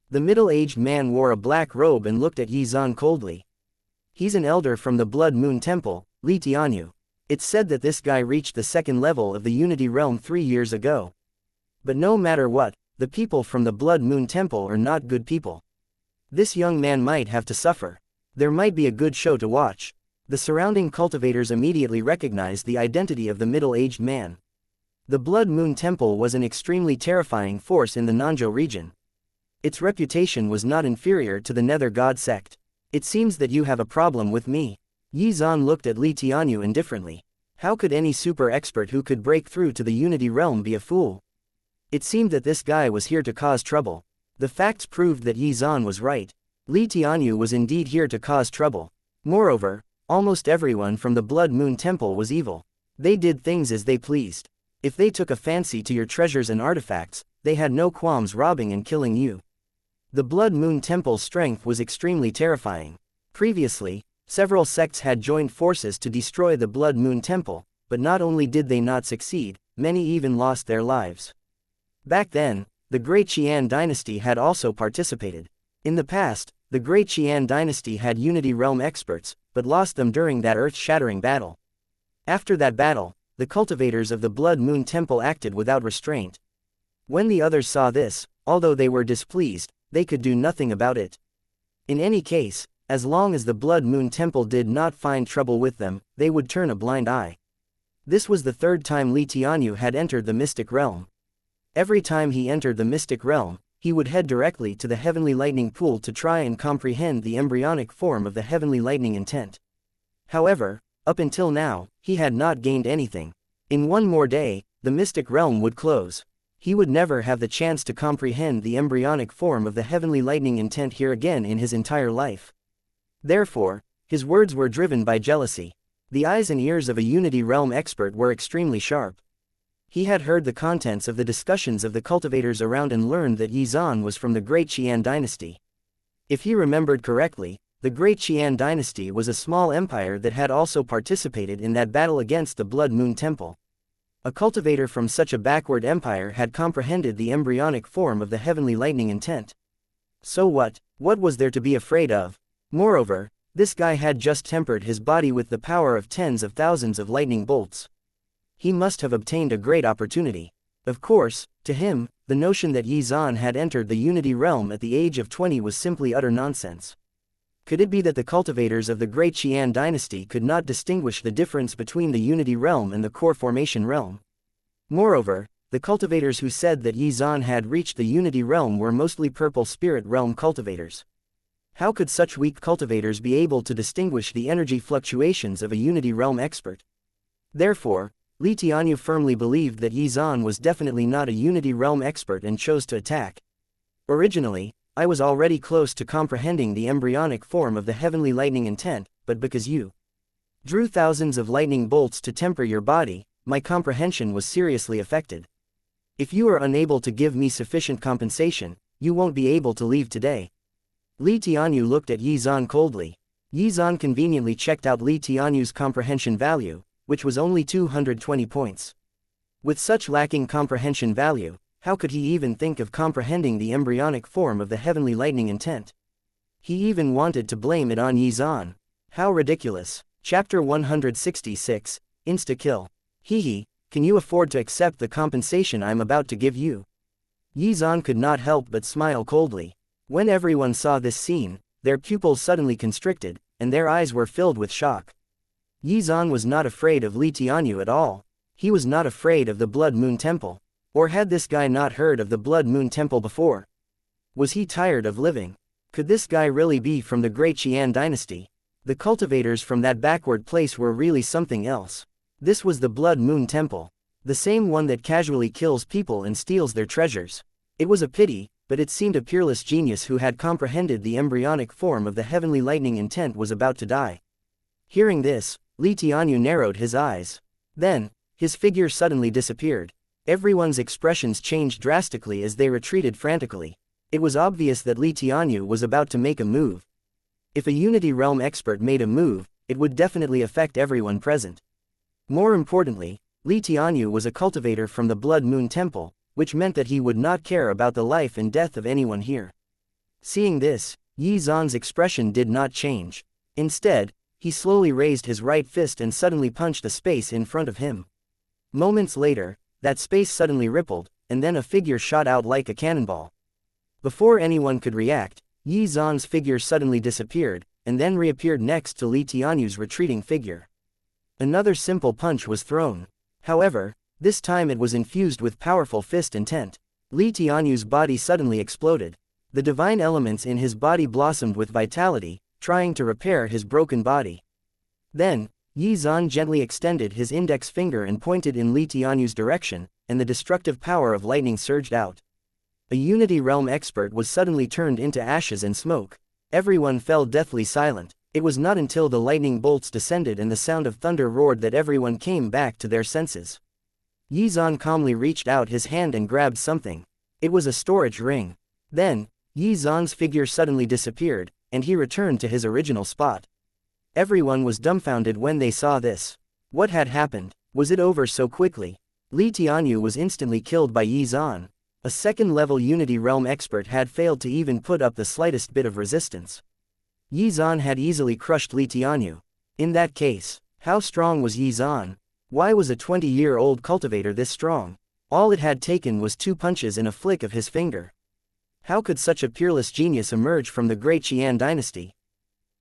The middle-aged man wore a black robe and looked at Xuan coldly. He's an elder from the Blood Moon Temple, Li Tianyu. It's said that this guy reached the second level of the Unity Realm 3 years ago. But no matter what, the people from the Blood Moon Temple are not good people. This young man might have to suffer. There might be a good show to watch. The surrounding cultivators immediately recognized the identity of the middle-aged man. The Blood Moon Temple was an extremely terrifying force in the Nanzhou region. Its reputation was not inferior to the Nether God sect. It seems that you have a problem with me. Xuan looked at Li Tianyu indifferently. How could any super expert who could break through to the Unity Realm be a fool? It seemed that this guy was here to cause trouble. The facts proved that Xuan was right. Li Tianyu was indeed here to cause trouble. Moreover, almost everyone from the Blood Moon Temple was evil. They did things as they pleased. If they took a fancy to your treasures and artifacts, they had no qualms robbing and killing you. The Blood Moon Temple's strength was extremely terrifying. Previously, several sects had joined forces to destroy the Blood Moon Temple, but not only did they not succeed, many even lost their lives. Back then, the Great Xuan dynasty had also participated. In the past, the Great Xuan dynasty had Unity Realm experts, but lost them during that earth-shattering battle. After that battle, the cultivators of the Blood Moon Temple acted without restraint. When the others saw this, although they were displeased, they could do nothing about it. In any case, as long as the Blood Moon Temple did not find trouble with them, they would turn a blind eye. This was the third time Li Tianyu had entered the Mystic Realm. Every time he entered the Mystic Realm, he would head directly to the Heavenly Lightning Pool to try and comprehend the embryonic form of the Heavenly Lightning intent. However, up until now, he had not gained anything. In one more day, the Mystic Realm would close. He would never have the chance to comprehend the embryonic form of the Heavenly Lightning intent here again in his entire life. Therefore, his words were driven by jealousy. The eyes and ears of a Unity Realm expert were extremely sharp. He had heard the contents of the discussions of the cultivators around and learned that Xuan was from the Great Xuan dynasty. If he remembered correctly, the Great Xuan dynasty was a small empire that had also participated in that battle against the Blood Moon Temple. A cultivator from such a backward empire had comprehended the embryonic form of the Heavenly Lightning intent. So what was there to be afraid of? Moreover, this guy had just tempered his body with the power of tens of thousands of lightning bolts. He must have obtained a great opportunity. Of course, to him, the notion that Xuan had entered the Unity Realm at the age of 20 was simply utter nonsense. Could it be that the cultivators of the Great Xuan dynasty could not distinguish the difference between the Unity Realm and the Core Formation Realm? Moreover, the cultivators who said that Xuan had reached the Unity Realm were mostly Purple Spirit Realm cultivators. How could such weak cultivators be able to distinguish the energy fluctuations of a Unity Realm expert? Therefore, Li Tianyu firmly believed that Xuan was definitely not a Unity Realm expert and chose to attack. Originally, I was already close to comprehending the embryonic form of the heavenly lightning intent, but because you drew thousands of lightning bolts to temper your body, my comprehension was seriously affected. If you are unable to give me sufficient compensation, you won't be able to leave today. Li Tianyu looked at Xuan coldly. Xuan conveniently checked out Li Tianyu's comprehension value, which was only 220 points. With such lacking comprehension value, how could he even think of comprehending the embryonic form of the heavenly lightning intent? He even wanted to blame it on Xuan. How ridiculous. Chapter 166, Insta-Kill. Hehe, can you afford to accept the compensation I'm about to give you? Xuan could not help but smile coldly. When everyone saw this scene, their pupils suddenly constricted, and their eyes were filled with shock. Xuan was not afraid of Li Tianyu at all. He was not afraid of the Blood Moon Temple. Or had this guy not heard of the Blood Moon Temple before? Was he tired of living? Could this guy really be from the Great Xuan dynasty? The cultivators from that backward place were really something else. This was the Blood Moon Temple. The same one that casually kills people and steals their treasures. It was a pity, but it seemed a peerless genius who had comprehended the embryonic form of the heavenly lightning intent was about to die. Hearing this, Li Tianyu narrowed his eyes. Then, his figure suddenly disappeared. Everyone's expressions changed drastically as they retreated frantically. It was obvious that Li Tianyu was about to make a move. If a Unity Realm expert made a move, it would definitely affect everyone present. More importantly, Li Tianyu was a cultivator from the Blood Moon Temple, which meant that he would not care about the life and death of anyone here. Seeing this, Xuan's expression did not change. Instead, he slowly raised his right fist and suddenly punched a space in front of him. Moments later, that space suddenly rippled, and then a figure shot out like a cannonball. Before anyone could react, Xuan's figure suddenly disappeared, and then reappeared next to Li Tianyu's retreating figure. Another simple punch was thrown. However, this time it was infused with powerful fist intent. Li Tianyu's body suddenly exploded. The divine elements in his body blossomed with vitality, trying to repair his broken body. Then, Xuan gently extended his index finger and pointed in Li Tianyu's direction, and the destructive power of lightning surged out. A Unity Realm expert was suddenly turned into ashes and smoke. Everyone fell deathly silent. It was not until the lightning bolts descended and the sound of thunder roared that everyone came back to their senses. Xuan calmly reached out his hand and grabbed something. It was a storage ring. Then, Xuan's figure suddenly disappeared, and he returned to his original spot. Everyone was dumbfounded when they saw this. What had happened? Was it over so quickly? Li Tianyu was instantly killed by Xuan. A second-level Unity Realm expert had failed to even put up the slightest bit of resistance. Xuan had easily crushed Li Tianyu. In that case, how strong was Xuan? Why was a 20-year-old cultivator this strong? All it had taken was 2 punches and a flick of his finger. How could such a peerless genius emerge from the Great Xuan dynasty?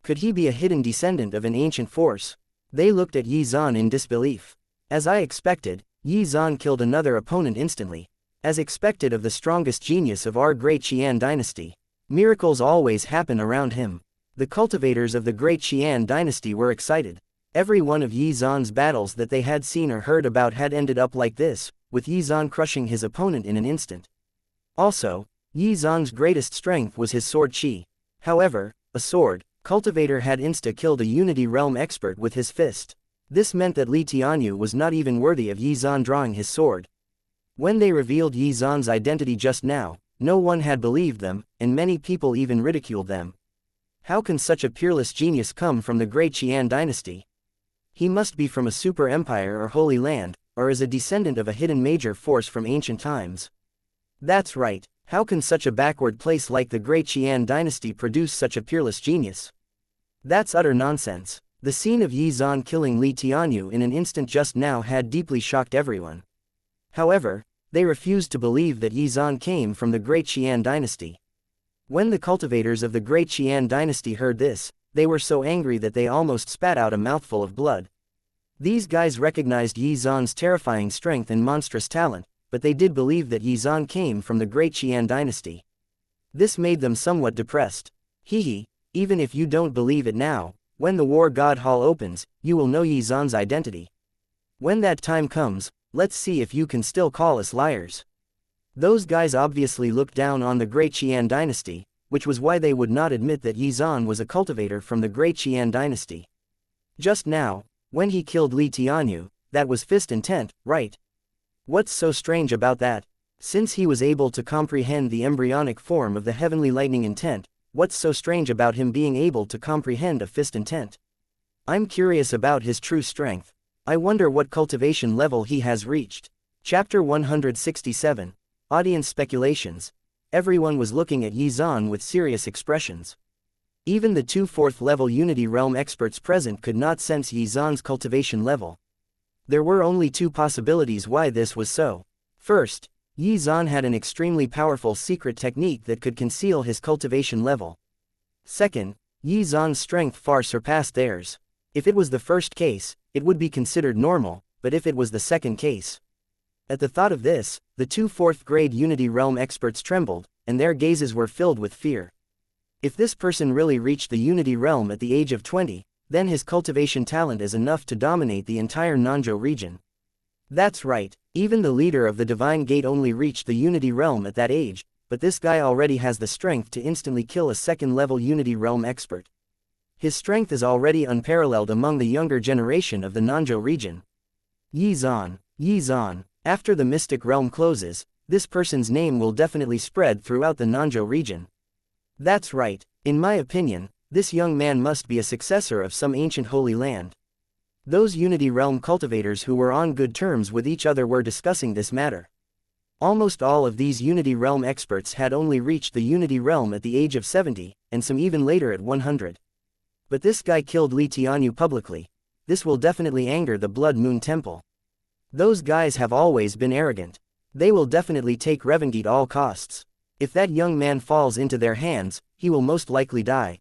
Could he be a hidden descendant of an ancient force? They looked at Xuan in disbelief. As I expected, Xuan killed another opponent instantly. As expected of the strongest genius of our Great Xuan dynasty. Miracles always happen around him. The cultivators of the Great Xuan dynasty were excited. Every one of Xuan's battles that they had seen or heard about had ended up like this, with Xuan crushing his opponent in an instant. Also, Xuan's greatest strength was his sword chi. However, a sword cultivator had insta-killed a Unity Realm expert with his fist. This meant that Li Tianyu was not even worthy of Xuan drawing his sword. When they revealed Xuan's identity just now, no one had believed them, and many people even ridiculed them. How can such a peerless genius come from the Great Xuan dynasty? He must be from a super empire or holy land, or is a descendant of a hidden major force from ancient times. That's right, how can such a backward place like the Great Xuan dynasty produce such a peerless genius? That's utter nonsense. The scene of Xuan killing Li Tianyu in an instant just now had deeply shocked everyone. However, they refused to believe that Xuan came from the Great Xuan dynasty. When the cultivators of the Great Xuan dynasty heard this, they were so angry that they almost spat out a mouthful of blood. These guys recognized Xuan's terrifying strength and monstrous talent, but they did believe that Xuan came from the Great Xuan dynasty. This made them somewhat depressed. Hehe, even if you don't believe it now, when the War God Hall opens, you will know Xuan's identity. When that time comes, let's see if you can still call us liars. Those guys obviously looked down on the Great Qian dynasty, which was why they would not admit that Xuan was a cultivator from the Great Qian dynasty. Just now, when he killed Li Tianyu, that was fist intent, right? What's so strange about that? Since he was able to comprehend the embryonic form of the heavenly lightning intent, what's so strange about him being able to comprehend a fist intent? I'm curious about his true strength. I wonder what cultivation level he has reached. Chapter 167. Audience speculations. Everyone was looking at Xuan with serious expressions. Even the 2 4th-level Unity Realm experts present could not sense Xuan's cultivation level. There were only 2 possibilities why this was so. First, Xuan had an extremely powerful secret technique that could conceal his cultivation level. Second, Xuan's strength far surpassed theirs. If it was the first case, it would be considered normal, but if it was the second case. At the thought of this, the 2 4th-grade Unity Realm experts trembled, and their gazes were filled with fear. If this person really reached the Unity Realm at the age of 20, then his cultivation talent is enough to dominate the entire Nanzhou region. That's right, even the leader of the Divine Gate only reached the Unity Realm at that age, but this guy already has the strength to instantly kill a 2nd-level Unity Realm expert. His strength is already unparalleled among the younger generation of the Nanzhou region. Xuan. After the Mystic Realm closes, this person's name will definitely spread throughout the Nanzhou region. That's right, in my opinion, this young man must be a successor of some ancient holy land. Those Unity Realm cultivators who were on good terms with each other were discussing this matter. Almost all of these Unity Realm experts had only reached the Unity Realm at the age of 70, and some even later at 100. But this guy killed Li Tianyu publicly. This will definitely anger the Blood Moon Temple. Those guys have always been arrogant. They will definitely take revenge at all costs. If that young man falls into their hands, he will most likely die.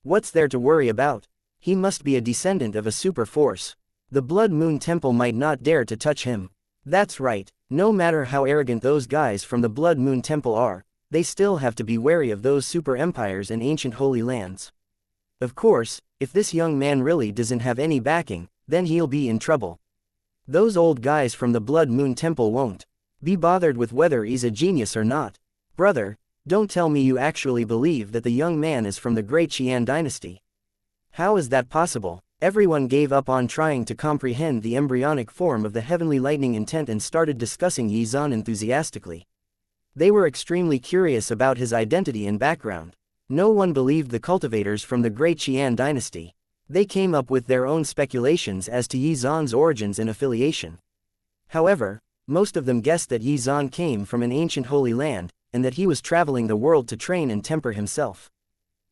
What's there to worry about? He must be a descendant of a super force. The Blood Moon Temple might not dare to touch him. That's right, no matter how arrogant those guys from the Blood Moon Temple are, they still have to be wary of those super empires and ancient holy lands. Of course, if this young man really doesn't have any backing, then he'll be in trouble. Those old guys from the Blood Moon Temple won't be bothered with whether he's a genius or not. Brother, don't tell me you actually believe that the young man is from the Great Qian dynasty. How is that possible? Everyone gave up on trying to comprehend the embryonic form of the heavenly lightning intent and started discussing Xuan enthusiastically. They were extremely curious about his identity and background. No one believed the cultivators from the Great Qian dynasty. They came up with their own speculations as to Xuan's origins and affiliation. However, most of them guessed that Xuan came from an ancient holy land, and that he was traveling the world to train and temper himself.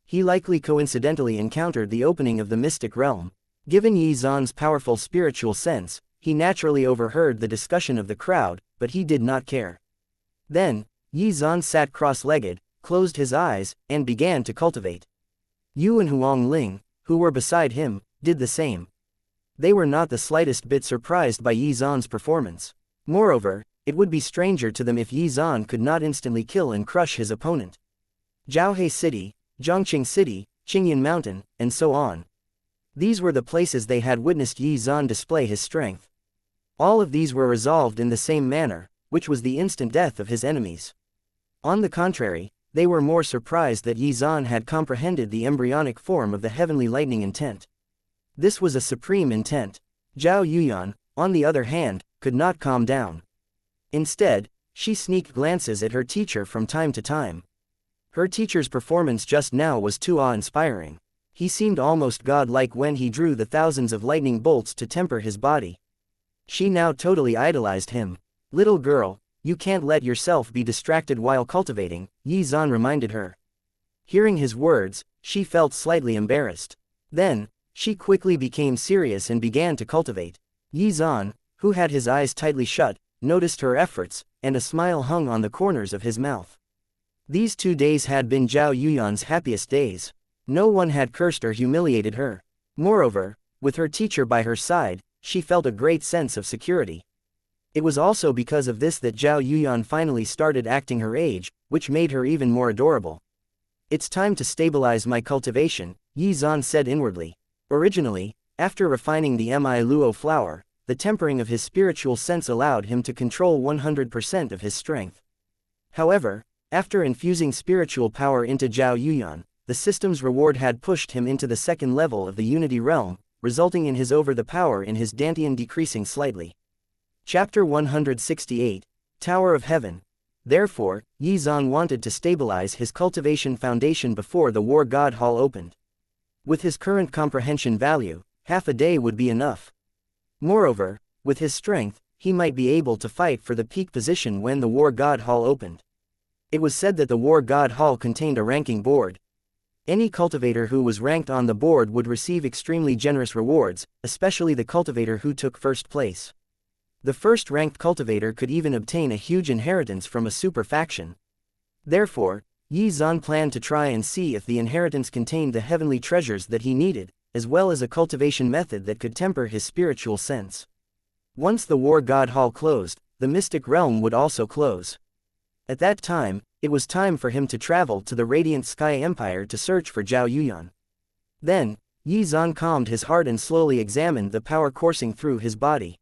He likely coincidentally encountered the opening of the Mystic Realm. Given Xuan's powerful spiritual sense, he naturally overheard the discussion of the crowd, but he did not care. Then, Xuan sat cross-legged, closed his eyes, and began to cultivate. Yu and Huang Ling, who were beside him, did the same. They were not the slightest bit surprised by Xuan's performance. Moreover, it would be stranger to them if Xuan could not instantly kill and crush his opponent. Zhaohe City, Zhongqing City, Qingyan Mountain, and so on. These were the places they had witnessed Xuan display his strength. All of these were resolved in the same manner, which was the instant death of his enemies. On the contrary, they were more surprised that Xuan had comprehended the embryonic form of the heavenly lightning intent. This was a supreme intent. Zhao Yuyan, on the other hand, could not calm down. Instead, she sneaked glances at her teacher from time to time. Her teacher's performance just now was too awe-inspiring. He seemed almost godlike when he drew the thousands of lightning bolts to temper his body. She now totally idolized him. Little girl, you can't let yourself be distracted while cultivating, Xuan reminded her. Hearing his words, she felt slightly embarrassed. Then, she quickly became serious and began to cultivate. Xuan, who had his eyes tightly shut, noticed her efforts, and a smile hung on the corners of his mouth. These 2 days had been Zhao Yuyan's happiest days. No one had cursed or humiliated her. Moreover, with her teacher by her side, she felt a great sense of security. It was also because of this that Zhao Yuyan finally started acting her age, which made her even more adorable. It's time to stabilize my cultivation, Xuan said inwardly. Originally, after refining the Mi Luo flower, the tempering of his spiritual sense allowed him to control 100% of his strength. However, after infusing spiritual power into Zhao Yuyan, the system's reward had pushed him into the second level of the Unity Realm, resulting in his over the power in his Dantian decreasing slightly. Chapter 168, Tower of Heaven. Therefore, Yi Zhan wanted to stabilize his cultivation foundation before the War God Hall opened. With his current comprehension value, half a day would be enough. Moreover, with his strength, he might be able to fight for the peak position when the War God Hall opened. It was said that the War God Hall contained a ranking board. Any cultivator who was ranked on the board would receive extremely generous rewards, especially the cultivator who took first place. The first-ranked cultivator could even obtain a huge inheritance from a super faction. Therefore, Yi Zhan planned to try and see if the inheritance contained the heavenly treasures that he needed, as well as a cultivation method that could temper his spiritual sense. Once the War God Hall closed, the Mystic Realm would also close. At that time, it was time for him to travel to the Radiant Sky Empire to search for Zhao Yuyan. Then, Yi Zhan calmed his heart and slowly examined the power coursing through his body.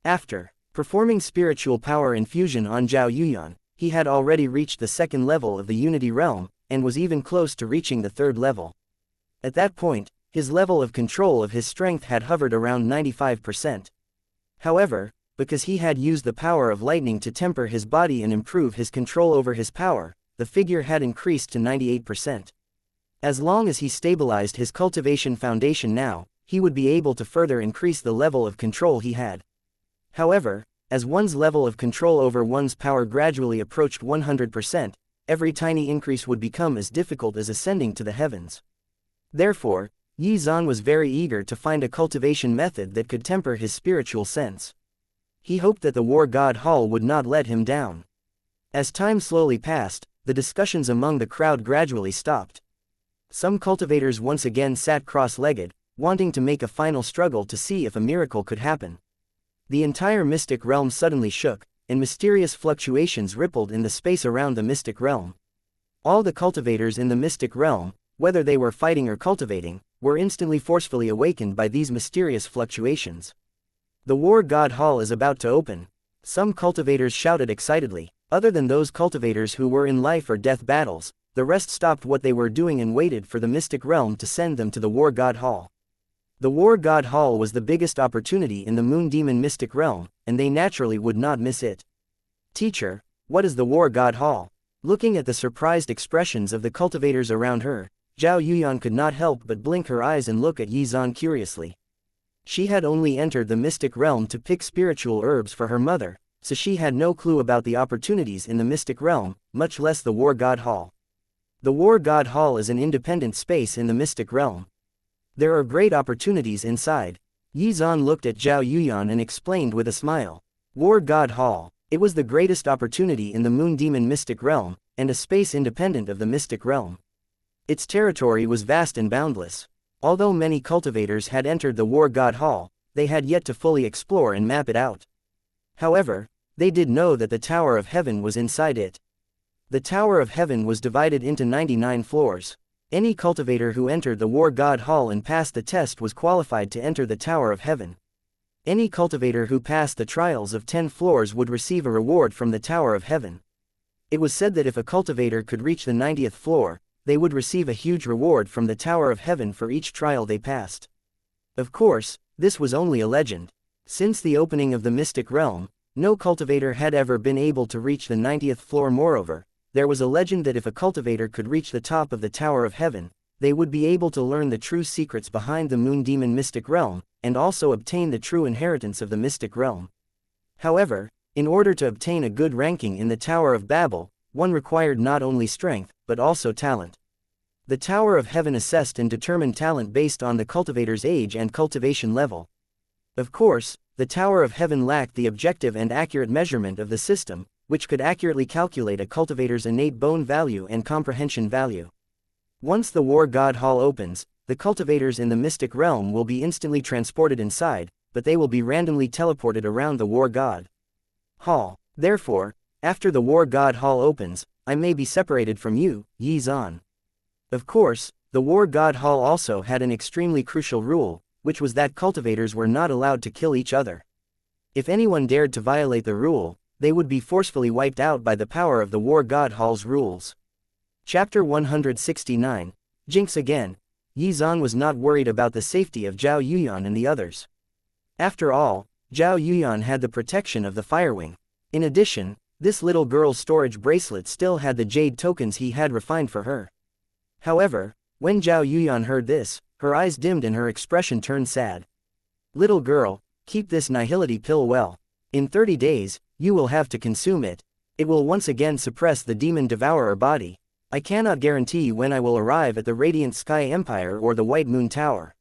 After performing spiritual power infusion on Zhao Yuyan, he had already reached the second level of the Unity Realm, and was even close to reaching the third level. At that point, his level of control of his strength had hovered around 95%. However, because he had used the power of lightning to temper his body and improve his control over his power, the figure had increased to 98%. As long as he stabilized his cultivation foundation now, he would be able to further increase the level of control he had. However, as one's level of control over one's power gradually approached 100%, every tiny increase would become as difficult as ascending to the heavens. Therefore, Yi Zhan was very eager to find a cultivation method that could temper his spiritual sense. He hoped that the War God Hall would not let him down. As time slowly passed, the discussions among the crowd gradually stopped. Some cultivators once again sat cross-legged, wanting to make a final struggle to see if a miracle could happen. The entire Mystic Realm suddenly shook, and mysterious fluctuations rippled in the space around the Mystic Realm. All the cultivators in the Mystic Realm, whether they were fighting or cultivating, were instantly forcefully awakened by these mysterious fluctuations. The War God Hall is about to open. Some cultivators shouted excitedly. Other than those cultivators who were in life or death battles, the rest stopped what they were doing and waited for the Mystic Realm to send them to the War God Hall. The War God Hall was the biggest opportunity in the Moon Demon Mystic Realm, and they naturally would not miss it. Teacher, what is the War God Hall? Looking at the surprised expressions of the cultivators around her, Zhao Yuyan could not help but blink her eyes and look at Yi Zhan curiously. She had only entered the Mystic Realm to pick spiritual herbs for her mother, so she had no clue about the opportunities in the Mystic Realm, much less the War God Hall. The War God Hall is an independent space in the Mystic Realm. There are great opportunities inside. Yi Zhan looked at Zhao Yuyan and explained with a smile. War God Hall. It was the greatest opportunity in the Moon Demon Mystic Realm, and a space independent of the Mystic Realm. Its territory was vast and boundless. Although many cultivators had entered the War God Hall, they had yet to fully explore and map it out. However, they did know that the Tower of Heaven was inside it. The Tower of Heaven was divided into 99 floors. Any cultivator who entered the War God Hall and passed the test was qualified to enter the Tower of Heaven. Any cultivator who passed the trials of 10 floors would receive a reward from the Tower of Heaven. It was said that if a cultivator could reach the 90th floor, they would receive a huge reward from the Tower of Heaven for each trial they passed. Of course, this was only a legend. Since the opening of the Mystic Realm, no cultivator had ever been able to reach the 90th floor. Moreover, there was a legend that if a cultivator could reach the top of the Tower of Heaven, they would be able to learn the true secrets behind the Moon Demon Mystic Realm, and also obtain the true inheritance of the Mystic Realm. However, in order to obtain a good ranking in the Tower of Babel, one required not only strength, but also talent. The Tower of Heaven assessed and determined talent based on the cultivator's age and cultivation level. Of course, the Tower of Heaven lacked the objective and accurate measurement of the system, which could accurately calculate a cultivator's innate bone value and comprehension value. Once the War God Hall opens, the cultivators in the Mystic Realm will be instantly transported inside, but they will be randomly teleported around the War God Hall. Therefore, after the War God Hall opens, I may be separated from you, Yi Zhan. Of course, the War God Hall also had an extremely crucial rule, which was that cultivators were not allowed to kill each other. If anyone dared to violate the rule, they would be forcefully wiped out by the power of the War God Hall's rules. Chapter 169, Jinx Again. Yi Zhan was not worried about the safety of Zhao Yuyan and the others. After all, Zhao Yuyan had the protection of the Firewing. In addition, this little girl's storage bracelet still had the jade tokens he had refined for her. However, when Zhao Yuyan heard this, her eyes dimmed and her expression turned sad. Little girl, keep this nihility pill well. In 30 days, you will have to consume it. It will once again suppress the demon devourer body. I cannot guarantee when I will arrive at the Radiant Sky Empire or the White Moon Tower.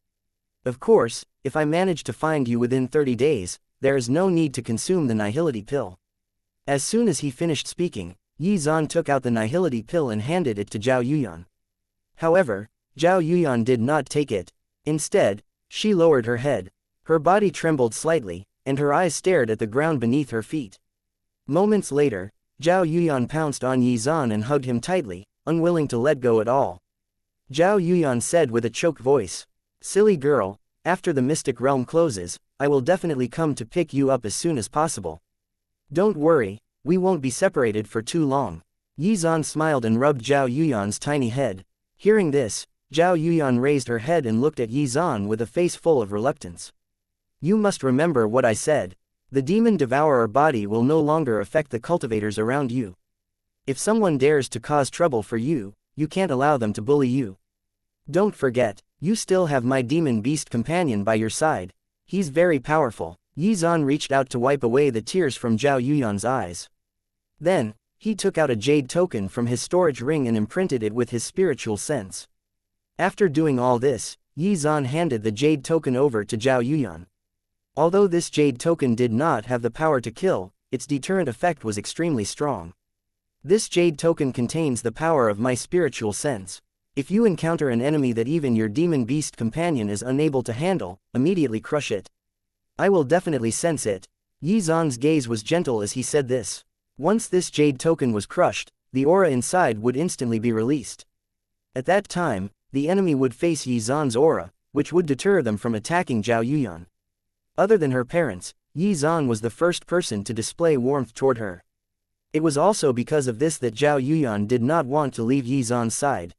Of course, if I manage to find you within 30 days, there is no need to consume the nihility pill. As soon as he finished speaking, Yi Zhan took out the nihility pill and handed it to Zhao Yuyan. However, Zhao Yuyan did not take it. Instead, she lowered her head. Her body trembled slightly, and her eyes stared at the ground beneath her feet. Moments later, Zhao Yuyan pounced on Yi Zhan and hugged him tightly, unwilling to let go at all. Zhao Yuyan said with a choked voice, "Silly girl, after the Mystic Realm closes, I will definitely come to pick you up as soon as possible. Don't worry, we won't be separated for too long." Yi Zhan smiled and rubbed Zhao Yuyan's tiny head. Hearing this, Zhao Yuyan raised her head and looked at Yi Zhan with a face full of reluctance. "You must remember what I said. The demon devourer body will no longer affect the cultivators around you. If someone dares to cause trouble for you, you can't allow them to bully you. Don't forget, you still have my demon beast companion by your side. He's very powerful." Yi Zhan reached out to wipe away the tears from Zhao Yuyan's eyes. Then, he took out a jade token from his storage ring and imprinted it with his spiritual sense. After doing all this, Yi Zhan handed the jade token over to Zhao Yuyan. Although this jade token did not have the power to kill, its deterrent effect was extremely strong. This jade token contains the power of my spiritual sense. If you encounter an enemy that even your demon beast companion is unable to handle, immediately crush it. I will definitely sense it. Yi Zhan's gaze was gentle as he said this. Once this jade token was crushed, the aura inside would instantly be released. At that time, the enemy would face Yi Zhan's aura, which would deter them from attacking Zhao Yuyan. Other than her parents, Yi Zhan was the first person to display warmth toward her. It was also because of this that Zhao Yuyan did not want to leave Yi Zhan's side.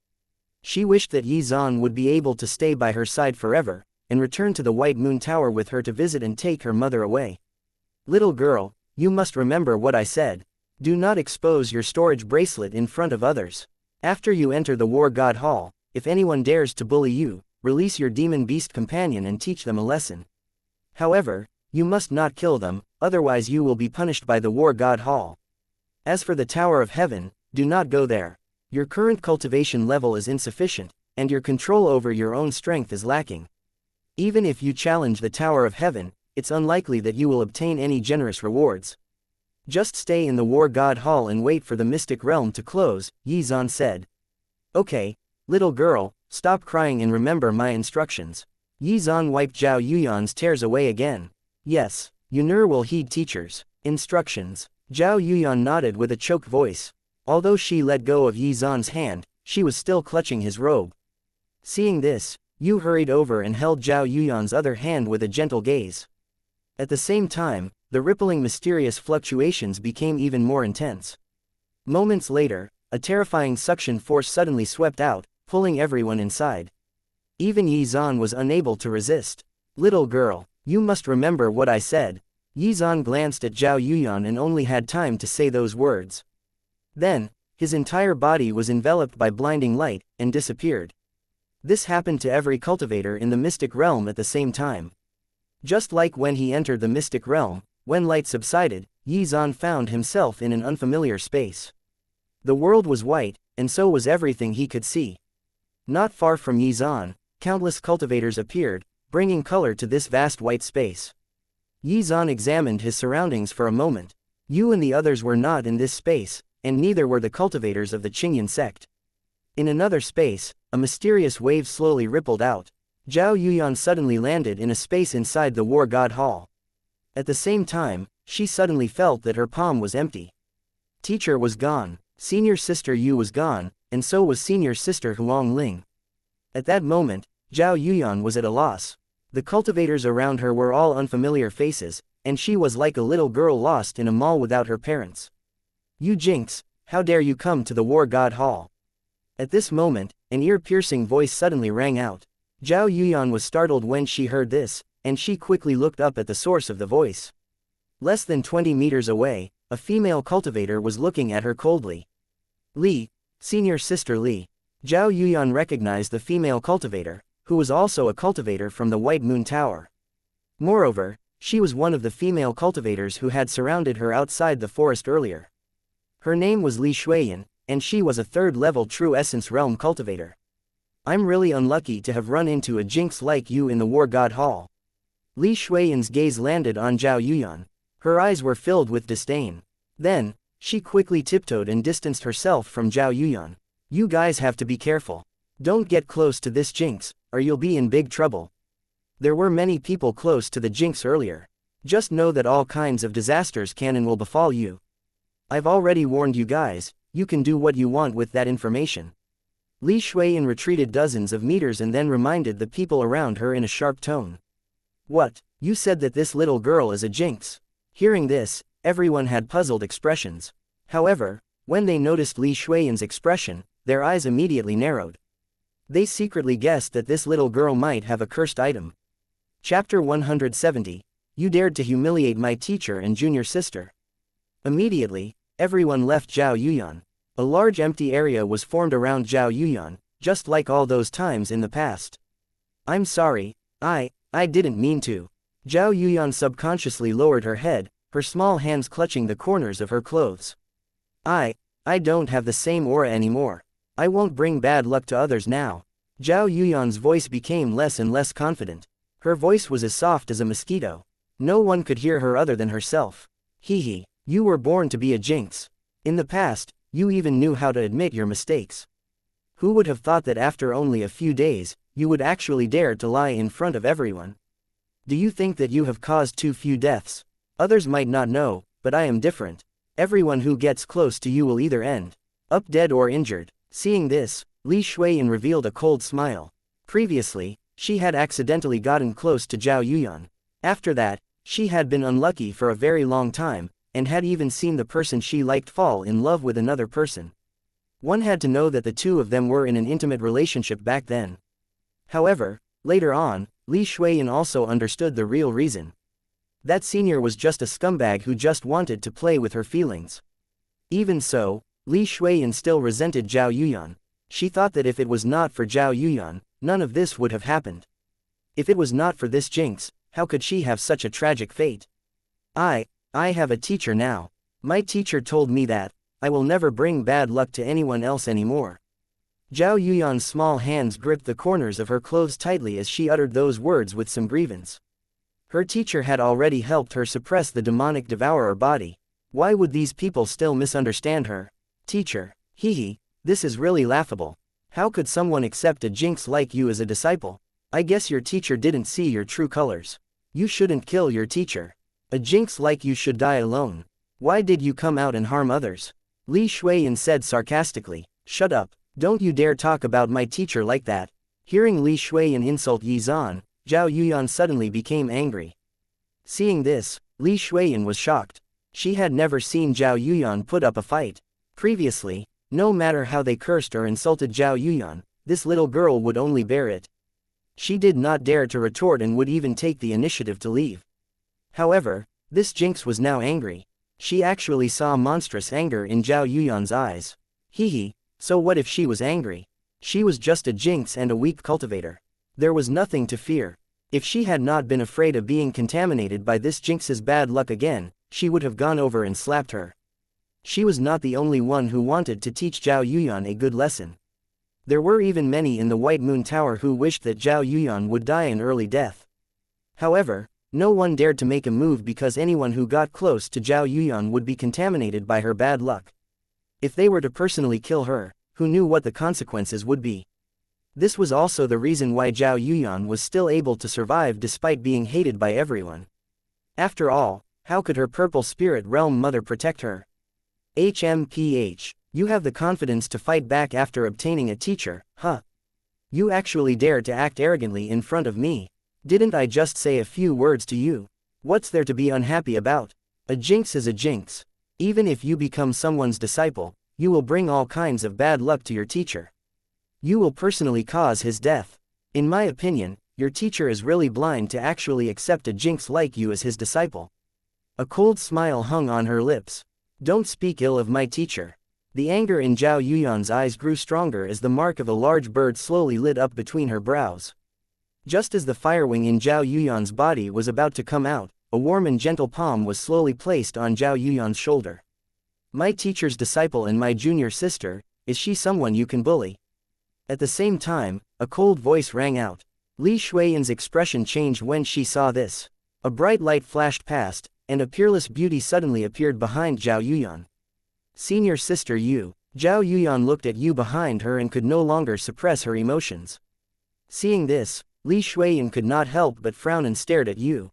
She wished that Yi Zhan would be able to stay by her side forever, and return to the White Moon Tower with her to visit and take her mother away. Little girl, you must remember what I said. Do not expose your storage bracelet in front of others. After you enter the War God Hall, if anyone dares to bully you, release your demon beast companion and teach them a lesson. However, you must not kill them, otherwise you will be punished by the War God Hall. As for the Tower of Heaven, do not go there. Your current cultivation level is insufficient, and your control over your own strength is lacking. Even if you challenge the Tower of Heaven, it's unlikely that you will obtain any generous rewards. Just stay in the War God Hall and wait for the Mystic Realm to close, Yi Zhan said. Okay, little girl, stop crying and remember my instructions. Yi Zhan wiped Zhao Yuyan's tears away again. Yes, Yun'er will heed teachers' instructions. Zhao Yuyan nodded with a choked voice. Although she let go of Yi Zhan's hand, she was still clutching his robe. Seeing this, Yu hurried over and held Zhao Yuyan's other hand with a gentle gaze. At the same time, the rippling mysterious fluctuations became even more intense. Moments later, a terrifying suction force suddenly swept out, pulling everyone inside. Even Yi Zhan was unable to resist. Little girl, you must remember what I said. Yi Zhan glanced at Zhao Yuyan and only had time to say those words. Then, his entire body was enveloped by blinding light, and disappeared. This happened to every cultivator in the Mystic Realm at the same time. Just like when he entered the Mystic Realm, when light subsided, Yi Zhan found himself in an unfamiliar space. The world was white, and so was everything he could see. Not far from Yi Zhan, countless cultivators appeared, bringing color to this vast white space. Yi Zhan examined his surroundings for a moment. Yu and the others were not in this space, and neither were the cultivators of the Yin Sect. In another space, a mysterious wave slowly rippled out. Zhao Yuyan suddenly landed in a space inside the War God Hall. At the same time, she suddenly felt that her palm was empty. Teacher was gone, senior sister Yu was gone, and so was senior sister Huang Ling. At that moment, Zhao Yuyan was at a loss. The cultivators around her were all unfamiliar faces, and she was like a little girl lost in a mall without her parents. You jinx, how dare you come to the War God Hall? At this moment, an ear-piercing voice suddenly rang out. Zhao Yuyan was startled when she heard this, and she quickly looked up at the source of the voice. Less than 20 meters away, a female cultivator was looking at her coldly. Li, senior sister Li. Zhao Yuyan recognized the female cultivator, who was also a cultivator from the White Moon Tower. Moreover, she was one of the female cultivators who had surrounded her outside the forest earlier. Her name was Li Xuan, and she was a third-level True Essence Realm cultivator. I'm really unlucky to have run into a jinx like you in the War God Hall. Li Xuan's gaze landed on Zhao Yuyan. Her eyes were filled with disdain. Then, she quickly tiptoed and distanced herself from Zhao Yuyan. You guys have to be careful. Don't get close to this jinx, or you'll be in big trouble. There were many people close to the jinx earlier. Just know that all kinds of disasters can and will befall you. I've already warned you guys, you can do what you want with that information. Li Xuan retreated dozens of meters and then reminded the people around her in a sharp tone. What, you said that this little girl is a jinx? Hearing this, everyone had puzzled expressions. However, when they noticed Li Xuan's expression, their eyes immediately narrowed. They secretly guessed that this little girl might have a cursed item. Chapter 170. You dared to humiliate my teacher and junior sister. Immediately, everyone left Zhao Yuyan. A large empty area was formed around Zhao Yuyan, just like all those times in the past. I'm sorry, I didn't mean to. Zhao Yuyan subconsciously lowered her head, her small hands clutching the corners of her clothes. I don't have the same aura anymore. I won't bring bad luck to others now. Zhao Yuyan's voice became less and less confident. Her voice was as soft as a mosquito. No one could hear her other than herself. Hee, you were born to be a jinx. In the past, you even knew how to admit your mistakes. Who would have thought that after only a few days, you would actually dare to lie in front of everyone? Do you think that you have caused too few deaths? Others might not know, but I am different. Everyone who gets close to you will either end up dead or injured. Seeing this, Li Xuan revealed a cold smile. Previously, she had accidentally gotten close to Zhao Yuyan. After that, she had been unlucky for a very long time, and had even seen the person she liked fall in love with another person. One had to know that the two of them were in an intimate relationship back then. However, later on, Li Xuan also understood the real reason. That senior was just a scumbag who just wanted to play with her feelings. Even so, Li Xuan still resented Zhao Yuyan. She thought that if it was not for Zhao Yuyan, none of this would have happened. If it was not for this jinx, how could she have such a tragic fate? I have a teacher now. My teacher told me that I will never bring bad luck to anyone else anymore. Zhao Yuyan's small hands gripped the corners of her clothes tightly as she uttered those words with some grievance. Her teacher had already helped her suppress the demonic devourer body. Why would these people still misunderstand her? Teacher, this is really laughable. How could someone accept a jinx like you as a disciple? I guess your teacher didn't see your true colors. You shouldn't kill your teacher. A jinx like you should die alone. Why did you come out and harm others? Li Xuan said sarcastically. Shut up, don't you dare talk about my teacher like that. Hearing Li Xuan insult Yizan, Zhao Yuyan suddenly became angry. Seeing this, Li Xuan was shocked. She had never seen Zhao Yuyan put up a fight. Previously, no matter how they cursed or insulted Zhao Yuyan, this little girl would only bear it. She did not dare to retort and would even take the initiative to leave. However, this jinx was now angry. She actually saw monstrous anger in Zhao Yuyan's eyes. So what if she was angry? She was just a jinx and a weak cultivator. There was nothing to fear. If she had not been afraid of being contaminated by this jinx's bad luck again, she would have gone over and slapped her. She was not the only one who wanted to teach Zhao Yuyan a good lesson. There were even many in the White Moon Tower who wished that Zhao Yuyan would die an early death. However, no one dared to make a move because anyone who got close to Zhao Yuyan would be contaminated by her bad luck. If they were to personally kill her, who knew what the consequences would be? This was also the reason why Zhao Yuyan was still able to survive despite being hated by everyone. After all, how could her purple spirit realm mother protect her? HMPH. You have the confidence to fight back after obtaining a teacher, huh? You actually dare to act arrogantly in front of me. Didn't I just say a few words to you? What's there to be unhappy about? A jinx is a jinx. Even if you become someone's disciple, you will bring all kinds of bad luck to your teacher. You will personally cause his death. In my opinion, your teacher is really blind to actually accept a jinx like you as his disciple. A cold smile hung on her lips. Don't speak ill of my teacher. The anger in Zhao Yuyan's eyes grew stronger as the mark of a large bird slowly lit up between her brows. Just as the firewing in Zhao Yuyan's body was about to come out, a warm and gentle palm was slowly placed on Zhao Yuyan's shoulder. My teacher's disciple and my junior sister, is she someone you can bully? At the same time, a cold voice rang out. Li Shuiyan's expression changed when she saw this. A bright light flashed past, and a peerless beauty suddenly appeared behind Zhao Yuyan. Senior sister Yu. Zhao Yuyan looked at Yu behind her and could no longer suppress her emotions. Seeing this, Li Shuiyan could not help but frown and stared at Yu.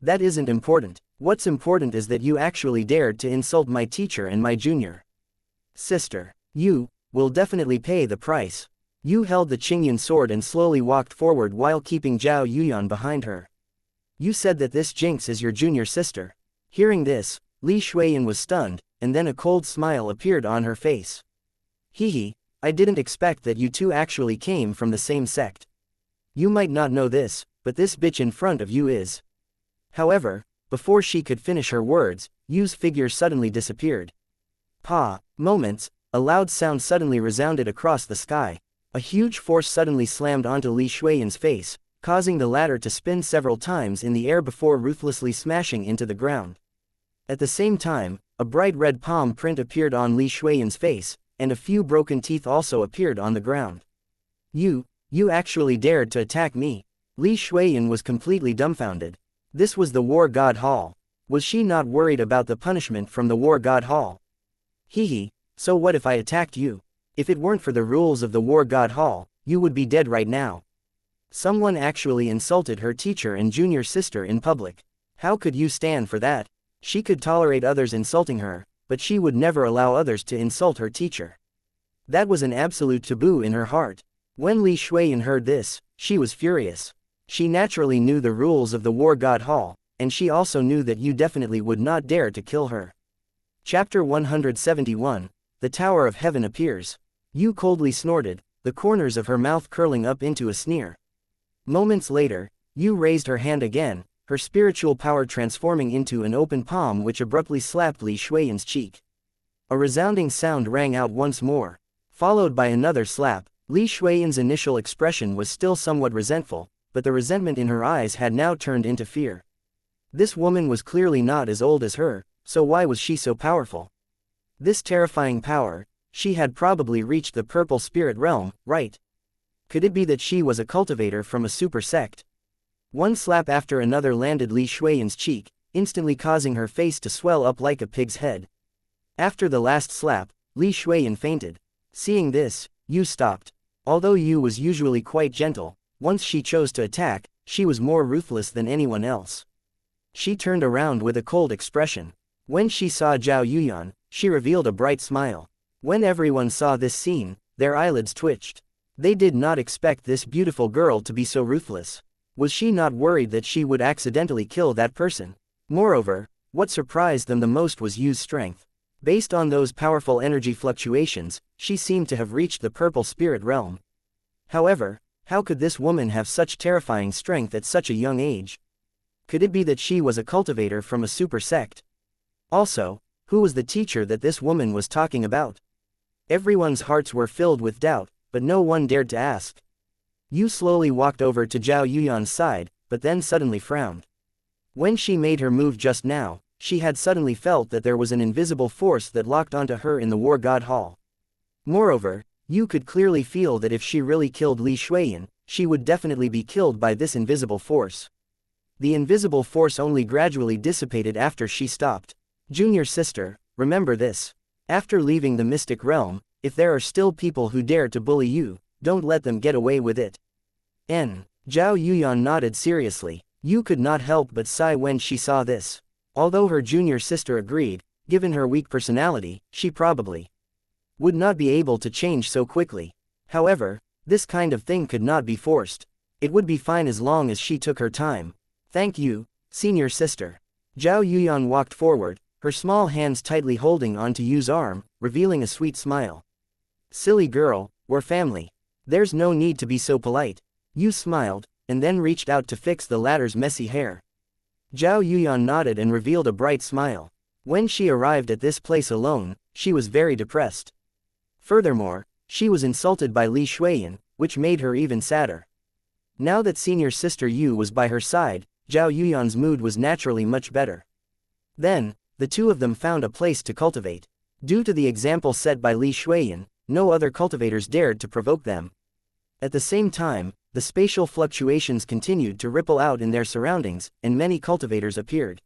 That isn't important. What's important is that you actually dared to insult my teacher and my junior sister. You will definitely pay the price. Yu held the Qingyan sword and slowly walked forward while keeping Zhao Yuyan behind her. You said that this jinx is your junior sister. Hearing this, Li Shuiyan was stunned, and then a cold smile appeared on her face. Hehe, I didn't expect that you two actually came from the same sect. You might not know this, but this bitch in front of you is. However, before she could finish her words, Yu's figure suddenly disappeared. Moments, a loud sound suddenly resounded across the sky. A huge force suddenly slammed onto Li Shuiyan's face, causing the latter to spin several times in the air before ruthlessly smashing into the ground. At the same time, a bright red palm print appeared on Li Shuiyan's face, and a few broken teeth also appeared on the ground. You actually dared to attack me. Li Shuiyan was completely dumbfounded. This was the War God Hall. Was she not worried about the punishment from the War God Hall? Hehe, so what if I attacked you? If it weren't for the rules of the War God Hall, you would be dead right now. Someone actually insulted her teacher and junior sister in public. How could you stand for that? She could tolerate others insulting her, but she would never allow others to insult her teacher. That was an absolute taboo in her heart. When Li Shuiyan heard this, she was furious. She naturally knew the rules of the War God Hall, and she also knew that you definitely would not dare to kill her. Chapter 171, The Tower of Heaven appears. Yu coldly snorted, the corners of her mouth curling up into a sneer. Moments later, Yu raised her hand again, her spiritual power transforming into an open palm which abruptly slapped Li Shuiyan's cheek. A resounding sound rang out once more. Followed by another slap. Li Shuiyan's initial expression was still somewhat resentful, but the resentment in her eyes had now turned into fear. This woman was clearly not as old as her, so why was she so powerful? This terrifying power, she had probably reached the purple spirit realm, right? Could it be that she was a cultivator from a super sect? One slap after another landed Li Shuiyan's cheek, instantly causing her face to swell up like a pig's head. After the last slap, Li Shuiyan fainted. Seeing this, Yu stopped. Although Yu was usually quite gentle, once she chose to attack, she was more ruthless than anyone else. She turned around with a cold expression. When she saw Zhao Yuyan, she revealed a bright smile. When everyone saw this scene, their eyelids twitched. They did not expect this beautiful girl to be so ruthless. Was she not worried that she would accidentally kill that person? Moreover, what surprised them the most was Yu's strength. Based on those powerful energy fluctuations, she seemed to have reached the purple spirit realm. However, how could this woman have such terrifying strength at such a young age? Could it be that she was a cultivator from a super sect? Also, who was the teacher that this woman was talking about? Everyone's hearts were filled with doubt, but no one dared to ask. Yu slowly walked over to Zhao Yuyan's side, but then suddenly frowned. When she made her move just now, she had suddenly felt that there was an invisible force that locked onto her in the War God Hall. Moreover, Yu could clearly feel that if she really killed Li Shuiyan, she would definitely be killed by this invisible force. The invisible force only gradually dissipated after she stopped. Junior sister, remember this. After leaving the mystic realm, if there are still people who dare to bully you, don't let them get away with it. Zhao Yuyan nodded seriously. Yu could not help but sigh when she saw this. Although her junior sister agreed, given her weak personality, she probably would not be able to change so quickly. However, this kind of thing could not be forced. It would be fine as long as she took her time. Thank you, Senior sister. Zhao Yuyan walked forward, her small hands tightly holding onto Yu's arm, revealing a sweet smile. Silly girl, we're family. There's no need to be so polite. Yu smiled, and then reached out to fix the latter's messy hair. Zhao Yuyan nodded and revealed a bright smile. When she arrived at this place alone, she was very depressed. Furthermore, she was insulted by Li Shuiyan, which made her even sadder. Now that senior sister Yu was by her side, Zhao Yuyan's mood was naturally much better. Then, the two of them found a place to cultivate. Due to the example set by Li Shuiyan, no other cultivators dared to provoke them. At the same time, the spatial fluctuations continued to ripple out in their surroundings, and many cultivators appeared.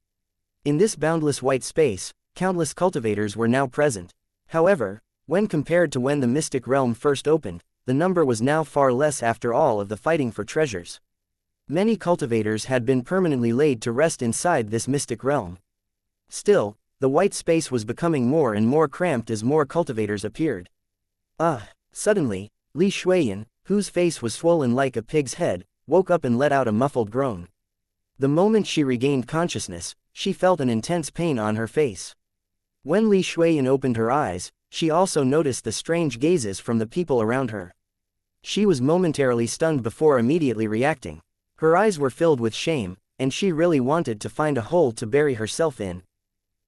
In this boundless white space, countless cultivators were now present. However, when compared to when the mystic realm first opened, the number was now far less after all of the fighting for treasures. Many cultivators had been permanently laid to rest inside this mystic realm. Still, the white space was becoming more and more cramped as more cultivators appeared. Suddenly, Li Shuiyan, whose face was swollen like a pig's head, woke up and let out a muffled groan. The moment she regained consciousness, she felt an intense pain on her face. When Li Shuiyan opened her eyes, she also noticed the strange gazes from the people around her. She was momentarily stunned before immediately reacting. Her eyes were filled with shame, and she really wanted to find a hole to bury herself in.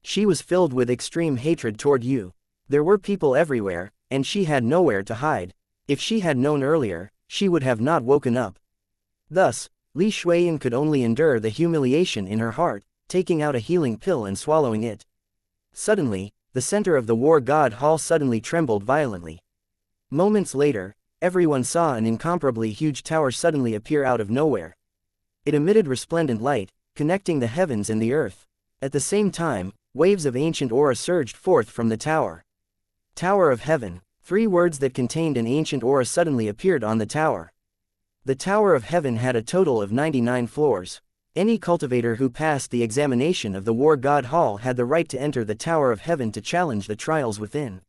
She was filled with extreme hatred toward Yu. There were people everywhere, and she had nowhere to hide. If she had known earlier, she would have not woken up. Thus, Li Shuiyan could only endure the humiliation in her heart, taking out a healing pill and swallowing it. Suddenly, the center of the war god hall suddenly trembled violently. Moments later, everyone saw an incomparably huge tower suddenly appear out of nowhere. It emitted resplendent light, connecting the heavens and the earth. At the same time, waves of ancient aura surged forth from the tower. Tower of Heaven. 3 words that contained an ancient aura suddenly appeared on the tower. The Tower of Heaven had a total of 99 floors. Any cultivator who passed the examination of the War God Hall had the right to enter the Tower of Heaven to challenge the trials within.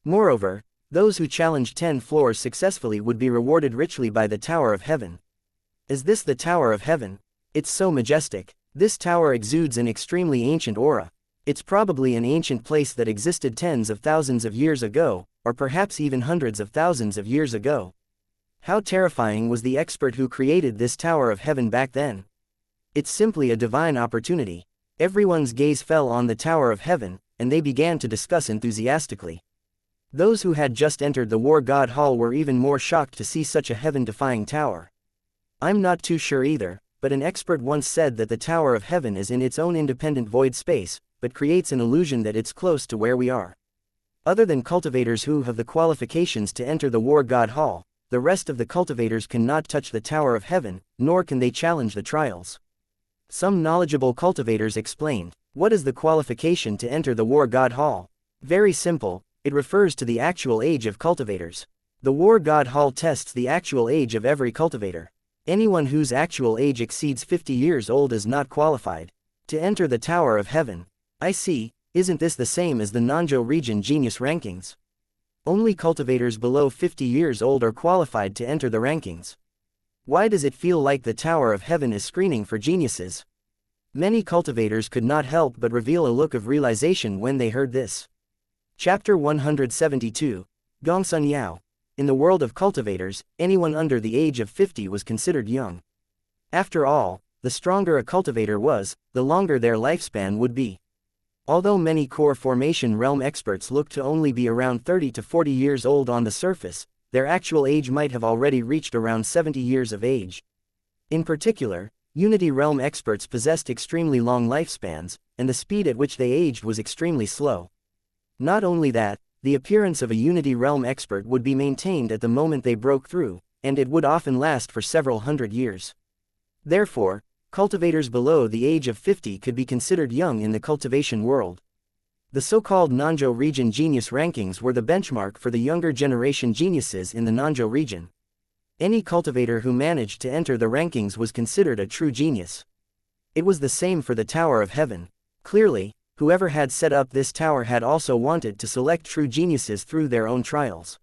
Moreover, those who challenged 10 floors successfully would be rewarded richly by the Tower of Heaven. Is this the Tower of Heaven? It's so majestic. This tower exudes an extremely ancient aura. It's probably an ancient place that existed tens of thousands of years ago, or perhaps even hundreds of thousands of years ago. How terrifying was the expert who created this Tower of Heaven back then? It's simply a divine opportunity. Everyone's gaze fell on the Tower of Heaven, and they began to discuss enthusiastically. Those who had just entered the War God Hall were even more shocked to see such a heaven-defying tower. I'm not too sure either, but an expert once said that the Tower of Heaven is in its own independent void space, but creates an illusion that it's close to where we are. Other than cultivators who have the qualifications to enter the War God Hall, the rest of the cultivators cannot touch the Tower of Heaven, nor can they challenge the trials. Some knowledgeable cultivators explained, what is the qualification to enter the War God Hall? Very simple, it refers to the actual age of cultivators. The War God Hall tests the actual age of every cultivator. Anyone whose actual age exceeds 50 years old is not qualified to enter the Tower of Heaven. I see, isn't this the same as the Nanzhou region genius rankings? Only cultivators below 50 years old are qualified to enter the rankings. Why does it feel like the Tower of Heaven is screening for geniuses? Many cultivators could not help but reveal a look of realization when they heard this. Chapter 172, Gongsun Yao. In the world of cultivators, anyone under the age of 50 was considered young. After all, the stronger a cultivator was, the longer their lifespan would be. Although many core formation realm experts looked to only be around 30 to 40 years old on the surface, their actual age might have already reached around 70 years of age. In particular, Unity realm experts possessed extremely long lifespans, and the speed at which they aged was extremely slow. Not only that, the appearance of a Unity realm expert would be maintained at the moment they broke through, and it would often last for several hundred years. Therefore, cultivators below the age of 50 could be considered young in the cultivation world. The so-called Nanzhou region genius rankings were the benchmark for the younger generation geniuses in the Nanzhou region. Any cultivator who managed to enter the rankings was considered a true genius. It was the same for the Tower of Heaven. Clearly, whoever had set up this tower had also wanted to select true geniuses through their own trials.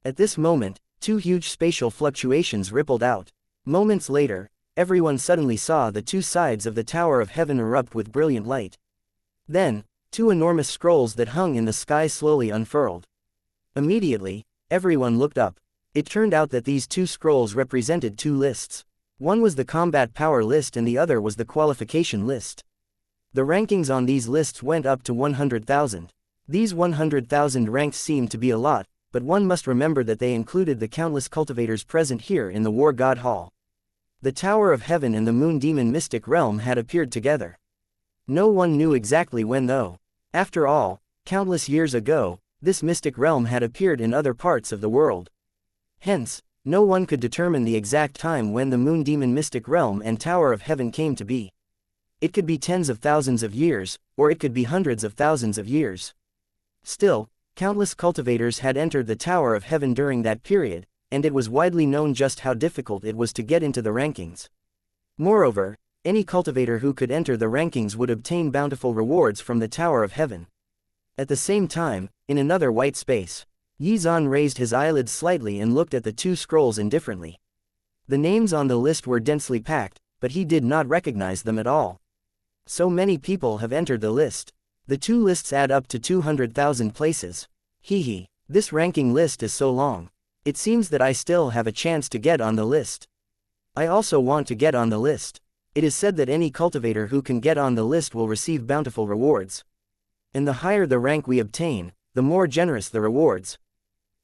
At this moment, 2 huge spatial fluctuations rippled out. Moments later, everyone suddenly saw the two sides of the Tower of Heaven erupt with brilliant light. Then, two enormous scrolls that hung in the sky slowly unfurled. Immediately, everyone looked up. It turned out that these two scrolls represented two lists. One was the combat power list and the other was the qualification list. The rankings on these lists went up to 100,000. These 100,000 ranks seemed to be a lot, but one must remember that they included the countless cultivators present here in the War God Hall. The Tower of Heaven and the Moon Demon Mystic Realm had appeared together. No one knew exactly when though. After all, countless years ago, this mystic realm had appeared in other parts of the world. Hence, no one could determine the exact time when the Moon Demon Mystic Realm and Tower of Heaven came to be. It could be tens of thousands of years, or it could be hundreds of thousands of years. Still, countless cultivators had entered the Tower of Heaven during that period, and it was widely known just how difficult it was to get into the rankings. Moreover, any cultivator who could enter the rankings would obtain bountiful rewards from the Tower of Heaven. At the same time, in another white space, Xuan raised his eyelids slightly and looked at the two scrolls indifferently. The names on the list were densely packed, but he did not recognize them at all. So many people have entered the list. The two lists add up to 200,000 places. This ranking list is so long. It seems that I still have a chance to get on the list. I also want to get on the list. It is said that any cultivator who can get on the list will receive bountiful rewards. And the higher the rank we obtain, the more generous the rewards.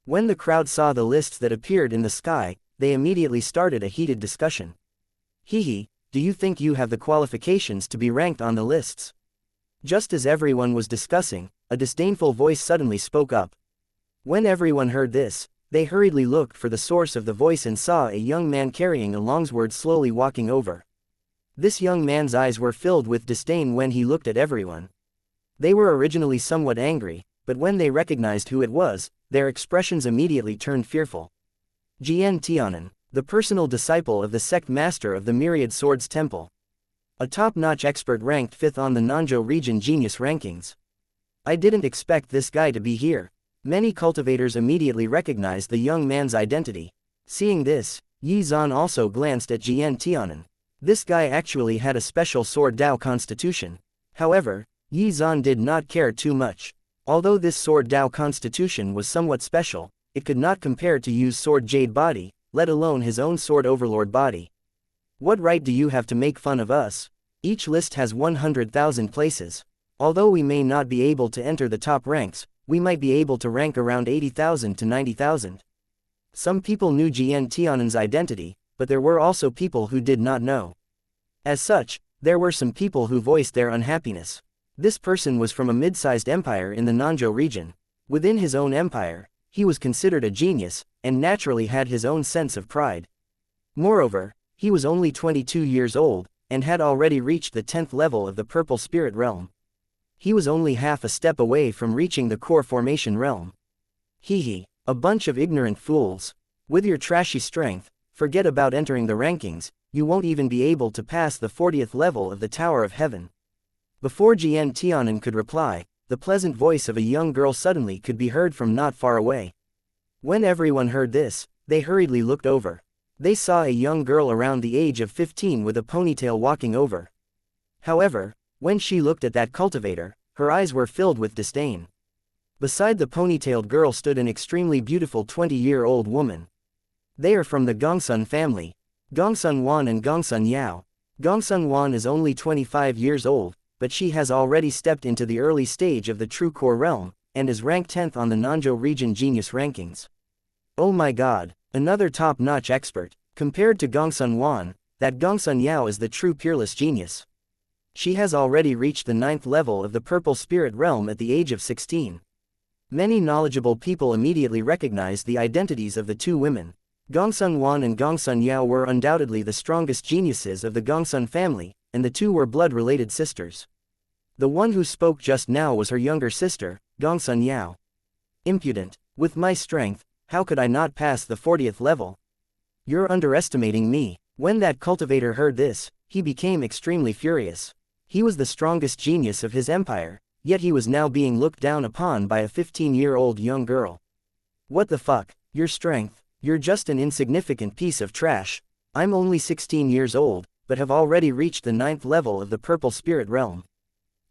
When the crowd saw the lists that appeared in the sky, they immediately started a heated discussion. Do you think you have the qualifications to be ranked on the lists? Just as everyone was discussing, a disdainful voice suddenly spoke up. When everyone heard this, they hurriedly looked for the source of the voice and saw a young man carrying a longsword slowly walking over. This young man's eyes were filled with disdain when he looked at everyone. They were originally somewhat angry, but when they recognized who it was, their expressions immediately turned fearful. Jian Tianan, the personal disciple of the sect master of the Myriad Swords Temple. A top-notch expert ranked 5th on the Nanzhou region genius rankings. I didn't expect this guy to be here. Many cultivators immediately recognized the young man's identity. Seeing this, Xuan also glanced at Jian Tianan. This guy actually had a special Sword Dao constitution. However, Xuan did not care too much. Although this Sword Dao constitution was somewhat special, it could not compare to Yu's Sword Jade body, let alone his own Sword Overlord body. What right do you have to make fun of us? Each list has 100,000 places. Although we may not be able to enter the top ranks, we might be able to rank around 80,000 to 90,000. Some people knew Jian Tianan's identity, but there were also people who did not know. As such, there were some people who voiced their unhappiness. This person was from a mid-sized empire in the Nanzhou region. Within his own empire, he was considered a genius, and naturally had his own sense of pride. Moreover, he was only 22 years old, and had already reached the 10th level of the Purple Spirit Realm. He was only half a step away from reaching the Core Formation Realm. A bunch of ignorant fools. With your trashy strength, forget about entering the rankings, you won't even be able to pass the 40th level of the Tower of Heaven. Before Jian Tianan could reply, the pleasant voice of a young girl suddenly could be heard from not far away. When everyone heard this, they hurriedly looked over. They saw a young girl around the age of 15 with a ponytail walking over. However, when she looked at that cultivator, her eyes were filled with disdain. Beside the ponytailed girl stood an extremely beautiful 20-year-old woman. They are from the Gongsun family, Gongsun Wan and Gongsun Yao. Gongsun Wan is only 25 years old, but she has already stepped into the early stage of the True Core Realm, and is ranked 10th on the Nanzhou region genius rankings. Oh my god, another top-notch expert. Compared to Gongsun Wan, that Gongsun Yao is the true peerless genius. She has already reached the 9th level of the Purple Spirit Realm at the age of 16. Many knowledgeable people immediately recognized the identities of the two women. Gongsun Wan and Gongsun Yao were undoubtedly the strongest geniuses of the Gongsun family, and the two were blood-related sisters. The one who spoke just now was her younger sister, Gongsun Yao. Impudent. With my strength, how could I not pass the 40th level? You're underestimating me. When that cultivator heard this, he became extremely furious. He was the strongest genius of his empire, yet he was now being looked down upon by a 15-year-old young girl. What the fuck? Your strength? You're just an insignificant piece of trash. I'm only 16 years old, but have already reached the 9th level of the purple spirit realm.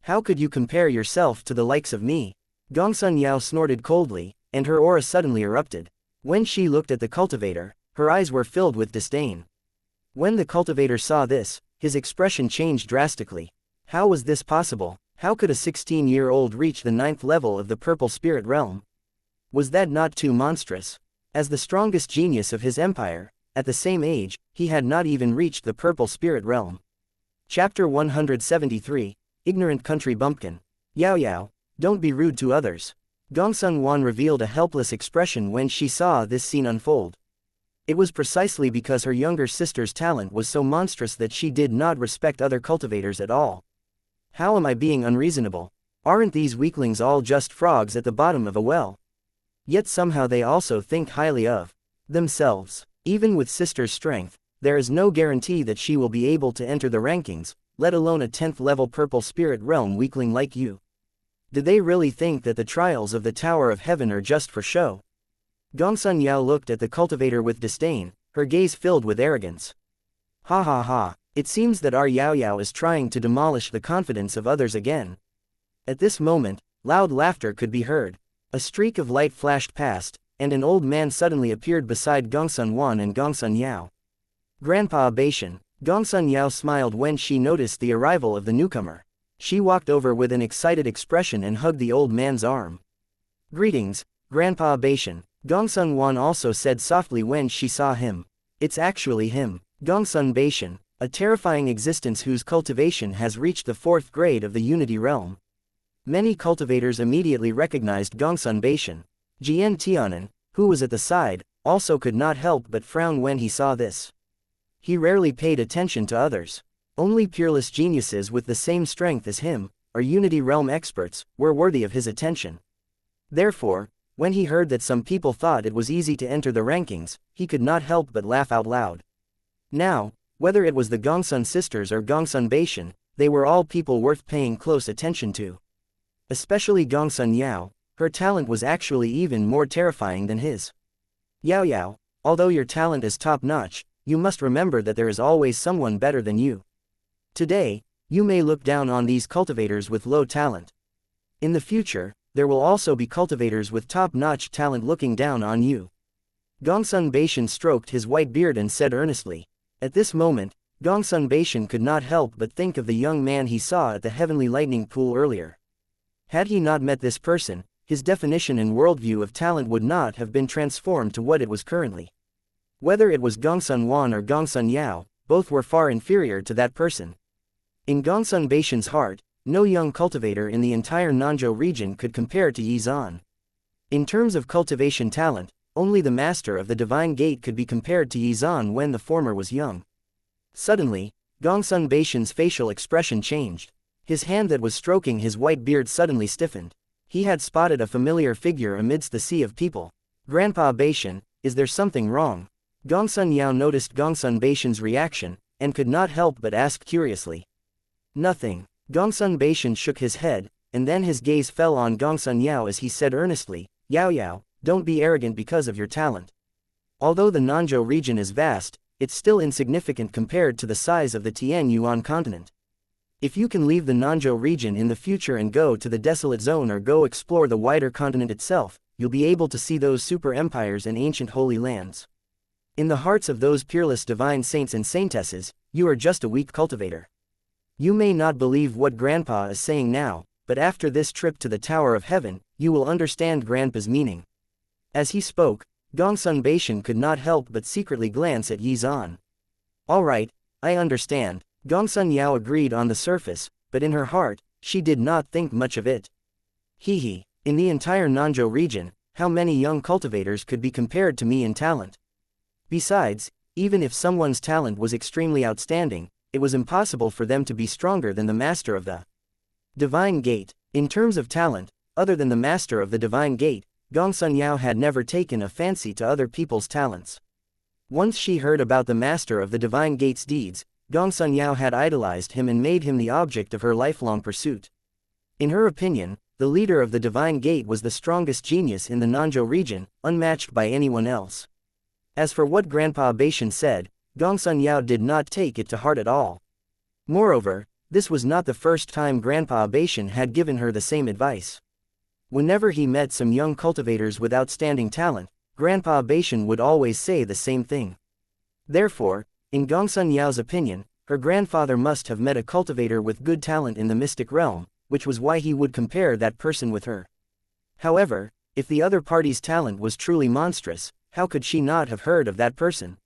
How could you compare yourself to the likes of me? Gongsun Yao snorted coldly, and her aura suddenly erupted. When she looked at the cultivator, her eyes were filled with disdain. When the cultivator saw this, his expression changed drastically. How was this possible? How could a 16-year-old reach the 9th level of the purple spirit realm? Was that not too monstrous? As the strongest genius of his empire, at the same age, he had not even reached the purple spirit realm. Chapter 173, Ignorant Country Bumpkin. Yao Yao, don't be rude to others. Gongsun Wan revealed a helpless expression when she saw this scene unfold. It was precisely because her younger sister's talent was so monstrous that she did not respect other cultivators at all. How am I being unreasonable? Aren't these weaklings all just frogs at the bottom of a well? Yet somehow they also think highly of themselves. Even with sister's strength, there is no guarantee that she will be able to enter the rankings, let alone a 10th level purple spirit realm weakling like you. Do they really think that the trials of the Tower of Heaven are just for show? Gongsun Yao looked at the cultivator with disdain, her gaze filled with arrogance. Ha ha ha, it seems that our Yao Yao is trying to demolish the confidence of others again. At this moment, loud laughter could be heard. A streak of light flashed past, and an old man suddenly appeared beside Gongsun Wan and Gongsun Yao. Grandpa Bashan. Gongsun Yao smiled when she noticed the arrival of the newcomer. She walked over with an excited expression and hugged the old man's arm. Greetings, Grandpa Bashan. Gongsun Wan also said softly when she saw him. It's actually him, Gongsun Bashan, a terrifying existence whose cultivation has reached the 4th grade of the Unity realm. Many cultivators immediately recognized Gongsun Bashan. Jian Tianan, who was at the side, also could not help but frown when he saw this. He rarely paid attention to others. Only peerless geniuses with the same strength as him, or Unity realm experts, were worthy of his attention. Therefore, when he heard that some people thought it was easy to enter the rankings, he could not help but laugh out loud. Now, whether it was the Gongsun sisters or Gongsun Bashan, they were all people worth paying close attention to. Especially Gongsun Yao, her talent was actually even more terrifying than his. Yao Yao, although your talent is top-notch, you must remember that there is always someone better than you. Today, you may look down on these cultivators with low talent. In the future, there will also be cultivators with top-notch talent looking down on you. Gongsun Bashan stroked his white beard and said earnestly. At this moment, Gongsun Bashan could not help but think of the young man he saw at the heavenly lightning pool earlier. Had he not met this person, his definition and worldview of talent would not have been transformed to what it was currently. Whether it was Gongsun Wan or Gongsun Yao, both were far inferior to that person. In Gongsun Bashan's heart, no young cultivator in the entire Nanzhou region could compare to Yi Zan. In terms of cultivation talent, only the master of the Divine Gate could be compared to Yi Zan when the former was young. Suddenly, Gongsun Bashan's facial expression changed. His hand that was stroking his white beard suddenly stiffened. He had spotted a familiar figure amidst the sea of people. Grandpa Bashan, is there something wrong? Gongsun Yao noticed Gongsun Bashan's reaction, and could not help but ask curiously. Nothing. Gongsun Bashan shook his head, and then his gaze fell on Gongsun Yao as he said earnestly, Yao Yao, don't be arrogant because of your talent. Although the Nanzhou region is vast, it's still insignificant compared to the size of the Tian Yuan continent. If you can leave the Nanzhou region in the future and go to the desolate zone or go explore the wider continent itself, you'll be able to see those super empires and ancient holy lands. In the hearts of those peerless divine saints and saintesses, you are just a weak cultivator. You may not believe what Grandpa is saying now, but after this trip to the Tower of Heaven, you will understand Grandpa's meaning. As he spoke, Gongsun Bashan could not help but secretly glance at Yi Zan. Alright, I understand, Gongsun Yao agreed on the surface, but in her heart, she did not think much of it. Hee, in the entire Nanzhou region, how many young cultivators could be compared to me in talent? Besides, even if someone's talent was extremely outstanding, it was impossible for them to be stronger than the master of the Divine Gate. In terms of talent, other than the master of the Divine Gate, Gongsun Yao had never taken a fancy to other people's talents. Once she heard about the master of the Divine Gate's deeds, Gongsun Yao had idolized him and made him the object of her lifelong pursuit. In her opinion, the leader of the Divine Gate was the strongest genius in the Nanzhou region, unmatched by anyone else. As for what Grandpa Bashan said, Gongsun Yao did not take it to heart at all. Moreover, this was not the first time Grandpa Bashan had given her the same advice. Whenever he met some young cultivators with outstanding talent, Grandpa Bashan would always say the same thing. Therefore, in Gongsun Yao's opinion, her grandfather must have met a cultivator with good talent in the mystic realm, which was why he would compare that person with her. However, if the other party's talent was truly monstrous, how could she not have heard of that person?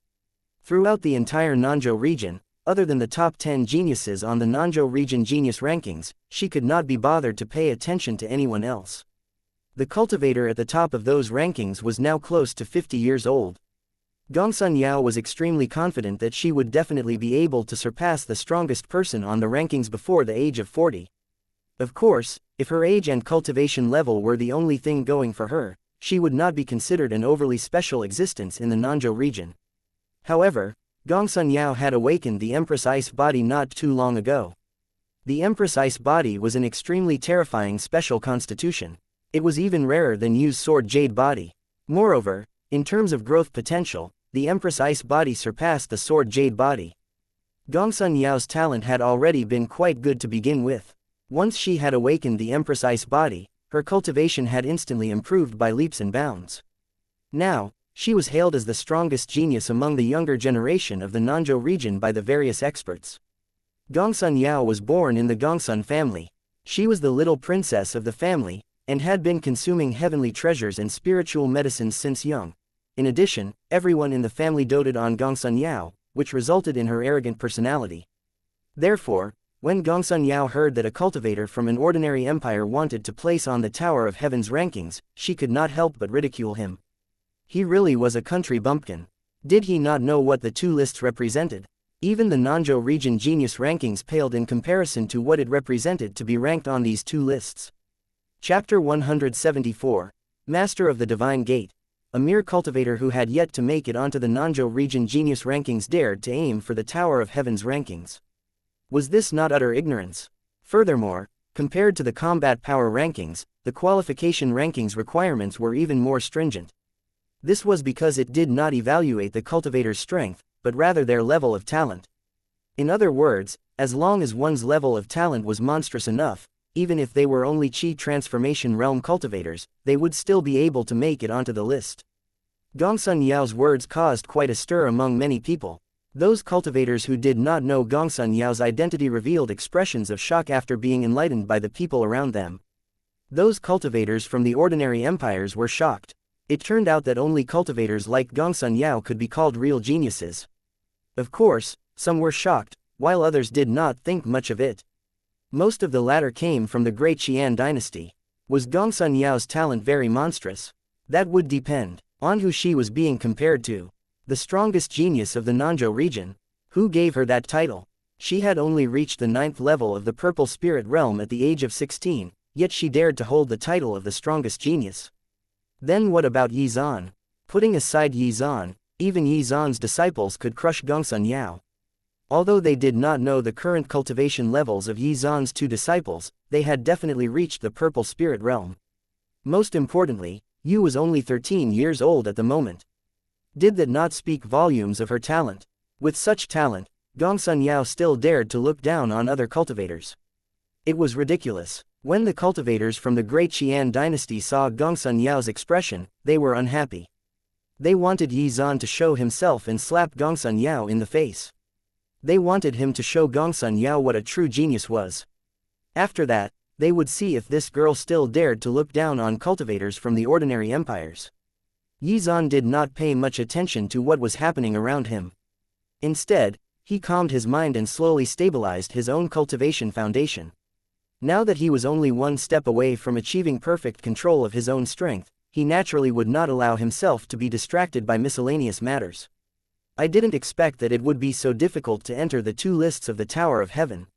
Throughout the entire Nanzhou region, other than the top 10 geniuses on the Nanzhou region genius rankings, she could not be bothered to pay attention to anyone else. The cultivator at the top of those rankings was now close to 50 years old. Gongsun Yao was extremely confident that she would definitely be able to surpass the strongest person on the rankings before the age of 40. Of course, if her age and cultivation level were the only thing going for her, she would not be considered an overly special existence in the Nanzhou region. However, Gongsun Yao had awakened the Empress Ice body not too long ago. The Empress Ice body was an extremely terrifying special constitution. It was even rarer than Yu's Sword Jade body. Moreover, in terms of growth potential, the Empress Ice body surpassed the Sword Jade body. Gongsun Yao's talent had already been quite good to begin with. Once she had awakened the Empress Ice body, her cultivation had instantly improved by leaps and bounds. Now, she was hailed as the strongest genius among the younger generation of the Nanzhou region by the various experts. Gongsun Yao was born in the Gongsun family. She was the little princess of the family, and had been consuming heavenly treasures and spiritual medicines since young. In addition, everyone in the family doted on Gongsun Yao, which resulted in her arrogant personality. Therefore, when Gongsun Yao heard that a cultivator from an ordinary empire wanted to place on the Tower of Heaven's rankings, she could not help but ridicule him. He really was a country bumpkin. Did he not know what the two lists represented? Even the Nanzhou region genius rankings paled in comparison to what it represented to be ranked on these two lists. Chapter 174. Master of the Divine Gate. A mere cultivator who had yet to make it onto the Nanzhou region genius rankings dared to aim for the Tower of Heaven's rankings. Was this not utter ignorance? Furthermore, compared to the combat power rankings, the qualification rankings requirements were even more stringent. This was because it did not evaluate the cultivator's strength, but rather their level of talent. In other words, as long as one's level of talent was monstrous enough, even if they were only Qi transformation realm cultivators, they would still be able to make it onto the list. Gongsun Yao's words caused quite a stir among many people. Those cultivators who did not know Gongsun Yao's identity revealed expressions of shock after being enlightened by the people around them. Those cultivators from the ordinary empires were shocked. It turned out that only cultivators like Gongsun Yao could be called real geniuses. Of course, some were shocked, while others did not think much of it. Most of the latter came from the great Xuan dynasty. Was Gongsun Yao's talent very monstrous? That would depend on who she was being compared to. The strongest genius of the Nanzhou region. Who gave her that title? She had only reached the 9th level of the Purple Spirit Realm at the age of 16, yet she dared to hold the title of the strongest genius. Then what about Yi Zan? Putting aside Yi Zan, even Yi Zan's disciples could crush Gongsun Yao. Although they did not know the current cultivation levels of Yi Zan's two disciples, they had definitely reached the Purple Spirit Realm. Most importantly, Yu was only 13 years old at the moment. Did that not speak volumes of her talent? With such talent, Gongsun Yao still dared to look down on other cultivators. It was ridiculous. When the cultivators from the great Xuan dynasty saw Gongsun Yao's expression, they were unhappy. They wanted Yi Zan to show himself and slap Gongsun Yao in the face. They wanted him to show Gongsun Yao what a true genius was. After that, they would see if this girl still dared to look down on cultivators from the ordinary empires. Yi Zan did not pay much attention to what was happening around him. Instead, he calmed his mind and slowly stabilized his own cultivation foundation. Now that he was only one step away from achieving perfect control of his own strength, he naturally would not allow himself to be distracted by miscellaneous matters. I didn't expect that it would be so difficult to enter the two lists of the Tower of Heaven.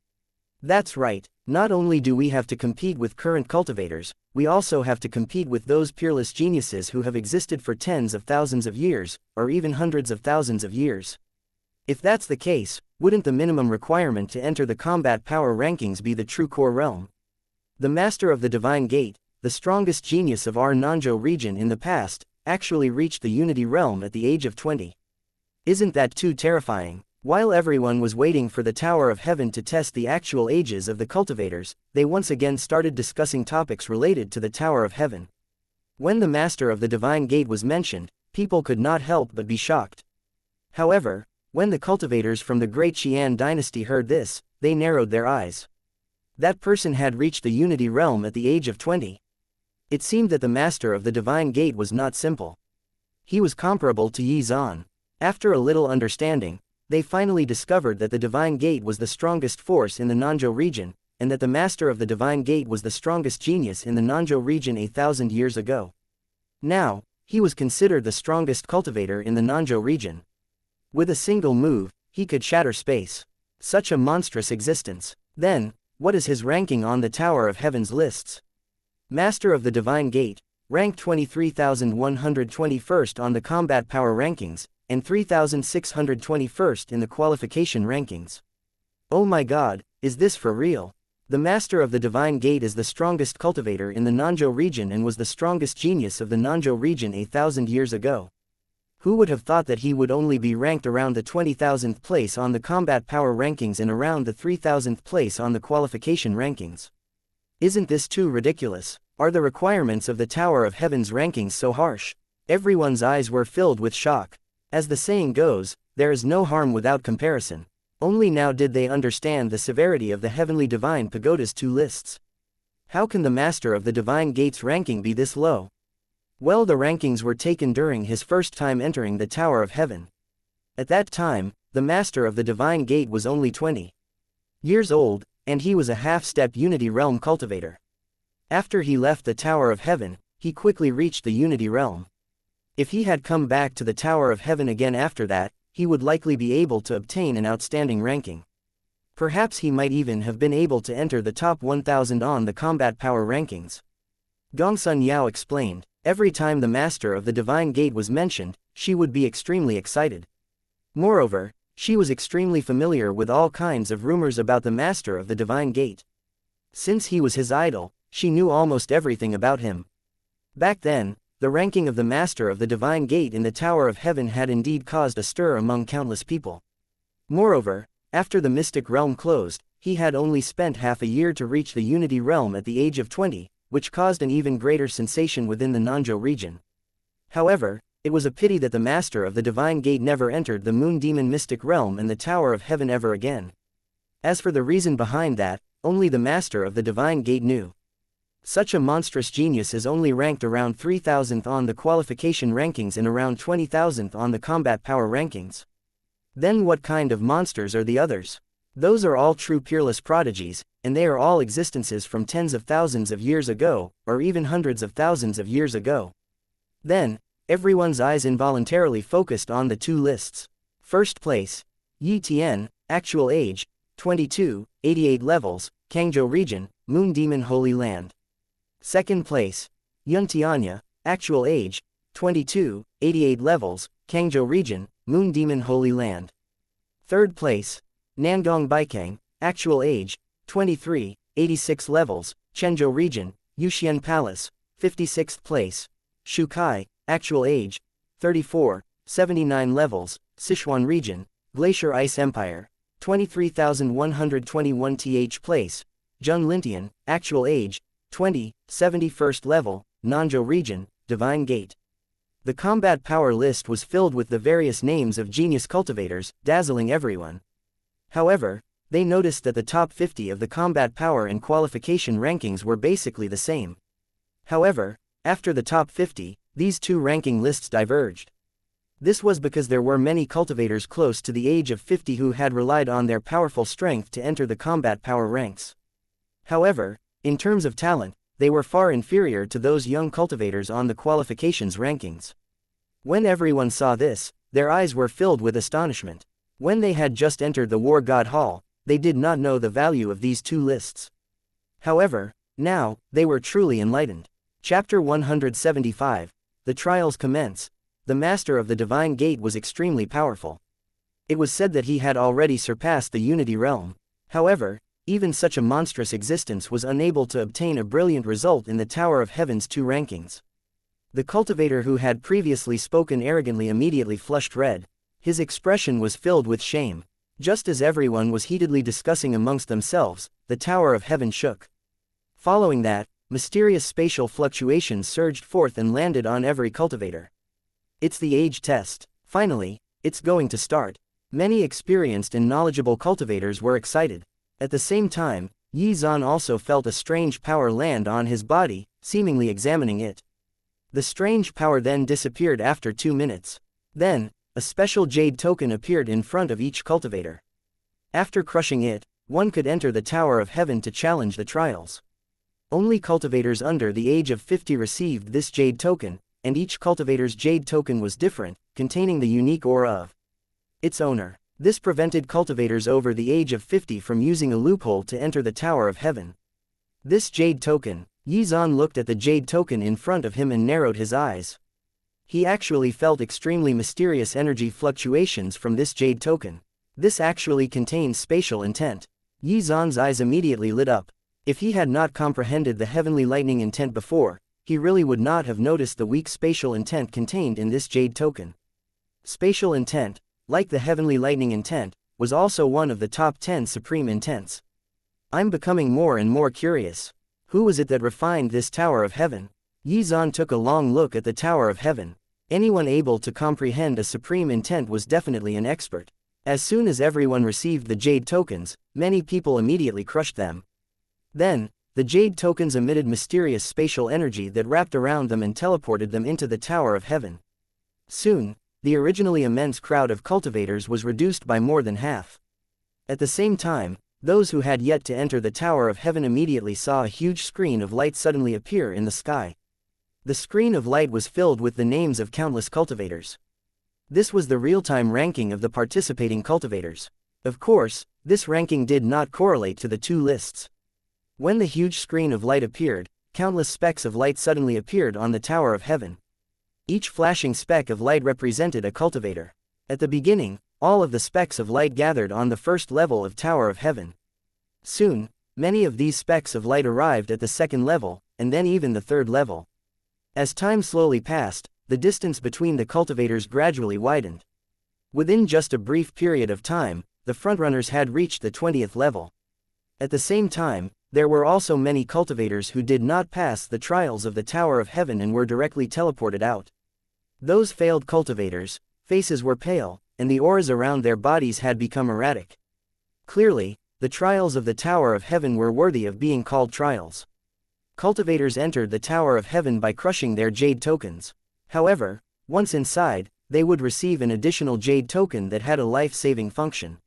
That's right, not only do we have to compete with current cultivators, we also have to compete with those peerless geniuses who have existed for tens of thousands of years, or even hundreds of thousands of years. If that's the case, wouldn't the minimum requirement to enter the combat power rankings be the true core realm? The Master of the Divine Gate, the strongest genius of our Nanzhou region in the past, actually reached the Unity realm at the age of 20. Isn't that too terrifying? While everyone was waiting for the Tower of Heaven to test the actual ages of the cultivators, they once again started discussing topics related to the Tower of Heaven. When the Master of the Divine Gate was mentioned, people could not help but be shocked. However, when the cultivators from the Great Xuan dynasty heard this, they narrowed their eyes. That person had reached the Unity Realm at the age of 20. It seemed that the Master of the Divine Gate was not simple. He was comparable to Xuan. After a little understanding, they finally discovered that the Divine Gate was the strongest force in the Nanzhou region, and that the Master of the Divine Gate was the strongest genius in the Nanzhou region 1,000 years ago. Now, he was considered the strongest cultivator in the Nanzhou region. With a single move, he could shatter space. Such a monstrous existence. Then, what is his ranking on the Tower of Heaven's lists? Master of the Divine Gate, ranked 23,121st on the Combat Power Rankings, and 3,621st in the Qualification Rankings. Oh my god, is this for real? The Master of the Divine Gate is the strongest cultivator in the Nanzhou region and was the strongest genius of the Nanzhou region 1,000 years ago. Who would have thought that he would only be ranked around the 20,000th place on the Combat Power Rankings and around the 3,000th place on the Qualification Rankings? Isn't this too ridiculous? Are the requirements of the Tower of Heaven's rankings so harsh? Everyone's eyes were filled with shock. As the saying goes, there is no harm without comparison. Only now did they understand the severity of the Heavenly Divine Pagoda's two lists. How can the Master of the Divine Gate's ranking be this low? Well, the rankings were taken during his first time entering the Tower of Heaven. At that time, the Master of the Divine Gate was only 20 years old, and he was a half-stepped Unity Realm cultivator. After he left the Tower of Heaven, he quickly reached the Unity Realm. If he had come back to the Tower of Heaven again after that, he would likely be able to obtain an outstanding ranking. Perhaps he might even have been able to enter the top 1,000 on the Combat Power Rankings. Gongsun Yao explained. Every time the Master of the Divine Gate was mentioned, she would be extremely excited. Moreover, she was extremely familiar with all kinds of rumors about the Master of the Divine Gate. Since he was his idol, she knew almost everything about him. Back then, the ranking of the Master of the Divine Gate in the Tower of Heaven had indeed caused a stir among countless people. Moreover, after the Mystic Realm closed, he had only spent half a year to reach the Unity Realm at the age of 20, which caused an even greater sensation within the Nanzhou region. However, it was a pity that the Master of the Divine Gate never entered the Moon Demon Mystic Realm and the Tower of Heaven ever again. As for the reason behind that, only the Master of the Divine Gate knew. Such a monstrous genius is only ranked around 3,000th on the Qualification Rankings and around 20,000th on the Combat Power Rankings. Then what kind of monsters are the others? Those are all true peerless prodigies, and they are all existences from tens of thousands of years ago, or even hundreds of thousands of years ago. Then, everyone's eyes involuntarily focused on the two lists. First place, Yi Tian, actual age, 22, 88 levels, Kangzhou region, Moon Demon Holy Land. Second place, Yun Tianya, actual age, 22, 88 levels, Kangzhou region, Moon Demon Holy Land. Third place, Nangong Baikang, actual age, 23, 86 levels, Chenzhou region, Yuxian Palace. 56th place, Shu Kai, actual age, 34, 79 levels, Sichuan region, Glacier Ice Empire. 23,121 th place, Zheng Lintian, actual age, 20, 71st level, Nanzhou region, Divine Gate. The combat power list was filled with the various names of genius cultivators, dazzling everyone. However, they noticed that the top 50 of the combat power and qualification rankings were basically the same. However, after the top 50, these two ranking lists diverged. This was because there were many cultivators close to the age of 50 who had relied on their powerful strength to enter the combat power ranks. However, in terms of talent, they were far inferior to those young cultivators on the qualifications rankings. When everyone saw this, their eyes were filled with astonishment. When they had just entered the War God Hall, they did not know the value of these two lists. However, now, they were truly enlightened. Chapter 175, The Trials Commence. The Master of the Divine Gate was extremely powerful. It was said that he had already surpassed the Unity Realm. However, even such a monstrous existence was unable to obtain a brilliant result in the Tower of Heaven's two rankings. The cultivator who had previously spoken arrogantly immediately flushed red. His expression was filled with shame. Just as everyone was heatedly discussing amongst themselves, the Tower of Heaven shook. Following that, mysterious spatial fluctuations surged forth and landed on every cultivator. It's the age test. Finally, it's going to start. Many experienced and knowledgeable cultivators were excited. At the same time, Xuan also felt a strange power land on his body, seemingly examining it. The strange power then disappeared after 2 minutes. Then, a special jade token appeared in front of each cultivator. After crushing it, one could enter the Tower of Heaven to challenge the trials. Only cultivators under the age of 50 received this jade token, and each cultivator's jade token was different, containing the unique aura of its owner. This prevented cultivators over the age of 50 from using a loophole to enter the Tower of Heaven. This jade token, Xuan looked at the jade token in front of him and narrowed his eyes. He actually felt extremely mysterious energy fluctuations from this jade token. This actually contains spatial intent. Xuan's eyes immediately lit up. If he had not comprehended the heavenly lightning intent before, he really would not have noticed the weak spatial intent contained in this jade token. Spatial intent, like the heavenly lightning intent, was also one of the top 10 supreme intents. I'm becoming more and more curious. Who was it that refined this Tower of Heaven? Xuan took a long look at the Tower of Heaven. Anyone able to comprehend a supreme intent was definitely an expert. As soon as everyone received the jade tokens, many people immediately crushed them. Then, the jade tokens emitted mysterious spatial energy that wrapped around them and teleported them into the Tower of Heaven. Soon, the originally immense crowd of cultivators was reduced by more than half. At the same time, those who had yet to enter the Tower of Heaven immediately saw a huge screen of light suddenly appear in the sky. The screen of light was filled with the names of countless cultivators. This was the real-time ranking of the participating cultivators. Of course, this ranking did not correlate to the two lists. When the huge screen of light appeared, countless specks of light suddenly appeared on the Tower of Heaven. Each flashing speck of light represented a cultivator. At the beginning, all of the specks of light gathered on the first level of Tower of Heaven. Soon, many of these specks of light arrived at the second level, and then even the third level. As time slowly passed, the distance between the cultivators gradually widened. Within just a brief period of time, the frontrunners had reached the 20th level. At the same time, there were also many cultivators who did not pass the trials of the Tower of Heaven and were directly teleported out. Those failed cultivators' faces were pale, and the auras around their bodies had become erratic. Clearly, the trials of the Tower of Heaven were worthy of being called trials. Cultivators entered the Tower of Heaven by crushing their jade tokens. However, once inside, they would receive an additional jade token that had a life-saving function.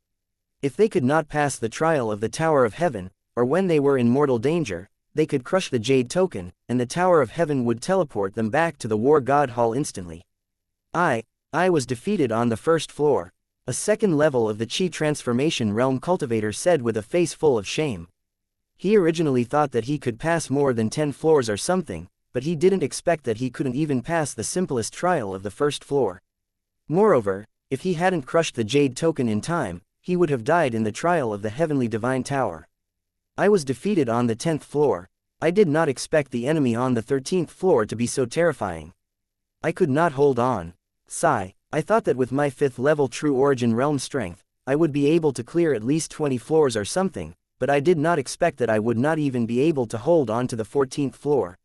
If they could not pass the trial of the Tower of Heaven, or when they were in mortal danger, they could crush the jade token, and the Tower of Heaven would teleport them back to the War God Hall instantly. I was defeated on the first floor. A second level of the Chi Transformation Realm cultivator said with a face full of shame. He originally thought that he could pass more than 10 floors or something, but he didn't expect that he couldn't even pass the simplest trial of the first floor. Moreover, if he hadn't crushed the jade token in time, he would have died in the trial of the Heavenly Divine Tower. I was defeated on the 10th floor. I did not expect the enemy on the 13th floor to be so terrifying. I could not hold on. Sigh, I thought that with my 5th level True Origin Realm strength, I would be able to clear at least 20 floors or something, but I did not expect that I would not even be able to hold on to the 14th floor.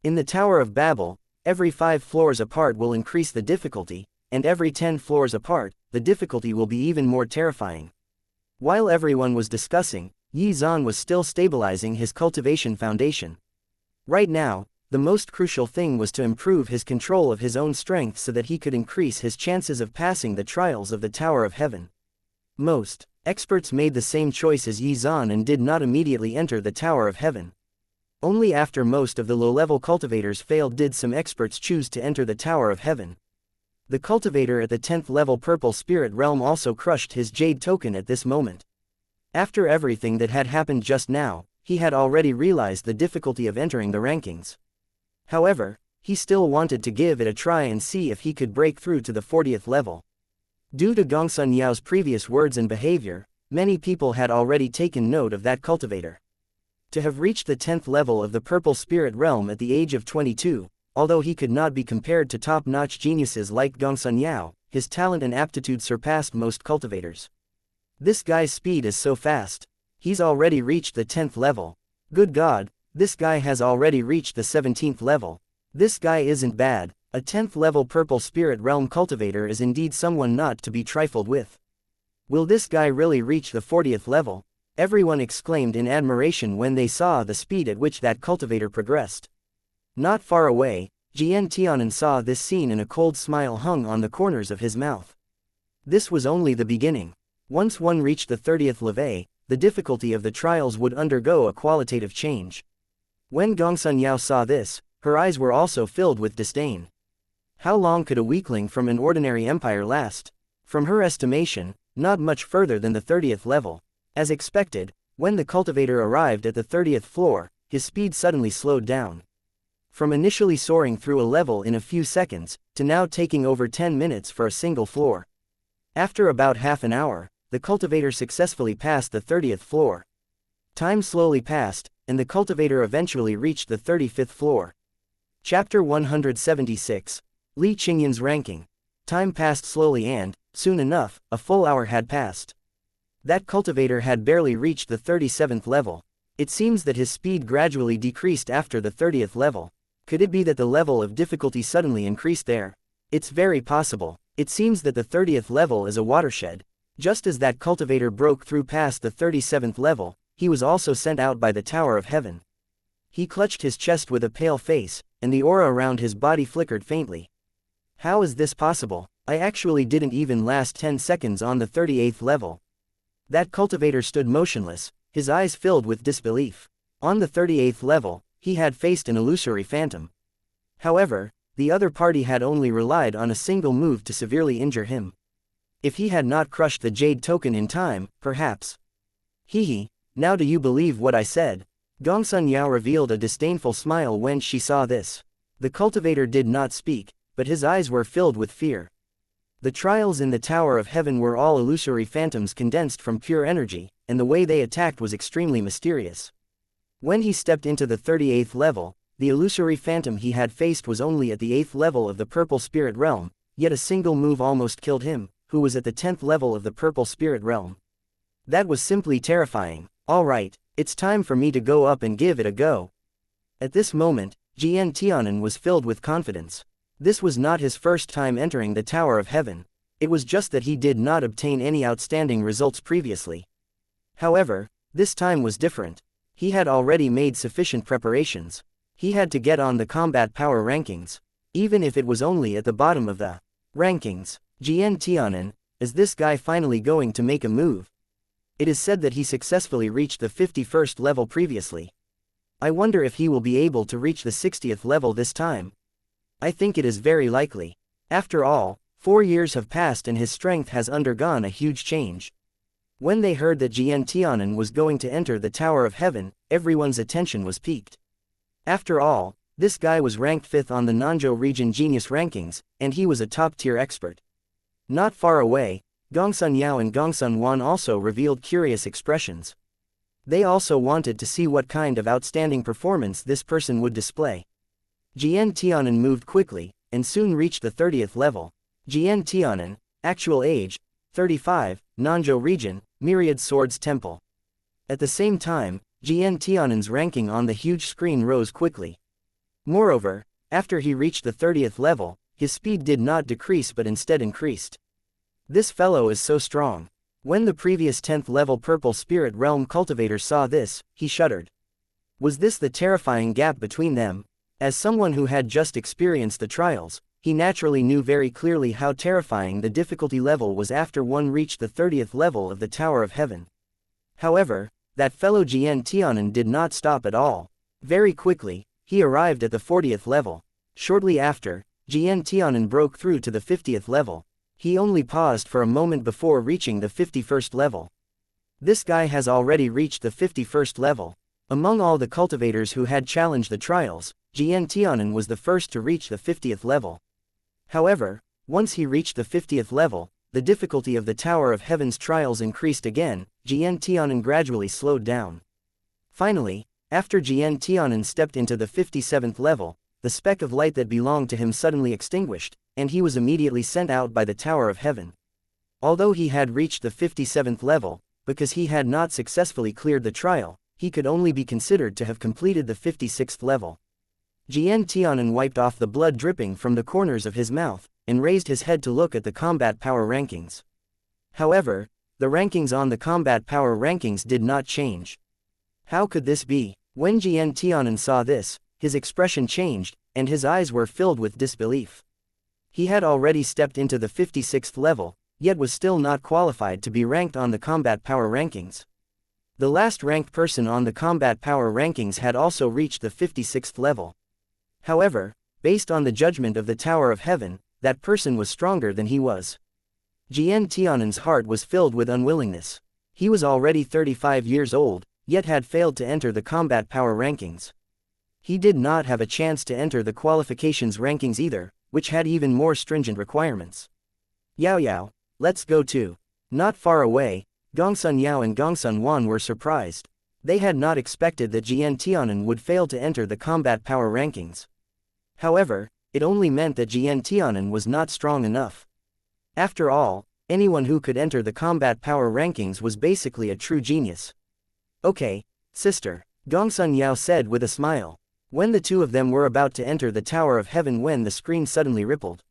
In the Tower of Babel, every 5 floors apart will increase the difficulty, and every 10 floors apart, the difficulty will be even more terrifying. While everyone was discussing, Xuan was still stabilizing his cultivation foundation. Right now, the most crucial thing was to improve his control of his own strength so that he could increase his chances of passing the trials of the Tower of Heaven. Most experts made the same choice as Xuan and did not immediately enter the Tower of Heaven. Only after most of the low-level cultivators failed did some experts choose to enter the Tower of Heaven. The cultivator at the 10th level Purple Spirit Realm also crushed his jade token at this moment. After everything that had happened just now, he had already realized the difficulty of entering the rankings. However, he still wanted to give it a try and see if he could break through to the 40th level. Due to Gongsun Yao's previous words and behavior, many people had already taken note of that cultivator. To have reached the 10th level of the Purple Spirit Realm at the age of 22, although he could not be compared to top-notch geniuses like Gongsun Yao, his talent and aptitude surpassed most cultivators. This guy's speed is so fast. He's already reached the 10th level. Good God, this guy has already reached the 17th level. This guy isn't bad. A 10th level purple spirit realm cultivator is indeed someone not to be trifled with. Will this guy really reach the 40th level? Everyone exclaimed in admiration when they saw the speed at which that cultivator progressed. Not far away, Jian Tianan saw this scene and a cold smile hung on the corners of his mouth. This was only the beginning. Once one reached the 30th level, the difficulty of the trials would undergo a qualitative change. When Gongsun Yao saw this, her eyes were also filled with disdain. How long could a weakling from an ordinary empire last? From her estimation, not much further than the 30th level. As expected, when the cultivator arrived at the 30th floor, his speed suddenly slowed down. From initially soaring through a level in a few seconds, to now taking over 10 minutes for a single floor. After about half an hour, the cultivator successfully passed the 30th floor. Time slowly passed, and the cultivator eventually reached the 35th floor. Chapter 176. Li Qingyan's ranking. Time passed slowly and, soon enough, a full hour had passed. That cultivator had barely reached the 37th level. It seems that his speed gradually decreased after the 30th level. Could it be that the level of difficulty suddenly increased there? It's very possible. It seems that the 30th level is a watershed. Just as that cultivator broke through past the 37th level, he was also sent out by the Tower of Heaven. He clutched his chest with a pale face, and the aura around his body flickered faintly. How is this possible? I actually didn't even last 10 seconds on the 38th level. That cultivator stood motionless, his eyes filled with disbelief. On the 38th level, he had faced an illusory phantom. However, the other party had only relied on a single move to severely injure him. If he had not crushed the jade token in time, perhaps. Hehe, now do you believe what I said? Gongsun Yao revealed a disdainful smile when she saw this. The cultivator did not speak, but his eyes were filled with fear. The trials in the Tower of Heaven were all illusory phantoms condensed from pure energy, and the way they attacked was extremely mysterious. When he stepped into the 38th level, the illusory phantom he had faced was only at the 8th level of the Purple Spirit Realm, yet a single move almost killed him, who was at the 10th level of the Purple Spirit Realm. That was simply terrifying. Alright, it's time for me to go up and give it a go. At this moment, Jian Tianan was filled with confidence. This was not his first time entering the Tower of Heaven. It was just that he did not obtain any outstanding results previously. However, this time was different. He had already made sufficient preparations. He had to get on the combat power rankings. Even if it was only at the bottom of the rankings. Jian Tianan, is this guy finally going to make a move? It is said that he successfully reached the 51st level previously. I wonder if he will be able to reach the 60th level this time. I think it is very likely. After all, 4 years have passed and his strength has undergone a huge change. When they heard that Jian Tianan was going to enter the Tower of Heaven, everyone's attention was piqued. After all, this guy was ranked 5th on the Nanzhou region genius rankings, and he was a top-tier expert. Not far away, Gongsun Yao and Gongsun Wan also revealed curious expressions. They also wanted to see what kind of outstanding performance this person would display. Jian Tianan moved quickly, and soon reached the 30th level. Jian Tianan, actual age, 35, Nanzhou region, Myriad Swords Temple. At the same time, Jian Tianan's ranking on the huge screen rose quickly. Moreover, after he reached the 30th level, his speed did not decrease but instead increased. This fellow is so strong. When the previous 10th level Purple Spirit Realm cultivator saw this, he shuddered. Was this the terrifying gap between them? As someone who had just experienced the trials, he naturally knew very clearly how terrifying the difficulty level was after one reached the 30th level of the Tower of Heaven. However, that fellow Jian Tianan did not stop at all. Very quickly, he arrived at the 40th level. Shortly after, Jian Tianan broke through to the 50th level. He only paused for a moment before reaching the 51st level. This guy has already reached the 51st level. Among all the cultivators who had challenged the trials, Jian Tianan was the first to reach the 50th level. However, once he reached the 50th level, the difficulty of the Tower of Heaven's trials increased again. Jian Tianan gradually slowed down. Finally, after Jian Tianan stepped into the 57th level, the speck of light that belonged to him suddenly extinguished, and he was immediately sent out by the Tower of Heaven. Although he had reached the 57th level, because he had not successfully cleared the trial, he could only be considered to have completed the 56th level. Jian Tianan wiped off the blood dripping from the corners of his mouth, and raised his head to look at the combat power rankings. However, the rankings on the combat power rankings did not change. How could this be? When Jian Tianan saw this, his expression changed, and his eyes were filled with disbelief. He had already stepped into the 56th level, yet was still not qualified to be ranked on the combat power rankings. The last ranked person on the combat power rankings had also reached the 56th level. However, based on the judgment of the Tower of Heaven, that person was stronger than he was. Jian Tianan's heart was filled with unwillingness. He was already 35 years old, yet had failed to enter the combat power rankings. He did not have a chance to enter the qualifications rankings either, which had even more stringent requirements. Yao Yao, let's go too. Not far away, Gongsun Yao and Gongsun Wan were surprised. They had not expected that Jian Tianan would fail to enter the combat power rankings. However, it only meant that Jian Tianan was not strong enough. After all, anyone who could enter the combat power rankings was basically a true genius. Okay, sister, Gongsun Yao said with a smile. When the two of them were about to enter the Tower of Heaven when the screen suddenly rippled.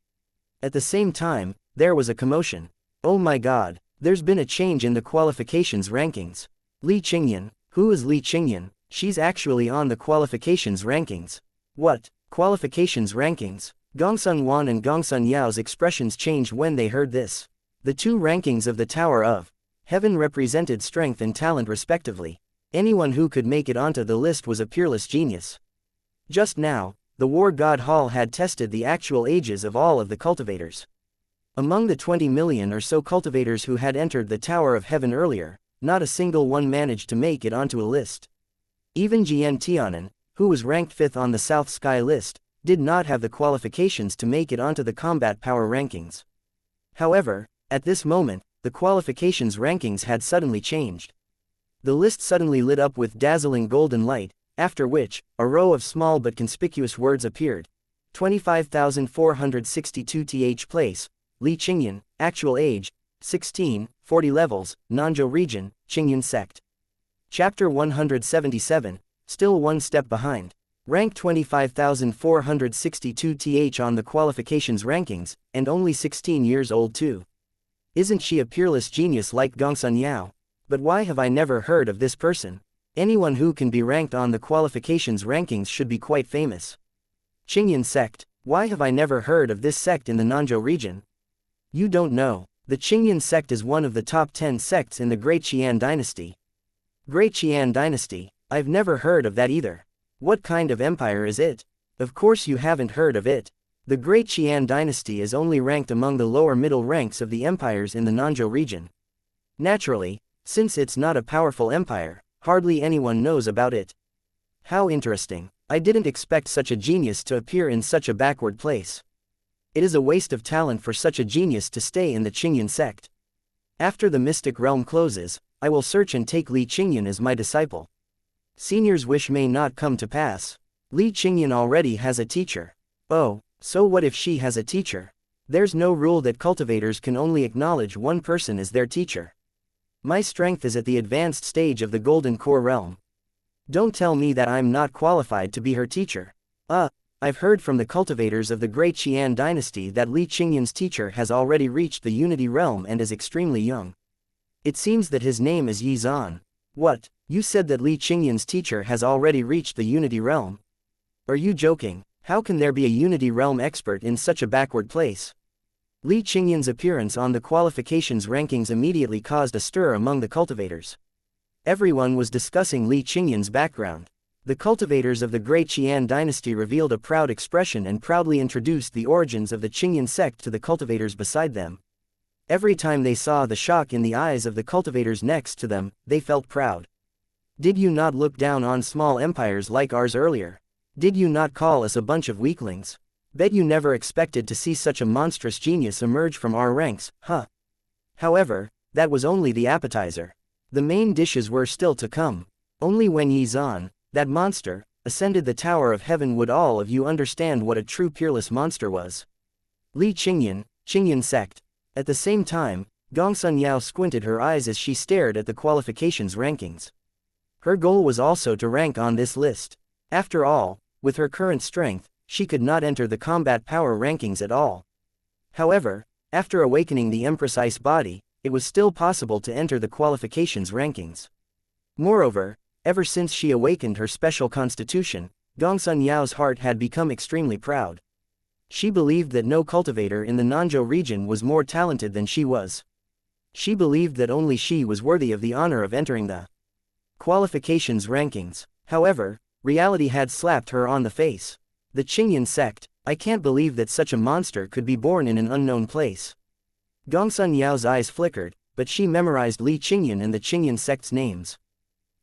At the same time, there was a commotion. Oh my god, there's been a change in the qualifications rankings. Li Qingyan, who is Li Qingyan? She's actually on the qualifications rankings. What? Qualifications rankings? Gongsun Wan and Gongsun Yao's expressions changed when they heard this. The two rankings of the Tower of Heaven represented strength and talent respectively. Anyone who could make it onto the list was a peerless genius. Just now, the War God Hall had tested the actual ages of all of the cultivators. Among the 20 million or so cultivators who had entered the Tower of Heaven earlier, not a single one managed to make it onto a list. Even Jian Tianan, who was ranked 5th on the South Sky list, did not have the qualifications to make it onto the combat power rankings. However, at this moment, the qualifications rankings had suddenly changed. The list suddenly lit up with dazzling golden light, after which, a row of small but conspicuous words appeared. 25,462 th place, Li Qingyan, actual age, 16, 40 levels, Nanzhou region, Qingyan sect. Chapter 177, still one step behind. Rank 25,462 th on the qualifications rankings, and only 16 years old too. Isn't she a peerless genius like Gongsun Yao? But why have I never heard of this person? Anyone who can be ranked on the qualifications rankings should be quite famous. Qingyan sect, why have I never heard of this sect in the Nanzhou region? You don't know, the Qingyan sect is one of the top 10 sects in the Great Qian dynasty. Great Qian dynasty, I've never heard of that either. What kind of empire is it? Of course you haven't heard of it. The Great Qian dynasty is only ranked among the lower middle ranks of the empires in the Nanzhou region. Naturally, since it's not a powerful empire, hardly anyone knows about it. How interesting. I didn't expect such a genius to appear in such a backward place. It is a waste of talent for such a genius to stay in the Qingyan sect. After the mystic realm closes, I will search and take Li Qingyan as my disciple. Senior's wish may not come to pass. Li Qingyan already has a teacher. Oh, so what if she has a teacher? There's no rule that cultivators can only acknowledge one person as their teacher. My strength is at the advanced stage of the Golden Core realm. Don't tell me that I'm not qualified to be her teacher. I've heard from the cultivators of the Great Qian dynasty that Li Qingyan's teacher has already reached the Unity realm and is extremely young. It seems that his name is Xuan. What, you said that Li Qingyan's teacher has already reached the Unity realm? Are you joking? How can there be a Unity realm expert in such a backward place? Li Qingyan's appearance on the qualifications rankings immediately caused a stir among the cultivators. Everyone was discussing Li Qingyan's background. The cultivators of the Great Qian dynasty revealed a proud expression and proudly introduced the origins of the Qingyan sect to the cultivators beside them. Every time they saw the shock in the eyes of the cultivators next to them, they felt proud. Did you not look down on small empires like ours earlier? Did you not call us a bunch of weaklings? Bet you never expected to see such a monstrous genius emerge from our ranks, huh? However, that was only the appetizer. The main dishes were still to come. Only when Xuan, that monster, ascended the Tower of Heaven, would all of you understand what a true peerless monster was. Li Qingyan, Qingyan Sect. At the same time, Gongsun Yao squinted her eyes as she stared at the qualifications rankings. Her goal was also to rank on this list. After all, with her current strength, she could not enter the combat power rankings at all. However, after awakening the Empress body, it was still possible to enter the qualifications rankings. Moreover, ever since she awakened her special constitution, Gongsun Yao's heart had become extremely proud. She believed that no cultivator in the Nanzhou region was more talented than she was. She believed that only she was worthy of the honor of entering the qualifications rankings. However, reality had slapped her on the face. The Qingyan Sect, I can't believe that such a monster could be born in an unknown place. Gongsun Yao's eyes flickered, but she memorized Li Qingyan and the Qingyan Sect's names.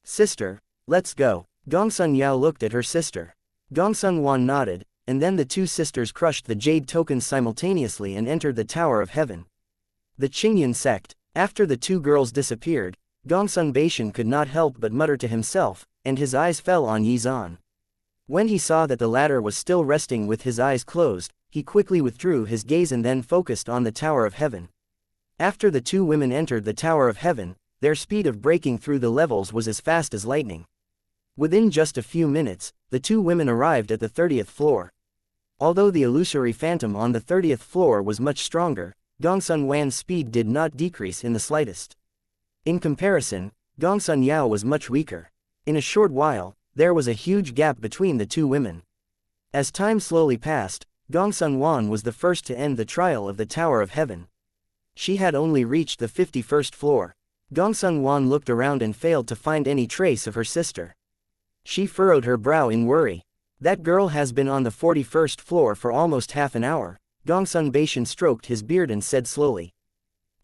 Sister, let's go. Gongsun Yao looked at her sister. Gongsun Wan nodded, and then the two sisters crushed the jade tokens simultaneously and entered the Tower of Heaven. The Qingyan Sect. After the two girls disappeared, Gongsun Beishan could not help but mutter to himself, and his eyes fell on Yizan. When he saw that the latter was still resting with his eyes closed, he quickly withdrew his gaze and then focused on the Tower of Heaven. After the two women entered the Tower of Heaven, their speed of breaking through the levels was as fast as lightning. Within just a few minutes, the two women arrived at the 30th floor. Although the illusory phantom on the 30th floor was much stronger, Gongsun Wan's speed did not decrease in the slightest. In comparison, Gongsun Yao was much weaker. In a short while, there was a huge gap between the two women. As time slowly passed, Gongsun Wan was the first to end the trial of the Tower of Heaven. She had only reached the 51st floor. Gongsun Wan looked around and failed to find any trace of her sister. She furrowed her brow in worry. That girl has been on the 41st floor for almost half an hour. Gongsun Beishan stroked his beard and said slowly.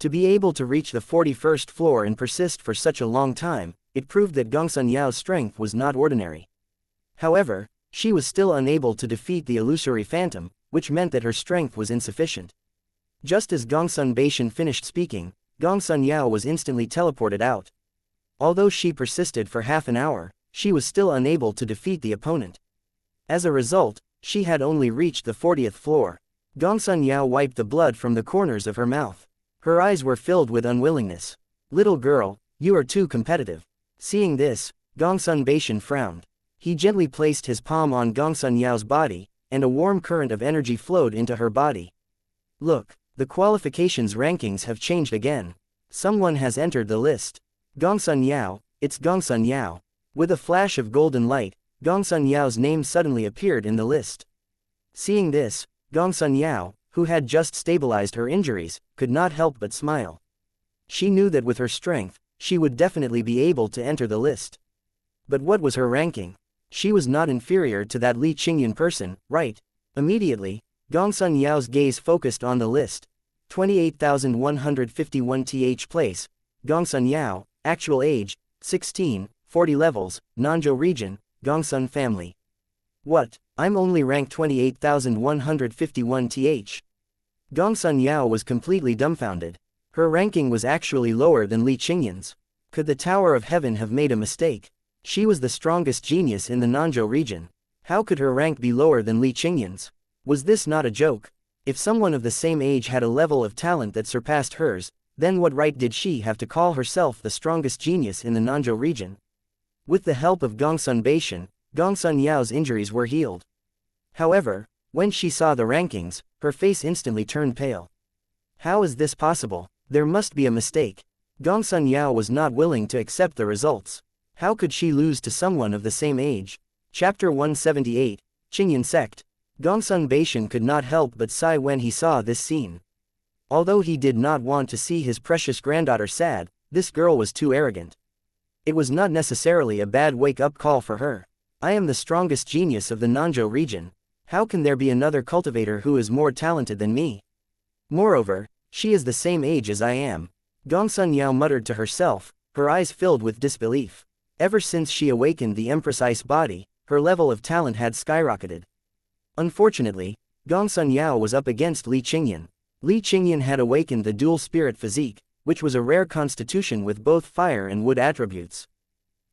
To be able to reach the 41st floor and persist for such a long time, it proved that Gongsun Yao's strength was not ordinary. However, she was still unable to defeat the illusory phantom, which meant that her strength was insufficient. Just as Gongsun Beishan finished speaking, Gongsun Yao was instantly teleported out. Although she persisted for half an hour, she was still unable to defeat the opponent. As a result, she had only reached the 40th floor. Gongsun Yao wiped the blood from the corners of her mouth. Her eyes were filled with unwillingness. Little girl, you are too competitive. Seeing this, Gongsun Beishan frowned. He gently placed his palm on Gongsun Yao's body, and a warm current of energy flowed into her body. Look, the qualifications rankings have changed again. Someone has entered the list. Gongsun Yao, it's Gongsun Yao. With a flash of golden light, Gongsun Yao's name suddenly appeared in the list. Seeing this, Gongsun Yao, who had just stabilized her injuries, could not help but smile. She knew that with her strength, she would definitely be able to enter the list. But what was her ranking? She was not inferior to that Li Qingyan person, right? Immediately, Gongsun Yao's gaze focused on the list. 28,151 th place. Gongsun Yao, actual age, 16, 40 levels, Nanzhou region, Gongsun family. What? I'm only ranked 28,151 th. Gongsun Yao was completely dumbfounded. Her ranking was actually lower than Li Qingyan's. Could the Tower of Heaven have made a mistake? She was the strongest genius in the Nanzhou region. How could her rank be lower than Li Qingyan's? Was this not a joke? If someone of the same age had a level of talent that surpassed hers, then what right did she have to call herself the strongest genius in the Nanzhou region? With the help of Gongsun Beishan, Gongsun Yao's injuries were healed. However, when she saw the rankings, her face instantly turned pale. How is this possible? There must be a mistake. Gongsun Yao was not willing to accept the results. How could she lose to someone of the same age? Chapter 178, Qingyan Sect. Gongsun Beishan could not help but sigh when he saw this scene. Although he did not want to see his precious granddaughter sad, this girl was too arrogant. It was not necessarily a bad wake-up call for her. I am the strongest genius of the Nanzhou region. How can there be another cultivator who is more talented than me? Moreover, she is the same age as I am. Gongsun Yao muttered to herself, her eyes filled with disbelief. Ever since she awakened the Empress body, her level of talent had skyrocketed. Unfortunately, Gongsun Yao was up against Li Qingyan. Li Qingyan had awakened the dual spirit physique, which was a rare constitution with both fire and wood attributes.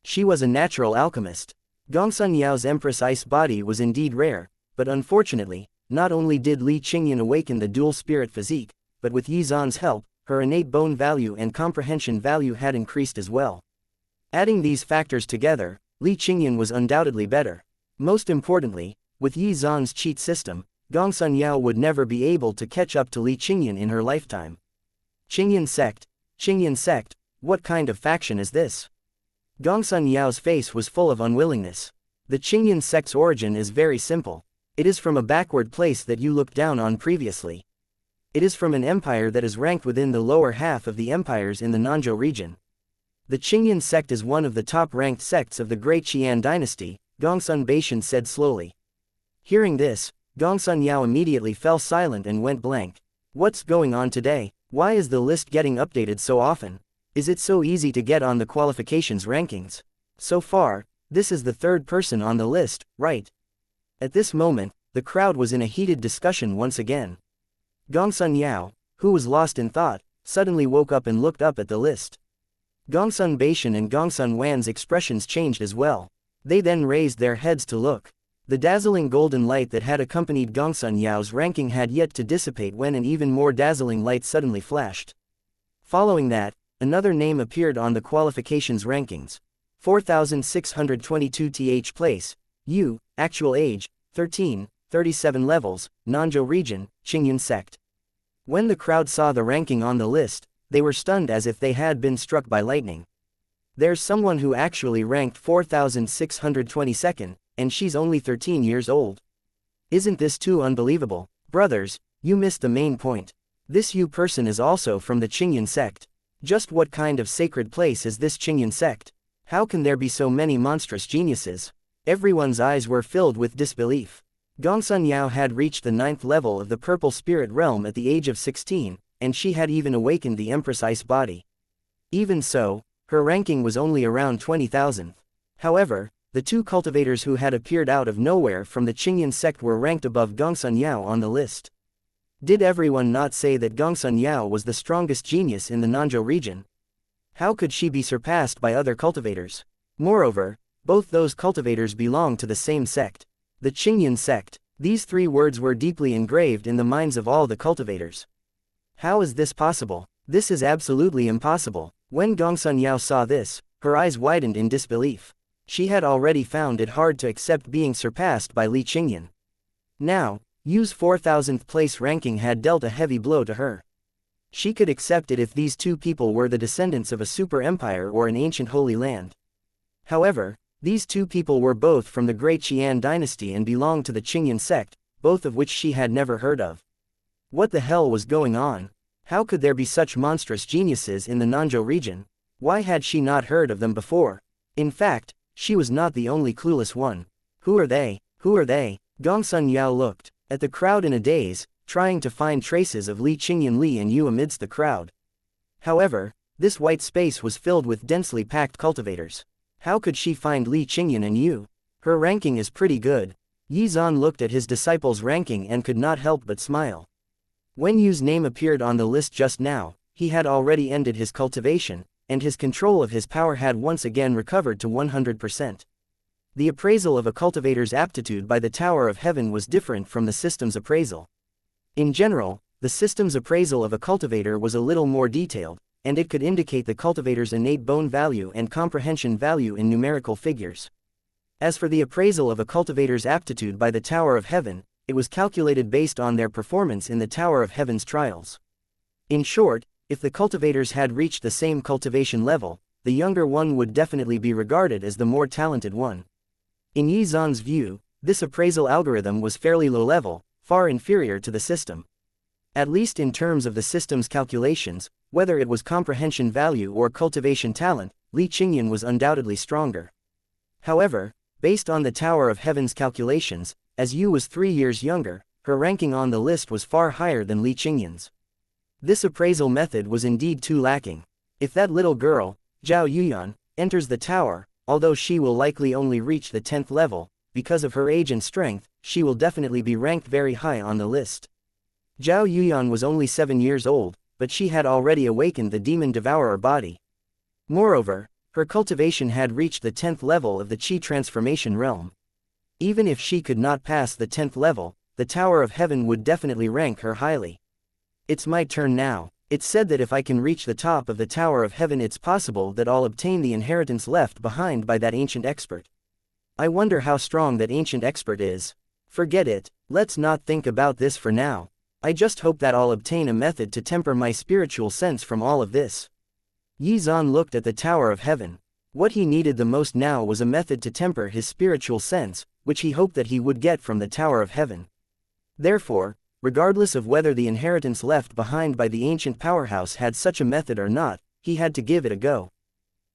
She was a natural alchemist. Gongsun Yao's Empress Ice body was indeed rare, but unfortunately, not only did Li Qingyan awaken the dual spirit physique, but with Yi Zan's help, her innate bone value and comprehension value had increased as well. Adding these factors together, Li Qingyan was undoubtedly better. Most importantly, with Yi Zan's cheat system, Gongsun Yao would never be able to catch up to Li Qingyan in her lifetime. Qingyan Sect, what kind of faction is this? Gongsun Yao's face was full of unwillingness. The Qingyan Sect's origin is very simple. It is from a backward place that you looked down on previously. It is from an empire that is ranked within the lower half of the empires in the Nanzhou region. The Qingyan Sect is one of the top-ranked sects of the Great Qian dynasty, Gongsun Beishan said slowly. Hearing this, Gongsun Yao immediately fell silent and went blank. What's going on today? Why is the list getting updated so often? Is it so easy to get on the qualifications rankings? So far, this is the third person on the list, right? At this moment, the crowd was in a heated discussion once again. Gongsun Yao, who was lost in thought, suddenly woke up and looked up at the list. Gongsun Beishan and Gongsun Wan's expressions changed as well. They then raised their heads to look. The dazzling golden light that had accompanied Gongsun Yao's ranking had yet to dissipate when an even more dazzling light suddenly flashed. Following that, another name appeared on the qualifications rankings. 4622th place, Yu, actual age, 13, 37 levels, Nanzhou region, Qingyan Sect. When the crowd saw the ranking on the list, they were stunned as if they had been struck by lightning. There's someone who actually ranked 4622nd, and she's only 13 years old. Isn't this too unbelievable? Brothers, you missed the main point. This Yu person is also from the Qingyan Sect. Just what kind of sacred place is this Qingyan Sect? How can there be so many monstrous geniuses? Everyone's eyes were filled with disbelief. Gongsun Yao had reached the 9th level of the Purple Spirit Realm at the age of 16, and she had even awakened the Empress Ice body. Even so, her ranking was only around 20,000th. However, the two cultivators who had appeared out of nowhere from the Qingyan Sect were ranked above Gongsun Yao on the list. Did everyone not say that Gongsun Yao was the strongest genius in the Nanzhou region? How could she be surpassed by other cultivators? Moreover, both those cultivators belong to the same sect. The Qingyan Sect. These three words were deeply engraved in the minds of all the cultivators. How is this possible? This is absolutely impossible. When Gongsun Yao saw this, her eyes widened in disbelief. She had already found it hard to accept being surpassed by Li Qingyan. Now, Yu's 4000th place ranking had dealt a heavy blow to her. She could accept it if these two people were the descendants of a super empire or an ancient holy land. However, these two people were both from the Great Qian dynasty and belonged to the Qingyan Sect, both of which she had never heard of. What the hell was going on? How could there be such monstrous geniuses in the Nanzhou region? Why had she not heard of them before? In fact, she was not the only clueless one. Who are they? Who are they? Gongsun Yao looked at the crowd in a daze, trying to find traces of Li Qingyan Li and Yu amidst the crowd. However, this white space was filled with densely packed cultivators. How could she find Li Qingyan and Yu? Her ranking is pretty good. Yi Zan looked at his disciple's ranking and could not help but smile. When Yu's name appeared on the list just now, he had already ended his cultivation, and his control of his power had once again recovered to 100%. The appraisal of a cultivator's aptitude by the Tower of Heaven was different from the system's appraisal. In general, the system's appraisal of a cultivator was a little more detailed, and it could indicate the cultivator's innate bone value and comprehension value in numerical figures. As for the appraisal of a cultivator's aptitude by the Tower of Heaven, it was calculated based on their performance in the Tower of Heaven's trials. In short, if the cultivators had reached the same cultivation level, the younger one would definitely be regarded as the more talented one. In Yi Zan's view, this appraisal algorithm was fairly low level, far inferior to the system. At least in terms of the system's calculations, whether it was comprehension value or cultivation talent, Li Qingyan was undoubtedly stronger. However, based on the Tower of Heaven's calculations, as Yu was 3 years younger, her ranking on the list was far higher than Li Qingyan's. This appraisal method was indeed too lacking. If that little girl, Zhao Yuyan, enters the tower, although she will likely only reach the 10th level, because of her age and strength, she will definitely be ranked very high on the list. Zhao Yuyan was only 7 years old, but she had already awakened the demon devourer body. Moreover, Her cultivation had reached the 10th level of the Qi transformation realm. Even if she could not pass the 10th level, the Tower of Heaven would definitely rank her highly. It's my turn now. It's said that if I can reach the top of the Tower of Heaven, it's possible that I'll obtain the inheritance left behind by that ancient expert. I wonder how strong that ancient expert is. Forget it, let's not think about this for now. I just hope that I'll obtain a method to temper my spiritual sense from all of this. Xuan looked at the Tower of Heaven. What he needed the most now was a method to temper his spiritual sense, which he hoped that he would get from the Tower of Heaven. Therefore, regardless of whether the inheritance left behind by the ancient powerhouse had such a method or not, he had to give it a go.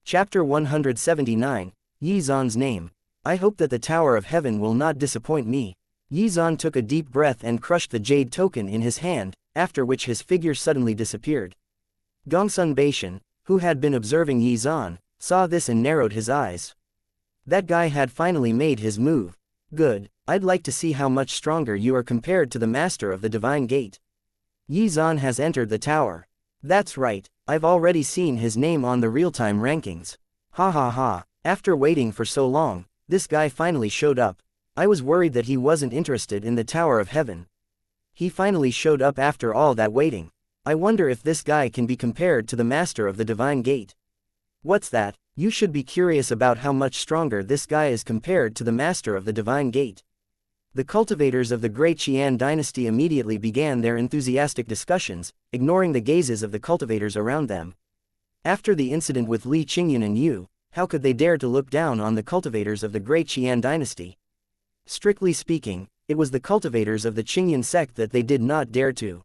Chapter 179, Xuan's Name. I hope that the Tower of Heaven will not disappoint me. Xuan took a deep breath and crushed the jade token in his hand, after which his figure suddenly disappeared. Gongsun Beishan, who had been observing Xuan, saw this and narrowed his eyes. That guy had finally made his move. Good, I'd like to see how much stronger you are compared to the master of the Divine Gate. Xuan has entered the tower. That's right, I've already seen his name on the real-time rankings. Ha ha ha, after waiting for so long, this guy finally showed up. I was worried that he wasn't interested in the Tower of Heaven. He finally showed up after all that waiting. I wonder if this guy can be compared to the master of the Divine Gate. What's that? You should be curious about how much stronger this guy is compared to the master of the Divine Gate. The cultivators of the Great Qian dynasty immediately began their enthusiastic discussions, ignoring the gazes of the cultivators around them. After the incident with Li Qingyun and Yu, how could they dare to look down on the cultivators of the Great Qian dynasty? Strictly speaking, it was the cultivators of the Qingyun sect that they did not dare to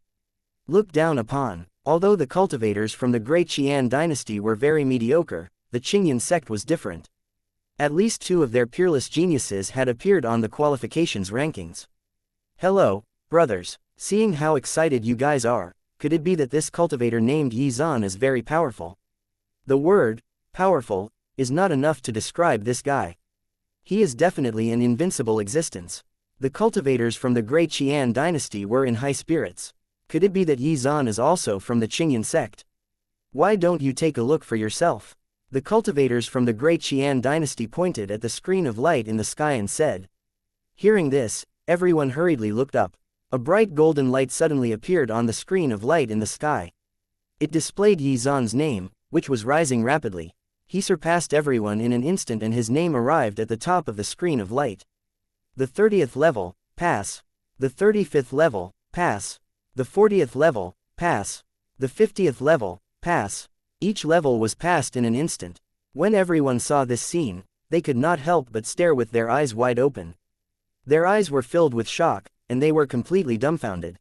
look down upon. Although the cultivators from the Great Qian dynasty were very mediocre, the Qingyun sect was different. At least two of their peerless geniuses had appeared on the qualifications rankings. Hello, brothers, seeing how excited you guys are, could it be that this cultivator named Xuan is very powerful? The word, powerful, is not enough to describe this guy. He is definitely an invincible existence. The cultivators from the Great Qian dynasty were in high spirits. Could it be that Xuan is also from the Qingyun sect? Why don't you take a look for yourself? The cultivators from the Great Qian dynasty pointed at the screen of light in the sky and said. Hearing this, everyone hurriedly looked up. A bright golden light suddenly appeared on the screen of light in the sky. It displayed Xuan's name, which was rising rapidly. He surpassed everyone in an instant and his name arrived at the top of the screen of light. The 30th level, pass. The 35th level, pass. The 40th level, pass. The 50th level, pass. Each level was passed in an instant. When everyone saw this scene, they could not help but stare with their eyes wide open. Their eyes were filled with shock, and they were completely dumbfounded.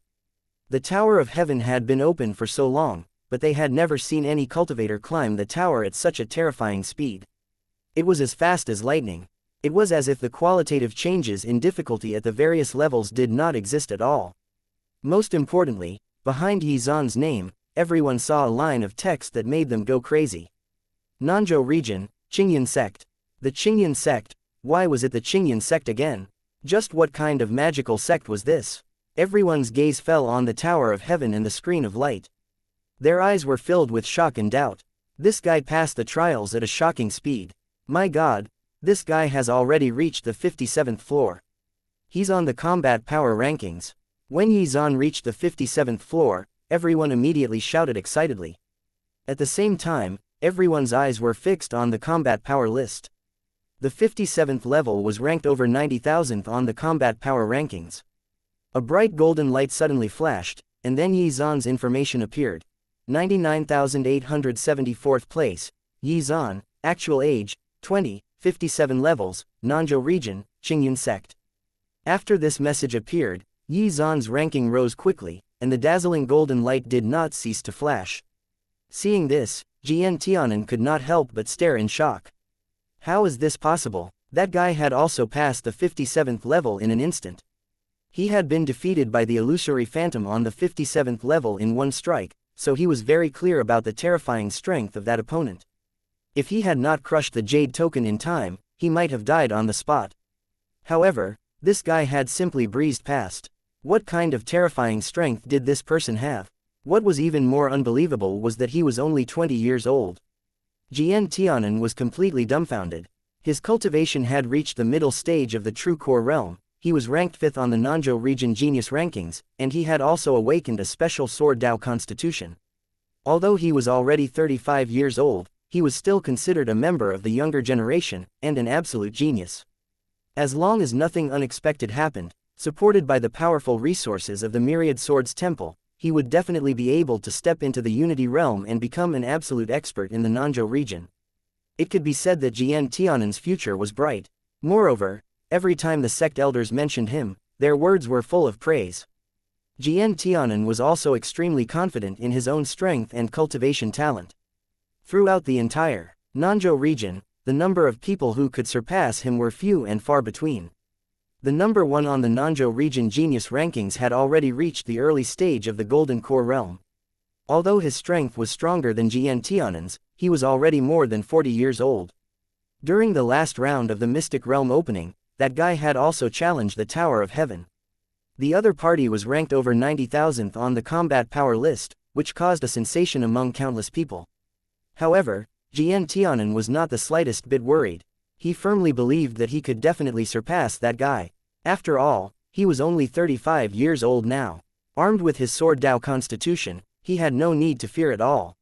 The Tower of Heaven had been open for so long, but they had never seen any cultivator climb the tower at such a terrifying speed. It was as fast as lightning. It was as if the qualitative changes in difficulty at the various levels did not exist at all. Most importantly, behind Xuan's name, everyone saw a line of text that made them go crazy. Nanzhou region, Qingyun sect. The Qingyun sect, why was it the Qingyun sect again? Just what kind of magical sect was this? Everyone's gaze fell on the Tower of Heaven and the screen of light. Their eyes were filled with shock and doubt. This guy passed the trials at a shocking speed. My god, this guy has already reached the 57th floor. He's on the combat power rankings. When Xuan reached the 57th floor, everyone immediately shouted excitedly. At the same time, everyone's eyes were fixed on the combat power list. The 57th level was ranked over 90,000th on the combat power rankings. A bright golden light suddenly flashed, and then Xuan's information appeared. 99,874th place, Xuan, actual age, 20, 57 levels, Nanzhou region, Qingyun sect. After this message appeared, Xuan's ranking rose quickly, and the dazzling golden light did not cease to flash. Seeing this, Jian Tianan could not help but stare in shock. How is this possible? That guy had also passed the 57th level in an instant. He had been defeated by the illusory phantom on the 57th level in one strike, so he was very clear about the terrifying strength of that opponent. If he had not crushed the jade token in time, he might have died on the spot. However, this guy had simply breezed past. What kind of terrifying strength did this person have? What was even more unbelievable was that he was only 20 years old. Jian Tianan was completely dumbfounded. His cultivation had reached the middle stage of the true core realm, he was ranked 5th on the Nanzhou region genius rankings, and he had also awakened a special sword Dao constitution. Although he was already 35 years old, he was still considered a member of the younger generation, and an absolute genius. As long as nothing unexpected happened, supported by the powerful resources of the Myriad Swords Temple, he would definitely be able to step into the Unity realm and become an absolute expert in the Nanzhou region. It could be said that Jian Tianan's future was bright. Moreover, every time the sect elders mentioned him, their words were full of praise. Jian Tianan was also extremely confident in his own strength and cultivation talent. Throughout the entire Nanzhou region, the number of people who could surpass him were few and far between. The number 1 on the Nanzhou region genius rankings had already reached the early stage of the Golden Core realm. Although his strength was stronger than Jian Tianan's, he was already more than 40 years old. During the last round of the Mystic Realm opening, that guy had also challenged the Tower of Heaven. The other party was ranked over 90,000th on the combat power list, which caused a sensation among countless people. However, Jian Tianan was not the slightest bit worried. He firmly believed that he could definitely surpass that guy. After all, he was only 35 years old now. Armed with his sword Dao constitution, he had no need to fear at all.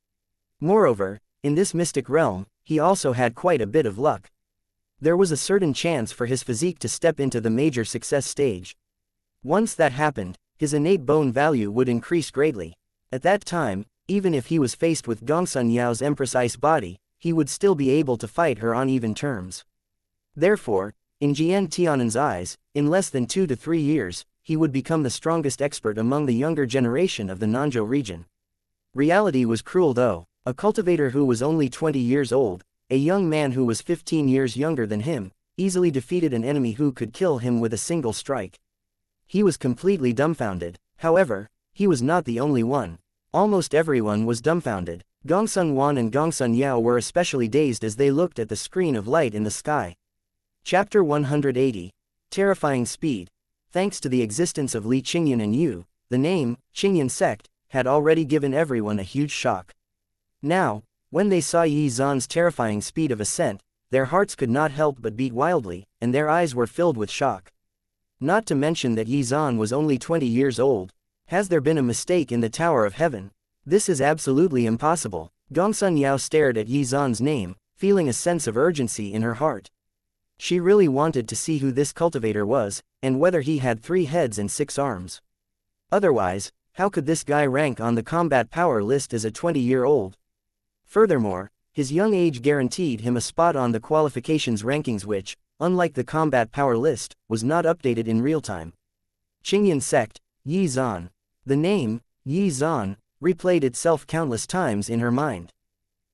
Moreover, in this mystic realm, he also had quite a bit of luck. There was a certain chance for his physique to step into the major success stage. Once that happened, his innate bone value would increase greatly. At that time, even if he was faced with Gongsun Yao's Empress Ice body, he would still be able to fight her on even terms. Therefore, in Jian Tianan's eyes, in less than 2 to 3 years, he would become the strongest expert among the younger generation of the Nanzhou region. Reality was cruel though. A cultivator who was only 20 years old, a young man who was 15 years younger than him, easily defeated an enemy who could kill him with a single strike. He was completely dumbfounded. However, he was not the only one. Almost everyone was dumbfounded. Gongsun Wan and Gongsun Yao were especially dazed as they looked at the screen of light in the sky. Chapter 180. Terrifying Speed. Thanks to the existence of Li Qingyan and Yu, the name, Yin Sect, had already given everyone a huge shock. Now, when they saw Yi Zan's terrifying speed of ascent, their hearts could not help but beat wildly, and their eyes were filled with shock. Not to mention that Yi Zan was only 20 years old. Has there been a mistake in the Tower of Heaven? This is absolutely impossible. Gongsun Yao stared at Yi Zan's name, feeling a sense of urgency in her heart. She really wanted to see who this cultivator was, and whether he had 3 heads and 6 arms. Otherwise, how could this guy rank on the combat power list as a 20-year-old? Furthermore, his young age guaranteed him a spot on the qualifications rankings which, unlike the combat power list, was not updated in real time. Yin Sect, Yi Zan. The name, Yi Zan, replayed itself countless times in her mind.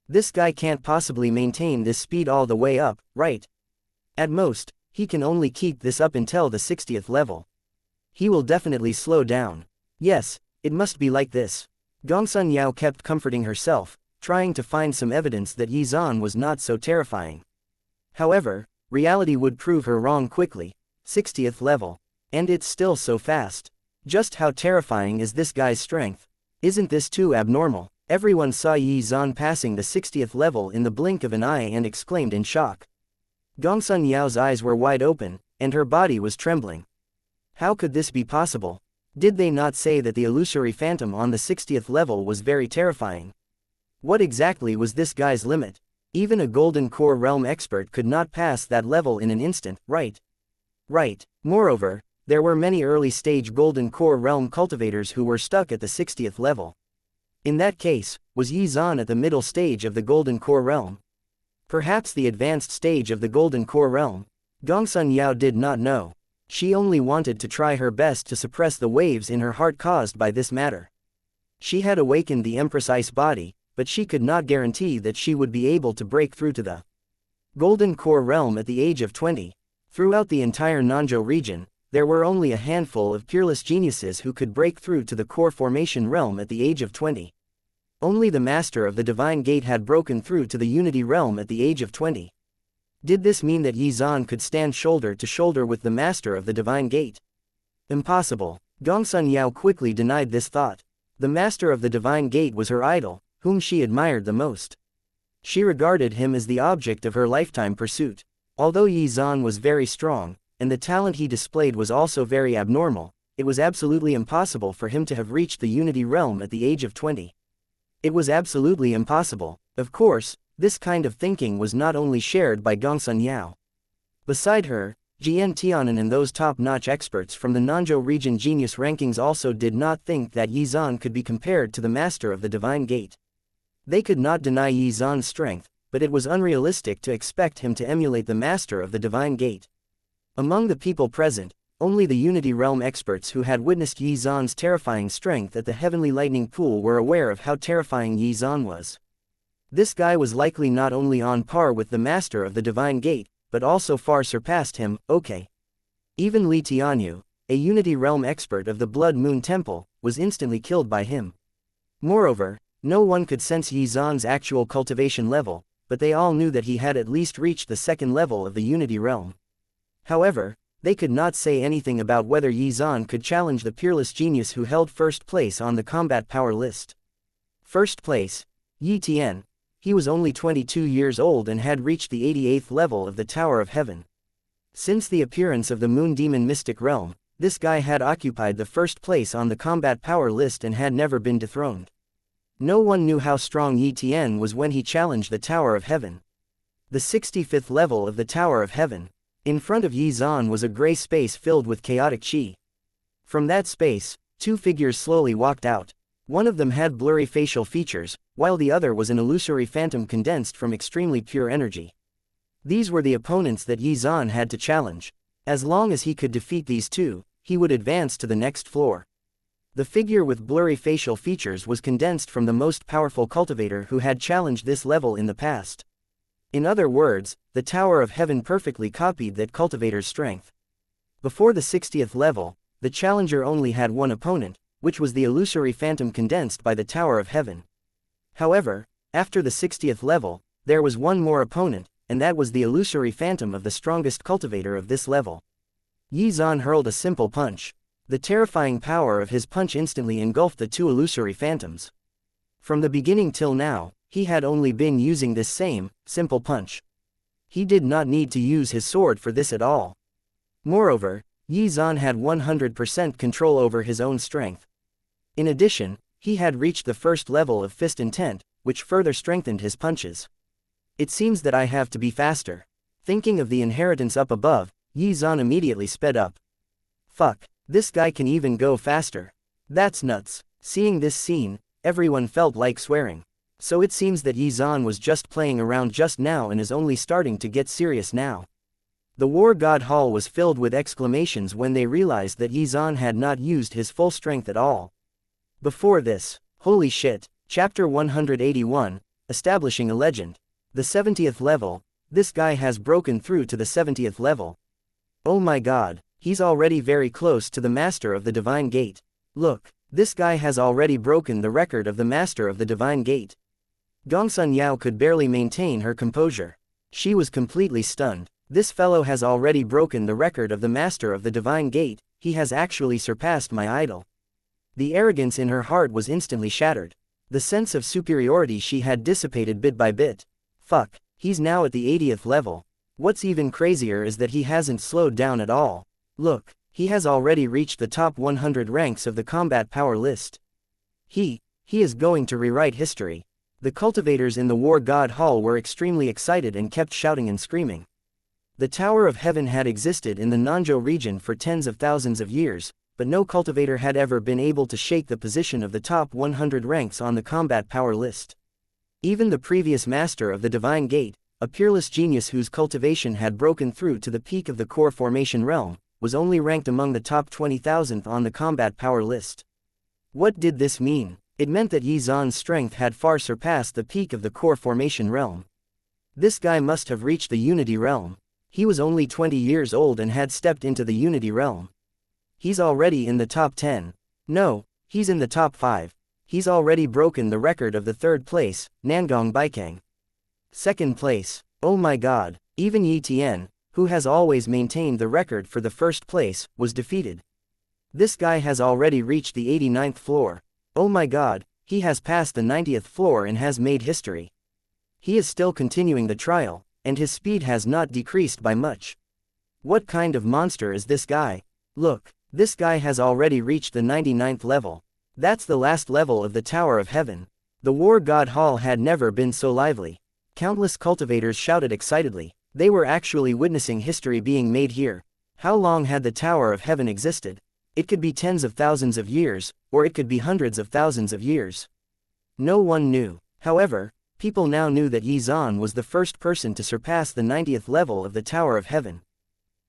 This guy can't possibly maintain this speed all the way up, right? At most, he can only keep this up until the 60th level. He will definitely slow down. Yes, it must be like this. Gongsun Yao kept comforting herself, trying to find some evidence that Yi Zan was not so terrifying. However, reality would prove her wrong quickly. 60th level. And it's still so fast. Just how terrifying is this guy's strength? Isn't this too abnormal? Everyone saw Yi Zan passing the 60th level in the blink of an eye and exclaimed in shock. Gongsun Yao's eyes were wide open, and her body was trembling. How could this be possible? Did they not say that the illusory phantom on the 60th level was very terrifying? What exactly was this guy's limit? Even a Golden Core realm expert could not pass that level in an instant, right? Right. Moreover, there were many early-stage Golden Core realm cultivators who were stuck at the 60th level. In that case, was Yi Zan at the middle stage of the Golden Core realm? Perhaps the advanced stage of the Golden Core realm? Gongsun Yao did not know. She only wanted to try her best to suppress the waves in her heart caused by this matter. She had awakened the Empress Ice body, but she could not guarantee that she would be able to break through to the Golden Core realm at the age of 20. Throughout the entire Nanzhou region, there were only a handful of peerless geniuses who could break through to the core formation realm at the age of 20. Only the Master of the Divine Gate had broken through to the Unity realm at the age of 20. Did this mean that Yi Zan could stand shoulder to shoulder with the Master of the Divine Gate? Impossible. Gongsun Yao quickly denied this thought. The Master of the Divine Gate was her idol, whom she admired the most. She regarded him as the object of her lifetime pursuit. Although Xuan was very strong, and the talent he displayed was also very abnormal, it was absolutely impossible for him to have reached the Unity Realm at the age of 20. It was absolutely impossible. Of course, this kind of thinking was not only shared by Gongsun Yao. Beside her, Jian Tianan and those top-notch experts from the Nanzhou region genius rankings also did not think that Xuan could be compared to the master of the Divine Gate. They could not deny Xuan's strength, but it was unrealistic to expect him to emulate the master of the Divine Gate. Among the people present, only the Unity Realm experts who had witnessed Xuan's terrifying strength at the Heavenly Lightning Pool were aware of how terrifying Xuan was. This guy was likely not only on par with the master of the Divine Gate, but also far surpassed him. Okay. Even Li Tianyu, a Unity Realm expert of the Blood Moon Temple, was instantly killed by him. Moreover, no one could sense Xuan's actual cultivation level, but they all knew that he had at least reached the second level of the Unity Realm. However, they could not say anything about whether Xuan could challenge the peerless genius who held first place on the combat power list. First place, Yi Tian. He was only 22 years old and had reached the 88th level of the Tower of Heaven. Since the appearance of the Moon Demon Mystic Realm, this guy had occupied the first place on the combat power list and had never been dethroned. No one knew how strong Yi Tian was when he challenged the Tower of Heaven. The 65th level of the Tower of Heaven. In front of Xuan was a gray space filled with chaotic chi. From that space, two figures slowly walked out. One of them had blurry facial features, while the other was an illusory phantom condensed from extremely pure energy. These were the opponents that Xuan had to challenge. As long as he could defeat these two, he would advance to the next floor. The figure with blurry facial features was condensed from the most powerful cultivator who had challenged this level in the past. In other words, the Tower of Heaven perfectly copied that cultivator's strength. Before the 60th level, the challenger only had one opponent, which was the illusory phantom condensed by the Tower of Heaven. However, after the 60th level, there was one more opponent, and that was the illusory phantom of the strongest cultivator of this level. Xuan hurled a simple punch. The terrifying power of his punch instantly engulfed the two illusory phantoms. From the beginning till now, he had only been using this same, simple punch. He did not need to use his sword for this at all. Moreover, Xuan had 100% control over his own strength. In addition, he had reached the first level of fist intent, which further strengthened his punches. It seems that I have to be faster. Thinking of the inheritance up above, Xuan immediately sped up. Fuck, this guy can even go faster. That's nuts. Seeing this scene, everyone felt like swearing. So it seems that Xuan was just playing around just now and is only starting to get serious now. The War God Hall was filled with exclamations when they realized that Xuan had not used his full strength at all. Before this, holy shit, Chapter 181, Establishing a Legend. The 70th level, this guy has broken through to the 70th level. Oh my god, he's already very close to the Master of the Divine Gate. Look, this guy has already broken the record of the Master of the Divine Gate. Gongsun Yao could barely maintain her composure. She was completely stunned. This fellow has already broken the record of the Master of the Divine Gate, he has actually surpassed my idol. The arrogance in her heart was instantly shattered. The sense of superiority she had dissipated bit by bit. Fuck, he's now at the 80th level. What's even crazier is that he hasn't slowed down at all. Look, he has already reached the top 100 ranks of the combat power list. He is going to rewrite history. The cultivators in the War God Hall were extremely excited and kept shouting and screaming. The Tower of Heaven had existed in the Nanzhou region for tens of thousands of years, but no cultivator had ever been able to shake the position of the top 100 ranks on the combat power list. Even the previous master of the Divine Gate, a peerless genius whose cultivation had broken through to the peak of the core formation realm, was only ranked among the top 20,000th on the combat power list. What did this mean? It meant that Xuan's strength had far surpassed the peak of the core formation realm. This guy must have reached the Unity realm. He was only 20 years old and had stepped into the Unity realm. He's already in the top 10. No, he's in the top 5. He's already broken the record of the third place, Nangong Baikang. Second place, oh my god, even Yi Tian, who has always maintained the record for the first place, was defeated. This guy has already reached the 89th floor. Oh my god, he has passed the 90th floor and has made history. He is still continuing the trial, and his speed has not decreased by much. What kind of monster is this guy? Look, this guy has already reached the 99th level. That's the last level of the Tower of Heaven. The War God Hall had never been so lively. Countless cultivators shouted excitedly. They were actually witnessing history being made here. How long had the Tower of Heaven existed? It could be tens of thousands of years, or it could be hundreds of thousands of years. No one knew. However, people now knew that Xuan was the first person to surpass the 90th level of the Tower of Heaven.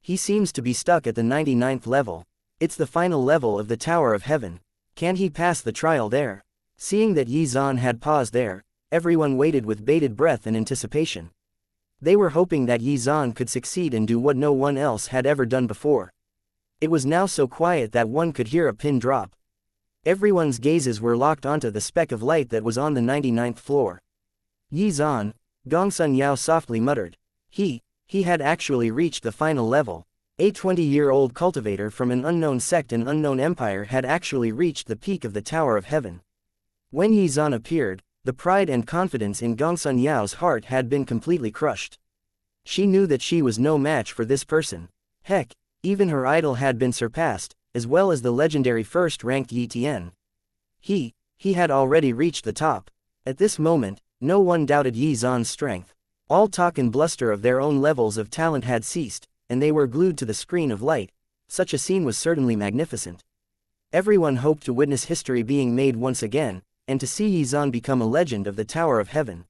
He seems to be stuck at the 99th level. It's the final level of the Tower of Heaven. Can he pass the trial there? Seeing that Xuan had paused there, everyone waited with bated breath and anticipation. They were hoping that Xuan could succeed and do what no one else had ever done before. It was now so quiet that one could hear a pin drop. Everyone's gazes were locked onto the speck of light that was on the 99th floor. Xuan, Gongsun Yao softly muttered. He had actually reached the final level. A 20-year-old cultivator from an unknown sect and unknown empire had actually reached the peak of the Tower of Heaven. When Xuan appeared, the pride and confidence in Gongsun Yao's heart had been completely crushed. She knew that she was no match for this person. Heck, even her idol had been surpassed, as well as the legendary first-ranked Yi Tian. He had already reached the top. At this moment, no one doubted Xuan's strength. All talk and bluster of their own levels of talent had ceased, and they were glued to the screen of light. Such a scene was certainly magnificent. Everyone hoped to witness history being made once again, and to see Xuan become a legend of the Tower of Heaven.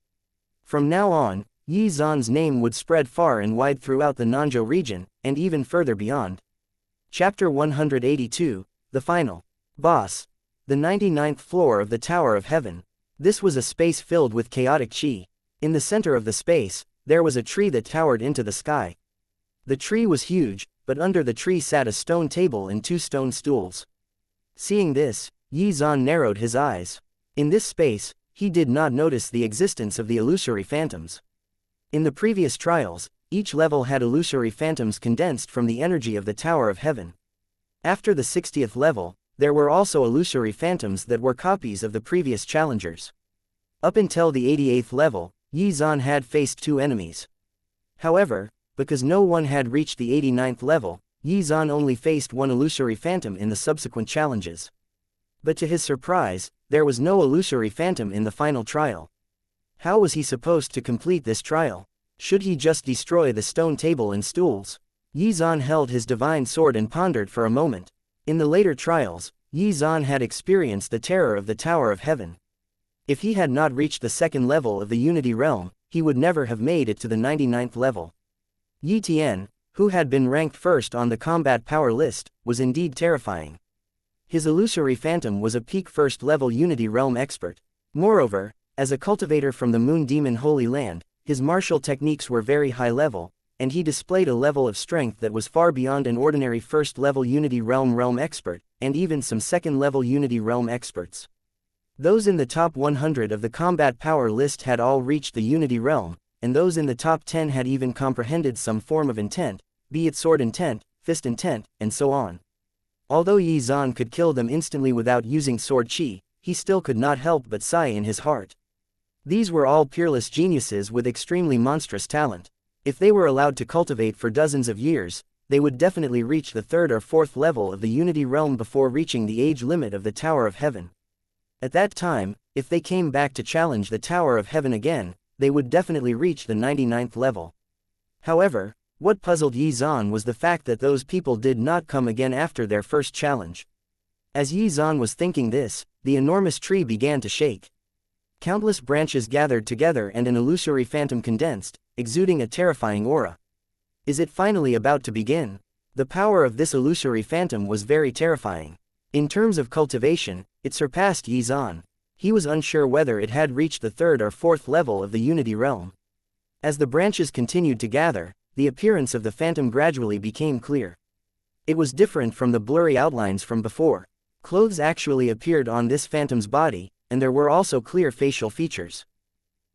From now on, Xuan's name would spread far and wide throughout the Nanzhou region, and even further beyond. Chapter 182, The Final Boss. The 99th floor of the Tower of Heaven. This was a space filled with chaotic chi. In the center of the space, there was a tree that towered into the sky. The tree was huge, but under the tree sat a stone table and 2 stone stools. Seeing this, Xuan narrowed his eyes. In this space, he did not notice the existence of the illusory phantoms. In the previous trials, each level had illusory phantoms condensed from the energy of the Tower of Heaven. After the 60th level, there were also illusory phantoms that were copies of the previous challengers. Up until the 88th level, Xuan had faced 2 enemies. However, because no one had reached the 89th level, Xuan only faced 1 illusory phantom in the subsequent challenges. But to his surprise, there was no illusory phantom in the final trial. How was he supposed to complete this trial? Should he just destroy the stone table and stools? Xuan held his divine sword and pondered for a moment. In the later trials, Xuan had experienced the terror of the Tower of Heaven. If he had not reached the 2nd level of the Unity Realm, he would never have made it to the 99th level. Yi Tian, who had been ranked first on the combat power list, was indeed terrifying. His illusory phantom was a peak 1st level Unity Realm expert. Moreover, as a cultivator from the Moon Demon Holy Land, his martial techniques were very high level, and he displayed a level of strength that was far beyond an ordinary 1st level Unity Realm expert, and even some 2nd level Unity Realm experts. Those in the top 100 of the combat power list had all reached the Unity Realm, and those in the top 10 had even comprehended some form of intent, be it sword intent, fist intent, and so on. Although Xuan could kill them instantly without using sword chi, he still could not help but sigh in his heart. These were all peerless geniuses with extremely monstrous talent. If they were allowed to cultivate for dozens of years, they would definitely reach the 3rd or 4th level of the Unity Realm before reaching the age limit of the Tower of Heaven. At that time, if they came back to challenge the Tower of Heaven again, they would definitely reach the 99th level. However, what puzzled Xuan was the fact that those people did not come again after their first challenge. As Xuan was thinking this, the enormous tree began to shake. Countless branches gathered together and an illusory phantom condensed, exuding a terrifying aura. Is it finally about to begin? The power of this illusory phantom was very terrifying. In terms of cultivation, it surpassed Xuan. He was unsure whether it had reached the 3rd or 4th level of the Unity Realm. As the branches continued to gather, the appearance of the phantom gradually became clear. It was different from the blurry outlines from before. Clothes actually appeared on this phantom's body, and there were also clear facial features.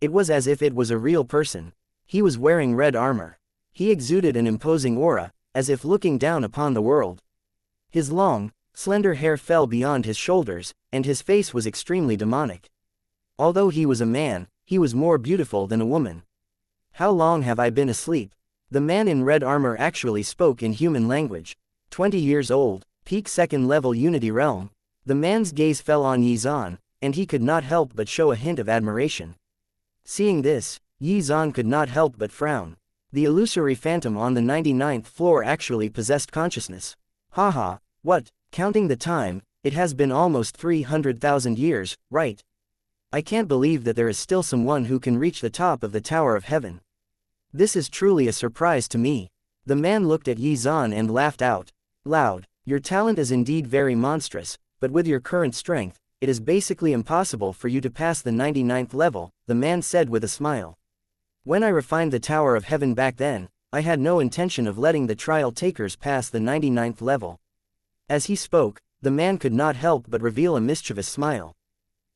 It was as if it was a real person. He was wearing red armor. He exuded an imposing aura, as if looking down upon the world. His long, slender hair fell beyond his shoulders, and his face was extremely demonic. Although he was a man, he was more beautiful than a woman. How long have I been asleep? The man in red armor actually spoke in human language. 20 years old, peak second-level Unity Realm. The man's gaze fell on Xuan, and he could not help but show a hint of admiration. Seeing this, Xuan could not help but frown. The illusory phantom on the 99th floor actually possessed consciousness. Haha, what, counting the time, it has been almost 300,000 years, right? I can't believe that there is still someone who can reach the top of the Tower of Heaven. This is truly a surprise to me. The man looked at Xuan and laughed out loud. Your talent is indeed very monstrous, but with your current strength, it is basically impossible for you to pass the 99th level, the man said with a smile. When I refined the Tower of Heaven back then, I had no intention of letting the trial takers pass the 99th level. As he spoke, the man could not help but reveal a mischievous smile.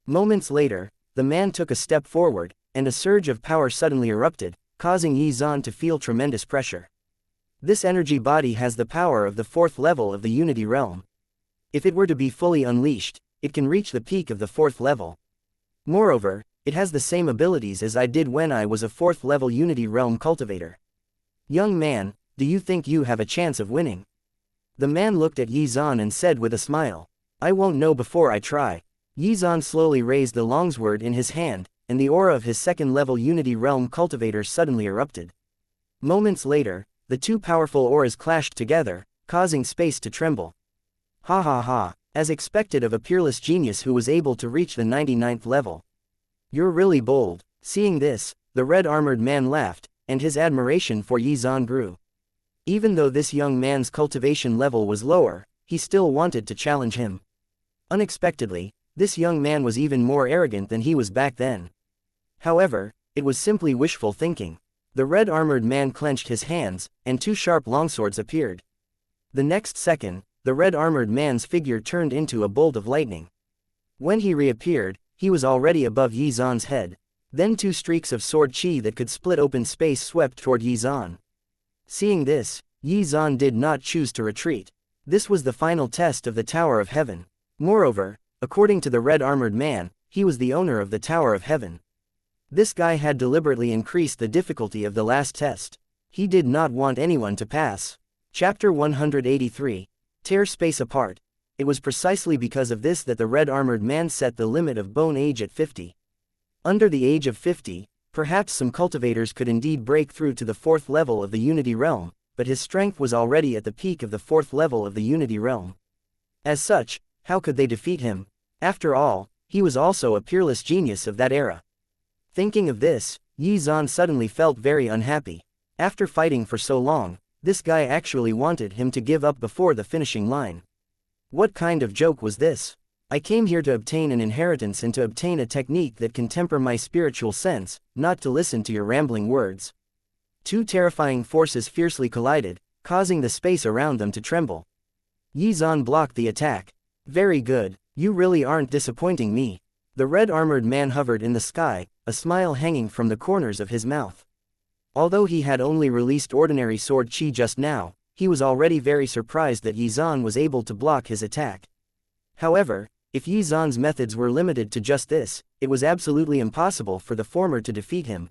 Moments later, the man took a step forward, and a surge of power suddenly erupted, causing Xuan to feel tremendous pressure. This energy body has the power of the 4th level of the Unity Realm. If it were to be fully unleashed, it can reach the peak of the 4th level. Moreover, it has the same abilities as I did when I was a 4th level Unity Realm cultivator. Young man, do you think you have a chance of winning? The man looked at Xuan and said with a smile. I won't know before I try. Xuan slowly raised the longsword in his hand, and the aura of his second-level Unity Realm cultivator suddenly erupted. Moments later, the two powerful auras clashed together, causing space to tremble. Ha ha ha, as expected of a peerless genius who was able to reach the 99th level. You're really bold. Seeing this, the red-armored man laughed, and his admiration for Xuan grew. Even though this young man's cultivation level was lower, he still wanted to challenge him. Unexpectedly, this young man was even more arrogant than he was back then. However, it was simply wishful thinking. The red-armored man clenched his hands, and two sharp longswords appeared. The next second, the red-armored man's figure turned into a bolt of lightning. When he reappeared, he was already above Xuan's head. Then two streaks of sword chi that could split open space swept toward Xuan. Seeing this, Xuan did not choose to retreat. This was the final test of the Tower of Heaven. Moreover, according to the red-armored man, he was the owner of the Tower of Heaven. This guy had deliberately increased the difficulty of the last test. He did not want anyone to pass. Chapter 183. Tear space apart. It was precisely because of this that the red-armored man set the limit of bone age at 50. Under the age of 50, perhaps some cultivators could indeed break through to the 4th level of the Unity Realm, but his strength was already at the peak of the 4th level of the Unity Realm. As such, how could they defeat him? After all, he was also a peerless genius of that era. Thinking of this, Xuan suddenly felt very unhappy. After fighting for so long, this guy actually wanted him to give up before the finishing line. What kind of joke was this? I came here to obtain an inheritance and to obtain a technique that can temper my spiritual sense, not to listen to your rambling words. Two terrifying forces fiercely collided, causing the space around them to tremble. Xuan blocked the attack. Very good, you really aren't disappointing me. The red-armored man hovered in the sky, a smile hanging from the corners of his mouth. Although he had only released ordinary sword chi just now, he was already very surprised that Xuan was able to block his attack. However, if Xuan's methods were limited to just this, it was absolutely impossible for the former to defeat him.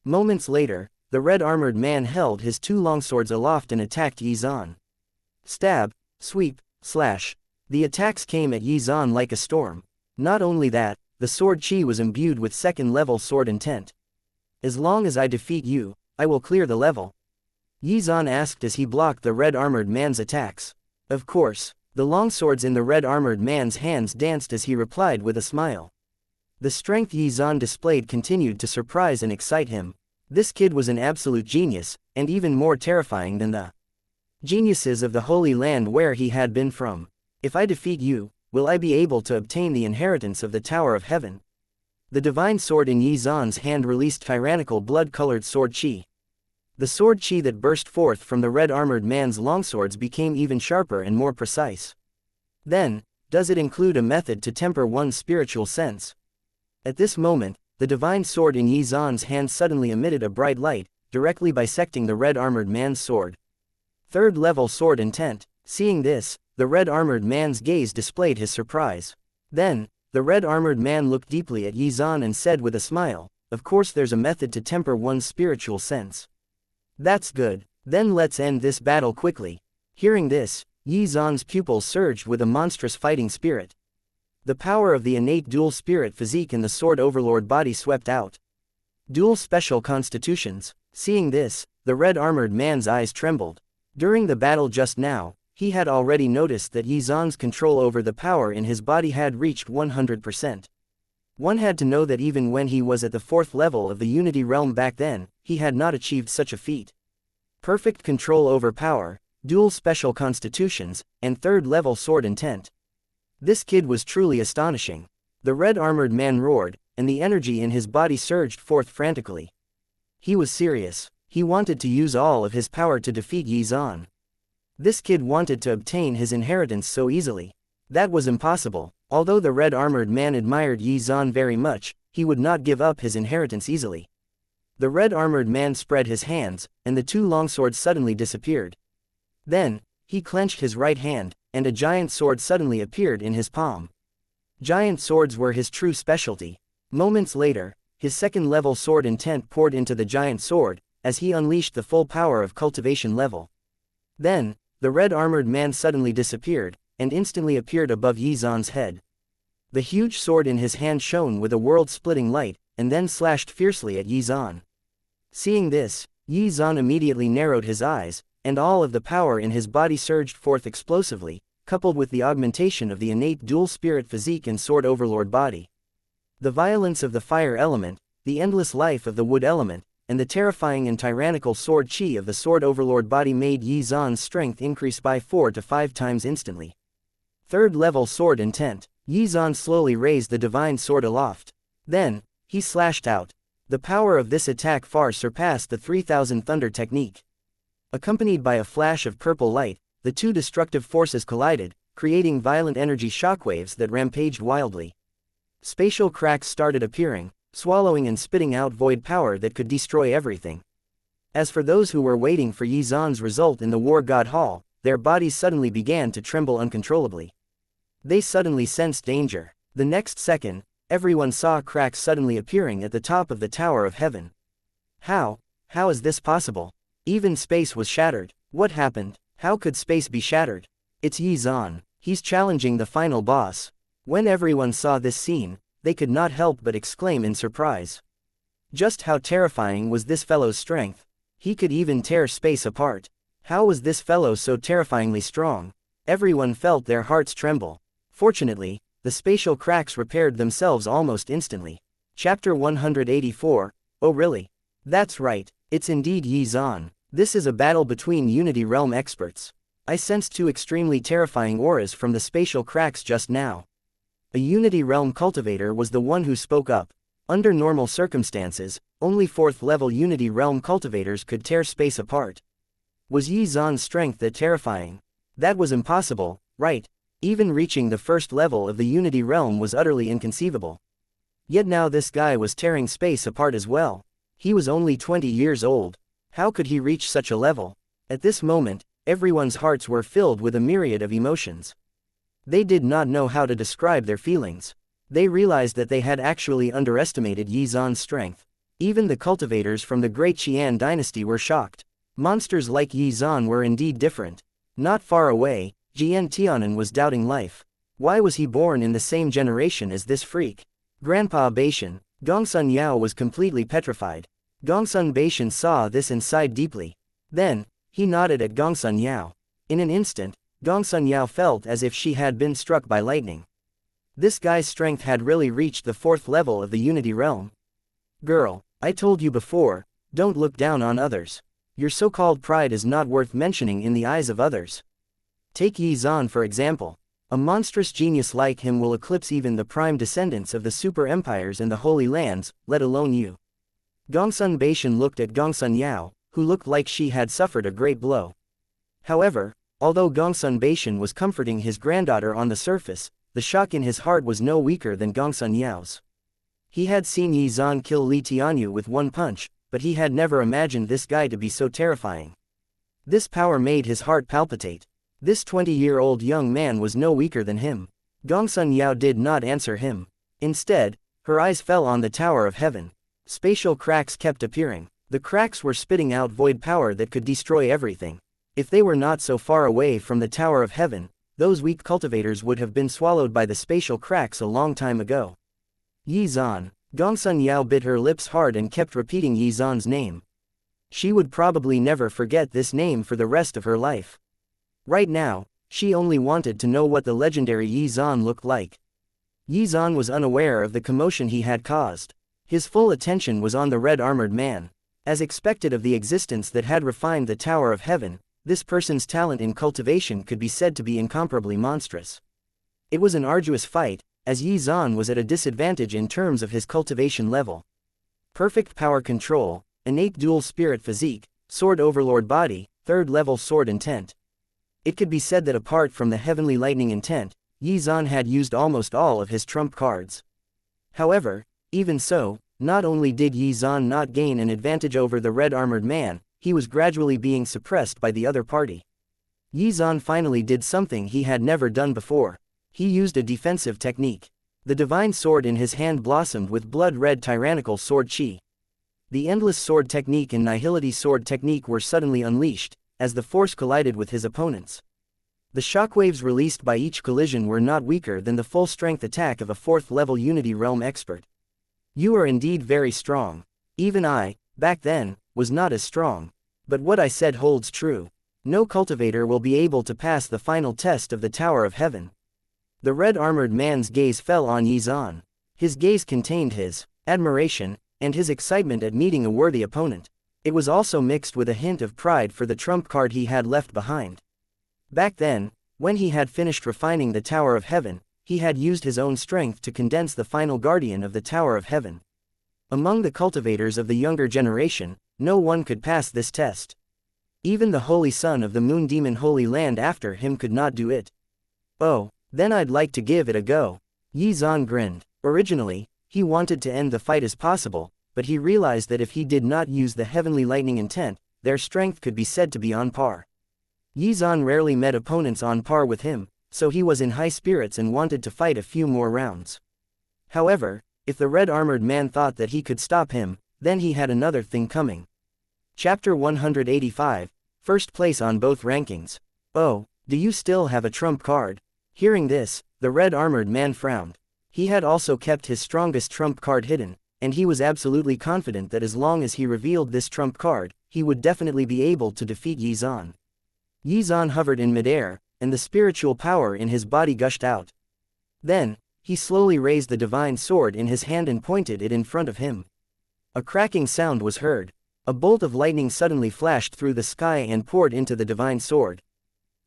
Moments later, the red-armored man held his two longswords aloft and attacked Xuan. Stab, sweep, slash. The attacks came at Xuan like a storm. Not only that, the sword chi was imbued with second-level sword intent. As long as I defeat you, I will clear the level. Xuan asked as he blocked the red-armored man's attacks. Of course, the longswords in the red-armored man's hands danced as he replied with a smile. The strength Xuan displayed continued to surprise and excite him. This kid was an absolute genius, and even more terrifying than the geniuses of the Holy Land where he had been from. If I defeat you, will I be able to obtain the inheritance of the Tower of Heaven? The divine sword in Xuan's hand released tyrannical blood-colored sword chi. The sword chi that burst forth from the red-armored man's longswords became even sharper and more precise. Then, does it include a method to temper one's spiritual sense? At this moment, the divine sword in Xuan's hand suddenly emitted a bright light, directly bisecting the red-armored man's sword. Third-level sword intent. Seeing this, the red-armored man's gaze displayed his surprise. Then, the red-armored man looked deeply at Xuan and said with a smile, of course there's a method to temper one's spiritual sense. That's good, then let's end this battle quickly. Hearing this, Yi Zan's pupils surged with a monstrous fighting spirit. The power of the innate dual spirit physique in the sword overlord body swept out. Dual special constitutions. Seeing this, the red-armored man's eyes trembled. During the battle just now, he had already noticed that Yi Zan's control over the power in his body had reached 100%. One had to know that even when he was at the 4th level of the Unity Realm back then, he had not achieved such a feat. Perfect control over power, dual special constitutions, and 3rd-level sword intent. This kid was truly astonishing. The red-armored man roared, and the energy in his body surged forth frantically. He was serious. He wanted to use all of his power to defeat Yi Zan. This kid wanted to obtain his inheritance so easily. That was impossible. Although the red-armored man admired Yi Zan very much, he would not give up his inheritance easily. The red-armored man spread his hands, and the 2 longswords suddenly disappeared. Then, he clenched his right hand, and a giant sword suddenly appeared in his palm. Giant swords were his true specialty. Moments later, his 2nd-level sword intent poured into the giant sword, as he unleashed the full power of cultivation level. Then, the red-armored man suddenly disappeared, and instantly appeared above Yi Zan's head. The huge sword in his hand shone with a world-splitting light, and then slashed fiercely at Yi Zan. Seeing this, Yi Zan immediately narrowed his eyes, and all of the power in his body surged forth explosively, coupled with the augmentation of the innate dual-spirit physique and sword overlord body. The violence of the fire element, the endless life of the wood element, and the terrifying and tyrannical sword chi of the sword overlord body made Yi Zan's strength increase by 4 to 5 times instantly. 3rd-level sword intent. Yi Zan slowly raised the divine sword aloft. Then, he slashed out. The power of this attack far surpassed the 3000 Thunder technique. Accompanied by a flash of purple light, the 2 destructive forces collided, creating violent energy shockwaves that rampaged wildly. Spatial cracks started appearing, swallowing and spitting out void power that could destroy everything. As for those who were waiting for Yi Zan's result in the War God Hall, their bodies suddenly began to tremble uncontrollably. They suddenly sensed danger. The next second, everyone saw cracks suddenly appearing at the top of the Tower of Heaven. How is this possible? Even space was shattered. What happened? How could space be shattered? It's Yi Zan. He's challenging the final boss. When everyone saw this scene, they could not help but exclaim in surprise. Just how terrifying was this fellow's strength? He could even tear space apart. How was this fellow so terrifyingly strong? Everyone felt their hearts tremble. Fortunately, the spatial cracks repaired themselves almost instantly. Chapter 184, Oh really? That's right, it's indeed Yi Zan. This is a battle between Unity Realm experts. I sensed 2 extremely terrifying auras from the spatial cracks just now. A Unity Realm cultivator was the one who spoke up. Under normal circumstances, only 4th-level Unity Realm cultivators could tear space apart. Was Yi Zan's strength that terrifying? That was impossible, right? Even reaching the 1st level of the Unity Realm was utterly inconceivable. Yet now this guy was tearing space apart as well. He was only 20 years old. How could he reach such a level? At this moment, everyone's hearts were filled with a myriad of emotions. They did not know how to describe their feelings. They realized that they had actually underestimated Yi Zan's strength. Even the cultivators from the Great Qian dynasty were shocked. Monsters like Yi Zan were indeed different. Not far away, Jian Tianan was doubting life. Why was he born in the same generation as this freak? Grandpa Beishan, Gongsun Yao was completely petrified. Gongsun Beishan saw this and sighed deeply. Then, he nodded at Gongsun Yao. In an instant, Gongsun Yao felt as if she had been struck by lightning. This guy's strength had really reached the 4th level of the Unity Realm. Girl, I told you before, don't look down on others. Your so-called pride is not worth mentioning in the eyes of others. Take Yi Zan for example. A monstrous genius like him will eclipse even the prime descendants of the super empires and the Holy Lands, let alone you. Gongsun Beishan looked at Gongsun Yao, who looked like she had suffered a great blow. However, although Gongsun Beishan was comforting his granddaughter on the surface, the shock in his heart was no weaker than Gongsun Yao's. He had seen Yi Zan kill Li Tianyu with one punch, but he had never imagined this guy to be so terrifying. This power made his heart palpitate. This 20-year-old young man was no weaker than him. Gongsun Yao did not answer him. Instead, her eyes fell on the Tower of Heaven. Spatial cracks kept appearing. The cracks were spitting out void power that could destroy everything. If they were not so far away from the Tower of Heaven, those weak cultivators would have been swallowed by the spatial cracks a long time ago. Yi Zan. Gongsun Yao bit her lips hard and kept repeating Yi Zan's name. She would probably never forget this name for the rest of her life. Right now, she only wanted to know what the legendary Yi Zan looked like. Yi Zan was unaware of the commotion he had caused. His full attention was on the red armored man. As expected of the existence that had refined the Tower of Heaven, this person's talent in cultivation could be said to be incomparably monstrous. It was an arduous fight, as Yi Zan was at a disadvantage in terms of his cultivation level. Perfect power control, innate dual spirit physique, sword overlord body, third level sword intent. It could be said that apart from the heavenly lightning intent, Yi Zan had used almost all of his trump cards. However, even so, not only did Yi Zan not gain an advantage over the red armored man, he was gradually being suppressed by the other party. Yi Zan finally did something he had never done before. He used a defensive technique. The divine sword in his hand blossomed with blood-red tyrannical sword chi. The endless sword technique and nihility sword technique were suddenly unleashed, as the force collided with his opponents. The shockwaves released by each collision were not weaker than the full-strength attack of a 4th-level Unity Realm expert. You are indeed very strong. Even I, back then, was not as strong. But what I said holds true. No cultivator will be able to pass the final test of the Tower of Heaven. The red-armored man's gaze fell on Yi Zan. His gaze contained his admiration and his excitement at meeting a worthy opponent. It was also mixed with a hint of pride for the trump card he had left behind. Back then, when he had finished refining the Tower of Heaven, he had used his own strength to condense the final guardian of the Tower of Heaven. Among the cultivators of the younger generation, no one could pass this test. Even the holy son of the moon demon Holy Land after him could not do it. Oh, then I'd like to give it a go. Yi Zan grinned. Originally, he wanted to end the fight as possible, but he realized that if he did not use the heavenly lightning intent, their strength could be said to be on par. Yi Zan rarely met opponents on par with him, so he was in high spirits and wanted to fight a few more rounds. However, if the red-armored man thought that he could stop him, then he had another thing coming. Chapter 185, First place on both rankings. Oh, do you still have a trump card? Hearing this, the red-armored man frowned. He had also kept his strongest trump card hidden, and he was absolutely confident that as long as he revealed this trump card, he would definitely be able to defeat Yi Zan. Yi Zan hovered in midair, and the spiritual power in his body gushed out. Then, he slowly raised the divine sword in his hand and pointed it in front of him. A cracking sound was heard. A bolt of lightning suddenly flashed through the sky and poured into the divine sword.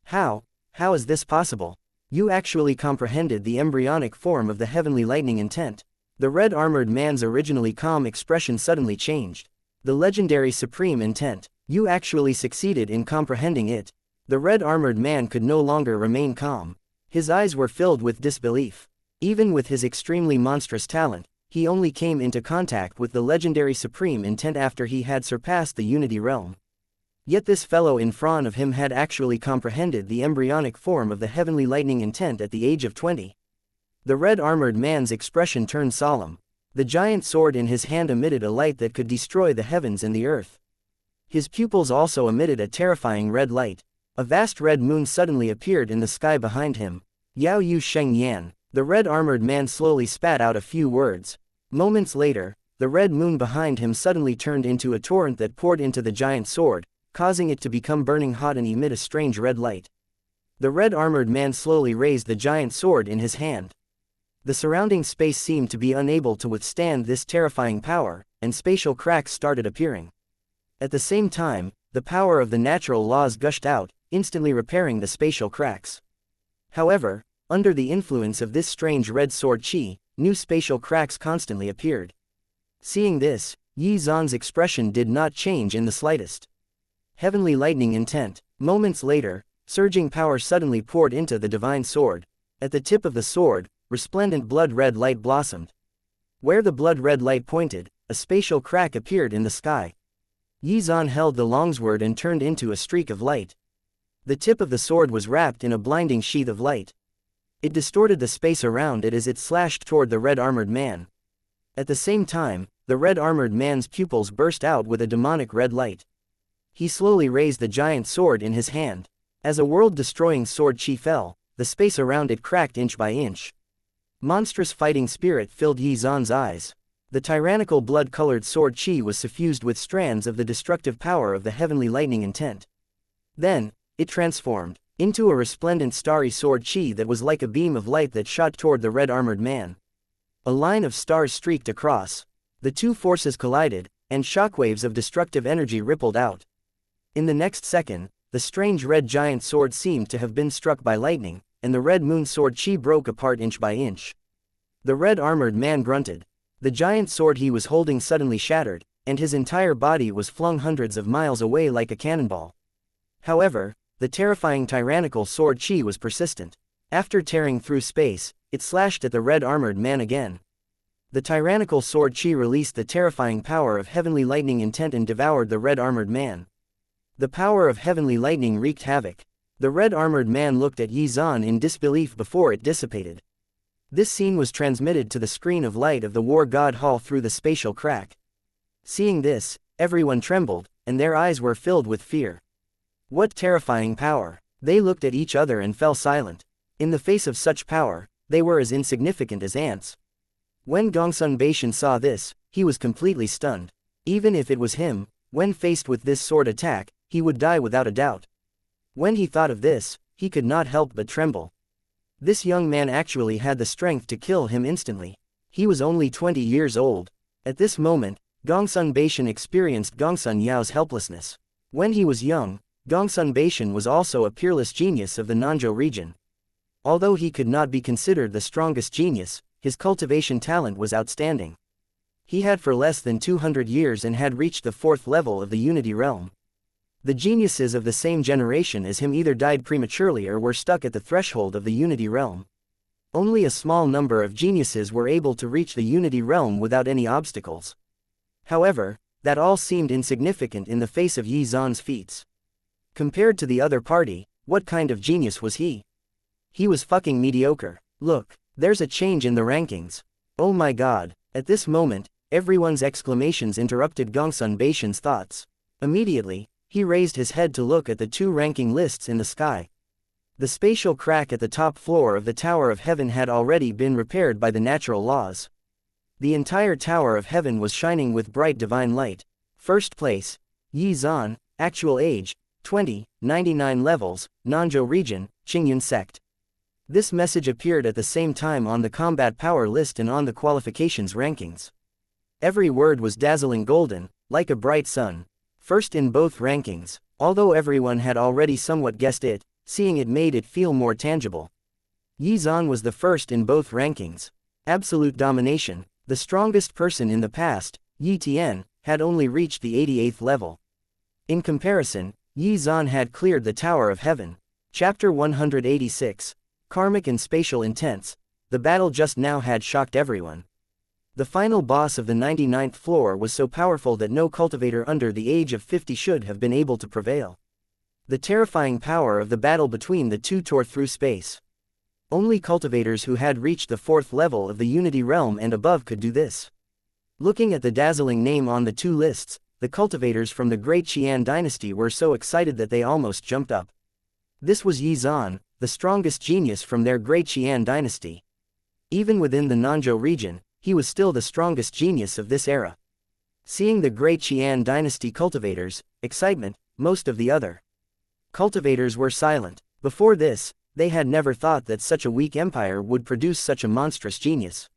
How is this possible? You actually comprehended the embryonic form of the heavenly lightning intent. The red-armored man's originally calm expression suddenly changed. The legendary supreme intent. You actually succeeded in comprehending it. The red-armored man could no longer remain calm. His eyes were filled with disbelief. Even with his extremely monstrous talent, he only came into contact with the legendary supreme intent after he had surpassed the Unity Realm. Yet this fellow in front of him had actually comprehended the embryonic form of the heavenly lightning intent at the age of 20. The red-armored man's expression turned solemn. The giant sword in his hand emitted a light that could destroy the heavens and the earth. His pupils also emitted a terrifying red light. A vast red moon suddenly appeared in the sky behind him. Yao Yu Sheng Yan. The red-armored man slowly spat out a few words. Moments later, the red moon behind him suddenly turned into a torrent that poured into the giant sword, causing it to become burning hot and emit a strange red light. The red-armored man slowly raised the giant sword in his hand. The surrounding space seemed to be unable to withstand this terrifying power, and spatial cracks started appearing. At the same time, the power of the natural laws gushed out, instantly repairing the spatial cracks. However, under the influence of this strange red sword chi, new spatial cracks constantly appeared. Seeing this, Yi Zan's expression did not change in the slightest. Heavenly lightning intent. Moments later, surging power suddenly poured into the divine sword. At the tip of the sword, resplendent blood-red light blossomed. Where the blood-red light pointed, a spatial crack appeared in the sky. Yi Zan held the longsword and turned into a streak of light. The tip of the sword was wrapped in a blinding sheath of light. It distorted the space around it as it slashed toward the red-armored man. At the same time, the red-armored man's pupils burst out with a demonic red light. He slowly raised the giant sword in his hand. As a world-destroying sword chi fell, the space around it cracked inch by inch. Monstrous fighting spirit filled Yi Zan's eyes. The tyrannical blood-colored sword chi was suffused with strands of the destructive power of the heavenly lightning intent. Then, it transformed into a resplendent starry sword chi that was like a beam of light that shot toward the red-armored man. A line of stars streaked across. The two forces collided, and shockwaves of destructive energy rippled out. In the next second, the strange red giant sword seemed to have been struck by lightning, and the red moon sword chi broke apart inch by inch. The red-armored man grunted. The giant sword he was holding suddenly shattered, and his entire body was flung hundreds of miles away like a cannonball. However, the terrifying tyrannical sword chi was persistent. After tearing through space, it slashed at the red-armored man again. The tyrannical sword chi released the terrifying power of heavenly lightning intent and devoured the red-armored man. The power of heavenly lightning wreaked havoc. The red-armored man looked at Yi Zan in disbelief before it dissipated. This scene was transmitted to the screen of light of the War God Hall through the spatial crack. Seeing this, everyone trembled, and their eyes were filled with fear. What terrifying power! They looked at each other and fell silent. In the face of such power, they were as insignificant as ants. When Gongsun Beishan saw this, he was completely stunned. Even if it was him, when faced with this sword attack, he would die without a doubt. When he thought of this, he could not help but tremble. This young man actually had the strength to kill him instantly. He was only 20 years old. At this moment, Gongsun Beishan experienced Gongsun Yao's helplessness. When he was young, Gongsun Beishan was also a peerless genius of the Nanzhou region. Although he could not be considered the strongest genius, his cultivation talent was outstanding. He had for less than 200 years and had reached the 4th level of the Unity Realm. The geniuses of the same generation as him either died prematurely or were stuck at the threshold of the Unity Realm. Only a small number of geniuses were able to reach the Unity Realm without any obstacles. However, that all seemed insignificant in the face of Yi Zan's feats. Compared to the other party, what kind of genius was he? He was fucking mediocre. Look, there's a change in the rankings. Oh my god. At this moment, everyone's exclamations interrupted Gongsun Beishan's thoughts. Immediately, he raised his head to look at the two ranking lists in the sky. The spatial crack at the top floor of the Tower of Heaven had already been repaired by the natural laws. The entire Tower of Heaven was shining with bright divine light. First place, Yi Zan, actual age, 20, 99 levels, Nanzhou region, Yin Sect. This message appeared at the same time on the combat power list and on the qualifications rankings. Every word was dazzling golden, like a bright sun. First in both rankings, although everyone had already somewhat guessed it, seeing it made it feel more tangible. Yi Zan was the first in both rankings. Absolute domination. The strongest person in the past, Yi Tian, had only reached the 88th level. In comparison, Yi Zan had cleared the Tower of Heaven. Chapter 186. Karmic and Spatial Intents. The battle just now had shocked everyone. The final boss of the 99th floor was so powerful that no cultivator under the age of 50 should have been able to prevail. The terrifying power of the battle between the two tore through space. Only cultivators who had reached the 4th level of the Unity Realm and above could do this. Looking at the dazzling name on the two lists, the cultivators from the Great Qian dynasty were so excited that they almost jumped up. This was Yi Zan, the strongest genius from their Great Qian dynasty. Even within the Nanzhou region, he was still the strongest genius of this era. Seeing the Great Qian dynasty cultivators, excitement, most of the other cultivators were silent. Before this, they had never thought that such a weak empire would produce such a monstrous genius.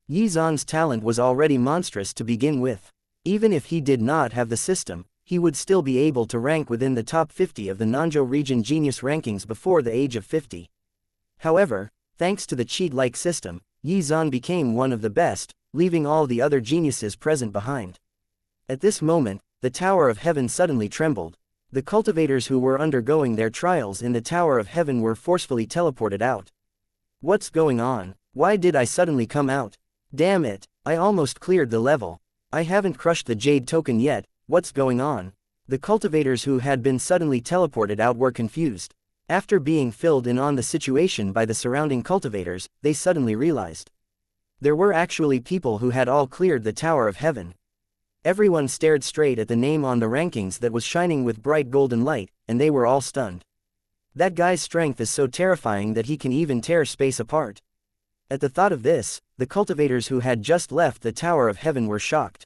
Yi Zan's talent was already monstrous to begin with. Even if he did not have the system, he would still be able to rank within the top 50 of the Nanzhou region genius rankings before the age of 50. However, thanks to the cheat-like system, Yi Zan became one of the best, leaving all the other geniuses present behind. At this moment, the Tower of Heaven suddenly trembled. The cultivators who were undergoing their trials in the Tower of Heaven were forcefully teleported out. What's going on? Why did I suddenly come out? Damn it, I almost cleared the level. I haven't crushed the Jade token yet, what's going on? The cultivators who had been suddenly teleported out were confused. After being filled in on the situation by the surrounding cultivators, they suddenly realized. There were actually people who had all cleared the Tower of Heaven. Everyone stared straight at the name on the rankings that was shining with bright golden light, and they were all stunned. That guy's strength is so terrifying that he can even tear space apart. At the thought of this, the cultivators who had just left the Tower of Heaven were shocked.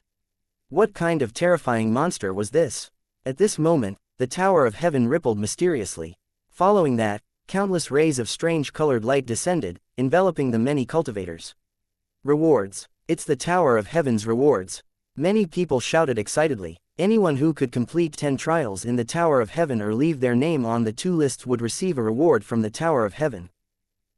What kind of terrifying monster was this? At this moment, the Tower of Heaven rippled mysteriously. Following that, countless rays of strange-colored light descended, enveloping the many cultivators. Rewards. It's the Tower of Heaven's rewards. Many people shouted excitedly. Anyone who could complete 10 trials in the Tower of Heaven or leave their name on the 2 lists would receive a reward from the Tower of Heaven.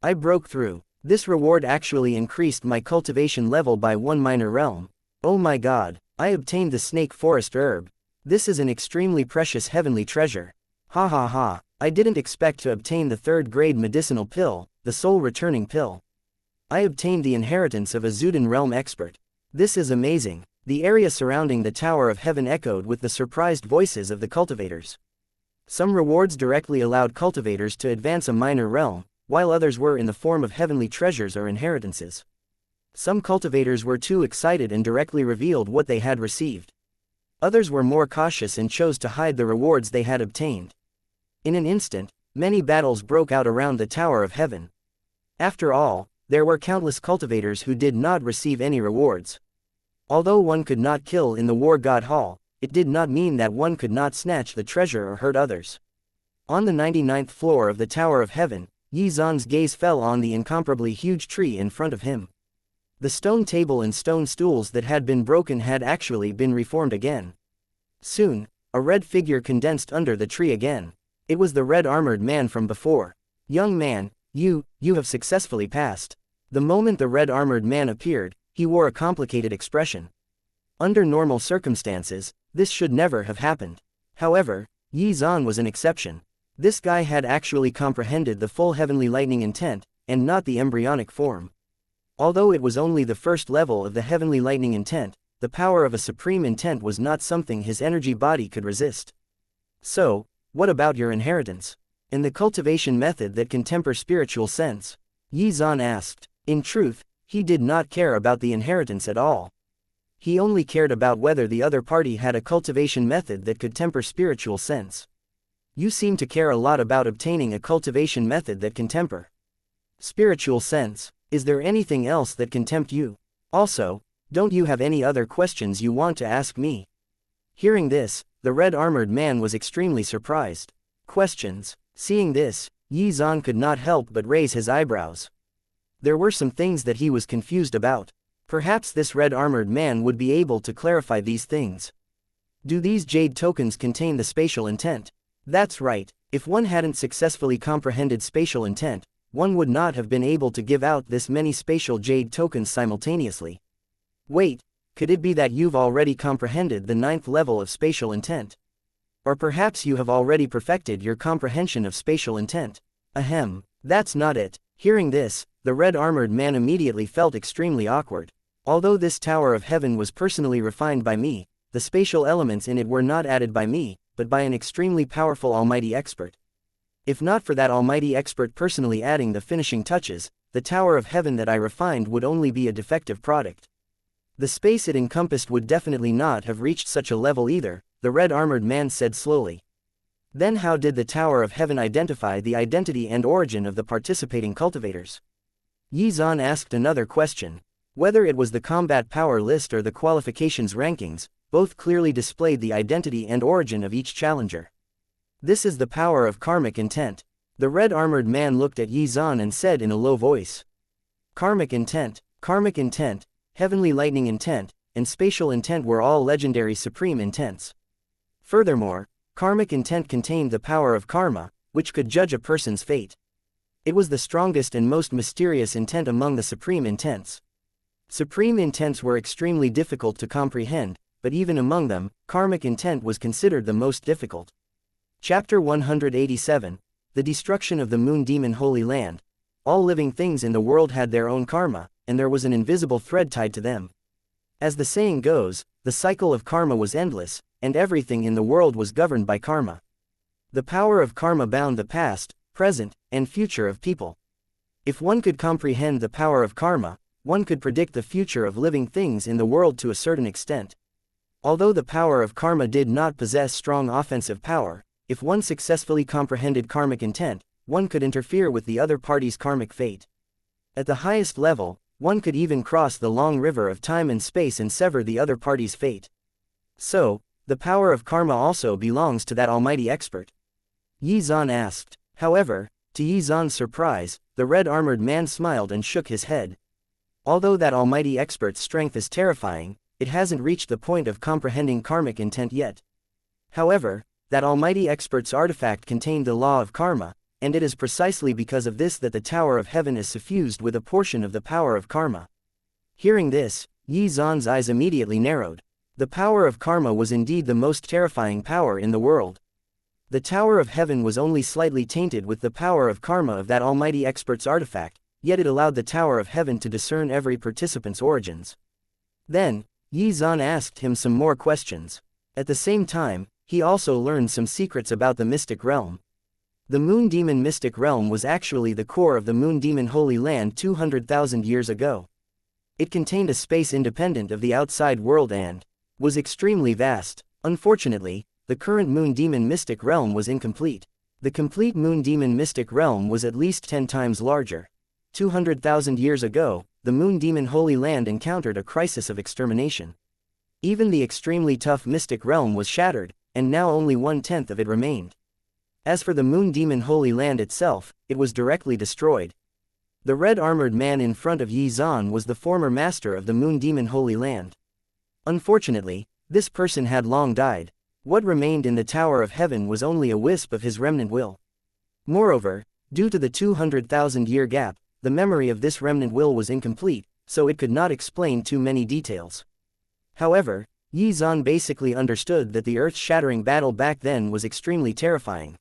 I broke through. This reward actually increased my cultivation level by 1 minor realm. Oh my god, I obtained the snake forest herb. This is an extremely precious heavenly treasure. Ha ha ha, I didn't expect to obtain the 3rd-grade medicinal pill, the soul-returning pill. I obtained the inheritance of a Zuden realm expert. This is amazing. The area surrounding the Tower of Heaven echoed with the surprised voices of the cultivators. Some rewards directly allowed cultivators to advance a minor realm, while others were in the form of heavenly treasures or inheritances. Some cultivators were too excited and directly revealed what they had received. Others were more cautious and chose to hide the rewards they had obtained. In an instant, many battles broke out around the Tower of Heaven. After all, there were countless cultivators who did not receive any rewards. Although one could not kill in the War God Hall, it did not mean that one could not snatch the treasure or hurt others. On the 99th floor of the Tower of Heaven, Yi Zan's gaze fell on the incomparably huge tree in front of him. The stone table and stone stools that had been broken had actually been reformed again. Soon, a red figure condensed under the tree again. It was the red-armored man from before. Young man, you have successfully passed. The moment the red-armored man appeared, he wore a complicated expression. Under normal circumstances, this should never have happened. However, Yi Zan was an exception. This guy had actually comprehended the full heavenly lightning intent, and not the embryonic form. Although it was only the first level of the heavenly lightning intent, the power of a supreme intent was not something his energy body could resist. So, what about your inheritance? And the cultivation method that can temper spiritual sense? Yi Zan asked. In truth, he did not care about the inheritance at all. He only cared about whether the other party had a cultivation method that could temper spiritual sense. You seem to care a lot about obtaining a cultivation method that can temper spiritual sense. Is there anything else that can tempt you? Also, don't you have any other questions you want to ask me? Hearing this, the red-armored man was extremely surprised. Questions? Seeing this, Yi Zan could not help but raise his eyebrows. There were some things that he was confused about. Perhaps this red-armored man would be able to clarify these things. Do these jade tokens contain the spatial intent? That's right, if one hadn't successfully comprehended spatial intent, one would not have been able to give out this many spatial jade tokens simultaneously. Wait, could it be that you've already comprehended the 9th level of spatial intent? Or perhaps you have already perfected your comprehension of spatial intent? Ahem, that's not it. Hearing this, the red-armored man immediately felt extremely awkward. Although this Tower of Heaven was personally refined by me, the spatial elements in it were not added by me, but by an extremely powerful almighty expert. If not for that almighty expert personally adding the finishing touches, the Tower of Heaven that I refined would only be a defective product. The space it encompassed would definitely not have reached such a level either, the red-armored man said slowly. Then how did the Tower of Heaven identify the identity and origin of the participating cultivators? Yi Zan asked another question. Whether it was the combat power list or the qualifications rankings, both clearly displayed the identity and origin of each challenger. This is the power of karmic intent. The red-armored man looked at Yi Zan and said in a low voice. Karmic intent, heavenly lightning intent, and spatial intent were all legendary supreme intents. Furthermore, karmic intent contained the power of karma, which could judge a person's fate. It was the strongest and most mysterious intent among the supreme intents. Supreme intents were extremely difficult to comprehend, but even among them, karmic intent was considered the most difficult. Chapter 187, The Destruction of the Moon Demon Holy Land. All living things in the world had their own karma, and there was an invisible thread tied to them. As the saying goes, the cycle of karma was endless, and everything in the world was governed by karma. The power of karma bound the past, present, and future of people. If one could comprehend the power of karma, one could predict the future of living things in the world to a certain extent. Although the power of karma did not possess strong offensive power, if one successfully comprehended karmic intent, one could interfere with the other party's karmic fate. At the highest level, one could even cross the long river of time and space and sever the other party's fate. So, the power of karma also belongs to that almighty expert? Yi Zan asked. However, to Yi Zan's surprise, the red-armored man smiled and shook his head. Although that almighty expert's strength is terrifying, it hasn't reached the point of comprehending karmic intent yet. However, that almighty expert's artifact contained the law of karma, and it is precisely because of this that the Tower of Heaven is suffused with a portion of the power of karma. Hearing this, Yi Zan's eyes immediately narrowed. The power of karma was indeed the most terrifying power in the world. The Tower of Heaven was only slightly tainted with the power of karma of that almighty expert's artifact, yet it allowed the Tower of Heaven to discern every participant's origins. Then, Yi Zan asked him some more questions. At the same time, he also learned some secrets about the mystic realm. The Moon Demon Mystic Realm was actually the core of the Moon Demon Holy Land 200,000 years ago. It contained a space independent of the outside world and was extremely vast. Unfortunately, the current Moon Demon Mystic Realm was incomplete. The complete Moon Demon Mystic Realm was at least 10 times larger. 200,000 years ago, the Moon Demon Holy Land encountered a crisis of extermination. Even the extremely tough Mystic Realm was shattered, and now only 1/10 of it remained. As for the Moon Demon Holy Land itself, it was directly destroyed. The red-armored man in front of Yi Zan was the former master of the Moon Demon Holy Land. Unfortunately, this person had long died. What remained in the Tower of Heaven was only a wisp of his remnant will. Moreover, due to the 200,000-year gap, the memory of this remnant will was incomplete, so it could not explain too many details. However, Yi Zan basically understood that the earth-shattering battle back then was extremely terrifying.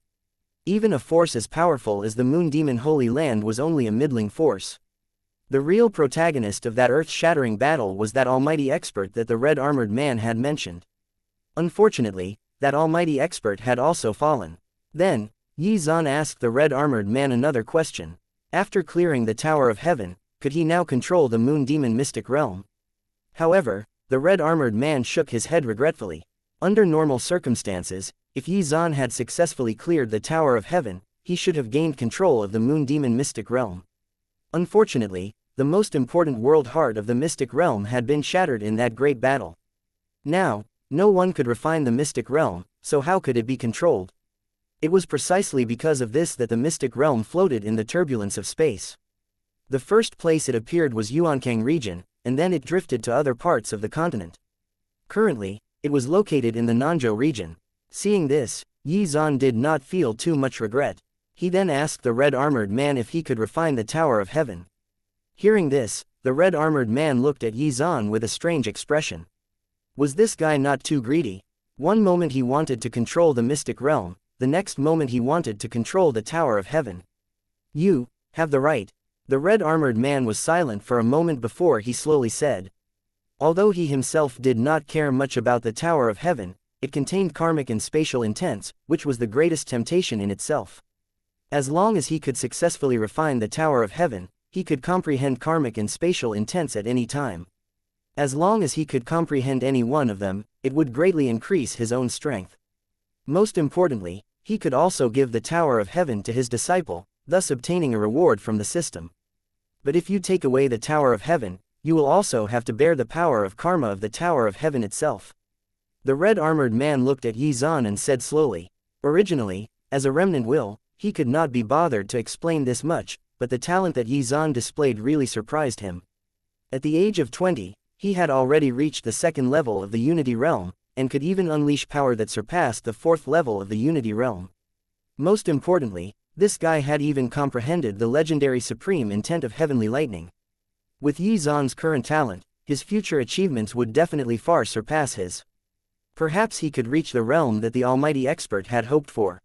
Even a force as powerful as the Moon Demon Holy Land was only a middling force. The real protagonist of that earth-shattering battle was that almighty expert that the red-armored man had mentioned. Unfortunately, that almighty expert had also fallen. Then, Yi Zan asked the red-armored man another question. After clearing the Tower of Heaven, could he now control the Moon Demon Mystic Realm? However, the red-armored man shook his head regretfully. Under normal circumstances, if Yi Zan had successfully cleared the Tower of Heaven, he should have gained control of the Moon Demon Mystic Realm. Unfortunately, the most important world heart of the Mystic Realm had been shattered in that great battle. Now, no one could refine the Mystic Realm, so how could it be controlled? It was precisely because of this that the Mystic Realm floated in the turbulence of space. The first place it appeared was Yuankang region, and then it drifted to other parts of the continent. Currently, it was located in the Nanzhou region. Seeing this, Yi Zan did not feel too much regret. He then asked the red-armored man if he could refine the Tower of Heaven. Hearing this, the red-armored man looked at Yi Zan with a strange expression. Was this guy not too greedy? One moment he wanted to control the Mystic Realm, the next moment he wanted to control the Tower of Heaven. You have the right. The red-armored man was silent for a moment before he slowly said. Although he himself did not care much about the Tower of Heaven, it contained karmic and spatial intents, which was the greatest temptation in itself. As long as he could successfully refine the Tower of Heaven, he could comprehend karmic and spatial intents at any time. As long as he could comprehend any one of them, it would greatly increase his own strength. Most importantly, he could also give the Tower of Heaven to his disciple, thus obtaining a reward from the system. But if you take away the Tower of Heaven, you will also have to bear the power of karma of the Tower of Heaven itself. The red-armored man looked at Yi Zan and said slowly. Originally, as a remnant will, he could not be bothered to explain this much, but the talent that Yi Zan displayed really surprised him. At the age of 20, he had already reached the second level of the Unity Realm, and could even unleash power that surpassed the fourth level of the Unity Realm. Most importantly, this guy had even comprehended the legendary supreme intent of Heavenly Lightning. With Yi Zan's current talent, his future achievements would definitely far surpass his. Perhaps he could reach the realm that the almighty expert had hoped for.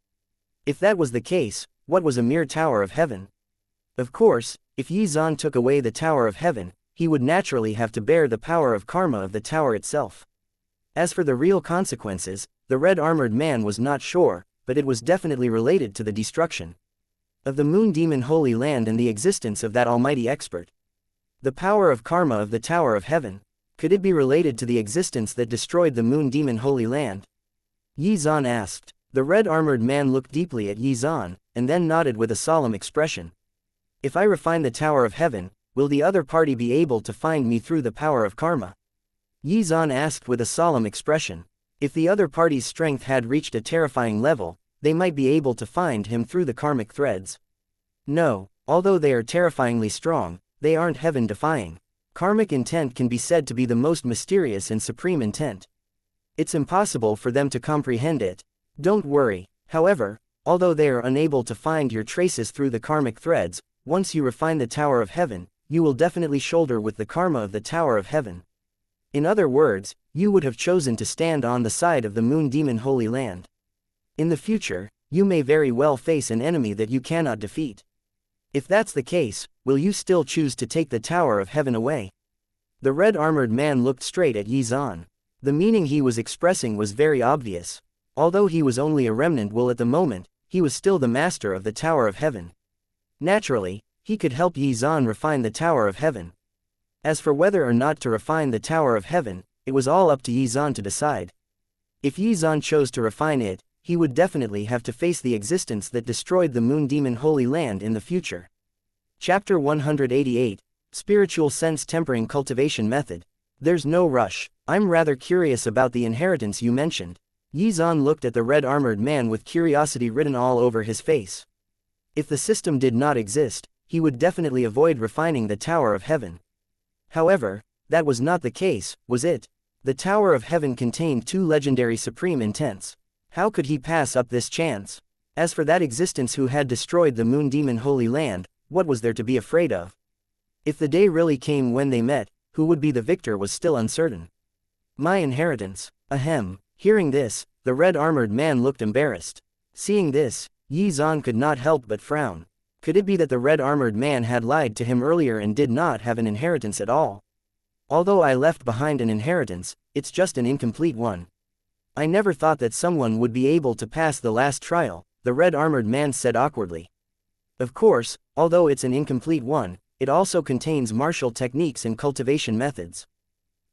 If that was the case, what was a mere Tower of Heaven? Of course, if Yi Zan took away the Tower of Heaven, he would naturally have to bear the power of karma of the tower itself. As for the real consequences, the red-armored man was not sure, but it was definitely related to the destruction of the Moon Demon Holy Land and the existence of that almighty expert. The power of karma of the Tower of Heaven. Could it be related to the existence that destroyed the Moon Demon Holy Land? Yi Zan asked. The red-armored man looked deeply at Yi Zan, and then nodded with a solemn expression. If I refine the Tower of Heaven, will the other party be able to find me through the power of karma? Yi Zan asked with a solemn expression. If the other party's strength had reached a terrifying level, they might be able to find him through the karmic threads. No, although they are terrifyingly strong, they aren't heaven-defying. Karmic intent can be said to be the most mysterious and supreme intent. It's impossible for them to comprehend it. Don't worry, however, although they are unable to find your traces through the karmic threads, once you refine the Tower of Heaven, you will definitely shoulder with the karma of the Tower of Heaven. In other words, you would have chosen to stand on the side of the Moon Demon Holy Land. In the future, you may very well face an enemy that you cannot defeat. If that's the case, will you still choose to take the Tower of Heaven away? The red-armored man looked straight at Yi Zan. The meaning he was expressing was very obvious. Although he was only a remnant will at the moment, he was still the master of the Tower of Heaven. Naturally, he could help Yi Zan refine the Tower of Heaven. As for whether or not to refine the Tower of Heaven, it was all up to Yi Zan to decide. If Yi Zan chose to refine it, he would definitely have to face the existence that destroyed the Moon Demon Holy Land in the future. Chapter 188, Spiritual Sense Tempering Cultivation Method. There's no rush. I'm rather curious about the inheritance you mentioned. Yi Zan looked at the red-armored man with curiosity written all over his face. If the system did not exist, he would definitely avoid refining the Tower of Heaven. However, that was not the case, was it? The Tower of Heaven contained two legendary supreme intents. How could he pass up this chance? As for that existence who had destroyed the Moon Demon Holy Land, what was there to be afraid of? If the day really came when they met, who would be the victor was still uncertain. My inheritance. Ahem. Hearing this, the red-armored man looked embarrassed. Seeing this, Yi Zan could not help but frown. Could it be that the red-armored man had lied to him earlier and did not have an inheritance at all? Although I left behind an inheritance, it's just an incomplete one. I never thought that someone would be able to pass the last trial, the red-armored man said awkwardly. Of course, although it's an incomplete one, it also contains martial techniques and cultivation methods.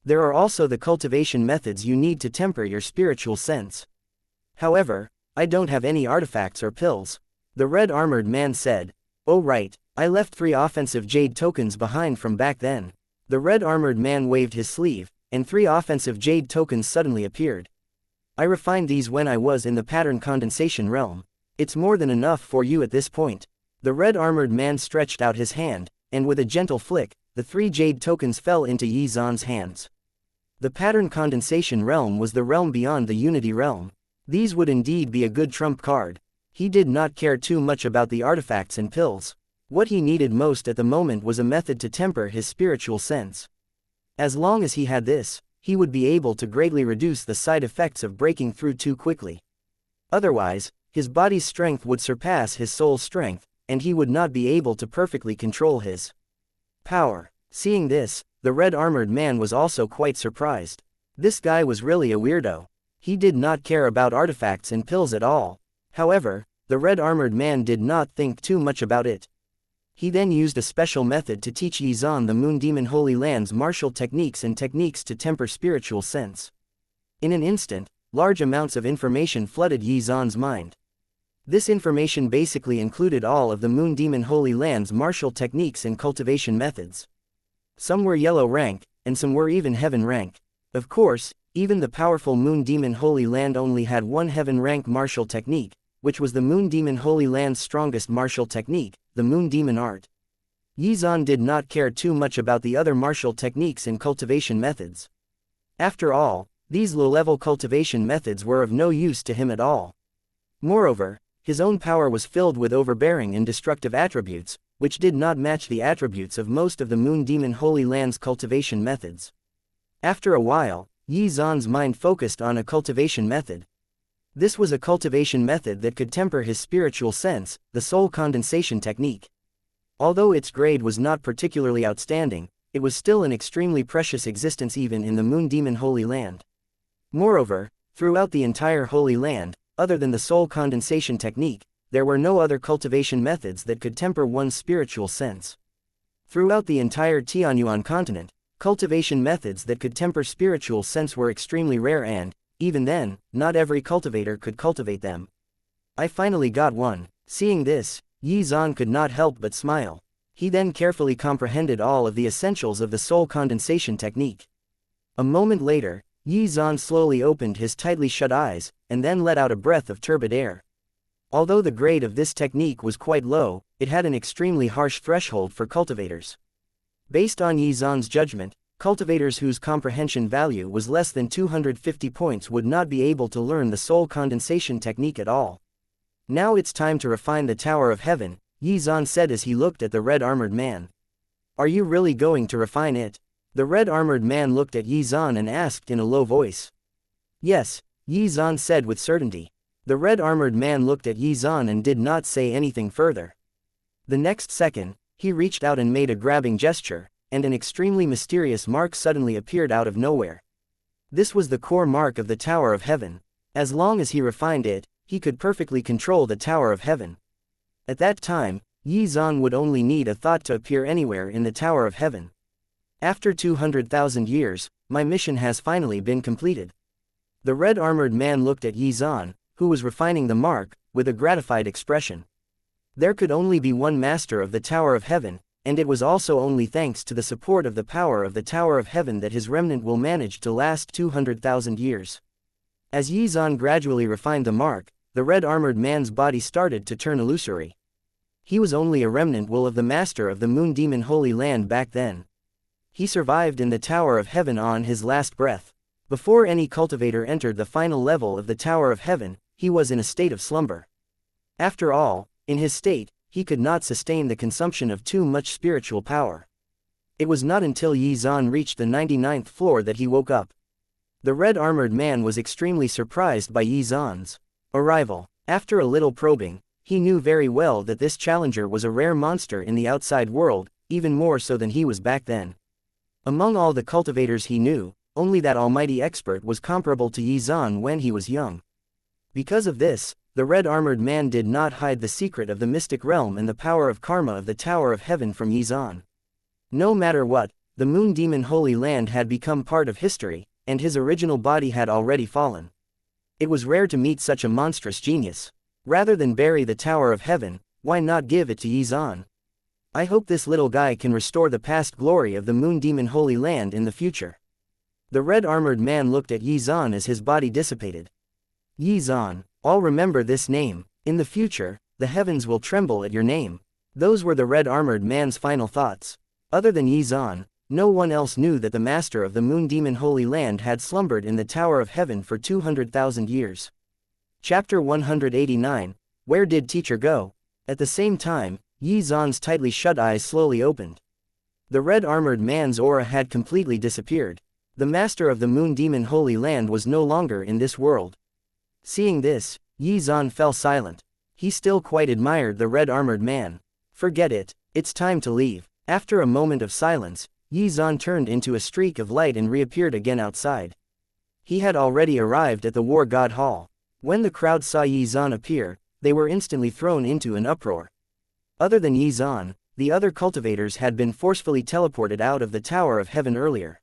There are also the cultivation methods you need to temper your spiritual sense. However, I don't have any artifacts or pills. The red-armored man said. Oh right, I left 3 offensive jade tokens behind from back then. The red-armored man waved his sleeve, and 3 offensive jade tokens suddenly appeared. I refined these when I was in the pattern condensation realm. It's more than enough for you at this point. The red-armored man stretched out his hand, and with a gentle flick, the 3 jade tokens fell into Yi Zan's hands. The pattern condensation realm was the realm beyond the unity realm. These would indeed be a good trump card. He did not care too much about the artifacts and pills. What he needed most at the moment was a method to temper his spiritual sense. As long as he had this, he would be able to greatly reduce the side effects of breaking through too quickly. Otherwise, his body's strength would surpass his soul's strength, and he would not be able to perfectly control his power. Seeing this, the red-armored man was also quite surprised. This guy was really a weirdo. He did not care about artifacts and pills at all. However, the red-armored man did not think too much about it. He then used a special method to teach Yi Zan the Moon Demon Holy Land's martial techniques and techniques to temper spiritual sense. In an instant, large amounts of information flooded Yi Zan's mind. This information basically included all of the Moon Demon Holy Land's martial techniques and cultivation methods. Some were yellow rank, and some were even heaven rank. Of course, even the powerful Moon Demon Holy Land only had one heaven rank martial technique, which was the Moon Demon Holy Land's strongest martial technique, the Moon Demon Art. Yi Zan did not care too much about the other martial techniques and cultivation methods. After all, these low-level cultivation methods were of no use to him at all. Moreover, his own power was filled with overbearing and destructive attributes, which did not match the attributes of most of the Moon Demon Holy Land's cultivation methods. After a while, Yi Zan's mind focused on a cultivation method. This was a cultivation method that could temper his spiritual sense, the soul condensation technique. Although its grade was not particularly outstanding, it was still an extremely precious existence even in the Moon Demon Holy Land. Moreover, throughout the entire Holy Land, other than the soul condensation technique, there were no other cultivation methods that could temper one's spiritual sense. Throughout the entire Tianyuan continent, cultivation methods that could temper spiritual sense were extremely rare and, even then, not every cultivator could cultivate them. I finally got one. Seeing this, Yi Zan could not help but smile. He then carefully comprehended all of the essentials of the soul condensation technique. A moment later, Yi Zan slowly opened his tightly shut eyes, and then let out a breath of turbid air. Although the grade of this technique was quite low, it had an extremely harsh threshold for cultivators. Based on Yi Zan's judgment, cultivators whose comprehension value was less than 250 points would not be able to learn the soul condensation technique at all. Now it's time to refine the Tower of Heaven, Yi Zan said as he looked at the red-armored man. Are you really going to refine it? The red-armored man looked at Yi Zan and asked in a low voice. Yes, Yi Zan said with certainty. The red-armored man looked at Yi Zan and did not say anything further. The next second, he reached out and made a grabbing gesture, and an extremely mysterious mark suddenly appeared out of nowhere. This was the core mark of the Tower of Heaven. As long as he refined it, he could perfectly control the Tower of Heaven. At that time, Yi Zan would only need a thought to appear anywhere in the Tower of Heaven. After 200,000 years, my mission has finally been completed. The red-armored man looked at Yi Zan, who was refining the mark, with a gratified expression. There could only be one master of the Tower of Heaven, and it was also only thanks to the support of the power of the Tower of Heaven that his remnant will manage to last 200,000 years. As Yi Zan gradually refined the mark, the red-armored man's body started to turn illusory. He was only a remnant will of the master of the Moon Demon Holy Land back then. He survived in the Tower of Heaven on his last breath. Before any cultivator entered the final level of the Tower of Heaven, he was in a state of slumber. After all, in his state, he could not sustain the consumption of too much spiritual power. It was not until Yi Zan reached the 99th floor that he woke up. The red-armored man was extremely surprised by Yi Zan's arrival. After a little probing, he knew very well that this challenger was a rare monster in the outside world, even more so than he was back then. Among all the cultivators he knew, only that almighty expert was comparable to Yi Zan when he was young. Because of this, the red-armored man did not hide the secret of the mystic realm and the power of karma of the Tower of Heaven from Yi Zan. No matter what, the Moon Demon Holy Land had become part of history, and his original body had already fallen. It was rare to meet such a monstrous genius. Rather than bury the Tower of Heaven, why not give it to Yi Zan? I hope this little guy can restore the past glory of the Moon Demon Holy Land in the future. The red-armored man looked at Yi Zan as his body dissipated. Yi Zan, I'll remember this name. In the future, the heavens will tremble at your name. Those were the red-armored man's final thoughts. Other than Yi Zan, no one else knew that the master of the Moon Demon Holy Land had slumbered in the Tower of Heaven for 200,000 years. Chapter 189, Where Did Teacher Go? At the same time, Yi Zan's tightly shut eyes slowly opened. The red-armored man's aura had completely disappeared. The master of the Moon Demon Holy Land was no longer in this world. Seeing this, Yi Zan fell silent. He still quite admired the red-armored man. Forget it, it's time to leave. After a moment of silence, Yi Zan turned into a streak of light and reappeared again outside. He had already arrived at the War God Hall. When the crowd saw Yi Zan appear, they were instantly thrown into an uproar. Other than Yi Zan, the other cultivators had been forcefully teleported out of the Tower of Heaven earlier.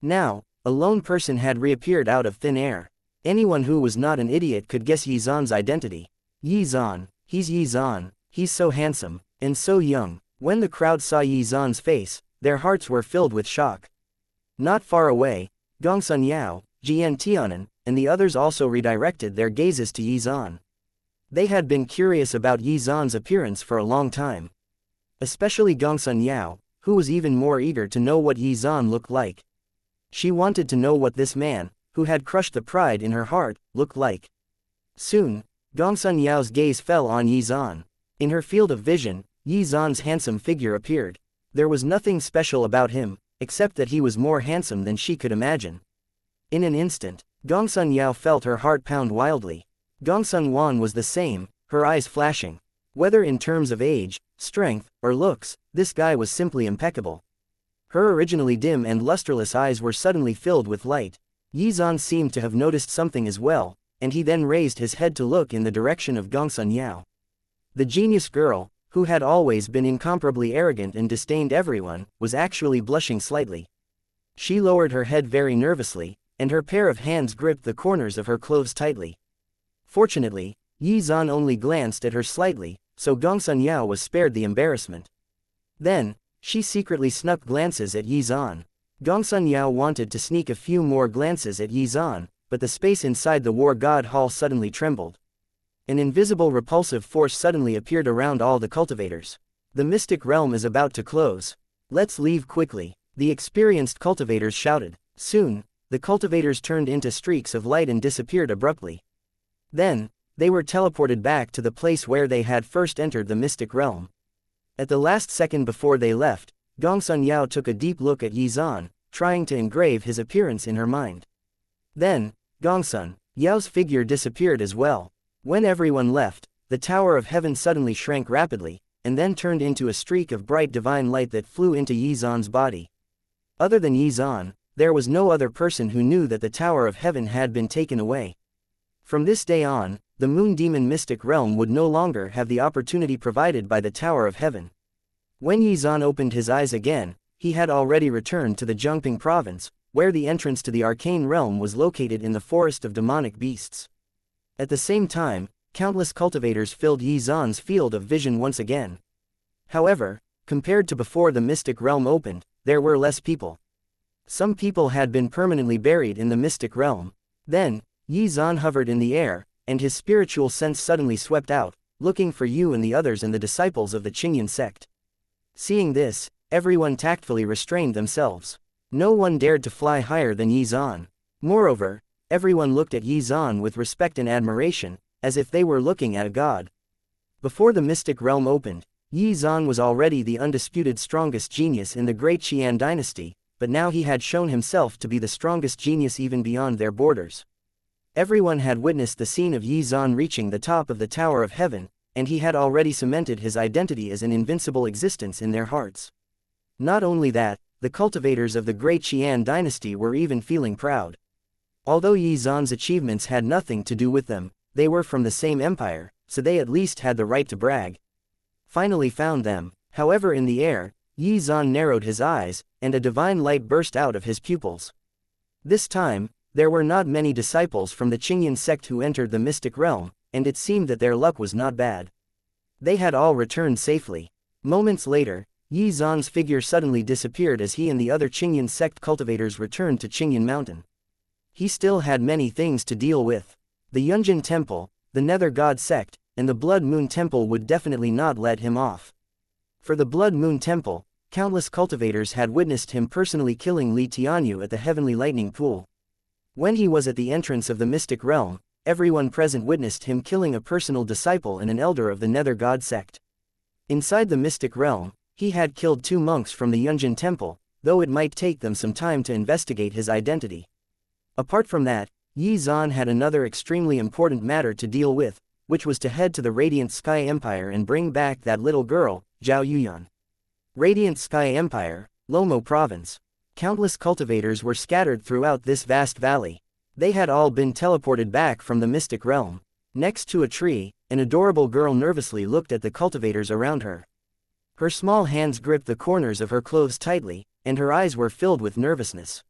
Now, a lone person had reappeared out of thin air. Anyone who was not an idiot could guess Yi Zan's identity. Yi Zan, he's Yi Zan, he's so handsome, and so young. When the crowd saw Yi Zan's face, their hearts were filled with shock. Not far away, Gongsun Yao, Jian Tianan, and the others also redirected their gazes to Yi Zan. They had been curious about Yi Zan's appearance for a long time. Especially Gongsun Yao, who was even more eager to know what Yi Zan looked like. She wanted to know what this man, who had crushed the pride in her heart, looked like. Soon, Gongsun Yao's gaze fell on Yi Zan. In her field of vision, Yi Zan's handsome figure appeared. There was nothing special about him, except that he was more handsome than she could imagine. In an instant, Gongsun Yao felt her heart pound wildly. Gongsun Wan was the same, her eyes flashing. Whether in terms of age, strength, or looks, this guy was simply impeccable. Her originally dim and lusterless eyes were suddenly filled with light. Yi Zan seemed to have noticed something as well, and he then raised his head to look in the direction of Gongsun Yao. The genius girl, who had always been incomparably arrogant and disdained everyone, was actually blushing slightly. She lowered her head very nervously, and her pair of hands gripped the corners of her clothes tightly. Fortunately, Yi Zan only glanced at her slightly, so Gongsun Yao was spared the embarrassment. Then, she secretly snuck glances at Yi Zan. Gongsun Yao wanted to sneak a few more glances at Yi Zan, but the space inside the War God Hall suddenly trembled. An invisible repulsive force suddenly appeared around all the cultivators. The mystic realm is about to close. Let's leave quickly, the experienced cultivators shouted. Soon, the cultivators turned into streaks of light and disappeared abruptly. Then, they were teleported back to the place where they had first entered the mystic realm. At the last second before they left, Gongsun Yao took a deep look at Yi Zan, trying to engrave his appearance in her mind. Then, Gongsun Yao's figure disappeared as well. When everyone left, the Tower of Heaven suddenly shrank rapidly, and then turned into a streak of bright divine light that flew into Yi Zan's body. Other than Yi Zan, there was no other person who knew that the Tower of Heaven had been taken away. From this day on, the Moon Demon Mystic Realm would no longer have the opportunity provided by the Tower of Heaven. When Yi Zan opened his eyes again, he had already returned to the Zhongping province, where the entrance to the arcane realm was located in the forest of demonic beasts. At the same time, countless cultivators filled Yi Zan's field of vision once again. However, compared to before the mystic realm opened, there were less people. Some people had been permanently buried in the mystic realm. Then, Yi Zan hovered in the air, and his spiritual sense suddenly swept out, looking for you and the others and the disciples of the Yin Sect. Seeing this, everyone tactfully restrained themselves. No one dared to fly higher than Yi Zan. Moreover, everyone looked at Yi Zan with respect and admiration, as if they were looking at a god. Before the mystic realm opened, Yi Zan was already the undisputed strongest genius in the great Qian dynasty, but now he had shown himself to be the strongest genius even beyond their borders. Everyone had witnessed the scene of Yi Zan reaching the top of the Tower of Heaven, and he had already cemented his identity as an invincible existence in their hearts. Not only that, the cultivators of the great Qian dynasty were even feeling proud. Although Yi Zan's achievements had nothing to do with them, they were from the same empire, so they at least had the right to brag. Finally found them, however, in the air, Yi Zan narrowed his eyes, and a divine light burst out of his pupils. This time, there were not many disciples from the Yin Sect who entered the mystic realm, and it seemed that their luck was not bad. They had all returned safely. Moments later, Yi Zan's figure suddenly disappeared as he and the other Yin Sect cultivators returned to Qingyan Mountain. He still had many things to deal with. The Yunjin Temple, the Nether God Sect, and the Blood Moon Temple would definitely not let him off. For the Blood Moon Temple, countless cultivators had witnessed him personally killing Li Tianyu at the Heavenly Lightning Pool. When he was at the entrance of the Mystic Realm, everyone present witnessed him killing a personal disciple and an elder of the Nether God Sect. Inside the Mystic Realm, he had killed 2 monks from the Yunjin Temple, though it might take them some time to investigate his identity. Apart from that, Yi Zan had another extremely important matter to deal with, which was to head to the Radiant Sky Empire and bring back that little girl, Zhao Yuyan. Radiant Sky Empire, Lomo Province. Countless cultivators were scattered throughout this vast valley. They had all been teleported back from the mystic realm. Next to a tree, an adorable girl nervously looked at the cultivators around her. Her small hands gripped the corners of her clothes tightly, and her eyes were filled with nervousness.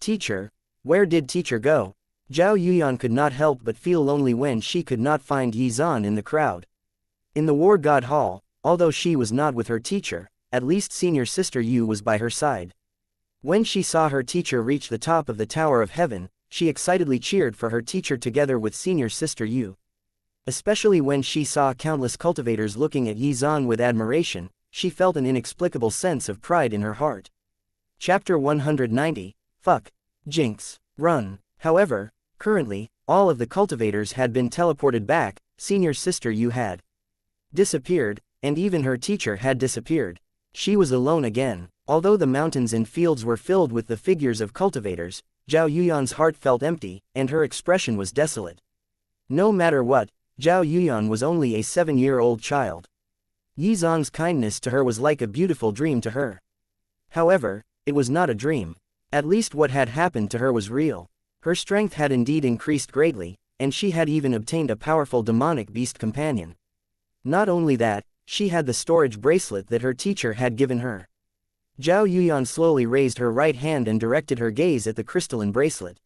Teacher? Where did teacher go? Zhao Yuyan could not help but feel lonely when she could not find Yi Zan in the crowd. In the War God Hall, although she was not with her teacher, at least senior sister Yu was by her side. When she saw her teacher reach the top of the Tower of Heaven, she excitedly cheered for her teacher together with senior sister Yu. Especially when she saw countless cultivators looking at Yi Zan with admiration, she felt an inexplicable sense of pride in her heart. Chapter 190, Fuck. Jinx. Run. However, currently, all of the cultivators had been teleported back, senior sister Yu had disappeared, and even her teacher had disappeared. She was alone again. Although the mountains and fields were filled with the figures of cultivators, Zhao Yuyan's heart felt empty, and her expression was desolate. No matter what, Zhao Yuyan was only a 7-year-old child. Yi Zan's kindness to her was like a beautiful dream to her. However, it was not a dream. At least what had happened to her was real. Her strength had indeed increased greatly, and she had even obtained a powerful demonic beast companion. Not only that, She had the storage bracelet that her teacher had given her. Zhao Yuyan slowly raised her right hand and directed her gaze at the crystalline bracelet.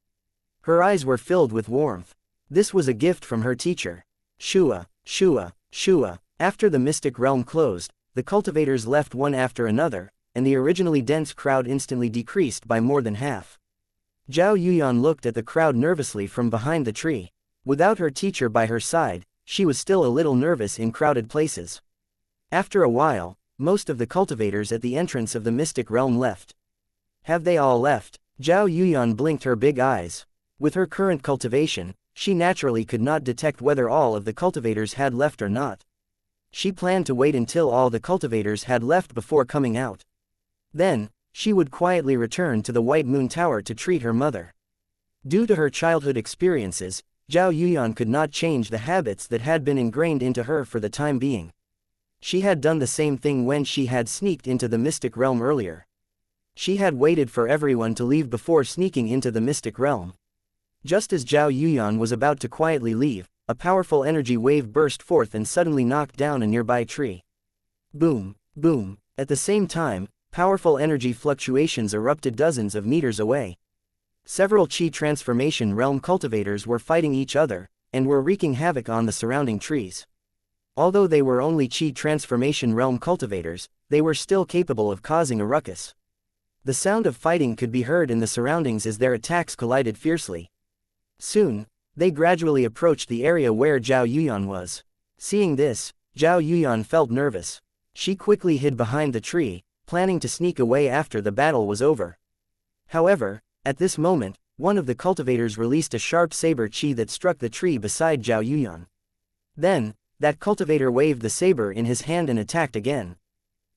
Her eyes were filled with warmth. This was a gift from her teacher. Shua, Shua, Shua. After the mystic realm closed, the cultivators left one after another, and the originally dense crowd instantly decreased by more than half. Zhao Yuyan looked at the crowd nervously from behind the tree. Without her teacher by her side, she was still a little nervous in crowded places. After a while, most of the cultivators at the entrance of the mystic realm left. Have they all left? Zhao Yuyan blinked her big eyes. With her current cultivation, she naturally could not detect whether all of the cultivators had left or not. She planned to wait until all the cultivators had left before coming out. Then, she would quietly return to the White Moon Tower to treat her mother. Due to her childhood experiences, Zhao Yuyan could not change the habits that had been ingrained into her for the time being. She had done the same thing when she had sneaked into the mystic realm earlier. She had waited for everyone to leave before sneaking into the mystic realm. Just as Zhao Yuyan was about to quietly leave, a powerful energy wave burst forth and suddenly knocked down a nearby tree. Boom, boom. At the same time, powerful energy fluctuations erupted dozens of meters away. Several Qi transformation realm cultivators were fighting each other, and were wreaking havoc on the surrounding trees. Although they were only Qi transformation realm cultivators, they were still capable of causing a ruckus. The sound of fighting could be heard in the surroundings as their attacks collided fiercely. Soon, they gradually approached the area where Zhao Yuyan was. Seeing this, Zhao Yuyan felt nervous. She quickly hid behind the tree, planning to sneak away after the battle was over. However, at this moment, one of the cultivators released a sharp saber qi that struck the tree beside Zhao Yuyan. Then, that cultivator waved the saber in his hand and attacked again.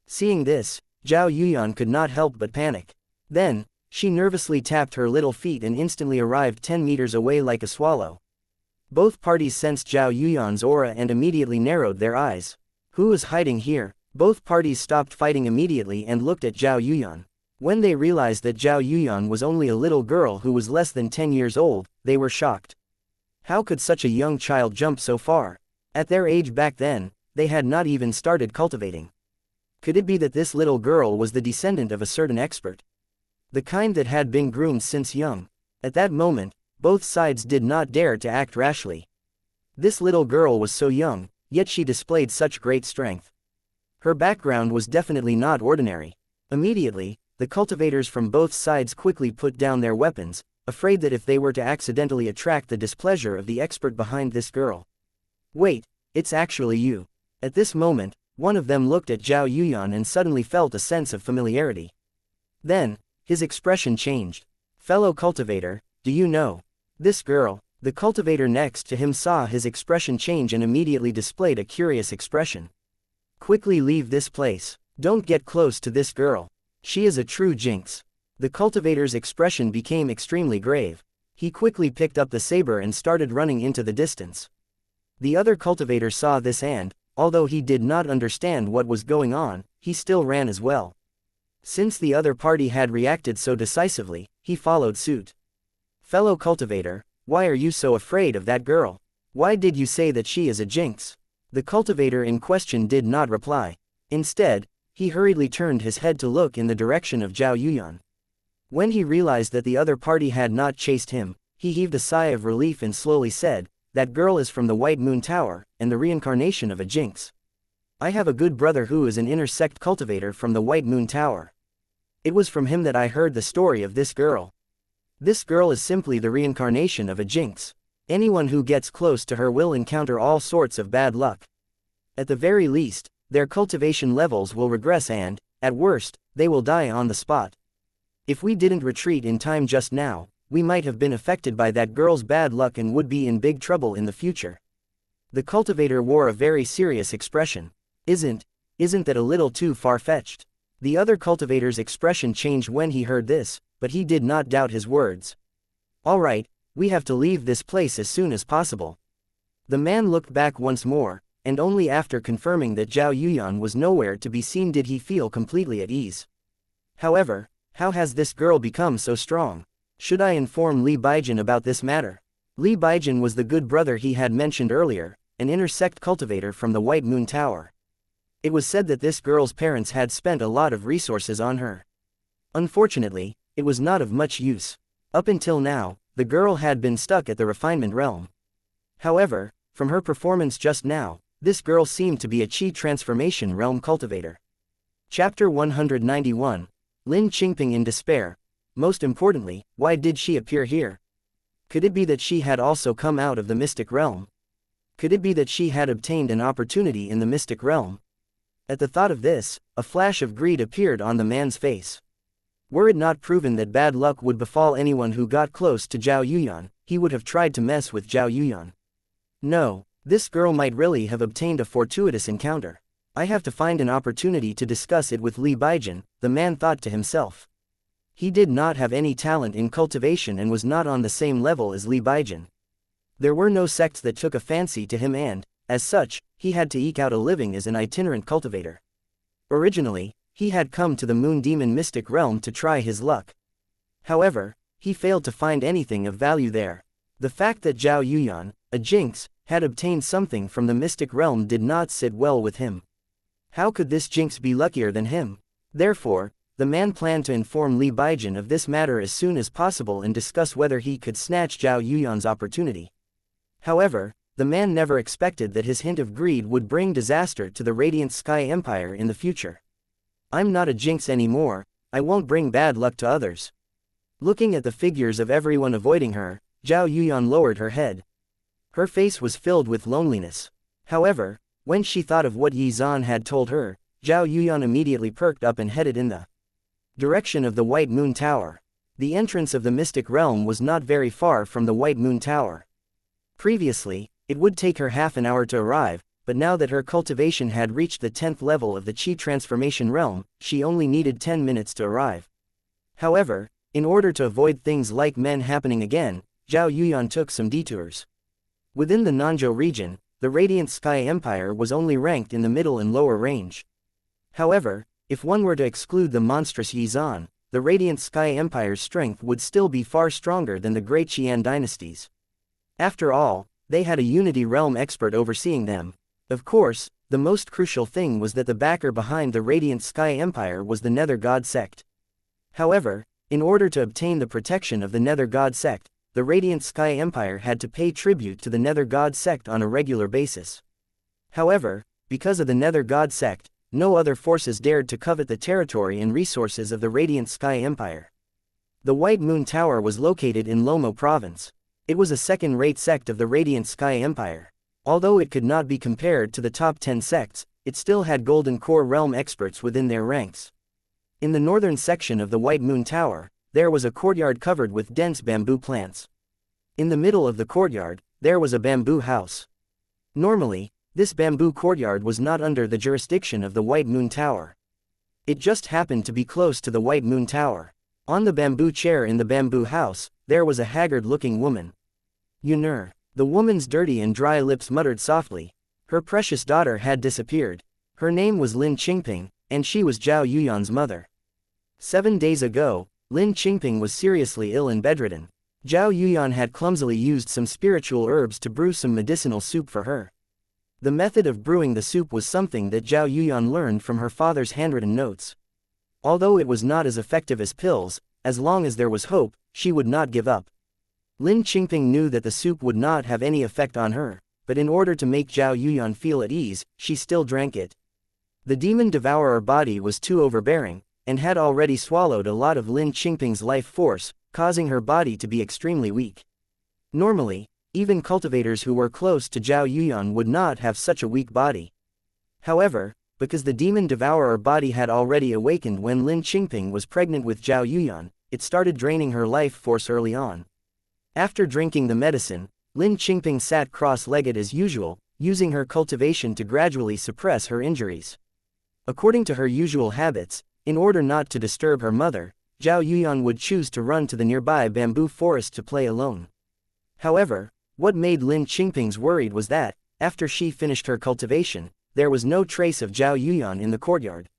Seeing this, Zhao Yuyan could not help but panic. Then, she nervously tapped her little feet and instantly arrived 10 meters away like a swallow. Both parties sensed Zhao Yuyan's aura and immediately narrowed their eyes. Who is hiding here? Both parties stopped fighting immediately and looked at Zhao Yuyan. When they realized that Zhao Yuyan was only a little girl who was less than 10 years old, they were shocked. How could such a young child jump so far? At their age back then, they had not even started cultivating. Could it be that this little girl was the descendant of a certain expert? The kind that had been groomed since young. At that moment, both sides did not dare to act rashly. This little girl was so young, yet she displayed such great strength. Her background was definitely not ordinary. Immediately, the cultivators from both sides quickly put down their weapons, afraid that if they were to accidentally attract the displeasure of the expert behind this girl. Wait, it's actually you. At this moment, one of them looked at Zhao Yuyan and suddenly felt a sense of familiarity. Then, his expression changed. Fellow cultivator, do you know this girl? The cultivator next to him saw his expression change and immediately displayed a curious expression. Quickly leave this place. Don't get close to this girl. She is a true jinx. The cultivator's expression became extremely grave. He quickly picked up the saber and started running into the distance. The other cultivator saw this and, although he did not understand what was going on, he still ran as well. Since the other party had reacted so decisively, he followed suit. Fellow cultivator, why are you so afraid of that girl? Why did you say that she is a jinx? The cultivator in question did not reply. Instead, he hurriedly turned his head to look in the direction of Zhao Yuyan. When he realized that the other party had not chased him, he heaved a sigh of relief and slowly said, "That girl is from the White Moon Tower, and the reincarnation of a jinx. I have a good brother who is an inner sect cultivator from the White Moon Tower. It was from him that I heard the story of this girl. This girl is simply the reincarnation of a jinx. Anyone who gets close to her will encounter all sorts of bad luck. At the very least, their cultivation levels will regress and, at worst, they will die on the spot. If we didn't retreat in time just now, we might have been affected by that girl's bad luck and would be in big trouble in the future." The cultivator wore a very serious expression. Isn't that a little too far-fetched? The other cultivator's expression changed when he heard this, but he did not doubt his words. "All right, we have to leave this place as soon as possible." The man looked back once more, and only after confirming that Zhao Yuyan was nowhere to be seen did he feel completely at ease. However, how has this girl become so strong? Should I inform Li Baijin about this matter? Li Baijin was the good brother he had mentioned earlier, an inner sect cultivator from the White Moon Tower. It was said that this girl's parents had spent a lot of resources on her. Unfortunately, it was not of much use. Up until now, the girl had been stuck at the refinement realm. However, from her performance just now, this girl seemed to be a Qi transformation realm cultivator. Chapter 191. Lin Qingping in despair. Most importantly, why did she appear here? Could it be that she had also come out of the mystic realm? Could it be that she had obtained an opportunity in the mystic realm? At the thought of this, a flash of greed appeared on the man's face. Were it not proven that bad luck would befall anyone who got close to Zhao Yuyan, he would have tried to mess with Zhao Yuyan. No, this girl might really have obtained a fortuitous encounter. I have to find an opportunity to discuss it with Li Baijin, the man thought to himself. He did not have any talent in cultivation and was not on the same level as Li Baijin. There were no sects that took a fancy to him and, as such, he had to eke out a living as an itinerant cultivator. Originally, he had come to the Moon Demon Mystic Realm to try his luck. However, he failed to find anything of value there. The fact that Zhao Yuyan, a jinx, had obtained something from the Mystic Realm did not sit well with him. How could this jinx be luckier than him? Therefore, the man planned to inform Li Baijin of this matter as soon as possible and discuss whether he could snatch Zhao Yuyan's opportunity. However, the man never expected that his hint of greed would bring disaster to the Radiant Sky Empire in the future. I'm not a jinx anymore, I won't bring bad luck to others. Looking at the figures of everyone avoiding her, Zhao Yuyan lowered her head. Her face was filled with loneliness. However, when she thought of what Yi Zan had told her, Zhao Yuyan immediately perked up and headed in the direction of the White Moon Tower. The entrance of the Mystic Realm was not very far from the White Moon Tower. Previously, it would take her half an hour to arrive, but now that her cultivation had reached the 10th level of the Qi transformation realm, she only needed 10 minutes to arrive. However, in order to avoid things like men happening again, Zhao Yuyan took some detours. Within the Nanzhou region, the Radiant Sky Empire was only ranked in the middle and lower range. However, if one were to exclude the monstrous Yi Zan, the Radiant Sky Empire's strength would still be far stronger than the great Qian dynasties. After all, they had a Unity Realm expert overseeing them. Of course, the most crucial thing was that the backer behind the Radiant Sky Empire was the Nether God Sect. However, in order to obtain the protection of the Nether God Sect, the Radiant Sky Empire had to pay tribute to the Nether God Sect on a regular basis. However, because of the Nether God Sect, no other forces dared to covet the territory and resources of the Radiant Sky Empire. The White Moon Tower was located in Lomo Province. It was a second-rate sect of the Radiant Sky Empire. Although it could not be compared to the top 10 sects, it still had Golden Core Realm experts within their ranks. In the northern section of the White Moon Tower, there was a courtyard covered with dense bamboo plants. In the middle of the courtyard, there was a bamboo house. Normally, this bamboo courtyard was not under the jurisdiction of the White Moon Tower. It just happened to be close to the White Moon Tower. On the bamboo chair in the bamboo house, there was a haggard-looking woman. Yanran. The woman's dirty and dry lips muttered softly. Her precious daughter had disappeared. Her name was Lin Qingping, and she was Zhao Yuyan's mother. 7 days ago, Lin Qingping was seriously ill and bedridden. Zhao Yuyan had clumsily used some spiritual herbs to brew some medicinal soup for her. The method of brewing the soup was something that Zhao Yuyan learned from her father's handwritten notes. Although it was not as effective as pills, as long as there was hope, she would not give up. Lin Qingping knew that the soup would not have any effect on her, but in order to make Zhao Yuyan feel at ease, she still drank it. The demon devourer body was too overbearing, and had already swallowed a lot of Lin Qingping's life force, causing her body to be extremely weak. Normally, even cultivators who were close to Zhao Yuyan would not have such a weak body. However, because the demon devourer body had already awakened when Lin Qingping was pregnant with Zhao Yuyan, it started draining her life force early on. After drinking the medicine, Lin Qingping sat cross-legged as usual, using her cultivation to gradually suppress her injuries. According to her usual habits, in order not to disturb her mother, Zhao Yuyan would choose to run to the nearby bamboo forest to play alone. However, what made Lin Qingping's worried was that, after she finished her cultivation, there was no trace of Zhao Yuyan in the courtyard.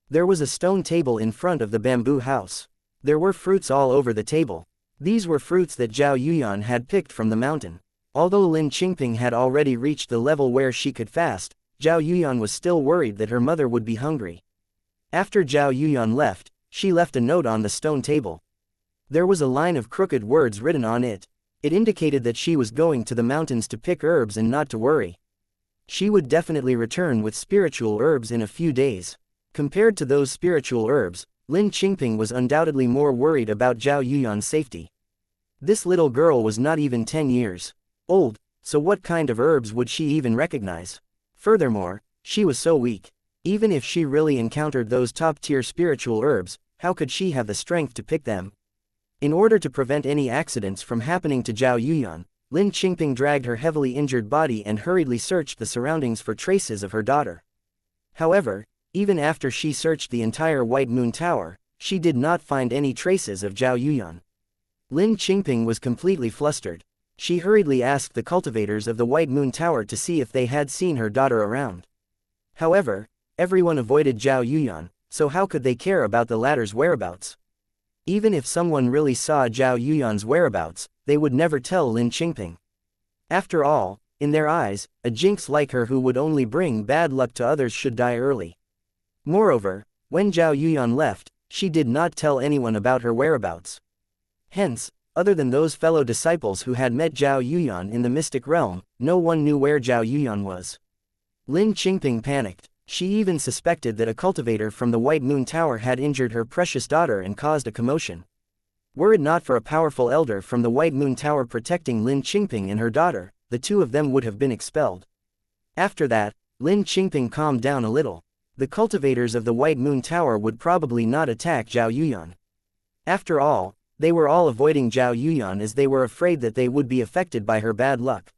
There was a stone table in front of the bamboo house. There were fruits all over the table. These were fruits that Zhao Yuyan had picked from the mountain. Although Lin Qingping had already reached the level where she could fast, Zhao Yuyan was still worried that her mother would be hungry. After Zhao Yuyan left, she left a note on the stone table. There was a line of crooked words written on it. It indicated that she was going to the mountains to pick herbs and not to worry. She would definitely return with spiritual herbs in a few days. Compared to those spiritual herbs, Lin Qingping was undoubtedly more worried about Zhao Yuyan's safety. This little girl was not even 10 years old, so what kind of herbs would she even recognize? Furthermore, she was so weak. Even if she really encountered those top-tier spiritual herbs, how could she have the strength to pick them? In order to prevent any accidents from happening to Zhao Yuyan, Lin Qingping dragged her heavily injured body and hurriedly searched the surroundings for traces of her daughter. However, even after she searched the entire White Moon Tower, she did not find any traces of Zhao Yuyan. Lin Qingping was completely flustered. She hurriedly asked the cultivators of the White Moon Tower to see if they had seen her daughter around. However, everyone avoided Zhao Yuyan, so how could they care about the latter's whereabouts? Even if someone really saw Zhao Yuyan's whereabouts, they would never tell Lin Qingping. After all, in their eyes, a jinx like her who would only bring bad luck to others should die early. Moreover, when Zhao Yuyan left, she did not tell anyone about her whereabouts. Hence, other than those fellow disciples who had met Zhao Yuyan in the mystic realm, no one knew where Zhao Yuyan was. Lin Qingping panicked. She even suspected that a cultivator from the White Moon Tower had injured her precious daughter and caused a commotion. Were it not for a powerful elder from the White Moon Tower protecting Lin Qingping and her daughter, the two of them would have been expelled. After that, Lin Qingping calmed down a little. The cultivators of the White Moon Tower would probably not attack Zhao Yuyan. After all, they were all avoiding Zhao Yuyan as they were afraid that they would be affected by her bad luck.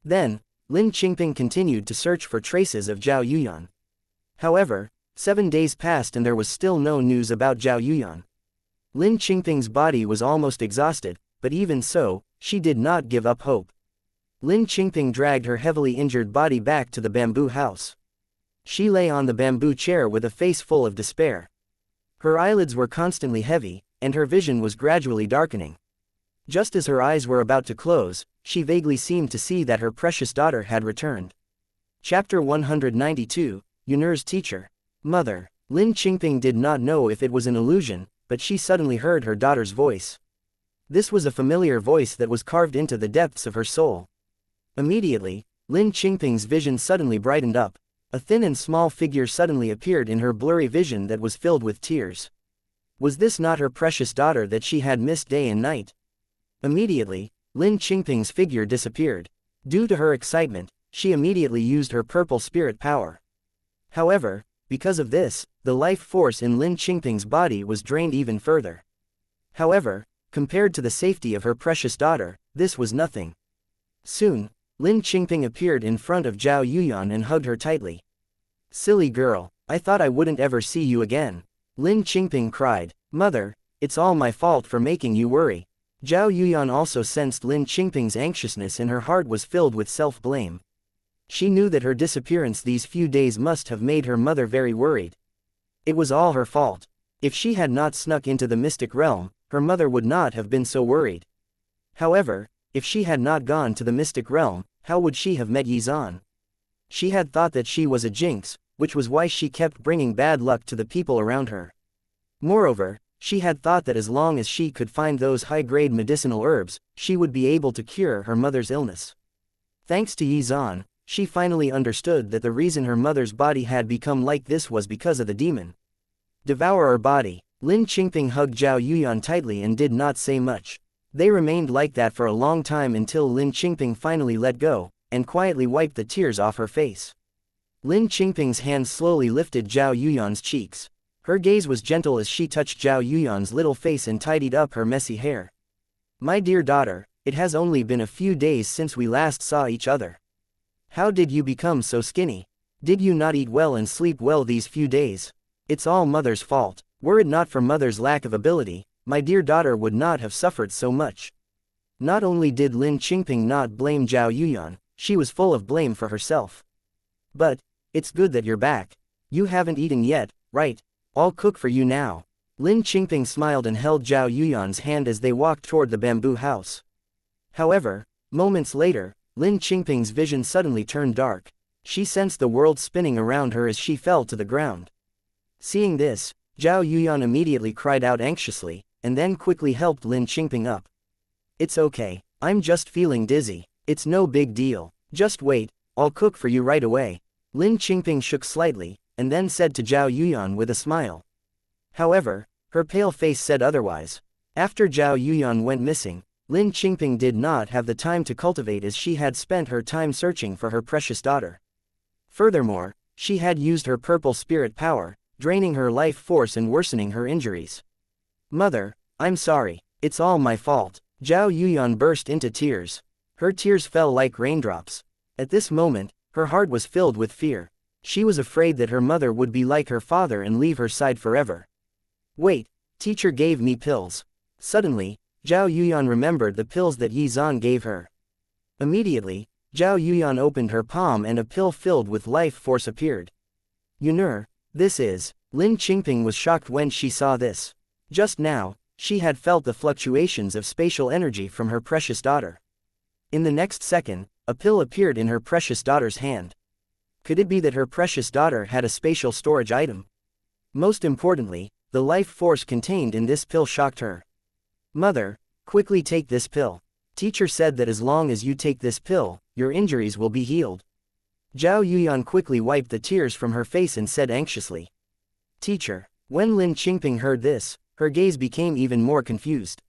Then, Lin Qingping continued to search for traces of Zhao Yuyan. However, 7 days passed and there was still no news about Zhao Yuyan. Lin Qingping's body was almost exhausted, but even so, she did not give up hope. Lin Qingping dragged her heavily injured body back to the bamboo house. She lay on the bamboo chair with a face full of despair. Her eyelids were constantly heavy, and her vision was gradually darkening. Just as her eyes were about to close, she vaguely seemed to see that her precious daughter had returned. Chapter 192, Yun'er's Teacher. Mother. Lin Qingping did not know if it was an illusion, but she suddenly heard her daughter's voice. This was a familiar voice that was carved into the depths of her soul. Immediately, Lin Qingping's vision suddenly brightened up. A thin and small figure suddenly appeared in her blurry vision that was filled with tears. Was this not her precious daughter that she had missed day and night? Immediately, Lin Qingping's figure disappeared. Due to her excitement, she immediately used her purple spirit power. However, because of this, the life force in Lin Qingping's body was drained even further. However, compared to the safety of her precious daughter, this was nothing. Soon, Lin Qingping appeared in front of Zhao Yuyan and hugged her tightly. Silly girl, I thought I wouldn't ever see you again. Lin Qingping cried. Mother, it's all my fault for making you worry. Zhao Yuyan also sensed Lin Qingping's anxiousness and her heart was filled with self-blame. She knew that her disappearance these few days must have made her mother very worried. It was all her fault. If she had not snuck into the mystic realm, her mother would not have been so worried. However, if she had not gone to the mystic realm, how would she have met Yizan? She had thought that she was a jinx, which was why she kept bringing bad luck to the people around her. Moreover, she had thought that as long as she could find those high-grade medicinal herbs, she would be able to cure her mother's illness. Thanks to Yizan, she finally understood that the reason her mother's body had become like this was because of the demon. Devour her body. Lin Qingping hugged Zhao Yuyan tightly and did not say much. They remained like that for a long time until Lin Qingping finally let go, and quietly wiped the tears off her face. Lin Qingping's hand slowly lifted Zhao Yuyan's cheeks. Her gaze was gentle as she touched Zhao Yuyan's little face and tidied up her messy hair. My dear daughter, it has only been a few days since we last saw each other. How did you become so skinny? Did you not eat well and sleep well these few days? It's all mother's fault. Were it not for mother's lack of ability, my dear daughter would not have suffered so much. Not only did Lin Qingping not blame Zhao Yuyan, she was full of blame for herself. But, it's good that you're back. You haven't eaten yet, right? I'll cook for you now. Lin Qingping smiled and held Zhao Yuyan's hand as they walked toward the bamboo house. However, moments later, Lin Qingping's vision suddenly turned dark. She sensed the world spinning around her as she fell to the ground. Seeing this, Zhao Yuyan immediately cried out anxiously, and then quickly helped Lin Qingping up. "It's okay, I'm just feeling dizzy, it's no big deal, just wait, I'll cook for you right away." Lin Qingping shook slightly, and then said to Zhao Yuyan with a smile. However, her pale face said otherwise. After Zhao Yuyan went missing, Lin Qingping did not have the time to cultivate as she had spent her time searching for her precious daughter. Furthermore, she had used her purple spirit power, draining her life force and worsening her injuries. "Mother, I'm sorry, it's all my fault." Zhao Yuyan burst into tears. Her tears fell like raindrops. At this moment, her heart was filled with fear. She was afraid that her mother would be like her father and leave her side forever. "Wait, teacher gave me pills." Suddenly, Zhao Yuyan remembered the pills that Yi Zan gave her. Immediately, Zhao Yuyan opened her palm and a pill filled with life force appeared. "Yun'er, this is..." Lin Qingping was shocked when she saw this. Just now, she had felt the fluctuations of spatial energy from her precious daughter. In the next second, a pill appeared in her precious daughter's hand. Could it be that her precious daughter had a spatial storage item? Most importantly, the life force contained in this pill shocked her. "Mother, quickly take this pill. Teacher said that as long as you take this pill, your injuries will be healed." Zhao Yuyan quickly wiped the tears from her face and said anxiously. "Teacher." When Lin Qingping heard this, her gaze became even more confused.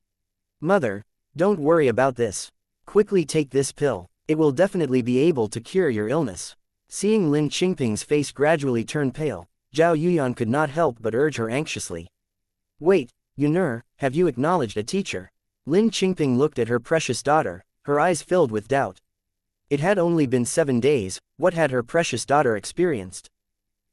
"Mother, don't worry about this. Quickly take this pill, it will definitely be able to cure your illness." Seeing Lin Qingping's face gradually turn pale, Zhao Yuyan could not help but urge her anxiously. "Wait, Yun'er, have you acknowledged a teacher?" Lin Qingping looked at her precious daughter, her eyes filled with doubt. It had only been 7 days, what had her precious daughter experienced?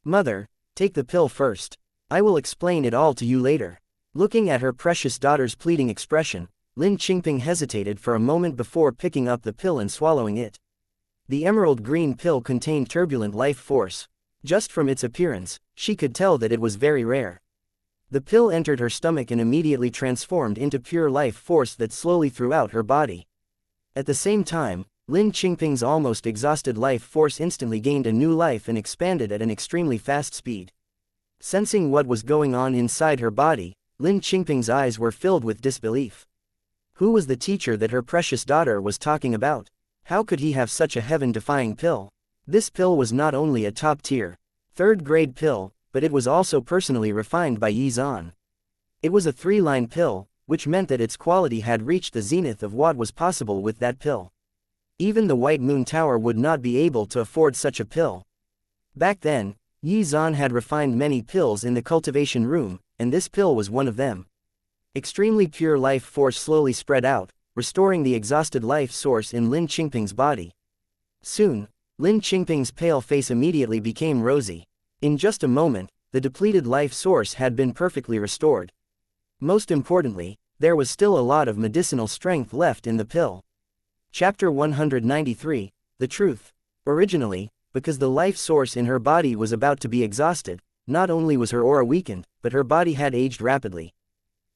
"Mother, take the pill first. I will explain it all to you later." Looking at her precious daughter's pleading expression, Lin Qingping hesitated for a moment before picking up the pill and swallowing it. The emerald green pill contained turbulent life force. Just from its appearance, she could tell that it was very rare. The pill entered her stomach and immediately transformed into pure life force that slowly throughout her body. At the same time, Lin Qingping's almost exhausted life force instantly gained a new life and expanded at an extremely fast speed. Sensing what was going on inside her body, Lin Qingping's eyes were filled with disbelief. Who was the teacher that her precious daughter was talking about? How could he have such a heaven-defying pill? This pill was not only a top-tier, third-grade pill, but it was also personally refined by Yi Zan. It was a 3-line pill, which meant that its quality had reached the zenith of what was possible with that pill. Even the White Moon Tower would not be able to afford such a pill. Back then, Yi Zan had refined many pills in the cultivation room, and this pill was one of them. Extremely pure life force slowly spread out, restoring the exhausted life source in Lin Qingping's body. Soon, Lin Qingping's pale face immediately became rosy. In just a moment, the depleted life source had been perfectly restored. Most importantly, there was still a lot of medicinal strength left in the pill. Chapter 193, The Truth. Originally, because the life source in her body was about to be exhausted, not only was her aura weakened, but her body had aged rapidly.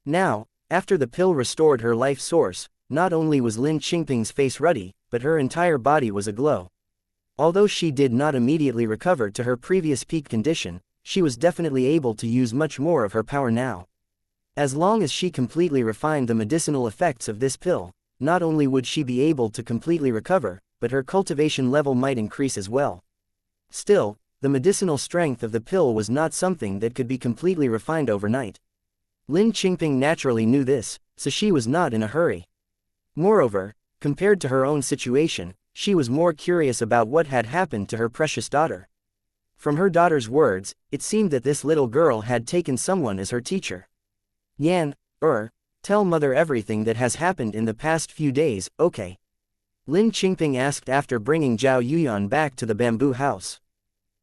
Now, after the pill restored her life source, not only was Lin Qingping's face ruddy, but her entire body was aglow. Although she did not immediately recover to her previous peak condition, she was definitely able to use much more of her power now. As long as she completely refined the medicinal effects of this pill, not only would she be able to completely recover, but her cultivation level might increase as well. Still, the medicinal strength of the pill was not something that could be completely refined overnight. Lin Qingping naturally knew this, so she was not in a hurry. Moreover, compared to her own situation, she was more curious about what had happened to her precious daughter. From her daughter's words, it seemed that this little girl had taken someone as her teacher. Yan, tell mother everything that has happened in the past few days, okay? Lin Qingping asked after bringing Zhao Yuyan back to the bamboo house.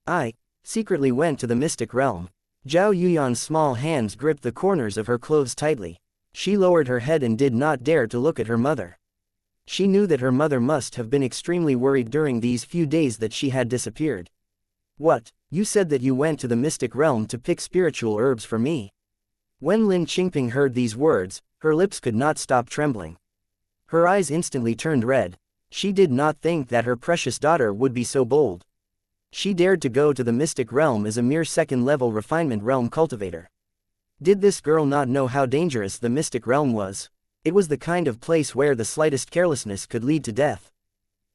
I secretly went to the mystic realm. Zhao Yuyan's small hands gripped the corners of her clothes tightly. She lowered her head and did not dare to look at her mother. She knew that her mother must have been extremely worried during these few days that she had disappeared. What, you said that you went to the mystic realm to pick spiritual herbs for me? When Lin Qingping heard these words, her lips could not stop trembling. Her eyes instantly turned red. She did not think that her precious daughter would be so bold. She dared to go to the mystic realm as a mere second-level refinement realm cultivator. Did this girl not know how dangerous the mystic realm was? It was the kind of place where the slightest carelessness could lead to death.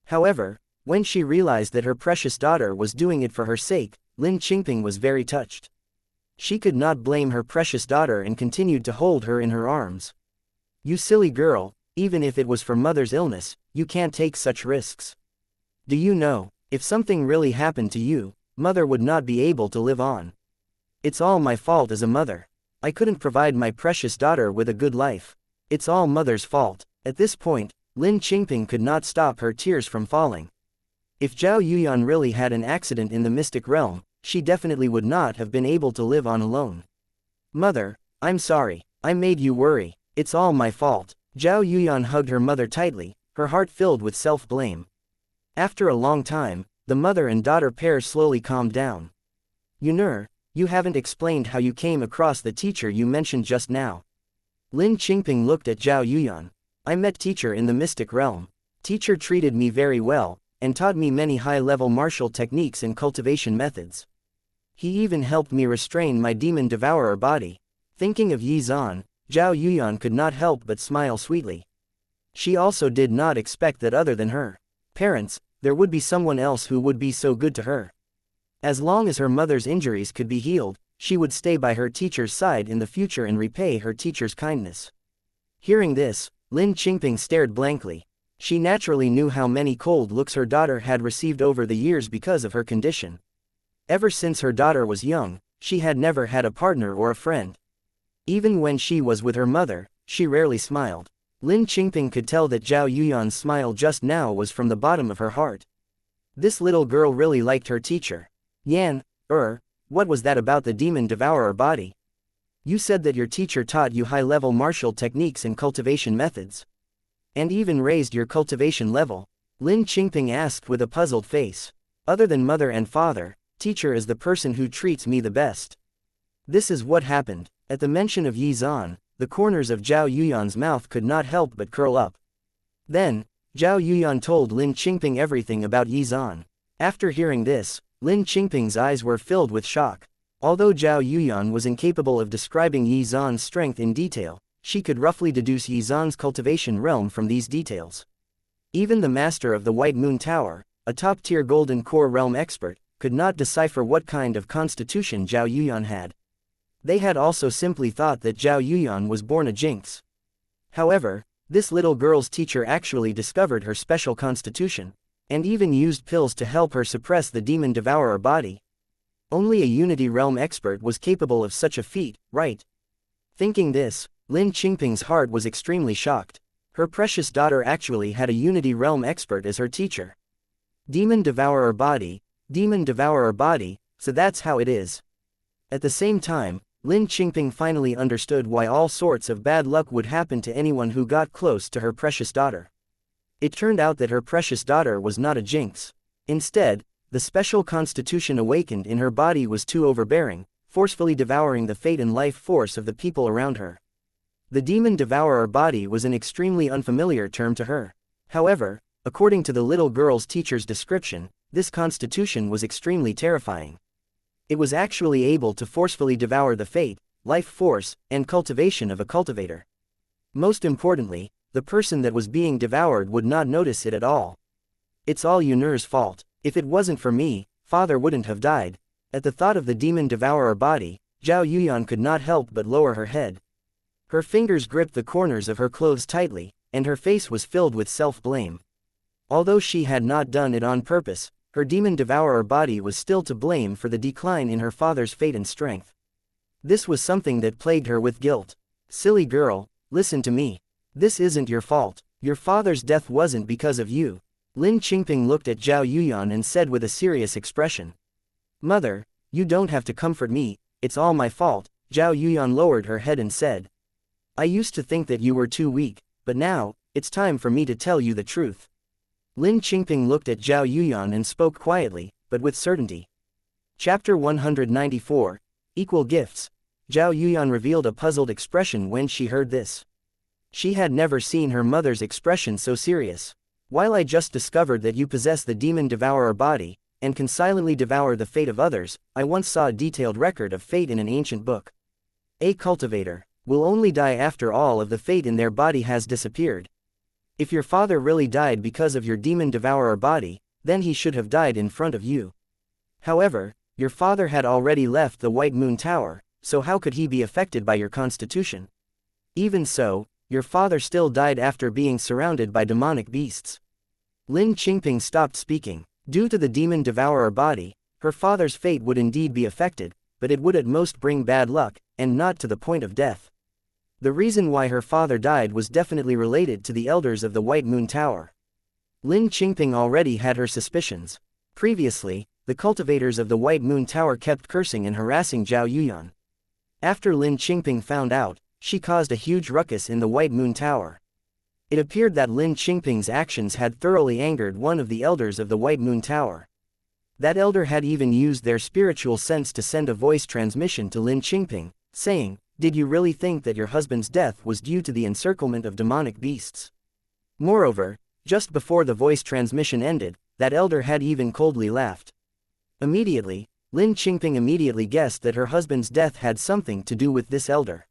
However, when she realized that her precious daughter was doing it for her sake, Lin Qingping was very touched. She could not blame her precious daughter and continued to hold her in her arms. You silly girl, even if it was for mother's illness, you can't take such risks. Do you know, if something really happened to you, mother would not be able to live on. It's all my fault as a mother. I couldn't provide my precious daughter with a good life. It's all mother's fault. At this point, Lin Qingping could not stop her tears from falling. If Zhao Yuyan really had an accident in the mystic realm, she definitely would not have been able to live on alone. Mother, I'm sorry. I made you worry. It's all my fault. Zhao Yuyan hugged her mother tightly, her heart filled with self-blame. After a long time, the mother and daughter pair slowly calmed down. Yun'er, you haven't explained how you came across the teacher you mentioned just now. Lin Qingping looked at Zhao Yuyan. I met teacher in the mystic realm. Teacher treated me very well, and taught me many high-level martial techniques and cultivation methods. He even helped me restrain my demon devourer body. Thinking of Yi Zan, Zhao Yuyan could not help but smile sweetly. She also did not expect that other than her parents, there would be someone else who would be so good to her. As long as her mother's injuries could be healed, she would stay by her teacher's side in the future and repay her teacher's kindness. Hearing this, Lin Qingping stared blankly. She naturally knew how many cold looks her daughter had received over the years because of her condition. Ever since her daughter was young, she had never had a partner or a friend. Even when she was with her mother, she rarely smiled. Lin Qingping could tell that Zhao Yuyan's smile just now was from the bottom of her heart. This little girl really liked her teacher. What was that about the demon devourer body? You said that your teacher taught you high-level martial techniques and cultivation methods. And even raised your cultivation level? Lin Qingping asked with a puzzled face. Other than mother and father, teacher is the person who treats me the best. This is what happened. At the mention of Yi Zan, the corners of Zhao Yuyan's mouth could not help but curl up. Then, Zhao Yuyan told Lin Qingping everything about Yi Zan. After hearing this, Lin Qingping's eyes were filled with shock. Although Zhao Yuyan was incapable of describing Yi Zan's strength in detail, she could roughly deduce Yi Zan's cultivation realm from these details. Even the master of the White Moon Tower, a top-tier Golden Core realm expert, could not decipher what kind of constitution Zhao Yuyan had. They had also simply thought that Zhao Yuyan was born a jinx. However, this little girl's teacher actually discovered her special constitution, and even used pills to help her suppress the demon devourer body. Only a Unity Realm expert was capable of such a feat, right? Thinking this, Lin Qingping's heart was extremely shocked. Her precious daughter actually had a Unity Realm expert as her teacher. Demon devourer body, so that's how it is. At the same time, Lin Qingping finally understood why all sorts of bad luck would happen to anyone who got close to her precious daughter. It turned out that her precious daughter was not a jinx. Instead, the special constitution awakened in her body was too overbearing, forcefully devouring the fate and life force of the people around her. The demon devourer body was an extremely unfamiliar term to her. However, according to the little girl's teacher's description, this constitution was extremely terrifying. It was actually able to forcefully devour the fate, life force, and cultivation of a cultivator. Most importantly, the person that was being devoured would not notice it at all. It's all Yun'er's fault. If it wasn't for me, father wouldn't have died. At the thought of the demon devourer body, Zhao Yuyan could not help but lower her head. Her fingers gripped the corners of her clothes tightly, and her face was filled with self-blame. Although she had not done it on purpose, her demon devourer body was still to blame for the decline in her father's fate and strength. This was something that plagued her with guilt. Silly girl, listen to me. This isn't your fault. Your father's death wasn't because of you. Lin Qingping looked at Zhao Yuyan and said with a serious expression. Mother, you don't have to comfort me, it's all my fault. Zhao Yuyan lowered her head and said. I used to think that you were too weak, but now, it's time for me to tell you the truth. Lin Qingping looked at Zhao Yuyan and spoke quietly, but with certainty. Chapter 194, Equal Gifts. Zhao Yuyan revealed a puzzled expression when she heard this. She had never seen her mother's expression so serious. While I just discovered that you possess the demon devourer body, and can silently devour the fate of others. I once saw a detailed record of fate in an ancient book. A cultivator will only die after all of the fate in their body has disappeared. If your father really died because of your demon devourer body, then he should have died in front of you. However, your father had already left the White Moon Tower, so how could he be affected by your constitution? Even so, your father still died after being surrounded by demonic beasts. Lin Qingping stopped speaking. Due to the demon devourer body, her father's fate would indeed be affected, but it would at most bring bad luck, and not to the point of death. The reason why her father died was definitely related to the elders of the White Moon Tower. Lin Qingping already had her suspicions. Previously, the cultivators of the White Moon Tower kept cursing and harassing Zhao Yuyan. After Lin Qingping found out, she caused a huge ruckus in the White Moon Tower. It appeared that Lin Qingping's actions had thoroughly angered one of the elders of the White Moon Tower. That elder had even used their spiritual sense to send a voice transmission to Lin Qingping, saying, "Did you really think that your husband's death was due to the encirclement of demonic beasts?" Moreover, just before the voice transmission ended, that elder had even coldly laughed. Immediately, Lin Qingping immediately guessed that her husband's death had something to do with this elder.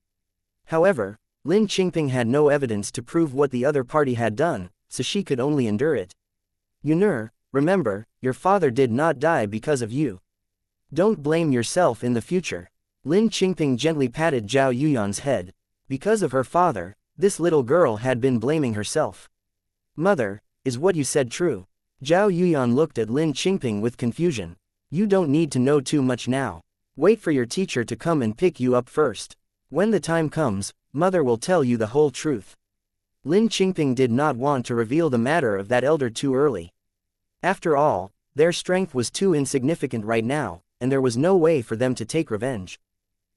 However, Lin Qingping had no evidence to prove what the other party had done, so she could only endure it. Yun'er, remember, your father did not die because of you. Don't blame yourself in the future. Lin Qingping gently patted Zhao Yuyan's head. Because of her father, this little girl had been blaming herself. Mother, is what you said true? Zhao Yuyan looked at Lin Qingping with confusion. You don't need to know too much now. Wait for your teacher to come and pick you up first. When the time comes, Mother will tell you the whole truth. Lin Qingping did not want to reveal the matter of that elder too early. After all, their strength was too insignificant right now, and there was no way for them to take revenge.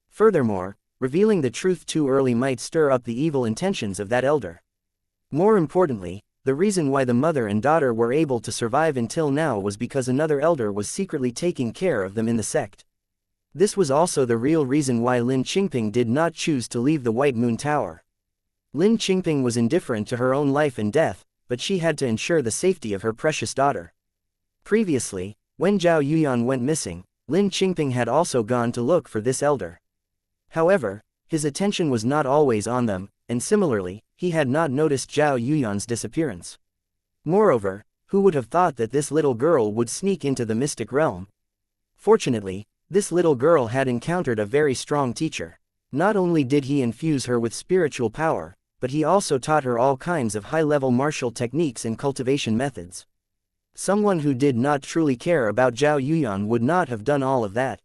Furthermore, revealing the truth too early might stir up the evil intentions of that elder. More importantly, the reason why the mother and daughter were able to survive until now was because another elder was secretly taking care of them in the sect. This was also the real reason why Lin Qingping did not choose to leave the White Moon Tower. Lin Qingping was indifferent to her own life and death, but she had to ensure the safety of her precious daughter. Previously, when Zhao Yuyan went missing, Lin Qingping had also gone to look for this elder. However, his attention was not always on them, and similarly, he had not noticed Zhao Yuyan's disappearance. Moreover, who would have thought that this little girl would sneak into the mystic realm? Fortunately, this little girl had encountered a very strong teacher. Not only did he infuse her with spiritual power, but he also taught her all kinds of high-level martial techniques and cultivation methods. Someone who did not truly care about Zhao Yuyan would not have done all of that.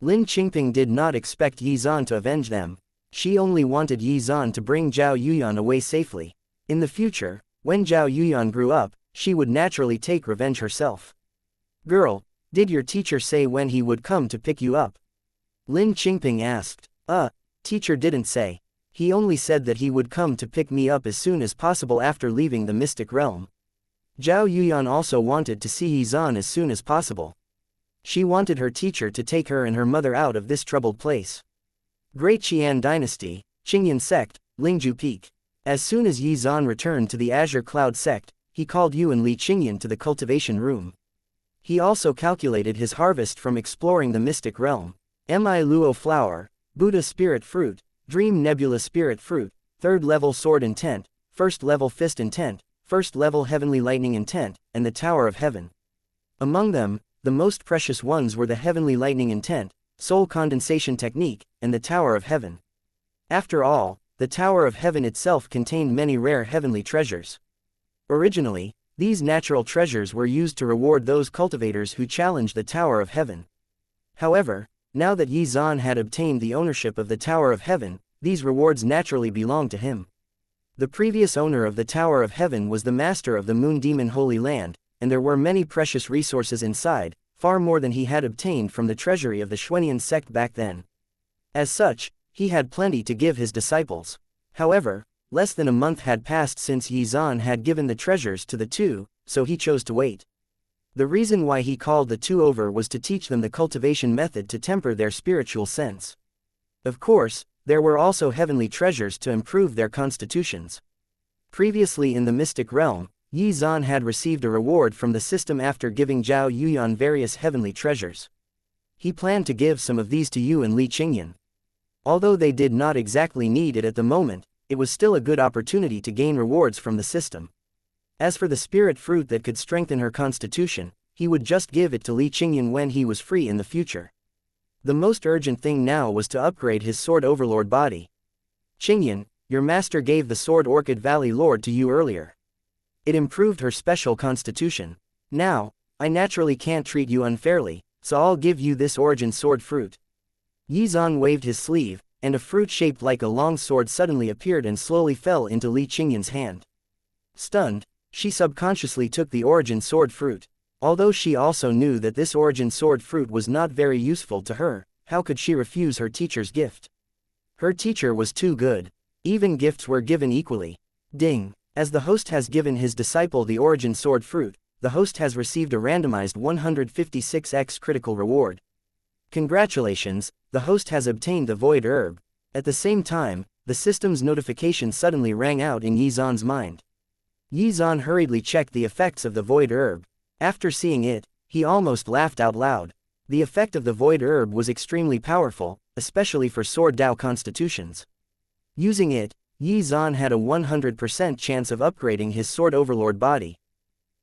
Lin Qingping did not expect Yi Zhan to avenge them. She only wanted Yi Zhan to bring Zhao Yuyan away safely. In the future, when Zhao Yuyan grew up, she would naturally take revenge herself. Girl, did your teacher say when he would come to pick you up? Lin Qingping asked. Teacher didn't say. He only said that he would come to pick me up as soon as possible after leaving the mystic realm. Zhao Yuyan also wanted to see Yi Zhan as soon as possible. She wanted her teacher to take her and her mother out of this troubled place. Great Qian Dynasty, Yin Sect, Lingju Peak. As soon as Yi Zhan returned to the Azure Cloud Sect, he called Yu and Li Qingyan to the cultivation room. He also calculated his harvest from exploring the mystic realm. Mi Luo Flower, Buddha Spirit Fruit, Dream Nebula Spirit Fruit, 3rd level Sword Intent, 1st level Fist Intent, 1st level Heavenly Lightning Intent, and the Tower of Heaven. Among them, the most precious ones were the Heavenly Lightning Intent, Soul Condensation Technique, and the Tower of Heaven. After all, the Tower of Heaven itself contained many rare heavenly treasures. Originally, these natural treasures were used to reward those cultivators who challenged the Tower of Heaven. However, now that Yi Zhan had obtained the ownership of the Tower of Heaven, these rewards naturally belonged to him. The previous owner of the Tower of Heaven was the master of the Moon Demon Holy Land, and there were many precious resources inside, far more than he had obtained from the treasury of the Xuan sect back then. As such, he had plenty to give his disciples. However, less than a month had passed since Yi Zhan had given the treasures to the two, so he chose to wait. The reason why he called the two over was to teach them the cultivation method to temper their spiritual sense. Of course, there were also heavenly treasures to improve their constitutions. Previously in the mystic realm, Yi Zan had received a reward from the system after giving Zhao Yuyan various heavenly treasures. He planned to give some of these to Yu and Li Qingyan. Although they did not exactly need it at the moment, it was still a good opportunity to gain rewards from the system. As for the spirit fruit that could strengthen her constitution, he would just give it to Li Qingyan when he was free in the future. The most urgent thing now was to upgrade his Sword Overlord body. Qingyan, your master gave the Sword Orchid Valley Lord to you earlier. It improved her special constitution. Now, I naturally can't treat you unfairly, so I'll give you this origin sword fruit. Yi Zan waved his sleeve, and a fruit shaped like a long sword suddenly appeared and slowly fell into Li Qingyan's hand. Stunned, she subconsciously took the origin sword fruit. Although she also knew that this origin sword fruit was not very useful to her, how could she refuse her teacher's gift? Her teacher was too good. Even gifts were given equally. Ding. As the host has given his disciple the origin sword fruit, the host has received a randomized 156x critical reward. Congratulations, the host has obtained the void herb. At the same time, the system's notification suddenly rang out in Yi Zan's mind. Yi Zan hurriedly checked the effects of the void herb. After seeing it, he almost laughed out loud. The effect of the void herb was extremely powerful, especially for sword Dao constitutions. Using it, Yi Zan had a 100% chance of upgrading his Sword Overlord body.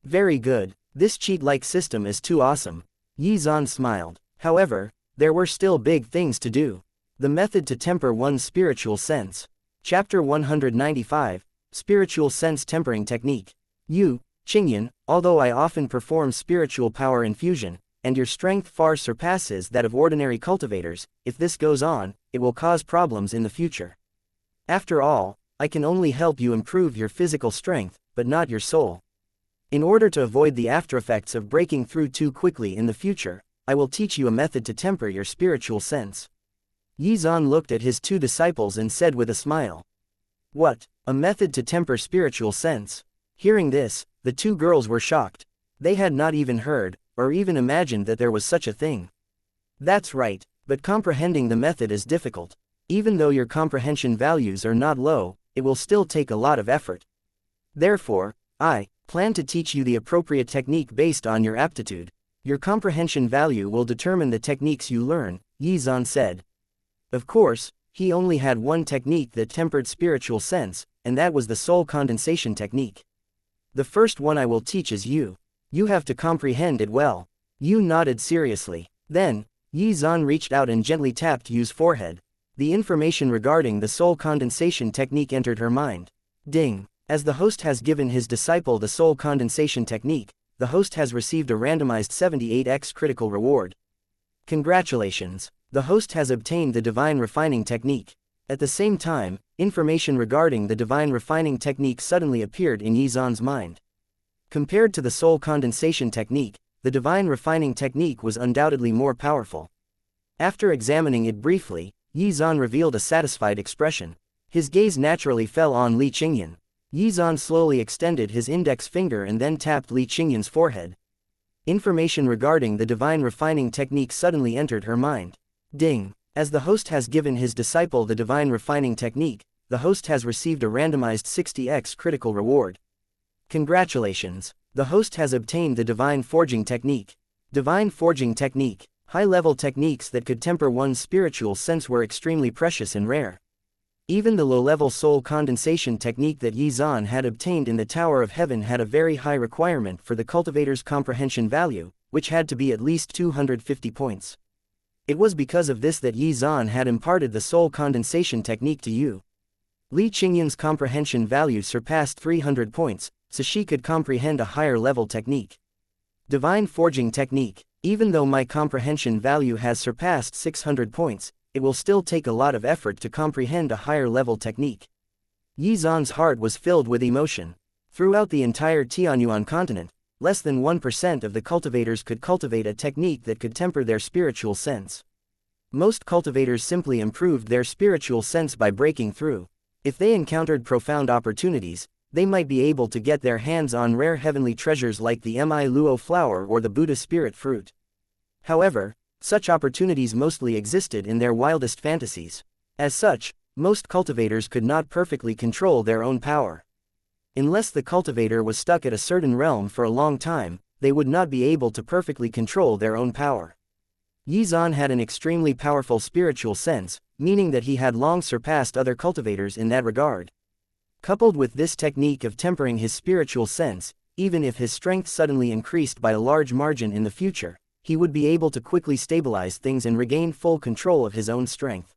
Very good, this cheat-like system is too awesome. Yi Zan smiled. However, there were still big things to do. The method to temper one's spiritual sense. Chapter 195, Spiritual Sense Tempering Technique. You, Qingyan, although I often perform spiritual power infusion, and your strength far surpasses that of ordinary cultivators, if this goes on, it will cause problems in the future. After all, I can only help you improve your physical strength, but not your soul. In order to avoid the aftereffects of breaking through too quickly in the future, I will teach you a method to temper your spiritual sense. Yi Zan looked at his two disciples and said with a smile. What? A method to temper spiritual sense? Hearing this, the two girls were shocked. They had not even heard, or even imagined that there was such a thing. That's right, but comprehending the method is difficult. Even though your comprehension values are not low, it will still take a lot of effort. Therefore, I plan to teach you the appropriate technique based on your aptitude. Your comprehension value will determine the techniques you learn, Yi Zan said. Of course, he only had one technique that tempered spiritual sense, and that was the soul condensation technique. The first one I will teach is you. You have to comprehend it well. Yu nodded seriously. Then, Yi Zan reached out and gently tapped Yu's forehead. The information regarding the soul condensation technique entered her mind. Ding. As the host has given his disciple the soul condensation technique, the host has received a randomized 78x critical reward. Congratulations. The host has obtained the divine refining technique. At the same time, information regarding the divine refining technique suddenly appeared in Yi Zan's mind. Compared to the soul condensation technique, the divine refining technique was undoubtedly more powerful. After examining it briefly, Yi Zan revealed a satisfied expression. His gaze naturally fell on Li Qingyan. Yi Zan slowly extended his index finger and then tapped Li Qingyan's forehead. Information regarding the divine refining technique suddenly entered her mind. Ding. As the host has given his disciple the divine refining technique, the host has received a randomized 60x critical reward. Congratulations. The host has obtained the divine forging technique. Divine forging technique. High-level techniques that could temper one's spiritual sense were extremely precious and rare. Even the low-level soul condensation technique that Yi Zan had obtained in the Tower of Heaven had a very high requirement for the cultivator's comprehension value, which had to be at least 250 points. It was because of this that Yi Zan had imparted the soul condensation technique to Yu. Li Qingyan's comprehension value surpassed 300 points, so she could comprehend a higher-level technique. Divine forging technique. Even though my comprehension value has surpassed 600 points, it will still take a lot of effort to comprehend a higher-level technique. Yi Zan's heart was filled with emotion. Throughout the entire Tianyuan continent, less than 1% of the cultivators could cultivate a technique that could temper their spiritual sense. Most cultivators simply improved their spiritual sense by breaking through. If they encountered profound opportunities, they might be able to get their hands on rare heavenly treasures like the Mi Luo flower or the Buddha spirit fruit. However, such opportunities mostly existed in their wildest fantasies. As such, most cultivators could not perfectly control their own power. Unless the cultivator was stuck at a certain realm for a long time, they would not be able to perfectly control their own power. Xuan had an extremely powerful spiritual sense, meaning that he had long surpassed other cultivators in that regard. Coupled with this technique of tempering his spiritual sense, even if his strength suddenly increased by a large margin in the future, he would be able to quickly stabilize things and regain full control of his own strength.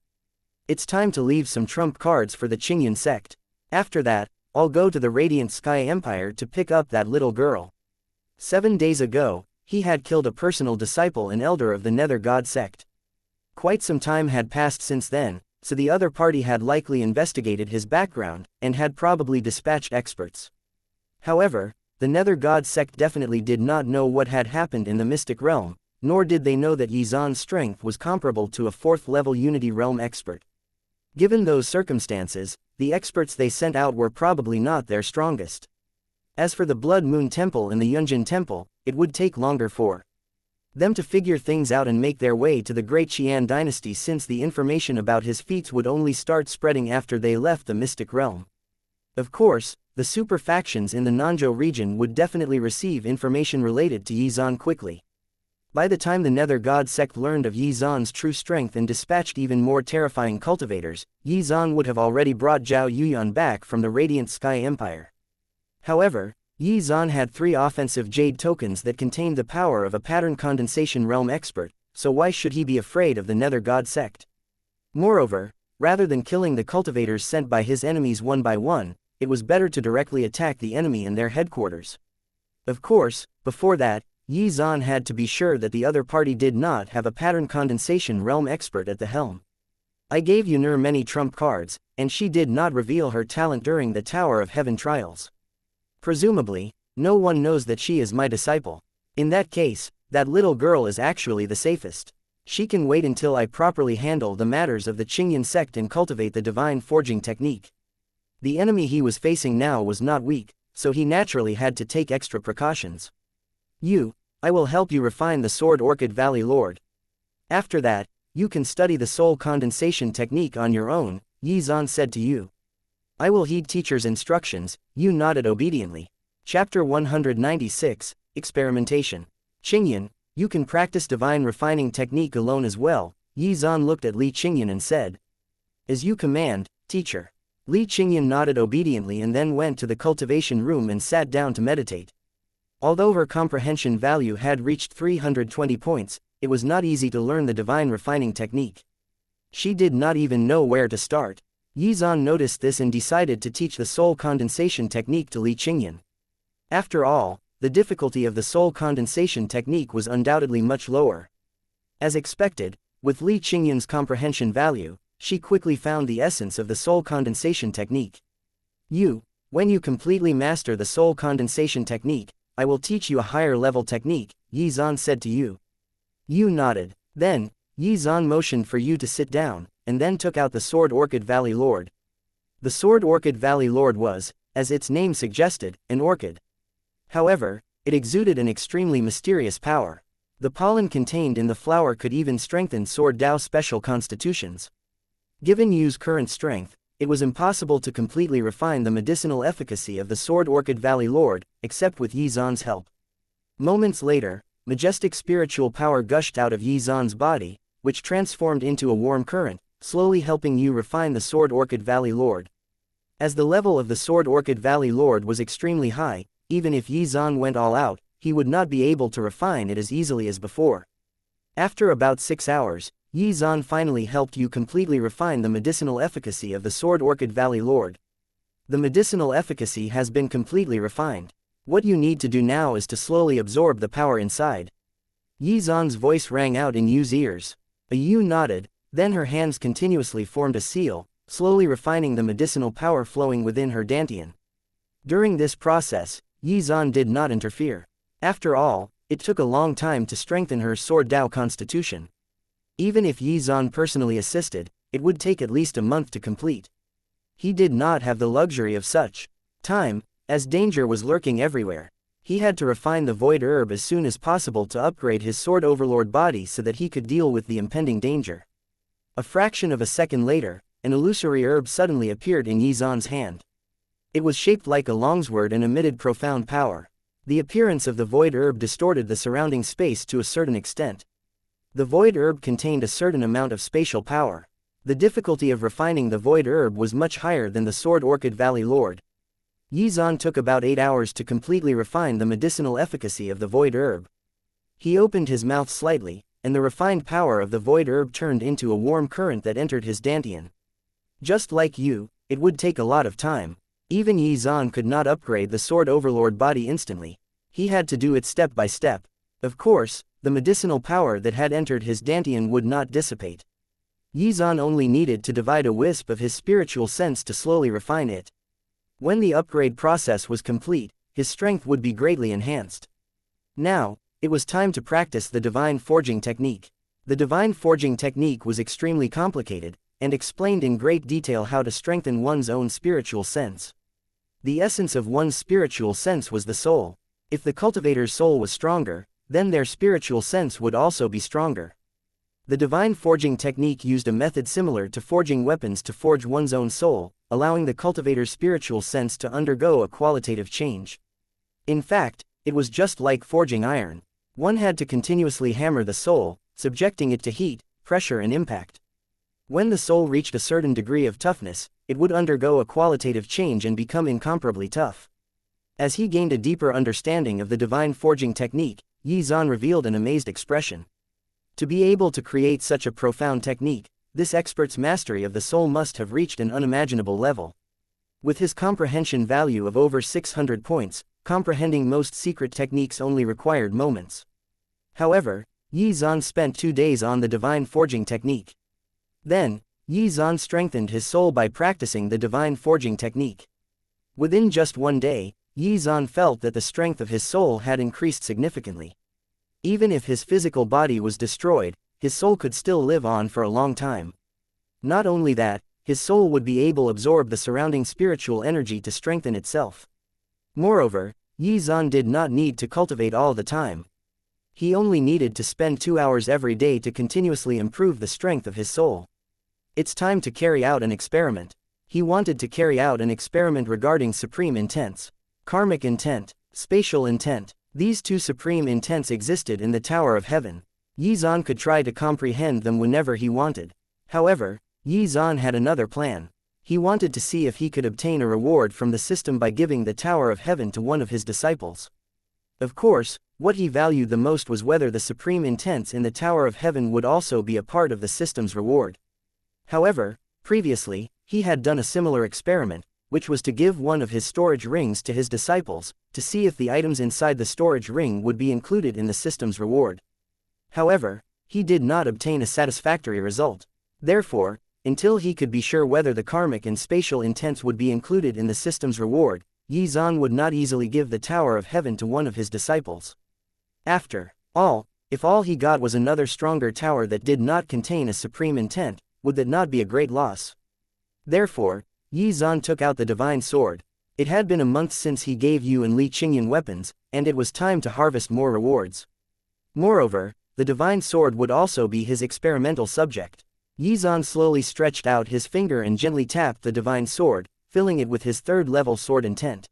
It's time to leave some trump cards for the Mystic Yin Sect. After that, I'll go to the Radiant Sky Empire to pick up that little girl. 7 days ago, he had killed a personal disciple and elder of the Nether God Sect. Quite some time had passed since then, so the other party had likely investigated his background, and had probably dispatched experts. However, the Nether God Sect definitely did not know what had happened in the Mystic Realm, nor did they know that Xuan's strength was comparable to a 4th-level Unity Realm expert. Given those circumstances, the experts they sent out were probably not their strongest. As for the Blood Moon Temple and the Yunjin Temple, it would take longer for them to figure things out and make their way to the Great Xuan dynasty, since the information about his feats would only start spreading after they left the Mystic Realm. Of course, the super factions in the Nanzhou region would definitely receive information related to Xuan quickly. By the time the Nether God Sect learned of Xuan's true strength and dispatched even more terrifying cultivators, Xuan would have already brought Zhao Yuyan back from the Radiant Sky Empire. However, Xuan had 3 offensive jade tokens that contained the power of a pattern condensation realm expert, so why should he be afraid of the Nether God Sect? Moreover, rather than killing the cultivators sent by his enemies one by one, it was better to directly attack the enemy in their headquarters. Of course, before that, Xuan had to be sure that the other party did not have a pattern condensation realm expert at the helm. I gave Yanran many trump cards, and she did not reveal her talent during the Tower of Heaven trials. Presumably, no one knows that she is my disciple. In that case, that little girl is actually the safest. She can wait until I properly handle the matters of the Mystic Yin Sect and cultivate the divine forging technique. The enemy he was facing now was not weak, so he naturally had to take extra precautions. I will help you refine the Sword Orchid Valley Lord. After that, you can study the soul condensation technique on your own, Xuan said to Yu. I will heed teacher's instructions. Yu nodded obediently. Chapter 196, Experimentation. Qingyan, you can practice divine refining technique alone as well. Xuan looked at Li Qingyan and said. As you command, teacher. Li Qingyan nodded obediently and then went to the cultivation room and sat down to meditate. Although her comprehension value had reached 320 points, it was not easy to learn the divine refining technique. She did not even know where to start. Xuan noticed this and decided to teach the soul condensation technique to Li Qingyan. After all, the difficulty of the soul condensation technique was undoubtedly much lower. As expected, with Li Qingyan's comprehension value, she quickly found the essence of the soul condensation technique. When you completely master the soul condensation technique, I will teach you a higher level technique, Xuan said to Yu. Yu nodded. Then, Xuan motioned for Yu to sit down, and then took out the Sword Orchid Valley Lord. The Sword Orchid Valley Lord was, as its name suggested, an orchid. However, it exuded an extremely mysterious power. The pollen contained in the flower could even strengthen Sword Dao special constitutions. Given Yu's current strength, it was impossible to completely refine the medicinal efficacy of the Sword Orchid Valley Lord, except with Xuan's help. Moments later, majestic spiritual power gushed out of Xuan's body, which transformed into a warm current, slowly helping Yu refine the Sword Orchid Valley Lord. As the level of the Sword Orchid Valley Lord was extremely high, even if Xuan went all out, he would not be able to refine it as easily as before. After about 6 hours, Xuan finally helped Yu completely refine the medicinal efficacy of the Sword Orchid Valley Lord. The medicinal efficacy has been completely refined. What you need to do now is to slowly absorb the power inside. Xuan's voice rang out in Yu's ears. Yu nodded, then her hands continuously formed a seal, slowly refining the medicinal power flowing within her dantian. During this process, Xuan did not interfere. After all, it took a long time to strengthen her Sword Dao constitution. Even if Xuan personally assisted, it would take at least a month to complete. He did not have the luxury of such time, as danger was lurking everywhere. He had to refine the Void Herb as soon as possible to upgrade his Sword Overlord body so that he could deal with the impending danger. A fraction of a second later, an illusory herb suddenly appeared in Xuan's hand. It was shaped like a longsword and emitted profound power. The appearance of the void herb distorted the surrounding space to a certain extent. The void herb contained a certain amount of spatial power. The difficulty of refining the void herb was much higher than the Sword Orchid Valley Lord. Xuan took about 8 hours to completely refine the medicinal efficacy of the void herb. He opened his mouth slightly, and the refined power of the void herb turned into a warm current that entered his dantian. Just like you, it would take a lot of time. Even Xuan could not upgrade the Sword Overlord body instantly. He had to do it step by step. Of course, the medicinal power that had entered his dantian would not dissipate. Xuan only needed to divide a wisp of his spiritual sense to slowly refine it. When the upgrade process was complete, his strength would be greatly enhanced. Now, it was time to practice the divine forging technique. The divine forging technique was extremely complicated, and explained in great detail how to strengthen one's own spiritual sense. The essence of one's spiritual sense was the soul. If the cultivator's soul was stronger, then their spiritual sense would also be stronger. The divine forging technique used a method similar to forging weapons to forge one's own soul, allowing the cultivator's spiritual sense to undergo a qualitative change. In fact, it was just like forging iron. One had to continuously hammer the soul, subjecting it to heat, pressure and impact. When the soul reached a certain degree of toughness, it would undergo a qualitative change and become incomparably tough. As he gained a deeper understanding of the divine forging technique, Xuan revealed an amazed expression. To be able to create such a profound technique, this expert's mastery of the soul must have reached an unimaginable level. With his comprehension value of over 600 points, comprehending most secret techniques only required moments. However, Xuan spent 2 days on the divine forging technique. Then, Xuan strengthened his soul by practicing the divine forging technique. Within just 1 day, Xuan felt that the strength of his soul had increased significantly. Even if his physical body was destroyed, his soul could still live on for a long time. Not only that, his soul would be able to absorb the surrounding spiritual energy to strengthen itself. Moreover, Xuan did not need to cultivate all the time. He only needed to spend 2 hours every day to continuously improve the strength of his soul. It's time to carry out an experiment. He wanted to carry out an experiment regarding supreme intents. Karmic intent, spatial intent. These two supreme intents existed in the Tower of Heaven. Xuan could try to comprehend them whenever he wanted. However, Xuan had another plan. He wanted to see if he could obtain a reward from the system by giving the Tower of Heaven to one of his disciples. Of course, what he valued the most was whether the supreme intents in the Tower of Heaven would also be a part of the system's reward. However, previously, he had done a similar experiment, which was to give one of his storage rings to his disciples, to see if the items inside the storage ring would be included in the system's reward. However, he did not obtain a satisfactory result. Therefore, until he could be sure whether the karmic and spatial intents would be included in the system's reward, Xuan would not easily give the Tower of Heaven to one of his disciples. After all, if all he got was another stronger tower that did not contain a supreme intent, would that not be a great loss? Therefore, Xuan took out the divine sword. It had been a month since he gave Yu and Li Qingyan weapons, and it was time to harvest more rewards. Moreover, the divine sword would also be his experimental subject. Xuan slowly stretched out his finger and gently tapped the divine sword, filling it with his third-level sword intent.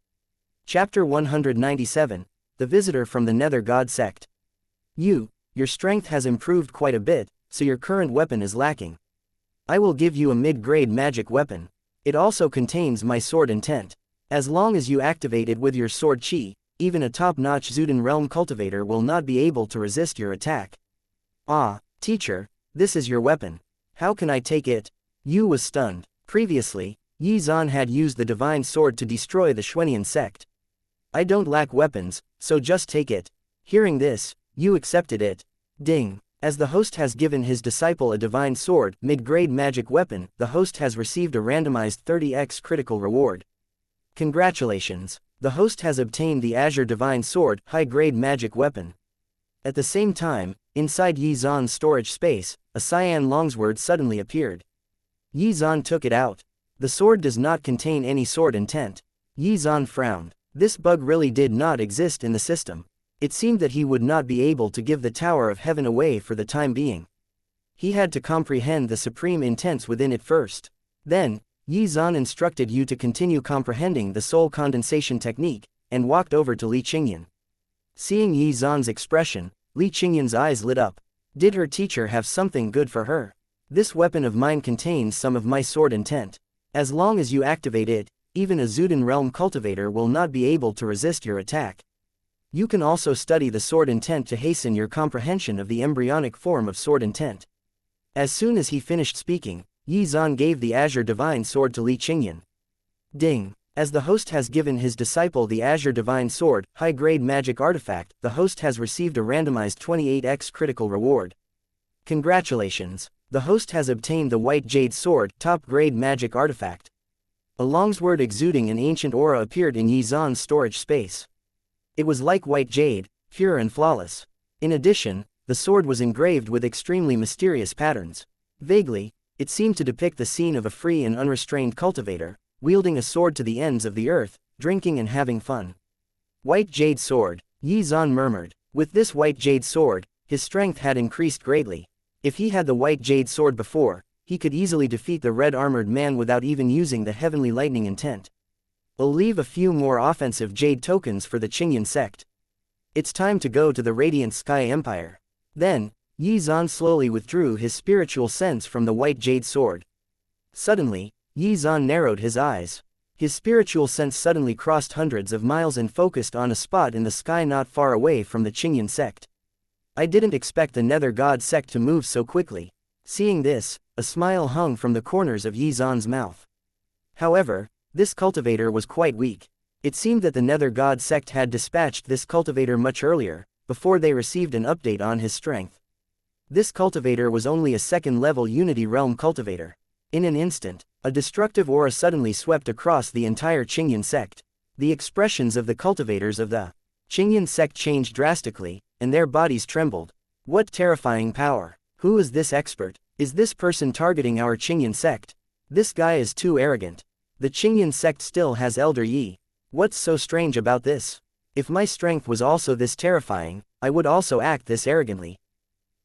Chapter 197, The Visitor from the Nether God Sect. Yu, your strength has improved quite a bit, so your current weapon is lacking. I will give you a mid-grade magic weapon. It also contains my sword intent. As long as you activate it with your sword chi, even a top-notch Zuden realm cultivator will not be able to resist your attack. Ah, teacher, this is your weapon. How can I take it? Yu was stunned. Previously, Xuan had used the divine sword to destroy the Xuan sect. I don't lack weapons, so just take it. Hearing this, Yu accepted it. Ding. As the host has given his disciple a divine sword, mid-grade magic weapon, the host has received a randomized 30x critical reward. Congratulations. The host has obtained the Azure Divine Sword, high-grade magic weapon. At the same time, inside Xuan's storage space, a cyan longsword suddenly appeared. Xuan took it out. The sword does not contain any sword intent. Xuan frowned. This bug really did not exist in the system. It seemed that he would not be able to give the Tower of Heaven away for the time being. He had to comprehend the supreme intents within it first. Then, Yi Zan instructed you to continue comprehending the soul condensation technique, and walked over to Li Qingyan. Seeing Yi Zan's expression, Li Qingyan's eyes lit up. Did her teacher have something good for her? This weapon of mine contains some of my sword intent. As long as you activate it, even a Zuden realm cultivator will not be able to resist your attack. You can also study the sword intent to hasten your comprehension of the embryonic form of sword intent. As soon as he finished speaking, Yi Zan gave the Azure Divine Sword to Li Qingyan. Ding! As the host has given his disciple the Azure Divine Sword, high-grade magic artifact, the host has received a randomized 28x critical reward. Congratulations! The host has obtained the White Jade Sword, top-grade magic artifact. A longsword exuding an ancient aura appeared in Yi Zan's storage space. It was like white jade, pure and flawless. In addition, the sword was engraved with extremely mysterious patterns. Vaguely, it seemed to depict the scene of a free and unrestrained cultivator, wielding a sword to the ends of the earth, drinking and having fun. White Jade Sword, Yi Zan murmured. With this White Jade Sword, his strength had increased greatly. If he had the White Jade Sword before, he could easily defeat the red-armored man without even using the heavenly lightning intent. I'll leave a few more offensive Jade tokens for the Qingyan sect. It's time to go to the Radiant Sky Empire. Then, Yi Zan slowly withdrew his spiritual sense from the White Jade Sword. Suddenly, Yi Zan narrowed his eyes. His spiritual sense suddenly crossed hundreds of miles and focused on a spot in the sky not far away from the Qingyan sect. I didn't expect the Nether God sect to move so quickly. Seeing this, a smile hung from the corners of Yi Zan's mouth. However, this cultivator was quite weak. It seemed that the Nether God sect had dispatched this cultivator much earlier, before they received an update on his strength. This cultivator was only a second-level Unity Realm cultivator. In an instant, a destructive aura suddenly swept across the entire Qingyan sect. The expressions of the cultivators of the Qingyan sect changed drastically, and their bodies trembled. What terrifying power! Who is this expert? Is this person targeting our Qingyan sect? This guy is too arrogant. The Qingyan sect still has Elder Yi. What's so strange about this? If my strength was also this terrifying, I would also act this arrogantly.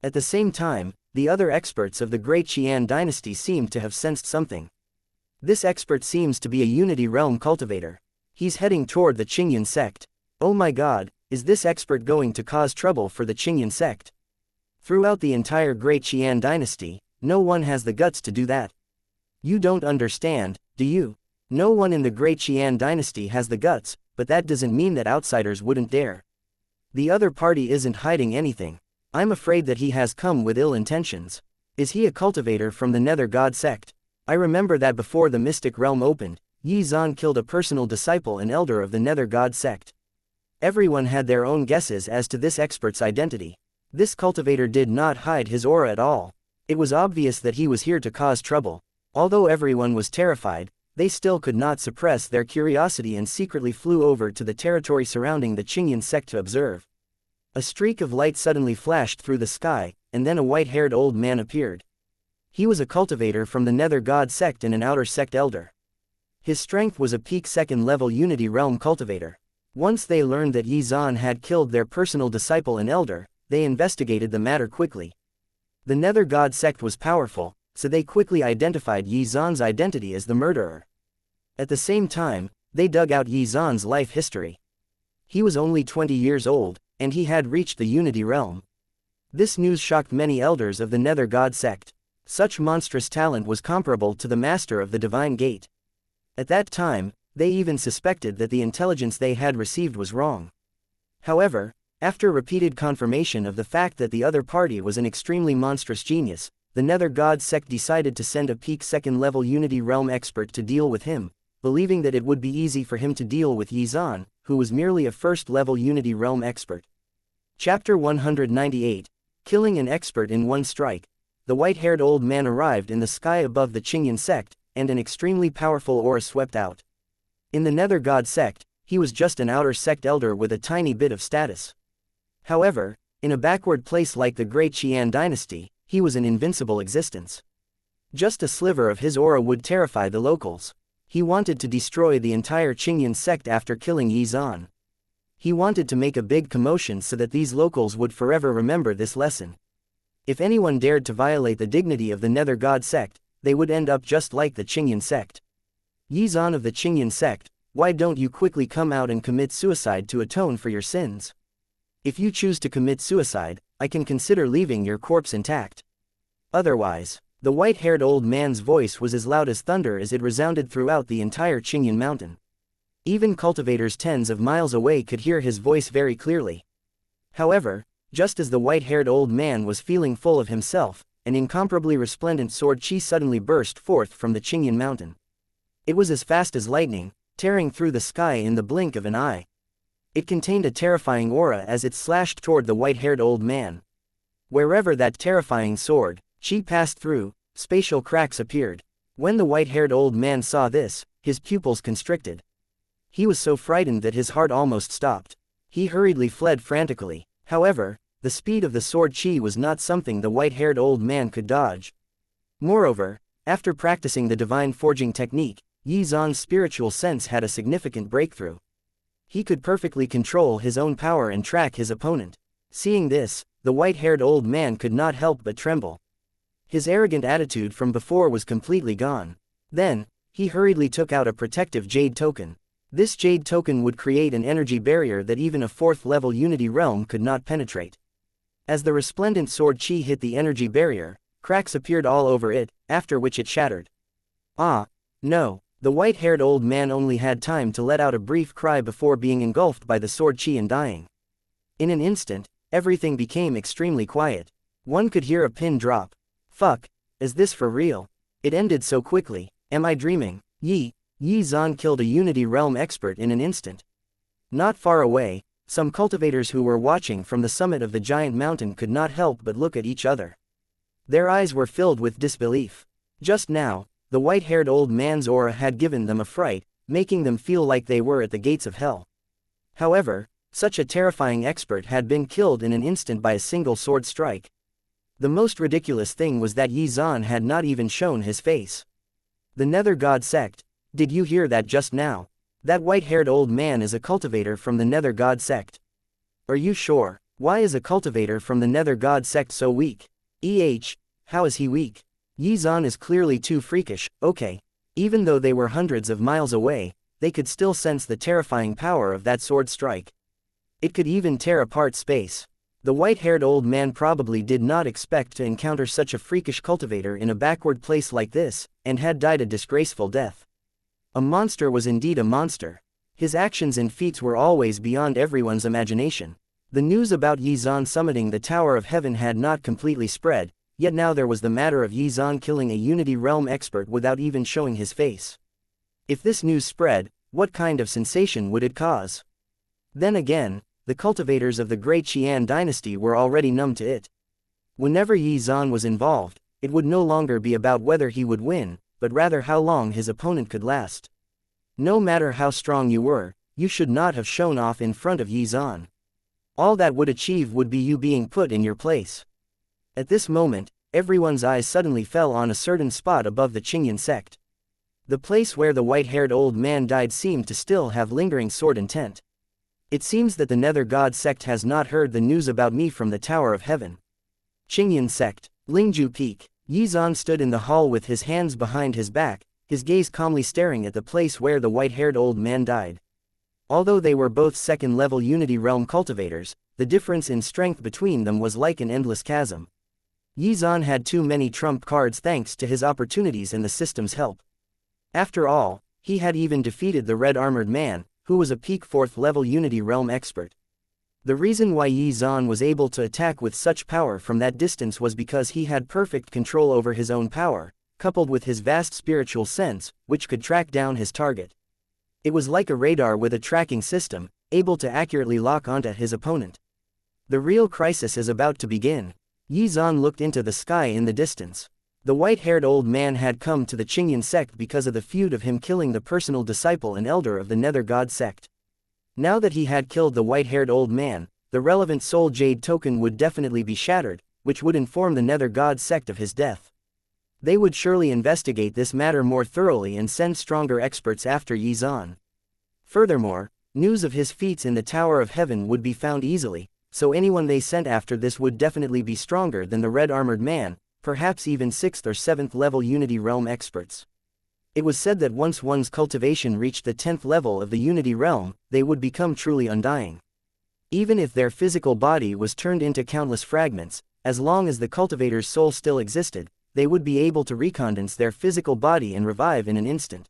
At the same time, the other experts of the Great Qian dynasty seemed to have sensed something. This expert seems to be a Unity Realm cultivator. He's heading toward the Qingyan sect. Oh my god, is this expert going to cause trouble for the Qingyan sect? Throughout the entire Great Qian dynasty, no one has the guts to do that. You don't understand, do you? No one in the Great Qian dynasty has the guts, but that doesn't mean that outsiders wouldn't dare. The other party isn't hiding anything. I'm afraid that he has come with ill intentions. Is he a cultivator from the Nether God sect? I remember that before the Mystic Realm opened, Yi Zan killed a personal disciple and elder of the Nether God sect. Everyone had their own guesses as to this expert's identity. This cultivator did not hide his aura at all. It was obvious that he was here to cause trouble. Although everyone was terrified, they still could not suppress their curiosity and secretly flew over to the territory surrounding the Qingyan sect to observe. A streak of light suddenly flashed through the sky, and then a white-haired old man appeared. He was a cultivator from the Nether God sect and an outer sect elder. His strength was a peak second-level Unity Realm cultivator. Once they learned that Yi Zan had killed their personal disciple and elder, they investigated the matter quickly. The Nether God sect was powerful, so they quickly identified Yi Zan's identity as the murderer. At the same time, they dug out Yi Zan's life history. He was only 20 years old, and he had reached the Unity Realm. This news shocked many elders of the Nether God sect. Such monstrous talent was comparable to the Master of the Divine Gate. At that time, they even suspected that the intelligence they had received was wrong. However, after repeated confirmation of the fact that the other party was an extremely monstrous genius, the Nether God sect decided to send a peak second-level Unity Realm expert to deal with him, believing that it would be easy for him to deal with Yi Zan, who was merely a first-level Unity Realm expert. Chapter 198. Killing an expert in one strike. The white-haired old man arrived in the sky above the Qingyan sect, and an extremely powerful aura swept out. In the Nether God sect, he was just an outer sect elder with a tiny bit of status. However, in a backward place like the Great Qian dynasty, he was an invincible existence. Just a sliver of his aura would terrify the locals. He wanted to destroy the entire Qingyan sect after killing Yi Zan. He wanted to make a big commotion so that these locals would forever remember this lesson. If anyone dared to violate the dignity of the Nether God sect, they would end up just like the Qingyan sect. Yizan of the Yin Sect, why don't you quickly come out and commit suicide to atone for your sins? If you choose to commit suicide, I can consider leaving your corpse intact. Otherwise, the white-haired old man's voice was as loud as thunder as it resounded throughout the entire Qingyan mountain. Even cultivators tens of miles away could hear his voice very clearly. However, just as the white-haired old man was feeling full of himself, an incomparably resplendent sword chi suddenly burst forth from the Qingyan mountain. It was as fast as lightning, tearing through the sky in the blink of an eye. It contained a terrifying aura as it slashed toward the white-haired old man. Wherever that terrifying sword chi passed through, spatial cracks appeared. When the white-haired old man saw this, his pupils constricted. He was so frightened that his heart almost stopped. He hurriedly fled frantically. However, the speed of the sword chi was not something the white-haired old man could dodge. Moreover, after practicing the divine forging technique, Yizan's spiritual sense had a significant breakthrough. He could perfectly control his own power and track his opponent. Seeing this, the white-haired old man could not help but tremble. His arrogant attitude from before was completely gone. Then, he hurriedly took out a protective jade token. This jade token would create an energy barrier that even a 4th-level unity realm could not penetrate. As the resplendent sword chi hit the energy barrier, cracks appeared all over it, after which it shattered. Ah, no, the white-haired old man only had time to let out a brief cry before being engulfed by the sword chi and dying. In an instant, everything became extremely quiet. One could hear a pin drop. Fuck, is this for real? It ended so quickly. Am I dreaming? Yizan killed a Unity Realm expert in an instant. Not far away, some cultivators who were watching from the summit of the giant mountain could not help but look at each other. Their eyes were filled with disbelief. Just now, the white-haired old man's aura had given them a fright, making them feel like they were at the gates of hell. However, such a terrifying expert had been killed in an instant by a single sword strike. The most ridiculous thing was that Yizan had not even shown his face. The Nether God Sect. Did you hear that just now? That white-haired old man is a cultivator from the Nether God Sect. Are you sure? Why is a cultivator from the Nether God Sect so weak? How is he weak? Yizan is clearly too freakish. Okay. Even though they were hundreds of miles away, they could still sense the terrifying power of that sword strike. It could even tear apart space. The white-haired old man probably did not expect to encounter such a freakish cultivator in a backward place like this, and had died a disgraceful death. A monster was indeed a monster. His actions and feats were always beyond everyone's imagination. The news about Yizan summiting the Tower of Heaven had not completely spread, yet now there was the matter of Yizan killing a Unity Realm expert without even showing his face. If this news spread, what kind of sensation would it cause? Then again, the cultivators of the Great Qian dynasty were already numb to it. Whenever Yizan was involved, it would no longer be about whether he would win, but rather how long his opponent could last. No matter how strong you were, you should not have shown off in front of Yizan. All that would achieve would be you being put in your place. At this moment, everyone's eyes suddenly fell on a certain spot above the Qingyan sect. The place where the white-haired old man died seemed to still have lingering sword intent. It seems that the Nether God Sect has not heard the news about me from the Tower of Heaven. Qingyan Sect, Lingju Peak. Yizan stood in the hall with his hands behind his back, his gaze calmly staring at the place where the white-haired old man died. Although they were both second-level Unity Realm cultivators, the difference in strength between them was like an endless chasm. Yizan had too many trump cards thanks to his opportunities and the system's help. After all, he had even defeated the red-armored man, who was a peak 4th-level Unity Realm expert. The reason why Yizan was able to attack with such power from that distance was because he had perfect control over his own power, coupled with his vast spiritual sense, which could track down his target. It was like a radar with a tracking system, able to accurately lock onto his opponent. The real crisis is about to begin. Yizan looked into the sky in the distance. The white-haired old man had come to the Qingyan sect because of the feud of him killing the personal disciple and elder of the Nether God Sect. Now that he had killed the white-haired old man, the relevant soul jade token would definitely be shattered, which would inform the Nether God Sect of his death. They would surely investigate this matter more thoroughly and send stronger experts after Yizan. Furthermore, news of his feats in the Tower of Heaven would be found easily, so anyone they sent after this would definitely be stronger than the red-armored man, perhaps even 6th or 7th level Unity Realm experts. It was said that once one's cultivation reached the 10th level of the Unity realm, they would become truly undying. Even if their physical body was turned into countless fragments, as long as the cultivator's soul still existed, they would be able to recondense their physical body and revive in an instant.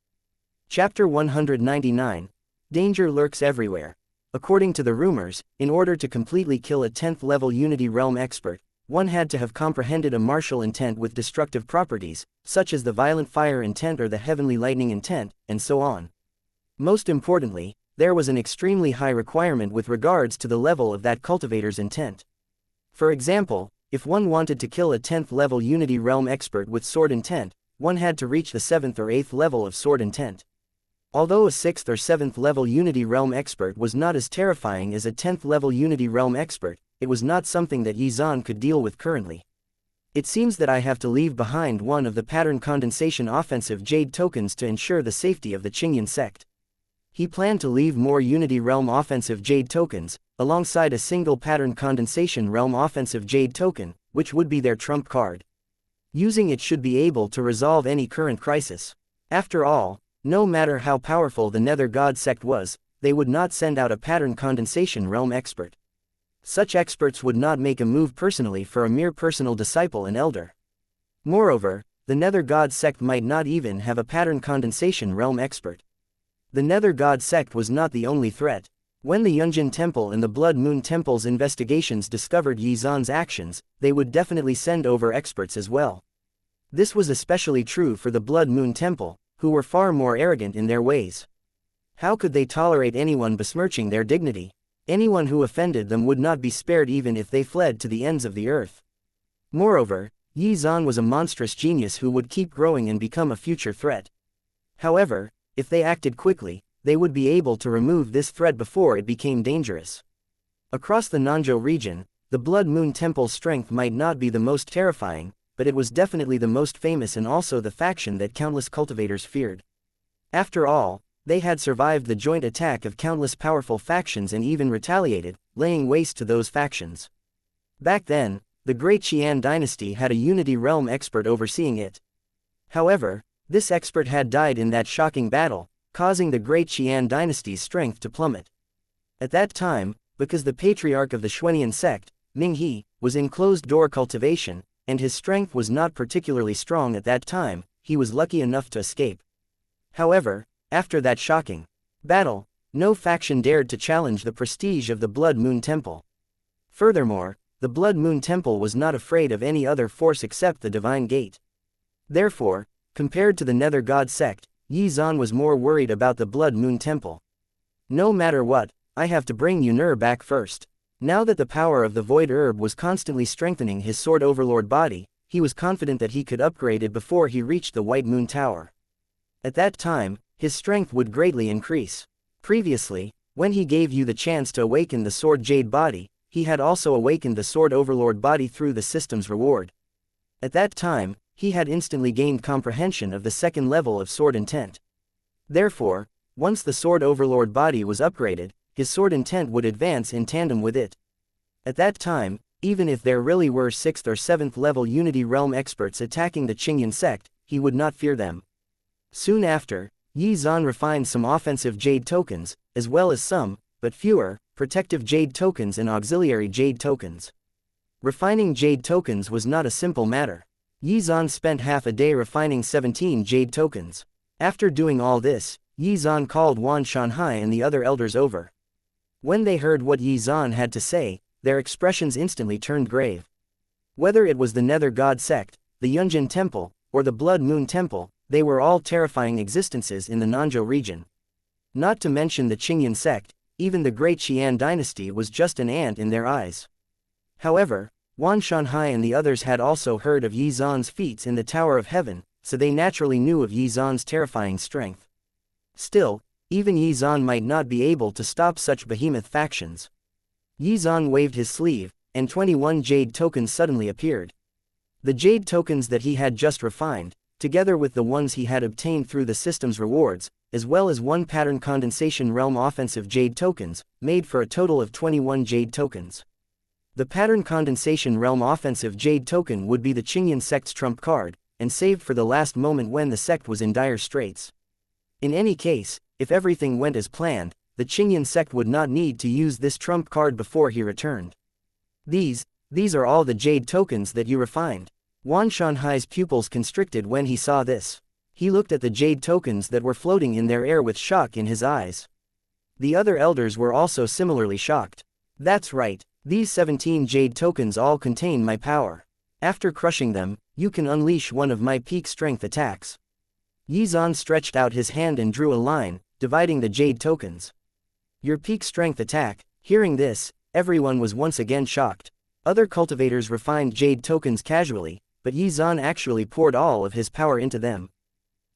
Chapter 199. Danger lurks everywhere. According to the rumors, in order to completely kill a 10th level Unity realm expert, one had to have comprehended a martial intent with destructive properties, such as the violent fire intent or the heavenly lightning intent, and so on. Most importantly, there was an extremely high requirement with regards to the level of that cultivator's intent. For example, if one wanted to kill a 10th level Unity realm expert with sword intent, one had to reach the 7th or 8th level of sword intent. Although a 6th or 7th level Unity realm expert was not as terrifying as a 10th level Unity realm expert, it was not something that Xuan could deal with currently. It seems that I have to leave behind one of the pattern condensation offensive jade tokens to ensure the safety of the Yin Sect. He planned to leave more Unity realm offensive jade tokens, alongside a single pattern condensation realm offensive jade token, which would be their trump card. Using it should be able to resolve any current crisis. After all, no matter how powerful the Nether God Sect was, they would not send out a pattern condensation realm expert. Such experts would not make a move personally for a mere personal disciple and elder. Moreover, the Nether God Sect might not even have a pattern condensation realm expert. The Nether God Sect was not the only threat. When the Yunjin Temple and the Blood Moon Temple's investigations discovered Xuan's actions, they would definitely send over experts as well. This was especially true for the Blood Moon Temple, who were far more arrogant in their ways. How could they tolerate anyone besmirching their dignity? Anyone who offended them would not be spared even if they fled to the ends of the earth. Moreover, Xuan was a monstrous genius who would keep growing and become a future threat. However, if they acted quickly, they would be able to remove this threat before it became dangerous. Across the Nanzhou region, the Blood Moon Temple's strength might not be the most terrifying, but it was definitely the most famous and also the faction that countless cultivators feared. After all, they had survived the joint attack of countless powerful factions and even retaliated, laying waste to those factions. Back then, the Great Qian dynasty had a Unity realm expert overseeing it. However, this expert had died in that shocking battle, causing the Great Qian dynasty's strength to plummet. At that time, because the patriarch of the Xuanian sect, Ming He, was in closed-door cultivation, and his strength was not particularly strong at that time, he was lucky enough to escape. However, after that shocking battle, no faction dared to challenge the prestige of the Blood Moon Temple. Furthermore, the Blood Moon Temple was not afraid of any other force except the Divine Gate. Therefore, compared to the Nether God Sect, Xuan was more worried about the Blood Moon Temple. No matter what, I have to bring Yun'er back first. Now that the power of the Void Herb was constantly strengthening his Sword Overlord body, he was confident that he could upgrade it before he reached the White Moon Tower. At that time, his strength would greatly increase. Previously, when he gave you the chance to awaken the Sword Jade body, he had also awakened the Sword Overlord body through the system's reward. At that time, he had instantly gained comprehension of the second level of Sword Intent. Therefore, once the Sword Overlord body was upgraded, his Sword Intent would advance in tandem with it. At that time, even if there really were 6th or 7th level Unity Realm experts attacking the Yin Sect, he would not fear them. Soon after, Xuan refined some offensive Jade tokens, as well as some, but fewer, protective Jade tokens and auxiliary Jade tokens. Refining Jade tokens was not a simple matter. Xuan spent half a day refining 17 Jade tokens. After doing all this, Xuan called Wan Shanhai and the other elders over. When they heard what Xuan had to say, their expressions instantly turned grave. Whether it was the Nether God Sect, the Yunjin Temple, or the Blood Moon Temple, they were all terrifying existences in the Nanzhou region. Not to mention the Yin Sect, even the Great Qian dynasty was just an ant in their eyes. However, Wan Shanhai and the others had also heard of Xuan's feats in the Tower of Heaven, so they naturally knew of Xuan's terrifying strength. Still, even Xuan might not be able to stop such behemoth factions. Xuan waved his sleeve, and 21 Jade tokens suddenly appeared. The Jade tokens that he had just refined, together with the ones he had obtained through the system's rewards, as well as one pattern condensation realm offensive Jade tokens, made for a total of 21 Jade tokens. The pattern condensation realm offensive Jade token would be the Yin Sect's trump card, and saved for the last moment when the sect was in dire straits. In any case, if everything went as planned, the Qingyan sect would not need to use this trump card before he returned. These are all the jade tokens that you refined. Wan Shanhai's pupils constricted when he saw this. He looked at the jade tokens that were floating in their air with shock in his eyes. The other elders were also similarly shocked. That's right, these 17 jade tokens all contain my power. After crushing them, you can unleash one of my peak strength attacks. Yizan stretched out his hand and drew a line, dividing the jade tokens. Your peak strength attack. Hearing this, everyone was once again shocked. Other cultivators refined jade tokens casually, but Yizan actually poured all of his power into them.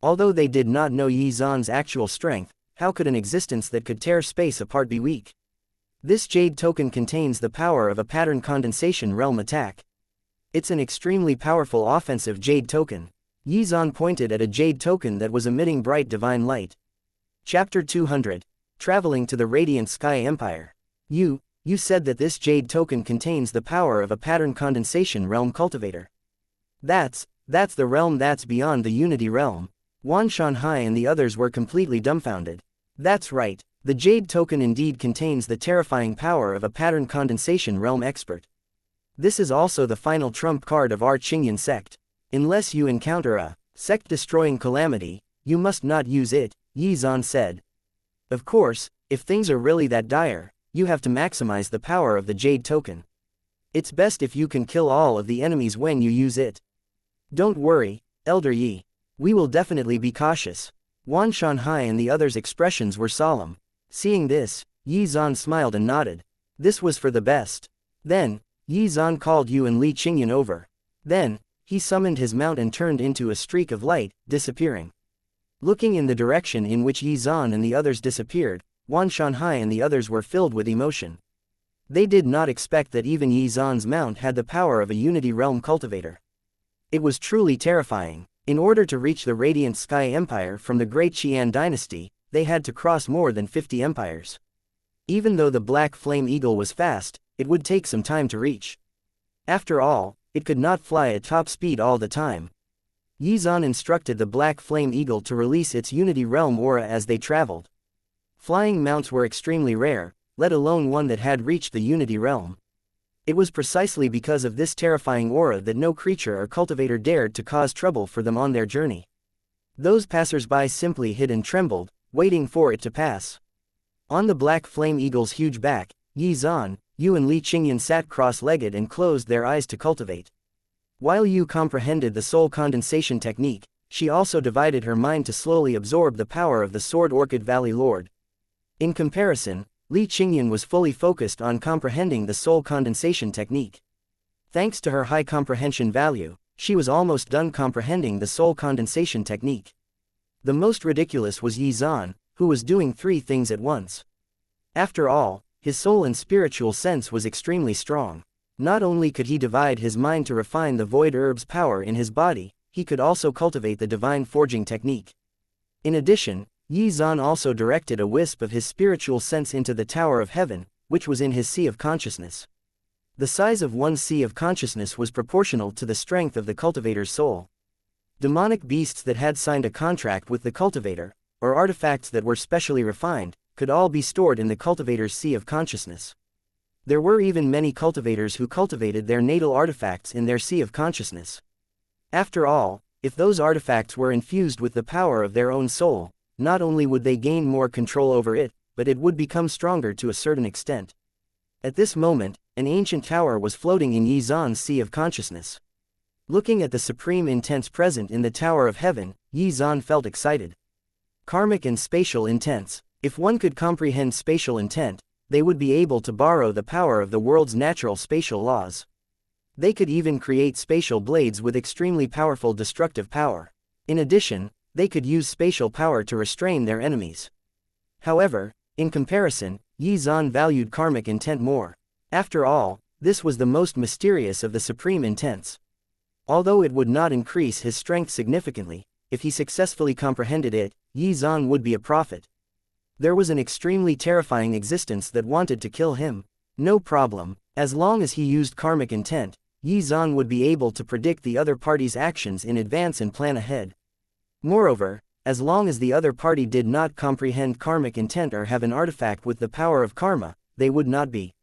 Although they did not know Yizan's actual strength, how could an existence that could tear space apart be weak? This jade token contains the power of a pattern condensation realm attack. It's an extremely powerful offensive jade token. Yizan pointed at a jade token that was emitting bright divine light. Chapter 200. Traveling to the Radiant Sky Empire. You said that this jade token contains the power of a pattern condensation realm cultivator. That's the realm that's beyond the Unity realm. Wan Shanhai and the others were completely dumbfounded. That's right, the jade token indeed contains the terrifying power of a pattern condensation realm expert. This is also the final trump card of our Qingyan sect. Unless you encounter a sect-destroying calamity, you must not use it, Yizan said. Of course, if things are really that dire, you have to maximize the power of the jade token. It's best if you can kill all of the enemies when you use it. Don't worry, Elder Yi. We will definitely be cautious. Wan Shanhai and the others' expressions were solemn. Seeing this, Yizan smiled and nodded. This was for the best. Then, Yizan called Yu and Li Qingyan over. Then, he summoned his mount and turned into a streak of light, disappearing. Looking in the direction in which Yizan and the others disappeared, Wan Shanhai and the others were filled with emotion. They did not expect that even Yizan's mount had the power of a Unity Realm cultivator. It was truly terrifying. In order to reach the Radiant Sky Empire from the Great Qian dynasty, they had to cross more than 50 empires. Even though the Black Flame Eagle was fast, it would take some time to reach. After all, it could not fly at top speed all the time. Yizan instructed the Black Flame Eagle to release its Unity Realm aura as they traveled. Flying mounts were extremely rare, let alone one that had reached the Unity Realm. It was precisely because of this terrifying aura that no creature or cultivator dared to cause trouble for them on their journey. Those passers-by simply hid and trembled, waiting for it to pass. On the Black Flame Eagle's huge back, Yizan, Yu and Li Qingyan sat cross-legged and closed their eyes to cultivate. While Yu comprehended the soul condensation technique, she also divided her mind to slowly absorb the power of the Sword Orchid Valley Lord. In comparison, Li Qingyan was fully focused on comprehending the soul condensation technique. Thanks to her high comprehension value, she was almost done comprehending the soul condensation technique. The most ridiculous was Yizan, who was doing 3 things at once. After all, his soul and spiritual sense was extremely strong. Not only could he divide his mind to refine the void herb's power in his body, he could also cultivate the divine forging technique. In addition, Yizan also directed a wisp of his spiritual sense into the Tower of Heaven, which was in his sea of consciousness. The size of one sea of consciousness was proportional to the strength of the cultivator's soul. Demonic beasts that had signed a contract with the cultivator, or artifacts that were specially refined, could all be stored in the cultivator's sea of consciousness. There were even many cultivators who cultivated their natal artifacts in their sea of consciousness. After all, if those artifacts were infused with the power of their own soul, not only would they gain more control over it, but it would become stronger to a certain extent. At this moment, an ancient tower was floating in Yizan's sea of consciousness. Looking at the supreme intents present in the Tower of Heaven, Yizan felt excited. Karmic and spatial intents. If one could comprehend spatial intent, they would be able to borrow the power of the world's natural spatial laws. They could even create spatial blades with extremely powerful destructive power. In addition, they could use spatial power to restrain their enemies. However, in comparison, Yizan valued karmic intent more. After all, this was the most mysterious of the supreme intents. Although it would not increase his strength significantly, if he successfully comprehended it, Yizan would be a prophet. There was an extremely terrifying existence that wanted to kill him. No problem, as long as he used karmic intent, Yi Zan would be able to predict the other party's actions in advance and plan ahead. Moreover, as long as the other party did not comprehend karmic intent or have an artifact with the power of karma, they would not be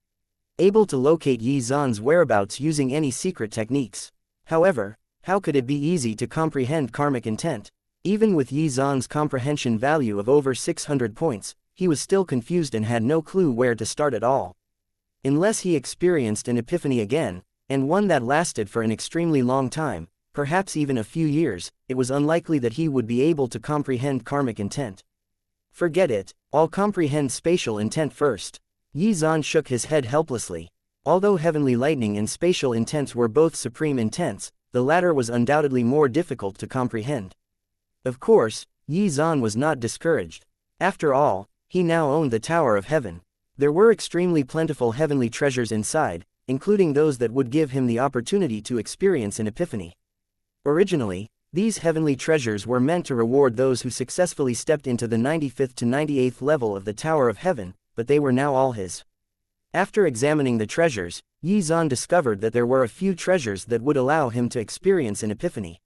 able to locate Yi Zan's whereabouts using any secret techniques. However, how could it be easy to comprehend karmic intent? Even with Yi Zan's comprehension value of over 600 points, he was still confused and had no clue where to start at all. Unless he experienced an epiphany again, and one that lasted for an extremely long time, perhaps even a few years, it was unlikely that he would be able to comprehend karmic intent. Forget it, I'll comprehend spatial intent first. Yi Zan shook his head helplessly. Although heavenly lightning and spatial intents were both supreme intents, the latter was undoubtedly more difficult to comprehend. Of course, Yi Zan was not discouraged. After all, he now owned the Tower of Heaven. There were extremely plentiful heavenly treasures inside, including those that would give him the opportunity to experience an epiphany. Originally, these heavenly treasures were meant to reward those who successfully stepped into the 95th to 98th level of the Tower of Heaven, but they were now all his. After examining the treasures, Yi Zan discovered that there were a few treasures that would allow him to experience an epiphany.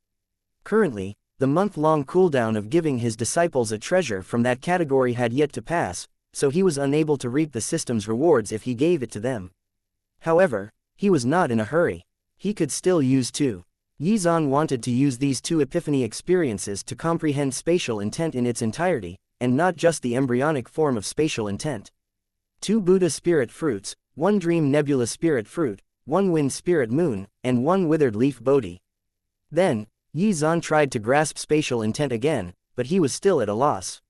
Currently, the month-long cooldown of giving his disciples a treasure from that category had yet to pass, so he was unable to reap the system's rewards if he gave it to them. However, he was not in a hurry. He could still use two. Yi Zan wanted to use these two epiphany experiences to comprehend spatial intent in its entirety, and not just the embryonic form of spatial intent. 2 Buddha spirit fruits, 1 dream nebula spirit fruit, 1 wind spirit moon, and 1 withered leaf bodhi. Then, Yi Zan tried to grasp spatial intent again, but he was still at a loss.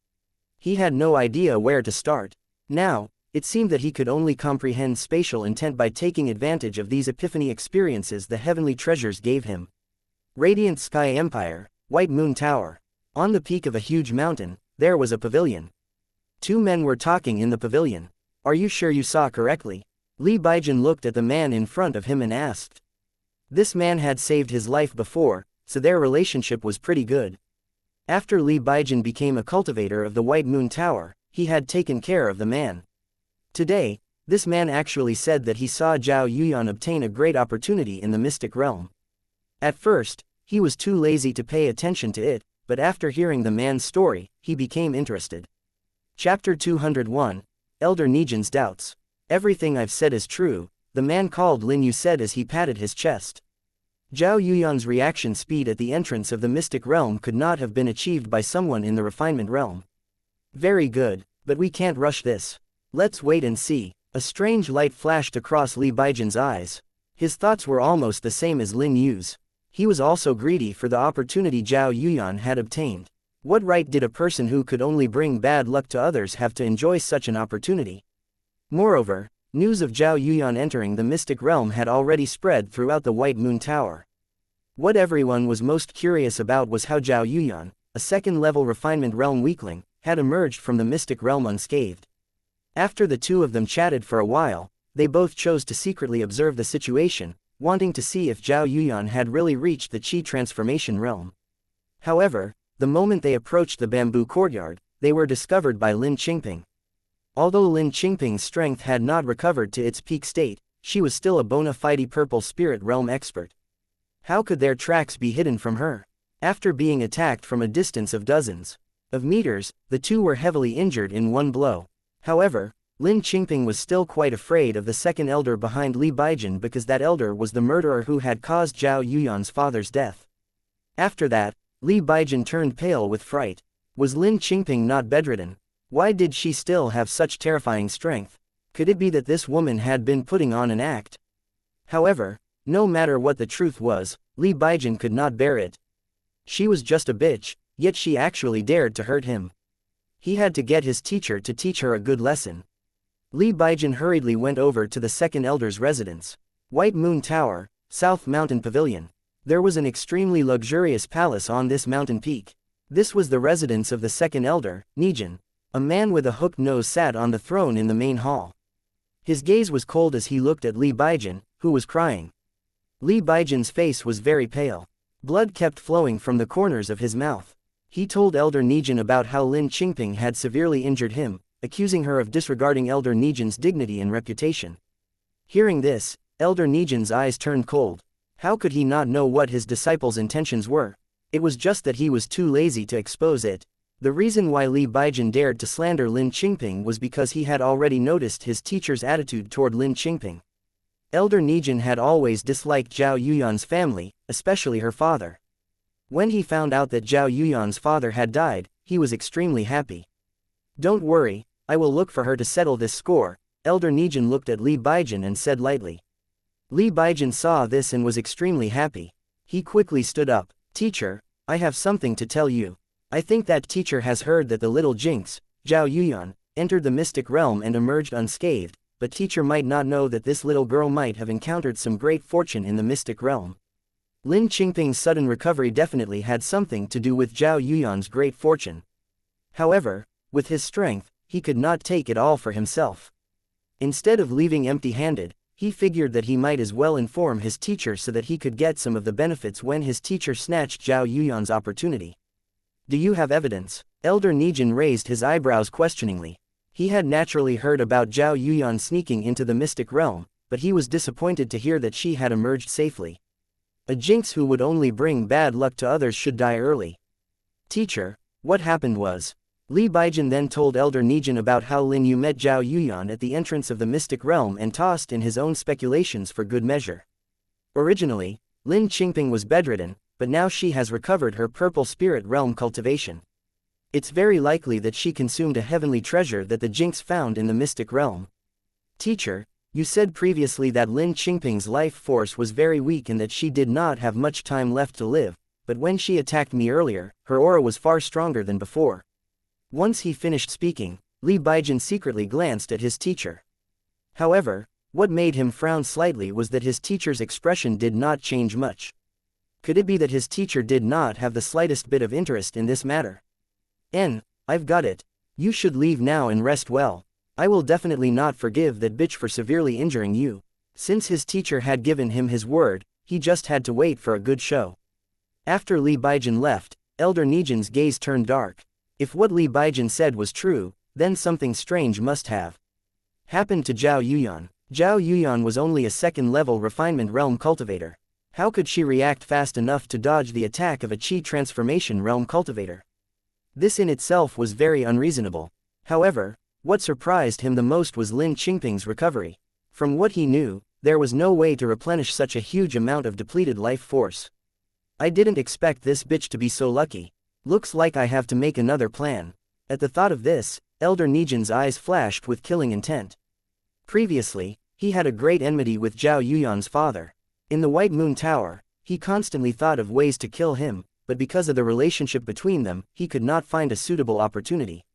He had no idea where to start. Now, it seemed that he could only comprehend spatial intent by taking advantage of these epiphany experiences the heavenly treasures gave him. Radiant Sky Empire, White Moon Tower. On the peak of a huge mountain, there was a pavilion. 2 men were talking in the pavilion. Are you sure you saw correctly? Li Baijin looked at the man in front of him and asked. This man had saved his life before, so their relationship was pretty good. After Li Baijin became a cultivator of the White Moon Tower, he had taken care of the man. Today, this man actually said that he saw Zhao Yuyan obtain a great opportunity in the mystic realm. At first, he was too lazy to pay attention to it, but after hearing the man's story, he became interested. Chapter 201, Elder Nijin's Doubts. Everything I've said is true, the man called Lin Yu said as he patted his chest. Zhao Yuyan's reaction speed at the entrance of the mystic realm could not have been achieved by someone in the refinement realm. Very good, but we can't rush this. Let's wait and see. A strange light flashed across Li Baijin's eyes. His thoughts were almost the same as Lin Yu's. He was also greedy for the opportunity Zhao Yuyan had obtained. What right did a person who could only bring bad luck to others have to enjoy such an opportunity? Moreover, news of Zhao Yuyan entering the mystic realm had already spread throughout the White Moon Tower. What everyone was most curious about was how Zhao Yuyan, a second-level refinement realm weakling, had emerged from the mystic realm unscathed. After the two of them chatted for a while, they both chose to secretly observe the situation, wanting to see if Zhao Yuyan had really reached the Qi transformation realm. However, the moment they approached the bamboo courtyard, they were discovered by Lin Qingping. Although Lin Qingping's strength had not recovered to its peak state, she was still a bona fide purple spirit realm expert. How could their tracks be hidden from her? After being attacked from a distance of dozens of meters, the two were heavily injured in one blow. However, Lin Qingping was still quite afraid of the second elder behind Li Baijin because that elder was the murderer who had caused Zhao Yuyan's father's death. After that, Li Baijin turned pale with fright. Was Lin Qingping not bedridden? Why did she still have such terrifying strength? Could it be that this woman had been putting on an act? However, no matter what the truth was, Li Baijin could not bear it. She was just a bitch, yet she actually dared to hurt him. He had to get his teacher to teach her a good lesson. Li Baijin hurriedly went over to the second elder's residence. White Moon Tower, South Mountain Pavilion. There was an extremely luxurious palace on this mountain peak. This was the residence of the second elder, Nijin. A man with a hooked nose sat on the throne in the main hall. His gaze was cold as he looked at Li Baijin, who was crying. Li Baijin's face was very pale. Blood kept flowing from the corners of his mouth. He told Elder Nijin about how Lin Qingping had severely injured him, accusing her of disregarding Elder Nijin's dignity and reputation. Hearing this, Elder Nijin's eyes turned cold. How could he not know what his disciple's intentions were? It was just that he was too lazy to expose it. The reason why Li Baijin dared to slander Lin Qingping was because he had already noticed his teacher's attitude toward Lin Qingping. Elder Nijin had always disliked Zhao Yuyan's family, especially her father. When he found out that Zhao Yuyan's father had died, he was extremely happy. Don't worry, I will look for her to settle this score, Elder Nijin looked at Li Baijin and said lightly. Li Baijin saw this and was extremely happy. He quickly stood up. Teacher, I have something to tell you. I think that teacher has heard that the little jinx, Zhao Yuyan, entered the mystic realm and emerged unscathed, but teacher might not know that this little girl might have encountered some great fortune in the mystic realm. Lin Qingping's sudden recovery definitely had something to do with Zhao Yuyan's great fortune. However, with his strength, he could not take it all for himself. Instead of leaving empty-handed, he figured that he might as well inform his teacher so that he could get some of the benefits when his teacher snatched Zhao Yuyan's opportunity. Do you have evidence? Elder Nijin raised his eyebrows questioningly. He had naturally heard about Zhao Yuyan sneaking into the mystic realm, but he was disappointed to hear that she had emerged safely. A jinx who would only bring bad luck to others should die early. Teacher, what happened was, Li Baijin then told Elder Nijin about how Lin Yu met Zhao Yuyan at the entrance of the mystic realm and tossed in his own speculations for good measure. Originally, Lin Qingping was bedridden, but now she has recovered her purple spirit realm cultivation. It's very likely that she consumed a heavenly treasure that the jinx found in the mystic realm. Teacher, you said previously that Lin Qingping's life force was very weak and that she did not have much time left to live, but when she attacked me earlier, her aura was far stronger than before. Once he finished speaking, Li Baijin secretly glanced at his teacher. However, what made him frown slightly was that his teacher's expression did not change much. Could it be that his teacher did not have the slightest bit of interest in this matter? I've got it. You should leave now and rest well. I will definitely not forgive that bitch for severely injuring you. Since his teacher had given him his word, he just had to wait for a good show. After Li Baijin left, Elder Nijin's gaze turned dark. If what Li Baijin said was true, then something strange must have happened to Zhao Yuyan. Zhao Yuyan was only a second-level refinement realm cultivator. How could she react fast enough to dodge the attack of a Qi transformation realm cultivator? This in itself was very unreasonable. However, what surprised him the most was Lin Qingping's recovery. From what he knew, there was no way to replenish such a huge amount of depleted life force. I didn't expect this bitch to be so lucky. Looks like I have to make another plan. At the thought of this, Elder Nijin's eyes flashed with killing intent. Previously, he had a great enmity with Zhao Yuyan's father. In the White Moon Tower, he constantly thought of ways to kill him, but because of the relationship between them, he could not find a suitable opportunity.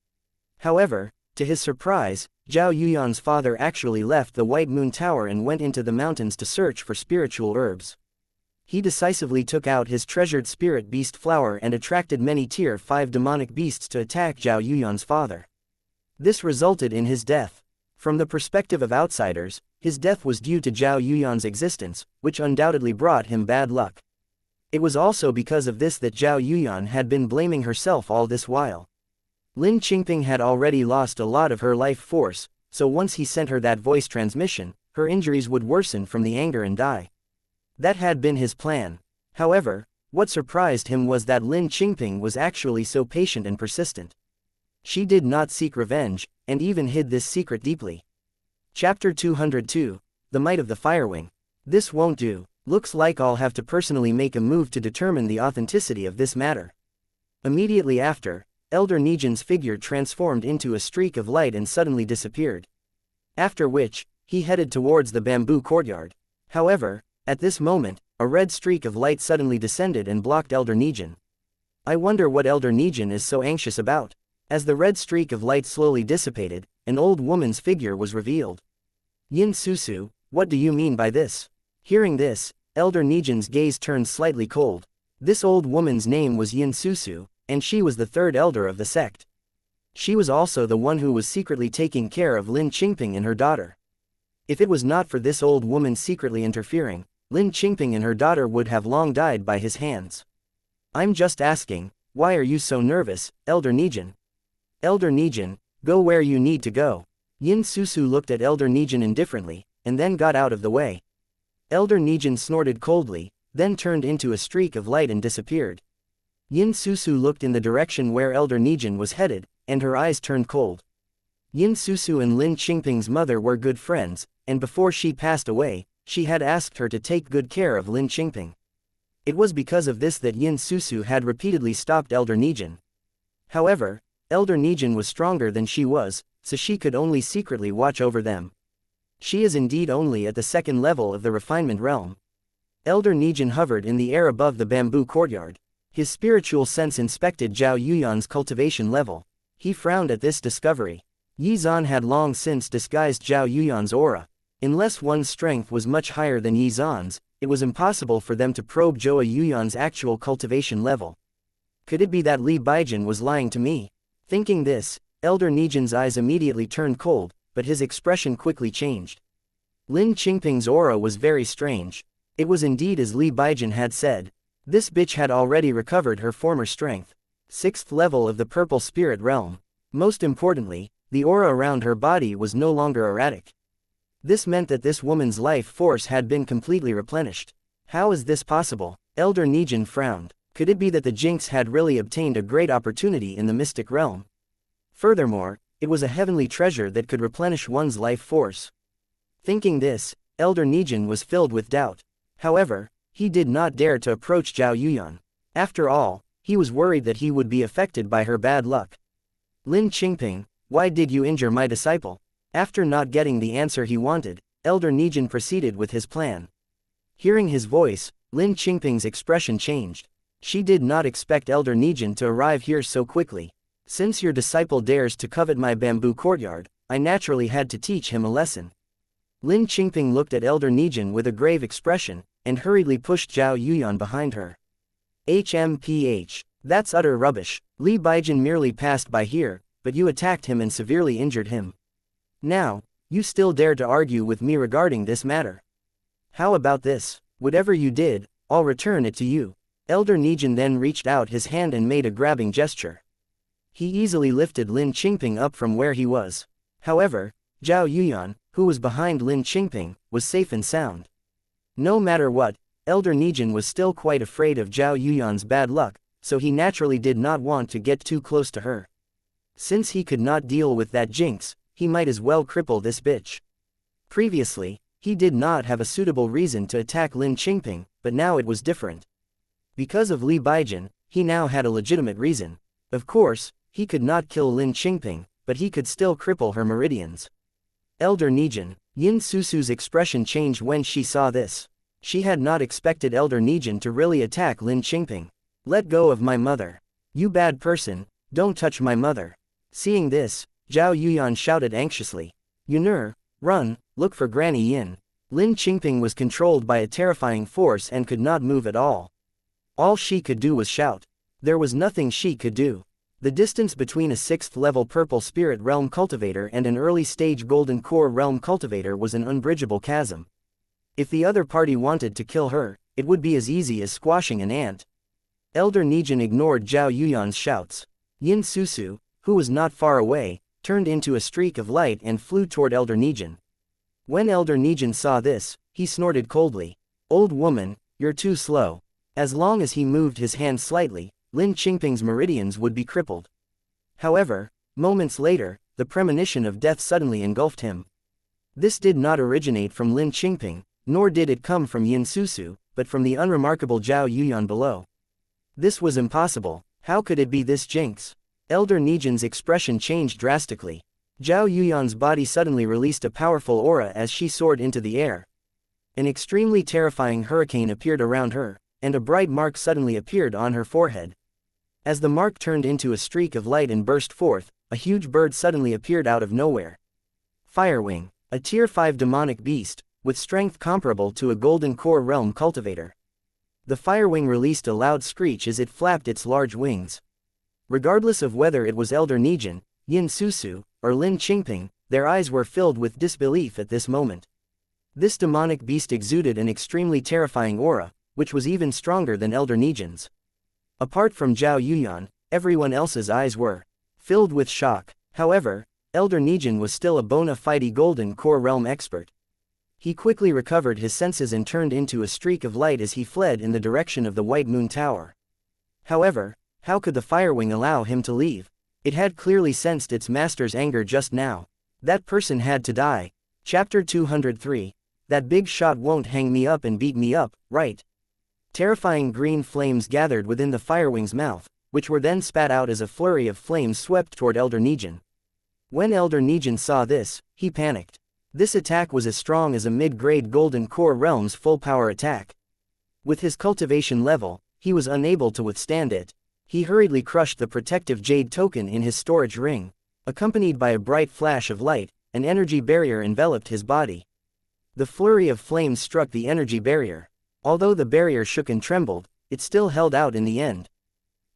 However, to his surprise, Zhao Yuyan's father actually left the White Moon Tower and went into the mountains to search for spiritual herbs. He decisively took out his treasured spirit beast flower and attracted many tier 5 demonic beasts to attack Zhao Yuyan's father. This resulted in his death. From the perspective of outsiders, his death was due to Zhao Yuyan's existence, which undoubtedly brought him bad luck. It was also because of this that Zhao Yuyan had been blaming herself all this while. Lin Qingping had already lost a lot of her life force, so once he sent her that voice transmission, her injuries would worsen from the anger and die. That had been his plan. However, what surprised him was that Lin Qingping was actually so patient and persistent. She did not seek revenge, and even hid this secret deeply. Chapter 202, The Might of the Firewing. This won't do. Looks like I'll have to personally make a move to determine the authenticity of this matter. Immediately after, Elder Nijin's figure transformed into a streak of light and suddenly disappeared. After which, he headed towards the bamboo courtyard. However, at this moment, a red streak of light suddenly descended and blocked Elder Nijin. I wonder what Elder Nijin is so anxious about. As the red streak of light slowly dissipated, an old woman's figure was revealed. Yin Susu, what do you mean by this? Hearing this, Elder Nijin's gaze turned slightly cold. This old woman's name was Yin Susu, and she was the third elder of the sect. She was also the one who was secretly taking care of Lin Qingping and her daughter. If it was not for this old woman secretly interfering, Lin Qingping and her daughter would have long died by his hands. I'm just asking, why are you so nervous, Elder Nijin? Elder Nijin, go where you need to go. Yin Susu looked at Elder Nijin indifferently, and then got out of the way. Elder Nijin snorted coldly, then turned into a streak of light and disappeared. Yin Susu looked in the direction where Elder Nijin was headed, and her eyes turned cold. Yin Susu and Lin Qingping's mother were good friends, and before she passed away, she had asked her to take good care of Lin Qingping. It was because of this that Yin Susu had repeatedly stopped Elder Nijin. However, Elder Nijin was stronger than she was, so she could only secretly watch over them. She is indeed only at the second level of the refinement realm. Elder Nijin hovered in the air above the bamboo courtyard. His spiritual sense inspected Zhao Yuyan's cultivation level. He frowned at this discovery. Yi Zan had long since disguised Zhao Yuyan's aura. Unless one's strength was much higher than Yi Zan's, it was impossible for them to probe Zhao Yuyan's actual cultivation level. Could it be that Li Baijin was lying to me? Thinking this, Elder Nijin's eyes immediately turned cold, but his expression quickly changed. Lin Qingping's aura was very strange. It was indeed as Li Baijin had said. This bitch had already recovered her former strength. 6th level of the purple spirit realm. Most importantly, the aura around her body was no longer erratic. This meant that this woman's life force had been completely replenished. How is this possible? Elder Nijin frowned. Could it be that the Jinx had really obtained a great opportunity in the mystic realm? Furthermore, it was a heavenly treasure that could replenish one's life force. Thinking this, Elder Nijin was filled with doubt. However, he did not dare to approach Zhao Yuyan. After all, he was worried that he would be affected by her bad luck. Lin Qingping, why did you injure my disciple? After not getting the answer he wanted, Elder Nijin proceeded with his plan. Hearing his voice, Lin Qingping's expression changed. She did not expect Elder Nijin to arrive here so quickly. Since your disciple dares to covet my bamboo courtyard, I naturally had to teach him a lesson. Lin Qingping looked at Elder Nijin with a grave expression, and hurriedly pushed Zhao Yuyan behind her. HMPH. That's utter rubbish. Li Baijin merely passed by here, but you attacked him and severely injured him. Now, you still dare to argue with me regarding this matter. How about this? Whatever you did, I'll return it to you. Elder Nijin then reached out his hand and made a grabbing gesture. He easily lifted Lin Qingping up from where he was. However, Zhao Yuyan, who was behind Lin Qingping, was safe and sound. No matter what, Elder Nijin was still quite afraid of Zhao Yuyan's bad luck, so he naturally did not want to get too close to her. Since he could not deal with that Jinx, he might as well cripple this bitch. Previously, he did not have a suitable reason to attack Lin Qingping, but now it was different. Because of Li Baijin, he now had a legitimate reason. Of course, he could not kill Lin Qingping, but he could still cripple her meridians. Elder Nijin, Yin Susu's expression changed when she saw this. She had not expected Elder Nijin to really attack Lin Qingping. Let go of my mother. You bad person, don't touch my mother. Seeing this, Zhao Yuyan shouted anxiously. Yun'er, run, look for Granny Yin. Lin Qingping was controlled by a terrifying force and could not move at all. All she could do was shout. There was nothing she could do. The distance between a 6th level purple spirit realm cultivator and an early stage golden core realm cultivator was an unbridgeable chasm. If the other party wanted to kill her, it would be as easy as squashing an ant. Elder Nijin ignored Zhao Yuyan's shouts. Yin Susu, who was not far away, turned into a streak of light and flew toward Elder Nijin. When Elder Nijin saw this, he snorted coldly. Old woman, you're too slow. As long as he moved his hand slightly, Lin Qingping's meridians would be crippled. However, moments later, the premonition of death suddenly engulfed him. This did not originate from Lin Qingping, nor did it come from Yin Susu, but from the unremarkable Zhao Yuyan below. This was impossible. How could it be this Jinx? Elder Nijin's expression changed drastically. Zhao Yuyan's body suddenly released a powerful aura as she soared into the air. An extremely terrifying hurricane appeared around her, and a bright mark suddenly appeared on her forehead. As the mark turned into a streak of light and burst forth, a huge bird suddenly appeared out of nowhere. Firewing, a Tier 5 demonic beast, with strength comparable to a golden core realm cultivator. The Firewing released a loud screech as it flapped its large wings. Regardless of whether it was Elder Nijin, Yin Susu, or Lin Qingping, their eyes were filled with disbelief at this moment. This demonic beast exuded an extremely terrifying aura, which was even stronger than Elder Nijin's. Apart from Zhao Yuyan, everyone else's eyes were filled with shock. However, Elder Nijin was still a bona fide golden core realm expert. He quickly recovered his senses and turned into a streak of light as he fled in the direction of the White Moon Tower. However, how could the Firewing allow him to leave? It had clearly sensed its master's anger just now. That person had to die. Chapter 203. That big shot won't hang me up and beat me up, right? Terrifying green flames gathered within the Firewing's mouth, which were then spat out as a flurry of flames swept toward Elder Negan. When Elder Negan saw this, he panicked. This attack was as strong as a mid-grade Golden Core Realm's full-power attack. With his cultivation level, he was unable to withstand it. He hurriedly crushed the protective jade token in his storage ring. Accompanied by a bright flash of light, an energy barrier enveloped his body. The flurry of flames struck the energy barrier. Although the barrier shook and trembled, it still held out in the end.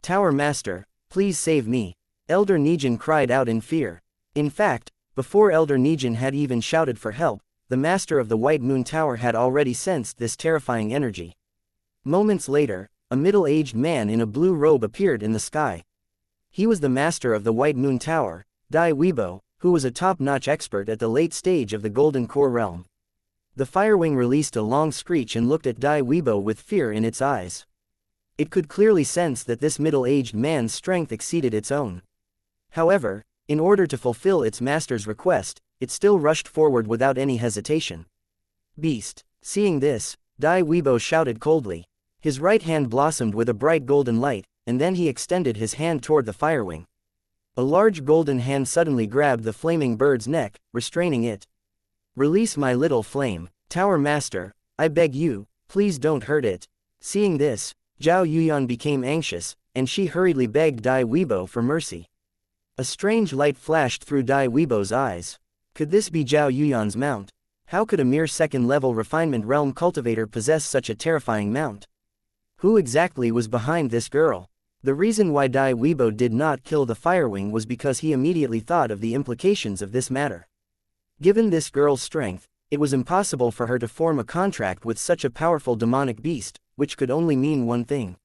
Tower Master, please save me. Elder Negan cried out in fear. In fact, before Elder Negan had even shouted for help, the Master of the White Moon Tower had already sensed this terrifying energy. Moments later, a middle-aged man in a blue robe appeared in the sky. He was the Master of the White Moon Tower, Dai Weibo, who was a top-notch expert at the late stage of the Golden Core Realm. The Firewing released a long screech and looked at Dai Weibo with fear in its eyes. It could clearly sense that this middle-aged man's strength exceeded its own. However, in order to fulfill its master's request, it still rushed forward without any hesitation. Beast. Seeing this, Dai Weibo shouted coldly. His right hand blossomed with a bright golden light, and then he extended his hand toward the Firewing. A large golden hand suddenly grabbed the flaming bird's neck, restraining it. Release my little flame, Tower Master, I beg you, please don't hurt it. Seeing this, Zhao Yuyan became anxious, and she hurriedly begged Dai Weibo for mercy. A strange light flashed through Dai Weibo's eyes. Could this be Zhao Yuyan's mount? How could a mere second-level refinement realm cultivator possess such a terrifying mount? Who exactly was behind this girl? The reason why Dai Weibo did not kill the Firewing was because he immediately thought of the implications of this matter. Given this girl's strength, it was impossible for her to form a contract with such a powerful demonic beast, which could only mean one thing.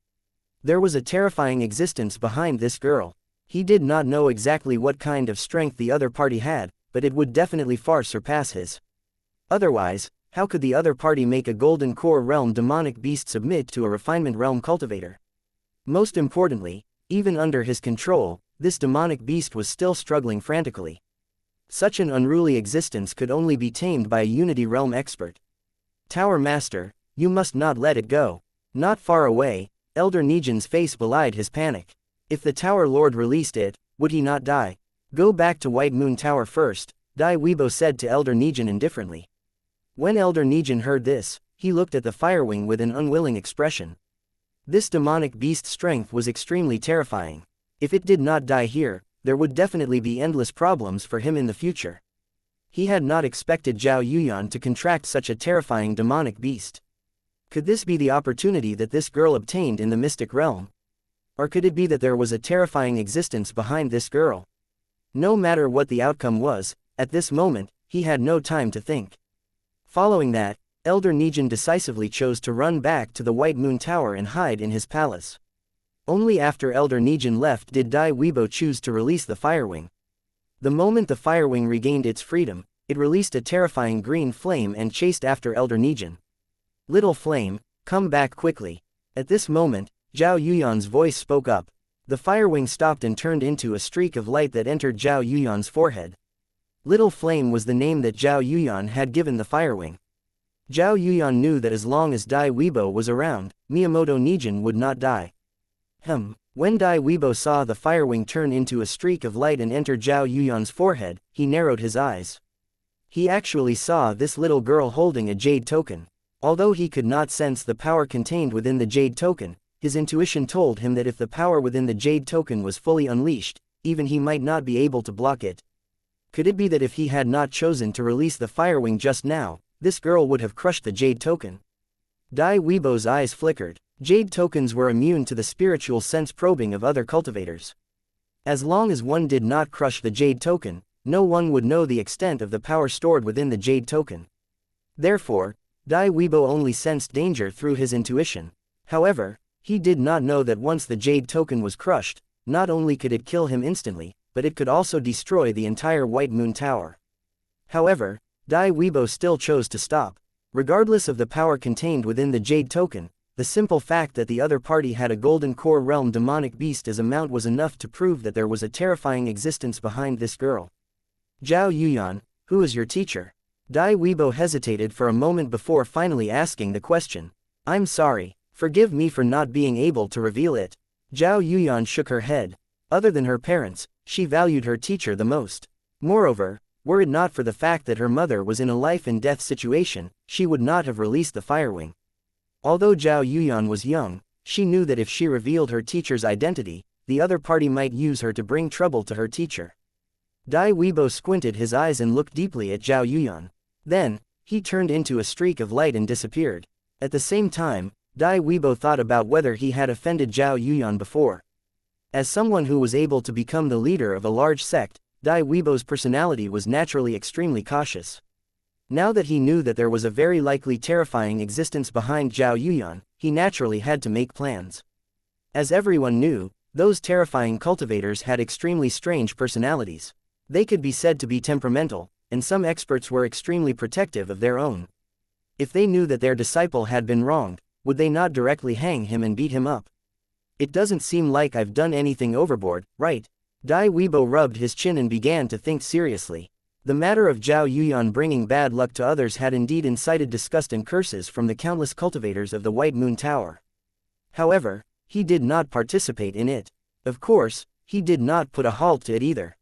There was a terrifying existence behind this girl. He did not know exactly what kind of strength the other party had, but it would definitely far surpass his. Otherwise, how could the other party make a Golden Core Realm demonic beast submit to a refinement realm cultivator? Most importantly, even under his control, this demonic beast was still struggling frantically. Such an unruly existence could only be tamed by a Unity Realm expert. Tower Master, you must not let it go. Not far away, Elder Negan's face belied his panic. If the Tower Lord released it, would he not die? Go back to White Moon Tower first, Dai Weibo said to Elder Negan indifferently. When Elder Negan heard this, he looked at the Firewing with an unwilling expression. This demonic beast's strength was extremely terrifying. If it did not die here, there would definitely be endless problems for him in the future. He had not expected Zhao Yuyan to contract such a terrifying demonic beast. Could this be the opportunity that this girl obtained in the mystic realm? Or could it be that there was a terrifying existence behind this girl? No matter what the outcome was, at this moment, he had no time to think. Following that, Elder Negan decisively chose to run back to the White Moon Tower and hide in his palace. Only after Elder Negan left did Dai Weibo choose to release the Firewing. The moment the Firewing regained its freedom, it released a terrifying green flame and chased after Elder Negan. Little flame, come back quickly. At this moment, Zhao Yuyan's voice spoke up. The Firewing stopped and turned into a streak of light that entered Zhao Yuyan's forehead. Little Flame was the name that Zhao Yuyan had given the Firewing. Zhao Yuyan knew that as long as Dai Weibo was around, Miyamoto Negan would not die. When Dai Weibo saw the Firewing turn into a streak of light and enter Zhao Yuyan's forehead, he narrowed his eyes. He actually saw this little girl holding a jade token. Although he could not sense the power contained within the jade token, his intuition told him that if the power within the jade token was fully unleashed, even he might not be able to block it. Could it be that if he had not chosen to release the Firewing just now, this girl would have crushed the jade token? Dai Weibo's eyes flickered. Jade tokens were immune to the spiritual sense probing of other cultivators. As long as one did not crush the jade token, no one would know the extent of the power stored within the jade token. Therefore, Dai Weibo only sensed danger through his intuition. However, he did not know that once the jade token was crushed, not only could it kill him instantly, but it could also destroy the entire White Moon Tower. However, Dai Weibo still chose to stop. Regardless of the power contained within the Jade Token, the simple fact that the other party had a Golden Core Realm demonic beast as a mount was enough to prove that there was a terrifying existence behind this girl. Zhao Yuyan, who is your teacher? Dai Weibo hesitated for a moment before finally asking the question. I'm sorry, forgive me for not being able to reveal it. Zhao Yuyan shook her head. Other than her parents, she valued her teacher the most. Moreover, were it not for the fact that her mother was in a life-and-death situation, she would not have released the Firewing. Although Zhao Yuyan was young, she knew that if she revealed her teacher's identity, the other party might use her to bring trouble to her teacher. Dai Weibo squinted his eyes and looked deeply at Zhao Yuyan. Then, he turned into a streak of light and disappeared. At the same time, Dai Weibo thought about whether he had offended Zhao Yuyan before. As someone who was able to become the leader of a large sect, Dai Weibo's personality was naturally extremely cautious. Now that he knew that there was a very likely terrifying existence behind Zhao Yuyan, he naturally had to make plans. As everyone knew, those terrifying cultivators had extremely strange personalities. They could be said to be temperamental, and some experts were extremely protective of their own. If they knew that their disciple had been wronged, would they not directly hang him and beat him up? It doesn't seem like I've done anything overboard, right? Dai Weibo rubbed his chin and began to think seriously. The matter of Zhao Yuyan bringing bad luck to others had indeed incited disgust and curses from the countless cultivators of the White Moon Tower. However, he did not participate in it. Of course, he did not put a halt to it either.